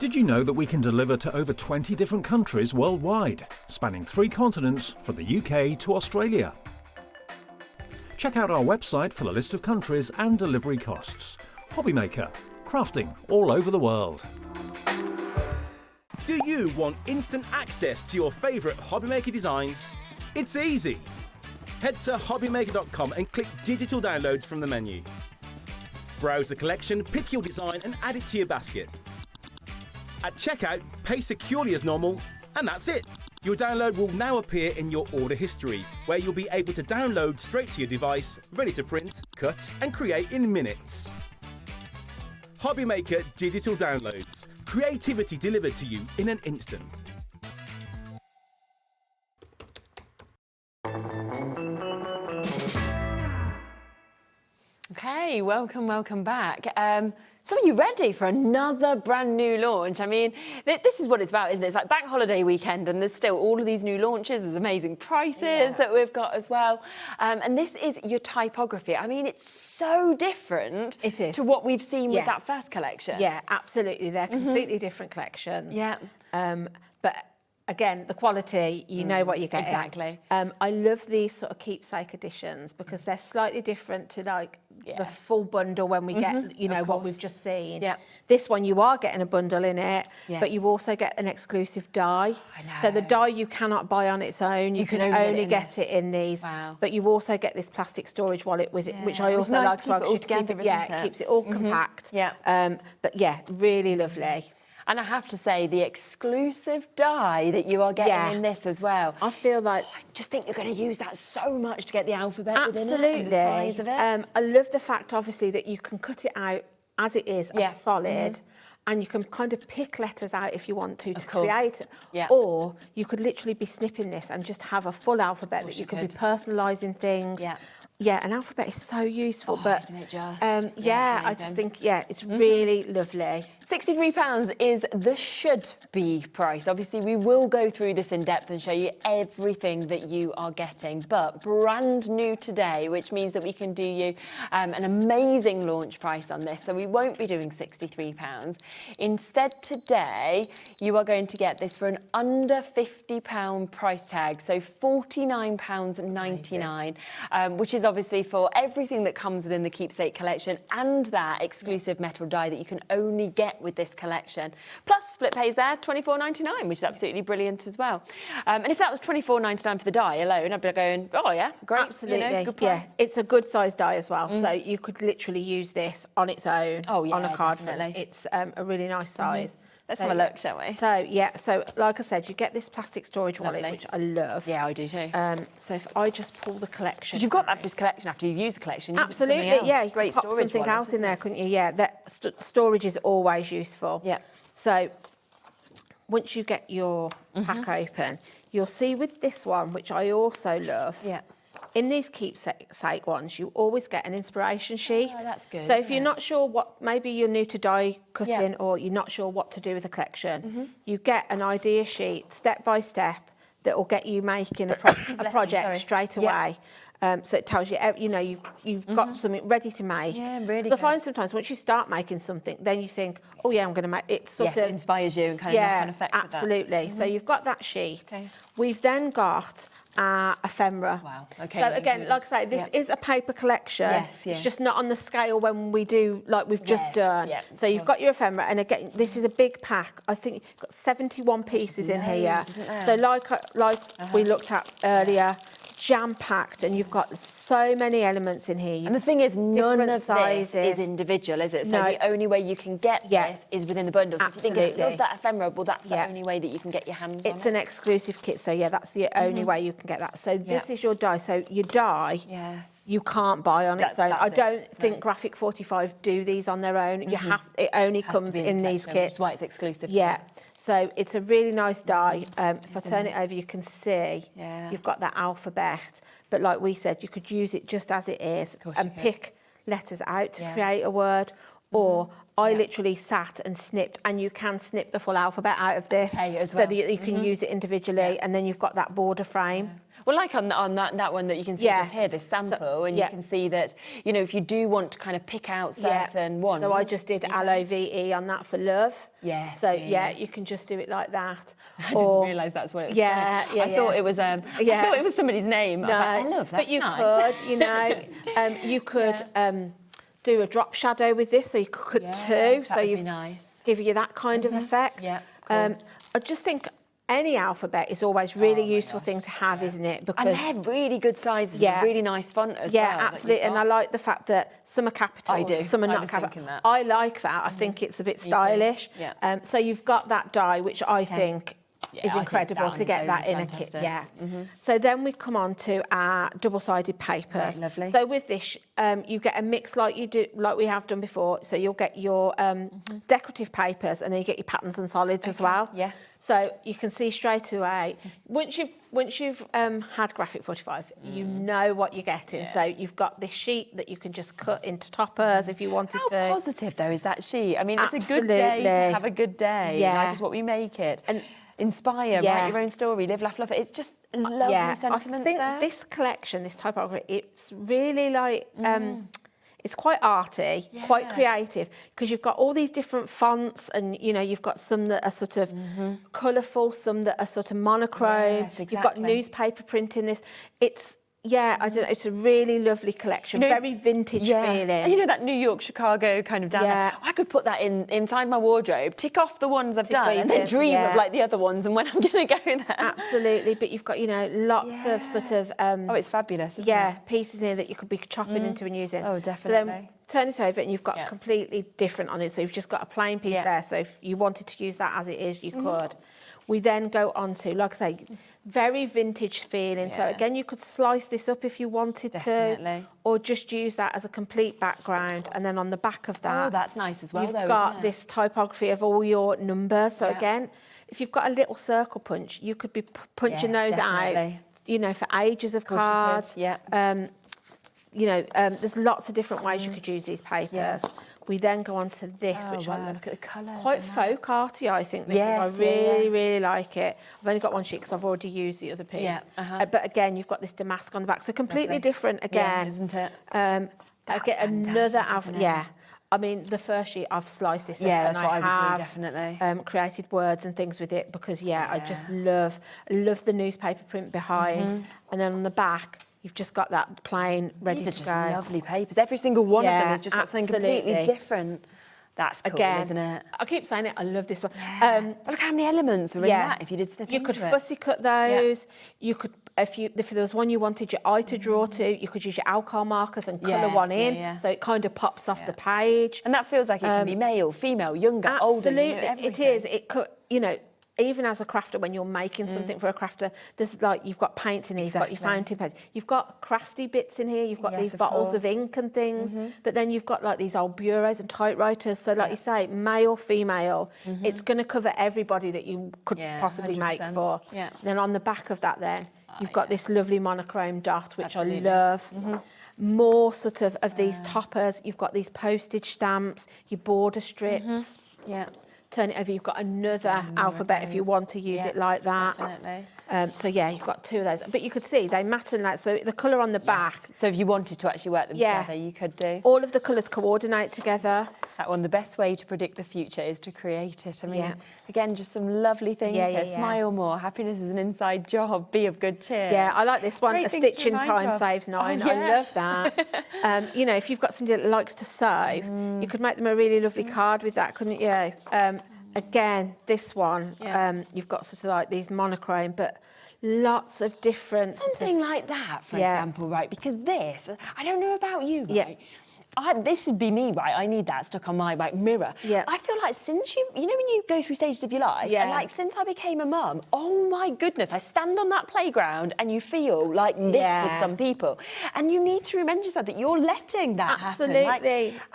Did you know that we can deliver to over 20 different countries worldwide, spanning 3 continents from the UK to Australia? Check out our website for the list of countries and delivery costs. HobbyMaker, crafting all over the world.
Do you want instant access to your favourite HobbyMaker designs? It's easy. Head to hobbymaker.com and click digital downloads from the menu. Browse the collection, pick your design and add it to your basket. At checkout, pay securely as normal, and that's it. Your download will now appear in your order history, where you'll be able to download straight to your device, ready to print, cut and create in minutes. HobbyMaker Digital Downloads. Creativity delivered to you in an instant.
Okay, welcome back. So are you ready for another brand new launch? I mean, this is what it's about, isn't it? It's like bank holiday weekend and there's still all of these new launches. There's amazing prices that we've got as well. And this is your typography. I mean, it's so different to what we've seen with that first collection.
Yeah, absolutely. They're completely different collections.
Yeah.
But again, the quality, you know what you're getting.
Exactly.
I love these sort of keepsake editions because they're slightly different to like the full bundle when we get, you know, what we've just seen.
Yeah.
This one, you are getting a bundle in it,
Yes.
but you also get an exclusive die.
I know.
So the die you cannot buy on its own. You can only get it in these.
Wow.
But you also get this plastic storage wallet with it, which I also
nice
like.
to keep it all together, isn't
it
it?
keeps it all compact.
Yeah.
But yeah, really lovely.
And I have to say, the exclusive die that you are getting in this as well.
I feel like...
I just think you're going to use that so much to get the alphabet within it
Absolutely.
and the size of it.
I love the fact, obviously, that you can cut it out as it is, as solid, and you can kind of pick letters out if you want to create it.
Yeah.
Or you could literally be snipping this and just have a full alphabet that you could be personalising things.
Yeah.
Yeah, an alphabet is so useful, but
isn't it just?
I just
amazing.
think it's really lovely.
£63 is the should-be price. Obviously, we will go through this in depth and show you everything that you are getting, but brand new today, which means that we can do you an amazing launch price on this. So we won't be doing £63. Instead, today, you are going to get this for an under £50 price tag, so £49.99, which is obviously for everything that comes within the Keepsake collection and that exclusive metal die that you can only get with this collection. Plus, split pays there, £24.99, which is absolutely brilliant as well. And if that was £24.99 for the die alone, I'd be going, oh yeah, great.
Absolutely,
you know, good price.
It's a good size die as well, so you could literally use this on its own on a card front. It's a really nice size.
Let's have a look, shall we?
So, like I said, you get this plastic storage wallet, which I love.
Yeah, I do too.
So if I just pull the collection...
Because you've got this collection after you've used the collection.
Absolutely,
yeah.
You could pop something else in there, couldn't you? Yeah, that storage is always useful.
Yeah.
So once you get your pack open, you'll see with this one, which I also love, in these keepsake ones, you always get an inspiration sheet.
Oh, that's good.
So if you're not sure what, maybe you're new to die cutting or you're not sure what to do with a collection, you get an idea sheet, step by step, that will get you making a project straight away. So it tells you, you know, you've got something ready to make.
Yeah, really.
So I find sometimes once you start making something, then you think, oh yeah, I'm going to make it. Sort of
it inspires you and kind of knock-on effect with that.
Absolutely. So you've got that sheet. We've then got our ephemera.
Wow. Okay.
So again, like I say, this is a paper collection.
Yes,
It's just not on the scale when we do like we've just done.
Yeah,
so you've got your ephemera, and again, this is a big pack. I think you've got 71 pieces in here. So like we looked at earlier, jam-packed, and you've got so many elements in here.
And the thing is, none of
sizes.
this is individual, is it? So
No.
the only way you can get this is within the bundle. So if you think,
Absolutely.
love that ephemera, well, that's the only way that you can get your hands on it.
It's an exclusive kit, so yeah, that's the only way you can get that. So this is your die. So your die, you can't buy on its own. I don't think Graphic 45 do these on their own. You have, it only comes in these kits.
That's why it's exclusive.
Yeah. So it's a really nice die. If I turn it over, you can see you've got that alphabet. But like we said, you could use it just as it is and pick letters out to create a word. Or I literally sat and snipped, and you can snip the full alphabet out of this so that you can use it individually, and then you've got that border frame.
Well, like on that one that you can see just here, this sample, and you can see that, you know, if you do want to kind of pick out certain ones.
So I just did LOVE on that for love.
Yes.
So you can just do it like that.
I didn't realise that's what it was.
I
thought it was. I thought it was somebody's name.
No,
I was like, I love that.
But you could, you know, you could. Do a drop shadow with this, so you could too. So you give you that kind of effect.
Yeah, of course.
I just think any alphabet is always really useful thing to have, isn't it?
Because and they're really good sizes, and really nice font as well.
Yeah, absolutely. And I like the fact that some are capitals, some are not capitals. I like that. I think it's a bit stylish.
Yeah.
So you've got that die, which I think is incredible to get that in a kit. Yeah. So then we come on to our double-sided papers.
Right, lovely.
So with this, you get a mix like we have done before. So you'll get your decorative papers, and then you get your patterns and solids as well.
Yes.
So you can see straight away once you've had Graphic 45, you know what you're getting. So you've got this sheet that you can just cut into toppers if you wanted to.
How positive though is that sheet? I mean, it's a good day to have a good day.
Yeah.
Life is what we make it. And inspire, write your own story, live, laugh, love it. It's just lovely sentiments there.
I think this collection, this typography, it's really like, it's quite arty, quite creative, because you've got all these different fonts, and, you know, you've got some that are sort of colourful, some that are sort of monochrome.
Yes, exactly.
You've got newspaper print in this. It's, I don't know, it's a really lovely collection, very vintage feeling.
And you know that New York, Chicago kind of down there? I could put that inside my wardrobe, tick off the ones I've done, and then dream of like the other ones and when I'm going to go there.
Absolutely, but you've got, you know, lots of sort of...
oh, it's fabulous, isn't it?
Pieces here that you could be chopping into and using.
Oh, definitely.
So then turn it over and you've got completely different on it. So you've just got a plain piece there. So if you wanted to use that as it is, you could. We then go on to, like I say, very vintage feeling. So again, you could slice this up if you wanted to, or just use that as a complete background. And then on the back of that,
that's nice as well.
You've got this typography of all your numbers. So again, if you've got a little circle punch, you could be punching those out, you know, for ages of cards. You know, there's lots of different ways you could use these papers. We then go on to this, which
look at the colours.
Quite folk arty, I think. This is. I really, really like it. I've only got one sheet because I've already used the other piece. But again, you've got this damask on the back, so completely different again,
isn't it?
I get another alphabet. I mean, the first sheet I've sliced this up,
that's
and
what
I
I would
have
do, definitely.
Created words and things with it because I just love the newspaper print behind, and then on the back. You've just got that plain ready to go.
These are just lovely papers. Every single one of them has just got something completely different. That's cool, isn't it?
I keep saying it. I love this one.
But look how many elements are in that if you did snip
You
into
could
it.
fussy cut those. You could, if there was one you wanted your eye to draw to, you could use your alcohol markers and colour one in. So it kind of pops off the page.
And that feels like it can be male, female, younger, older.
Absolutely,
you know,
it is. It could, you know. Even as a crafter, when you're making something for a crafter, there's like, you've got paints in here, you've got your fountain pens, you've got crafty bits in here, you've got these bottles of ink and things, but then you've got like these old bureaus and typewriters. So like you say, male, female, it's going to cover everybody that you could possibly 100%. Make for. Then on the back of that then, you've got this lovely monochrome dot, which I love. More sort of these toppers, you've got these postage stamps, your border strips. Turn it over, you've got another alphabet if you want to use it like that.
Definitely.
So yeah, you've got 2 of those. But you could see they matte and that, so the colour on the back.
So if you wanted to actually work them together, you could do.
All of the colours coordinate together.
That one, the best way to predict the future is to create it. I mean, again, just some lovely things here. Smile more. Happiness is an inside job. Be of good cheer.
Yeah, I like this one.
Great
A
things to
stitch in
remind
time
you of.
saves 9.
Oh, yeah.
I love that. You know, if you've got somebody that likes to sew, you could make them a really lovely card with that, couldn't you? Again, this one, you've got sort of like these monochrome, but lots of different...
Something like that, for example, right? Because this, I don't know about you, right? This would be me, right? I need that stuck on my mirror.
Yeah.
I feel like since you know when you go through stages of your life, and like since I became a mum, oh my goodness, I stand on that playground and you feel like this with some people. And you need to remind yourself that you're letting that happen. Like,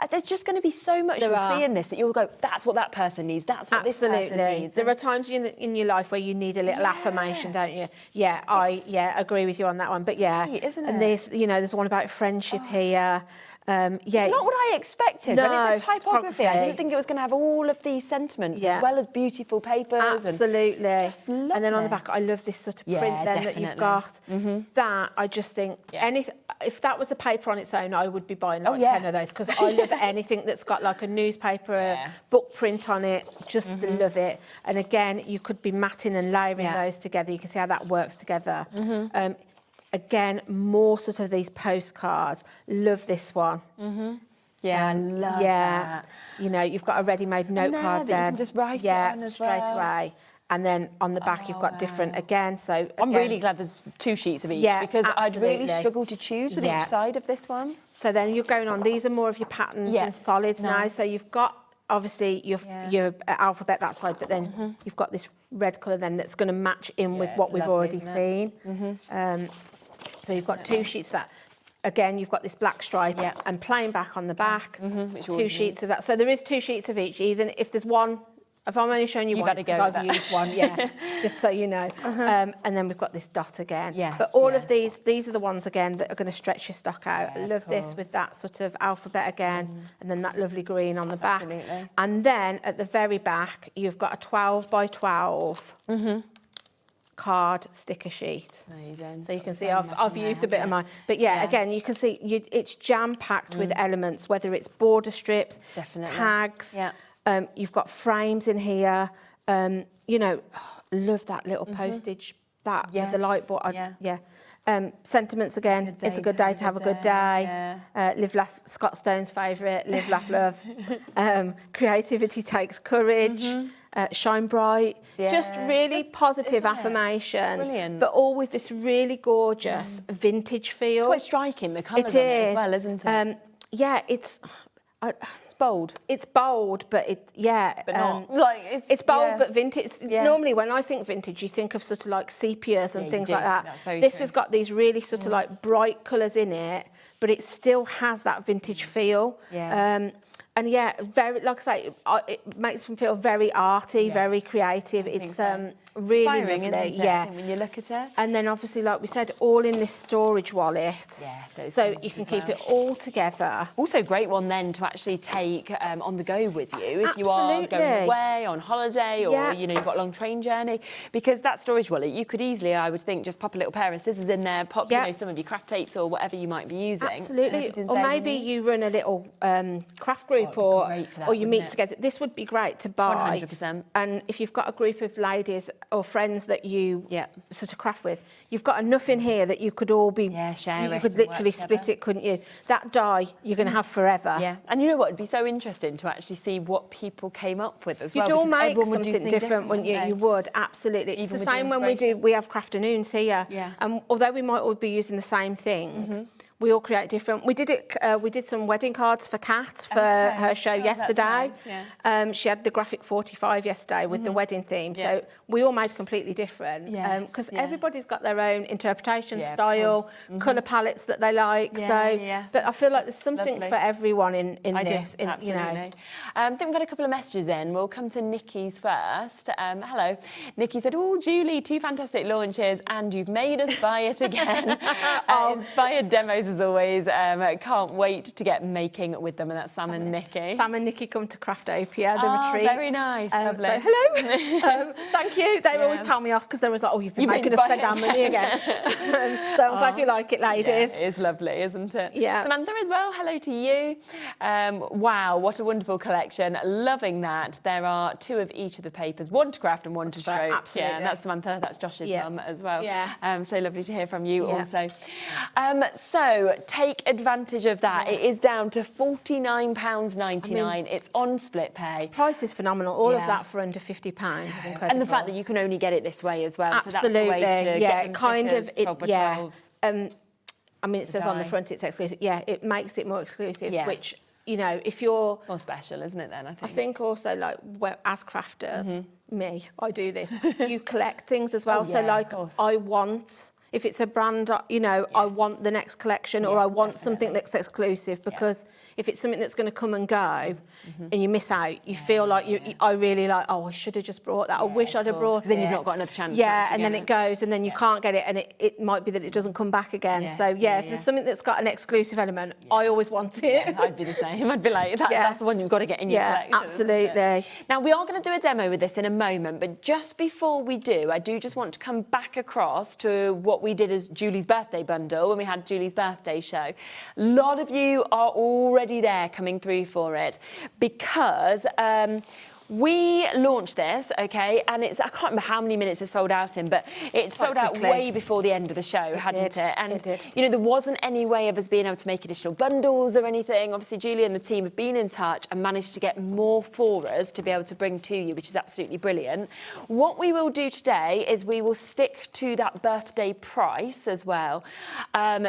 there's just going to be so much you'll see in this that you'll go, that's what that person needs, that's what this person needs.
There are times in your life where you need a little affirmation, don't you? Yeah, I agree with you on that one. But
isn't it?
And this, you know, there's one about friendship here.
It's not what I expected.
No,
when it's a typography, I didn't think it was going to have all of these sentiments as well as beautiful papers.
Absolutely.
And
then on the back, I love this sort of print then that you've got. That, I just think, if that was a paper on its own, I would be buying like 10 of those because I love anything that's got like a newspaper book print on it. Just love it. And again, you could be matting and layering those together. You can see how that works together. Again, more sort of these postcards. Love this one.
Yeah, I love that.
You know, you've got a ready-made note card there.
You can just write it on as
straight
well.
away. And then on the back, you've got different again. So
I'm really glad there's 2 sheets of each because I'd really struggle to choose with each side of this one.
So then you're going on. These are more of your patterns and solids now. So you've got obviously your alphabet that side, but then you've got this red colour then that's going to match in with what we've already seen. So you've got 2 sheets of that. Again, you've got this black stripe and plain back on the back. 2 sheets of that. So there is 2 sheets of each. Even if there's one, if I'm only showing you one, because I've used one, just so you know. And then we've got this dot again. But all of these are the ones again that are going to stretch your stock out. I love this with that sort of alphabet again, and then that lovely green on the back. And then at the very back, you've got a 12 by 12. Card sticker sheet.
Amazing.
So you can see I've used a bit of mine. But again, you can see it's jam-packed with elements, whether it's border strips, tags. You've got frames in here. You know, love that little postage, with the light board. Sentiments again. It's a good day to have a good day. Live, laugh. Scott Stone's favourite. Live, laugh, love. Creativity takes courage. Shine bright. Just really positive affirmation. But all with this really gorgeous vintage feel.
It's quite striking, the colours on it as well, isn't it?
It's
bold.
It's bold, but
but not.
It's bold, but vintage. Normally, when I think vintage, you think of sort of like sepias and things like that.
That's very
this
true.
has got these really sort of like bright colours in it, but it still has that vintage feel. And very, like I say, it makes me feel very arty, very creative. It's really
inspiring,
lovely.
Isn't it? I think when you look at it.
And then obviously, like we said, all in this storage wallet. So you can keep it all together.
Also, great one then to actually take on the go with you if you are going away on holiday or you know you've got a long train journey, because that storage wallet you could easily, I would think, just pop a little pair of scissors in there, pop you know some of your craft tapes or whatever you might be using.
Absolutely. Or maybe you run a little craft group or you meet together. This would be great to buy.
100%.
And if you've got a group of ladies or friends that you sort of craft with, you've got enough in here that you could all be
share.
You could literally split it, couldn't you? That die you're going to have forever.
Yeah, and you know what? It'd be so interesting to actually see what people came up with as well.
You'd all make something different, wouldn't you? You would, absolutely. It's the same when we have crafternoons here. And although we might all be using the same thing, we all create different. We did it. We did some wedding cards for Kat for her show yesterday.
Nice,
she had the graphic 45 yesterday with the wedding theme. So we all made completely different because everybody's got their own interpretation, style, colour palettes that they like. But I feel like there's something for everyone in this.
Absolutely.
You know.
I think we've had a couple of messages in. We'll come to Nikki's first. Hello. Nikki said, "Oh, Julie, 2 fantastic launches, and you've made us buy it again." Inspired demos as as always. Can't wait to get making with them, and that's Sam and Nikki.
Sam and Nikki come to Craftopia, the retreat.
Very nice, lovely.
So, hello. Thank you. They always tell me off because they was like, oh, you've been making us spend our money again. So I'm glad you like it, ladies.
Yeah, it is lovely, isn't it?
Yeah.
Samantha as well, hello to you. Wow, what a wonderful collection. Loving that. There are 2 of each of the papers, 1 to craft and 1 to stroke.
Absolutely.
Yeah, and that's Samantha, that's Josh's mum as well.
Yeah.
So lovely to hear from you also. So take advantage of that. It is down to £49.99. It's on split pay.
Price is phenomenal. All of that for under £50 is incredible.
And the fact that you can only get it this way as well.
Absolutely.
So that's the way to get them
kind
stickers,
of.
proper 12s.
I mean, it says on the front it's exclusive. Yeah, it makes it more exclusive, which, you know, if you're...
More special, isn't it then, I think?
I think also, like, as crafters, I do this, you collect things as well. So, like, I want... If it's a brand, you know, I want the next collection or I want something that's exclusive because if it's something that's going to come and go and you miss out, you feel like I really like, oh, I should have just brought that. I wish I'd have brought it.
Then you've not got another chance.
Yeah, and then it goes and then you can't get it and it might be that it doesn't come back again. So, if there's something that's got an exclusive element, I always want it.
Yeah, I'd be the same. I'd be like, that's the one you've got to get in your collection.
Yeah, absolutely.
Now, we are going to do a demo with this in a moment, but just before we do, I do just want to come back across to what we did as Julie's birthday bundle when we had Julie's birthday show. A lot of you are already there coming through for it because we launched this, okay, and I can't remember how many minutes it sold out in, but it sold out way before the end of the show, hadn't it? And, you know, there wasn't any way of us being able to make additional bundles or anything. Obviously, Julie and the team have been in touch and managed to get more for us to be able to bring to you, which is absolutely brilliant. What we will do today is we will stick to that birthday price as well.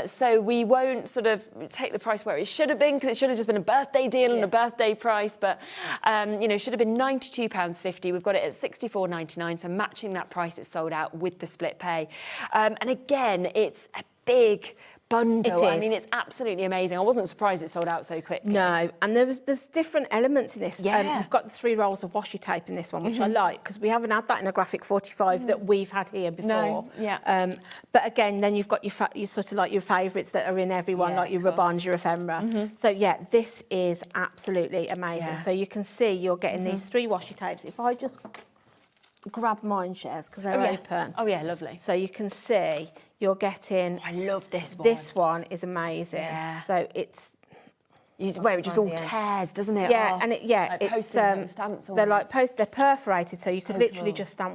So we won't sort of take the price where it should have been, because it should have just been a birthday deal and a birthday price, but, you know, should have been £92.50. We've got it at £64.99, so matching that price, it's sold out with the split pay. And again, it's a big bundle. I mean, it's absolutely amazing. I wasn't surprised it sold out so quickly.
No, and there's different elements in this. We've got the 3 rolls of washi tape in this one, which I like, because we haven't had that in a graphic 45 that we've had here before.
No,
but again, then you've got your sort of like your favourites that are in everyone, like your rub-ons, your ephemera. So yeah, this is absolutely amazing. So you can see you're getting these 3 washi tapes. If I just grab mine, shares, because they're open.
Oh yeah, lovely.
So you can see you're getting...
I love this one.
This one is amazing.
Yeah.
So it's...
Where it just all tears, doesn't it?
Yeah,
off?
and it's
stamps.
They're like they're perforated, so you could literally just stamp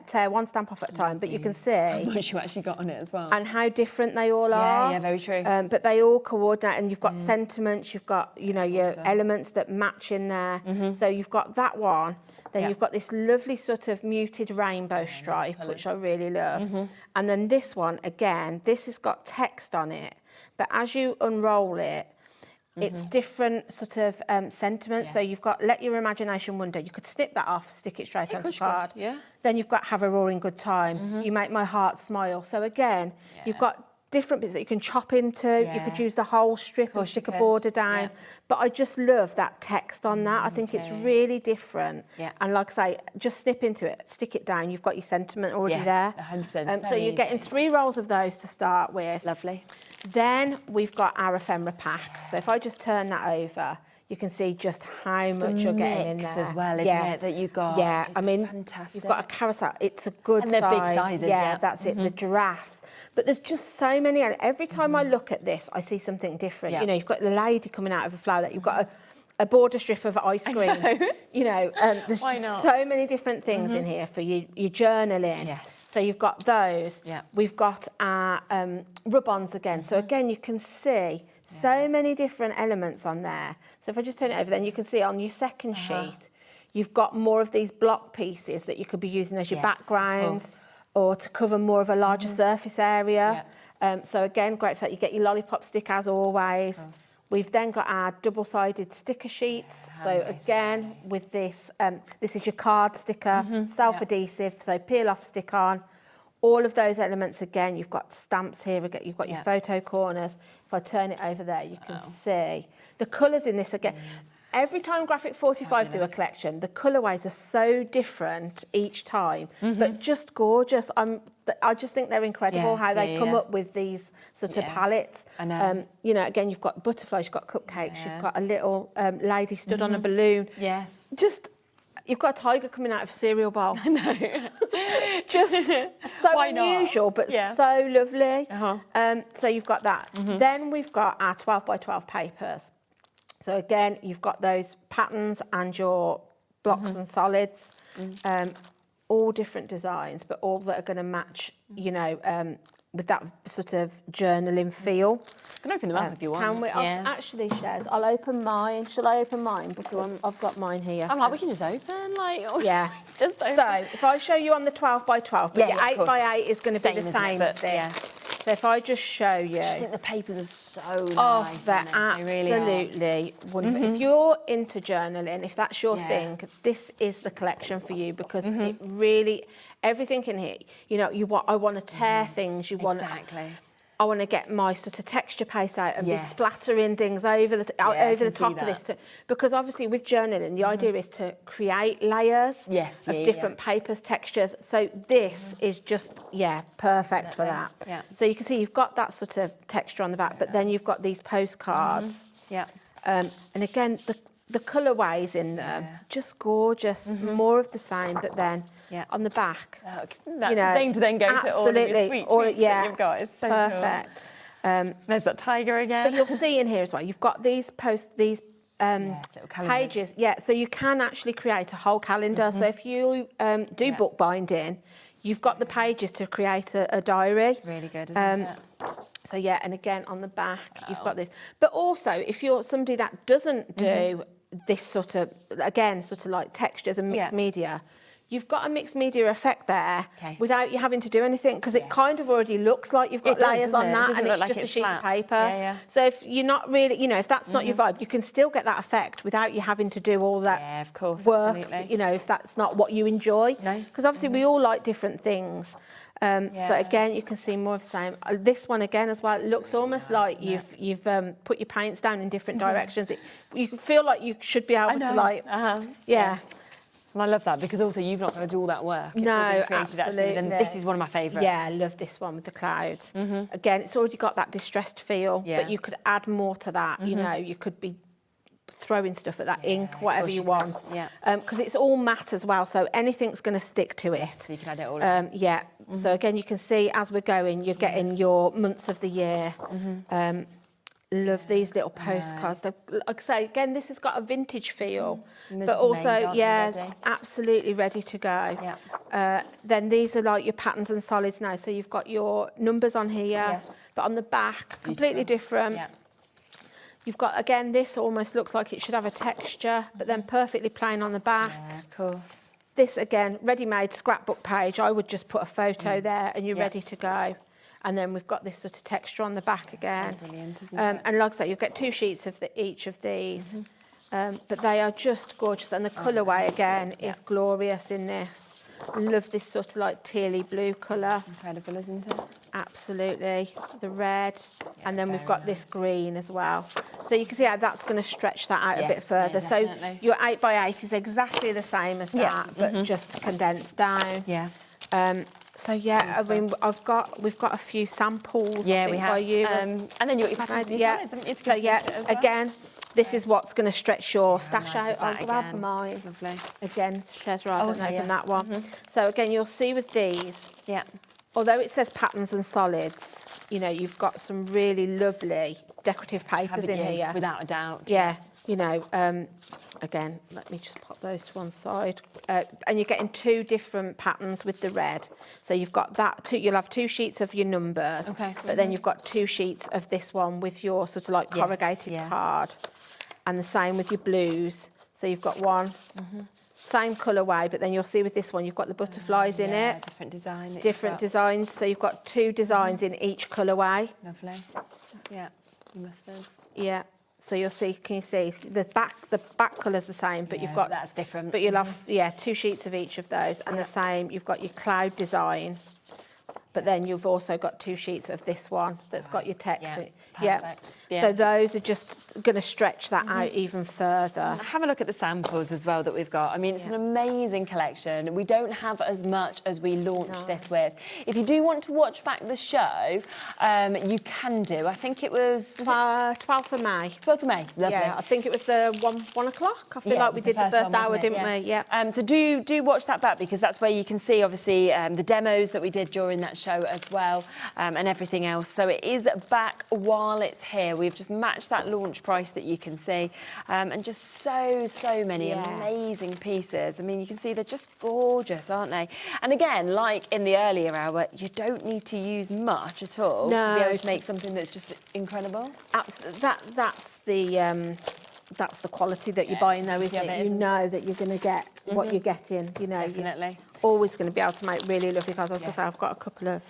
tear one stamp off at a time. But you can see
how much you actually got on it as well,
and how different they all are.
Yeah, very true.
But they all coordinate, and you've got sentiments, you've got your elements that match in there. So you've got that one. Then you've got this lovely sort of muted rainbow stripe, which I really love. And then this one, again, this has got text on it. But as you unroll it, it's different sort of sentiments. So you've got let your imagination wander. You could snip that off, stick it straight onto the card. Then you've got have a roaring good time. You make my heart smile. So again, you've got different bits that you can chop into. You could use the whole strip and stick a border down. But I just love that text on that. I think it's really different. And like I say, just snip into it, stick it down. You've got your sentiment already there.
100%.
So you're getting 3 rolls of those to start with.
Lovely.
Then we've got our ephemera pack. So if I just turn that over, you can see just how much you're getting in there.
As well, isn't it, that you got?
Yeah,
I
mean,
fantastic.
You've got a carousel. It's a good
and
size.
they're big sizes,
yeah. That's it, the giraffes. But there's just so many, and every time I look at this, I see something different. You know, you've got the lady coming out of a flower, you've got a border strip of ice cream. You know, there's just so many different things in here for your journaling.
Yes.
So you've got those. We've got our rub-ons again. So again, you can see so many different elements on there. So if I just turn it over, then you can see on your second sheet, you've got more of these block pieces that you could be using as your backgrounds or to cover more of a larger surface area. So again, great for that. You get your lollipop stick as always. We've then got our double-sided sticker sheets. So again, with this, this is your card sticker, self-adhesive, so peel off, stick on. All of those elements, again, you've got stamps here, you've got your photo corners. If I turn it over there, you can see the colours in this again. every time Graphic 45 do a collection, the colourways are so different each time, but just gorgeous. I just think they're incredible how they come up with these sort of palettes.
I know.
You know, again, you've got butterflies, you've got cupcakes, you've got a little lady stood on a balloon.
Yes.
Just, you've got a tiger coming out of a cereal bowl.
I know.
Just so unusual, but so lovely. So you've got that. Then we've got our 12 by 12 papers. So again, you've got those patterns and your blocks and solids, all different designs, but all that are going to match, you know, with that sort of journaling feel.
You can open them up if you want.
Can we? Actually, Shez, I'll open mine. Shall I open mine? Because I've got mine here.
I'm like, we can just open, like...
Yeah.
It's just open.
So, if I show you on the 12 by 12, but your 8 by 8 is going to be the same as this.
Yeah.
So if I just show you...
I just think the papers are so nice.
Oh, they're
They really
absolutely wonderful. If you're into journaling, if that's your thing, this is the collection for you, because it really... Everything in here, you know, I want to tear things. I want to get my sort of texture paste out and be splattering things over the top of this. Because obviously with journaling, the idea is to create layers of different papers, textures. So this is just, perfect for that.
Yeah.
So you can see you've got that sort of texture on the back, but then you've got these postcards. And again, the colourways in them, just gorgeous, more of the same, but then on the back,
that's
you know,
the thing to then go to all of your sweet treats that you've got. It's so
perfect.
Cool. There's that tiger again.
But you'll see in here as well, you've got these pages. Yeah, so you can actually create a whole calendar. So if you do bookbinding, you've got the pages to create a diary.
It's really good, isn't it?
So and again on the back, you've got this. But also, if you're somebody that doesn't do this sort of, again, sort of like textures and mixed media, you've got a mixed media effect there without you having to do anything, because it kind of already looks like you've got layers on that, and it's just a sheet of paper. So if you're not really, you know, if that's not your vibe, you can still get that effect without you having to do all that work, you know, if that's not what you enjoy. Because obviously we all like different things. So again, you can see more of the same. This one again as well, it looks almost like you've put your paints down in different directions. You feel like you should be able to like,
And I love that, because also you've not got to do all that work. It's all been created, actually. And this is one of my favourites.
Yeah, I love this one with the clouds. Again, it's already got that distressed feel, but you could add more to that. You know, you could be throwing stuff at that ink, whatever you want. Because it's all matte as well, so anything's going to stick to it. So
you can add it all in.
So again, you can see as we're going, you're getting your months of the year. Love these little postcards. Like I say, again, this has got a vintage feel, but also, absolutely ready to go. Then these are like your patterns and solids now. So you've got your numbers on here, but on the back, completely different. You've got, again, this almost looks like it should have a texture, but then perfectly plain on the back.
Yeah, of course.
This, again, ready-made scrapbook page. I would just put a photo there and you're ready to go. And then we've got this sort of texture on the back again.
So brilliant, isn't it?
And like I say, you'll get 2 sheets of each of these. But they are just gorgeous. And the colourway, again, is glorious in this. I love this sort of like tealy blue colour.
It's incredible, isn't it?
Absolutely. The red. And then we've got this green as well. So you can see how that's going to stretch that out a bit further. So your 8 by 8 is exactly the same as that, but just condensed down. So I mean, we've got a few samples.
Yeah, we have.
By you.
And then you got your patterns. It's
so
good as well.
Again, this is what's going to stretch your stash
nice
out. I'll grab mine.
It's lovely.
Again, Shez, rather than open that one. So again, you'll see with these. Although it says patterns and solids, you know, you've got some really lovely decorative papers in here.
Without a doubt.
Yeah. You know, again, let me just pop those to one side. And you're getting 2 different patterns with the red. So you've got that, you'll have 2 sheets of your numbers, but then you've got 2 sheets of this one with your sort of like corrugated card. And the same with your blues. So you've got one, same colourway, but then you'll see with this one, you've got the butterflies in it.
Different design.
Different designs. So you've got 2 designs in each colourway.
Lovely. Yeah, your mustards.
Yeah. So you'll see, can you see, the back colour's the same, but you've got...
That's different.
But you'll have, 2 sheets of each of those. And the same, you've got your cloud design. but then you've also got 2 sheets of this one that's got your text.
Perfect. Yeah.
So those are just going to stretch that out even further.
Have a look at the samples as well that we've got. I mean, it's an amazing collection. We don't have as much as we launched this with. If you do want to watch back the show, you can do. I think it was
12th of May.
12th of May, lovely.
Yeah, I think it was the 1 o'clock. I feel like we did the first hour, didn't we? Yeah.
So do watch that back, because that's where you can see, obviously, the demos that we did during that show as well, and everything else. So it is back while it's here. We've just matched that launch price that you can see, and just so many amazing pieces. I mean, you can see they're just gorgeous, aren't they? And again, like in the earlier hour, you don't need to use much at all to be able to make something that's just incredible.
That's the quality that you're buying, though, isn't it? You know that you're going to get what you're getting. You know,
definitely.
You're always going to be able to make really lovely cards. I was going to say, I've got a couple of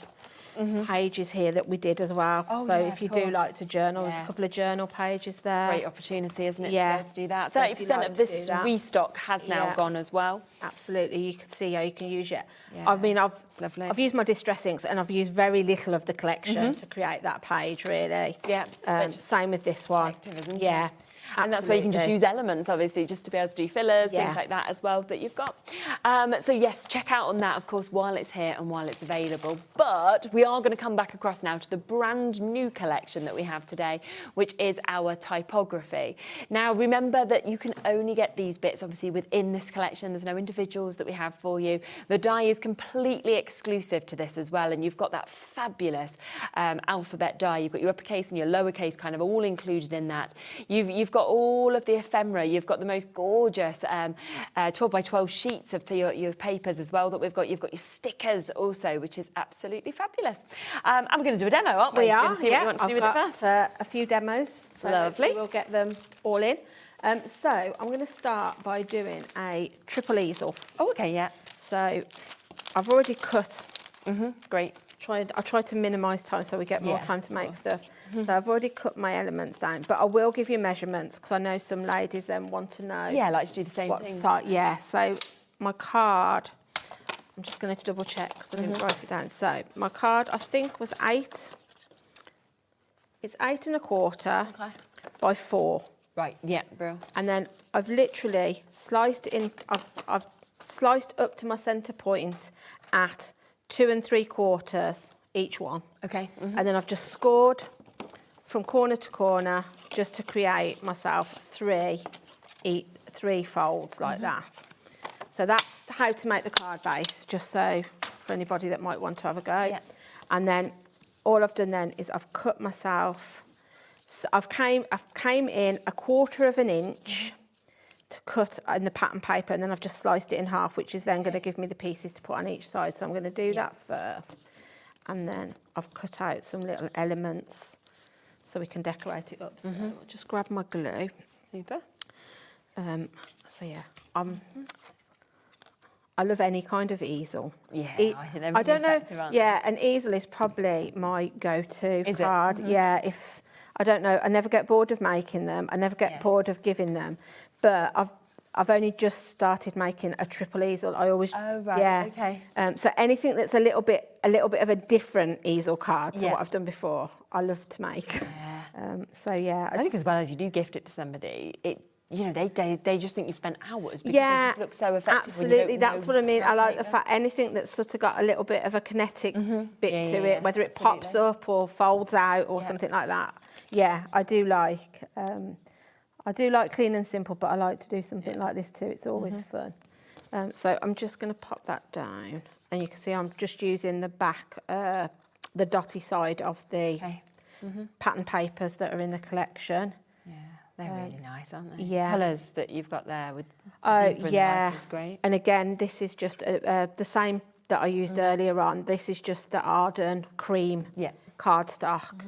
pages here that we did as well.
Oh,
so
yeah,
if you
of
do
course.
like to journal, there's a couple of journal pages there.
Great opportunity, isn't it,
Yeah.
to be able to do that?
So if you
30%
like
of
to
this
do that.
restock has now gone as well.
Absolutely, you can see how you can use it.
Yeah.
I mean,
It's lovely.
I've used my distress inks, and I've used very little of the collection to create that page, really.
Yeah.
Same with this one.
Isn't
Yeah.
it? And that's where you can just
absolutely.
use elements, obviously, just to be able to do fillers, things like that as well, that you've got. So yes, check out on that, of course, while it's here and while it's available. But we are going to come back across now to the brand new collection that we have today, which is our typography. Now, remember that you can only get these bits, obviously, within this collection. There's no individuals that we have for you. The die is completely exclusive to this as well, and you've got that fabulous alphabet die. You've got your uppercase and your lowercase kind of all included in that. You've got all of the ephemera. You've got the most gorgeous 12 by 12 sheets for your papers as well that we've got. You've got your stickers also, which is absolutely fabulous. And we're going to do a demo, aren't we?
We are,
We're going to see what you want to do with it first.
A few demos. So
Lovely.
We'll get them all in. So I'm going to start by doing a triple easel.
Oh, okay, yeah.
So I've already cut.
Great.
I try to minimise time so we get more time to make stuff. So I've already cut my elements down, but I will give you measurements because I know some ladies then want to know.
Yeah, I like to do the same thing.
Yeah, so my card, I'm just going to double check because I didn't write it down. So my card, I think, was 8. It's 8 1/4 by 4.
Right, yeah, bro.
And then I've literally sliced in, I've sliced up to my centre point at 2 3/4 each one.
Okay.
And then I've just scored from corner to corner just to create myself 3 folds like that. So that's how to make the card base, just so for anybody that might want to have a go.
Yeah.
And then all I've done then is I've cut myself, so I've came in 1/4 of an inch to cut in the pattern paper, and then I've just sliced it in half, which is then going to give me the pieces to put on each side. So I'm going to do that first. And then I've cut out some little elements so we can decorate it up. So I'll just grab my glue.
Super.
So yeah, I love any kind of easel.
Yeah, I think they're
I don't know.
effective, aren't
Yeah, an easel is probably my go-to
Is it?
card. Yeah, if I don't know, I never get bored of making them. I never get bored of giving them. But I've only just started making a triple easel. I always
okay.
So anything that's a little bit of a different easel card to
Yeah.
what I've done before, I love to make. So yeah,
I think as well, if you do gift it to somebody, they just think you've spent hours because they just look so effective.
Absolutely, that's what I mean. I like the fact anything that's sort of got a little bit of a kinetic bit to it, whether it pops up or folds out or something like that. Yeah, I do like clean and simple, but I like to do something like this too. It's always fun. So I'm just going to pop that down, and you can see I'm just using the back, the dotty side of the pattern papers that are in the collection.
They're really nice, aren't they?
Yeah.
Colours that you've got there with
Oh, yeah.
is great.
And again, this is just the same that I used earlier on. This is just the Arden cream cardstock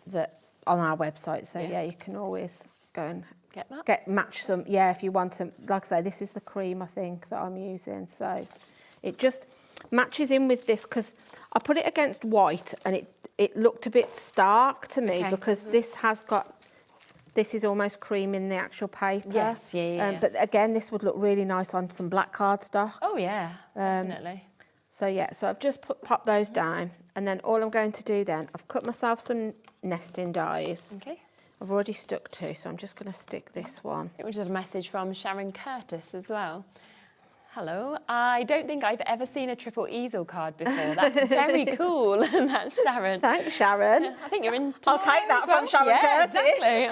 that's on our website. So yeah, you can always go and
get that.
Match some. Yeah, if you want to. Like I say, this is the cream I think that I'm using. So it just matches in with this because I put it against white and it looked a bit stark to me because this is almost cream in the actual paper.
Yes, yeah.
But again, this would look really nice on some black cardstock.
Oh yeah, definitely.
So yeah, so I've just popped those down, and then all I'm going to do then, I've cut myself some nesting dies.
Okay.
I've already stuck 2, so I'm just going to stick this one.
It was just a message from Sharon Curtis as well. Hello, I don't think I've ever seen a triple easel card before. That's very cool. And that's Sharon.
Thanks, Sharon.
I think you're in.
I'll take that from Sharon Curtis.
Exactly.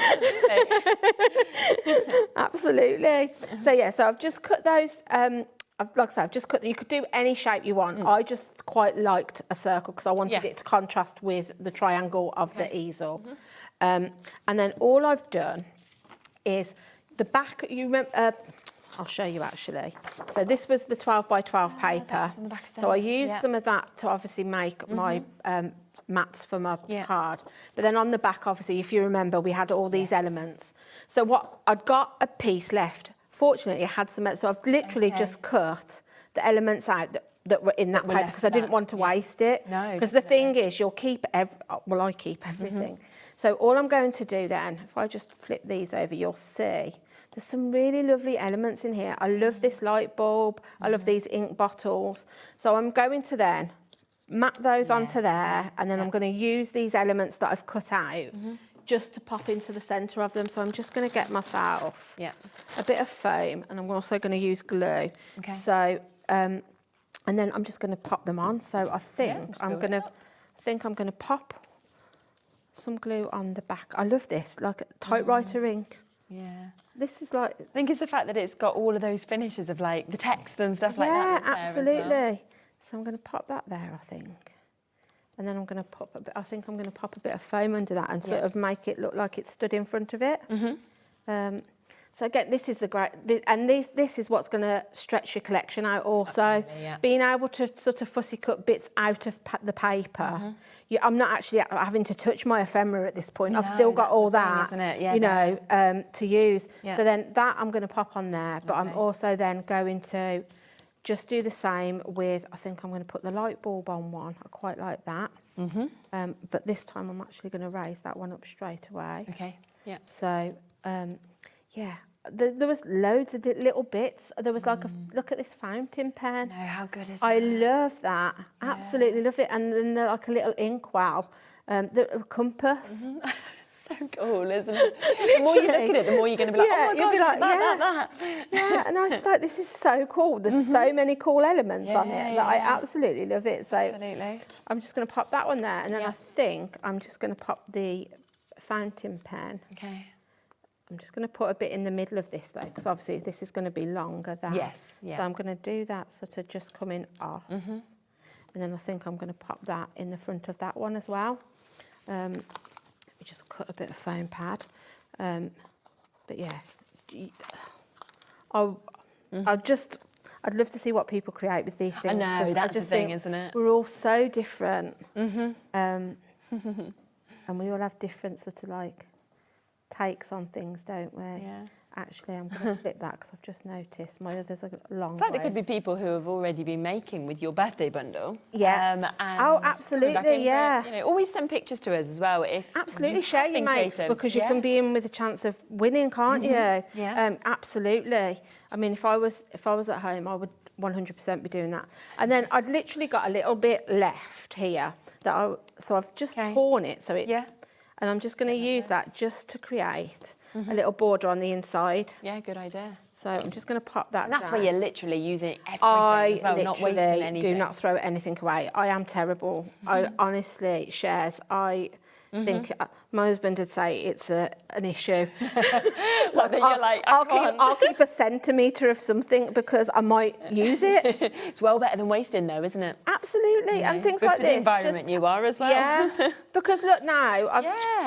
Absolutely. So yeah, so I've just cut those. Like I said, I've just cut. You could do any shape you want. I just quite liked a circle because I wanted it to contrast with the triangle of the easel. And then all I've done is the back. You remember? I'll show you actually. So this was the 12 by 12 paper. So I used some of that to obviously make my mats for my card. But then on the back, obviously, if you remember, we had all these elements. So what I'd got a piece left. Fortunately, I had some. So I've literally just cut the elements out that were in that paper because I didn't want to waste it.
No.
Because the thing is, you'll keep I keep everything. So all I'm going to do then, if I just flip these over, you'll see there's some really lovely elements in here. I love this light bulb. I love these ink bottles. So I'm going to then map those onto there, and then I'm going to use these elements that I've cut out just to pop into the centre of them. So I'm just going to get myself a bit of foam, and I'm also going to use glue.
Okay.
So, and then I'm just going to pop them on. So I think I'm going to pop some glue on the back. I love this, like typewriter ink.
Yeah.
This is like...
I think it's the fact that it's got all of those finishes of like the text and stuff like that.
Yeah, absolutely. So I'm going to pop that there, I think. And then I'm going to pop a bit, I think I'm going to pop a bit of foam under that and sort of make it look like it's stood in front of it. So again, this is this is what's going to stretch your collection out also. Being able to sort of fussy cut bits out of the paper. I'm not actually having to touch my ephemera at this point. I've still got all that, you know, to use. So then that I'm going to pop on there, but I'm also then going to just do the same with, I think I'm going to put the light bulb on one. I quite like that. But this time I'm actually going to raise that one up straight away.
Okay, yeah.
So, yeah, there was loads of little bits. There was like look at this fountain pen.
No, how good is that?
I love that. Absolutely love it. And then like a little inkwell, the compass.
So cool, isn't it? The more you look at it, the more you're going to be like, oh my gosh, that.
Yeah, and I was just like, this is so cool. There's so many cool elements on it that I absolutely love it. So I'm just going to pop that one there, and then I think I'm just going to pop the fountain pen.
Okay.
I'm just going to put a bit in the middle of this though, because obviously this is going to be longer than.
Yes. Yeah.
So I'm going to do that sort of just coming off, and then I think I'm going to pop that in the front of that one as well. Let me just cut a bit of foam pad, but yeah, I'd love to see what people create with these things.
I know, that's the thing, isn't it?
We're all so different, and we all have different sort of like takes on things, don't we?
Yeah.
Actually, I'm going to flip that because I've just noticed my others are long.
In fact, there could be people who have already been making with your birthday bundle.
Yeah.
And
absolutely, yeah.
You know, always send pictures to us as well.
Absolutely, share your mates because you can be in with a chance of winning, can't you?
Yeah.
Absolutely. I mean, if I was at home, I would 100% be doing that. And then I'd literally got a little bit left here so I've just torn it. So and I'm just going to use that just to create a little border on the inside.
Yeah, good idea.
So I'm just going to pop that
And that's
down.
where you're literally using everything as well, not wasting anything.
Do not throw anything away. I am terrible. I honestly, shares, I think my husband would say it's an issue. I'll keep a centimetre of something because I might use it.
It's well better than wasting though, isn't it?
Absolutely.
Yeah.
And things
Good
like
for
this.
the environment you are as well.
Yeah. Because look now,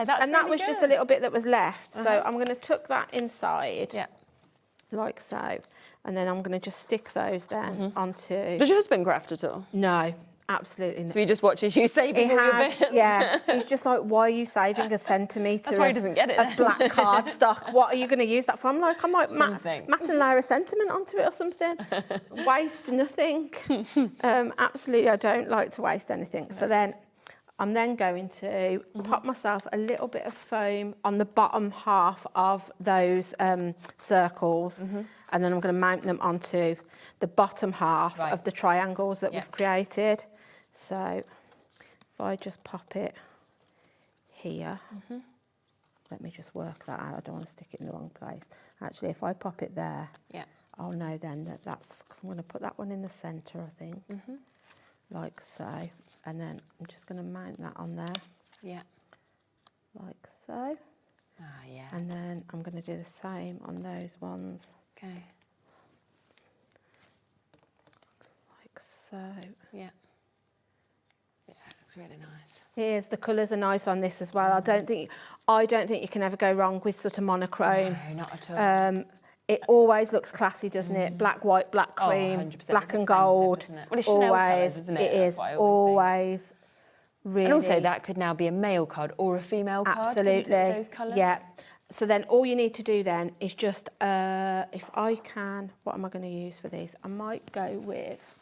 that was just a
good.
little bit that was left. So I'm going to tuck that inside. Yeah. Like so. And then I'm going to just stick those then onto...
Does your husband craft at all?
No. Absolutely not.
So he just watches you saving all your bits?
Yeah. He's just like, why are you saving a centimetre
That's why he doesn't get it.
of black cardstock? What are you going to use that for? I might Matt and Lyra sentiment onto it or something. Waste nothing. Absolutely, I don't like to waste anything. So then I'm then going to pop myself a little bit of foam on the bottom half of those circles, and then I'm going to mount them onto the bottom half of the triangles that we've created. So if I just pop it here, let me just work that out. I don't want to stick it in the wrong place. Actually, if I pop it there, I'll know then that that's, because I'm going to put that one in the centre, I think, like so. And then I'm just going to mount that on there.
Yeah.
Like so.
Ah, yeah.
And then I'm going to do the same on those ones.
Okay.
Like so.
Yeah. Yeah, looks really nice.
Here's the colours are nice on this as well. I don't think you can ever go wrong with sort of monochrome.
No, not at all.
It always looks classy, doesn't it? Black, white, black cream,
100%.
black and gold.
Well, it's Chanel colours, isn't it?
It is always really.
And also that could now be a male card or a female card.
Absolutely.
Those colours.
Yeah. So then all you need to do then is just, if I can, what am I going to use for these? I might go with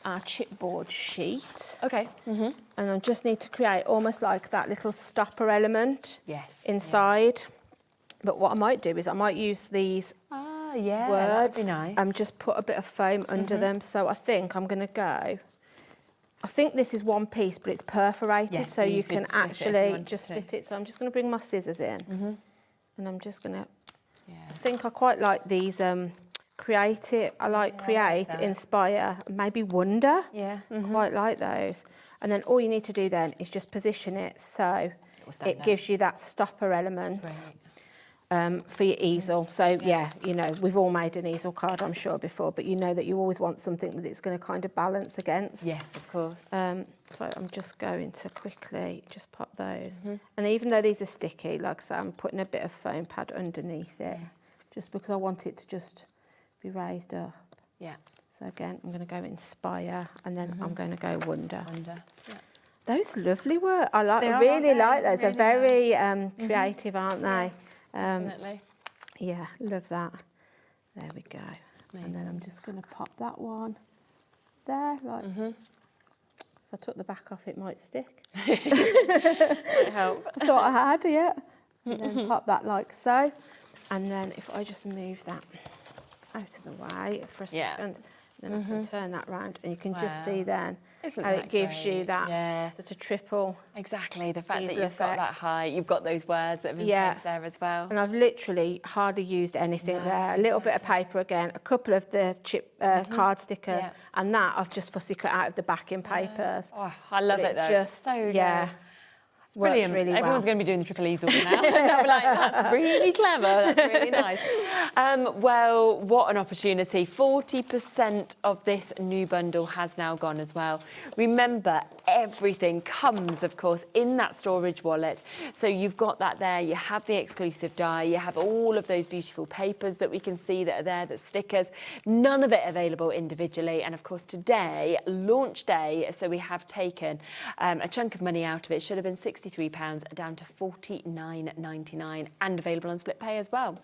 our chipboard sheet.
Okay.
And I just need to create almost like that little stopper element inside. Yeah. But what I might do is I might use these words
that'd be nice.
and just put a bit of foam under them. So I think I'm going to go. I think this is one piece, but it's perforated, so you can actually just split it. So I'm just going to bring my scissors in, and I'm just going to. I think I quite like these. Create it. I like create, inspire, maybe wonder.
Yeah.
Quite like those. And then all you need to do then is just position it so it gives you that stopper element. For your easel. So yeah, you know, we've all made an easel card, I'm sure, before, but you know that you always want something that it's going to kind of balance against.
Yes, of course.
So I'm just going to quickly just pop those. And even though these are sticky, like I say, I'm putting a bit of foam pad underneath it, just because I want it to just be raised up.
Yeah.
So again, I'm going to go inspire, and then I'm going to go wonder.
Wonder. Yeah.
Those lovely work. I
They
really
are,
like those.
really
They're very creative, aren't they?
Definitely.
Yeah, love that. There we go. Amazing. And then I'm just going to pop that one there. Like, if I took the back off, it might stick.
Might help.
I thought I had, yeah. And then pop that like so. And then if I just move that out of the way for a second, then I can turn that round, and you can just see then how it gives you that sort of triple.
Exactly, the fact that you've got that height, you've got those words that have been placed there as well.
And I've literally hardly used anything there. A little bit of paper again, a couple of the chip card stickers, and that I've just fussy cut out of the backing papers.
Oh, I love it though.
Just
so good. Brilliant.
Really
Everyone's going to be doing the triple easel now. They'll be like, that's really clever. That's really nice. Well, what an opportunity. 40% of this new bundle has now gone as well. Remember, everything comes, of course, in that storage wallet. So you've got that there. You have the exclusive die. You have all of those beautiful papers that we can see that are there, the stickers. None of it available individually. And, of course, today, launch day, so we have taken a chunk of money out of it. Should have been £63 down to $49.99 and available on split pay as well.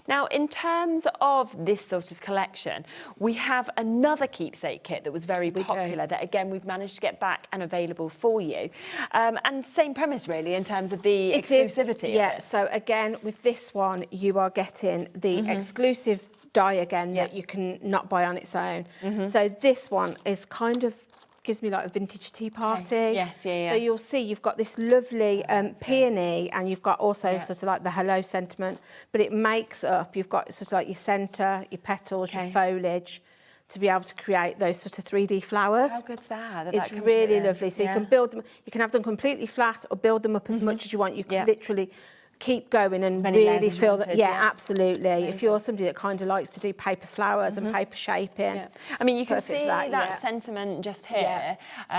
Now, in terms of this sort of collection, we have another keepsake kit that was very popular that, again, we've managed to get back and available for you. And same premise, really, in terms of the exclusivity.
Yeah, so again, with this one, you are getting the exclusive die again that you can not buy on its own. So this one is kind of gives me like a vintage tea party.
Yes, yeah.
So you'll see you've got this lovely peony, and you've got also sort of like the hello sentiment, but it makes up, you've got sort of like your centre, your petals, your foliage, to be able to create those sort of 3D flowers.
How good's that?
It's really lovely. So you can build them, you can have them completely flat or build them up as much as you want. You can literally keep going and really feel that. Absolutely. Amazing. If you're somebody that kind of likes to do paper flowers and paper shaping.
I mean, you can see that sentiment just here,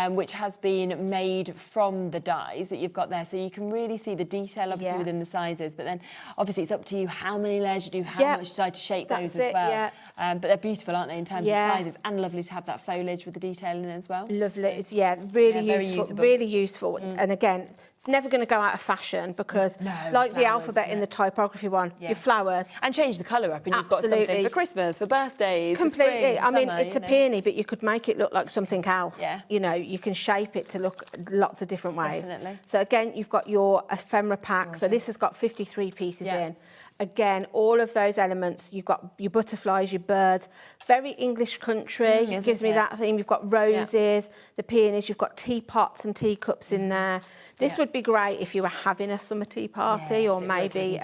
which has been made from the dies that you've got there. So you can really see the detail, obviously, within the sizes. But then, obviously, it's up to you how many layers you do, how much you decide to shape those as well. But they're beautiful, aren't they, in terms of sizes, and lovely to have that foliage with the detailing as well.
Lovely. It's really useful. Really useful. And again, It's never going to go out of fashion because, like the alphabet in the typography one, your flowers.
And change the colour up, and you've got something for Christmas, for birthdays,
Completely.
for spring,
I mean,
summer,
it's a peony, but you could make it look like something else.
Yeah.
You know, you can shape it to look lots of different ways.
Definitely.
So again, you've got your ephemera pack. So this has got 53 pieces in. Again, all of those elements, you've got your butterflies, your birds, very English country, it gives me that theme. You've got roses, the peonies, you've got teapots and teacups in there. This would be great if you were having a summer tea party or maybe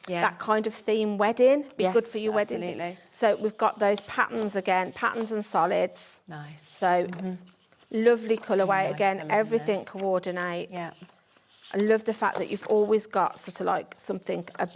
that kind of theme wedding. Be good for your wedding.
Absolutely.
So we've got those patterns again, patterns and solids.
Nice.
So lovely colourway again, everything coordinates.
Yeah.
I love the fact that you've always got sort of like something, a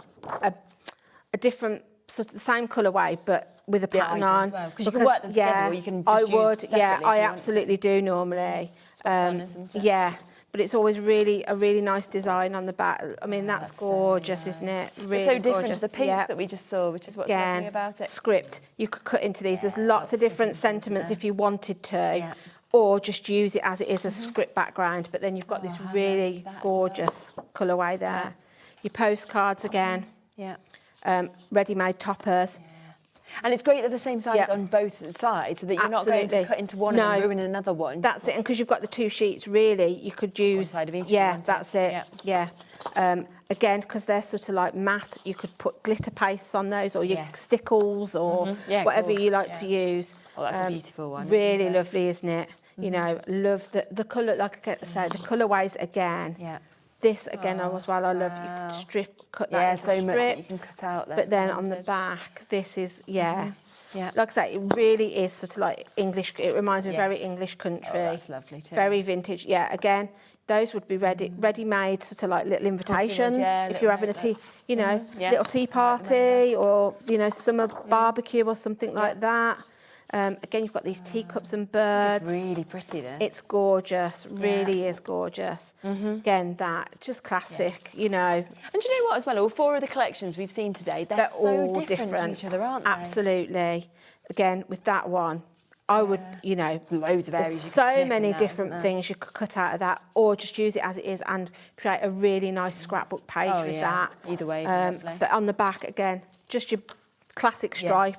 different, sort of the same colourway, but with a pattern on.
Because you can work them together, or you can just use separately
I absolutely do normally. But it's always a really nice design on the back. I mean, that's gorgeous, isn't it? Really
it's so different
gorgeous.
to the pinks that we just saw, which is what's lovely about it.
Script, you could cut into these. There's lots of different sentiments if you wanted to. Or just use it as it is, a script background, but then you've got this really gorgeous colourway there. Your postcards again. Ready-made toppers.
And it's great they're the same size on both sides, so that you're not going to cut into one and ruin another one.
That's it, and because you've got the two sheets, really, you could use...
One side of each.
That's it. Again, because they're sort of like matte, you could put glitter pastes on those, or your stickles, or whatever you like to use.
Oh, that's a beautiful one.
Really lovely, isn't it? You know, love the colour, like I said, the colourways again. This again as well, I love. You could cut that into
so
strips,
much that you can cut out there.
But then on the back, this is like I say, it really is sort of like English. It reminds me of very English country.
Oh, that's lovely too.
Very vintage. Yeah, again, those would be ready-made, sort of like little invitations if you're having a tea, you know, little tea party or summer barbecue or something like that. Again, you've got these teacups and birds.
It's really pretty, this.
It's gorgeous, really is gorgeous. Again, that, just classic, you know.
And do you know what, as well, all four of the collections we've seen today, they're so
all
different to each other, aren't they?
Absolutely. Again, with that one, I would, you know,
loads of areas
there's
you
so
could snip
many
in that,
different
isn't there?
things you could cut out of that, or just use it as it is and create a really nice scrapbook page with that.
Either way, lovely.
But on the back, again, just your classic stripe.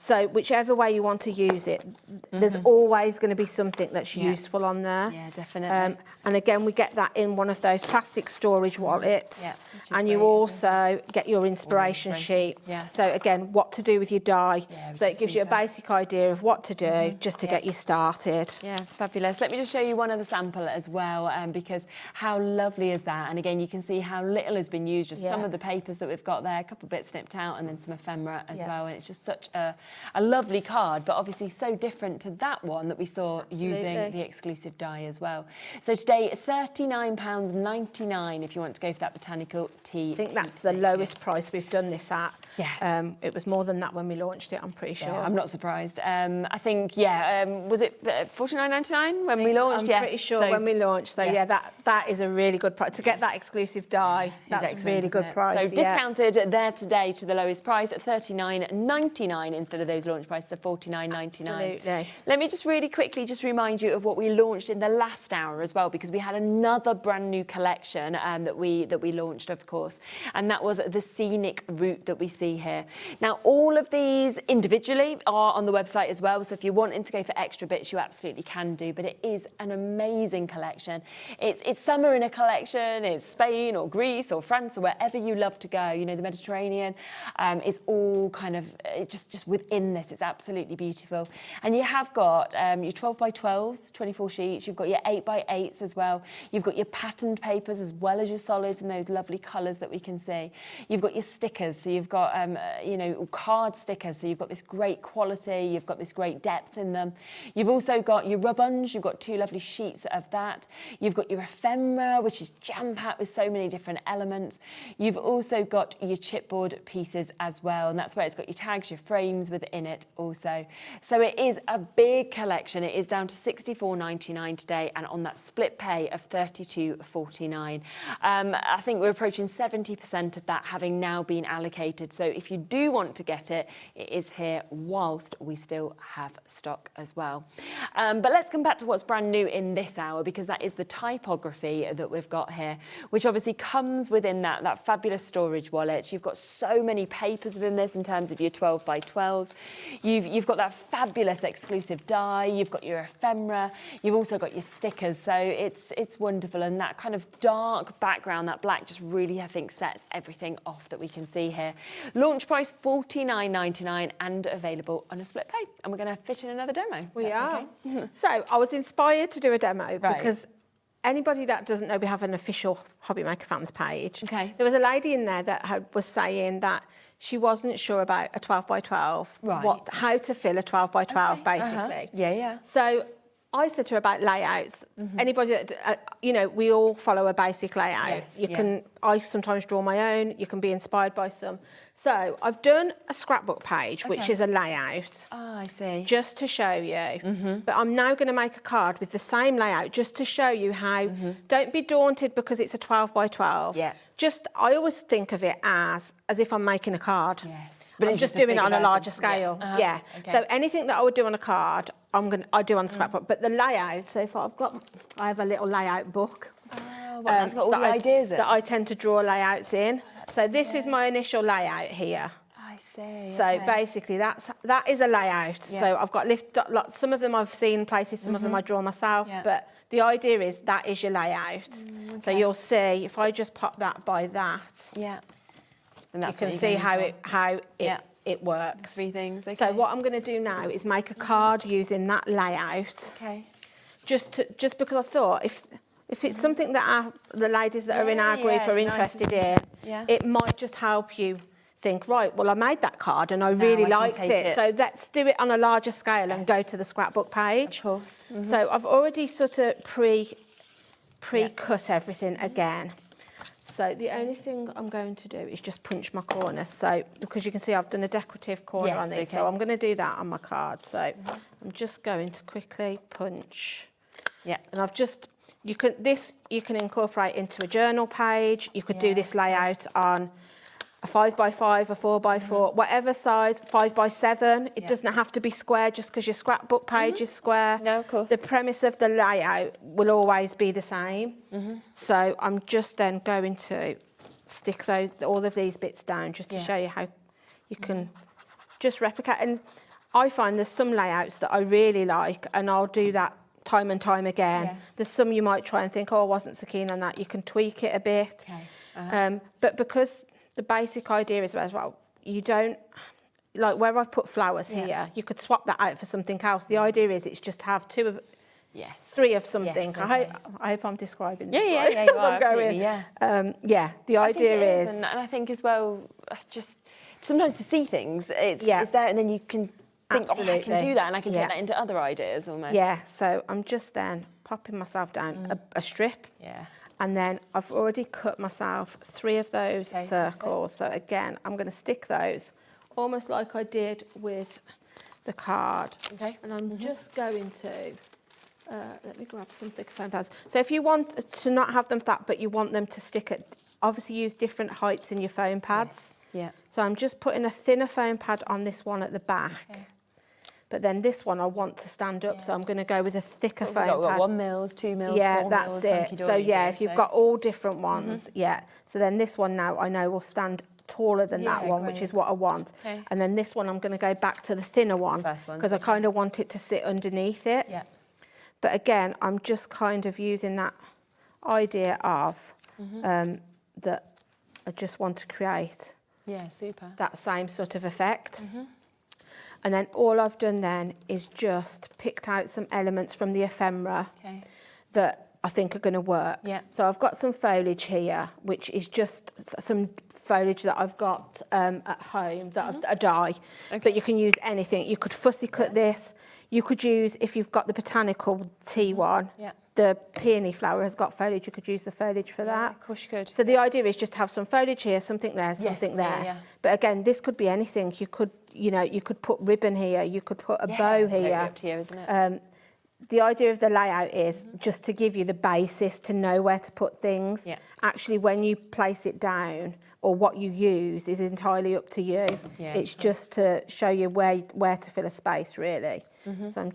So whichever way you want to use it, there's always going to be something that's useful on there.
Yeah, definitely.
And again, we get that in one of those plastic storage wallets. And you also get your inspiration sheet. So again, what to do with your die. So it gives you a basic idea of what to do just to get you started.
Yeah, it's fabulous. Let me just show you one other sample as well, because how lovely is that? And again, you can see how little has been used, just some of the papers that we've got there, a couple of bits snipped out, and then some ephemera as well. And it's just such a lovely card, but obviously so different to that one that we saw using the exclusive die as well. So today, £39.99 if you want to go for that botanical tea.
I think that's the lowest price we've done this at. It was more than that when we launched it, I'm pretty sure.
I'm not surprised. I think, was it £49.99 when we launched?
I'm pretty sure when we launched. So that is a really good price. To get that exclusive die, that's a really good price.
So discounted there today to the lowest price at £39.99 instead of those launch prices of £49.99.
Absolutely.
Let me just really quickly just remind you of what we launched in the last hour as well, because we had another brand new collection that we launched, of course, and that was the scenic route that we see here. Now, all of these individually are on the website as well, so if you're wanting to go for extra bits, you absolutely can do, but it is an amazing collection. It's summer in a collection, it's Spain or Greece or France or wherever you love to go, you know, the Mediterranean. It's all kind of just within this. It's absolutely beautiful. And you have got your 12 by 12s, 24 sheets. You've got your 8 by 8s as well. You've got your patterned papers as well as your solids in those lovely colours that we can see. You've got your stickers. So you've got, card stickers. So you've got this great quality. You've got this great depth in them. You've also got your rub-ons. You've got 2 lovely sheets of that. You've got your ephemera, which is jam-packed with so many different elements. You've also got your chipboard pieces as well. And that's swear it's got your tags, your frames within it also. So it is a big collection. It is down to £64.99 today, and on that split pay of £32.49. I think we're approaching 70% of that having now been allocated. So if you do want to get it, it is here whilst we still have stock as well. But let's come back to what's brand new in this hour, because that is the typography that we've got here, which obviously comes within that fabulous storage wallet. You've got so many papers within this in terms of your 12 by 12s. You've got that fabulous exclusive die. You've got your ephemera. You've also got your stickers. So it's wonderful, and that kind of dark background, that black, just really, I think, sets everything off that we can see here. Launch price £49.99 and available on a split pay. And we're going to fit in another demo.
We are.
Okay.
So I was inspired to do a demo because anybody that doesn't know, we have an official HobbyMaker fans page.
Okay.
There was a lady in there that was saying that she wasn't sure about a 12 by 12, how to fill a 12 by 12, basically.
Yeah.
So I said to her about layouts. Anybody that, we all follow a basic layout. I sometimes draw my own. You can be inspired by some. So I've done a scrapbook page, which is a layout.
Oh, I see.
Just to show you. But I'm now going to make a card with the same layout just to show you how, don't be daunted because it's a 12 by 12.
Yeah.
I always think of it as if I'm making a card.
Yes.
But I'm just doing it on a larger scale.
Yeah. Okay.
So anything that I would do on a card, I do on the scrapbook. But the layout, so if I have a little layout book.
Oh, well, that's got all the ideas in.
That I tend to draw layouts in. So this is my initial layout here.
I see.
So basically that is a layout.
Yeah.
So I've got some of them I've seen places, some of them I draw myself.
Yeah.
But the idea is that is your layout. So you'll see if I just pop that by that.
Yeah. And that's
you can see how it works.
3 things. Okay.
So what I'm going to do now is make a card using that layout.
Okay.
Just because I thought if it's something that the ladies that are in our group are interested in, it might just help you think, right, well, I made that card and I really liked it. So let's do it on a larger scale and go to the scrapbook page.
Of course.
So I've already sort of pre-cut everything again. So the only thing I'm going to do is just punch my corners. So because you can see I've done a decorative corner on these, so I'm going to do that on my card. So I'm just going to quickly punch.
Yeah.
And I've just, you can incorporate into a journal page. You could do this layout on a 5 by 5, a 4 by 4, whatever size, 5 by 7. It doesn't have to be square just because your scrapbook page is square.
No, of course.
The premise of the layout will always be the same. So I'm just then going to stick all of these bits down just to show you how you can just replicate. And I find there's some layouts that I really like, and I'll do that time and time again. Yes. There's some you might try and think, oh, I wasn't so keen on that. You can tweak it a bit. Okay. But because the basic idea is as well, you don't, like where I've put flowers here, you could swap that out for something else. The idea is it's just to have 3 of something. Yes, okay. I hope I'm describing this right.
Yeah, you are, absolutely,
the idea is...
And I think as well, just sometimes to see things, it's there, and then you can think, oh, I can do that, and I can take that into other ideas almost.
Yeah, so I'm just then popping myself down a strip.
Yeah.
And then I've already cut myself 3 of those circles. So again, I'm going to stick those almost like I did with the card.
Okay.
And I'm just going to, let me grab some thicker foam pads. So if you want to not have them flat, but you want them to stick at, obviously use different heights in your foam pads.
Yes. Yeah.
So I'm just putting a thinner foam pad on this one at the back. Okay. But then this one I want to stand up, so I'm going to go with a thicker foam pad.
We've got 1 mils, 2 mils, 4
yeah, that's it. So if you've got all different ones, So then this one now I know will stand taller than that one, which is what I want. Okay. And then this one I'm going to go back to the thinner one because I kind of want it to sit underneath it.
Yeah.
But again, I'm just kind of using that idea of that I just want to create.
Yeah, super.
That same sort of effect. And then all I've done then is just picked out some elements from the ephemera that I think are going to work.
Yeah.
So I've got some foliage here, which is just some foliage that I've got at home, that I've, a dye. Okay. But you can use anything. You could fussy cut this. You could use, if you've got the botanical tea one, the peony flower has got foliage, you could use the foliage for that.
Of course you could.
So the idea is just to have some foliage here, something there, something there.
Yeah.
But again, this could be anything. You could, you know, you could put ribbon here, you could put a bow
it's totally
here.
up to you, isn't it?
The idea of the layout is just to give you the basis to know where to put things.
Yeah.
Actually, when you place it down, or what you use is entirely up to you.
Yeah,
it's just to show you where to fill a space, really. So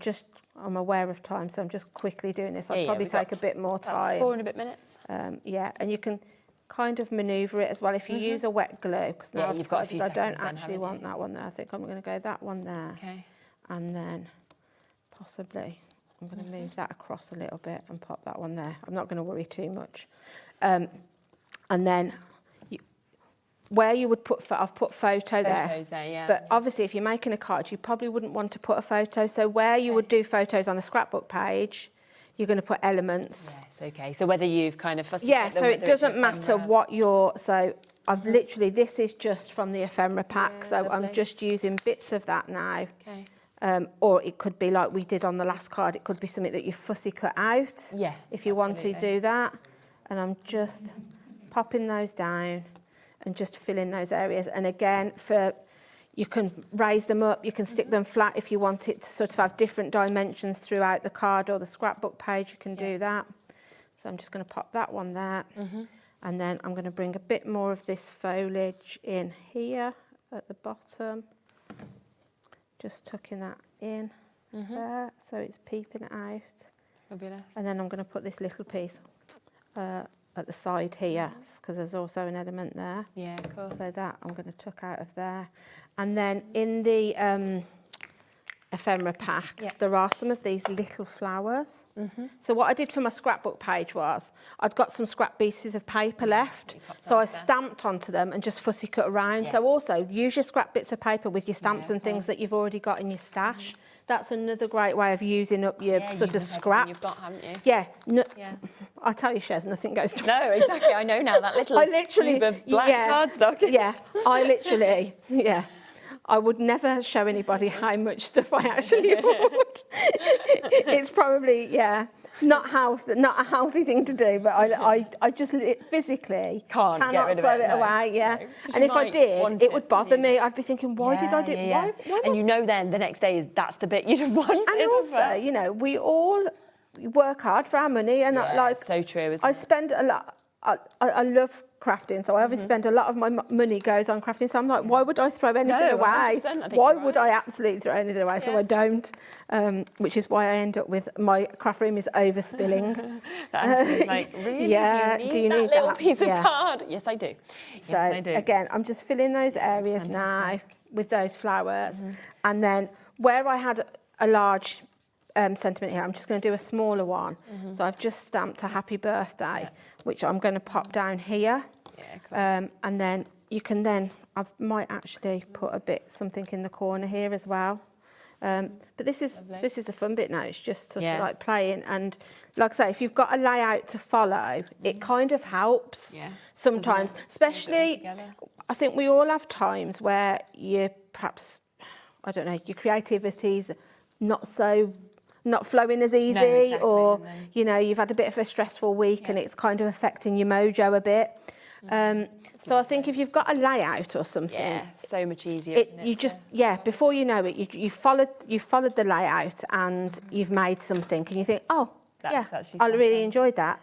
I'm aware of time, so I'm just quickly doing this. I'll probably take a bit more time.
4 and a bit minutes.
Yeah, and you can kind of manoeuvre it as well if you use a wet glue, because now
you've got a few
I don't
seconds then,
actually
haven't
want
you?
that one there. I think I'm going to go that one there.
Okay.
And then possibly I'm going to move that across a little bit and pop that one there. I'm not going to worry too much. And then where you would put, I've put photos there,
yeah.
but obviously if you're making a card, you probably wouldn't want to put a photo. So where you would do photos on the scrapbook page, you're going to put elements.
Yes, okay. So whether you've kind of fussed
Yeah, so it doesn't matter what you're, so I've literally, this is just from the ephemera pack, so I'm just using bits of that now.
Okay.
Or it could be like we did on the last card, it could be something that you fussy cut out.
Yeah,
if you want to do that. And I'm just popping those down and just filling those areas. And again, you can raise them up, you can stick them flat if you want it to sort of have different dimensions throughout the card or the scrapbook page, you can do that. So I'm just going to pop that one there. And then I'm going to bring a bit more of this foliage in here at the bottom. Just tucking that in there, so it's peeping out.
Fabulous.
And then I'm going to put this little piece at the side here, because there's also an element there.
Yeah, of course.
So that I'm going to tuck out of there. And then in the ephemera pack, there are some of these little flowers. So what I did for my scrapbook page was, I'd got some scrap pieces of paper left, so I stamped onto them and just fussy cut around. So also, use your scrap bits of paper with your stamps and things that you've already got in your stash. That's another great way of using up your sort of scraps.
You've got, haven't you?
Yeah. I tell you, Shez, nothing goes to
No, exactly. I know now that little tube of black cardstock.
Yeah, I literally, I would never show anybody how much stuff I actually bought. It's probably, not a healthy thing to do, but I just physically cannot throw it away.
No.
And if I did, it would bother me. I'd be thinking, why did I do it? Why
and you know then the next day that's the bit you'd have wanted.
And also, you know, we all work hard for our money, and like
so true.
I spend a lot. I love crafting, so I obviously spend a lot of my money goes on crafting. So I'm like, why would I throw anything away? Why would I absolutely throw anything away? So I don't, which is why I end up with my craft room is overspilling.
Like, really? Do you need that little piece of card? Yes, I do.
So again, I'm just filling those areas now with those flowers, and then where I had a large sentiment here, I'm just going to do a smaller one. So I've just stamped a happy birthday, which I'm going to pop down here. And then you can I might actually put a bit something in the corner here as well. But this is the fun bit now. It's just sort of like playing, and like I say, if you've got a layout to follow, it kind of helps sometimes. Especially, I think we all have times where you perhaps, I don't know, your creativity's not flowing as easy, or you know, you've had a bit of a stressful week and it's kind of affecting your mojo a bit. So I think if you've got a layout or something,
so much easier. Isn't it?
You just before you know it, you followed the layout and you've made something, and you think, oh, I really enjoyed that.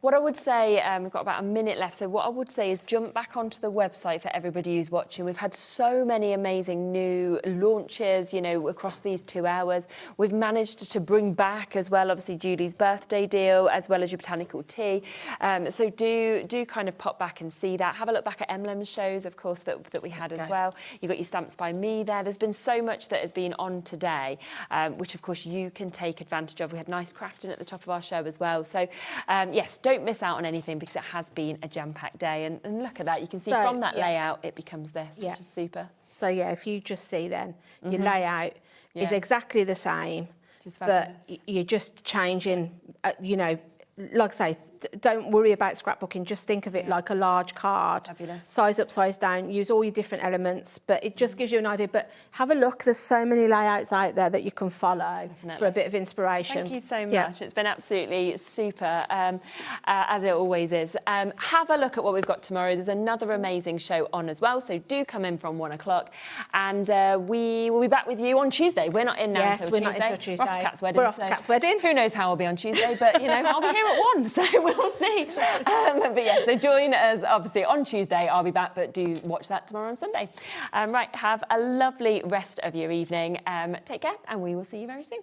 What I would say, we've got about a minute left, so what I would say is jump back onto the website for everybody who's watching. We've had so many amazing new launches, you know, across these 2 hours. We've managed to bring back as well, obviously, Julie's birthday deal, as well as your botanical tea. So do kind of pop back and see that. Have a look back at Emlems shows, of course, that we had as well. You've got your Stamps by Me there. There's been so much that has been on today, which, of course, you can take advantage of. We had nice crafting at the top of our show as well. So, yes, don't miss out on anything, because it has been a jam-packed day. And look at that. You can see from that layout, it becomes this, which is super.
So, if you just see then, your layout is exactly the same, but you're just changing, you know, like I say, don't worry about scrapbooking. Just think of it like a large card.
Fabulous.
Size up, size down. Use all your different elements, but it just gives you an idea. But have a look. There's so many layouts out there that you can follow for a bit of inspiration.
Thank you so much. It's been absolutely super, as it always is. Have a look at what we've got tomorrow. There's another amazing show on as well, so do come in from 1 o'clock, and we will be back with you on Tuesday. We're not in now until
we're
Tuesday.
not until Tuesday.
We're off to Kat's wedding.
We're off to Kat's wedding.
Who knows how I'll be on Tuesday, but, you know, I'll be here at 1, so we'll see. But yeah, so join us, obviously, on Tuesday. I'll be back, but do watch that tomorrow on Sunday. Right, have a lovely rest of your evening. Take care, and we will see you very soon.